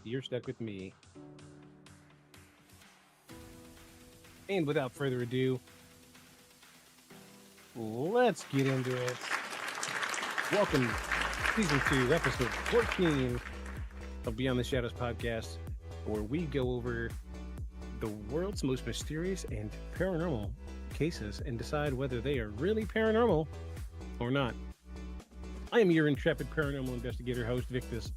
you're stuck with me. And without further ado, let's get into it. Welcome to Season 2, Episode 14 of Beyond the Shadows podcast, where we go over the world's most mysterious and paranormal cases and decide whether they are really paranormal or not. I am your intrepid paranormal investigator host, Victus,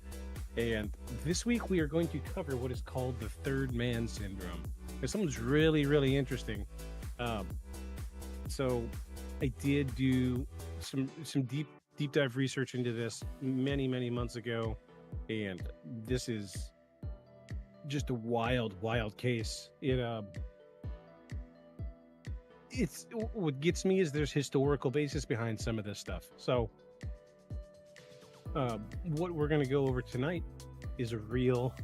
and this week we are going to cover what is called the third man syndrome. Because something's really, really interesting. So I did do some deep dive research into this many months ago, and this is just a wild case. It's what gets me is there's historical basis behind some of this stuff. So what we're going to go over tonight is a real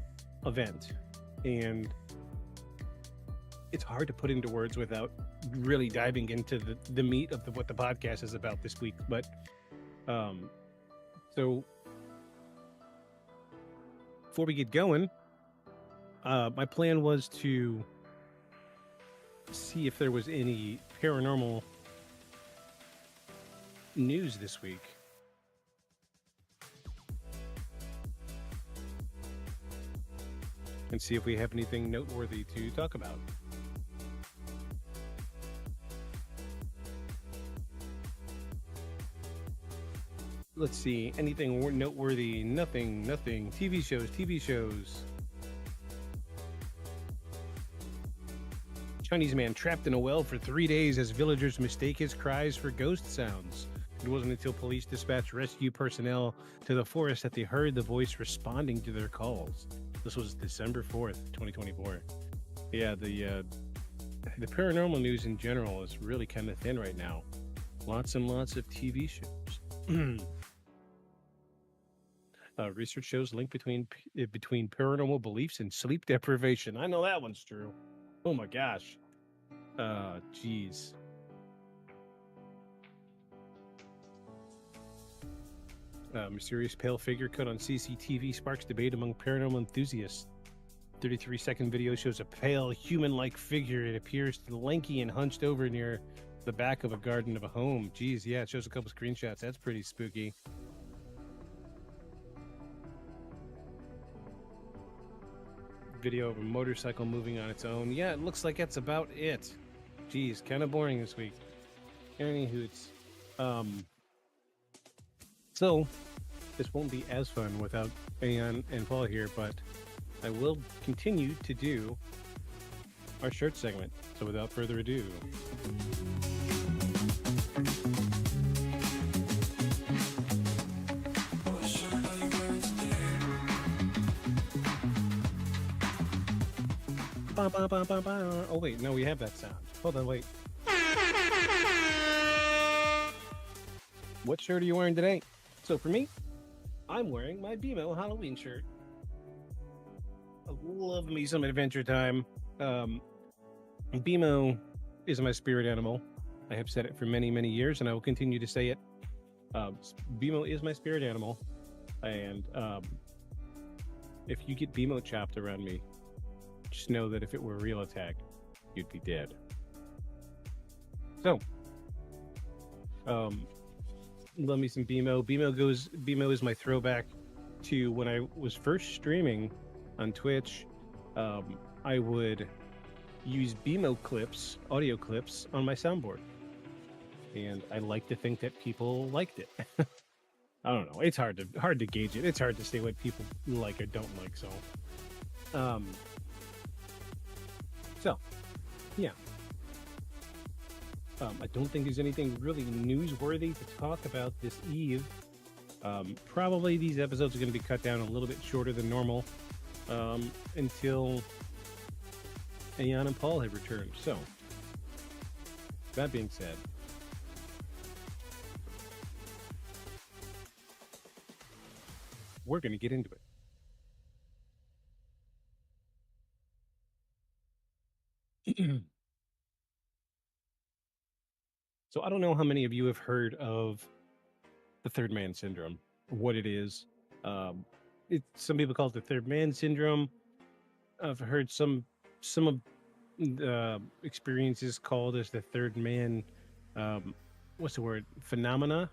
event, and it's hard to put into words without really diving into the meat of what the podcast is about this week. But so before we get going, my plan was to see if there was any paranormal news this week. And see if we have anything noteworthy to talk about. Let's see, anything noteworthy? Nothing. TV shows. Chinese man trapped in a well for 3 days as villagers mistake his cries for ghost sounds. It wasn't until police dispatched rescue personnel to the forest that they heard the voice responding to their calls. This was December 4th, 2024. Yeah, the paranormal news in general is really kind of thin right now. Lots and lots of TV shows. Research shows link between paranormal beliefs and sleep deprivation. I know that one's true. Oh my gosh. Geez. Mysterious pale figure caught on CCTV sparks debate among paranormal enthusiasts. 33-second video shows a pale, human-like figure. It appears lanky and hunched over near the back of a garden of a home. Geez, yeah, it shows a couple screenshots. That's pretty spooky. Video of a motorcycle moving on its own. Yeah, it looks like that's about it. Geez, kind of boring this week. Any hoots. So, this won't be as fun without Aeon and Paul here, but I will continue to do our shirt segment. So without further ado. Oh wait, no, we have that sound. Hold on, wait. What shirt are you wearing today? So for me, I'm wearing my BMO Halloween shirt. I love me some Adventure Time. BMO is my spirit animal. I have said it for many, many years, and I will continue to say it. BMO is my spirit animal, and if you get BMO chopped around me, just know that if it were a real attack, you'd be dead. So, love me some BMO. BMO is my throwback to when I was first streaming on Twitch. I would use BMO clips, audio clips, on my soundboard, and I like to think that people liked it. I don't know. It's hard to gauge it. It's hard to say what people like or don't like. So, yeah. I don't think there's anything really newsworthy to talk about this eve. Probably these episodes are going to be cut down a little bit shorter than normal until Aeon and Paul have returned. So, that being said, we're going to get into it. So I don't know how many of you have heard of the third man syndrome, what it is. Some people call it the third man syndrome. I've heard some of the experiences called as the third man, what's the word, phenomena,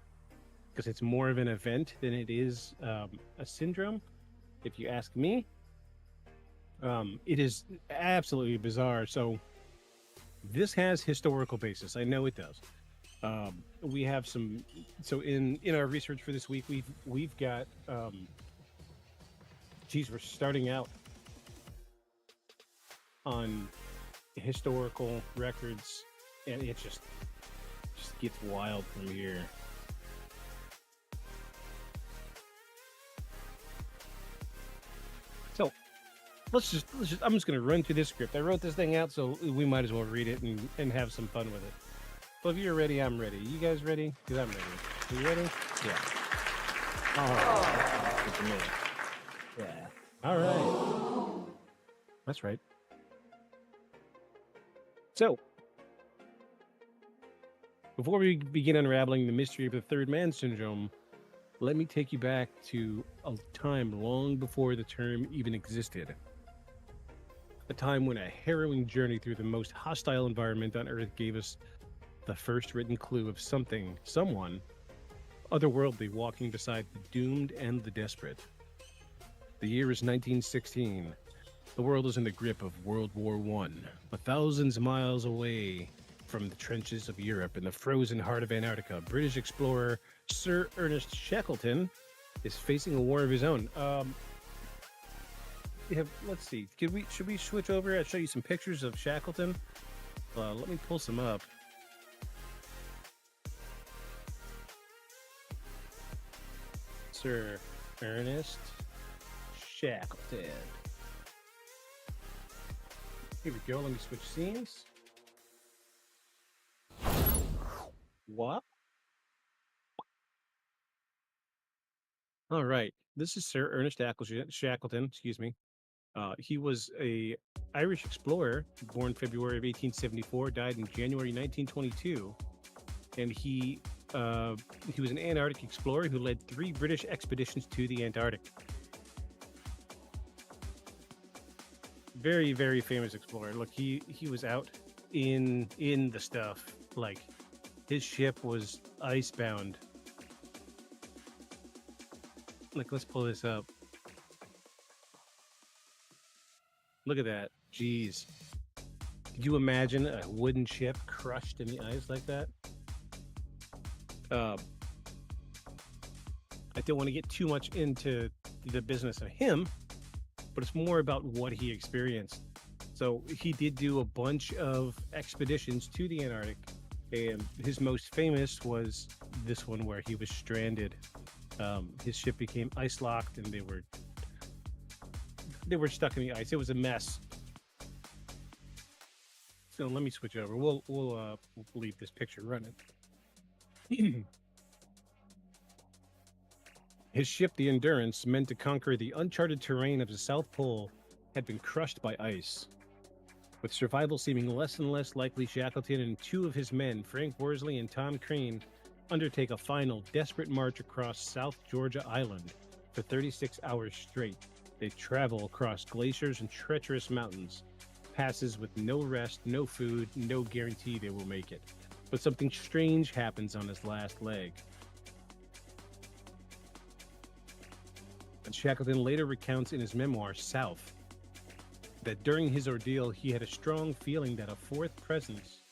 because it's more of an event than it is a syndrome, if you ask me. It is absolutely bizarre. So this has historical basis. I know it does. We have some, so in our research for this week, we've got, we're starting out on historical records, and it just gets wild from here. So let's just I'm just going to run through this script. I wrote this thing out, so we might as well read it and have some fun with it. So if you're ready, I'm ready. You guys ready? Because I'm ready. You ready? Yeah. Oh, good for me. Yeah. All right. That's right. So, before we begin unraveling the mystery of the third man syndrome, let me take you back to a time long before the term even existed. A time when a harrowing journey through the most hostile environment on Earth gave us the first written clue of someone, otherworldly walking beside the doomed and the desperate. The year is 1916. The world is in the grip of World War I, but thousands of miles away from the trenches of Europe in the frozen heart of Antarctica, British explorer Sir Ernest Shackleton is facing a war of his own. Let's see. Should we switch over? I'll show you some pictures of Shackleton. Let me pull some up. Sir Ernest Shackleton. Here we go. Let me switch scenes. What? All right. This is Sir Ernest Shackleton. Excuse me. He was a Irish explorer, born February of 1874, died in January 1922, and he was an Antarctic explorer who led 3 British expeditions to the Antarctic. Very, very famous explorer. Look, he was out in the stuff. Like, his ship was icebound. Like, let's pull this up. Look at that. Jeez. Could you imagine a wooden ship crushed in the ice like that? I don't want to get too much into the business of him, but it's more about what he experienced. So he did do a bunch of expeditions to the Antarctic, and his most famous was this one where he was stranded. His ship became ice locked, and they were stuck in the ice. It was a mess. So let me switch over. We'll leave this picture running. His ship, the Endurance, meant to conquer the uncharted terrain of the South Pole, had been crushed by ice. With survival seeming less and less likely, Shackleton and 2 of his men, Frank Worsley and Tom Crean, undertake a final, desperate march across South Georgia Island. For 36 hours straight, they travel across glaciers and treacherous mountains, passes with no rest, no food, no guarantee they will make it. But something strange happens on his last leg. And Shackleton later recounts in his memoir, South, that during his ordeal, he had a strong feeling that a fourth presence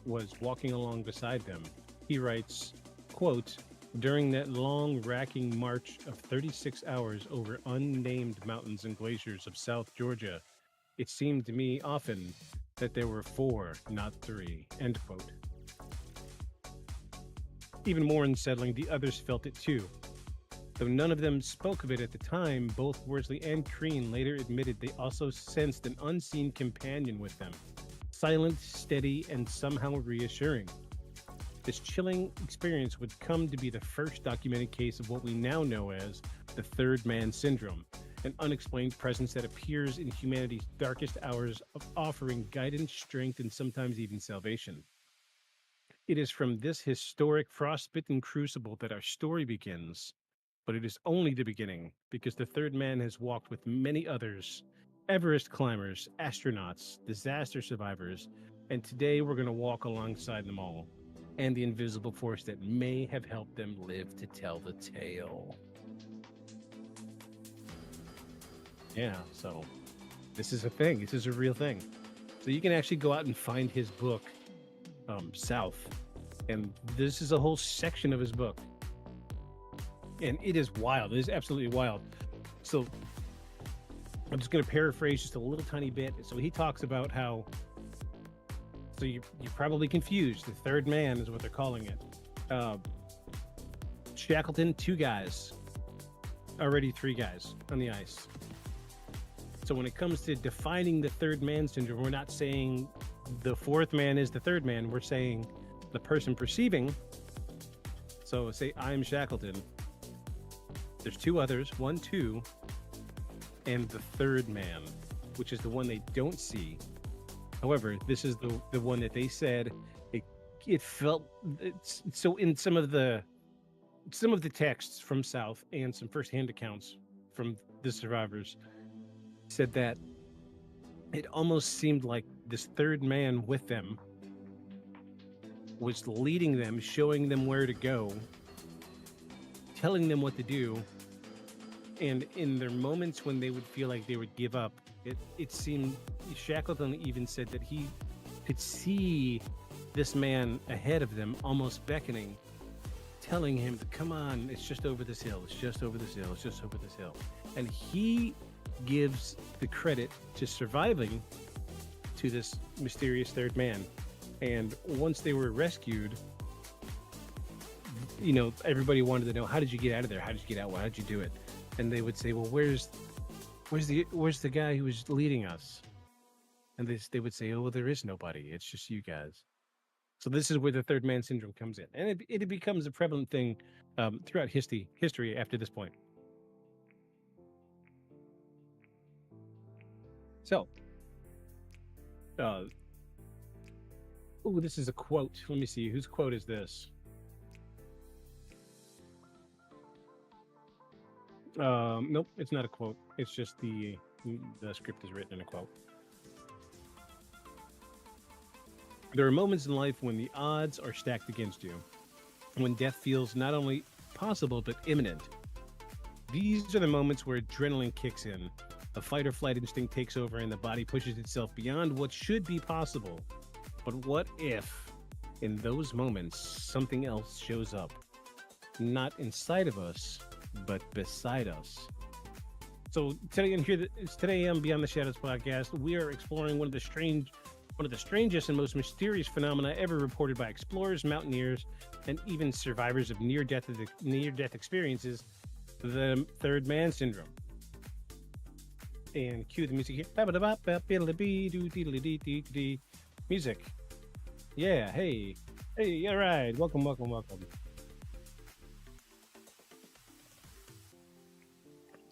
was walking along beside them. He writes, quote, "During that long, racking march of 36 hours over unnamed mountains and glaciers of South Georgia, it seemed to me often that there were 4, not 3, end quote. Even more unsettling, the others felt it too. Though none of them spoke of it at the time, both Worsley and Crean later admitted they also sensed an unseen companion with them, silent, steady, and somehow reassuring. This chilling experience would come to be the first documented case of what we now know as the third man syndrome, an unexplained presence that appears in humanity's darkest hours of offering guidance, strength, and sometimes even salvation. It is from this historic frostbitten crucible that our story begins, but it is only the beginning, because the third man has walked with many others, Everest climbers, astronauts, disaster survivors, and today we're going to walk alongside them all, and the invisible force that may have helped them live to tell the tale. Yeah, so this is a thing. This is a real thing. So you can actually go out and find his book, South, and this is a whole section of his book. And it is wild. It is absolutely wild. So I'm just going to paraphrase just a little tiny bit. So he talks about how, so you're probably confused. The third man is what they're calling it. Shackleton, 2 guys. Already 3 guys on the ice. So when it comes to defining the third man syndrome, we're not saying the fourth man is the third man. We're saying the person perceiving. So say I'm Shackleton. There's 2 others, 1, 2, and the third man. which is the one they don't see. However, this is the one that they said it felt so in some of the texts from South and some firsthand accounts from the survivors said that it almost seemed like this third man with them was leading them, showing them where to go, telling them what to do. And in their moments when they would feel like they would give up, it seemed, Shackleton even said that he could see this man ahead of them almost beckoning, telling him to come on, it's just over this hill, it's just over this hill, it's just over this hill. And he gives the credit to surviving to this mysterious third man. And once they were rescued, you know, everybody wanted to know, how did you get out of there? How did you get out? How did you do it? And they would say, well, where's the guy who was leading us? And they would say, oh, well, there is nobody. It's just you guys. So this is where the third man syndrome comes in. And it becomes a prevalent thing throughout history after this point. So, this is a quote. Let me see. Whose quote is this? Nope, it's not a quote. It's just the script is written in a quote. There are moments in life when the odds are stacked against you, when death feels not only possible but imminent. These are the moments where adrenaline kicks in, a fight or flight instinct takes over, and the body pushes itself beyond what should be possible. But what if, in those moments, something else shows up? Not inside of us, but beside us. So today on Beyond the Shadows podcast, we are exploring one of the strangest and most mysterious phenomena ever reported by explorers, mountaineers, and even survivors of near-death experiences, the third man syndrome. And cue the music here. Music. Yeah, hey, all right, welcome.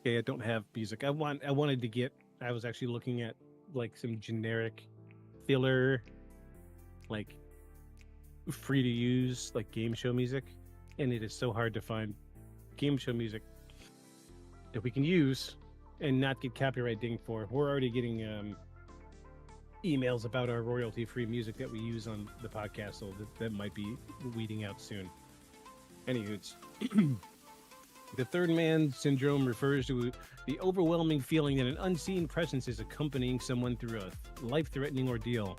Okay, I don't have music. I was actually looking at like some generic filler, like free to use, like game show music, and it is so hard to find game show music that we can use and not get copyright dinged for. We're already getting emails about our royalty-free music that we use on the podcast, so that might be weeding out soon. Anywho, it's the third man syndrome refers to the overwhelming feeling that an unseen presence is accompanying someone through a life-threatening ordeal.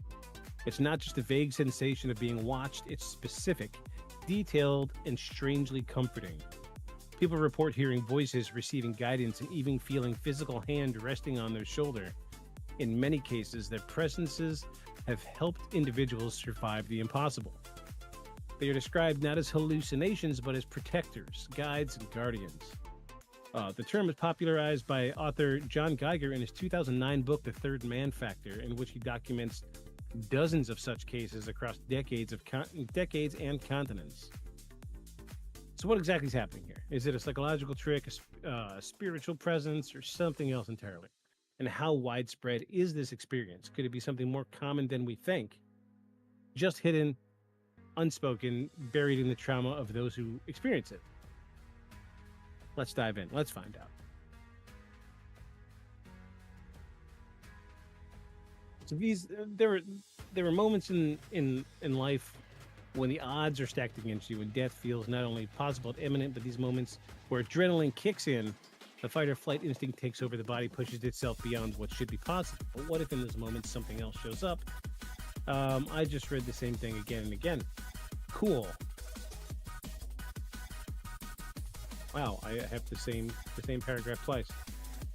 It's not just a vague sensation of being watched, it's specific, detailed, and strangely comforting. People report hearing voices, receiving guidance, and even feeling physical hand resting on their shoulder. In many cases, their presences have helped individuals survive the impossible. They are described not as hallucinations, but as protectors, guides, and guardians. The term was popularized by author John Geiger in his 2009 book, The Third Man Factor, in which he documents dozens of such cases across decades and continents. So what exactly is happening here? Is it a psychological trick, a spiritual presence, or something else entirely? And how widespread is this experience? Could it be something more common than we think? Just hidden, unspoken, buried in the trauma of those who experience it? Let's dive in. Let's find out. So there were moments in life when the odds are stacked against you and death feels not only possible but imminent, but these moments where adrenaline kicks in, the fight or flight instinct takes over, the body pushes itself beyond what should be possible. But what if in those moments something else shows up? I just read the same thing again and again. Cool. Wow, I have the same paragraph twice.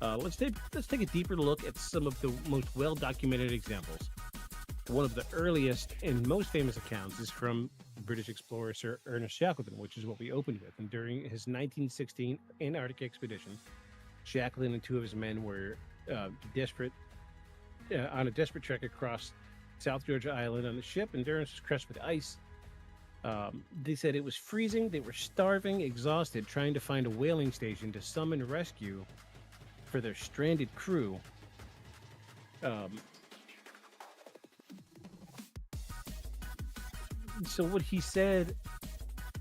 Let's take a deeper look at some of the most well-documented examples. One of the earliest and most famous accounts is from British explorer Sir Ernest Shackleton, which is what we opened with. And during his 1916 Antarctic expedition, Shackleton and two of his men were on a desperate trek across South Georgia Island on the ship. Endurance was crushed with ice. They said it was freezing. They were starving, exhausted, trying to find a whaling station to summon rescue for their stranded crew. So what he said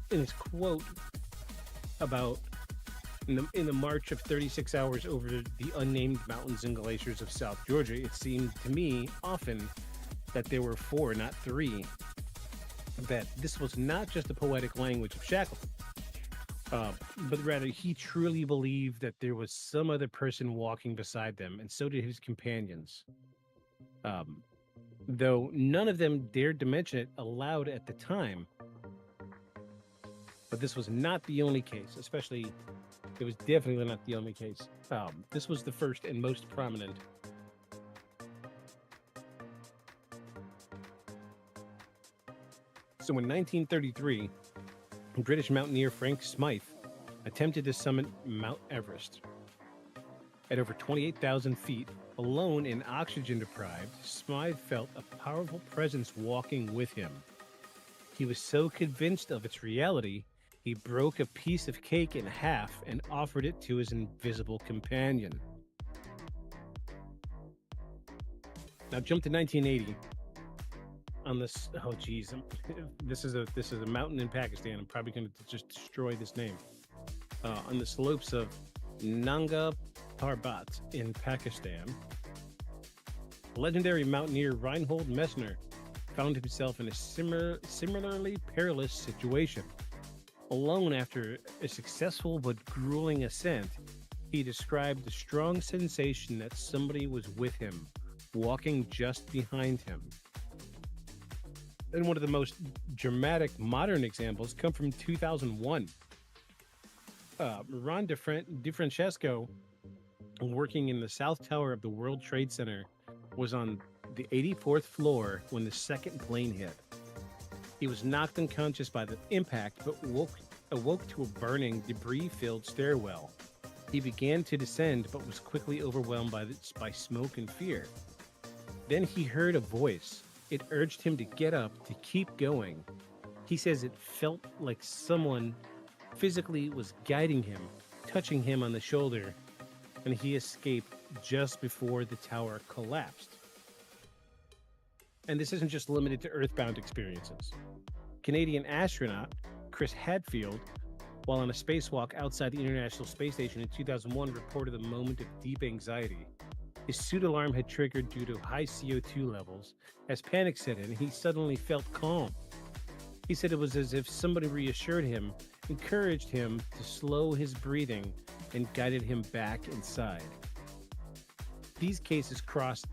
in his quote about in the march of 36 hours over the unnamed mountains and glaciers of South Georgia, it seemed to me often that there were 4, not 3. That this was not just the poetic language of Shackleton, but rather he truly believed that there was some other person walking beside them, and so did his companions. Though none of them dared to mention it aloud at the time. But this was not the only case, it was definitely not the only case. This was the first and most prominent. So in 1933, British mountaineer Frank Smythe attempted to summit Mount Everest. At over 28,000 feet, alone and oxygen deprived, Smythe felt a powerful presence walking with him. He was so convinced of its reality, he broke a piece of cake in half and offered it to his invisible companion. Now jump to 1980. On this, oh geez, this is a mountain in Pakistan. I'm probably going to just destroy this name. On the slopes of Nanga Parbat in Pakistan, legendary mountaineer Reinhold Messner found himself in a similarly perilous situation. Alone after a successful but grueling ascent, he described the strong sensation that somebody was with him, walking just behind him. And one of the most dramatic modern examples come from 2001. Ron DeFrancesco, working in the South Tower of the World Trade Center, was on the 84th floor when the second plane hit. He was knocked unconscious by the impact, but awoke to a burning, debris-filled stairwell. He began to descend, but was quickly overwhelmed by smoke and fear. Then he heard a voice. It urged him to get up, to keep going. He says it felt like someone physically was guiding him, touching him on the shoulder, and he escaped just before the tower collapsed. And this isn't just limited to earthbound experiences. Canadian astronaut Chris Hadfield, while on a spacewalk outside the International Space Station in 2001, reported a moment of deep anxiety. His suit alarm had triggered due to high CO2 levels. As panic set in, he suddenly felt calm. He said it was as if somebody reassured him, encouraged him to slow his breathing, and guided him back inside. These cases crossed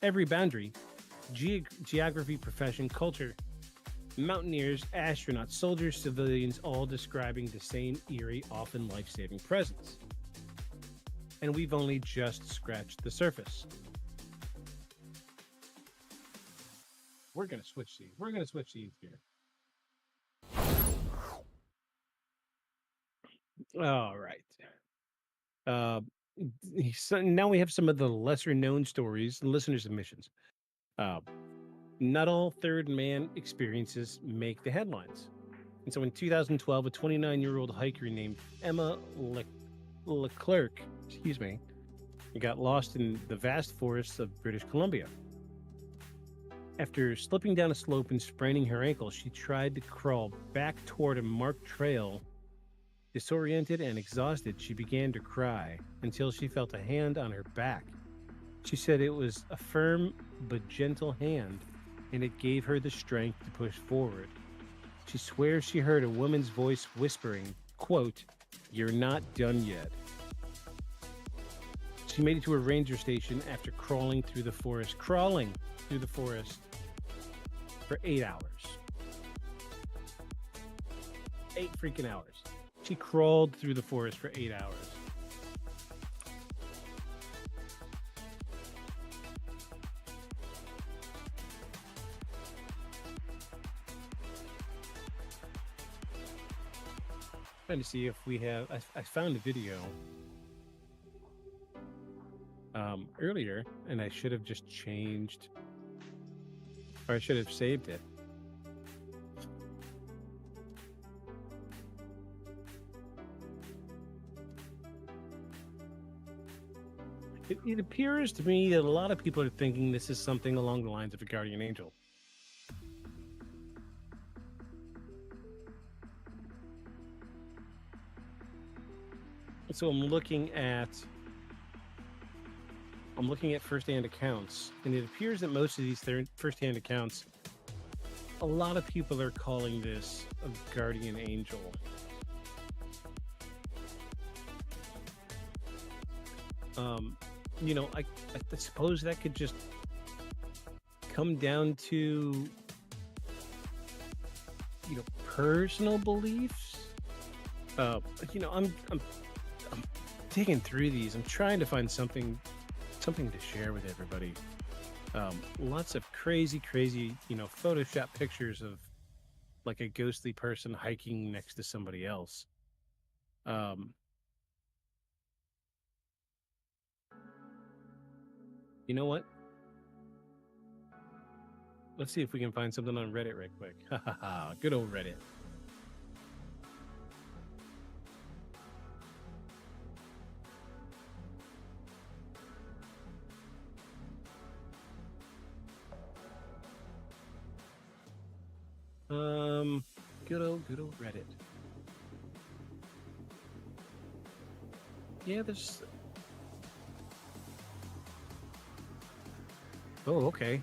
every boundary, geography, profession, culture, mountaineers, astronauts, soldiers, civilians, all describing the same eerie, often life-saving presence. And we've only just scratched the surface. We're going to switch these here. All right. So now we have some of the lesser known stories, listener submissions. Not all third man experiences make the headlines. And so in 2012, a 29-year-old hiker named Emma Leclerc, got lost in the vast forests of British Columbia. After slipping down a slope and spraining her ankle, she tried to crawl back toward a marked trail. Disoriented and exhausted, she began to cry until she felt a hand on her back. She said it was a firm but gentle hand, and it gave her the strength to push forward. She swears she heard a woman's voice whispering, quote, "You're not done yet." She made it to a ranger station after crawling through the forest for 8 hours. 8 freaking hours. She crawled through the forest for 8 hours. Trying to see if we have. I found a video earlier, and I should have just changed, or I should have saved it. It appears to me that a lot of people are thinking this is something along the lines of a guardian angel. So I'm looking at first-hand accounts, and it appears that most of these first-hand accounts, a lot of people are calling this a guardian angel. You know, I suppose that could just come down to, you know, personal beliefs. You know, I'm digging through these. I'm trying to find something to share with everybody. Lots of crazy, you know, Photoshop pictures of like a ghostly person hiking next to somebody else. You know what? Let's see if we can find something on Reddit right quick. Ha ha ha! Good old Reddit. Good old Reddit. Yeah, there's. Oh, okay.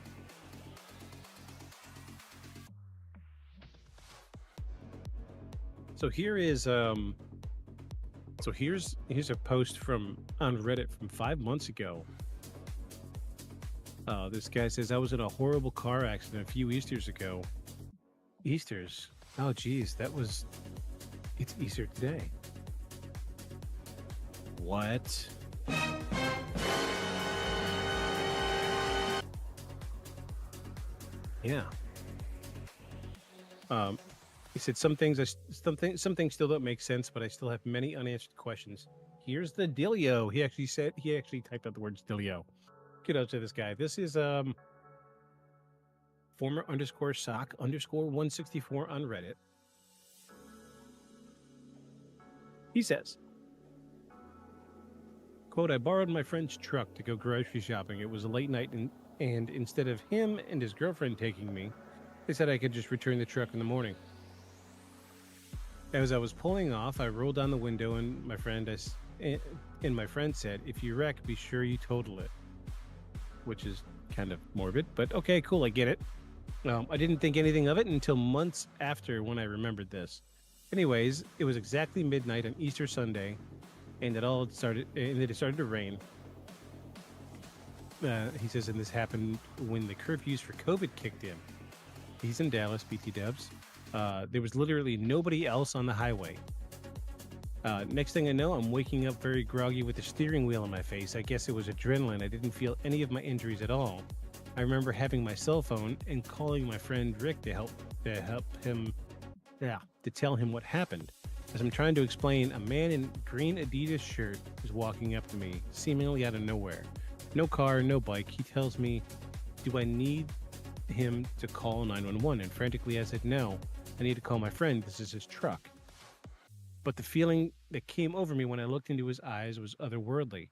So here is so here's a post from on Reddit from 5 months ago. This guy says, I was in a horrible car accident a few Easters ago. Easters? Oh, geez, it's Easter today. What? Yeah. He said some things still don't make sense, but I still have many unanswered questions. Here's the dealio. He actually typed out the words dealio. Kudos to this guy. This is former _sock _164 on Reddit. He says, quote, I borrowed my friend's truck to go grocery shopping. It was a late night, and instead of him and his girlfriend taking me, they said I could just return the truck in the morning. As I was pulling off, I rolled down the window, and my friend said, if you wreck, be sure you total it. Which is kind of morbid, but okay, cool, I get it. I didn't think anything of it until months after when I remembered this. Anyways, it was exactly midnight on Easter Sunday, and it started to rain. He says, and this happened when the curfews for COVID kicked in. He's in Dallas, BT Dubs. There was literally nobody else on the highway. Next thing I know, I'm waking up very groggy with the steering wheel in my face. I guess it was adrenaline. I didn't feel any of my injuries at all. I remember having my cell phone and calling my friend Rick to tell him what happened. As I'm trying to explain, a man in green Adidas shirt is walking up to me, seemingly out of nowhere. No car, no bike. He tells me, do I need him to call 911? And frantically I said, no, I need to call my friend. This is his truck. But the feeling that came over me when I looked into his eyes was otherworldly.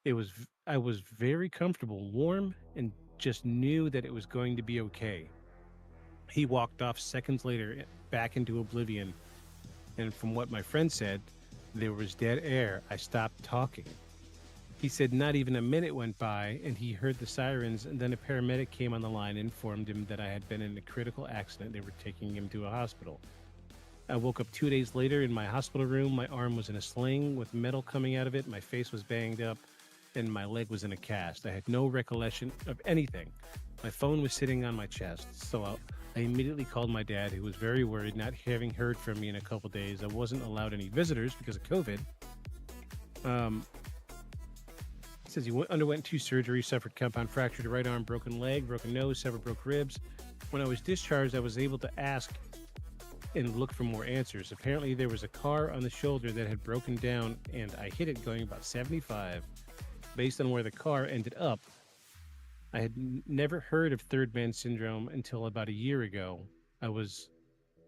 I was very comfortable, warm, and just knew that it was going to be okay. He walked off seconds later, back into oblivion. And from what my friend said, there was dead air. I stopped talking. He said not even a minute went by, and he heard the sirens, and then a paramedic came on the line and informed him that I had been in a critical accident. They were taking him to a hospital. I woke up 2 days later in my hospital room. My arm was in a sling with metal coming out of it. My face was banged up, and my leg was in a cast. I had no recollection of anything. My phone was sitting on my chest, so I immediately called my dad, who was very worried, not having heard from me in a couple days. I wasn't allowed any visitors because of COVID. He says he underwent 2 surgeries, suffered compound fracture to right arm, broken leg, broken nose, several broke ribs. When I was discharged, I was able to ask and look for more answers. Apparently, there was a car on the shoulder that had broken down, and I hit it going about 75. Based on where the car ended up, I had never heard of third man syndrome until about a year ago. It was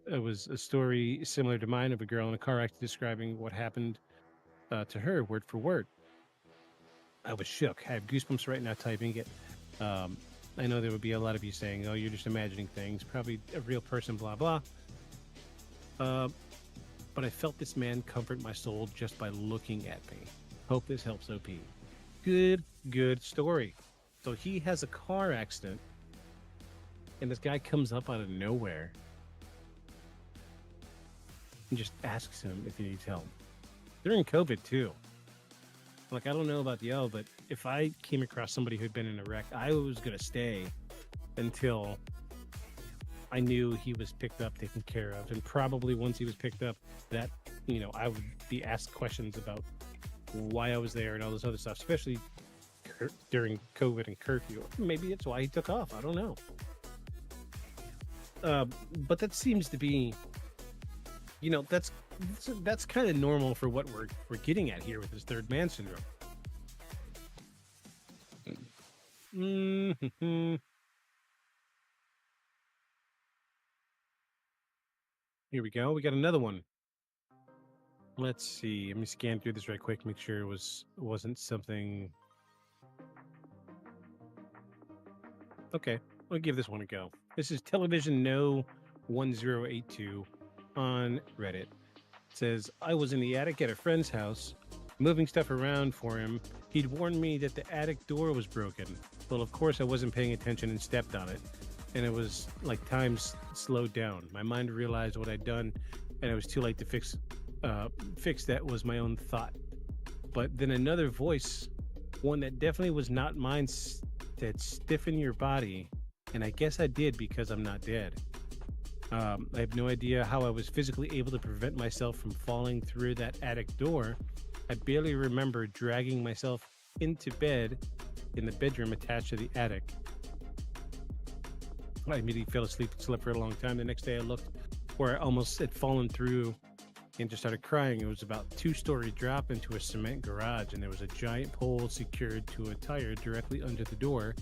a story similar to mine of a girl in a car accident describing what happened to her word for word. I was shook. I have goosebumps right now typing it. I know there would be a lot of you saying, "Oh, you're just imagining things." Probably a real person, blah blah. But I felt this man comfort my soul just by looking at me. Hope this helps, OP. Good story. So he has a car accident, and this guy comes up out of nowhere and just asks him if he needs help. During COVID, too. Like, I don't know about y'all, but if I came across somebody who'd been in a wreck, I was going to stay until I knew he was picked up, taken care of. And probably once he was picked up, that, I would be asked questions about why I was there and all this other stuff, especially during COVID and curfew. Maybe it's why he took off. I don't know. But that seems to be, that's kind of normal for what we're getting at here with this third man syndrome. Mm-hmm. Here we go. We got another one. Let's see. Let me scan through this right quick. Make sure it wasn't something. Okay, I'll give this one a go. This is Television No 1082 on Reddit. It says, I was in the attic at a friend's house, moving stuff around for him. He'd warned me that the attic door was broken. Well, of course, I wasn't paying attention and stepped on it. And it was like time slowed down. My mind realized what I'd done, and it was too late to fix that was my own thought. But then another voice, one that definitely was not mine, said, stiffen your body. And I guess I did because I'm not dead. I have no idea how I was physically able to prevent myself from falling through that attic door. I barely remember dragging myself into bed in the bedroom attached to the attic. I immediately fell asleep and slept for a long time. The next day I looked where I almost had fallen through and just started crying. It was about 2-story drop into a cement garage, and there was a giant pole secured to a tire directly under the door.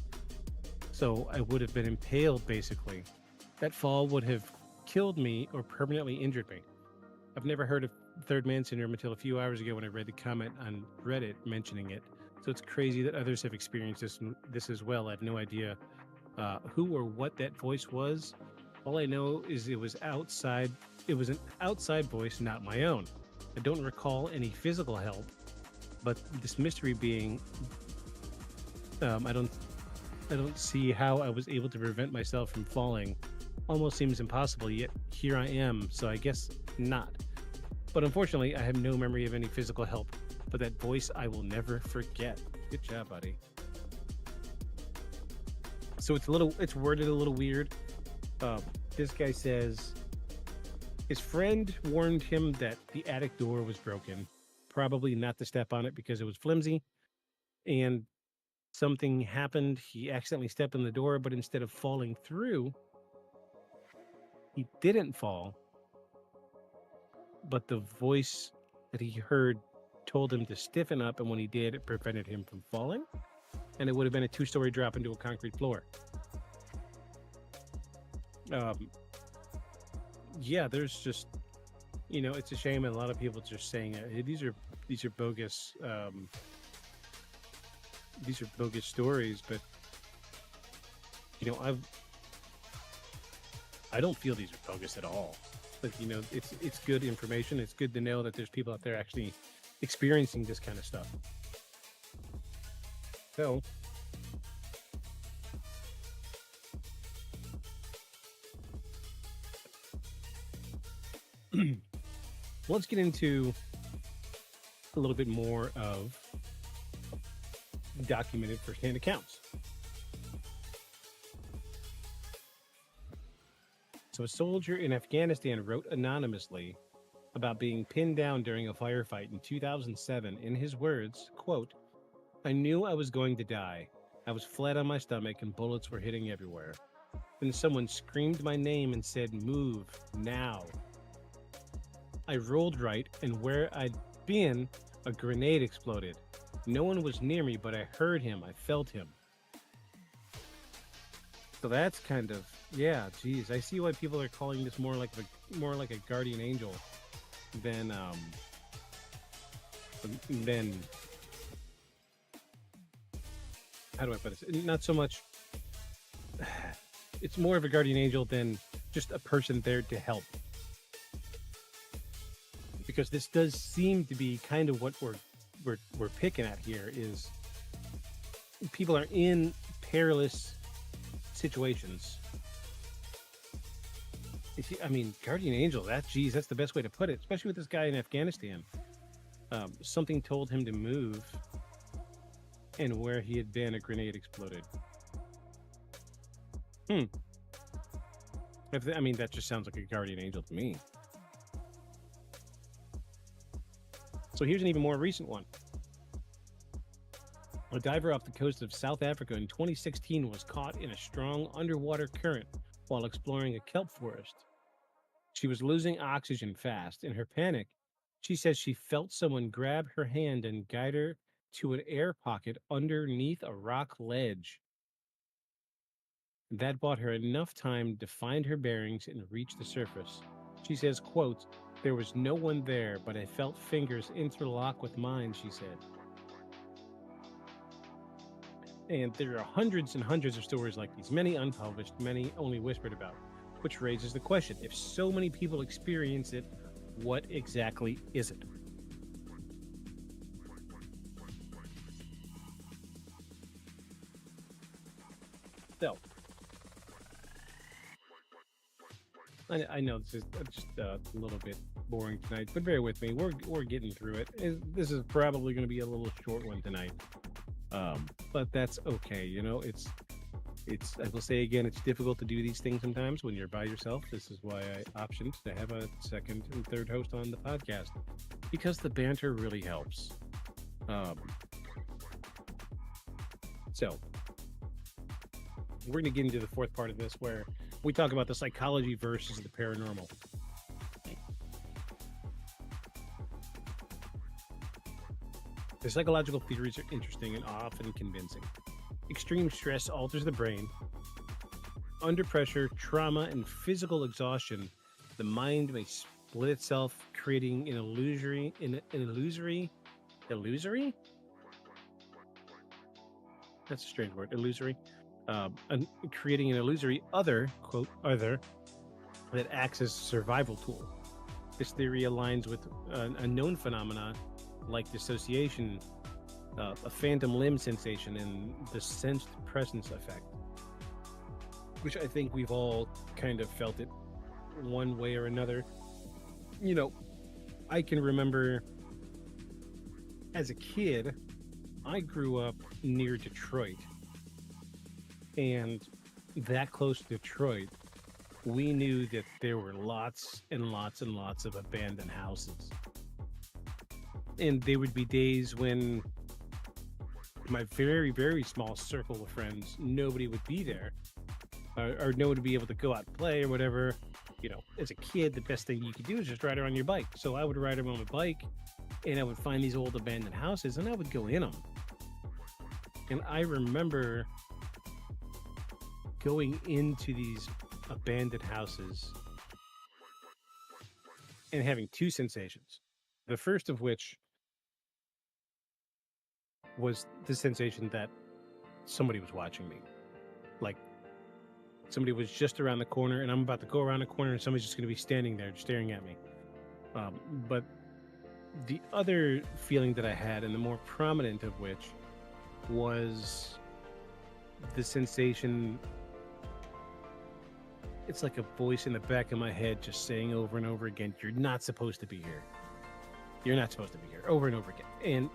So I would have been impaled, basically. That fall would have killed me or permanently injured me. I've never heard of third man syndrome until a few hours ago when I read the comment on Reddit mentioning it. So it's crazy that others have experienced this as well. I have no idea who or what that voice was. All I know is it was outside. It was an outside voice, not my own. I don't recall any physical help, but this mystery being, I don't see how I was able to prevent myself from falling. Almost seems impossible, yet here I am, so I guess not. But unfortunately, I have no memory of any physical help, but that voice I will never forget. Good job, buddy. So it's worded a little weird. This guy says his friend warned him that the attic door was broken, probably not to step on it because it was flimsy, and something happened. He accidentally stepped on the door, but instead of falling through, he didn't fall, but the voice that he heard told him to stiffen up, and when he did, it prevented him from falling, and it would have been a 2-story drop into a concrete floor. Yeah, there's just, it's a shame, and a lot of people just saying hey, these are bogus. These are bogus stories, but I don't feel these are bogus at all. But it's good information. It's good to know that there's people out there actually experiencing this kind of stuff. So let's get into a little bit more of documented firsthand accounts. So a soldier in Afghanistan wrote anonymously about being pinned down during a firefight in 2007. In his words, quote, I knew I was going to die. I was flat on my stomach and bullets were hitting everywhere. Then someone screamed my name and said, move, now. I rolled right, and where I'd been, a grenade exploded. No one was near me, but I heard him. I felt him. So that's kind of, yeah, geez. I see why people are calling this more like a guardian angel than how do I put this? Not so much. It's more of a guardian angel than just a person there to help. Because this does seem to be kind of what we're picking at here is people are in perilous situations. I mean, guardian angel, that's the best way to put it, especially with this guy in Afghanistan. Something told him to move, and where he had been, a grenade exploded. I mean, that just sounds like a guardian angel to me. So here's an even more recent one. A diver off the coast of South Africa in 2016 was caught in a strong underwater current while exploring a kelp forest. She was losing oxygen fast. In her panic, she says she felt someone grab her hand and guide her to an air pocket underneath a rock ledge. That bought her enough time to find her bearings and reach the surface. She says, quote, "There was no one there, but I felt fingers interlock with mine," she said. And there are hundreds and hundreds of stories like these, many unpublished, many only whispered about, which raises the question, if so many people experience it, what exactly is it? So, I know this is just a little bit boring tonight, but bear with me. We're getting through it. This is probably going to be a little short one tonight, but that's okay. You know, it's. I will say again, it's difficult to do these things sometimes when you're by yourself. This is why I optioned to have a second and third host on the podcast, because the banter really helps. So we're going to get into the fourth part of this where we talk about the psychology versus the paranormal. The psychological theories are interesting and often convincing. Extreme stress alters the brain. Under pressure, trauma, and physical exhaustion, the mind may split itself, creating an illusory? That's a strange word. Illusory. Creating an illusory other, quote, other, that acts as a survival tool. This theory aligns with a known phenomena like dissociation, a phantom limb sensation, and the sensed presence effect, which I think we've all kind of felt it one way or another. You know, I can remember as a kid, I grew up near Detroit, and that close to Detroit, we knew that there were lots and lots and lots of abandoned houses. And there would be days when my very, very small circle of friends, nobody would be there, or no one would be able to go out and play or whatever. You know, as a kid, the best thing you could do is just ride around your bike. So I would ride around my bike, and I would find these old abandoned houses, and I would go in them. And I remember going into these abandoned houses and having two sensations. The first of which was the sensation that somebody was watching me. Like somebody was just around the corner, and I'm about to go around the corner, and somebody's just going to be standing there just staring at me. But the other feeling that I had, and the more prominent of which, was the sensation. It's like a voice in the back of my head just saying over and over again, "You're not supposed to be here. You're not supposed to be here," over and over again. And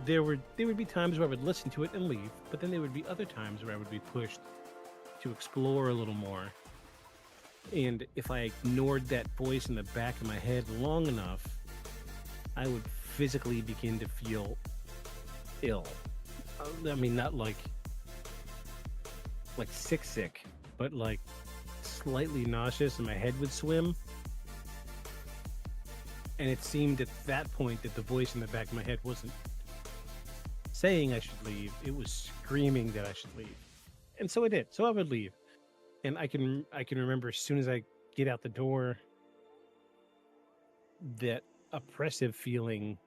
there would be times where I would listen to it and leave, but then there would be other times where I would be pushed to explore a little more. And if I ignored that voice in the back of my head long enough, I would physically begin to feel ill. I mean, not like sick, but like slightly nauseous, and my head would swim. And it seemed at that point that the voice in the back of my head wasn't saying I should leave, it was screaming that I should leave. And so I did. So I would leave. And I can remember as soon as I get out the door, that oppressive feeling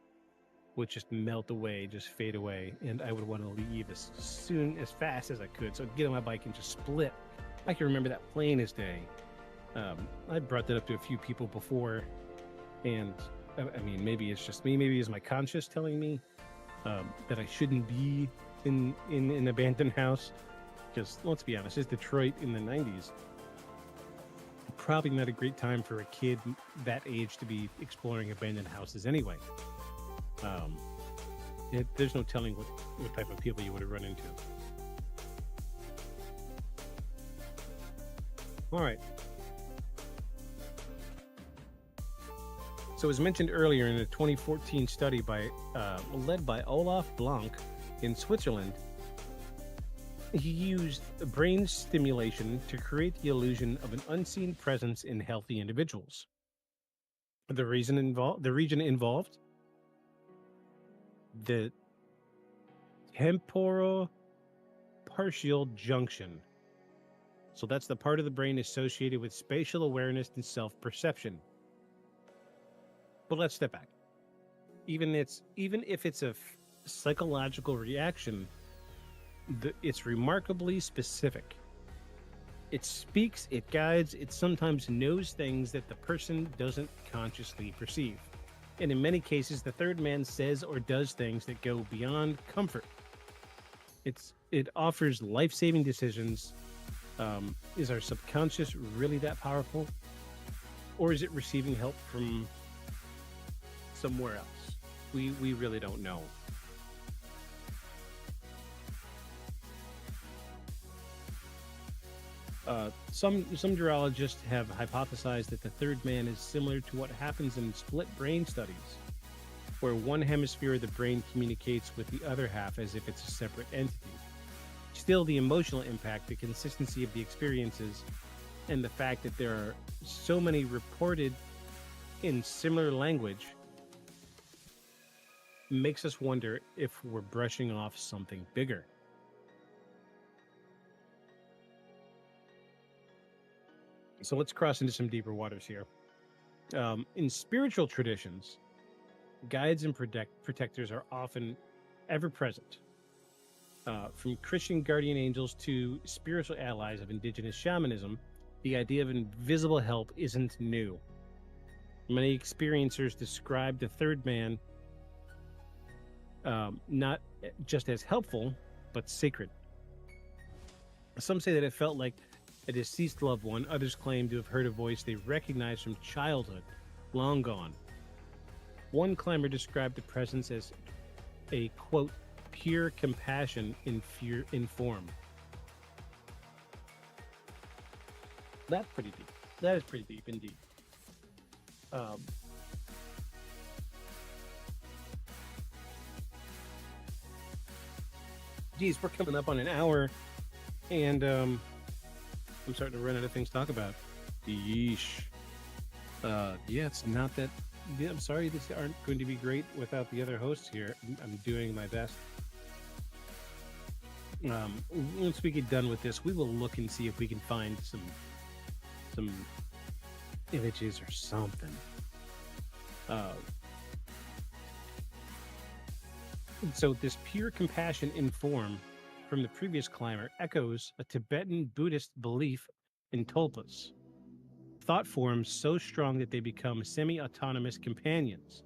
would just melt away, just fade away, and I would want to leave as fast as I could. So I'd get on my bike and just split. I can remember that plain as day. I brought that up to a few people before, and I mean, maybe it's just me, maybe it's my conscience telling me that I shouldn't be in an abandoned house, because let's be honest, it's Detroit in the 90s. Probably not a great time for a kid that age to be exploring abandoned houses anyway. There's no telling what type of people you would have run into. All right. So as mentioned earlier, in a 2014 study led by Olaf Blanc in Switzerland, he used brain stimulation to create the illusion of an unseen presence in healthy individuals. The region involved, the temporopartial junction. So that's the part of the brain associated with spatial awareness and self-perception. But let's step back. Even if it's a psychological reaction, it's remarkably specific. It speaks, it guides, it sometimes knows things that the person doesn't consciously perceive. And in many cases, the third man says or does things that go beyond comfort. It offers life-saving decisions. Is our subconscious really that powerful? Or is it receiving help from somewhere else? We really don't know. Some neurologists have hypothesized that the third man is similar to what happens in split brain studies, where one hemisphere of the brain communicates with the other half as if it's a separate entity. Still, the emotional impact, the consistency of the experiences, and the fact that there are so many reported in similar language makes us wonder if we're brushing off something bigger. So let's cross into some deeper waters here. In spiritual traditions, guides and protectors are often ever present. From Christian guardian angels to spiritual allies of indigenous shamanism, the idea of invisible help isn't new. Many experiencers describe the third man not just as helpful, but sacred. Some say that it felt like a deceased loved one. Others claim to have heard a voice they recognized from childhood, long gone. One climber described the presence as a, quote, pure compassion in form. That's pretty deep. That is pretty deep indeed. Geez, we're coming up on an hour, and I'm starting to run out of things to talk about. Yeesh. Yeah, it's not that. Yeah, I'm sorry, these aren't going to be great without the other hosts here. I'm doing my best. Once we get done with this, we will look and see if we can find some images or something. So this pure compassion in form from the previous climber echoes a Tibetan Buddhist belief in tulpas, thought forms so strong that they become semi-autonomous companions.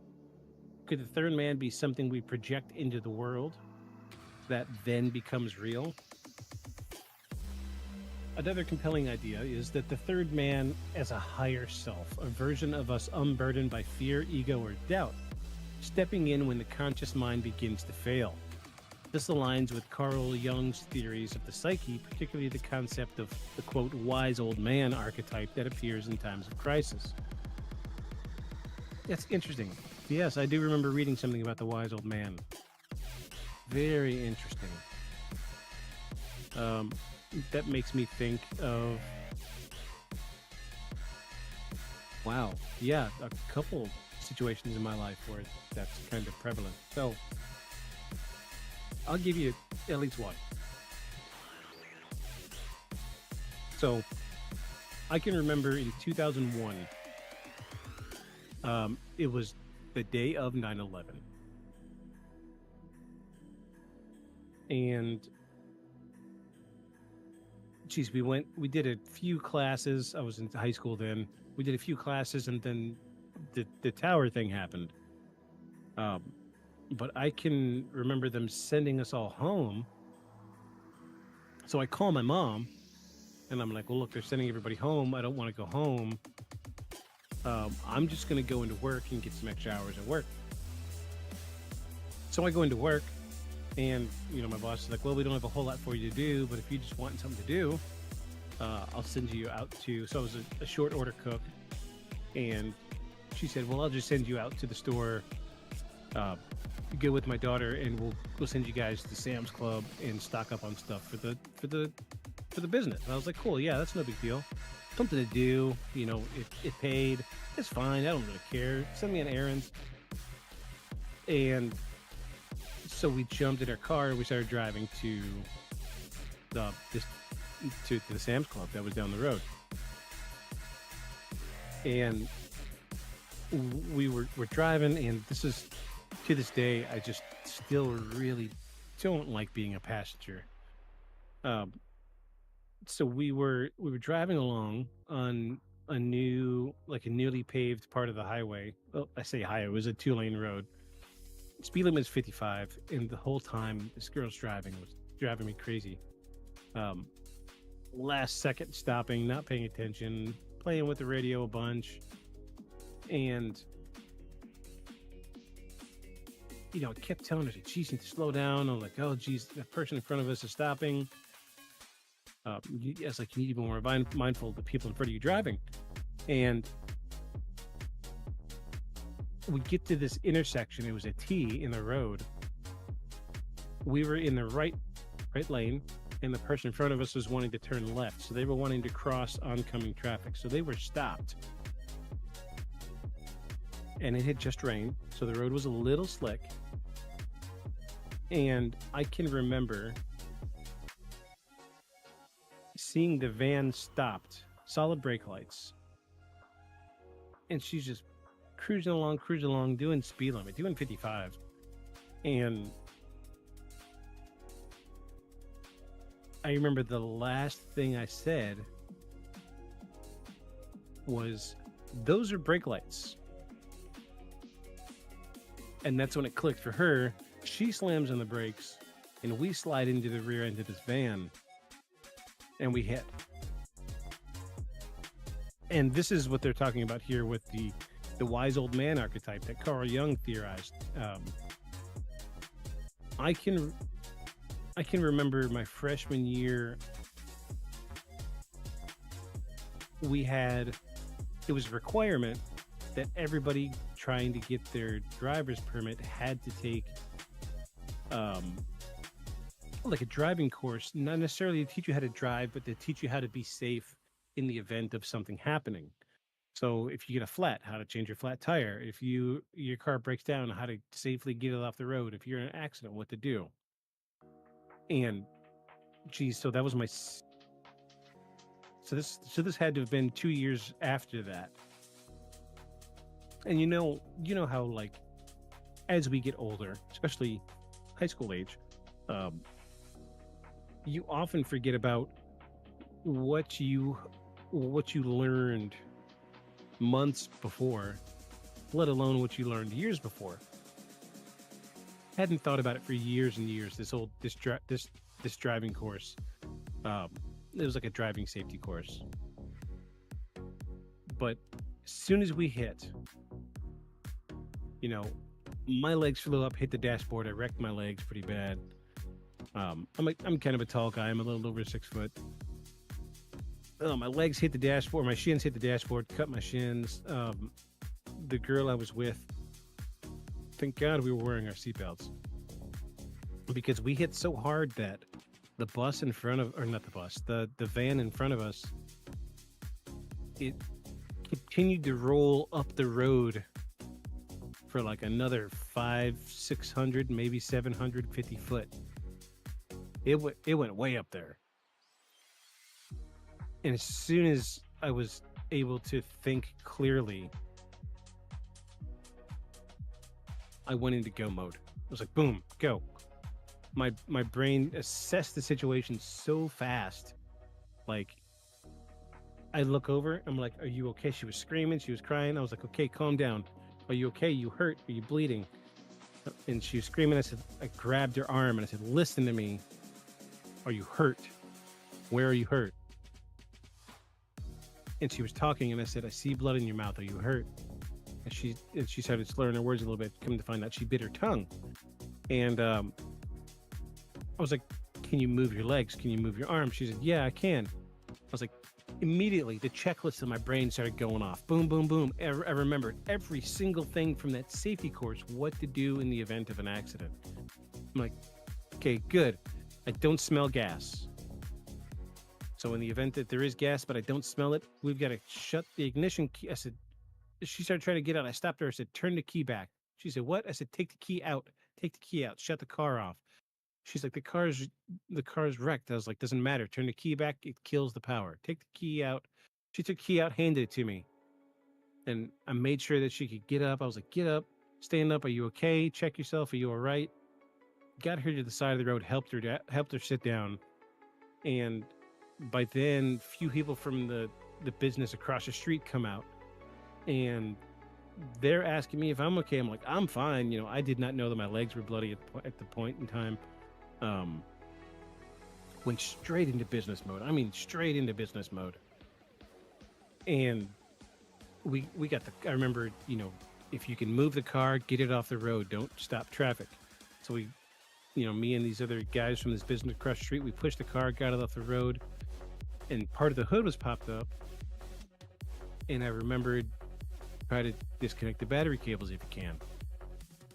Could the third man be something we project into the world that then becomes real? Another compelling idea is that the third man as a higher self, a version of us unburdened by fear, ego, or doubt, stepping in when the conscious mind begins to fail. This aligns with Carl Jung's theories of the psyche, particularly the concept of the, quote, wise old man archetype that appears in times of crisis. That's interesting. Yes, I do remember reading something about the wise old man. Very interesting. That makes me think of... Wow. Yeah, a couple situations in my life where that's kind of prevalent. So, I'll give you at least one. So, I can remember in 2001, it was the day of 9/11. and geez, we did a few classes. I was in high school then. We did a few classes, and then the tower thing happened. But I can remember them sending us all home. So I call my mom, and I'm like, well, look, they're sending everybody home. I don't want to go home. I'm just going to go into work and get some extra hours at work. So I go into work, and, my boss is like, well, we don't have a whole lot for you to do, but if you just want something to do, I'll send you out to, so I was a short order cook, and she said, well, I'll just send you out to the store, go with my daughter, and we'll send you guys to Sam's Club and stock up on stuff for the business. And I was like, cool, yeah, that's no big deal. Something to do, it paid. It's fine. I don't really care. Send me on errands. And so we jumped in our car and we started driving to the Sam's Club that was down the road. And we're driving, and this is, to this day, I just still really don't like being a passenger. So we were driving along on a newly paved part of the highway. Well, I say highway, it was a 2-lane road. Speed limit is 55, and the whole time this girl's driving was driving me crazy. Last second stopping, not paying attention, playing with the radio a bunch, and I kept telling her, geez, you need to slow down. I'm like, oh, geez, the person in front of us is stopping. It's like, you need to be more mindful of the people in front of you driving. And we get to this intersection. It was a T in the road. We were in the right lane, and the person in front of us was wanting to turn left. So they were wanting to cross oncoming traffic. So they were stopped. And it had just rained, so the road was a little slick. And I can remember seeing the van stopped, solid brake lights, and she's just cruising along, doing speed limit, doing 55. And I remember the last thing I said was, those are brake lights. And that's when it clicked for her. She slams on the brakes, and we slide into the rear end of this van, and we hit. And this is what they're talking about here with the wise old man archetype that Carl Jung theorized. I can remember my freshman year, it was a requirement that everybody trying to get their driver's permit had to take like a driving course, not necessarily to teach you how to drive, but to teach you how to be safe in the event of something happening. So if you get a flat, how to change your flat tire. If your car breaks down, how to safely get it off the road. If you're in an accident, what to do. And geez, so that was my. So this had to have been 2 years after that. And you know how, like, as we get older, especially high school age, you often forget about what you learned months before, let alone what you learned years before. Hadn't thought about it for years and years. This driving course, it was like a driving safety course. But as soon as we hit, my legs flew up, hit the dashboard. I wrecked my legs pretty bad. I'm kind of a tall guy. I'm a little over 6 foot. My legs hit the dashboard. My shins hit the dashboard. Cut my shins. The girl I was with, thank God we were wearing our seatbelts, because we hit so hard that the bus in front of, or not the bus, the van in front of us, it continued to roll up the road for like another 500-600, maybe 750 foot. It went way up there. And as soon as I was able to think clearly, I went into go mode. I was like, boom, go. my brain assessed the situation so fast. Like, I look over, I'm like, "Are you okay?" She was screaming, she was crying. I was like, "Okay, calm down. Are you okay? You hurt? Are you bleeding?" And she was screaming. I grabbed her arm and I said, "Listen to me. Are you hurt? Where are you hurt?" And she was talking, and I said, "I see blood in your mouth. Are you hurt?" And she started slurring her words a little bit. Come to find out, she bit her tongue. And I was like, "Can you move your legs? Can you move your arms?" She said, "Yeah, I can." I was like, immediately the checklist in my brain started going off. Boom, boom, boom. I remembered every single thing from that safety course, what to do in the event of an accident. I'm like, okay, good. I don't smell gas. So in the event that there is gas, but I don't smell it, we've got to shut the ignition key. I said, she started trying to get out. I stopped her. I said, "Turn the key back." She said, "What?" I said, "Take the key out. Take the key out. Shut the car off." She's like, the car's wrecked. I was like, "Doesn't matter. Turn the key back. It kills the power. Take the key out." She took the key out, handed it to me. And I made sure that she could get up. I was like, "Get up, stand up. Are you okay? Check yourself. Are you all right?" Got her to the side of the road, helped her sit down. And by then, few people from the business across the street come out. And they're asking me if I'm okay. I'm like, "I'm fine." I did not know that my legs were bloody at the point in time. Went straight into business mode. I mean, straight into business mode. And we got I remember, if you can move the car, get it off the road. Don't stop traffic. So me and these other guys from this business across the street, we pushed the car, got it off the road, and part of the hood was popped up. And I remembered, try to disconnect the battery cables if you can.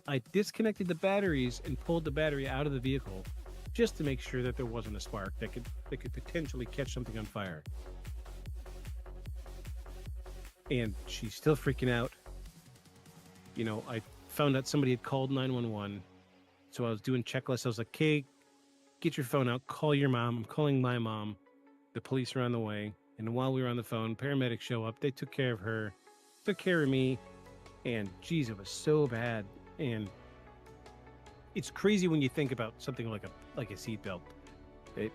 I disconnected the batteries and pulled the battery out of the vehicle just to make sure that there wasn't a spark that could potentially catch something on fire. And she's still freaking out. I found out somebody had called 911. So I was doing checklists. I was like, "Okay, get your phone out, call your mom." I'm calling my mom. The police are on the way. And while we were on the phone, paramedics show up. They took care of her, took care of me. And geez, it was so bad. And it's crazy when you think about something like a seatbelt. The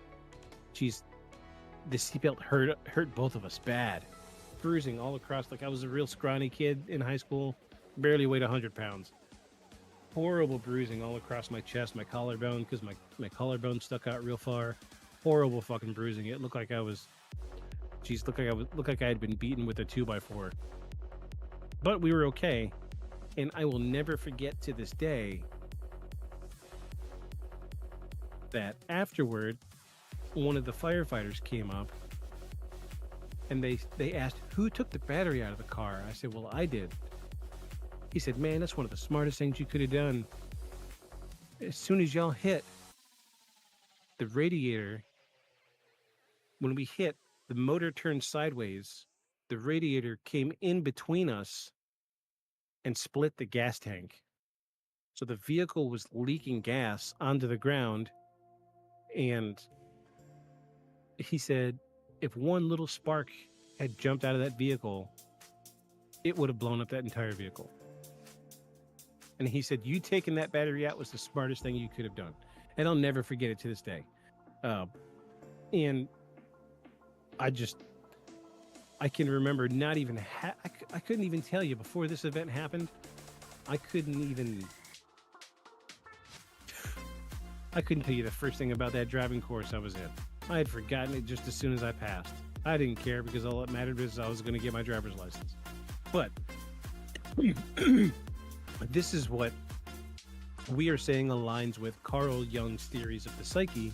seatbelt hurt both of us bad. Bruising all across. Like, I was a real scrawny kid in high school, barely weighed 100 pounds. Horrible bruising all across my chest, my collarbone, because my collarbone stuck out real far. Horrible fucking bruising. It looked like looked like I had been beaten with a 2x4. But we were okay. And I will never forget to this day that afterward, one of the firefighters came up and they asked, "Who took the battery out of the car?" I said, "Well, I did." He said, "Man, that's one of the smartest things you could have done. As soon as y'all hit the radiator, when we hit, the motor turned sideways. The radiator came in between us and split the gas tank. So the vehicle was leaking gas onto the ground." And he said, if one little spark had jumped out of that vehicle, it would have blown up that entire vehicle. And he said, "You taking that battery out was the smartest thing you could have done." And I'll never forget it to this day. And I can remember not even, I couldn't even tell you before this event happened. I couldn't tell you the first thing about that driving course I was in. I had forgotten it just as soon as I passed. I didn't care because all that mattered was I was going to get my driver's license. But this is what we are saying aligns with Carl Jung's theories of the psyche,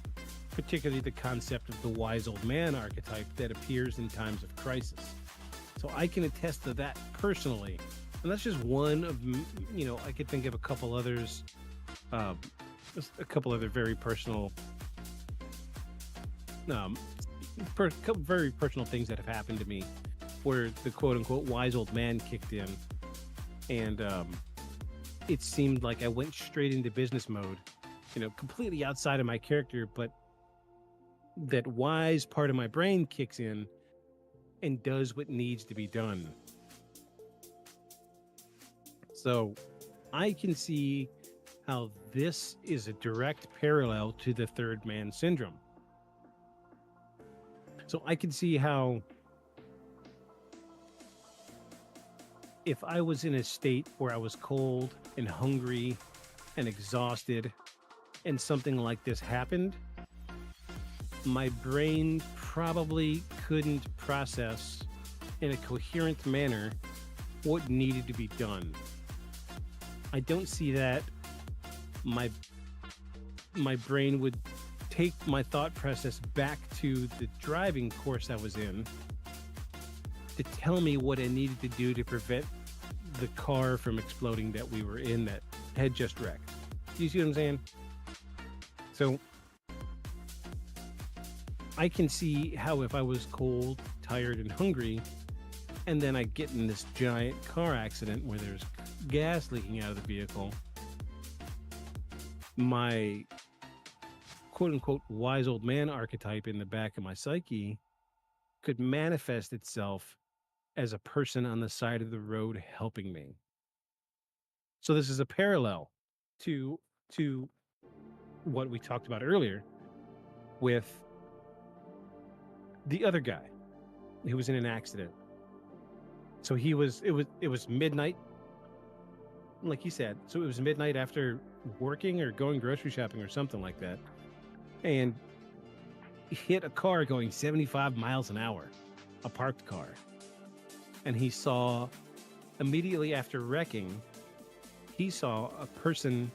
particularly the concept of the wise old man archetype that appears in times of crisis. So I can attest to that personally. And that's just one of, I could think of a couple others, a couple other very personal, very personal things that have happened to me where the quote unquote wise old man kicked in. And it seemed like I went straight into business mode, completely outside of my character, but that wise part of my brain kicks in and does what needs to be done. So I can see how this is a direct parallel to the third man syndrome. So I can see how if I was in a state where I was cold and hungry and exhausted and something like this happened, my brain probably couldn't process in a coherent manner what needed to be done. I don't see that my brain would take my thought process back to the driving course I was in to tell me what I needed to do to prevent the car from exploding that we were in that had just wrecked. Do you see what I'm saying? So I can see how if I was cold, tired, and hungry, and then I get in this giant car accident where there's gas leaking out of the vehicle, my quote-unquote wise old man archetype in the back of my psyche could manifest itself as a person on the side of the road helping me. So this is a parallel to what we talked about earlier with the other guy who was in an accident. So it was midnight, like he said. So it was midnight after working or going grocery shopping or something like that, and he hit a car going 75 miles an hour, a parked car. And he saw, immediately after wrecking, he saw a person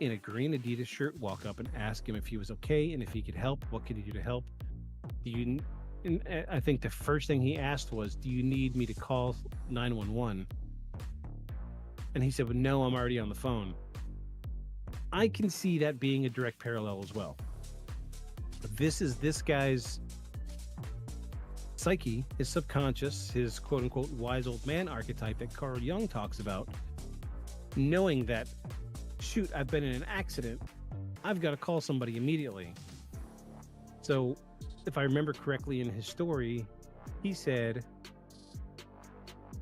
in a green Adidas shirt walk up and ask him if he was okay and if he could help. What could he do to help? And I think the first thing he asked was, do you need me to call 911? And he said, well, no, I'm already on the phone. I can see that being a direct parallel as well. This is this guy's psyche, his subconscious, his quote-unquote wise old man archetype that Carl Jung talks about, knowing that, shoot, I've been in an accident, I've got to call somebody immediately. So if I remember correctly in his story, he said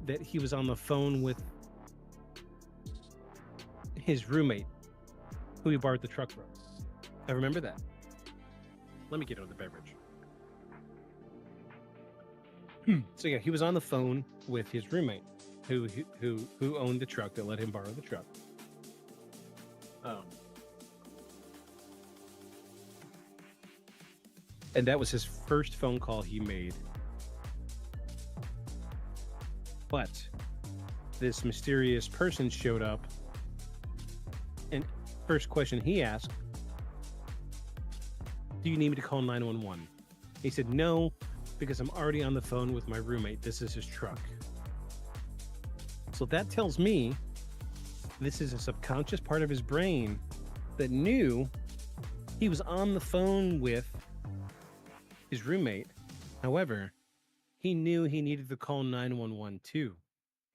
that he was on the phone with his roommate who he borrowed the truck from. I remember that. Let me get on the beverage. So yeah, he was on the phone with his roommate who owned the truck that let him borrow the truck. And that was his first phone call he made. But this mysterious person showed up, and first question he asked, do you need me to call 911? He said, no, because I'm already on the phone with my roommate. This is his truck. So that tells me this is a subconscious part of his brain that knew he was on the phone with his roommate. However, he knew he needed to call 911 too.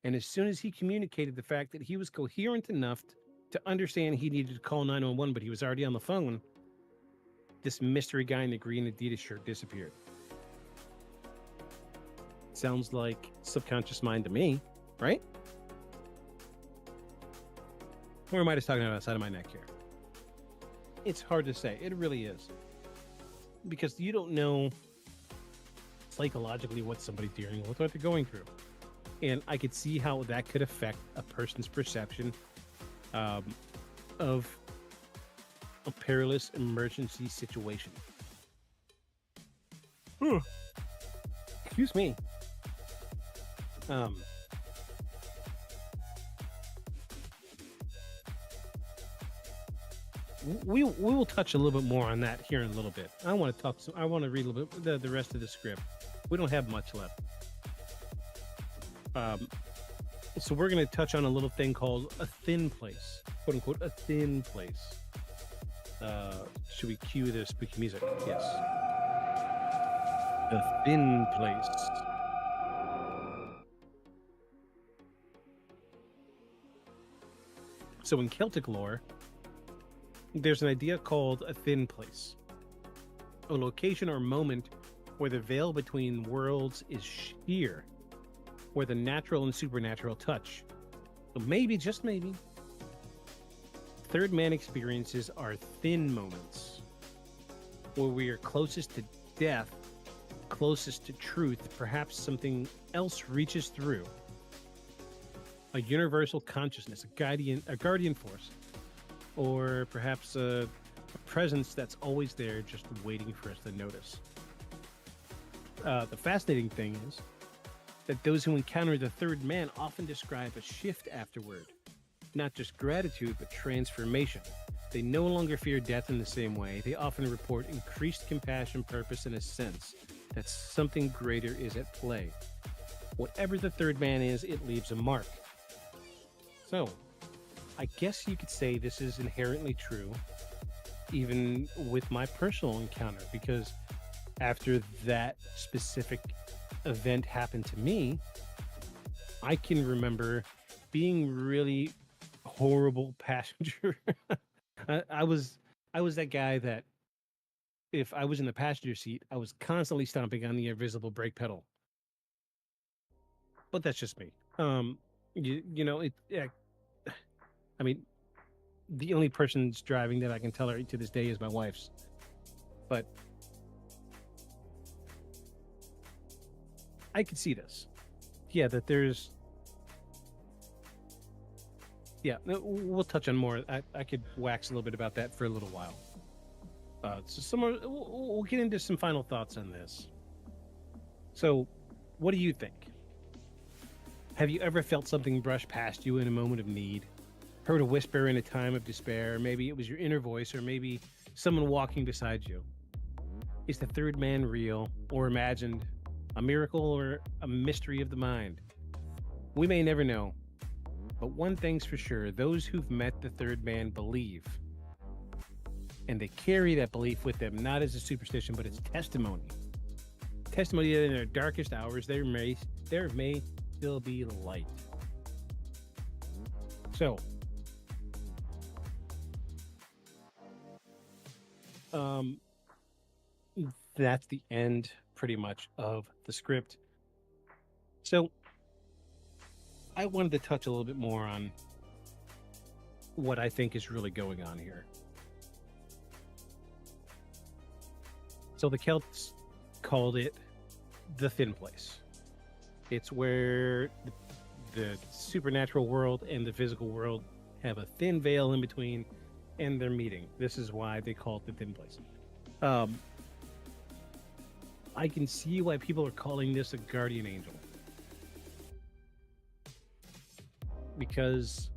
And as soon as he communicated the fact that he was coherent enough to understand he needed to call 911, but he was already on the phone, this mystery guy in the green Adidas shirt disappeared. Sounds like subconscious mind to me, right? Or am I just talking about the side of my neck here? It's hard to say. It really is. Because you don't know psychologically what somebody's dealing with, what they're going through. And I could see how that could affect a person's perception of a perilous emergency situation. Excuse me. We will touch a little bit more on that here in a little bit. I want to read a little bit the rest of the script. We don't have much left. So we're going to touch on a little thing called a thin place, quote unquote, a thin place. Should we cue the spooky music? Yes. A thin place. So in Celtic lore, there's an idea called a thin place, a location or moment where the veil between worlds is sheer, where the natural and supernatural touch. So maybe, just maybe, third man experiences are thin moments where we are closest to death, closest to truth. Perhaps something else reaches through. A universal consciousness, a guardian force, or perhaps a presence that's always there, just waiting for us to notice. The fascinating thing is that those who encounter the third man often describe a shift afterward. Not just gratitude, but transformation. They no longer fear death in the same way. They often report increased compassion, purpose, and a sense that something greater is at play. Whatever the third man is, it leaves a mark. So, I guess you could say this is inherently true, even with my personal encounter, because after that specific event happened to me, I can remember being really horrible passenger. I was that guy that if I was in the passenger seat, I was constantly stomping on the invisible brake pedal. But that's just me. I mean, the only person's driving that I can tolerate to this day is my wife's. But I could see this. Yeah, that there's... Yeah, we'll touch on more. I could wax a little bit about that for a little while. So we'll get into some final thoughts on this. So, what do you think? Have you ever felt something brush past you in a moment of need? Heard a whisper in a time of despair? Maybe it was your inner voice, or maybe someone walking beside you. Is the third man real or imagined? A miracle or a mystery of the mind? We may never know. But one thing's for sure, those who've met the third man believe. And they carry that belief with them, not as a superstition, but as testimony. Testimony that in their darkest hours, there may still be light. So, that's the end, pretty much, of the script. So, I wanted to touch a little bit more on what I think is really going on here. So the Celts called it the thin place. It's where the supernatural world and the physical world have a thin veil in between, and they're meeting. This is why they call it the thin place. I can see why people are calling this a guardian angel. Because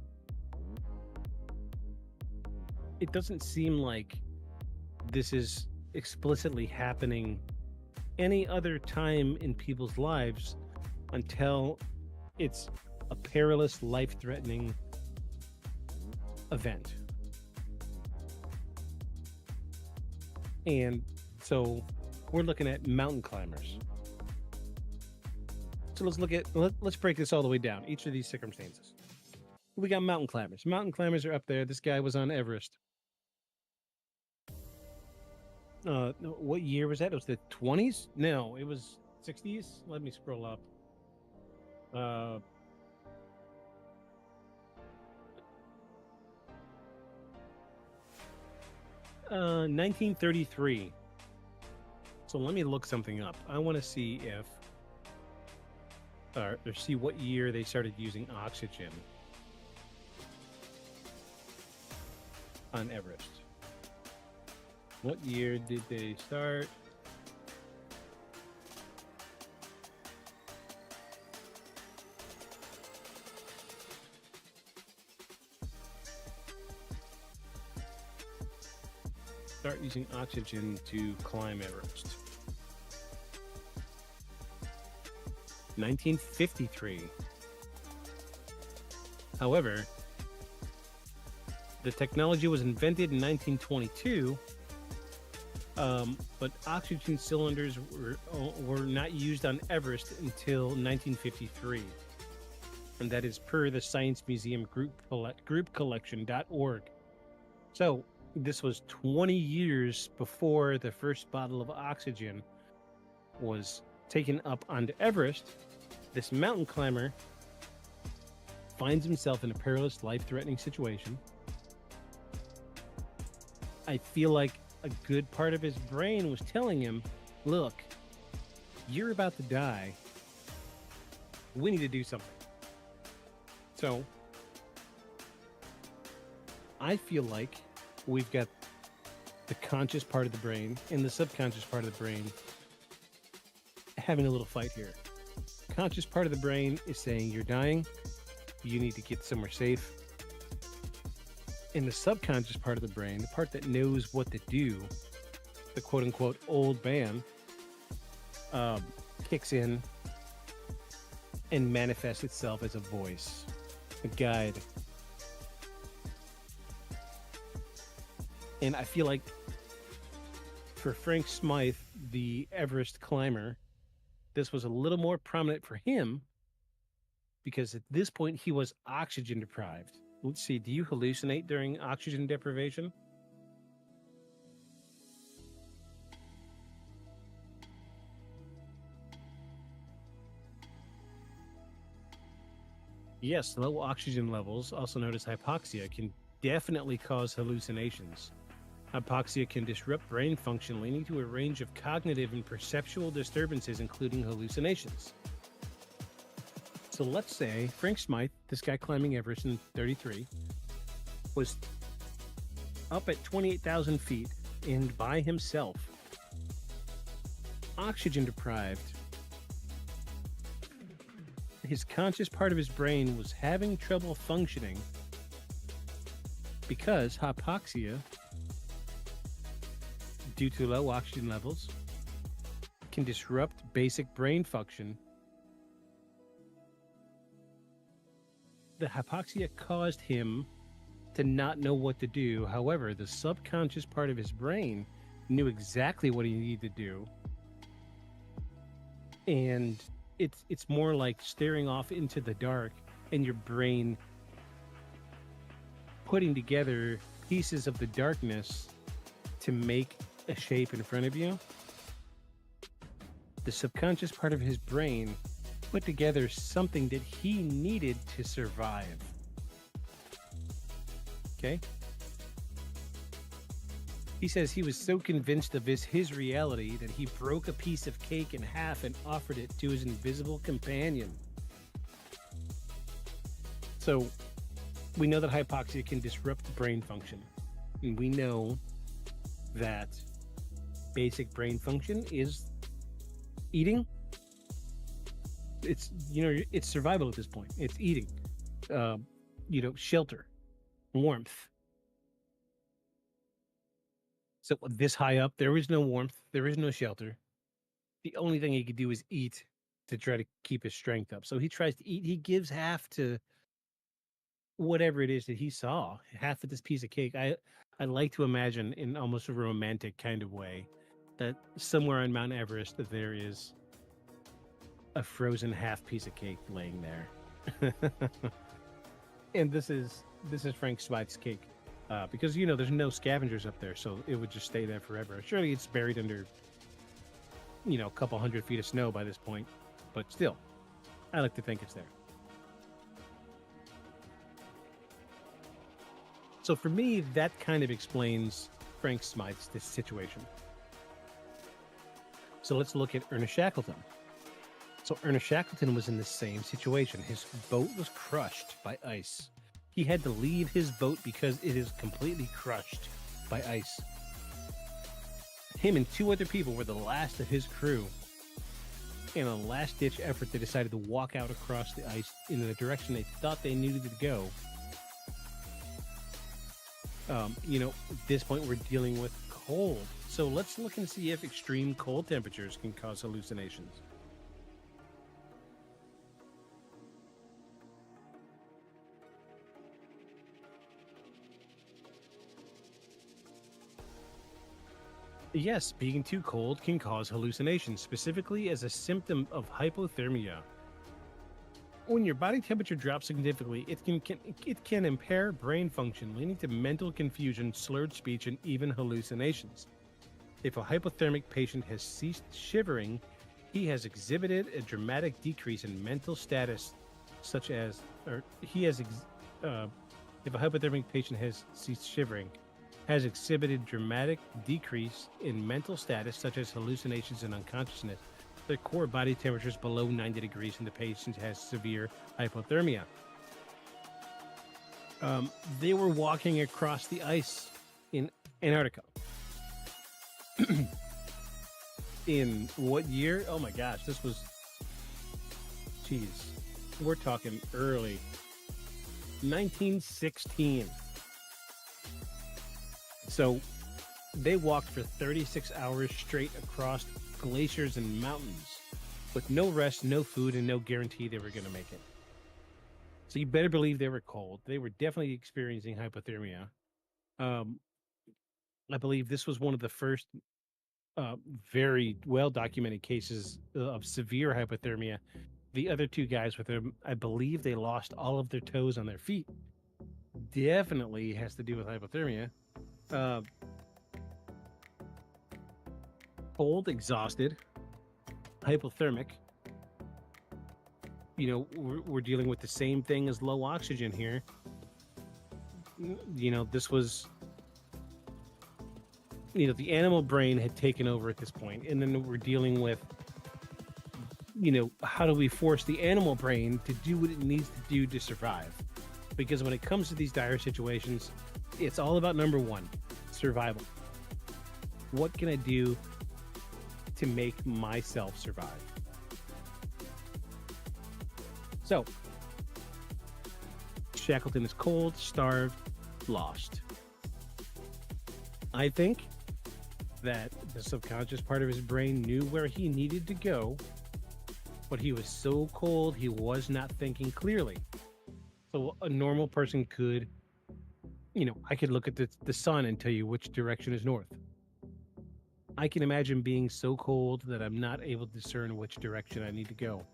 it doesn't seem like this is explicitly happening any other time in people's lives until it's a perilous, life-threatening event. And so we're looking at mountain climbers. So let's break this all the way down, each of these circumstances. We got mountain climbers. Mountain climbers are up there. This guy was on Everest. What year was that? It was the 20s? No, it was 60s. Let me scroll up. 1933. So let me look something up. I want to see if, or see what year they started using oxygen on Everest. What year did they start? Start using oxygen to climb Everest. 1953. However, the technology was invented in 1922, but oxygen cylinders were not used on Everest until 1953. And that is per the Science Museum groupcollection.org. So this was 20 years before the first bottle of oxygen was taken up onto Everest. This mountain climber finds himself in a perilous, life-threatening situation. I feel like a good part of his brain was telling him, look, you're about to die. We need to do something. So I feel like we've got the conscious part of the brain and the subconscious part of the brain having a little fight here. Conscious part of the brain is saying you're dying, you need to get somewhere safe. And the subconscious part of the brain, the part that knows what to do, the quote-unquote old man, kicks in and manifests itself as a voice, a guide. And I feel like for Frank Smythe, the Everest climber, this was a little more prominent for him because at this point he was oxygen deprived. Let's see, do you hallucinate during oxygen deprivation? Yes, low oxygen levels, also known as hypoxia, can definitely cause hallucinations. Hypoxia can disrupt brain function, leading to a range of cognitive and perceptual disturbances, including hallucinations. So let's say Frank Smythe, this guy climbing Everest in 33, was up at 28,000 feet and by himself, oxygen deprived. His conscious part of his brain was having trouble functioning because hypoxia, due to low oxygen levels, can disrupt basic brain function. The hypoxia caused him to not know what to do. However, the subconscious part of his brain knew exactly what he needed to do. And it's more like staring off into the dark and your brain putting together pieces of the darkness to make a shape in front of you. The subconscious part of his brain put together something that he needed to survive. Okay? He says he was so convinced of his reality that he broke a piece of cake in half and offered it to his invisible companion. So, we know that hypoxia can disrupt brain function. And we know that basic brain function is eating. It's, it's survival at this point. It's eating, shelter, warmth. So this high up, there is no warmth, there is no shelter. The only thing he could do is eat to try to keep his strength up. So he tries to eat. He gives half to whatever it is that he saw, half of this piece of cake. I like to imagine in almost a romantic kind of way that somewhere on Mount Everest that there is a frozen half piece of cake laying there. And this is Frank Smythe's cake. Because, there's no scavengers up there, so it would just stay there forever. Surely it's buried under, a couple 100 feet of snow by this point. But still, I like to think it's there. So for me, that kind of explains Frank Smythe's situation. So let's look at Ernest Shackleton. So Ernest Shackleton was in the same situation. His boat was crushed by ice. He had to leave his boat because it is completely crushed by ice. Him and two other people were the last of his crew. In a last-ditch effort, they decided to walk out across the ice in the direction they thought they needed to go. At this point, we're dealing with cold. So let's look and see if extreme cold temperatures can cause hallucinations. Yes, being too cold can cause hallucinations, specifically as a symptom of hypothermia. When your body temperature drops significantly, it can impair brain function, leading to mental confusion, slurred speech, and even hallucinations. If a hypothermic patient has ceased shivering, he has exhibited a dramatic decrease in mental status, if a hypothermic patient has ceased shivering, has exhibited dramatic decrease in mental status, such as hallucinations and unconsciousness. Their core body temperature is below 90 degrees, and the patient has severe hypothermia. They were walking across the ice in Antarctica. In what year? Oh my gosh, this was... Jeez. We're talking early. 1916. So they walked for 36 hours straight across glaciers and mountains with no rest, no food, and no guarantee they were going to make it. So you better believe they were cold. They were definitely experiencing hypothermia. I believe this was one of the first very well documented cases of severe hypothermia. The other two guys with them, I believe they lost all of their toes on their feet. Definitely has to do with hypothermia. Cold, exhausted, hypothermic. You know, we're dealing with the same thing as low oxygen here. You know, this was, you know, the animal brain had taken over at this point, and then we're dealing with, you know, how do we force the animal brain to do what it needs to do to survive? Because when it comes to these dire situations, it's all about number one, survival. What can I do to make myself survive? So, Shackleton is cold, starved, lost. I think that the subconscious part of his brain knew where he needed to go, but he was so cold he was not thinking clearly. So a normal person could, you know, I could look at the sun and tell you which direction is north. I can imagine being so cold that I'm not able to discern which direction I need to go.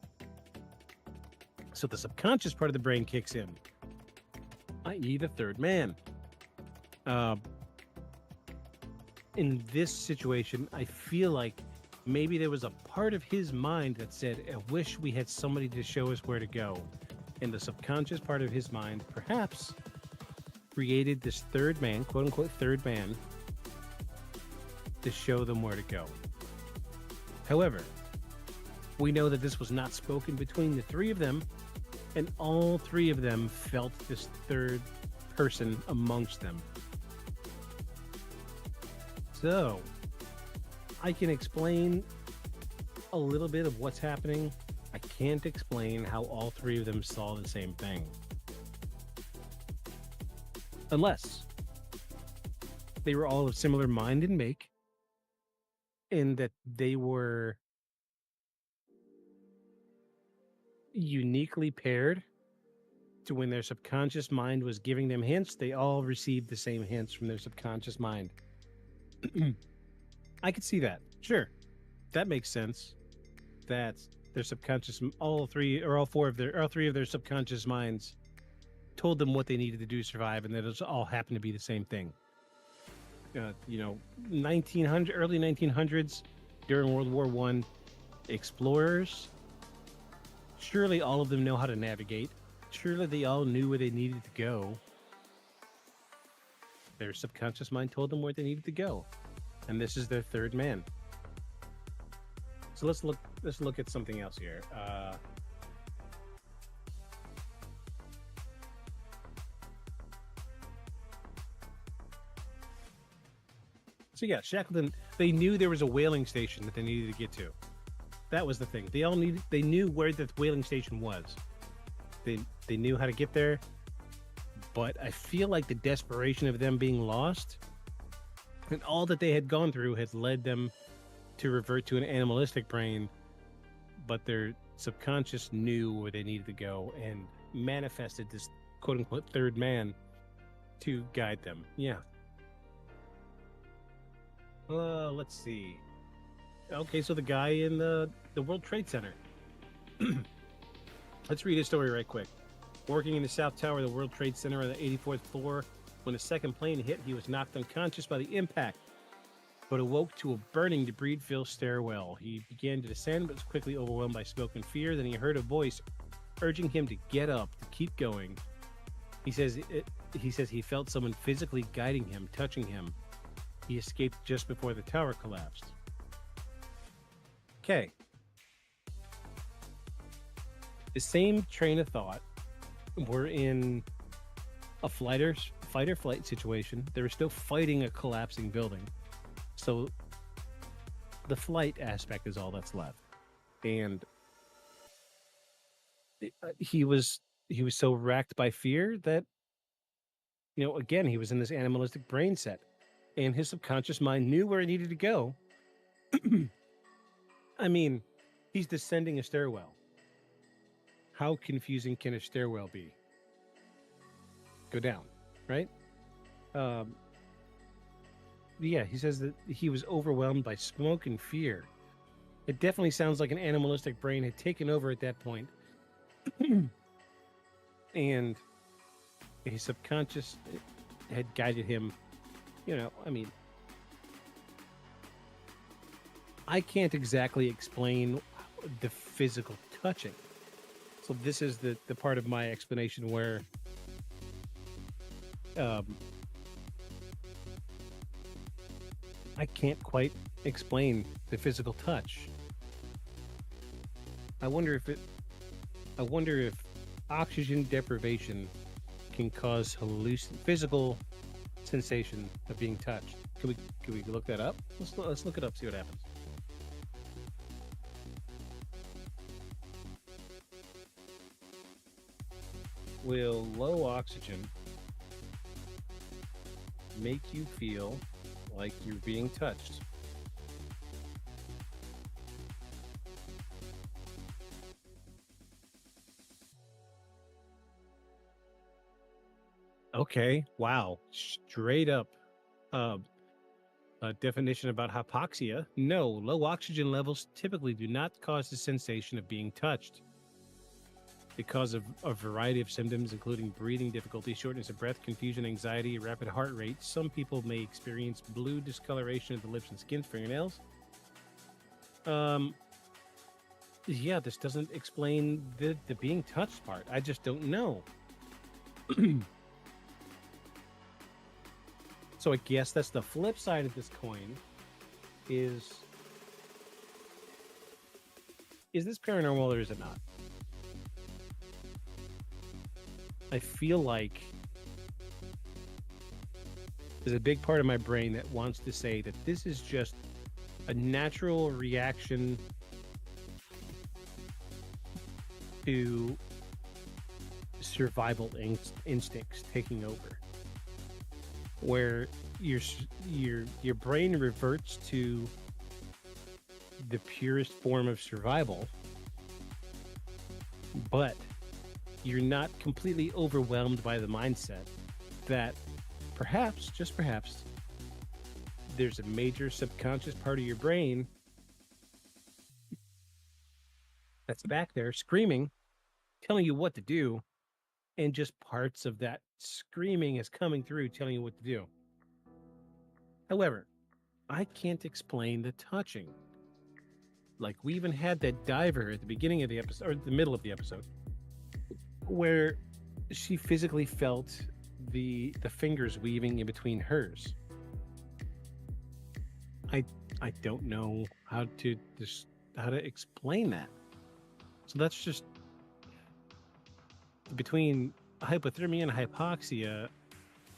So the subconscious part of the brain kicks in, i.e. the third man. In this situation, I feel like maybe there was a part of his mind that said, I wish we had somebody to show us where to go. And the subconscious part of his mind perhaps created this third man, quote unquote third man, to show them where to go. However, we know that this was not spoken between the three of them, and all three of them felt this third person amongst them. So, I can explain a little bit of what's happening. I can't explain how all three of them saw the same thing. Unless they were all of similar mind and make, and that they were uniquely paired to when their subconscious mind was giving them hints, they all received the same hints from their subconscious mind. I could see that. Sure. That makes sense. That their subconscious, all three of their subconscious minds told them what they needed to do to survive, and that it all happened to be the same thing. You know, early 1900s, during World War I, explorers, surely all of them know how to navigate. Surely they all knew where they needed to go. Their subconscious mind told them where they needed to go. And this is their third man. So let's look at something else here. So yeah, Shackleton, they knew there was a whaling station that they needed to get to. That was the thing. They knew where the whaling station was. They knew how to get there. But I feel like the desperation of them being lost and all that they had gone through had led them to revert to an animalistic brain, but their subconscious knew where they needed to go and manifested this quote-unquote third man to guide them. Yeah. Let's see. Okay, so the guy in the World Trade Center. Let's read his story right quick. Working in the South Tower of the World Trade Center on the 84th floor, when a second plane hit, he was knocked unconscious by the impact, but awoke to a burning, debris-filled stairwell. He began to descend, but was quickly overwhelmed by smoke and fear. Then he heard a voice urging him to get up, to keep going. He says he says he felt someone physically guiding him, touching him. He escaped just before the tower collapsed. Okay. The same train of thought. We're in a fight or flight situation. They're still fighting a collapsing building. So the flight aspect is all that's left. And he was so racked by fear that, again, he was in this animalistic brain set, and his subconscious mind knew where he needed to go. I mean, he's descending a stairwell. How confusing can a stairwell be? Go down, right? Yeah, he says that he was overwhelmed by smoke and fear. It definitely sounds like an animalistic brain had taken over at that point. And his subconscious had guided him. I can't exactly explain the physical touching. So this is the part of my explanation where I can't quite explain the physical touch. I wonder if oxygen deprivation can cause physical sensation of being touched. Can we look that up? Let's look it up, see what happens. Will low oxygen make you feel like you're being touched? Okay, wow. Straight up a definition about hypoxia. No, low oxygen levels typically do not cause the sensation of being touched. Because of a variety of symptoms, including breathing difficulty, shortness of breath, confusion, anxiety, rapid heart rate, some people may experience blue discoloration of the lips and skin, fingernails. Yeah, this doesn't explain the being touched part. I just don't know. So I guess that's the flip side of this coin. Is this paranormal or is it not? I feel like there's a big part of my brain that wants to say that this is just a natural reaction to survival instincts taking over, where your brain reverts to the purest form of survival, but you're not completely overwhelmed by the mindset that perhaps, just perhaps, there's a major subconscious part of your brain that's back there screaming, telling you what to do, and just parts of that screaming is coming through telling you what to do. However, I can't explain the touching. Like, we even had that diver at the beginning of the episode, or the middle of the episode, where she physically felt the fingers weaving in between hers. I don't know how to explain that. So that's just between hypothermia and hypoxia.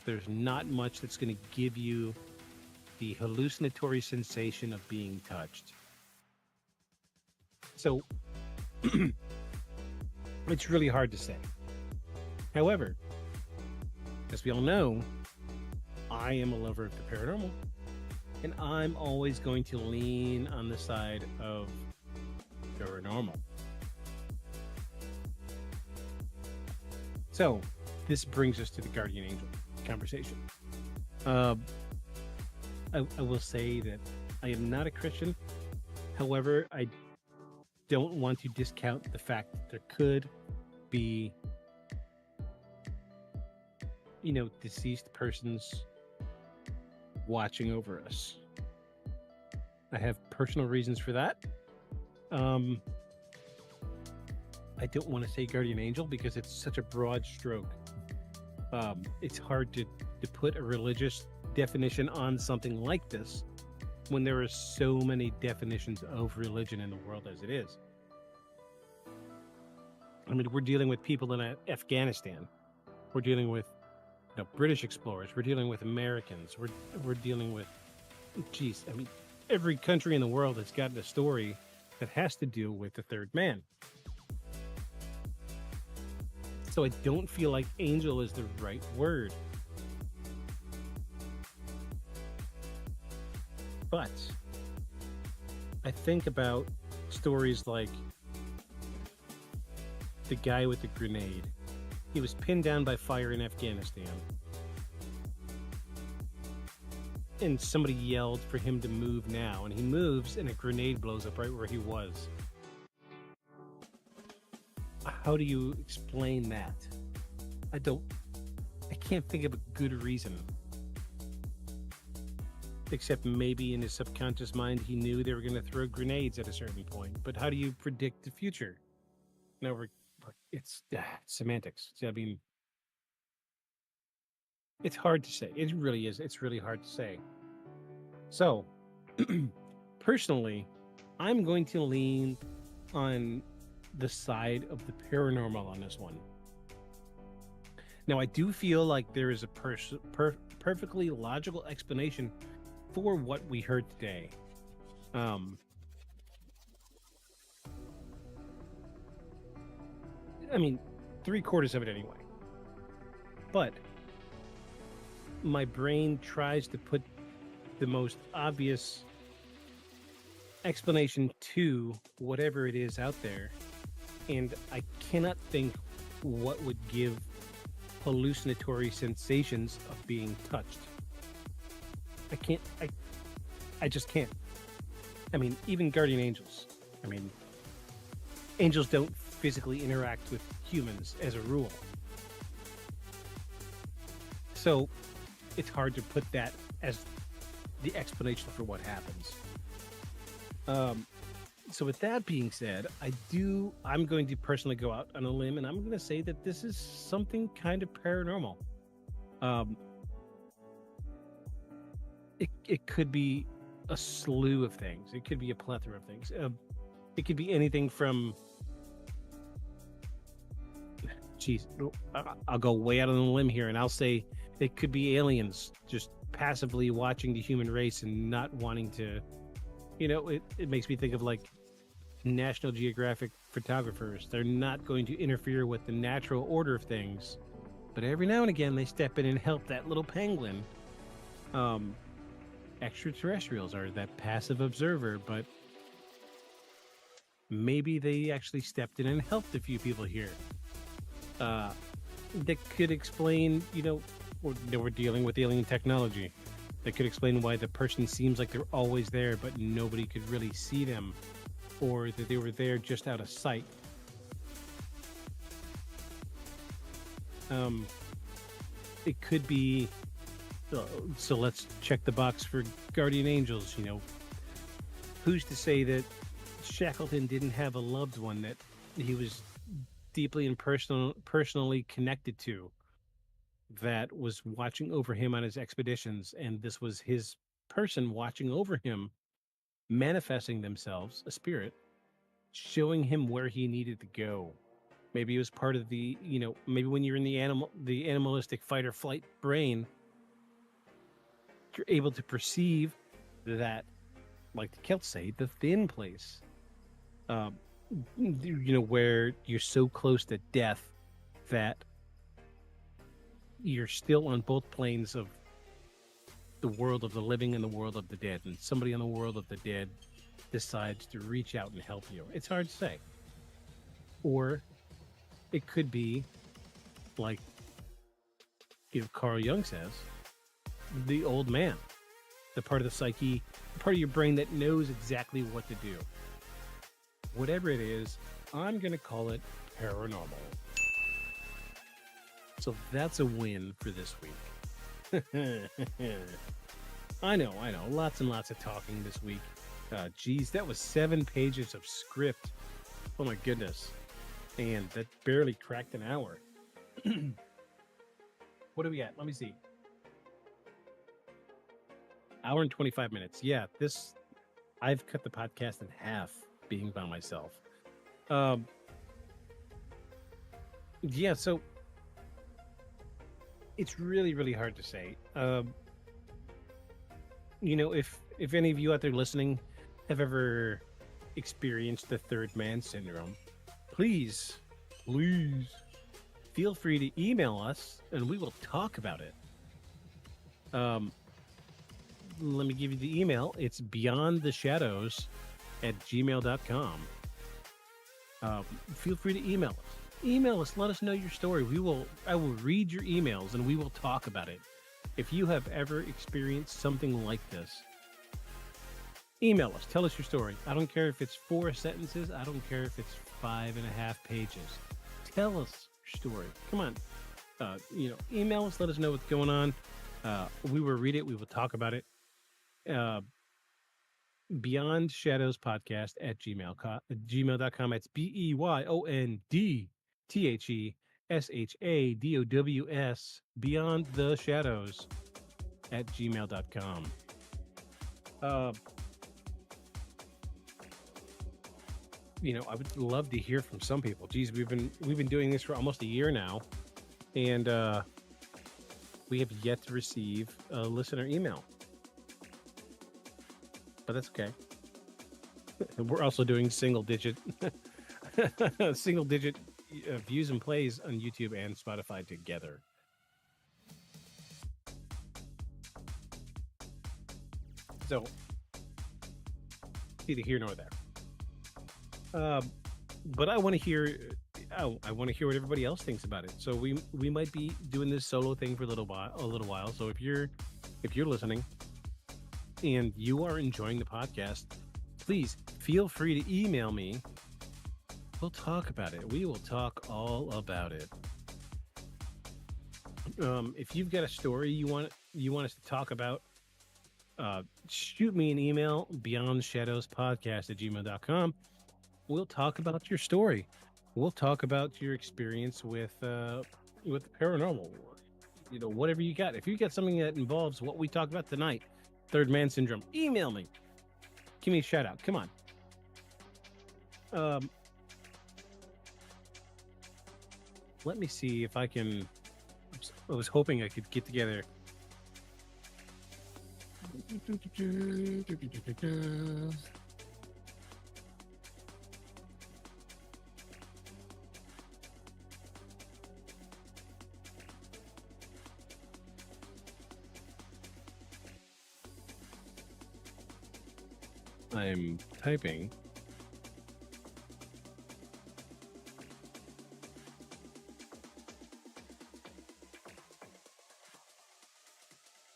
There's not much that's going to give you the hallucinatory sensation of being touched. So it's really hard to say. However, as we all know, I am a lover of the paranormal, and I'm always going to lean on the side of paranormal. So this brings us to the guardian angel conversation. I will say that I am not a Christian. However, I don't want to discount the fact that there could be, deceased persons watching over us. I have personal reasons for that. I don't want to say guardian angel because it's such a broad stroke. It's hard to put a religious definition on something like this when there are so many definitions of religion in the world as it is. I mean, we're dealing with people in Afghanistan. We're dealing with British explorers. We're dealing with Americans. We're dealing with, geez, I mean, every country in the world has gotten a story that has to do with the third man. So I don't feel like angel is the right word. But I think about stories like the guy with the grenade. He was pinned down by fire in Afghanistan. And somebody yelled for him to move now. And he moves and a grenade blows up right where he was. How do you explain that? I can't think of a good reason. Except maybe in his subconscious mind, he knew they were going to throw grenades at a certain point. But how do you predict the future? No, it's semantics. I mean, it's hard to say. It really is. It's really hard to say. So, personally, I'm going to lean on the side of the paranormal on this one. Now, I do feel like there is a perfectly logical explanation for what we heard today. I mean, 3/4 of it anyway. But my brain tries to put the most obvious explanation to whatever it is out there, and I cannot think what would give hallucinatory sensations of being touched. I just can't. I mean, even guardian angels. I mean, angels don't physically interact with humans as a rule. So it's hard to put that as the explanation for what happens. So with that being said, I'm going to personally go out on a limb and I'm going to say that this is something kind of paranormal. It could be a slew of things. It could be a plethora of things. It could be anything from, I'll go way out on a limb here and I'll say it could be aliens just passively watching the human race and not wanting to, it makes me think of like National Geographic photographers. They're not going to interfere with the natural order of things, but every now and again they step in and help that little penguin. Extraterrestrials are that passive observer, but maybe they actually stepped in and helped a few people here. That could explain, we're dealing with alien technology. That could explain why the person seems like they're always there, but nobody could really see them, or that they were there just out of sight. It could be, so let's check the box for guardian angels. Who's to say that Shackleton didn't have a loved one that he was deeply and personally connected to, that was watching over him on his expeditions, and this was his person watching over him, manifesting themselves, a spirit, showing him where he needed to go. Maybe it was part of the, maybe when you're in the animalistic fight or flight brain, you're able to perceive that, like the Celts say, the thin place. Where you're so close to death that you're still on both planes of the world of the living and the world of the dead, and somebody on the world of the dead decides to reach out and help you. It's hard to say. Or it could be like, Carl Jung says, the old man, the part of the psyche, the part of your brain that knows exactly what to do. Whatever it is, I'm going to call it paranormal. So that's a win for this week. I know. Lots and lots of talking this week. Geez, that was 7 pages of script. Oh my goodness. And that barely cracked an hour. What do we at? Let me see. Hour and 25 minutes. Yeah, I've cut the podcast in half being by myself. Yeah, so it's really, really hard to say. If any of you out there listening have ever experienced the third man syndrome, please feel free to email us and we will talk about it. Let me give you the email. It's beyondtheshadows@gmail.com. Feel free to email us. Email us. Let us know your story. I will read your emails and we will talk about it. If you have ever experienced something like this, email us. Tell us your story. I don't care if it's 4 sentences. I don't care if it's 5.5 pages. Tell us your story. Come on. Email us. Let us know what's going on. We will read it. We will talk about it. Beyond Shadows Podcast at gmail.com. It's BeyondTheShadows Beyond the Shadows at gmail.com. I would love to hear from some people. Geez, we've been doing this for almost a year now, and we have yet to receive a listener email. But that's okay. We're also doing single digit views and plays on YouTube and Spotify together. So, neither here nor there. But I want to hear. I want to hear what everybody else thinks about it. So we might be doing this solo thing for a little while. So if you're listening and you are enjoying the podcast, please feel free to email me. We'll talk about it. We will talk all about it. If you've got a story you want us to talk about, shoot me an email, beyondshadowspodcast@gmail.com. We'll talk about your story. We'll talk about your experience with the paranormal. Whatever you got. If you got something that involves what we talked about tonight, third man syndrome, email me. Give me a shout out. Come on. Let me see if I can. I was hoping I could get together. I'm typing.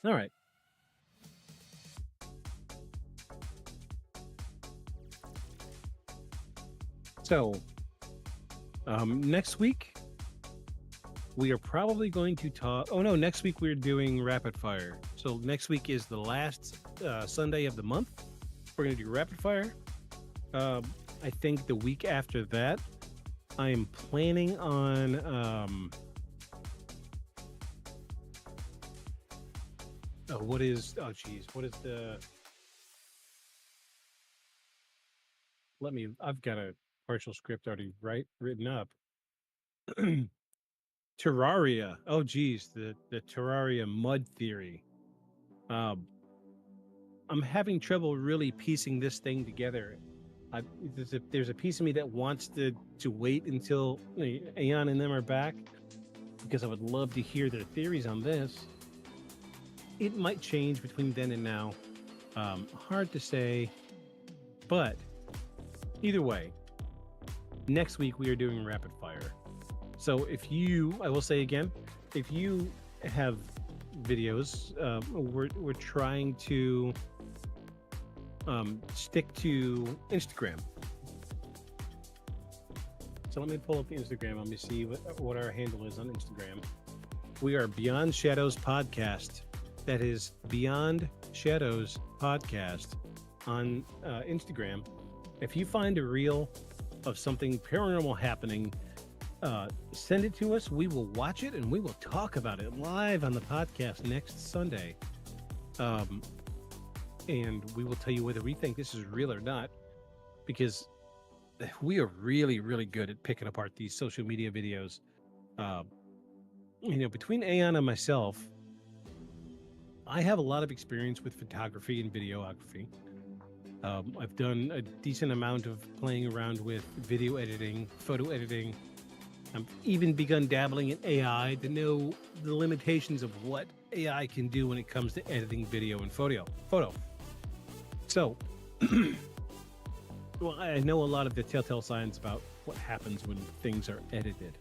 All right. So, next week we are probably going to talk. Oh no, next week we're doing rapid fire. So next week is the last Sunday of the month. We're going to do rapid fire. I think the week after that, I am planning on what is the I've got a partial script already written up. Terraria. Oh geez, the Terraria mud theory. I'm having trouble really piecing this thing together. There's a piece of me that wants to wait until Aeon and them are back, because I would love to hear their theories on this. It might change between then and now. Hard to say, but either way, next week we are doing rapid fire. So I will say again, if you have videos, we're trying to stick to Instagram. So let me pull up the Instagram. Let me see what our handle is on Instagram. We are Beyond Shadows Podcast. That is Beyond Shadows Podcast on Instagram. If you find a reel of something paranormal happening, send it to us. We will watch it and we will talk about it live on the podcast next Sunday. And we will tell you whether we think this is real or not, because we are really, really good at picking apart these social media videos. Between Aeon and myself, I have a lot of experience with photography and videography. I've done a decent amount of playing around with video editing, photo editing. I've even begun dabbling in AI to know the limitations of what AI can do when it comes to editing video and photo. So, well, I know a lot of the telltale signs about what happens when things are edited.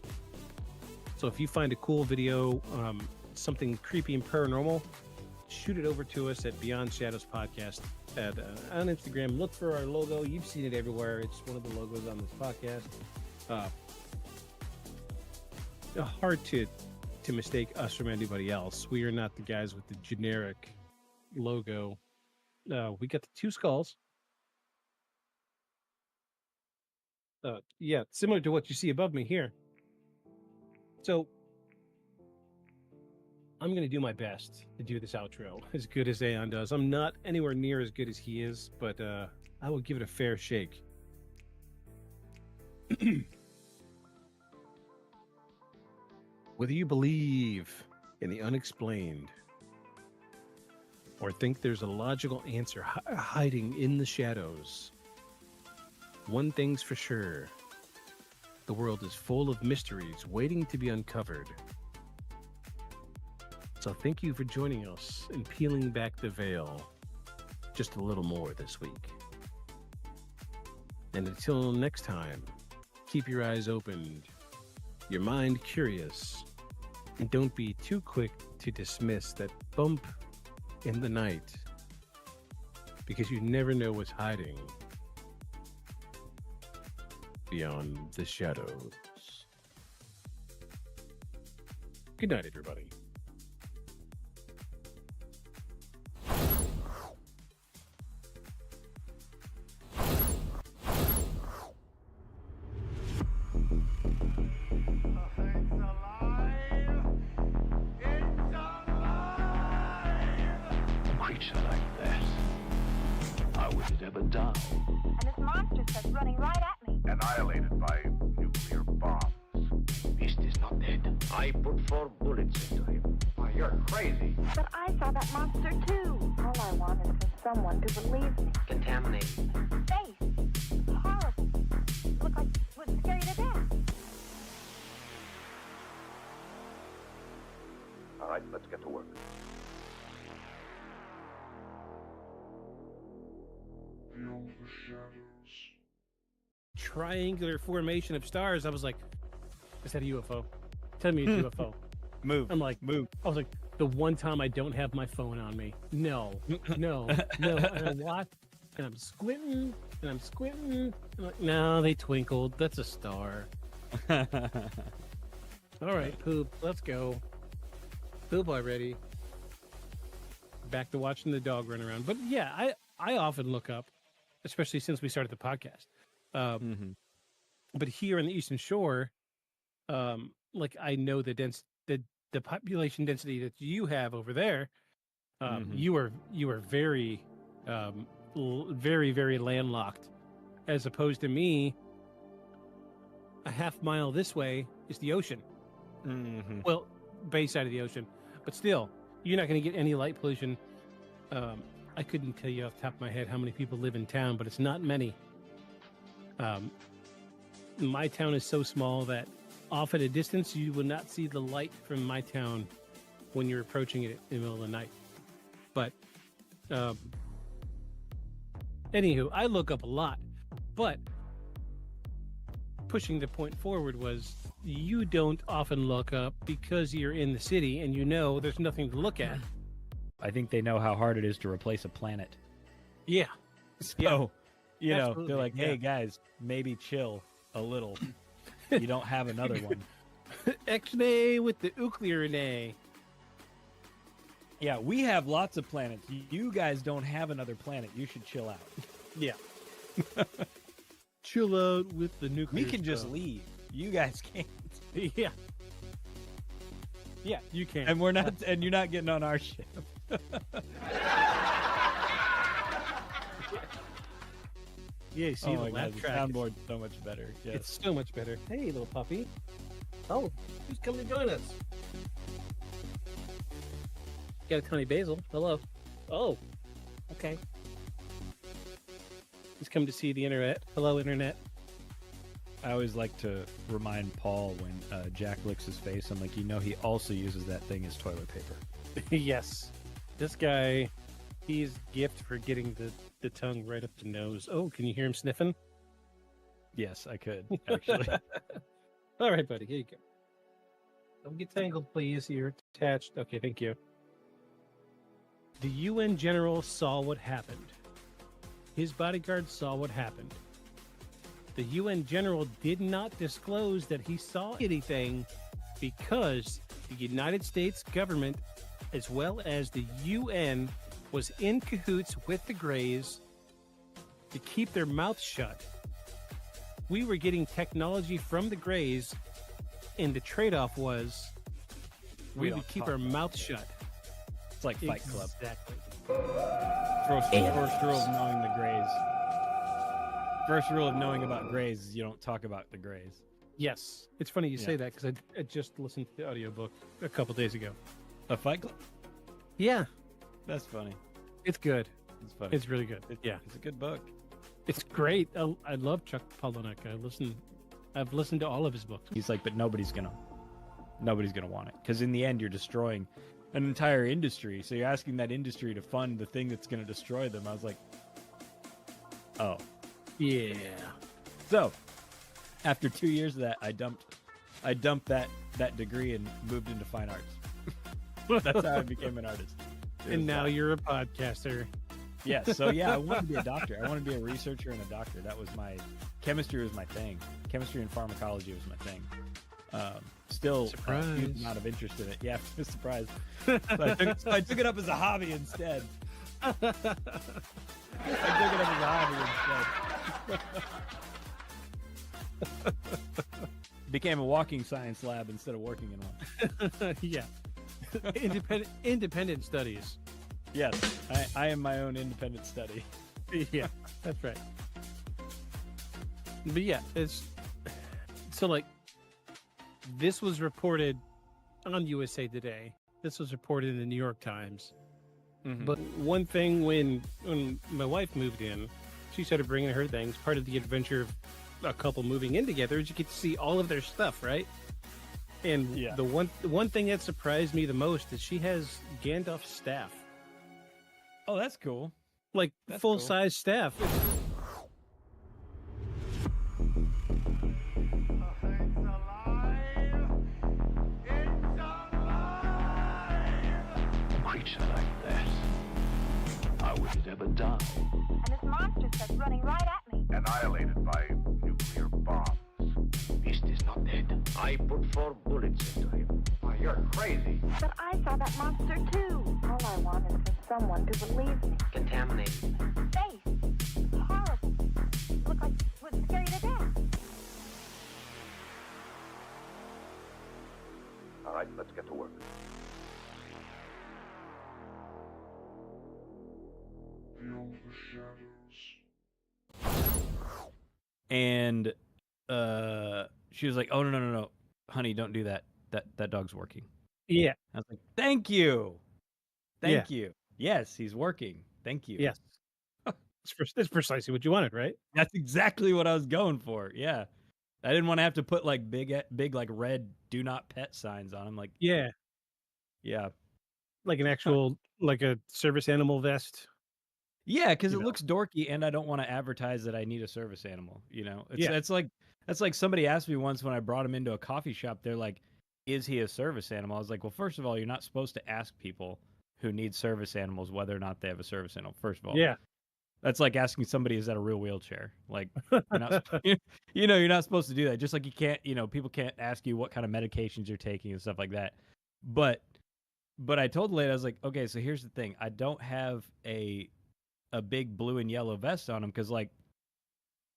So if you find a cool video, something creepy and paranormal, shoot it over to us at Beyond Shadows Podcast on Instagram. Look for our logo. You've seen it everywhere. It's one of the logos on this podcast. Hard to mistake us from anybody else. We are not the guys with the generic logo. We got the two skulls. Yeah, similar to what you see above me here. So I'm going to do my best to do this outro as good as Aeon does. I'm not anywhere near as good as he is, but I will give it a fair shake. Whether you believe in the unexplained or think there's a logical answer hiding in the shadows, one thing's for sure. The world is full of mysteries waiting to be uncovered. So thank you for joining us and peeling back the veil just a little more this week. And until next time, keep your eyes opened, your mind curious, and don't be too quick to dismiss that bump in the night, because you never know what's hiding beyond the shadows. Good night, everybody. A creature like that, how would it ever die? And this monster starts running right at me. Annihilated by nuclear bombs. Beast is not dead. I put 4 bullets into him. Oh, you're crazy. But I saw that monster too. All I want is for someone to believe me. Contaminated. Face. Horrible. Look like it would scare you to death. All right, let's get to work. Beyond the shadows. Triangular formation of stars. I was like, is that a UFO? Tell me it's UFO. Move. I'm like, move. I was like, the one time I don't have my phone on me. No. And I watch, and I'm squinting, and I'm squinting. I'm like, no, they twinkled. That's a star. All right, poop. Let's go. Poop already. Back to watching the dog run around. But yeah, I often look up, especially since we started the podcast. But here in the Eastern Shore, like I know the population density that you have over there. You are very, very, very landlocked, as opposed to me. A half mile this way is the ocean. Well, bay side of the ocean, but still, you're not going to get any light pollution. I couldn't tell you off the top of my head how many people live in town, but it's not many. My town is so small that off at a distance, you will not see the light from my town when you're approaching it in the middle of the night. But, anywho, I look up a lot, but pushing the point forward was you don't often look up because you're in the city and you know there's nothing to look at. I think they know how hard it is to replace a planet. Yeah. So, you know, Absolutely, they're like, hey, guys, maybe chill a little. You don't have another one. X-nay with the nuclear nay. Yeah, we have lots of planets. You guys don't have another planet. You should chill out. Yeah. Chill out with the nuclear We can just stuff. leave. You guys can't. Yeah. Yeah, you can. And we're not. And you're not getting on our ship. Yeah, you see Oh the my laugh God, the track. soundboard's so much better. Yes. It's so much better. Hey, little puppy. Oh, who's coming to join us? Got a Tony Basil. Hello. Oh, okay. He's come to see the internet. Hello, internet. I always like to remind Paul when Jack licks his face. I'm like, he also uses that thing as toilet paper. Yes. This guy, he's gift for getting the tongue right up the nose. Oh, can you hear him sniffing? Yes, I could, actually. All right, buddy. Here you go. Don't get tangled, please. You're attached. Okay, thank you. The UN general saw what happened. His bodyguard saw what happened. The UN general did not disclose that he saw anything because the United States government, as well as the UN, was in cahoots with the Greys to keep their mouths shut. We were getting technology from the Greys, and the trade-off was we would keep our mouths shut. It's like Fight Club. Exactly. First rule of knowing the Greys. First rule of knowing about Greys is you don't talk about the Greys. Yes. It's funny you say that because I just listened to the audiobook a couple days ago. A Fight Club? Yeah. That's funny. It's good. It's funny. It's really good. Yeah. It's a good book. It's great. I love Chuck Palahniuk. I've listened to all of his books. He's like, but nobody's gonna want it because in the end you're destroying an entire industry. So you're asking that industry to fund the thing that's gonna destroy them. I was like, oh, yeah. So after 2 years of that, I dumped that degree and moved into fine arts. That's how I became an artist. And now you're a podcaster. Yes. So yeah, I wanted to be a doctor. I wanted to be a researcher and a doctor. That was chemistry was my thing. Chemistry and pharmacology was my thing. Still a huge amount of interest in it. Yeah, surprise. So I took it up as a hobby instead. I took it up as a hobby instead. Became a walking science lab instead of working in one. Yeah. Independent studies. Yes, I am my own independent study. Yeah, that's right. But yeah, it's so like this was reported on USA Today. This was reported in the New York Times. Mm-hmm. But one thing when my wife moved in, she started bringing her things. Part of the adventure of a couple moving in together is you get to see all of their stuff, right? And the one thing that surprised me the most is she has Gandalf's staff. Oh, that's cool. Like full-size staff. A creature like that, I wouldn't ever die. And this monster starts running right at me. Annihilated by nuclear bombs. Beast is not dead. I put 4 bullets into him. Oh, you're crazy. But I saw that monster too. All I want is for someone to believe me. Contaminated. Face. Horrible. Look like it would scare you to death. All right, let's get to work. Feel the shadows. And she was like, "Oh no, honey, don't do that. That dog's working." Yeah. I was like, "Thank you, thank you. Yes, he's working. Thank you." Yes. That's precisely what you wanted, right? That's exactly what I was going for. Yeah, I didn't want to have to put like big like red "Do Not Pet" signs on him. Like, yeah, like an actual like a service animal vest. Yeah, because it looks dorky, and I don't want to advertise that I need a service animal. It's like somebody asked me once when I brought him into a coffee shop. They're like, "Is he a service animal?" I was like, "Well, first of all, you're not supposed to ask people who need service animals whether or not they have a service animal. First of all, yeah, that's like asking somebody, "Is that a real wheelchair?" Like, you're not, you're not supposed to do that. Just like you can't, people can't ask you what kind of medications you're taking and stuff like that. But I told the lady, I was like, "Okay, so here's the thing. I don't have a big blue and yellow vest on him because, like,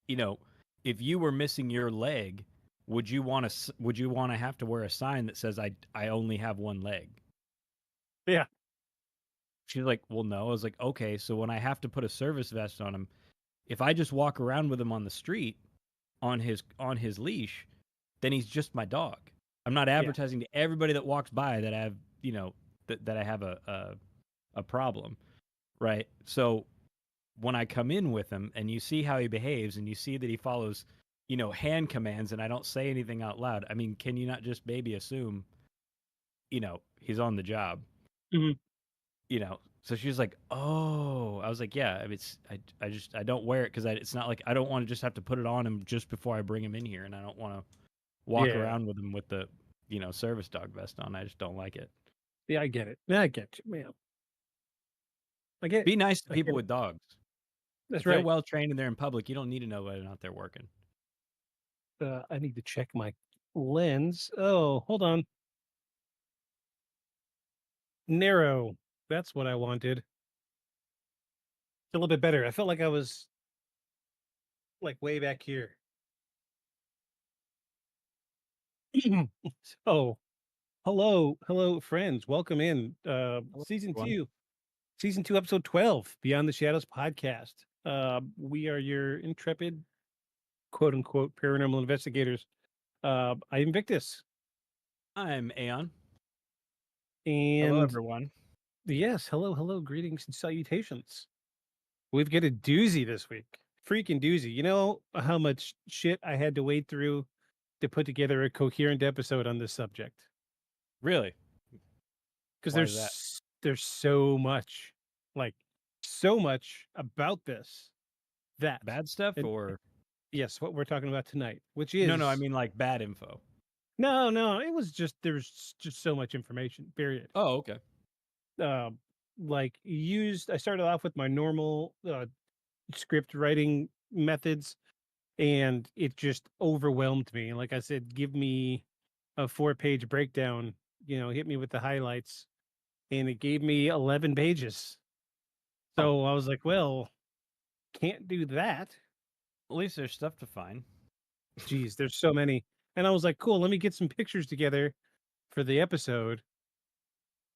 if you were missing your leg would you want to have to wear a sign that says I only have one leg? Yeah. She's like, well, no. I was like, okay, so when I have to put a service vest on him, if I just walk around with him on the street on his leash, then he's just my dog. I'm not advertising to everybody that walks by that I have, that I have a problem, right? So when I come in with him and you see how he behaves and you see that he follows, hand commands and I don't say anything out loud, I mean, can you not just maybe assume, he's on the job? Mhm. So she was like, "Oh," I was like, "Yeah, I mean, I don't wear it because it's not like I don't want to just have to put it on him just before I bring him in here, and I don't want to walk Yeah. around with him with the, service dog vest on. I just don't like it." Yeah, I get it. Yeah, I get you, man. I get. Be nice to I people get it. with dogs. That's If they're right. well trained and they're in public, you don't need to know whether or not they're working. I need to check my lens. Oh, hold on. Narrow. That's what I wanted. A little bit better. I felt like I was like way back here. So, hello, friends. Welcome in. Season everyone. 2, season 2, episode 12, Beyond the Shadows podcast. We are your intrepid, quote unquote, paranormal investigators. I am Victus, I'm Aeon. Hello, and everyone. yes, hello, greetings and salutations. We've got a doozy this week. Freaking doozy. You know how much shit I had to wade through to put together a coherent episode on this subject? Really? Because Why is that? there's so much, like so much about this that Bad stuff and or yes, what we're talking about tonight, which no, I is mean like bad info. no, it was just there's just so much information. Period. Oh, okay. Like I started off with my normal script writing methods, and it just overwhelmed me. Like I said, give me a 4-page breakdown. Hit me with the highlights, and it gave me 11 pages. So I was like, well, can't do that. At least there's stuff to find. Geez, there's so many. And I was like, cool, let me get some pictures together for the episode.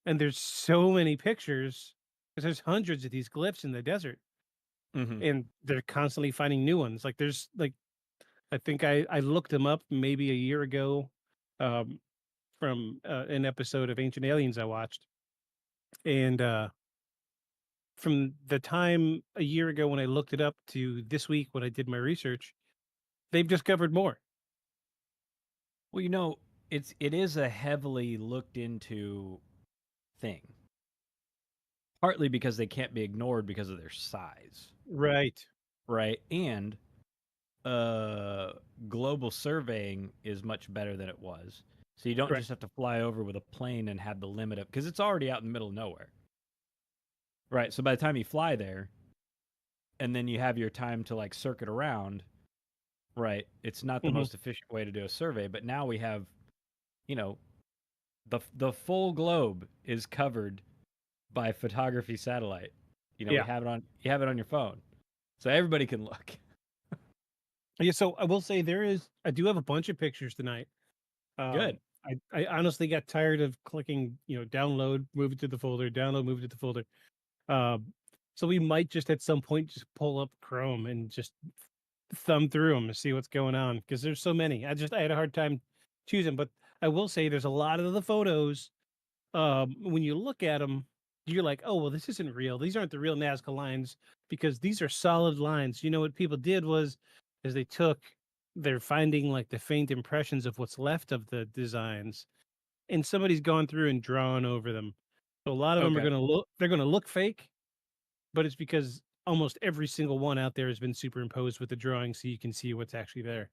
And there's so many pictures because there's hundreds of these glyphs in the desert. Mm-hmm. And they're constantly finding new ones. Like there's like, I think I looked them up maybe a year ago from an episode of Ancient Aliens I watched. And from the time a year ago when I looked it up to this week when I did my research, they've discovered more. Well, it is a heavily looked into thing. Partly because they can't be ignored because of their size. Right. Right. And global surveying is much better than it was. So you don't just have to fly over with a plane and have the limit of, because it's already out in the middle of nowhere. Right. So by the time you fly there and then you have your time to like circuit around, right, it's not the most efficient way to do a survey. But now we have, the full globe is covered by photography satellite. We have it on, you have it on your phone. So everybody can look. Yeah, so I will say I do have a bunch of pictures tonight. Good. I honestly got tired of clicking, download, move it to the folder, download, move it to the folder. So we might just at some point just pull up Chrome and just thumb through them and see what's going on because there's so many. I had a hard time choosing, but I will say there's a lot of the photos. When you look at them, you're like, oh, well, this isn't real. These aren't the real Nazca lines because these are solid lines. What people did is they're finding like the faint impressions of what's left of the designs, and somebody's gone through and drawn over them. So a lot of them are they're going to look fake, but it's because almost every single one out there has been superimposed with the drawing so you can see what's actually there.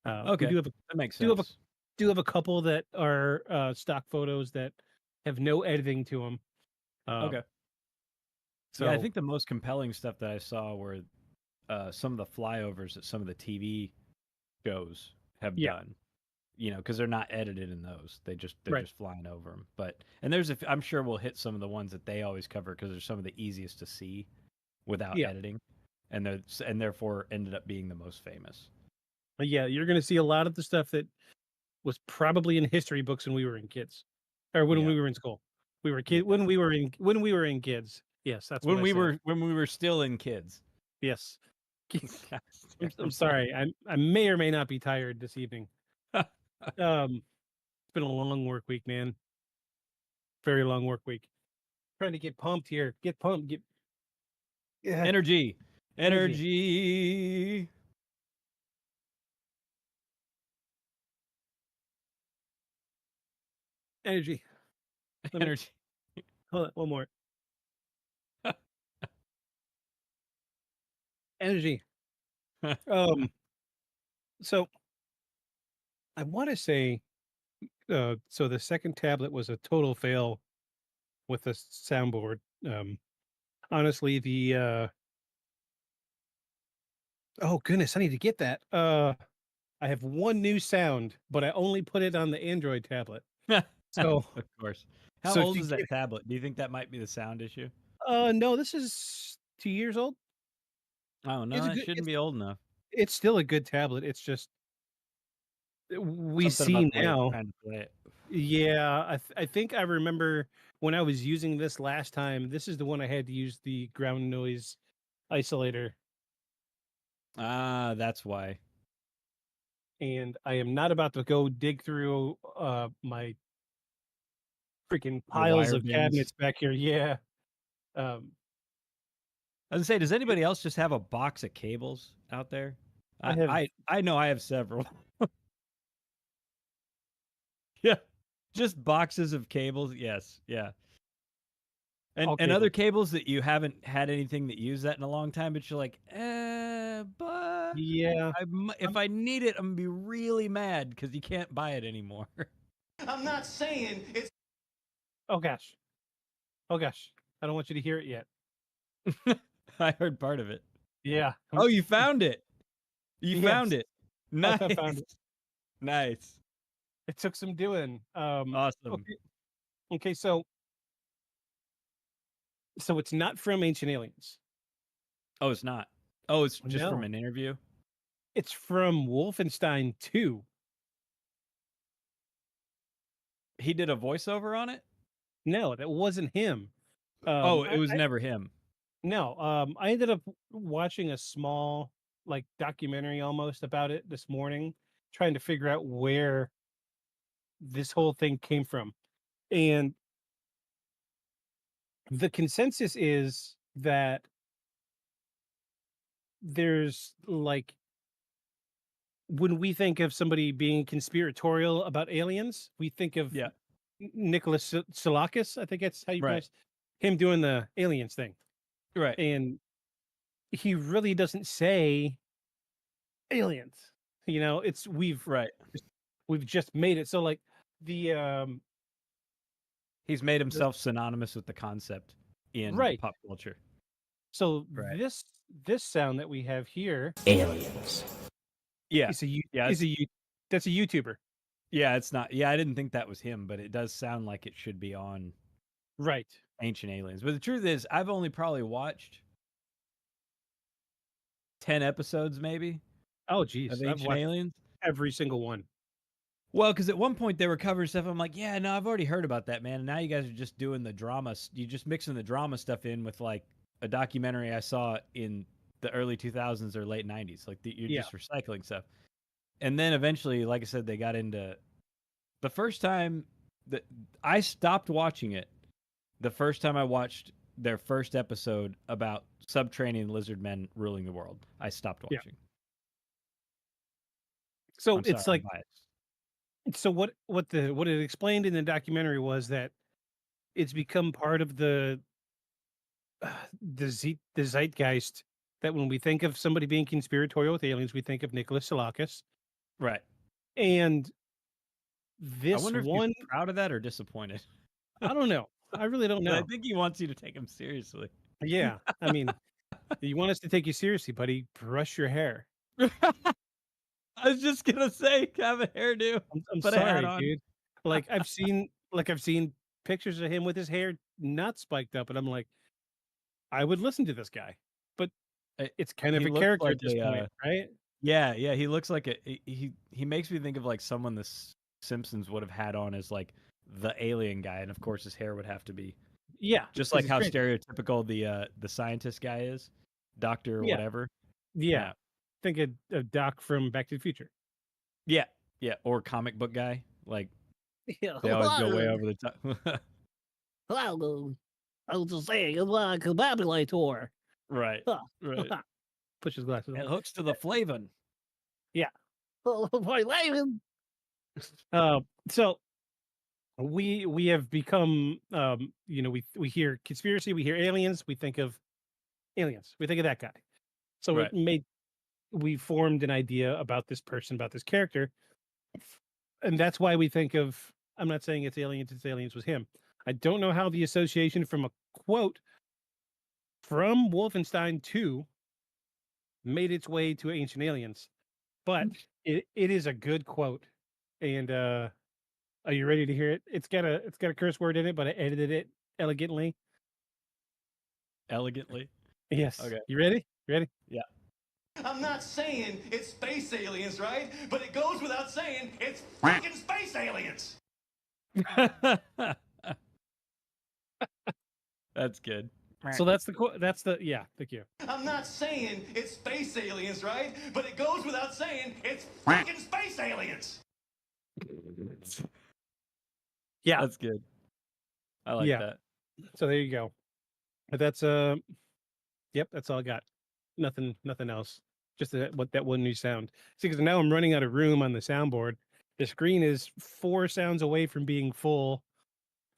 Okay, we do have that makes sense. Do have a couple that are stock photos that have no editing to them. Okay. So yeah, I think the most compelling stuff that I saw were some of the flyovers that some of the TV shows have done. Because they're not edited in those; they're just flying over them. And I'm sure we'll hit some of the ones that they always cover because they're some of the easiest to see without editing, and therefore ended up being the most famous. But yeah, you're going to see a lot of the stuff that was probably in history books when we were in kids, or when Yeah. we were in school. We were when we were in kids. Yes, that's when what I we said. were still in kids. Yes. I'm sorry. I may or may not be tired this evening. It's been a long work week, man. Very long work week. Trying to get pumped here. Get pumped. Get Energy. Energy. Energy. Energy. Hold on, one more. Energy. So I want to say, so the second tablet was a total fail with the soundboard. Honestly, oh goodness, I need to get that. I have one new sound, but I only put it on the Android tablet. So of course. How so if old you is that get- tablet? Do you think that might be the sound issue? No, this is 2 years old. Oh no, it shouldn't be old enough. It's still a good tablet. It's just we Something about see the way it's now. trying to play it. Yeah, I think I remember when I was using this last time. This is the one I had to use the ground noise isolator, Ah, that's why. and I am not about to go dig through my freaking Your piles wire of bins. cabinets back here. Yeah. I was gonna say, does anybody else just have a box of cables out there? I have- I know I have several. Yeah, just boxes of cables. Yes, yeah. And All other cables. cables that you haven't had anything that use that in a long time, but you're like, but Yeah. if I need it, I'm gonna be really mad because you can't buy it anymore. I'm not saying it's. Oh gosh. Oh gosh. I don't want you to hear it yet. I heard part of it. Yeah. Oh, you found it. You Yes. found it. Nice. I found it. Nice. It took some doing. Awesome. Okay, so it's not from Ancient Aliens. Oh, it's not. Oh, it's just from No. an interview. It's from Wolfenstein 2. He did a voiceover on it? No, that wasn't him. It was never him. No, I ended up watching a small like documentary almost about it this morning, trying to figure out where this whole thing came from. And the consensus is that there's like when we think of somebody being conspiratorial about aliens, we think of Nicholas Salakis. I think that's how you pronounce him doing the aliens thing. Right. And he really doesn't say aliens. You know, it's we've just made it so like the he's made himself synonymous with the concept in pop culture. So this sound that we have here, aliens. Yeah, that's a YouTuber. Yeah, it's not. Yeah, I didn't think that was him, but it does sound like it should be on Ancient Aliens. But the truth is, I've only probably watched 10 episodes, maybe. Oh, geez, of I've Ancient watched Aliens. every single one. Well, because at one point they were covering stuff. I'm like, yeah, no, I've already heard about that, man. And now you guys are just doing the drama. You just mixing the drama stuff in with like a documentary I saw in the early 2000s or late 90s. Like you're just recycling stuff. And then eventually, like I said, they got into the first time that I stopped watching it. The first time I watched their first episode about subterranean lizard men ruling the world, I stopped watching. So I'm it's sorry, like, I'm biased. so what it explained in the documentary was that it's become part of the zeitgeist that when we think of somebody being conspiratorial with aliens, we think of Nicholas Salakis. Right. And this I wonder if one, you're proud of that or disappointed. I don't know. I really don't know. I think he wants you to take him seriously. Yeah. I mean, you want us to take you seriously, buddy, brush your hair. I was just gonna say, have a hairdo. I'm put a hat sorry, on. dude. Like I've seen pictures of him with his hair not spiked up, and I'm like, I would listen to this guy, but it's kind of He a looks character like at this point, right? Yeah, yeah, he looks like he makes me think of like someone the Simpsons would have had on as like the alien guy, and of course his hair would have to be just 'cause like he's how crazy. stereotypical the scientist guy is, doctor or Yeah. whatever. Yeah. Think of Doc from Back to the Future. Yeah, yeah, or comic book guy. Like Yeah, they always go way over the top. Hello. I was just saying, it's like a Babylator. Right, right. Push his glasses on. It hooks to the flavin. Yeah. So we have become we hear conspiracy, we hear aliens, we think of aliens, we think of that guy. So Right. we formed an idea about this person, about this character, and that's why we think of. I'm not saying it's aliens was him. I don't know how the association from a quote from Wolfenstein 2 made its way to Ancient Aliens, but it is a good quote. And are you ready to hear it? It's got a curse word in it, but I edited it elegantly. Elegantly. Yes. Okay. You ready? Ready? Yeah. I'm not saying it's space aliens, right? But it goes without saying it's fucking space aliens. That's good. So that's yeah, thank you. I'm not saying it's space aliens, right? But it goes without saying it's fucking space aliens. Yeah. That's good. I like that. So there you go. But that's yep, that's all I got. Nothing else. Just that one new sound. See, because now I'm running out of room on the soundboard. The screen is 4 sounds away from being full,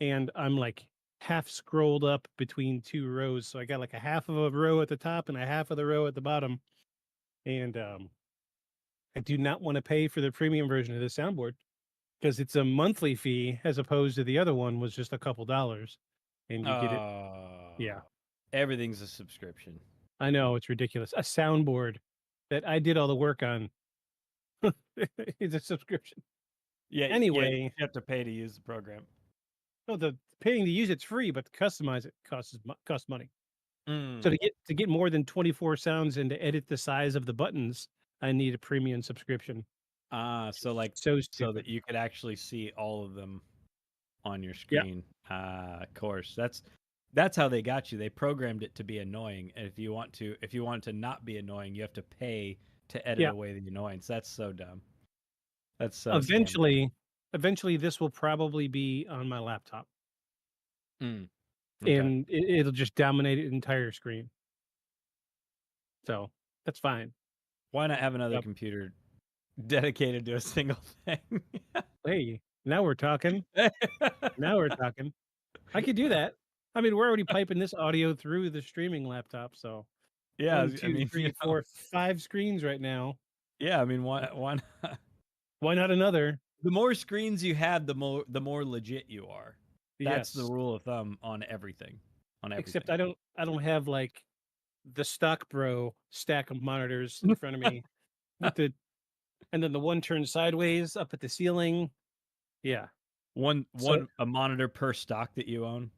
and I'm like half scrolled up between 2 rows. So I got like a half of a row at the top and a half of the row at the bottom. And I do not want to pay for the premium version of the soundboard because it's a monthly fee as opposed to the other one was just a couple dollars, and you get it. Yeah, everything's a subscription. I know, it's ridiculous. A soundboard that I did all the work on is a subscription. Yeah. Anyway, you have to pay to use the program. No, the paying to use it's free, but to customize it costs money. So to get more than 24 sounds and to edit the size of the buttons, I need a premium subscription. So that you could actually see all of them on your screen. Of course. That's how they got you. They programmed it to be annoying. And if you want to not be annoying, you have to pay to edit away the annoyance. That's so dumb. That's so eventually this will probably be on my laptop. Okay. And it'll just dominate an entire screen. So that's fine. Why not have another computer dedicated to a single thing? Hey, now we're talking. Now we're talking. I could do that. I mean, we're already piping this audio through the streaming laptop, so yeah, 1, 2, 3, 4, 5 screens right now. Yeah, I mean, why not? Why not another? The more screens you have, the more legit you are. That's the Yes. rule of thumb on everything. Except I don't have like the stock bro stack of monitors in front of me with and then the one turned sideways up at the ceiling. Yeah. A monitor per stock that you own.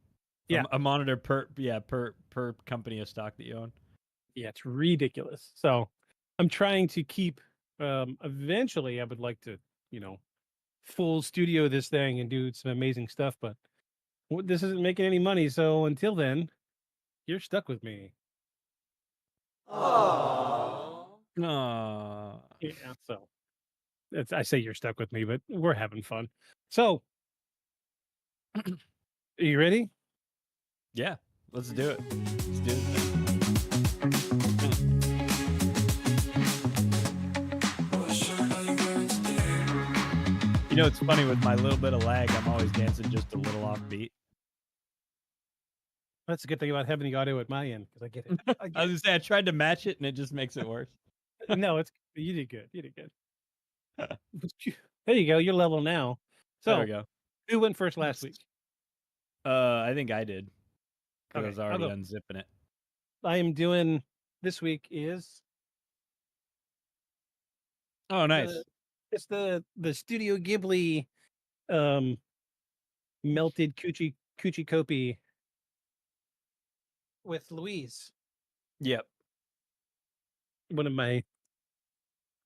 Yeah. A monitor per company of stock that you own. Yeah, it's ridiculous. So I'm trying to keep eventually I would like to, full studio this thing and do some amazing stuff, but this isn't making any money, so until then, you're stuck with me. Aww. Yeah, so I say you're stuck with me, but we're having fun. So are you ready? Yeah, let's do it. Let's do it. You know, it's funny with my little bit of lag, I'm always dancing just a little off beat. That's a good thing about having the audio at my end because I get it. I was gonna say I tried to match it and it just makes it worse. No, you did good. You did good. There you go. You're level now. So there we go. Who went first last week? I think I did. Because I was I'll already go. unzipping it. I am doing this week is. Oh, nice. It's the Studio Ghibli, melted coochie kopi with Louise. Yep. One of my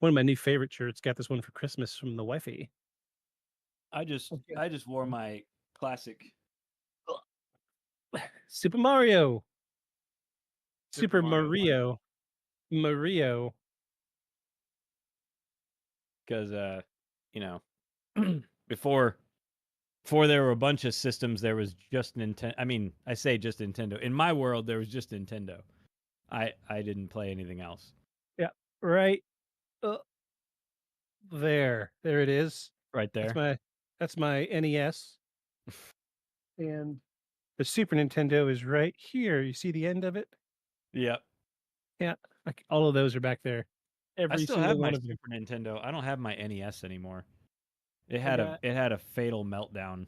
One of my new favorite shirts. Got this one for Christmas from the wifey. I just wore my classic Super Mario. Super Super Mario Mario. because before there were a bunch of systems, there was just Nintendo. I mean, I say just Nintendo. In my world, there was just Nintendo. I didn't play anything else. Yeah, right. There it is. Right there. That's my NES, and the Super Nintendo is right here. You see the end of it? Yep. Yeah, like all of those are back there. I Every still single have my one of them. Super Nintendo. I don't have my NES anymore. It I had got- it had a fatal meltdown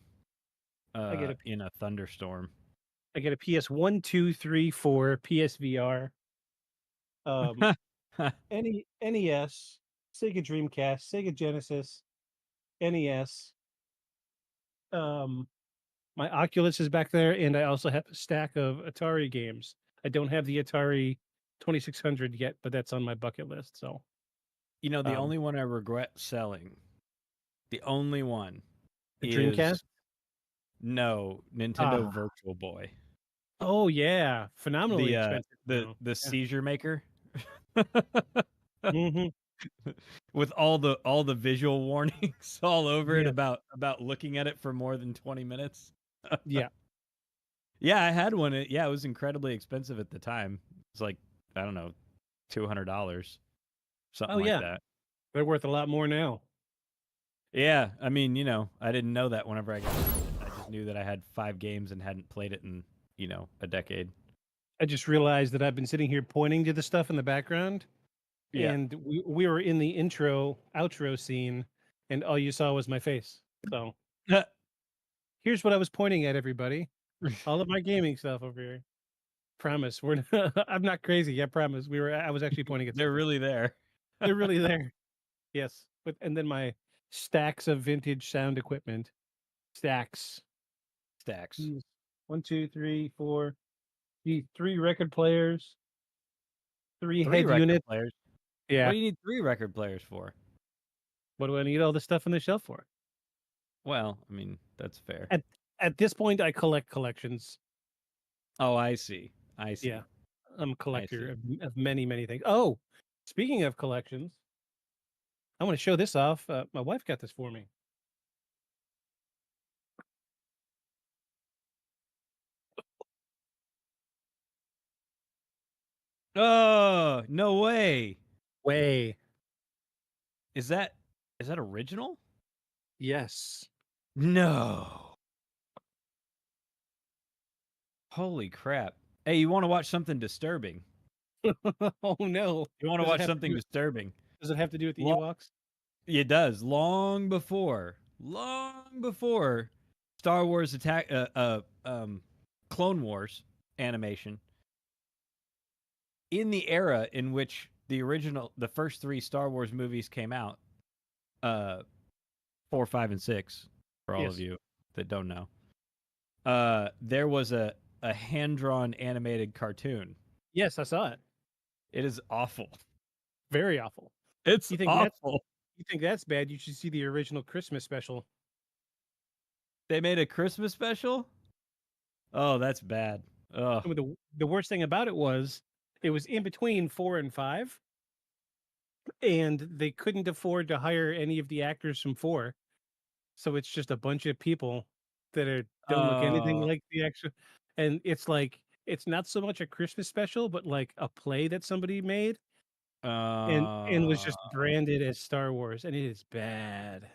I get a in a thunderstorm. I get a PS1, 2, 3, 4, PSVR, NES, Sega Dreamcast, Sega Genesis, NES. My Oculus is back there, and I also have a stack of Atari games. I don't have the Atari 2600 yet, but that's on my bucket list. So, The only one I regret selling, the only one, the is Dreamcast. No, Nintendo Virtual Boy. Oh yeah, phenomenally expensive. The seizure maker. Mm-hmm. With all the visual warnings all over it Yeah. about looking at it for more than 20 minutes. Yeah. Yeah, I had one. It was incredibly expensive at the time. It's like, I don't know, $200, something like that. They're worth a lot more now. Yeah, I mean, I didn't know that whenever I got it. I just knew that I had 5 games and hadn't played it in, a decade. I just realized that I've been sitting here pointing to the stuff in the background. Yeah. And we were in the outro scene, and all you saw was my face. So here's what I was pointing at, everybody. All of my gaming stuff over here. Promise, I'm not crazy. I promise. I was actually pointing at. They're really there. They're really there. Yes, and then my stacks of vintage sound equipment. Stacks. 1, 2, 3, 4. 3 record players. 3 3 head record units. players. Yeah. What do you need 3 record players for? What do I need all this stuff on the shelf for? Well, I mean, that's fair. At this point, I collect collections. Oh, I see. Yeah, I'm a collector of many, many things. Oh, speaking of collections, I want to show this off. My wife got this for me. Oh, no way. Is that original? Yes. No. Holy crap. Hey, you want to watch something disturbing? Oh no. You want to watch something disturbing? Does it have to do with the Ewoks? It does. Long before Star Wars Clone Wars animation, in the era in which the first 3 Star Wars movies came out, 4, 5, and 6, for all of you that don't know, there was a hand-drawn animated cartoon. Yes, I saw it. It is awful. Very awful. It's awful. You think that's bad? You should see the original Christmas special. They made a Christmas special? Oh, that's bad. Ugh. The worst thing about it was in between 4 and 5, and they couldn't afford to hire any of the actors from 4, so it's just a bunch of people that don't look anything like the actual. And it's like it's not so much a Christmas special, but like a play that somebody made, and was just branded as Star Wars, and it is bad.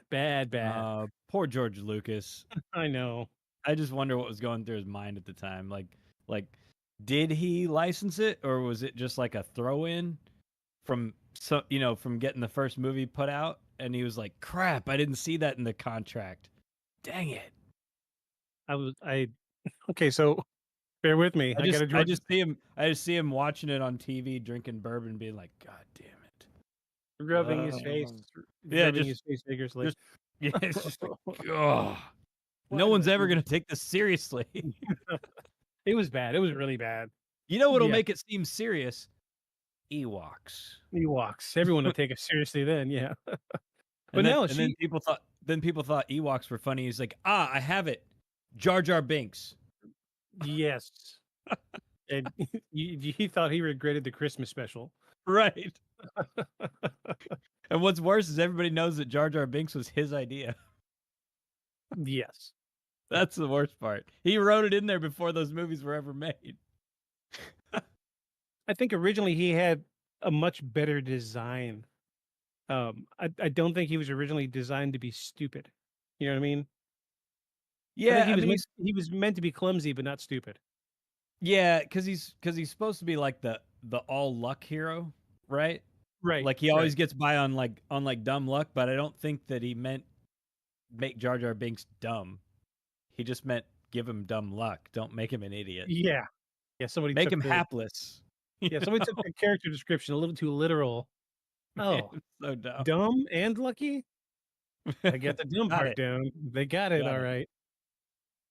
Poor George Lucas. I know. I just wonder what was going through his mind at the time. Like, did he license it, or was it just like a throw-in from getting the first movie put out? And he was like, "Crap, I didn't see that in the contract. Dang it." Okay, so bear with me. I just see him watching it on TV, drinking bourbon, being like, "God damn it!" Rubbing his face. His face vigorously. It's just like, oh. No one's ever gonna take this seriously. It was bad. It was really bad. You know what'll make it seem serious Ewoks. Ewoks. Everyone would take us seriously then, yeah. But And then, no, and then she people thought Ewoks were funny. He's like, I have it, Jar Jar Binks. yes. And he thought he regretted the Christmas special. Right. And what's worse is everybody knows that Jar Jar Binks was his idea. Yes. That's the worst part. He wrote it in there before those movies were ever made. I think originally he had a much better design. I don't think he was originally designed to be stupid. You know what I mean? Yeah, He was meant to be clumsy, but not stupid. Yeah, because he's supposed to be like the all luck hero, right? Right. Like he always gets by on like dumb luck, but I don't think that he meant make Jar Jar Binks dumb. He just meant give him dumb luck. Don't make him an idiot. Yeah. Yeah. Somebody Make took him the, hapless. Yeah. Somebody took the character description a little too literal. Oh, so dumb. Dumb and lucky. I get the dumb Got part it. down. They got it. Got All it. right.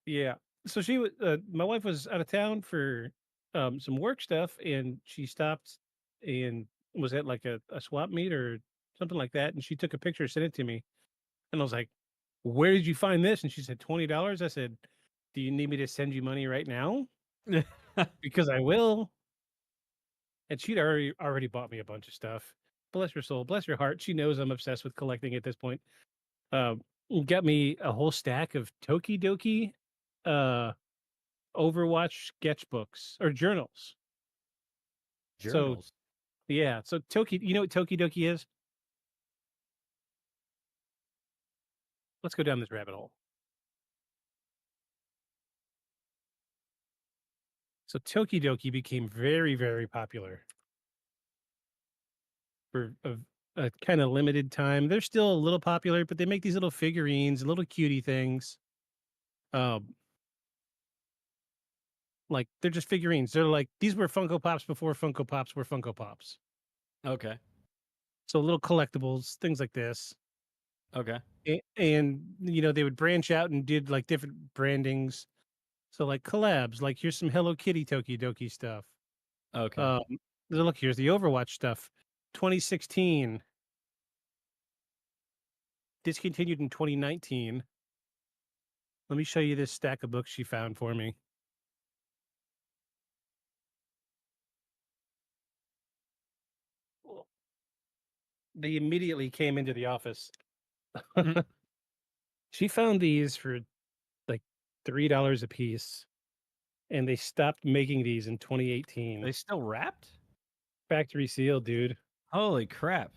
Yeah. So she was. My wife was out of town for some work stuff, and she stopped and was at like a swap meet or something like that, and she took a picture, sent it to me, and I was like, "Where did you find this?" And she said, $20. I said, "Do you need me to send you money right now? Because I will." And she'd already bought me a bunch of stuff. Bless her soul, bless her heart. She knows I'm obsessed with collecting at this point. Um, got me a whole stack of Tokidoki uh Overwatch sketchbooks or journals. Journals. So yeah, so you know what Tokidoki is? Let's go down this rabbit hole. So Tokidoki became very, very popular for a kind of limited time. They're still a little popular, but they make these little figurines, little cutie things. Um, like they're just figurines. They're like these were Funko Pops before Funko Pops were Funko Pops. Okay. So little collectibles, things like this. Okay. And you know they would branch out and did like different brandings. So like collabs, like here's some Hello Kitty Tokidoki stuff. Okay. Look, here's the Overwatch stuff. 2016. Discontinued in 2019. Let me show you this stack of books she found for me. They immediately came into the office. She found these for like $3 a piece, and they stopped making these in 2018. They still wrapped? Factory seal, dude. Holy crap!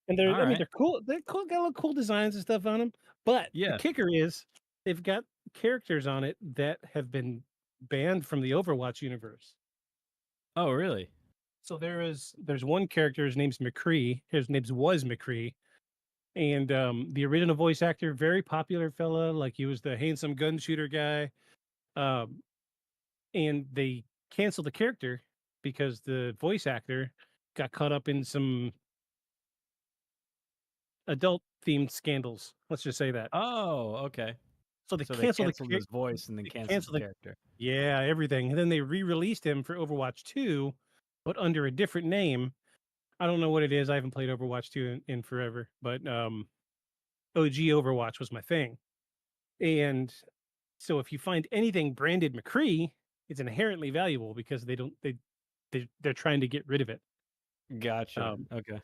And they're, All I mean, right. they're cool. They're cool. Got a little cool designs and stuff on them. But the Yeah. kicker is they've got characters on it that have been banned from the Overwatch universe. Oh, really? So there's one character. His name's McCree. His name was McCree, and the original voice actor, very popular fella. Like he was the handsome gun shooter guy. And they canceled the character because the voice actor got caught up in some adult themed scandals. Let's just say that. Oh, okay. So they So canceled, canceled his voice and then canceled the character. Yeah, everything. And then they re-released him for Overwatch 2, but under a different name. I don't know what it is. I haven't played Overwatch 2 in forever, but OG Overwatch was my thing. And so if you find anything branded McCree, it's inherently valuable because they're trying to get rid of it. Gotcha. Okay.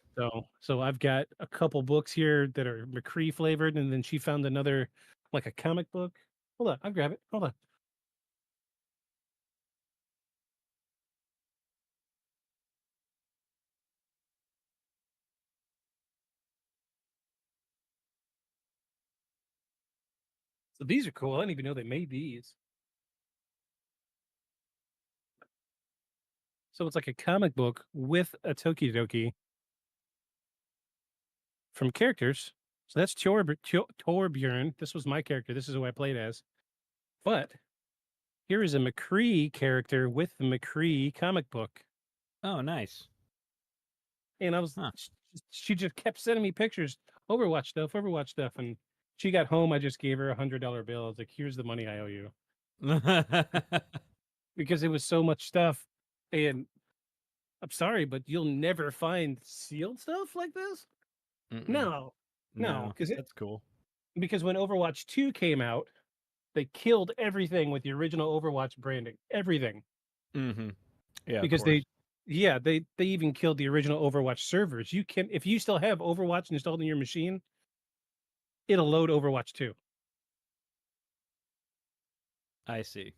So I've got a couple books here that are McCree flavored, and then she found another, like a comic book. Hold on, I'll grab it. Hold on. So these are cool. I didn't even know they made these. So it's like a comic book with a Tokidoki from characters. So that's Torbjorn. This was my character. This is who I played as. But here is a McCree character with the McCree comic book. Oh, nice. And I was, she just kept sending me pictures, Overwatch stuff. And she got home. I just gave her $100 bill. I was like, here's the money I owe you. Because it was so much stuff. And I'm sorry, but you'll never find sealed stuff like this. No, No, because that's cool. because when Overwatch 2 came out, they killed everything with the original Overwatch branding. Everything. Mm-hmm. Yeah, of Because course. they even killed the original Overwatch servers. You can, if you still have Overwatch installed in your machine, it'll load Overwatch 2. I see.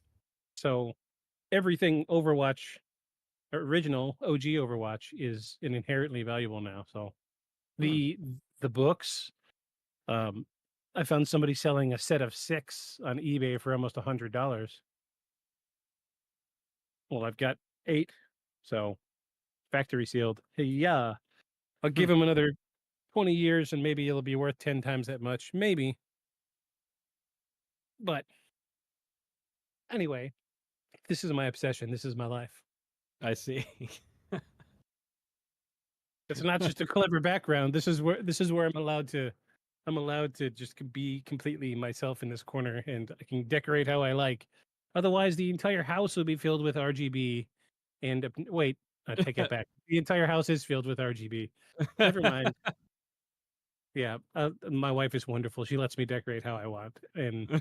So everything Overwatch original OG Overwatch is an inherently valuable now. So the books, um, I found somebody selling a set of 6 on eBay for almost $100. Well, I've got 8, so factory sealed. Hey, yeah, I'll give him another 20 years and maybe it'll be worth 10 times that much. Maybe. But anyway, this is my obsession. This is my life. I see. It's not just a clever background. This is where I'm allowed to just be completely myself in this corner, and I can decorate how I like. Otherwise, the entire house will be filled with RGB. And wait, I take it back. The entire house is filled with RGB. Never mind. Yeah, my wife is wonderful. She lets me decorate how I want, and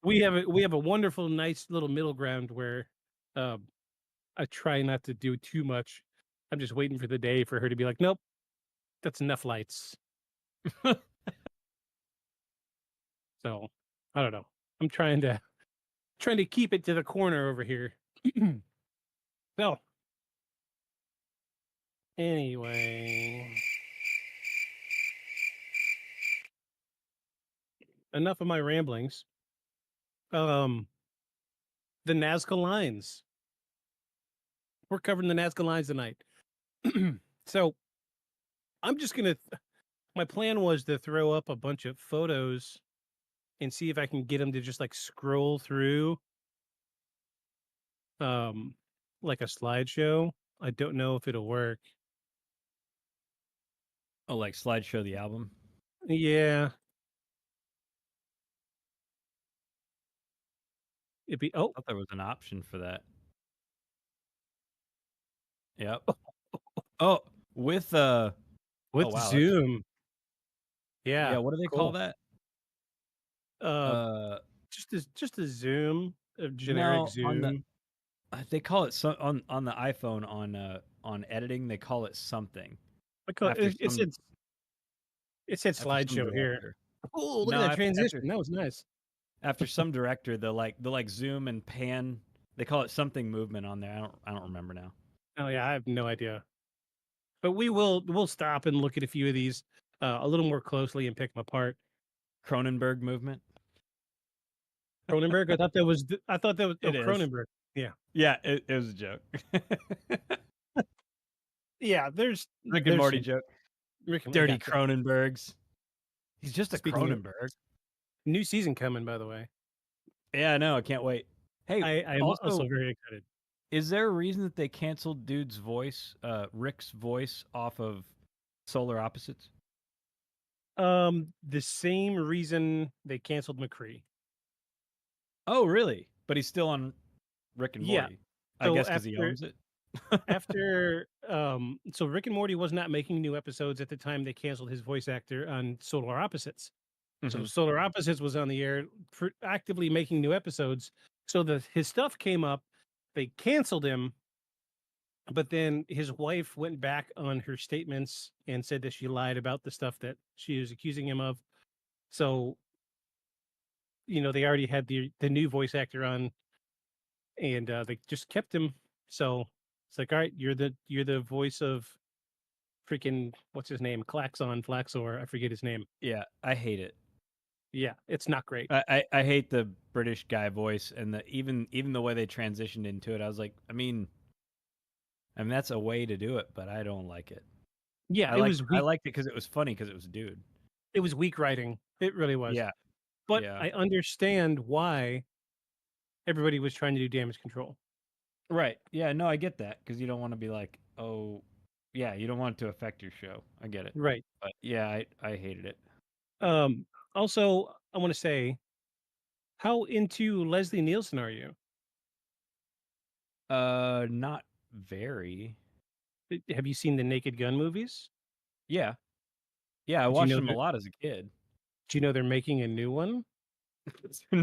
we have a wonderful, nice little middle ground where um, I try not to do too much. I'm just waiting for the day for her to be like, "Nope, that's enough lights." So I don't know. I'm trying to keep it to the corner over here. So anyway, enough of my ramblings. Um, the Nazca lines. We're covering the Nazca lines tonight. So I'm just gonna. My plan was to throw up a bunch of photos and see if I can get them to just like scroll through, um, like a slideshow. I don't know if it'll work. Oh, like slideshow the album? Yeah. It'd be I thought there was an option for that. Yep. Oh, with oh with wow, Zoom. yeah, Yeah. what do they call Cool. that? Uh, just a Zoom, a generic No, on the Zoom. they call it on the iPhone on editing, they call it something. I call After it some it said after some slideshow here. director. Oh, look at No, that after transition. That was nice. after some director, they'll like zoom and pan. They call it something movement on there. I don't remember now. Oh yeah, I have no idea. But we'll stop and look at a few of these a little more closely and pick them apart. Cronenberg movement. Cronenberg. I thought that was It is. Cronenberg. Yeah. Yeah, it was a joke. Yeah, Rick and Morty joke. Rick and Dirty gotcha. Cronenbergs. He's just a Speaking of Cronenberg. new season coming, by the way. Yeah, I know. I can't wait. Hey, I am also very excited. Is there a reason that they canceled dude's voice, Rick's voice, off of Solar Opposites? The same reason they canceled McCree. Oh, really? But he's still on Rick and Yeah. Morty. I So guess because he owns it. So Rick and Morty was not making new episodes at the time they canceled his voice actor on Solar Opposites. So Mhm. Solar Opposites was on the air for actively making new episodes. So his stuff came up, they canceled him, but then his wife went back on her statements and said that she lied about the stuff that she was accusing him of. So, they already had the new voice actor on, and they just kept him. So it's like, all right, you're the voice of freaking what's his name, Klaxon Flaxor. I forget his name. Yeah, I hate it. Yeah, it's not great. I hate the British guy voice and even the way they transitioned into it. I was like, I mean that's a way to do it, but I don't like it. Yeah, I liked it because it was funny because it was a dude. It was weak writing. It really was. Yeah. But Yeah. I understand why everybody was trying to do damage control. Right. Yeah, no, I get that because you don't want to be like, oh, yeah, you don't want it to affect your show. I get it. Right. But yeah, I hated it. Also, I want to say, how into Leslie Nielsen are you? Not vary. Have you seen the Naked Gun movies? Yeah. Yeah, I Did you watched know them a they're lot as a kid. do you know they're making a new one?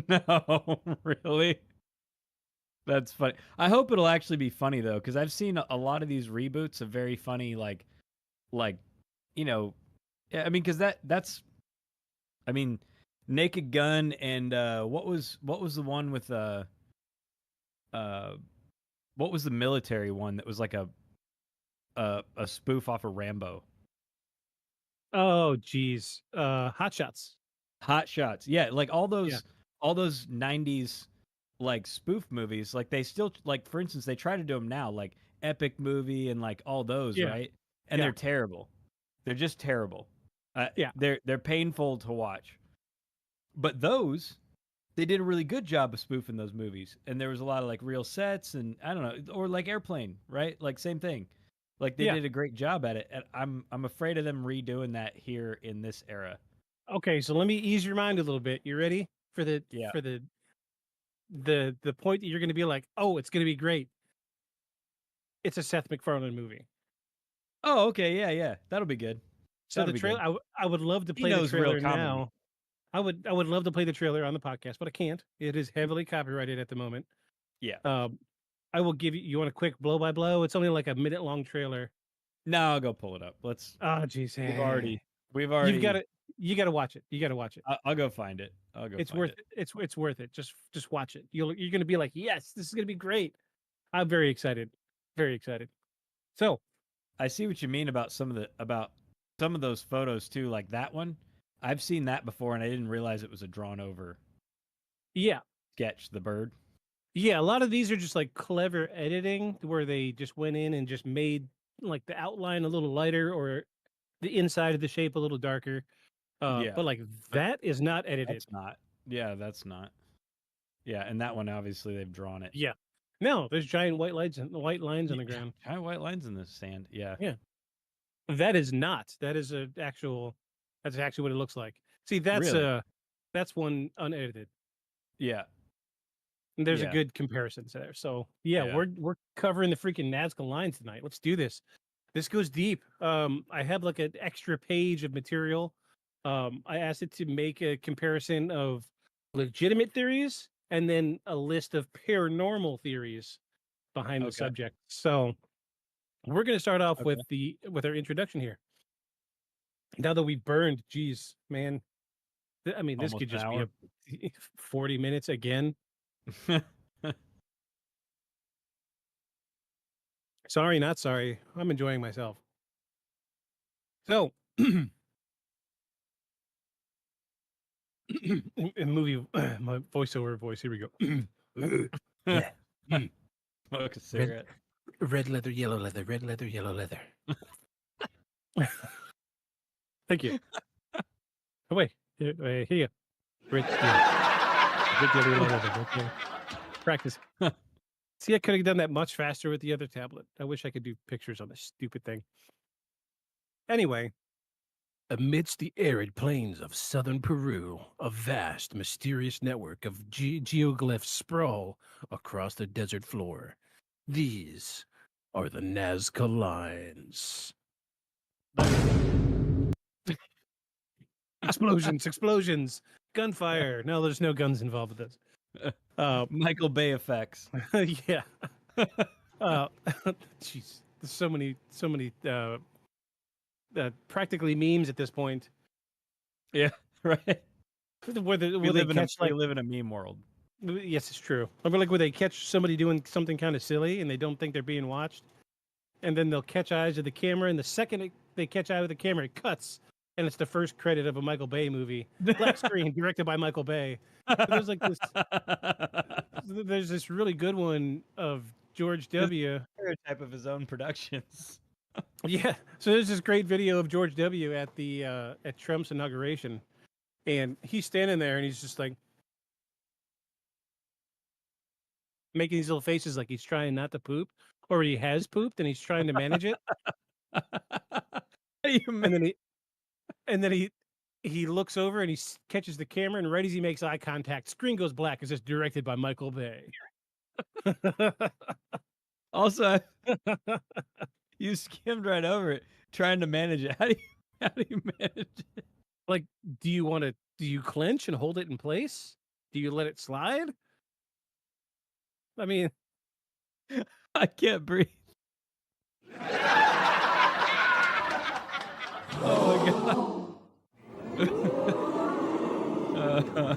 No, really? That's funny. I hope it'll actually be funny though, because I've seen a lot of these reboots of very funny, like, you know, yeah, I mean, because that's, I mean, Naked Gun and what was the one with uh, what was the military one that was like a spoof off of Rambo? Oh, geez. Hot Shots. Hot Shots. Yeah, like all Yeah. those 90s like spoof movies, like they still, like, for instance, they try to do them now, like Epic Movie and like all those, Yeah. right? And Yeah. they're terrible. They're just terrible. Yeah. They're painful to watch. But those, they did a really good job of spoofing those movies, and there was a lot of like real sets, and I don't know, or like Airplane, right? Like same thing. Like they Yeah. did a great job at it, and I'm afraid of them redoing that here in this era. Okay, so let me ease your mind a little bit. You ready for the Yeah. for the point that you're going to be like, "Oh, it's going to be great." It's a Seth MacFarlane movie. Oh, okay, yeah, that'll be good. So That'll the be trailer, good. I would love to He play the knows real trailer comedy. now. I would love to play the trailer on the podcast, but I can't. It is heavily copyrighted at the moment. Yeah. I will give you. You want a quick blow by blow? It's only like a minute long trailer. No, I'll go pull it up. Let's. Oh, geez. We've already. You've got to. You got to watch it. You got to watch it. I'll go find it. I'll go. It's find worth it. It's worth it. Just watch it. You're going to be like, yes, this is going to be great. I'm very excited. Very excited. So, I see what you mean about some of those photos too, like that one. I've seen that before, and I didn't realize it was a drawn over. Yeah. Sketch the bird. Yeah, a lot of these are just like clever editing where they just went in and just made like the outline a little lighter or the inside of the shape a little darker. Yeah. But like that is not edited. That's not. Yeah, that's not. Yeah, and that one obviously they've drawn it. Yeah. No, there's giant white lines on the ground. Giant white lines in the sand. Yeah. Yeah. That is not. That is that's actually what it looks like. See, that's one unedited. Yeah. And there's Yeah. a good comparison there. So yeah, we're covering the freaking Nazca lines tonight. Let's do this. This goes deep. I have like an extra page of material. I asked it to make a comparison of legitimate theories and then a list of paranormal theories behind the Okay. subject. So we're going to start off with our introduction here. Now that we've burned, geez, man, I mean, this Almost could just an be 40 minutes again. Sorry, not sorry. I'm enjoying myself. So, in movie, my voiceover voice. Here we go. Yeah. Smoke a cigarette. Red leather, yellow leather. Red leather, yellow leather. Thank you. Oh wait, here you go. Red, yellow, leather. Okay. Practice. See, I could have done that much faster with the other tablet. I wish I could do pictures on this stupid thing. Anyway, amidst the arid plains of southern Peru, a vast, mysterious network of geoglyphs sprawl across the desert floor. These are the Nazca Lines. Explosions, gunfire. No, there's no guns involved with this. Michael Bay effects. Yeah. Jeez, there's so many practically memes at this point. Yeah, right. Where we live in a meme world. Yes, it's true. Remember, like, where they catch somebody doing something kind of silly and they don't think they're being watched, and then they'll catch eyes of the camera, and the second they catch eye of the camera, it cuts, and it's the first credit of a Michael Bay movie, black screen, directed by Michael Bay. There's like this. There's this really good one of George W. Stereotype of his own productions. Yeah. So there's this great video of George W. at the at Trump's inauguration, and he's standing there and he's just like making these little faces like he's trying not to poop, or he has pooped and he's trying to manage it. And then he looks over and he catches the camera, and right as he makes eye contact, screen goes black. It's just directed by Michael Bay. Also, you skimmed right over it, trying to manage it. How do you manage it? Like, do you clench and hold it in place? Do you let it slide? I mean, I can't breathe. Oh my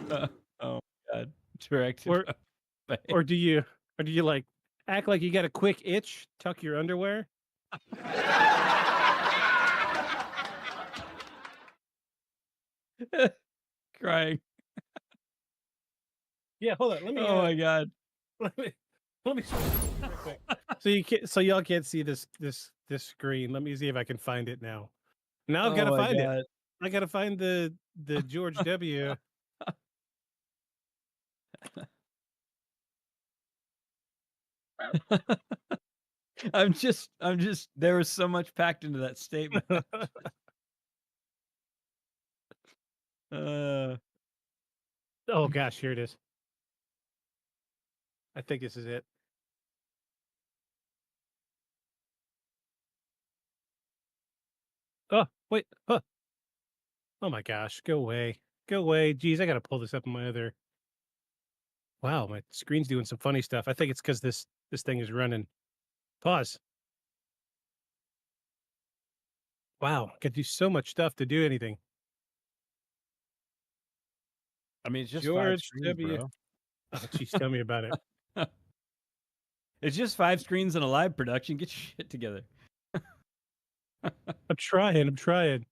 god. Oh my god. Directed by or do you like act like you got a quick itch, tuck your underwear? crying. Yeah, hold on. Let me Oh my god. let me real quick. So you can't y'all can't see this screen. Let me see if I can find it now. Now I've got to Oh my find it. god. I got to find the George W. I'm just there was so much packed into that statement. Oh gosh, here it is. I think this is it. Oh, wait. Oh my gosh, go away. Go away. Geez, I got to pull this up on my other. Wow, my screen's doing some funny stuff. I think it's cuz this thing is running. Pause. Wow, got to do so much stuff to do anything. I mean, it's just 5 George screens, W. bro. Oh, geez, tell me about it. It's just 5 screens in a live production. Get your shit together. I'm trying. I'm trying.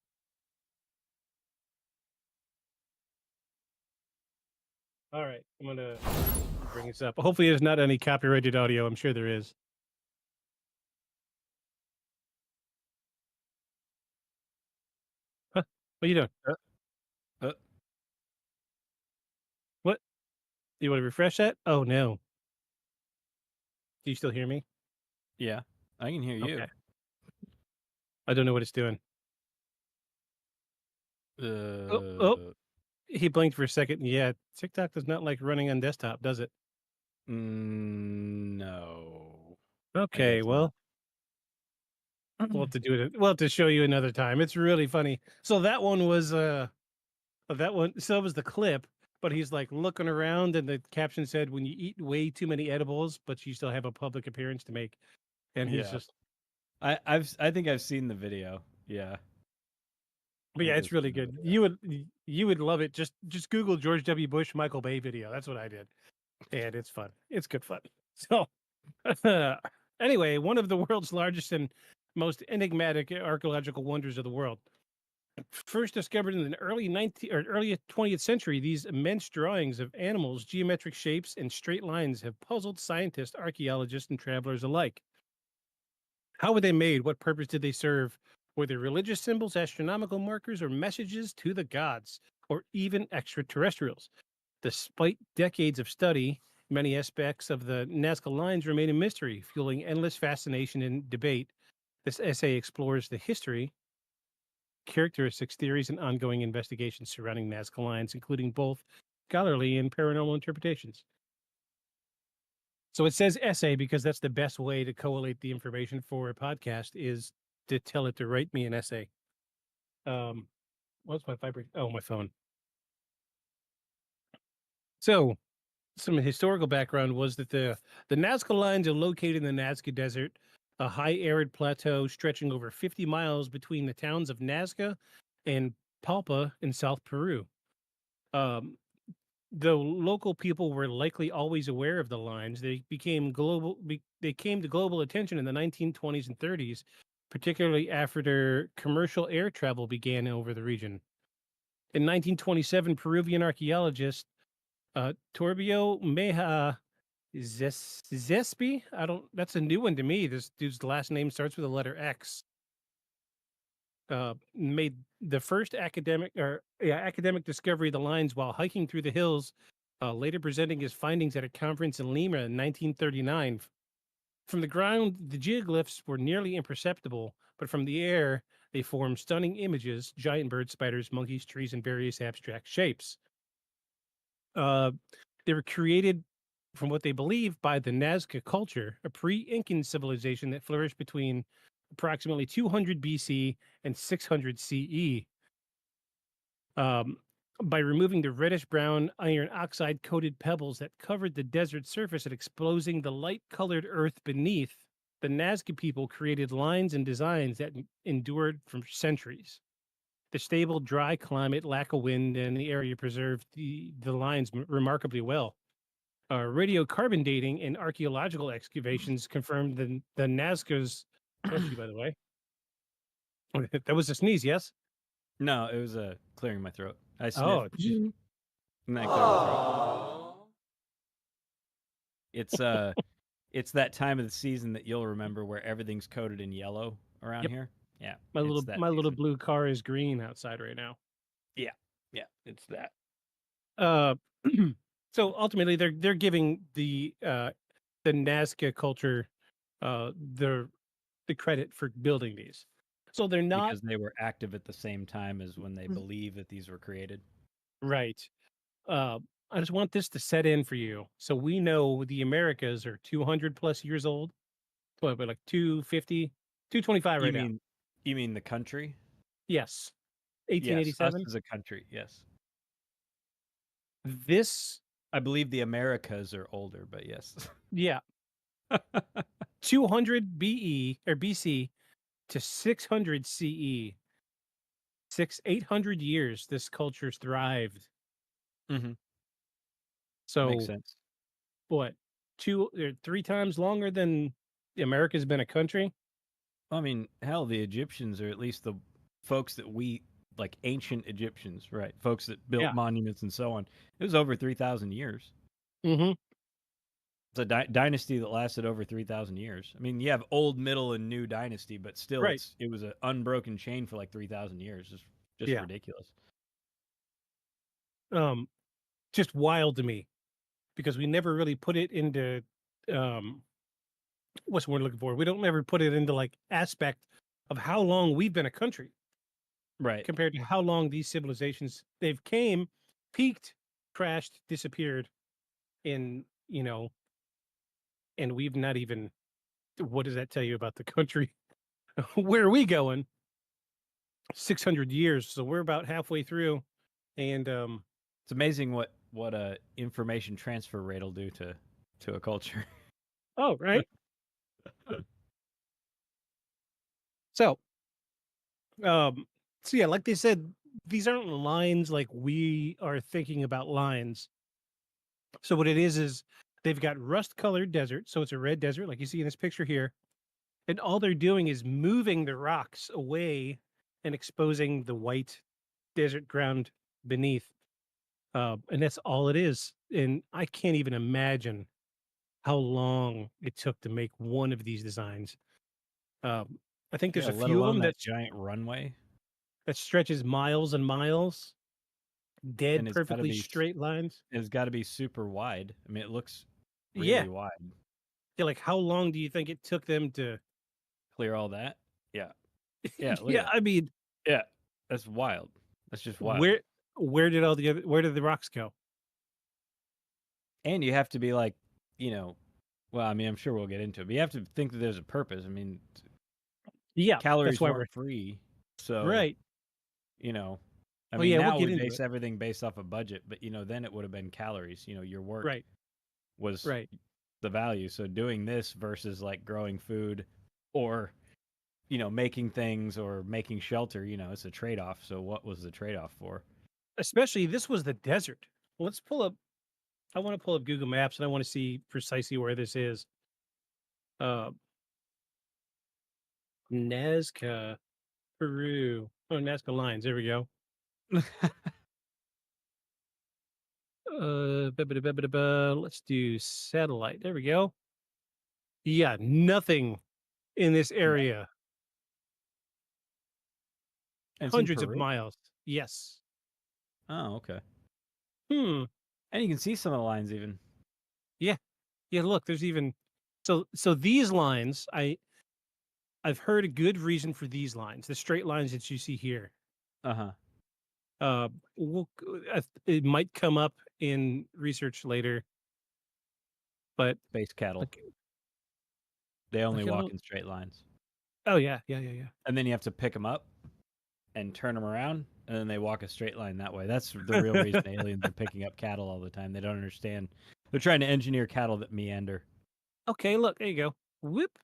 All right, I'm gonna bring this up. Hopefully, there's not any copyrighted audio. I'm sure there is. Huh? What are you doing? What? You want to refresh that? Oh no. Do you still hear me? Yeah, I can hear you. Okay. I don't know what it's doing. Oh, he blinked for a second. Yeah, TikTok does not like running on desktop, does it? No. I Okay, guess well, we'll have to do it. We'll have to show you another time. It's really funny. So that one was that one. So it was the clip, but he's like looking around, and the caption said, "When you eat way too many edibles, but you still have a public appearance to make," and he's Yeah. just. I think I've seen the video. Yeah. But yeah, it's really good. You would love it. Just Google George W. Bush Michael Bay video. That's what I did, and it's fun. It's good fun. So anyway, one of the world's largest and most enigmatic archaeological wonders of the world. First discovered in the early 19th or early 20th century, these immense drawings of animals, geometric shapes, and straight lines have puzzled scientists, archaeologists, and travelers alike. How were they made? What purpose did they serve? Were they religious symbols, astronomical markers, or messages to the gods, or even extraterrestrials? Despite decades of study, many aspects of the Nazca lines remain a mystery, fueling endless fascination and debate. This essay explores the history, characteristics, theories, and ongoing investigations surrounding Nazca lines, including both scholarly and paranormal interpretations. So it says essay because that's the best way to collate the information for a podcast is to tell it to write me an essay. What's my vibrate? Oh, my phone. So some historical background was that the Nazca lines are located in the Nazca Desert, a high arid plateau stretching over 50 miles between the towns of Nazca and Palpa in South Peru. Though local people were likely always aware of the lines, they became global. They came to global attention in the 1920s and 30s, particularly after commercial air travel began over the region. In 1927, Peruvian archaeologist Torbio Meja Zespi. I don't. That's a new one to me. This dude's last name starts with the letter X. Made the first academic discovery of the lines while hiking through the hills. Later presenting his findings at a conference in Lima in 1939. From the ground, the geoglyphs were nearly imperceptible, but from the air, they formed stunning images: giant birds, spiders, monkeys, trees, and various abstract shapes. They were created from what they believe, by the Nazca culture, a pre-Incan civilization that flourished between approximately 200 BC and 600 CE. By removing the reddish-brown iron oxide-coated pebbles that covered the desert surface and exposing the light-colored earth beneath, the Nazca people created lines and designs that endured for centuries. The stable, dry climate, lack of wind, and the area preserved the lines remarkably well. Radiocarbon dating and archaeological excavations confirmed the Nazca's. Bless you, by the way. That was a sneeze, yes? No, it was clearing my throat. I Oh, sniffed. And that cleared my throat. It's that time of the season that you'll remember where everything's coated in yellow around Yep. here. Yeah. my it's little that my little season. blue car is green outside right now. Yeah. Yeah, it's that. So ultimately, they're giving the Nazca culture the credit for building these. So they're not Because they were active at the same time as when they believe that these were created. right. I just want this to set in for you. So we know the Americas are 200 plus years old. What, but like 250, 225 right now. You mean the country? Yes. Yes, us 1887. as a country, yes. This, I believe the Americas are older, but yes. yeah. 200 BE or BC to 600 CE. 800 years this culture's thrived. Mhm. So Makes sense. what? 3 times longer than America's been a country? I mean, hell, the Egyptians, or at least the folks that we like, ancient Egyptians, right? Folks that built Yeah. monuments and so on. It was over 3,000 years. Mm-hmm. It's a dynasty that lasted over 3,000 years. I mean, you have old, middle, and new dynasty, but still, Right. it was an unbroken chain for like 3,000 years. Just Yeah. ridiculous. Just wild to me, because we never really put it into what's the word I'm looking for? We don't ever put it into like aspect of how long we've been a country Right. compared to how long these civilizations they've came, peaked, crashed, disappeared, in and we've not even. What does that tell you about the country? Where are we going? 600 years, so we're about halfway through, and It's amazing what a information transfer rate will do to a culture. oh, right. So, so yeah, like they said, these aren't lines like we are thinking about lines. So what it is they've got rust-colored desert, so it's a red desert, like you see in this picture here, and all they're doing is moving the rocks away and exposing the white desert ground beneath. And that's all it is. And I can't even imagine how long it took to make one of these designs. I think there's Yeah, a let few of alone them that giant runway. that stretches miles and miles, dead And perfectly straight lines. It's got to be super wide. I mean, it looks Yeah. really wide. Yeah, like how long do you think it took them to Clear all that? Yeah. Yeah, look yeah, at that. I mean, Yeah, that's wild. That's just wild. where did where did the rocks go? And you have to be like, well, I mean, I'm sure we'll get into it, but you have to think that there's a purpose. I mean, Yeah, calories that's why weren't free, so right. I Oh, mean, yeah, we'll now get we into base it. everything based off a budget, but then it would have been calories. Your work Right. was Right. the value. So doing this versus like growing food, or making things or making shelter, it's a trade-off. So what was the trade-off for? Especially this was the desert. Let's pull up. I want to pull up Google Maps and I want to see precisely where this is. Nazca, Peru. Oh, Nazca lines. There we go. Let's do satellite. There we go. Yeah, nothing in this area. It's in Hundreds of Peru? miles. Yes. Oh, okay. Hmm. And you can see some of the lines even. Yeah. Yeah, look, there's even so these lines, I've heard a good reason for these lines, the straight lines that you see here. Uh-huh. It might come up in research later. But Space cattle. like, They only like walk in straight lines. Oh yeah. And then you have to pick them up and turn them around, and then they walk a straight line that way. That's the real reason aliens are picking up cattle all the time. They don't understand. They're trying to engineer cattle that meander. Okay, look, there you go. Whoop.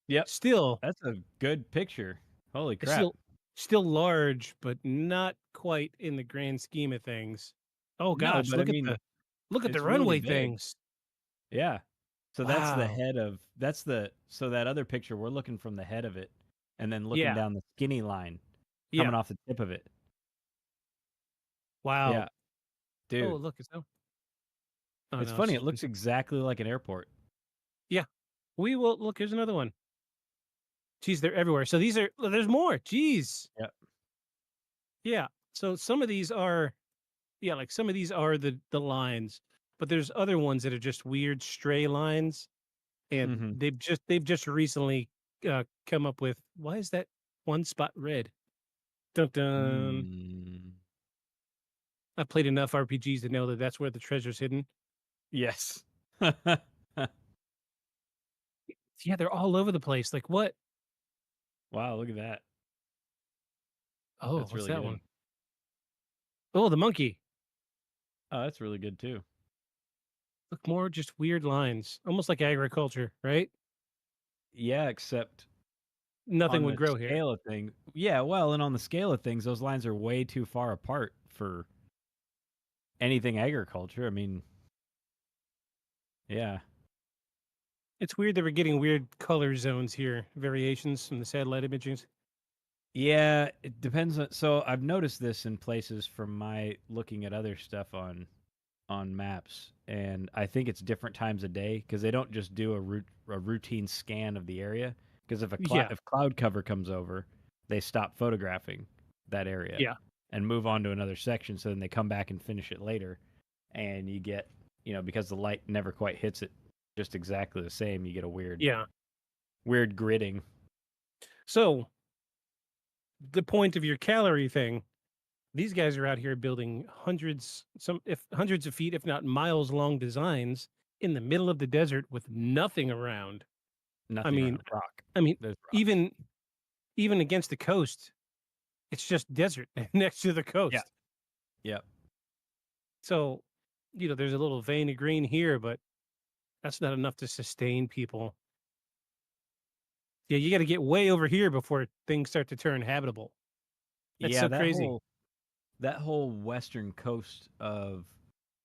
Yep. Still, That's a good picture. Holy it's crap. still large, but not quite in the grand scheme of things. Oh No, gosh, but I mean, look at the it's really runway big. things. Yeah. So that's the Wow. head of so that other picture we're looking from the head of it and then looking Yeah. down the skinny line Yeah. coming off the tip of it. Wow. Yeah. Dude. Oh, look, it's no. Oh, It's no, funny. It just looks exactly like an airport. Yeah. We will look. Here's another one. Geez, they're everywhere. So there's more. Geez. Yep. Yeah. So some of these are, like some of these are the lines, but there's other ones that are just weird stray lines, and Mhm. they've just recently come up with, why is that one spot red? Dun dun. Mm. I've played enough RPGs to know that that's where the treasure's hidden. Yes. Yeah, they're all over the place. Like what? Wow, look at that. Oh, That's what's really that good. one? Oh, the monkey. Oh, that's really good too. Look, more just weird lines, almost like agriculture, right? Yeah, except Nothing on would the grow here. scale of things. Yeah, well, and on the scale of things, those lines are way too far apart for anything agriculture. I mean, yeah. It's weird that we're getting weird color zones here, variations from the satellite images. Yeah, it depends on. So I've noticed this in places from my looking at other stuff on maps, and I think it's different times a day because they don't just do a routine scan of the area. Because if Yeah. if cloud cover comes over, they stop photographing that area Yeah. and move on to another section. So then they come back and finish it later, and you get because the light never quite hits it just exactly the same. You get a weird gridding. So the point of your calorie thing, these guys are out here building hundreds of feet, if not miles long designs in the middle of the desert with nothing around. Nothing around. Rock. I mean, There's even against the coast, it's just desert next to the coast. Yeah. Yep. So, there's a little vein of green here, but that's not enough to sustain people. Yeah, you got to get way over here before things start to turn habitable. That's so crazy. That whole western coast of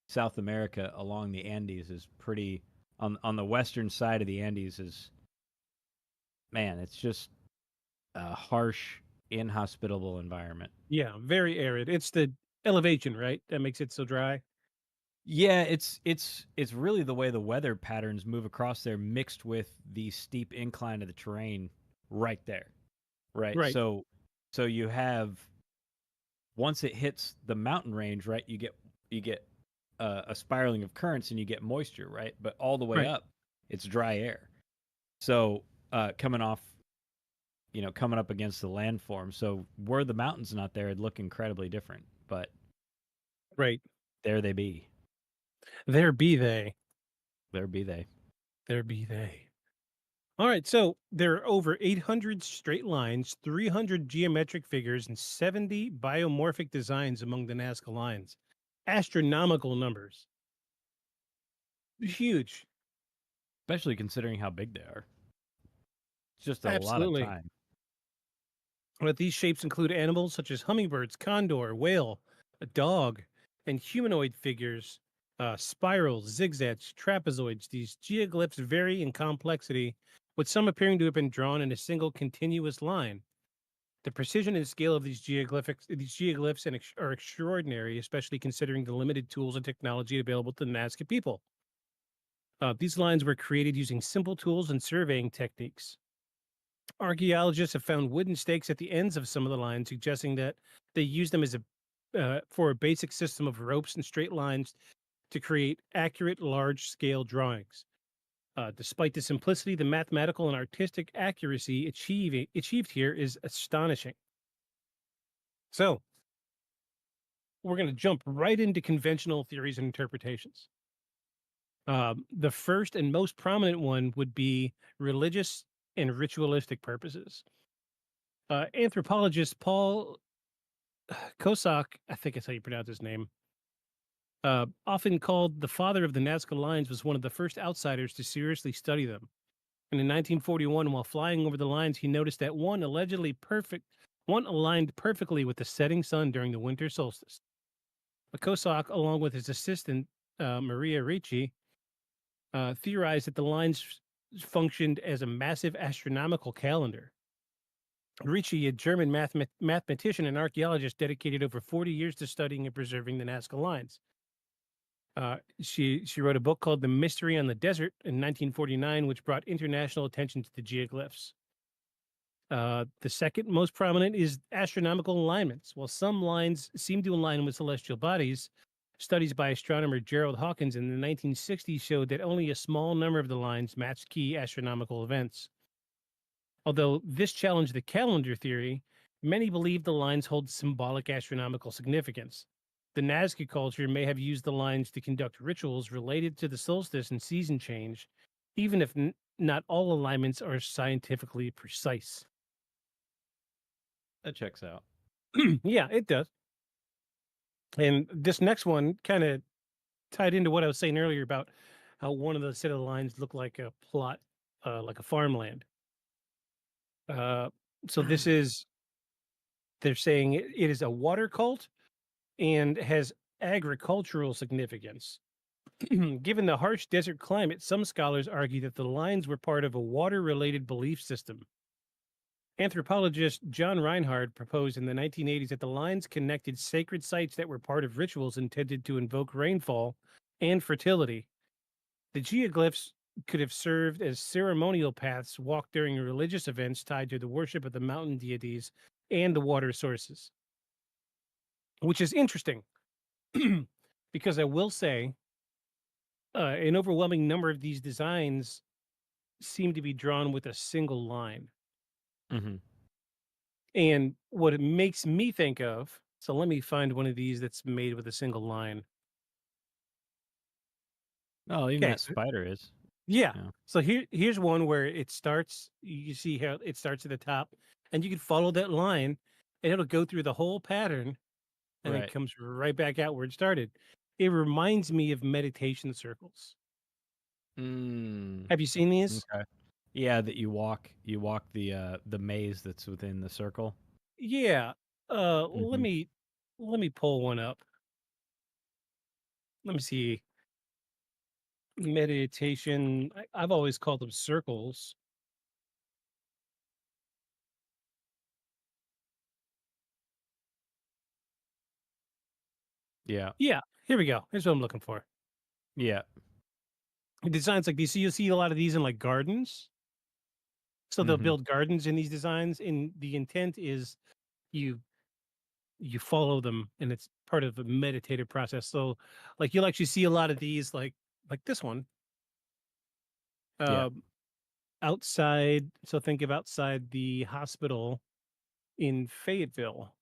South America along the Andes is pretty on the western side of the Andes is, man, it's just a harsh, inhospitable environment. Yeah, very arid. It's the elevation, right? That makes it so dry. Yeah, it's really the way the weather patterns move across there mixed with the steep incline of the terrain right there. Right. Right. So you have, once it hits the mountain range, right, you get a spiraling of currents and you get moisture, right? But all the way Right. up, it's dry air. So coming up against the landform. So were the mountains not there, it'd look incredibly different. But right, there they be. There be they. There be they. There be they. All right, so there are over 800 straight lines, 300 geometric figures, and 70 biomorphic designs among the Nazca lines. Astronomical numbers. Huge. Especially considering how big they are. It's just a Absolutely. lot of time. But these shapes include animals such as hummingbirds, condor, whale, a dog, and humanoid figures, spirals, zigzags, trapezoids. These geoglyphs vary in complexity, with some appearing to have been drawn in a single continuous line. The precision and scale of these geoglyphs are extraordinary, especially considering the limited tools and technology available to the Nazca people. These lines were created using simple tools and surveying techniques. Archaeologists have found wooden stakes at the ends of some of the lines, suggesting that they used them as for a basic system of ropes and straight lines to create accurate, large-scale drawings. Despite the simplicity, the mathematical and artistic accuracy achieved here is astonishing. So, we're going to jump right into conventional theories and interpretations. The first and most prominent one would be religious and ritualistic purposes. Anthropologist Paul Kosak, I think that's how you pronounce his name, often called the father of the Nazca lines, was one of the first outsiders to seriously study them. And in 1941, while flying over the lines, he noticed that one aligned perfectly with the setting sun during the winter solstice. Kosak, along with his assistant Maria Ricci, theorized that the lines functioned as a massive astronomical calendar. Ricci, a German mathematician and archaeologist, dedicated over 40 years to studying and preserving the Nazca lines. She wrote a book called The Mystery on the Desert in 1949, which brought international attention to the geoglyphs. The second most prominent is astronomical alignments. While some lines seem to align with celestial bodies, studies by astronomer Gerald Hawkins in the 1960s showed that only a small number of the lines matched key astronomical events. Although this challenged the calendar theory, many believe the lines hold symbolic astronomical significance. The Nazca culture may have used the lines to conduct rituals related to the solstice and season change, even if not all alignments are scientifically precise. That checks out. Yeah, it does. And this next one kind of tied into what I was saying earlier about how one of the set of lines looked like a plot, like a farmland. So this is, they're saying it is a water cult and has agricultural significance. Given the harsh desert climate, some scholars argue that the lines were part of a water-related belief system. Anthropologist John Reinhard proposed in the 1980s that the lines connected sacred sites that were part of rituals intended to invoke rainfall and fertility. The geoglyphs could have served as ceremonial paths walked during religious events tied to the worship of the mountain deities and the water sources. Which is interesting, because I will say an overwhelming number of these designs seem to be drawn with a single line. Mm-hmm. And what it makes me think of, so let me find one of these that's made with a single line. Oh, even that spider is. Yeah. So here's one where it starts, you see how it starts at the top, and you can follow that line, and it'll go through the whole pattern, and then Right. comes right back out where it started. It reminds me of meditation circles. Have you seen these? Okay. Yeah, that you walk the maze that's within the circle. Yeah. Let Mhm. me pull one up. Let me see. Meditation. I've always called them circles. Yeah. Yeah. Here we go. Here's what I'm looking for. Yeah. Designs like these. So you'll see a lot of these in like gardens. So they'll Mhm. build gardens in these designs, and the intent is you follow them, and it's part of a meditative process. So like you'll actually see a lot of these, like this one. Yeah. Outside. So think of outside the hospital in Fayetteville.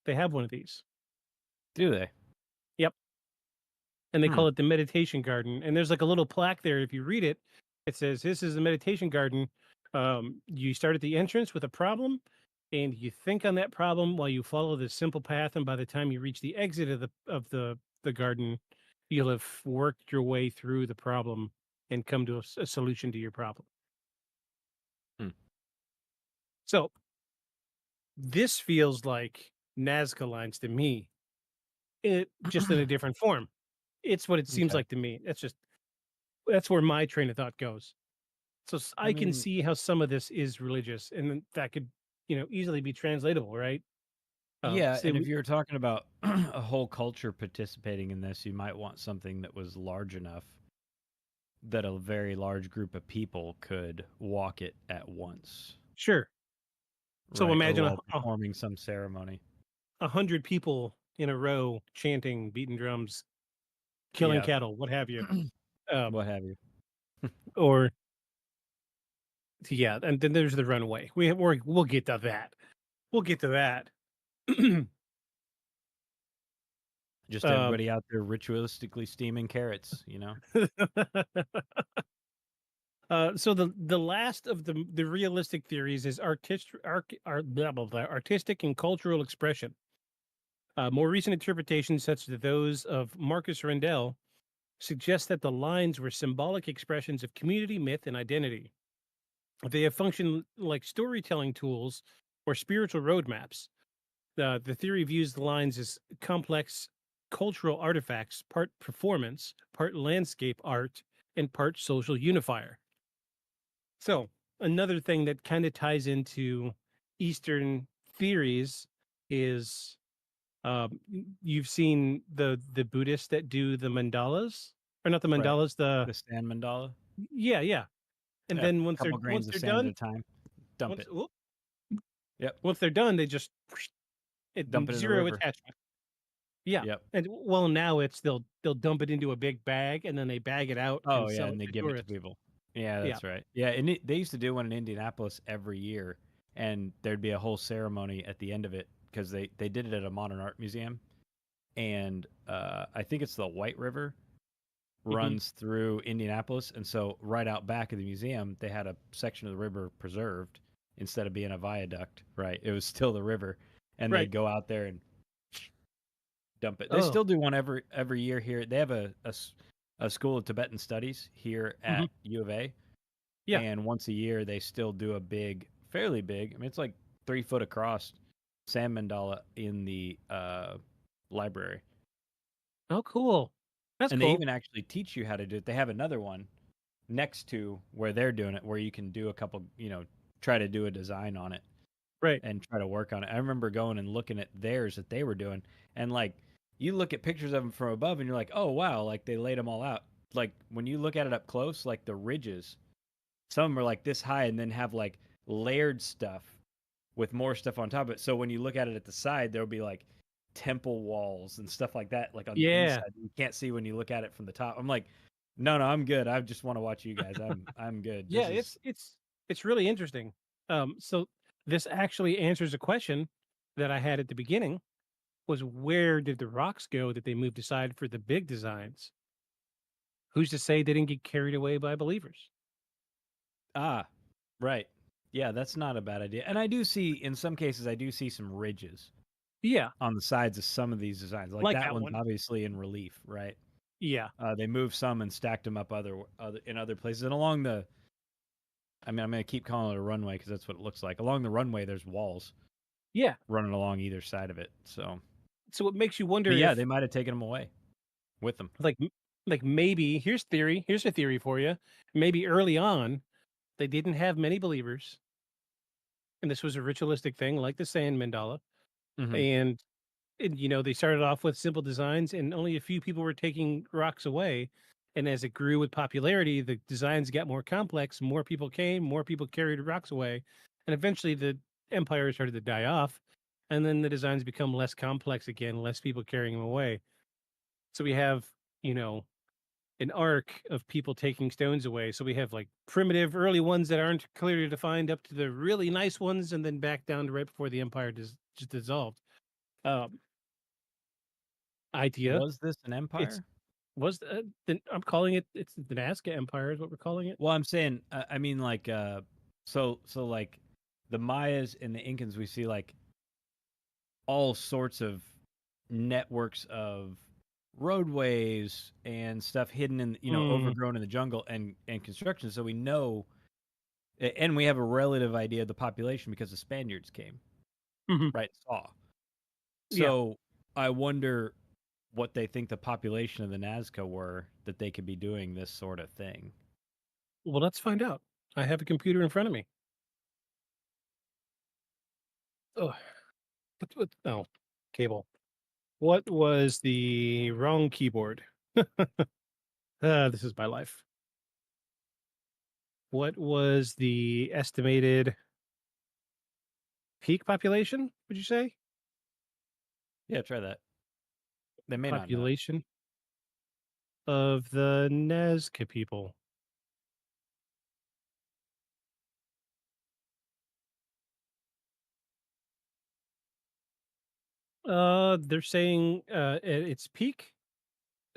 They have one of these. Do they? Yep. And they Hmm. call it the meditation garden. And there's like a little plaque there. If you read it, it says, "This is the meditation garden. You start at the entrance with a problem, and you think on that problem while you follow this simple path. And by the time you reach the exit of the garden, you'll have worked your way through the problem and come to a solution to your problem." Hmm. So this feels like Nazca lines to me. It just in a different form. It's what it seems Okay. like to me. That's where my train of thought goes. So I I can mean, see how some of this is religious, and then that could, easily be translatable, right? yeah, Say and if we, you're talking about a whole culture participating in this, you might want something that was large enough that a very large group of people could walk it at once, sure. So right? Or imagine while performing some ceremony. 100 people in a row chanting, beating drums, killing Yeah. cattle, what have you. What have you. Or yeah, and then there's the runaway. We'll get to that. We'll get to that. Just Um, everybody out there ritualistically steaming carrots, you know? so the last of the realistic theories is artistic and cultural expression. More recent interpretations, such as those of Marcus Rendell, suggest that the lines were symbolic expressions of community, myth, and identity. They have functioned like storytelling tools or spiritual roadmaps. The theory views the lines as complex cultural artifacts, part performance, part landscape art, and part social unifier. So, another thing that kind of ties into Eastern theories is you've seen the Buddhists that do the mandalas, or not the Right. mandalas, The sand mandala. yeah, yeah. And Yeah, then couple once grains of they're sand at done, a time. Dump it. whoop, Yep. once they're done, they just Dump it in the zero river. attachment. Yeah. Yep. And well, now it's they'll dump it into a big bag and then they bag it out Oh and yeah, sell and it they to give it to tourists. people. Yeah, Yeah. that's right. Yeah, and they used to do one in Indianapolis every year, and there'd be a whole ceremony at the end of it because they did it at a modern art museum, and I think it's the White River runs through Indianapolis, and so right out back of the museum they had a section of the river preserved instead of being a viaduct. Right, it was still the river, and Right. they'd go out there and dump it. They Oh. still do one every year here. They have a school of Tibetan studies here at U of A. Yeah. And once a year they still do a fairly big. I mean, it's like 3 foot across sand mandala in the library. Oh, cool. That's And they cool. even actually teach you how to do it. They have another one next to where they're doing it, where you can do a couple, try to do a design on it. Right. And try to work on it. I remember going and looking at theirs that they were doing, and like you look at pictures of them from above, and you're like, oh wow, like they laid them all out. Like when you look at it up close, like the ridges, some of them are like this high, and then have like layered stuff with more stuff on top of it. So when you look at it at the side, there'll be like temple walls and stuff like that, like on the Yeah. inside. You can't see when you look at it from the top. I'm like, no, I'm good. I just want to watch you guys. I'm good. Yeah, This is it's really interesting. So this actually answers a question that I had at the beginning, was where did the rocks go that they moved aside for the big designs? Who's to say they didn't get carried away by believers? right. Yeah, that's not a bad idea. And I do see, in some cases, I do see some ridges Yeah, on the sides of some of these designs. Like like that that one's one. obviously in relief, right? Yeah. They moved some and stacked them up in other places. And along the, I mean, I'm going to keep calling it a runway because that's what it looks like. Along the runway, there's walls Yeah. running along either side of it. So So it makes you wonder but yeah, if they might have taken them away with them. like maybe here's a theory for you. Maybe early on they didn't have many believers and this was a ritualistic thing like the sand mandala, Mhm. and they started off with simple designs and only a few people were taking rocks away, and as it grew with popularity the designs got more complex, more people came, more people carried rocks away, and eventually the empire started to die off, and then the designs become less complex again, less people carrying them away. So we have, you know, an arc of people taking stones away. So we have like primitive early ones that aren't clearly defined up to the really nice ones and then back down to right before the empire just dissolved. Um, idea. Was this an It's empire? I'm calling it's the Nazca Empire is what we're calling it. Well, I'm saying, I mean, like, so like the Mayas and the Incans, we see like all sorts of networks of roadways and stuff hidden in, overgrown in the jungle and construction. So we know, and we have a relative idea of the population because the Spaniards came, right? Saw. So I wonder what they think the population of the Nazca were that they could be doing this sort of thing. Well, let's find out. I have a computer in front of me. Oh, oh, cable. What was the wrong keyboard? This is my life. What was the estimated peak population, would you say? Yeah, try that. They may not know. Population of the Nazca people. They're saying at its peak,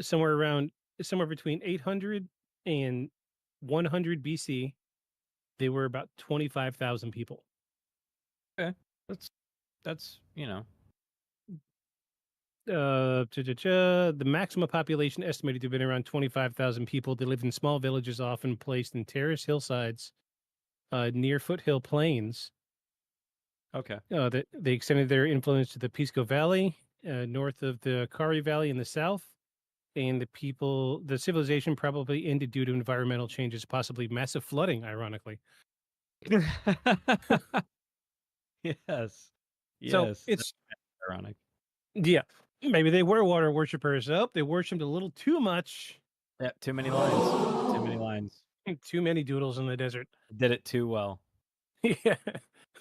somewhere between 800 and 100 BC, they were about 25,000 people. Okay, that's The maximum population estimated to have been around 25,000 people. They lived in small villages, often placed in terraced hillsides near foothill plains. okay. They extended their influence to the Pisco Valley, north of the Kari Valley in the south. And the civilization probably ended due to environmental changes, possibly massive flooding, ironically. Yes, So yes, it's ironic. yeah, maybe they were water worshippers. Oh, they worshipped a little too much. Yeah, too many lines. Too many lines. Too many doodles in the desert. Did it too well. Yeah.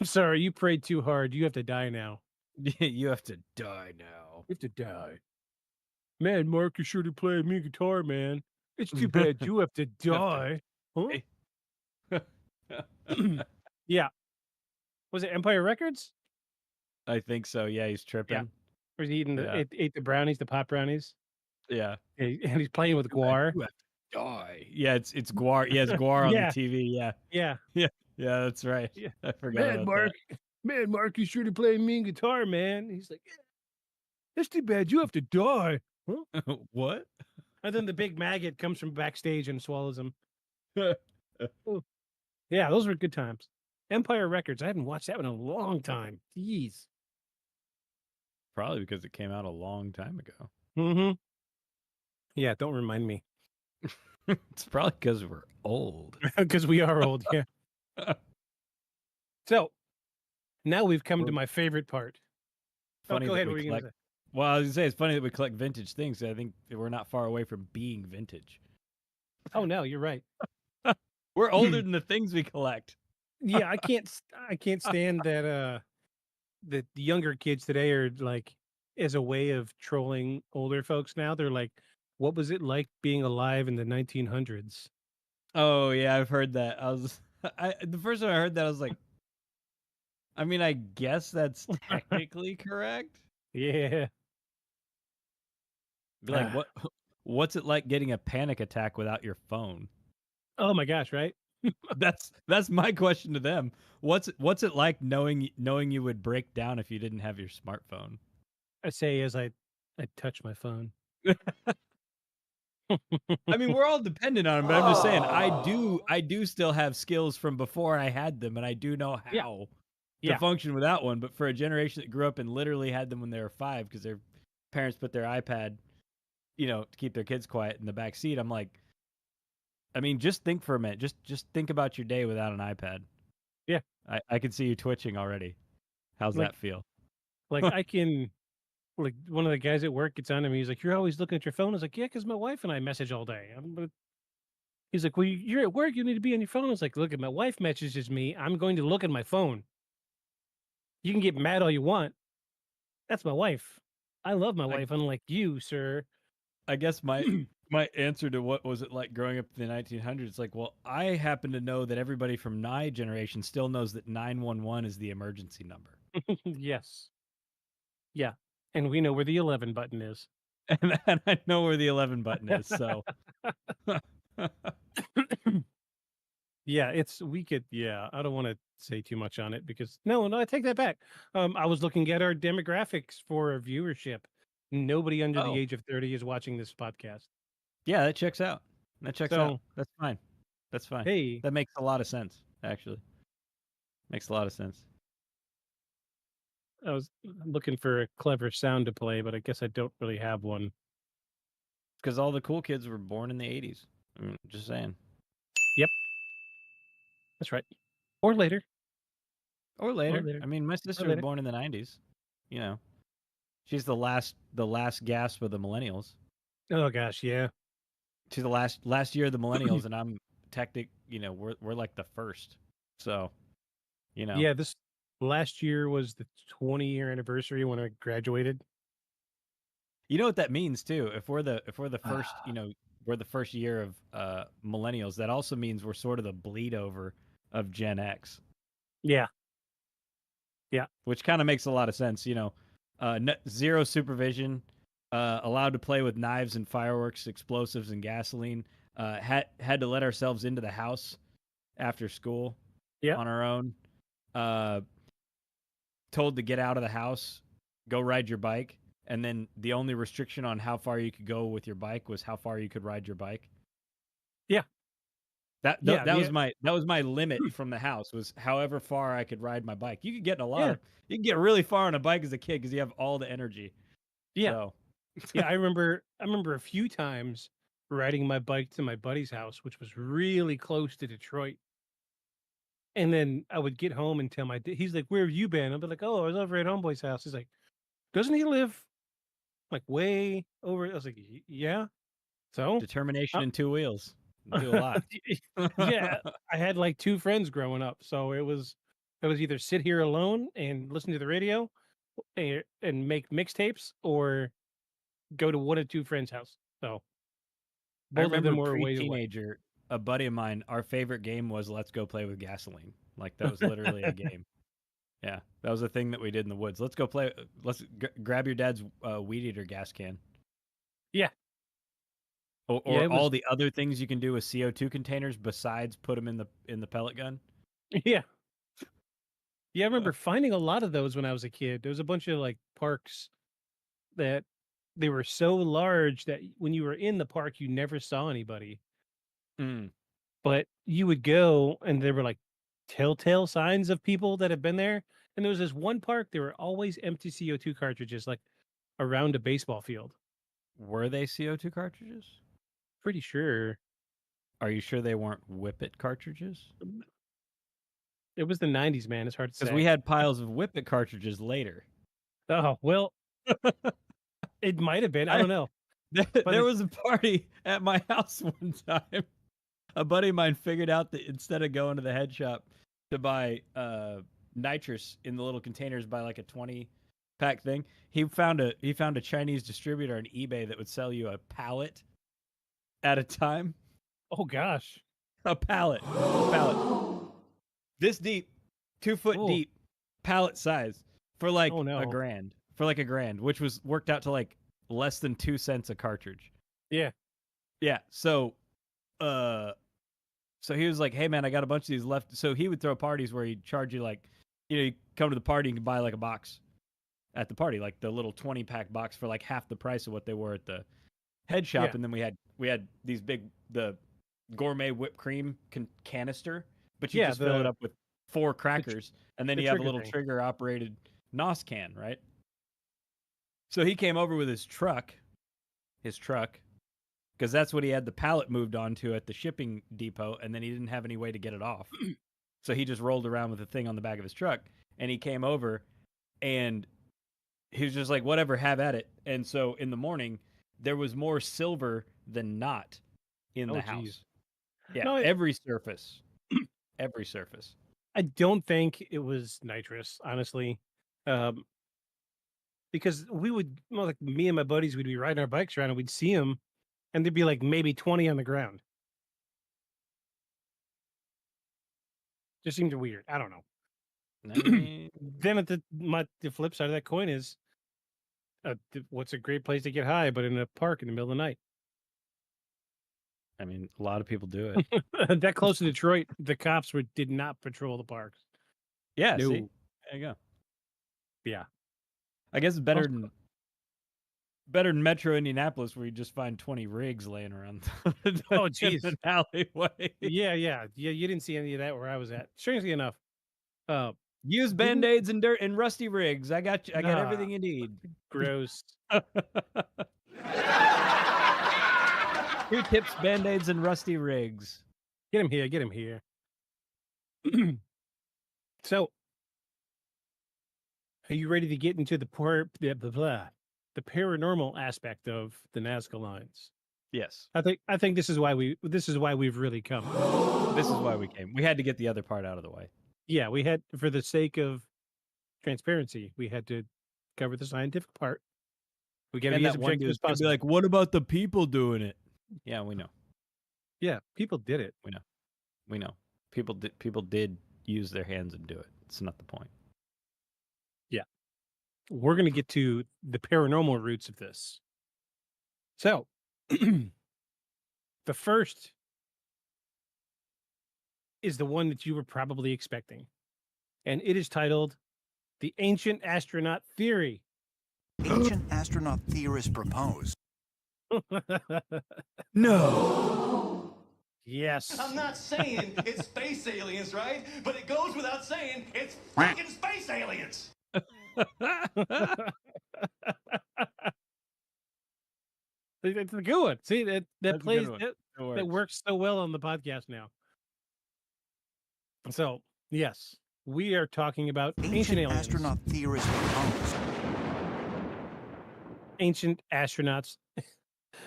I'm sorry, you prayed too hard. You have to die now. You have to die now. You have to die. Man, Mark, you should have played me guitar, man. It's too bad you have to die. Huh? Yeah. Was it Empire Records? I think so. Yeah, he's tripping. Yeah. Or he eating Yeah. ate the brownies, the pop brownies? Yeah. And he's playing with guar. You have to die. Yeah, it's guar. Yeah, it's guar on Yeah. the TV. Yeah. Yeah. Yeah, that's right. Yeah. I forgot about Mark. Man, Mark, you should have played me guitar, man. He's like, yeah, it's too bad you have to die. Huh? that. What? And then the big maggot comes from backstage and swallows him. Oh. Yeah, those were good times. Empire Records. I haven't watched that one in a long time. Jeez. Probably because it came out a long time ago. Mm-hmm. Yeah, don't remind me. It's probably because we're old. Because we are old, yeah. So, now we've come to my favorite part. Funny go that ahead. we What were you collect. gonna say? Well, I was gonna say it's funny that we collect vintage things. I think that we're not far away from being vintage. Oh no, you're right. We're older than the things we collect. Yeah, I can't stand that the younger kids today are like, as a way of trolling older folks now, they're like, what was it like being alive in the 1900s? Oh yeah, I've heard that. The first time I heard that, I was like, I mean, I guess that's technically correct. Yeah. Be like, what's it like getting a panic attack without your phone? Oh my gosh, right? That's my question to them. What's it like knowing you would break down if you didn't have your smartphone? I say as I touch my phone. I mean, we're all dependent on them, but I'm just saying, I do still have skills from before I had them, and I do know how to function without one. But for a generation that grew up and literally had them when they were 5 because their parents put their iPad, to keep their kids quiet in the back seat, I'm like, I mean, just think for a minute. Just think about your day without an iPad. Yeah. I can see you twitching already. How's that feel? Like I can, like one of the guys at work gets on to me. He's like, "You're always looking at your phone." I was like, "Yeah, because my wife and I message all day." He's like, "Well, you're at work. You need to be on your phone." I was like, "Look, if my wife messages me, I'm going to look at my phone. You can get mad all you want. That's my wife. I love my wife, unlike you, sir." I guess my answer to what was it like growing up in the 1900s, like, well, I happen to know that everybody from my generation still knows that 911 is the emergency number. Yes. Yeah. And we know where the 11 button is. And I know where the 11 button is, so. Yeah, I don't want to say too much on it because no, I take that back. I was looking at our demographics for our viewership. Nobody under the age of 30 is watching this podcast. Yeah, that checks out. That's fine. That's fine. Hey. That makes a lot of sense, actually. Makes a lot of sense. I was looking for a clever sound to play, but I guess I don't really have one. Because all the cool kids were born in the 80s. I mean, just saying. Yep. That's right. Or later. Or later. I mean, my sister was born in the 90s. She's the last gasp of the millennials. Oh gosh, yeah. She's the last year of the millennials, and I'm we're like the first. So, Yeah, this last year was the 20-year anniversary when I graduated. You know what that means too. If we're the first, we're the first year of millennials. That also means we're sort of the bleed over of Gen X. Yeah. Yeah. Which kind of makes a lot of sense. Zero supervision. Allowed to play with knives and fireworks, explosives and gasoline. Had to let ourselves into the house after school on our own. Told to get out of the house, go ride your bike, and then the only restriction on how far you could go with your bike was how far you could ride your bike. Yeah. That was my limit from the house, was however far I could ride my bike. You could get you can get really far on a bike as a kid because you have all the energy. Yeah. So. Yeah, I remember a few times riding my bike to my buddy's house, which was really close to Detroit. And then I would get home and tell he's like, "Where have you been?" I'd be like, "Oh, I was over at homeboy's house." He's like, "Doesn't he live like way over?" I was like, "Yeah." So Determination and two wheels. Do a lot. yeah, I had like 2 friends growing up, so it was either sit here alone and listen to the radio and make mixtapes, or go to one or 2 friends' house. So I both of remember them were a ways away. pre-teenager, a buddy of mine, our favorite game was Let's Go Play with Gasoline. Like, that was literally a game. Yeah, that was a thing that we did in the woods. Let's go play. Let's grab your dad's weed eater gas can. Yeah. Or Yeah, it all was- the other things you can do with CO2 containers besides put them in the pellet gun. Yeah. Yeah, I remember finding a lot of those when I was a kid. There was a bunch of like parks that they were so large that when you were in the park, you never saw anybody. Mm. But you would go and there were like telltale signs of people that had been there. And there was this one park, there were always empty CO2 cartridges like around a baseball field. Were they CO2 cartridges? Pretty sure. Are you sure they weren't Whippet cartridges? It was the 90s, man. It's hard to say. Because we had piles of Whippet cartridges later. Oh, well, it might have been. I don't know. There was a party at my house one time. A buddy of mine figured out that instead of going to the head shop to buy nitrous in the little containers by like a 20-pack thing, he found a Chinese distributor on eBay that would sell you a pallet at a time. Oh gosh. A pallet. This deep, 2 foot deep, pallet size for like a grand. For like $1,000, which was worked out to like less than 2 cents a cartridge. Yeah. Yeah. So he was like, "Hey man, I got a bunch of these left." So he would throw parties where he'd charge you like, you come to the party and you can buy like a box at the party, like the little 20-pack box for like half the price of what they were at the head shop. Yeah. And then we had these the gourmet whipped cream canister, but you just fill it up with 4 crackers, and then you have a little trigger operated NOS can, right? So he came over with his truck, because that's what he had the pallet moved onto at the shipping depot, and then he didn't have any way to get it off. So he just rolled around with the thing on the back of his truck, and he came over, and he was just like, whatever, have at it. And so in the morning, there was more silver than not in the house. Yeah, No, every surface. Every surface. I don't think it was nitrous, honestly. Because we would, like me and my buddies, we'd be riding our bikes around and we'd see them, and there'd be like maybe 20 on the ground. Just seemed weird. I don't know. Then at the flip side of that coin is, what's a great place to get high, but in a park in the middle of the night. I mean, a lot of people do it. That close to Detroit, the cops did not patrol the parks. Yeah, No. see? There you go. Yeah. I guess it's better than Metro Indianapolis, where you just find 20 rigs laying around Oh, jeez. an alleyway. Yeah. You didn't see any of that where I was at. Strangely enough. Use Band-Aids and dirt and rusty rigs. I got everything you need. Gross. Q-tips, Band-Aids, and rusty rigs. Get him here. So, are you ready to get into the paranormal aspect of the Nazca lines? Yes. I think this is why we've really come. This is why we came. We had to get the other part out of the way. Yeah, we had, for the sake of transparency, we had to cover the scientific part. We got to be as objective as possible. Be like, what about the people doing it? Yeah, we know. Yeah, people did it. We know. People did use their hands and do it. It's not the point. Yeah. we're going to get to the paranormal roots of this. So, the first is the one that you were probably expecting, and it is titled The Ancient Astronaut Theory. Ancient astronaut theorists propose. No. Yes. I'm not saying it's space aliens, right? But it goes without saying it's fucking space aliens. It's a good one. See, that That's a plays, good one. that works so well on the podcast now. So, yes, we are talking about ancient aliens. Astronaut theorists propose. Ancient astronauts.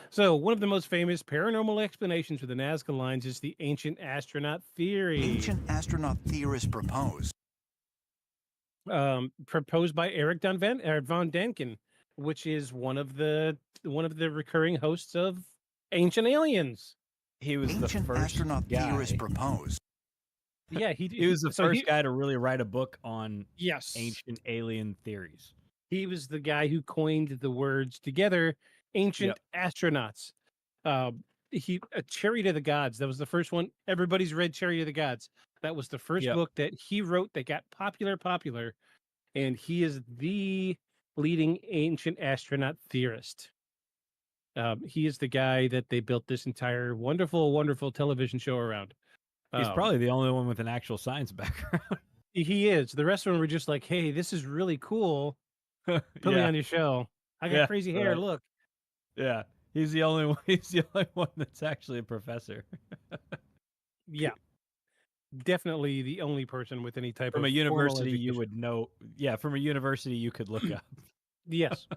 So, one of the most famous paranormal explanations for the Nazca lines is the ancient astronaut theory. Ancient astronaut theorists propose. Proposed by Eric von Daniken, which is one of the recurring hosts of Ancient Aliens. He was Ancient the first astronaut guy. theorists propose. Yeah, He was the first guy to really write a book on Yes. ancient alien theories. He was the guy who coined the words together, ancient astronauts. Chariot of the Gods. That was the first one. Everybody's read Chariot of the Gods. That was the first book that he wrote that got popular, and he is the leading ancient astronaut theorist. He is the guy that they built this entire wonderful television show around. He's probably the only one with an actual science background. He is. The rest of them were just like, "Hey, this is really cool. Put me on your show. I got crazy hair. right. Look." Yeah, he's the only one. He's the only one that's actually a professor. Yeah, definitely the only person with any type From of a formal university, you education. would know. Yeah, from a university, you could look up. Yes.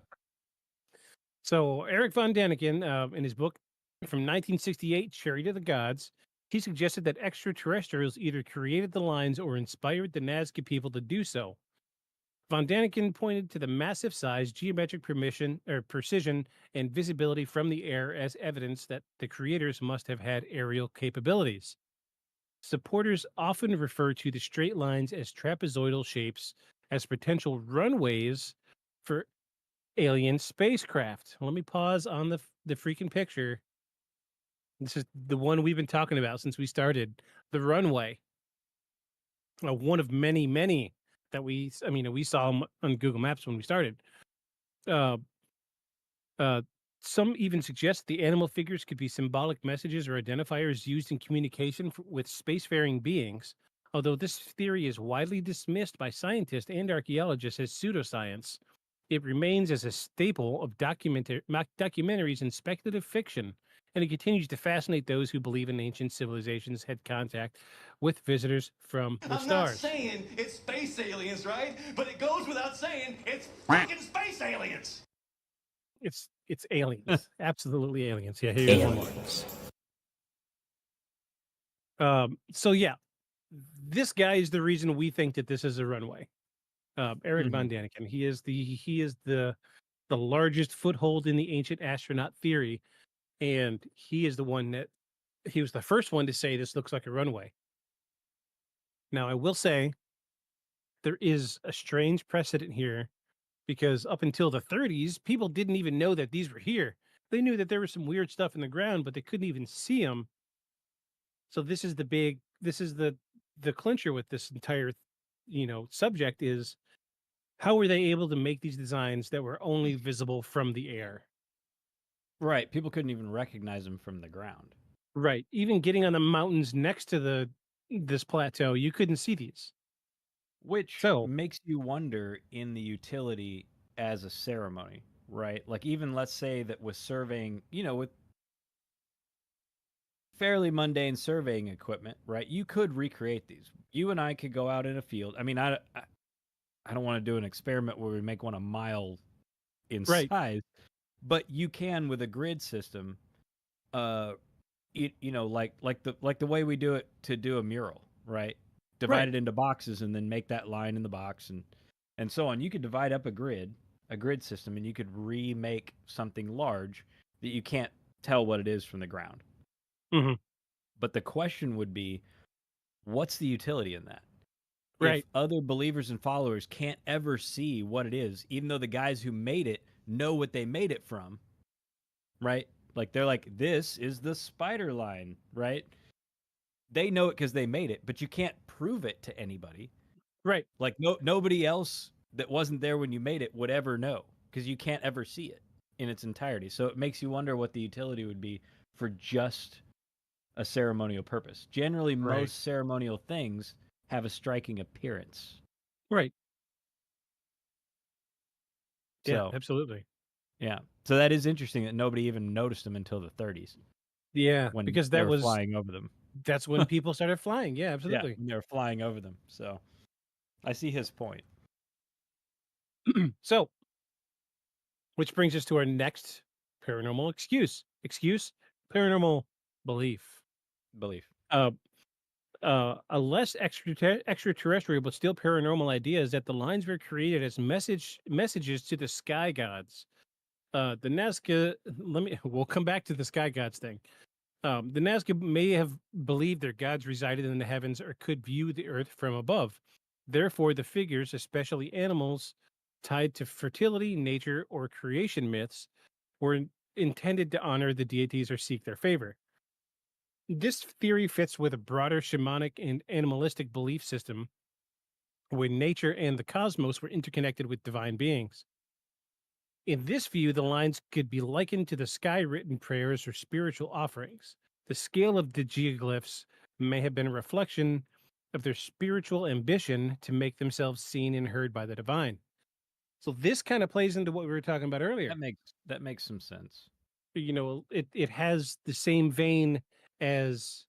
So Eric von Daniken, in his book from 1968, Chariot of the Gods, he suggested that extraterrestrials either created the lines or inspired the Nazca people to do so. Von Daniken pointed to the massive size, geometric precision, and visibility from the air as evidence that the creators must have had aerial capabilities. Supporters often refer to the straight lines as trapezoidal shapes as potential runways for alien spacecraft. Let me pause on the freaking picture. This is the one we've been talking about since we started. The runway. One of many that we saw them on Google Maps when we started. Some even suggest the animal figures could be symbolic messages or identifiers used in communication with spacefaring beings. Although this theory is widely dismissed by scientists and archaeologists as pseudoscience, it remains as a staple of documentaries and speculative fiction, and it continues to fascinate those who believe in ancient civilizations had contact with visitors from the I'm stars. not saying it's space aliens, right? But it goes without saying it's fucking space aliens. It's aliens. Absolutely aliens. Yeah, here's one more. So yeah, this guy is the reason we think that this is a runway. Eric von Daniken. He is the largest foothold in the ancient astronaut theory, and he is the one that he was the first one to say this looks like a runway. Now, I will say there is a strange precedent here, because up until the 30s, people didn't even know that these were here. They knew that there was some weird stuff in the ground, but they couldn't even see them. So this is the clincher with this entire, subject is, how were they able to make these designs that were only visible from the air? Right. People couldn't even recognize them from the ground. Right. Even getting on the mountains next to this plateau, you couldn't see these. Which makes you wonder in the utility as a ceremony, right? Like, even let's say that with surveying, with fairly mundane surveying equipment, right? You could recreate these. You and I could go out in a field. I mean, I don't want to do an experiment where we make one a mile in size, but you can with a grid system. Like the way we do it to do a mural, right? Divide it into boxes and then make that line in the box and so on. You could divide up a grid system, and you could remake something large that you can't tell what it is from the ground. Mm-hmm. But the question would be, what's the utility in that? Right. if other believers and followers can't ever see what it is, even though the guys who made it know what they made it from, right? Like they're like, this is the spider line, right? They know it because they made it, but you can't prove it to anybody. Right. Like nobody else that wasn't there when you made it would ever know because you can't ever see it in its entirety. So it makes you wonder what the utility would be for just a ceremonial purpose. Generally, Right. most ceremonial things have a striking appearance. Right. Yeah, So, absolutely. yeah. So that is interesting that nobody even noticed them until the 30s. Yeah, When because they were flying over them. that's when people started flying. Yeah, Yeah, absolutely. when they were flying over them. So I see his point. So, which brings us to our next paranormal excuse, paranormal belief. Uh, a less extraterrestrial but still paranormal idea is that the lines were created as messages to the sky gods. The Nazca, we'll come back to the sky gods thing. The Nazca may have believed their gods resided in the heavens or could view the earth from above. Therefore, the figures, especially animals tied to fertility, nature, or creation myths, were intended to honor the deities or seek their favor. This theory fits with a broader shamanic and animalistic belief system where nature and the cosmos were interconnected with divine beings. In this view, the lines could be likened to the sky written prayers or spiritual offerings. The scale of the geoglyphs may have been a reflection of their spiritual ambition to make themselves seen and heard by the divine. So this kind of plays into what we were talking about earlier. That makes some sense. You know, it has the same vein as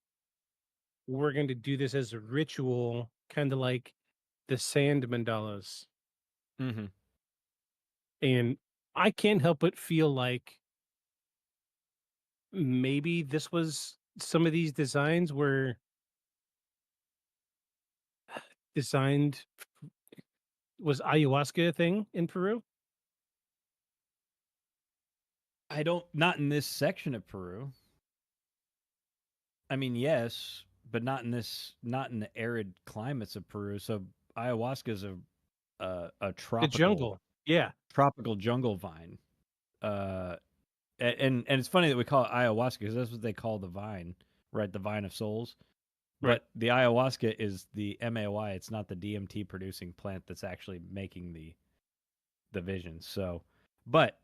we're going to do this as a ritual, kind of like the sand mandalas. Mm-hmm. And I can't help but feel like maybe this was some of these designs were designed was ayahuasca a thing in Peru? Not in this section of Peru. I mean, yes, but not in the arid climates of Peru. So ayahuasca is a The jungle. Yeah. tropical jungle vine. And it's funny that we call it ayahuasca because that's what they call the vine, right? The vine of souls. Right. But the ayahuasca is the MAY. It's not the DMT producing plant that's actually making the vision. So, but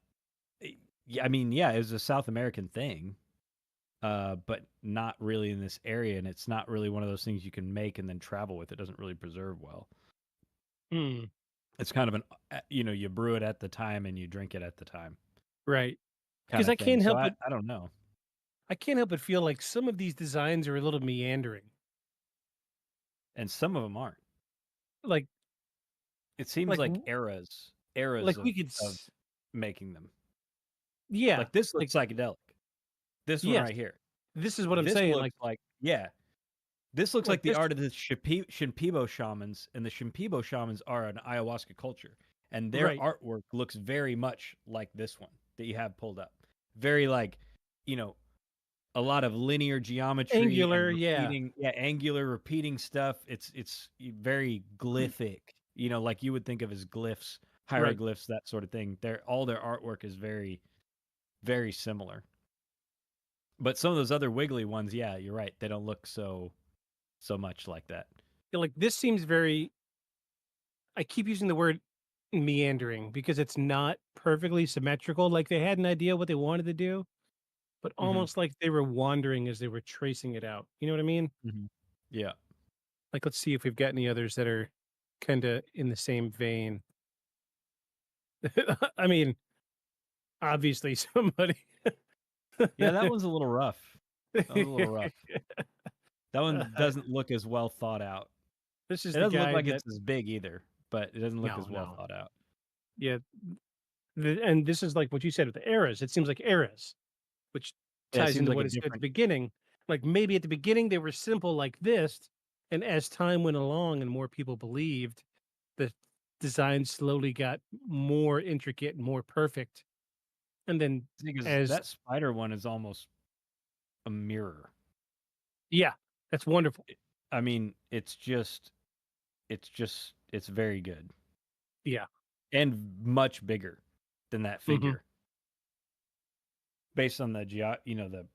yeah, I mean, yeah, it was a South American thing, but not really in this area, and it's not really one of those things you can make and then travel with. It doesn't really preserve well. Hmm. It's kind of you brew it at the time and you drink it at the time. Right. Kind Because of I thing. can't So help but I don't know. I can't help but feel like some of these designs are a little meandering. And some of them aren't. Like It seems like like w- eras like of we could of making them. yeah, Like this like looks psychedelic. This one yes. right here. This is what I'm This saying. looks like yeah. This looks like the this art of the Shimpibo shamans, and the Shimpibo shamans are an ayahuasca culture, and their right. artwork looks very much like this one that you have pulled up. Very like, a lot of linear geometry Angular, and yeah. angular repeating stuff. It's very glyphic, like you would think of as glyphs, Right. hieroglyphs, that sort of thing. All their artwork is very, very similar. But some of those other wiggly ones, yeah, you're right. They don't look so much like that. Like this seems very I keep using the word meandering because it's not perfectly symmetrical. Like they had an idea what they wanted to do, but almost like they were wandering as they were tracing it out. You know what I mean? Yeah. Like, let's see if we've got any others that are kind of in the same vein. I mean, obviously somebody. Yeah, that one's a little rough. That was a little rough. That one doesn't look as well thought out. This is It the doesn't look guy like that. it's as big either, but it doesn't look No, as well no. thought out. Yeah. And this is like what you said with the eras. It seems like eras, which Yeah, it ties seems into like what a it said at the different. beginning. Like maybe at the beginning they were simple like this, and as time went along and more people believed, the design slowly got more intricate and more perfect. And then Because as that spider one is almost a mirror. yeah, that's wonderful. I mean, it's just it's very good Yeah. and much bigger than that figure. Based on the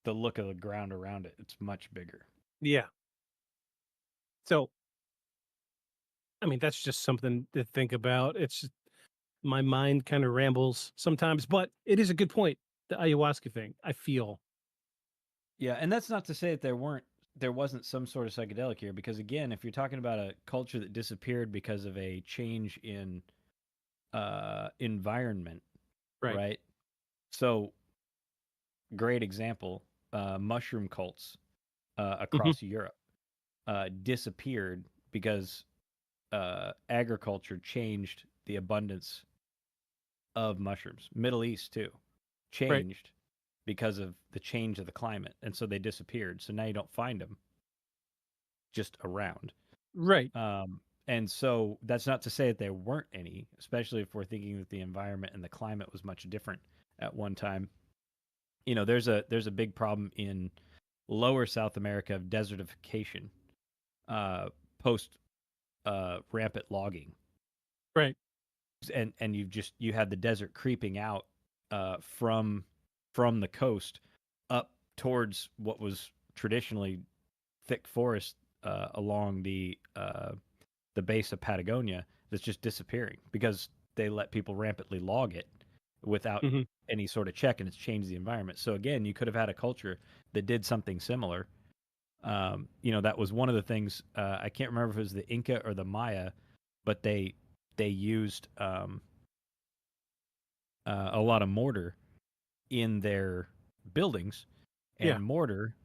the look of the ground around it, it's much bigger. Yeah. So, I mean, that's just something to think about. It's my mind kind of rambles sometimes, but it is a good point. The ayahuasca thing, I feel. Yeah, and that's not to say that there wasn't some sort of psychedelic here, because again, if you're talking about a culture that disappeared because of a change in environment, Right. right? So, great example, mushroom cults across Europe disappeared because agriculture changed the abundance of mushrooms. Middle East too Right. changed because of the change of the climate, and so they disappeared. So now you don't find them just around. Right. And so that's not to say that there weren't any, especially if we're thinking that the environment and the climate was much different at one time. You know, there's a big problem in lower South America of desertification, post rampant logging. Right. And you had the desert creeping out from the coast up towards what was traditionally thick forest along the base of Patagonia that's just disappearing because they let people rampantly log it without any sort of check, and it's changed the environment. So again, you could have had a culture that did something similar. That was one of the things. I can't remember if it was the Inca or the Maya, but they used a lot of mortar in their buildings, and Yeah. mortar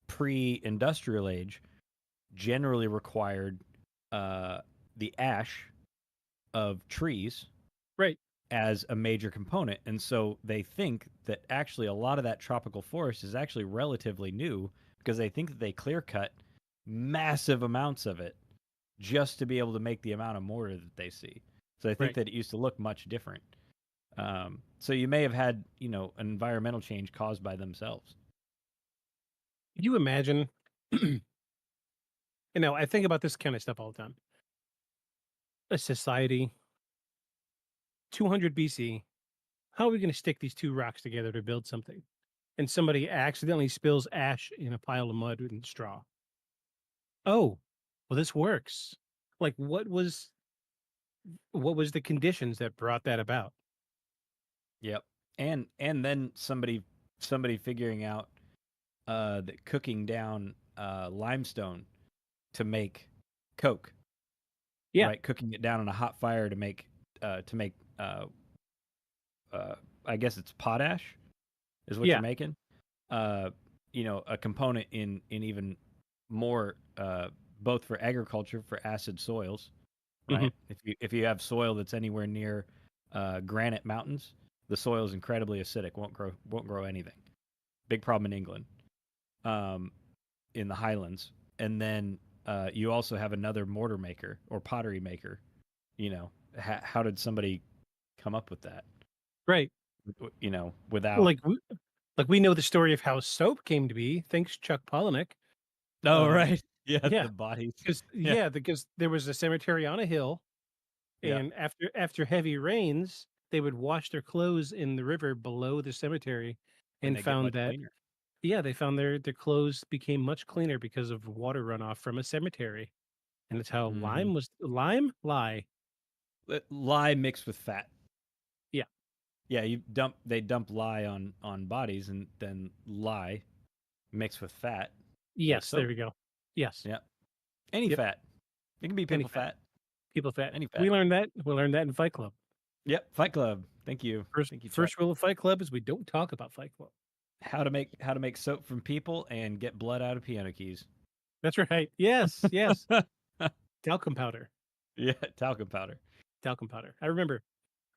pre-industrial age generally required the ash of trees Right. as a major component. And so they think that actually a lot of that tropical forest is actually relatively new, because they think that they clear cut massive amounts of it just to be able to make the amount of mortar that they see. So I think Right. that it used to look much different. So you may have had, an environmental change caused by themselves. Could you imagine? I think about this kind of stuff all the time. A society, 200 BC. How are we going to stick these two rocks together to build something? And somebody accidentally spills ash in a pile of mud and straw. Oh, well, this works. Like, what was the conditions that brought that about? Yep. And then somebody figuring out that cooking down limestone to make coke. Yeah. Right, cooking it down on a hot fire to make I guess it's potash is what Yeah. you're making. A component in even more both for agriculture, for acid soils, right? If you have soil that's anywhere near granite mountains, the soil is incredibly acidic, won't grow anything. Big problem in England, in the Highlands. And then you also have another mortar maker or pottery maker. How did somebody come up with that? Right. Without. Like we know the story of how soap came to be. Thanks, Chuck Palahniuk. Oh, right. Yeah, Yeah. the bodies. Because there was a cemetery on a hill, Yeah. and after heavy rains, they would wash their clothes in the river below the cemetery, and they get found much that cleaner. they found their clothes became much cleaner because of water runoff from a cemetery. And it's how lye. Lye mixed with fat. Yeah. Yeah, they dump lye on bodies, and then lye mixed with fat. Yes, there we go. Yes. Yeah. Any fat. It can be people fat. People fat. Any fat. We learned that in Fight Club. Yep, Fight Club. Thank you. Thank you, Chuck. First rule of Fight Club is we don't talk about Fight Club. How to make soap from people and get blood out of piano keys. That's right. Yes, yes. Talcum powder. Yeah, talcum powder. Talcum powder. I remember.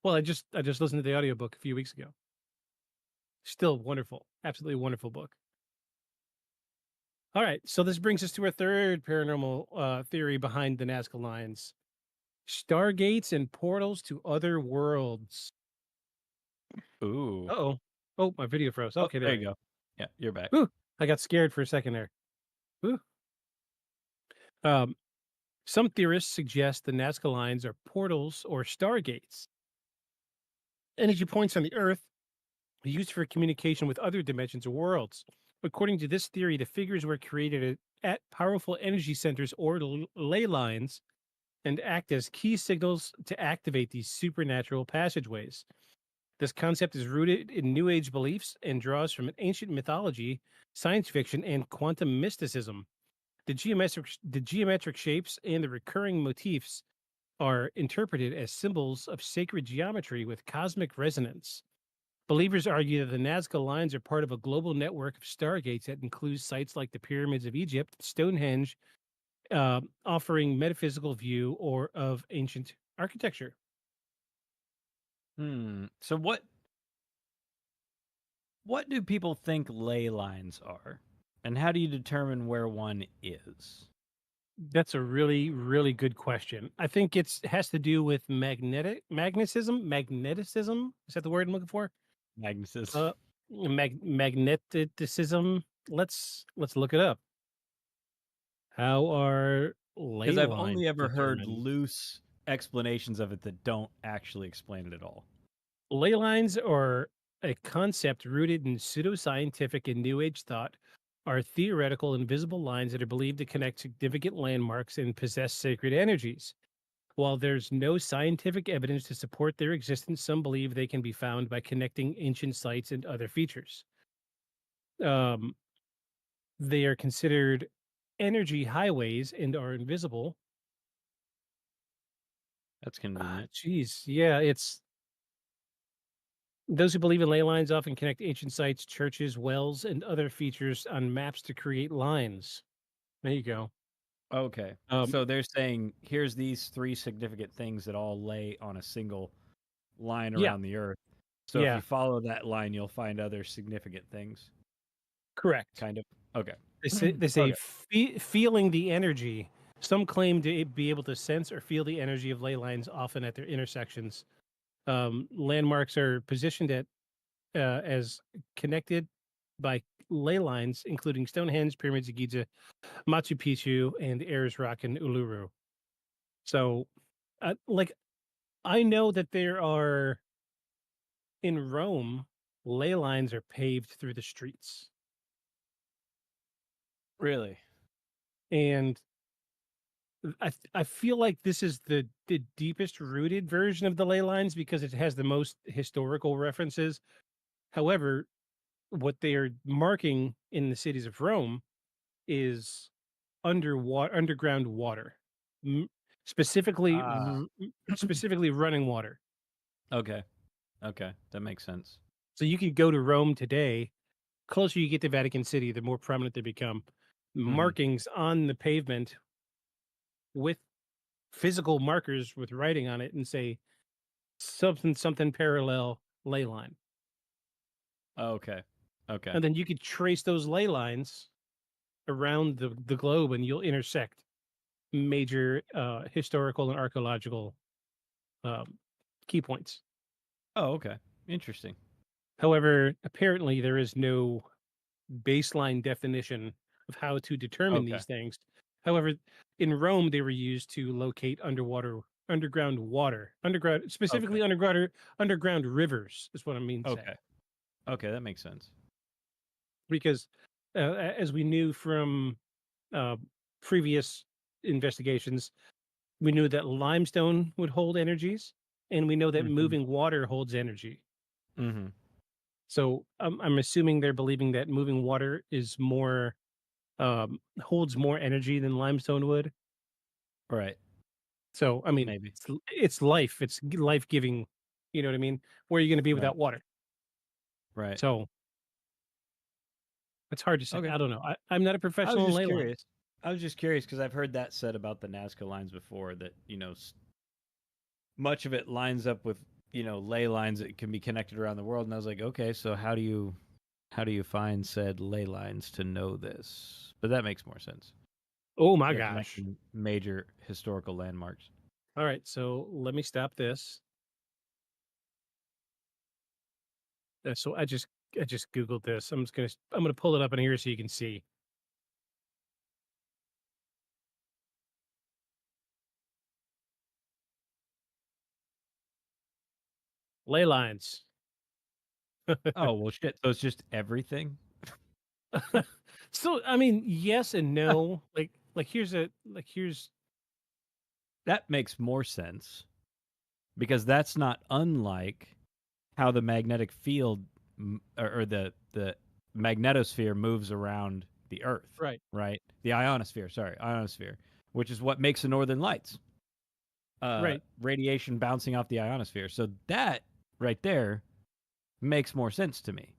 Well, I just listened to the audiobook a few weeks ago. Still wonderful. Absolutely wonderful book. All right, so this brings us to our third paranormal theory behind the Nazca Lines. Stargates and portals to other worlds. Ooh. Uh-oh. Oh, my video froze. Okay, there you go. Yeah, you're back. Ooh, I got scared for a second there. Ooh. Some theorists suggest the Nazca lines are portals or stargates, energy points on the Earth used for communication with other dimensions or worlds. According to this theory, the figures were created at powerful energy centers or ley lines and act as key signals to activate these supernatural passageways. This concept is rooted in New Age beliefs and draws from ancient mythology, science fiction, and quantum mysticism. The geometric shapes and the recurring motifs are interpreted as symbols of sacred geometry with cosmic resonance. Believers argue that the Nazca lines are part of a global network of stargates that includes sites like the pyramids of Egypt, Stonehenge, offering metaphysical view or of ancient architecture. So what do people think ley lines are? And how do you determine where one is? That's a really, really good question. I think it has to do with magneticism. Is that the word I'm looking for? Magnetism. Magneticism. Let's look it up. How are ley Because I've lines only ever heard determined? loose explanations of it that don't actually explain it at all. Ley lines are a concept rooted in pseudoscientific and New Age thought, are theoretical invisible lines that are believed to connect significant landmarks and possess sacred energies. While there's no scientific evidence to support their existence, some believe they can be found by connecting ancient sites and other features. Um, they are considered energy highways and are invisible. That's convenient. Geez, yeah, it's those who believe in ley lines often connect ancient sites, churches, wells, and other features on maps to create lines. There you go. Okay. So they're saying here's these 3 significant things that all lay on a single line Yeah. around the earth. So if Yeah. you follow that line, you'll find other significant things. Correct. Kind of. Okay. They say Okay. feeling the energy. Some claim to be able to sense or feel the energy of ley lines, often at their intersections. Landmarks are positioned at as connected by ley lines, including Stonehenge, pyramids of Giza, Machu Picchu, and Ayers Rock in Uluru. So, like, I know that there are in Rome, ley lines are paved through the streets. Really? And I feel like this is the deepest rooted version of the ley lines because it has the most historical references. However, what they are marking in the cities of Rome is underground water, M- specifically specifically running water. Okay. Okay. That makes sense. So you could go to Rome today. Closer you get to Vatican City, the more prominent they become. Mhm. Markings on the pavement with physical markers with writing on it and say something parallel ley line. Okay. Okay. And then you could trace those ley lines around the globe and you'll intersect major historical and archaeological um, key points. Oh, okay. Interesting. However, apparently there is no baseline definition of how to determine Okay. these things. However, in Rome, they were used to locate underground water, specifically underground rivers is what I mean to say. Okay. Okay, that makes sense. Because as we knew from uh, previous investigations, we knew that limestone would hold energies, and we know that Mhm. moving water holds energy. Mhm. So I'm assuming they're believing that moving water is more holds more energy than limestone would. Right. So I mean, Maybe. it's life. It's life giving. You know what I mean? Where are you going to be Right. without water? Right. So it's hard to say. Okay. I don't know. I'm not a I was professional in just ley line. curious. I was just curious because I've heard that said about the Nazca lines before that, much of it lines up with, ley lines that can be connected around the world. And I was like, okay, so how do you find said ley lines to know this? But that makes more sense. Oh my They're gosh! connecting major historical landmarks. All right, so let me stop this. So I just googled this. I'm gonna pull it up in here so you can see. Ley lines. Oh well, shit. So it's just everything. So I mean, yes and no. Here's that makes more sense because that's not unlike how the magnetic field or the magnetosphere moves around the Earth. right. The ionosphere, which is what makes the northern lights. Right. Radiation bouncing off the ionosphere. So that right there makes more sense to me.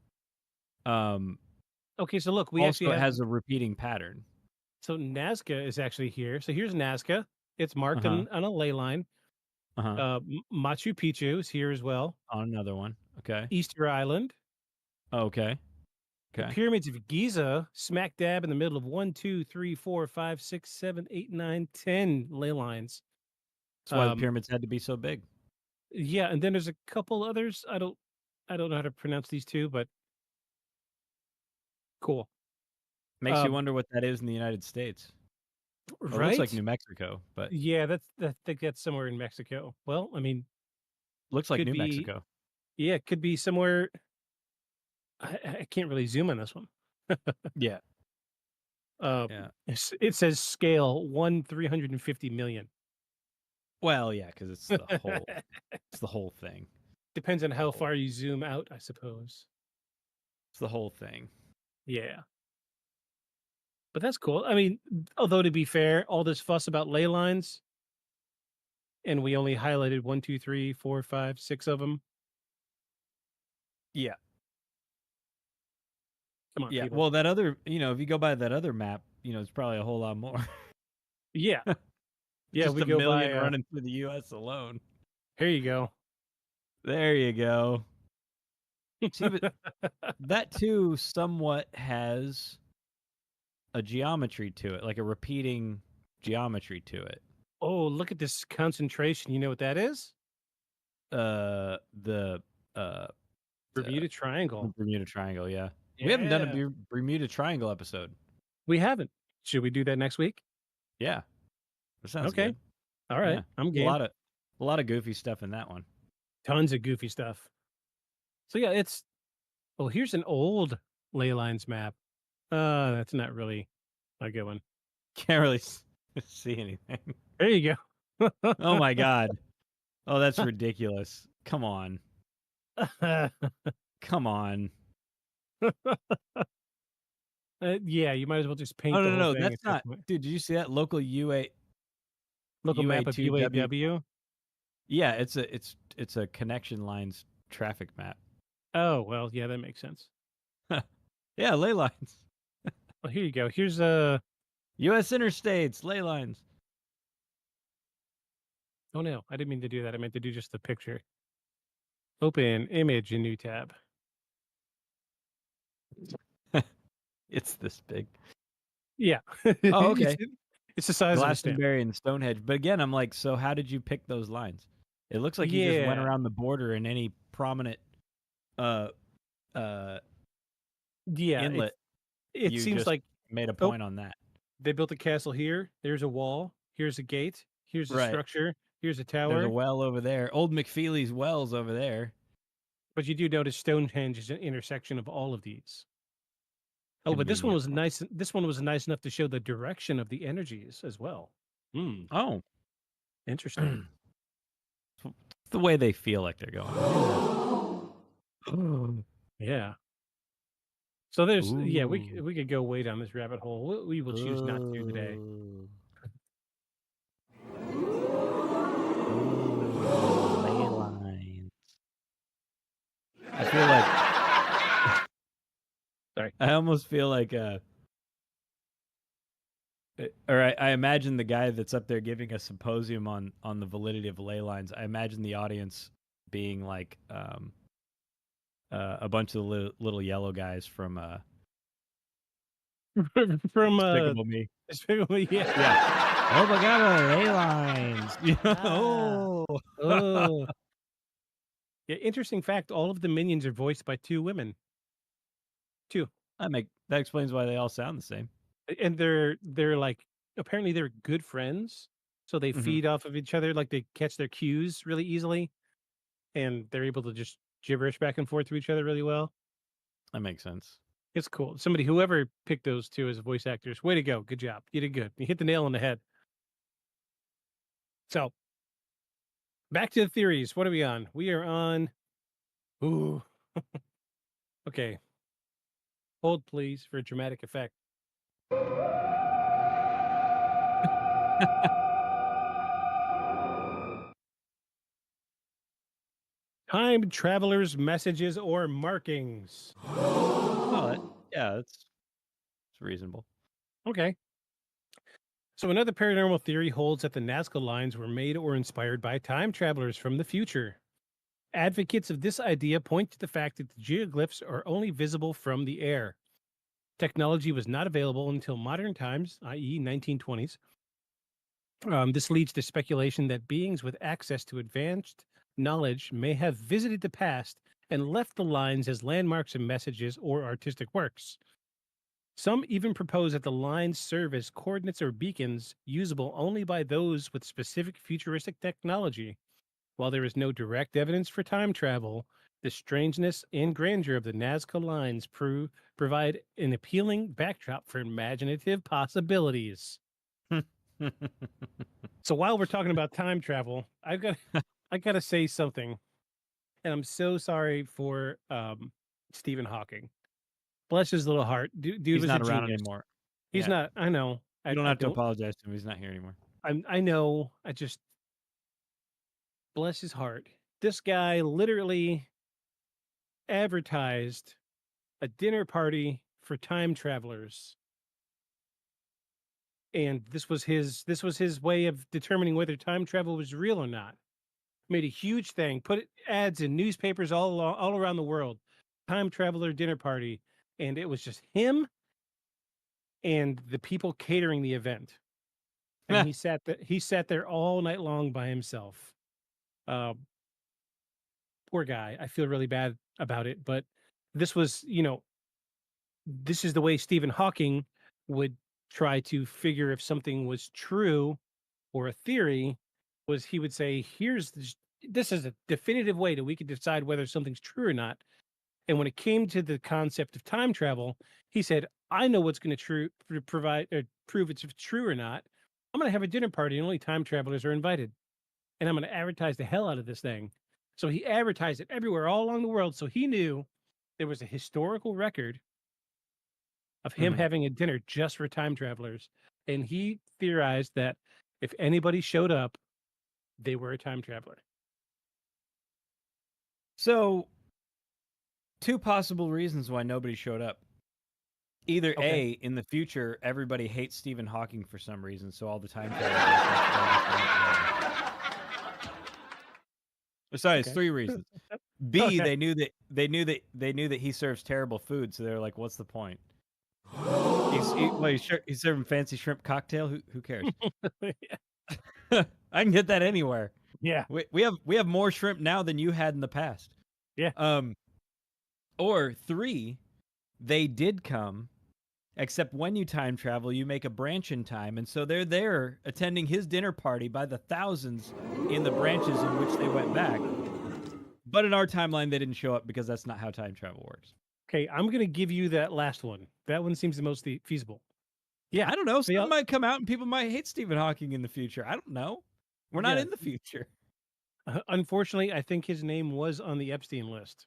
Okay, so look, we also actually have has a repeating pattern. So Nazca is actually here. So here's Nazca. It's marked on a ley line. Machu Picchu is here as well. On another one. Okay. Easter Island. Okay. The pyramids of Giza, smack dab in the middle of 1, 2, 3, 4, 5, 6, 7, 8, 9, 10 ley lines. That's why the pyramids had to be so big. Yeah, and then there's a couple others. I don't know how to pronounce these two, but cool. Makes you wonder what that is in the United States. Right? It looks like New Mexico, but yeah, I think that's somewhere in Mexico. Well, I mean, looks like New Mexico. Yeah, it could be somewhere. I can't really zoom on this one. Yeah. It says scale 1/350 million. Well, yeah, because it's the whole it's the whole thing. Depends on how far you zoom out, I suppose. It's the whole thing. Yeah. But that's cool. I mean, although to be fair, all this fuss about ley lines, and we only highlighted 1, 2, 3, 4, 5, 6 of them. Yeah. Come on, yeah. people. Well, that other, if you go by that other map, it's probably a whole lot more. Yeah. Yeah, Just we a go million by running through the U.S. alone. Here you go. There you go. See, but that too somewhat has a geometry to it, like a repeating geometry to it. Oh, look at this concentration. You know what that is? The Bermuda Triangle. Bermuda Triangle, yeah. Yeah. We haven't done a Bermuda Triangle episode. We haven't. Should we do that next week? Yeah. That sounds okay. good. All right. Yeah. I'm game. A lot of goofy stuff in that one. Tons of goofy stuff. So yeah, here's an old ley lines map. That's not really a good one. Can't really see anything. There you go. Oh my God. Oh, that's ridiculous. Come on. Come on. Yeah, you might as well just paint the whole no, thing. That's not. Dude, did you see that local map of UAW? Yeah, it's a connection lines traffic map. Oh, well, yeah, that makes sense. Yeah, ley lines. Well, here you go. Here's U.S. interstates, ley lines. Oh no, I didn't mean to do that. I meant to do just the picture. Open image in new tab. It's this big. Yeah. Oh, okay. It's the size of a stamp. Glastonbury and Stonehenge. But again, I'm like, so how did you pick those lines? It looks like you just went around the border in any prominent inlet. It seems like made a point on that. They built a castle here. There's a wall. Here's a gate. Here's a structure. Here's a tower. There's a well over there. Old McFeely's Wells over there. But you do notice Stonehenge is an intersection of all of these. Oh, but this one was nice. This one was nice enough to show the direction of the energies as well. Oh, interesting. The way they feel like they're going. Yeah. So there's we could go way down this rabbit hole. We will choose not to today. Ley lines. I feel like. Sorry. I almost feel like I imagine the guy that's up there giving a symposium on the validity of ley lines. I imagine the audience being like a bunch of little yellow guys from Despicable Me. Despicable Me, yeah. Yeah. Oh my God, ley lines. Oh. Yeah, interesting fact, all of the minions are voiced by 2 women. 2. That explains why they all sound the same. And they're like, apparently they're good friends, so they feed off of each other, like they catch their cues really easily. and they're able to just gibberish back and forth to each other really well. That makes sense. It's cool. Whoever picked those two as voice actors, way to go. Good job. You did good. You hit the nail on the head. So, back to the theories. What are we on? We are on. Ooh. Okay. Hold, please, for a dramatic effect. Time travelers' messages or markings. Yeah, it's reasonable. Okay. So another paranormal theory holds that the Nazca lines were made or inspired by time travelers from the future. Advocates of this idea point to the fact that the geoglyphs are only visible from the air. Technology was not available until modern times, i.e., 1920s. This leads to speculation that beings with access to advanced knowledge may have visited the past and left the lines as landmarks and messages or artistic works. Some even propose that the lines serve as coordinates or beacons usable only by those with specific futuristic technology. While there is no direct evidence for time travel, the strangeness and grandeur of the Nazca lines provide an appealing backdrop for imaginative possibilities. So while we're talking about time travel, I got to say something, and I'm so sorry for Stephen Hawking. Bless his little heart. Dude He's was not a around genius. anymore. He's Yeah. not. I know. You don't have to apologize to him. He's not here anymore. I know. I just bless his heart. This guy literally advertised a dinner party for time travelers, and this was his way of determining whether time travel was real or not. Made a huge thing, put ads in newspapers all around the world. Time traveler dinner party, and it was just him and the people catering the event. And he sat there all night long by himself. Poor guy. I feel really bad about it, but this was, this is the way Stephen Hawking would try to figure if something was true or a theory. Was he would say, here's this is a definitive way that we could decide whether something's true or not. And when it came to the concept of time travel, he said, I know what's going to prove it's true or not. I'm going to have a dinner party and only time travelers are invited. And I'm going to advertise the hell out of this thing. So he advertised it everywhere, all along the world. So he knew there was a historical record of him having a dinner just for time travelers. And he theorized that if anybody showed up, they were a time traveler. So, two possible reasons why nobody showed up. Either A, in the future, everybody hates Stephen Hawking for some reason, so all the time travelers. Sorry, it's three reasons. B, they knew that he serves terrible food, so they're like, "What's the point?" He's serving fancy shrimp cocktail. Who cares? I can get that anywhere. Yeah, we have more shrimp now than you had in the past. Yeah. Or three, they did come, except when you time travel, you make a branch in time, and so they're there attending his dinner party by the thousands in the branches in which they went back. But in our timeline, they didn't show up because that's not how time travel works. Okay, I'm going to give you that last one. That one seems the most feasible. Yeah, I don't know. Some might come out and people might hate Stephen Hawking in the future. I don't know. We're not in the future. Unfortunately, I think his name was on the Epstein list.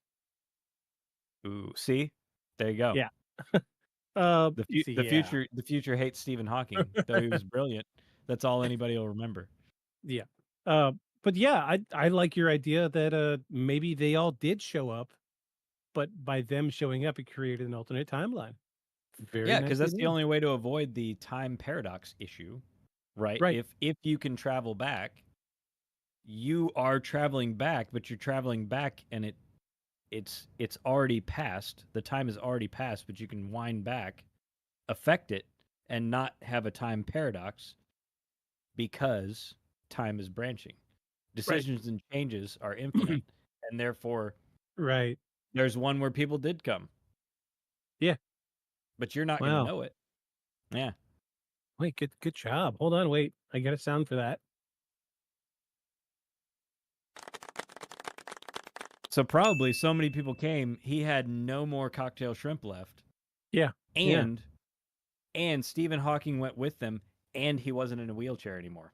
Ooh, see? There you go. Yeah. The future hates Stephen Hawking, though he was brilliant. That's all anybody will remember. Yeah. But yeah, I like your idea that maybe they all did show up, but by them showing up, it created an alternate timeline. Yeah, because that's the only way to avoid the time paradox issue, right? If you can travel back, you are traveling back, but you're traveling back, and it's already passed. The time is already passed, but you can wind back, affect it, and not have a time paradox because time is branching. Decisions and changes are infinite, and therefore, there's one where people did come. Yeah, but you're not going to know it. Yeah. Wait, good job. Hold on, wait. I got a sound for that. So probably so many people came, he had no more cocktail shrimp left. Yeah. And Stephen Hawking went with them, and he wasn't in a wheelchair anymore.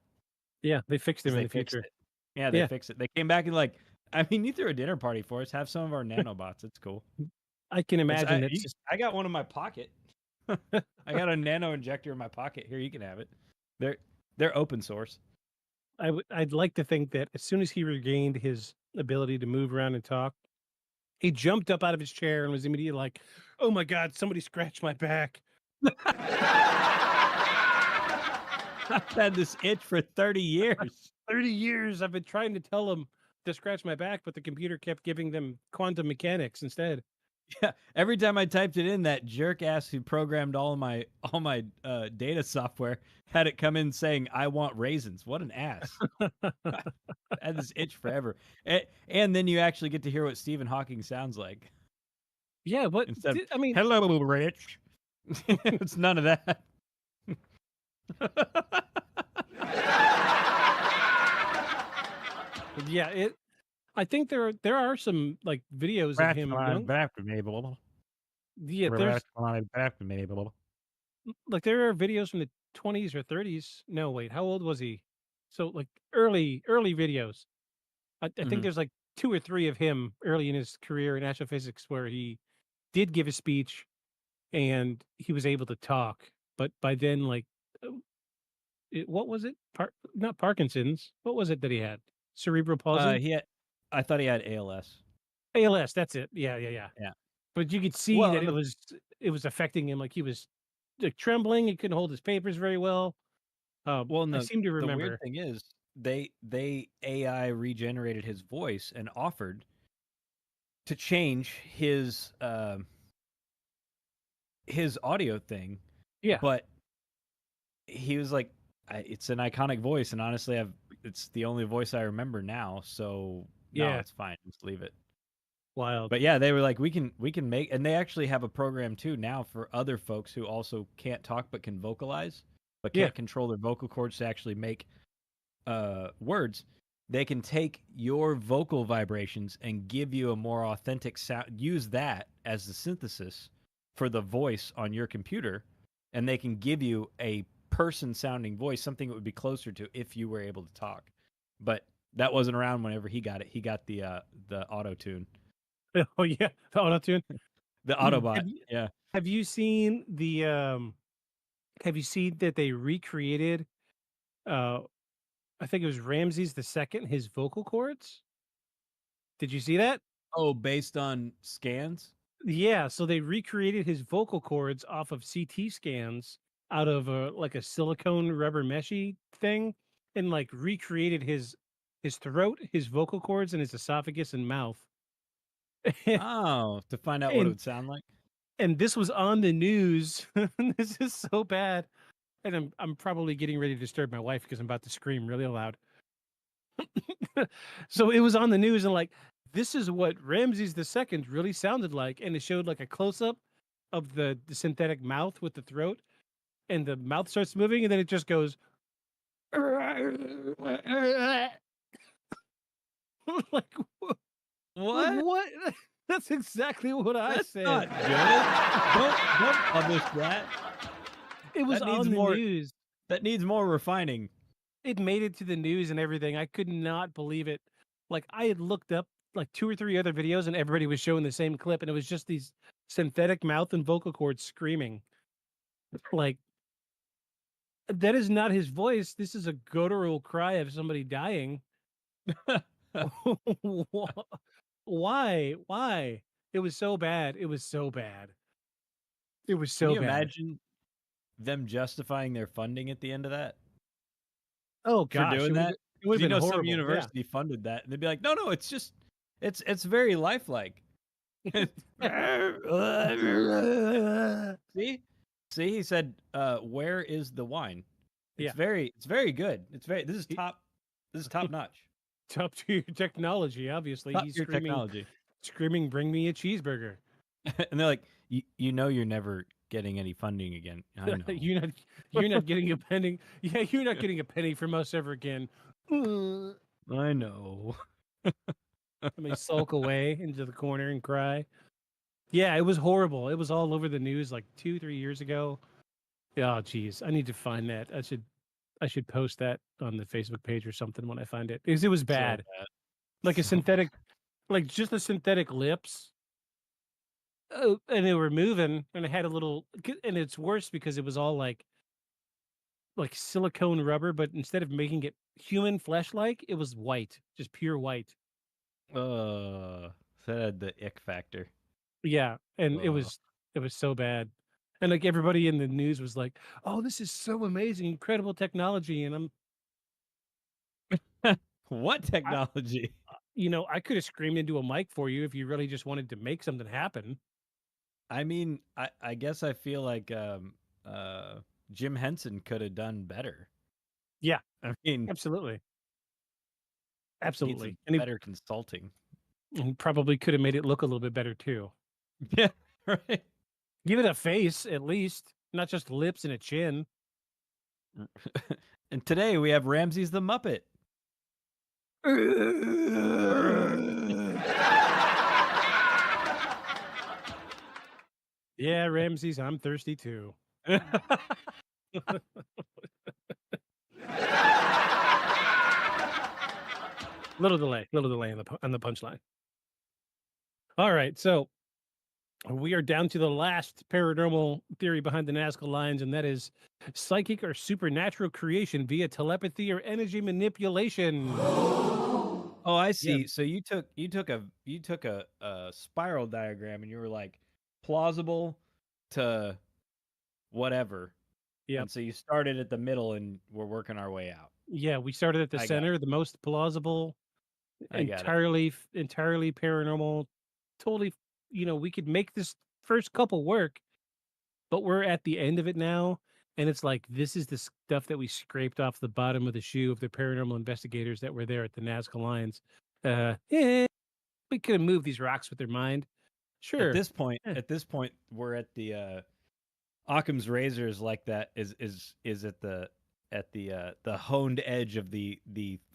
Yeah, they fixed him in They the fixed future. it. Yeah, they fixed it. They came back and like, I mean, you threw a dinner party for us. Have some of our nanobots. It's cool. I can imagine that's just. I got one in my pocket. I got a nano injector in my pocket. Here, you can have it. They're open source. I'd like to think that as soon as he regained his ability to move around and talk, he jumped up out of his chair and was immediately like, "Oh my God, somebody scratched my back." I've had this itch for 30 years. 30 years. I've been trying to tell them to scratch my back, but the computer kept giving them quantum mechanics instead. Yeah, every time I typed it in, that jerk ass who programmed all my data software had it come in saying, "I want raisins." What an ass! I had this itch forever, and then you actually get to hear what Stephen Hawking sounds like. Yeah, but instead, I mean, hello, Rich. It's none of that. Yeah, I think there are some like videos of him. Yeah, there's like there are videos from the 20s or 30s. No, wait, how old was he? So like early videos. I think there's like 2 or 3 of him early in his career in astrophysics where he did give a speech and he was able to talk. But by then, like, what was it? Not Parkinson's. What was it that he had? Cerebral palsy. I thought he had ALS. ALS. That's it. Yeah. Yeah. But you could see that it was affecting him. Like he was like trembling. He couldn't hold his papers very well. I seem to remember. The weird thing is they AI regenerated his voice and offered to change his audio thing. Yeah. But he was like, it's an iconic voice, and honestly, it's the only voice I remember now. So no, it's fine. Just leave it. Wild. But yeah, they were like, we can make, and they actually have a program too now for other folks who also can't talk but can vocalize, but can't control their vocal cords to actually make words. They can take your vocal vibrations and give you a more authentic sound. Use that as the synthesis for the voice on your computer, and they can give you a person-sounding voice, something that would be closer to if you were able to talk. But that wasn't around whenever he got it. He got the auto-tune. Oh yeah, the auto-tune. The Autobot. Have you seen the have you seen that they recreated I think it was Ramses II, his vocal cords? Did you see that? Oh, based on scans? Yeah, so they recreated his vocal cords off of CT scans out of like a silicone rubber meshy thing, and like recreated his throat, his vocal cords, and his esophagus and mouth. Oh, to find out what it would sound like. And this was on the news. This is so bad. And I'm probably getting ready to disturb my wife because I'm about to scream really loud. So it was on the news, and like, this is what Ramses II really sounded like. And it showed like a close up of the synthetic mouth with the throat, and the mouth starts moving, and then it just goes. Like, what? What? That's exactly what I said. Not good. Don't publish that. It was on the news. That needs more refining. It made it to the news and everything. I could not believe it. Like, I had looked up like 2 or 3 other videos, and everybody was showing the same clip, and it was just these synthetic mouth and vocal cords screaming. Like, that is not his voice. This is a guttural cry of somebody dying. Why? It was so bad. It was so bad. It was so bad. Can you imagine them justifying their funding at the end of that? Oh gosh, for doing that? It would have been horrible. Some university funded that, and they'd be like, "No, it's just, it's very lifelike." See, he said, "Where is the wine?" It's very good. This is top notch. Top tier technology, obviously. Top He's tier technology. Screaming, "Bring me a cheeseburger!" And they're like, "You know, you're never getting any funding again." I know. you're not getting a penny. Yeah, you're not getting a penny from us ever again. I know. and they sulk away into the corner and cry. Yeah, it was horrible. It was all over the news like 2-3 years ago. Oh, geez, I need to find that. I should post that on the Facebook page or something when I find it because it was So bad. bad. Like a So synthetic, like just the synthetic lips. And they were moving, and it had a little, and it's worse because it was all like silicone rubber, but instead of making it human flesh like, it was white, just pure white. So that had the ick factor. Yeah, and it Ugh. was so bad. And like everybody in the news was like, "Oh, this is so amazing, incredible technology." And What technology? I could have screamed into a mic for you if you really just wanted to make something happen. I mean, I guess I feel like Jim Henson could have done better. Yeah, I mean, absolutely. needs Absolutely. some And better consulting. he probably could have made it look a little bit better too. Yeah, right. Give it a face at least, not just lips and a chin. And today we have Ramses the Muppet. Yeah, Ramses, I'm thirsty too. Little delay on the punchline. All right, so we are down to the last paranormal theory behind the Nazca lines, and that is psychic or supernatural creation via telepathy or energy manipulation. Oh, I Yeah. see. So you took a spiral diagram and you were like plausible to whatever. Yep. And so you started at the middle and we're working our way out. Yeah, we started at the I got center, the most plausible, I got it. entirely paranormal, totally, we could make this first couple work, but we're at the end of it now, and it's like this is the stuff that we scraped off the bottom of the shoe of the paranormal investigators that were there at the Nazca lines. We could have moved these rocks with their mind. Sure. At this point, we're at the Occam's razor is like that is at the honed edge of the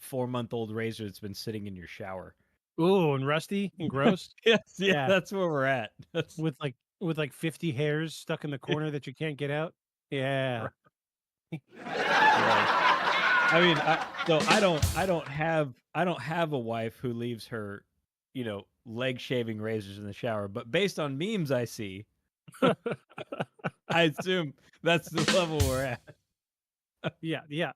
4-month-old razor that's been sitting in your shower. Ooh, and rusty and gross. Yes, yeah, that's where we're at. That's with like 50 hairs stuck in the corner that you can't get out. Yeah. I mean, I don't have a wife who leaves her, leg shaving razors in the shower, but based on memes I see, I assume that's the level we're at. Yeah.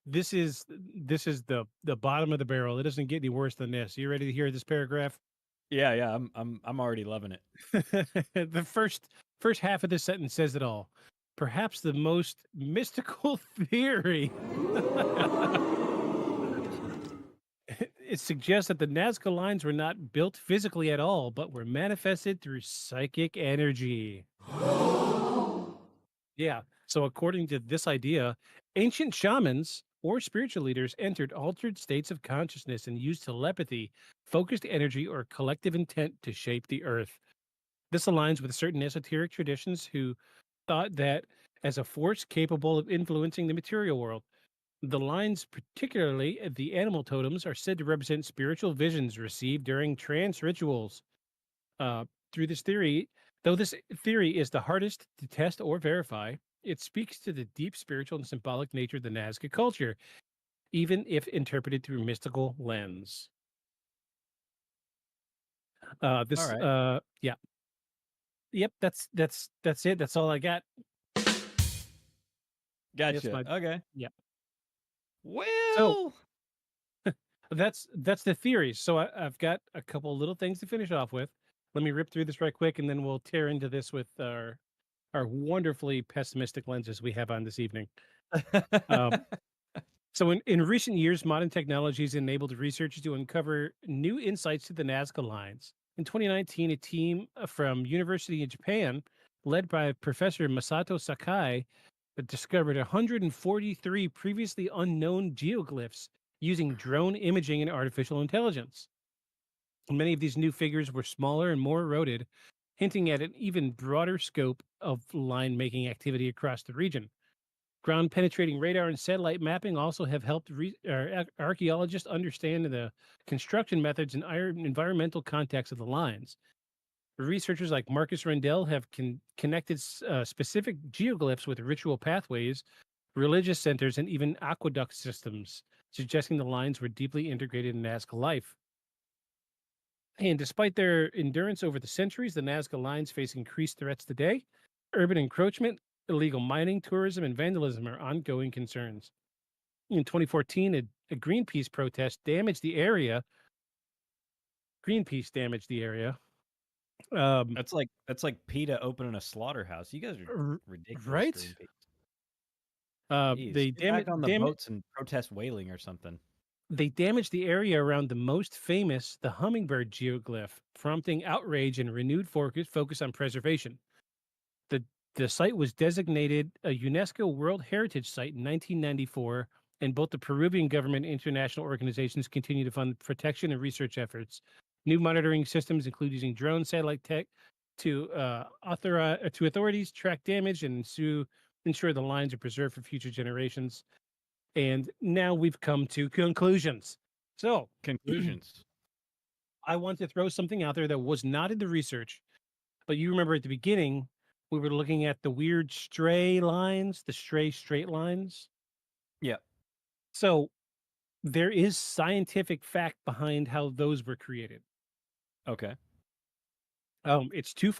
This is the bottom of the barrel. It doesn't get any worse than this. You ready to hear this paragraph? Yeah, I'm already loving it. The first half of this sentence says it all. Perhaps the most mystical theory. It suggests that the Nazca lines were not built physically at all, but were manifested through psychic energy. Yeah. So according to this idea, ancient shamans or spiritual leaders entered altered states of consciousness and used telepathy, focused energy, or collective intent to shape the earth. This aligns with certain esoteric traditions who thought that as a force capable of influencing the material world. The lines, particularly the animal totems, are said to represent spiritual visions received during trance rituals. Through this theory, though this theory is the hardest to test or verify, it speaks to the deep spiritual and symbolic nature of the Nazca culture, even if interpreted through a mystical lens. All right. Yeah. Yep, that's it. That's all I got. Gotcha. Okay. Yeah. Well, so that's the theory. So I've got a couple little things to finish off with. Let me rip through this right quick, and then we'll tear into this with our wonderfully pessimistic lenses we have on this evening. So in recent years, modern technologies enabled researchers to uncover new insights to the Nazca lines. In 2019, a team from University of Japan, led by Professor Masato Sakai, discovered 143 previously unknown geoglyphs using drone imaging and artificial intelligence. Many of these new figures were smaller and more eroded, hinting at an even broader scope of line-making activity across the region. Ground penetrating radar and satellite mapping also have helped archaeologists understand the construction methods and environmental context of the lines. Researchers like Marcus Rendell have connected specific geoglyphs with ritual pathways, religious centers, and even aqueduct systems, suggesting the lines were deeply integrated in Nazca life. And despite their endurance over the centuries, the Nazca lines face increased threats today. Urban encroachment, illegal mining, tourism, and vandalism are ongoing concerns. In 2014, a Greenpeace protest damaged the area. That's like PETA opening a slaughterhouse. You guys are ridiculous, right? Greenpeace. They Get back on the boats and protest whaling or something. They damaged the area around the most famous, the hummingbird geoglyph, prompting outrage and renewed focus on preservation. The site was designated a UNESCO World Heritage Site in 1994, and both the Peruvian government and international organizations continue to fund protection and research efforts. New monitoring systems include using drone satellite tech to authorities track damage and ensure the lines are preserved for future generations. And now we've come to conclusions. So, conclusions. I want to throw something out there that was not in the research, but you remember at the beginning, we were looking at the weird stray lines, the straight lines. Yeah. So, there is scientific fact behind how those were created. Okay. It's too far.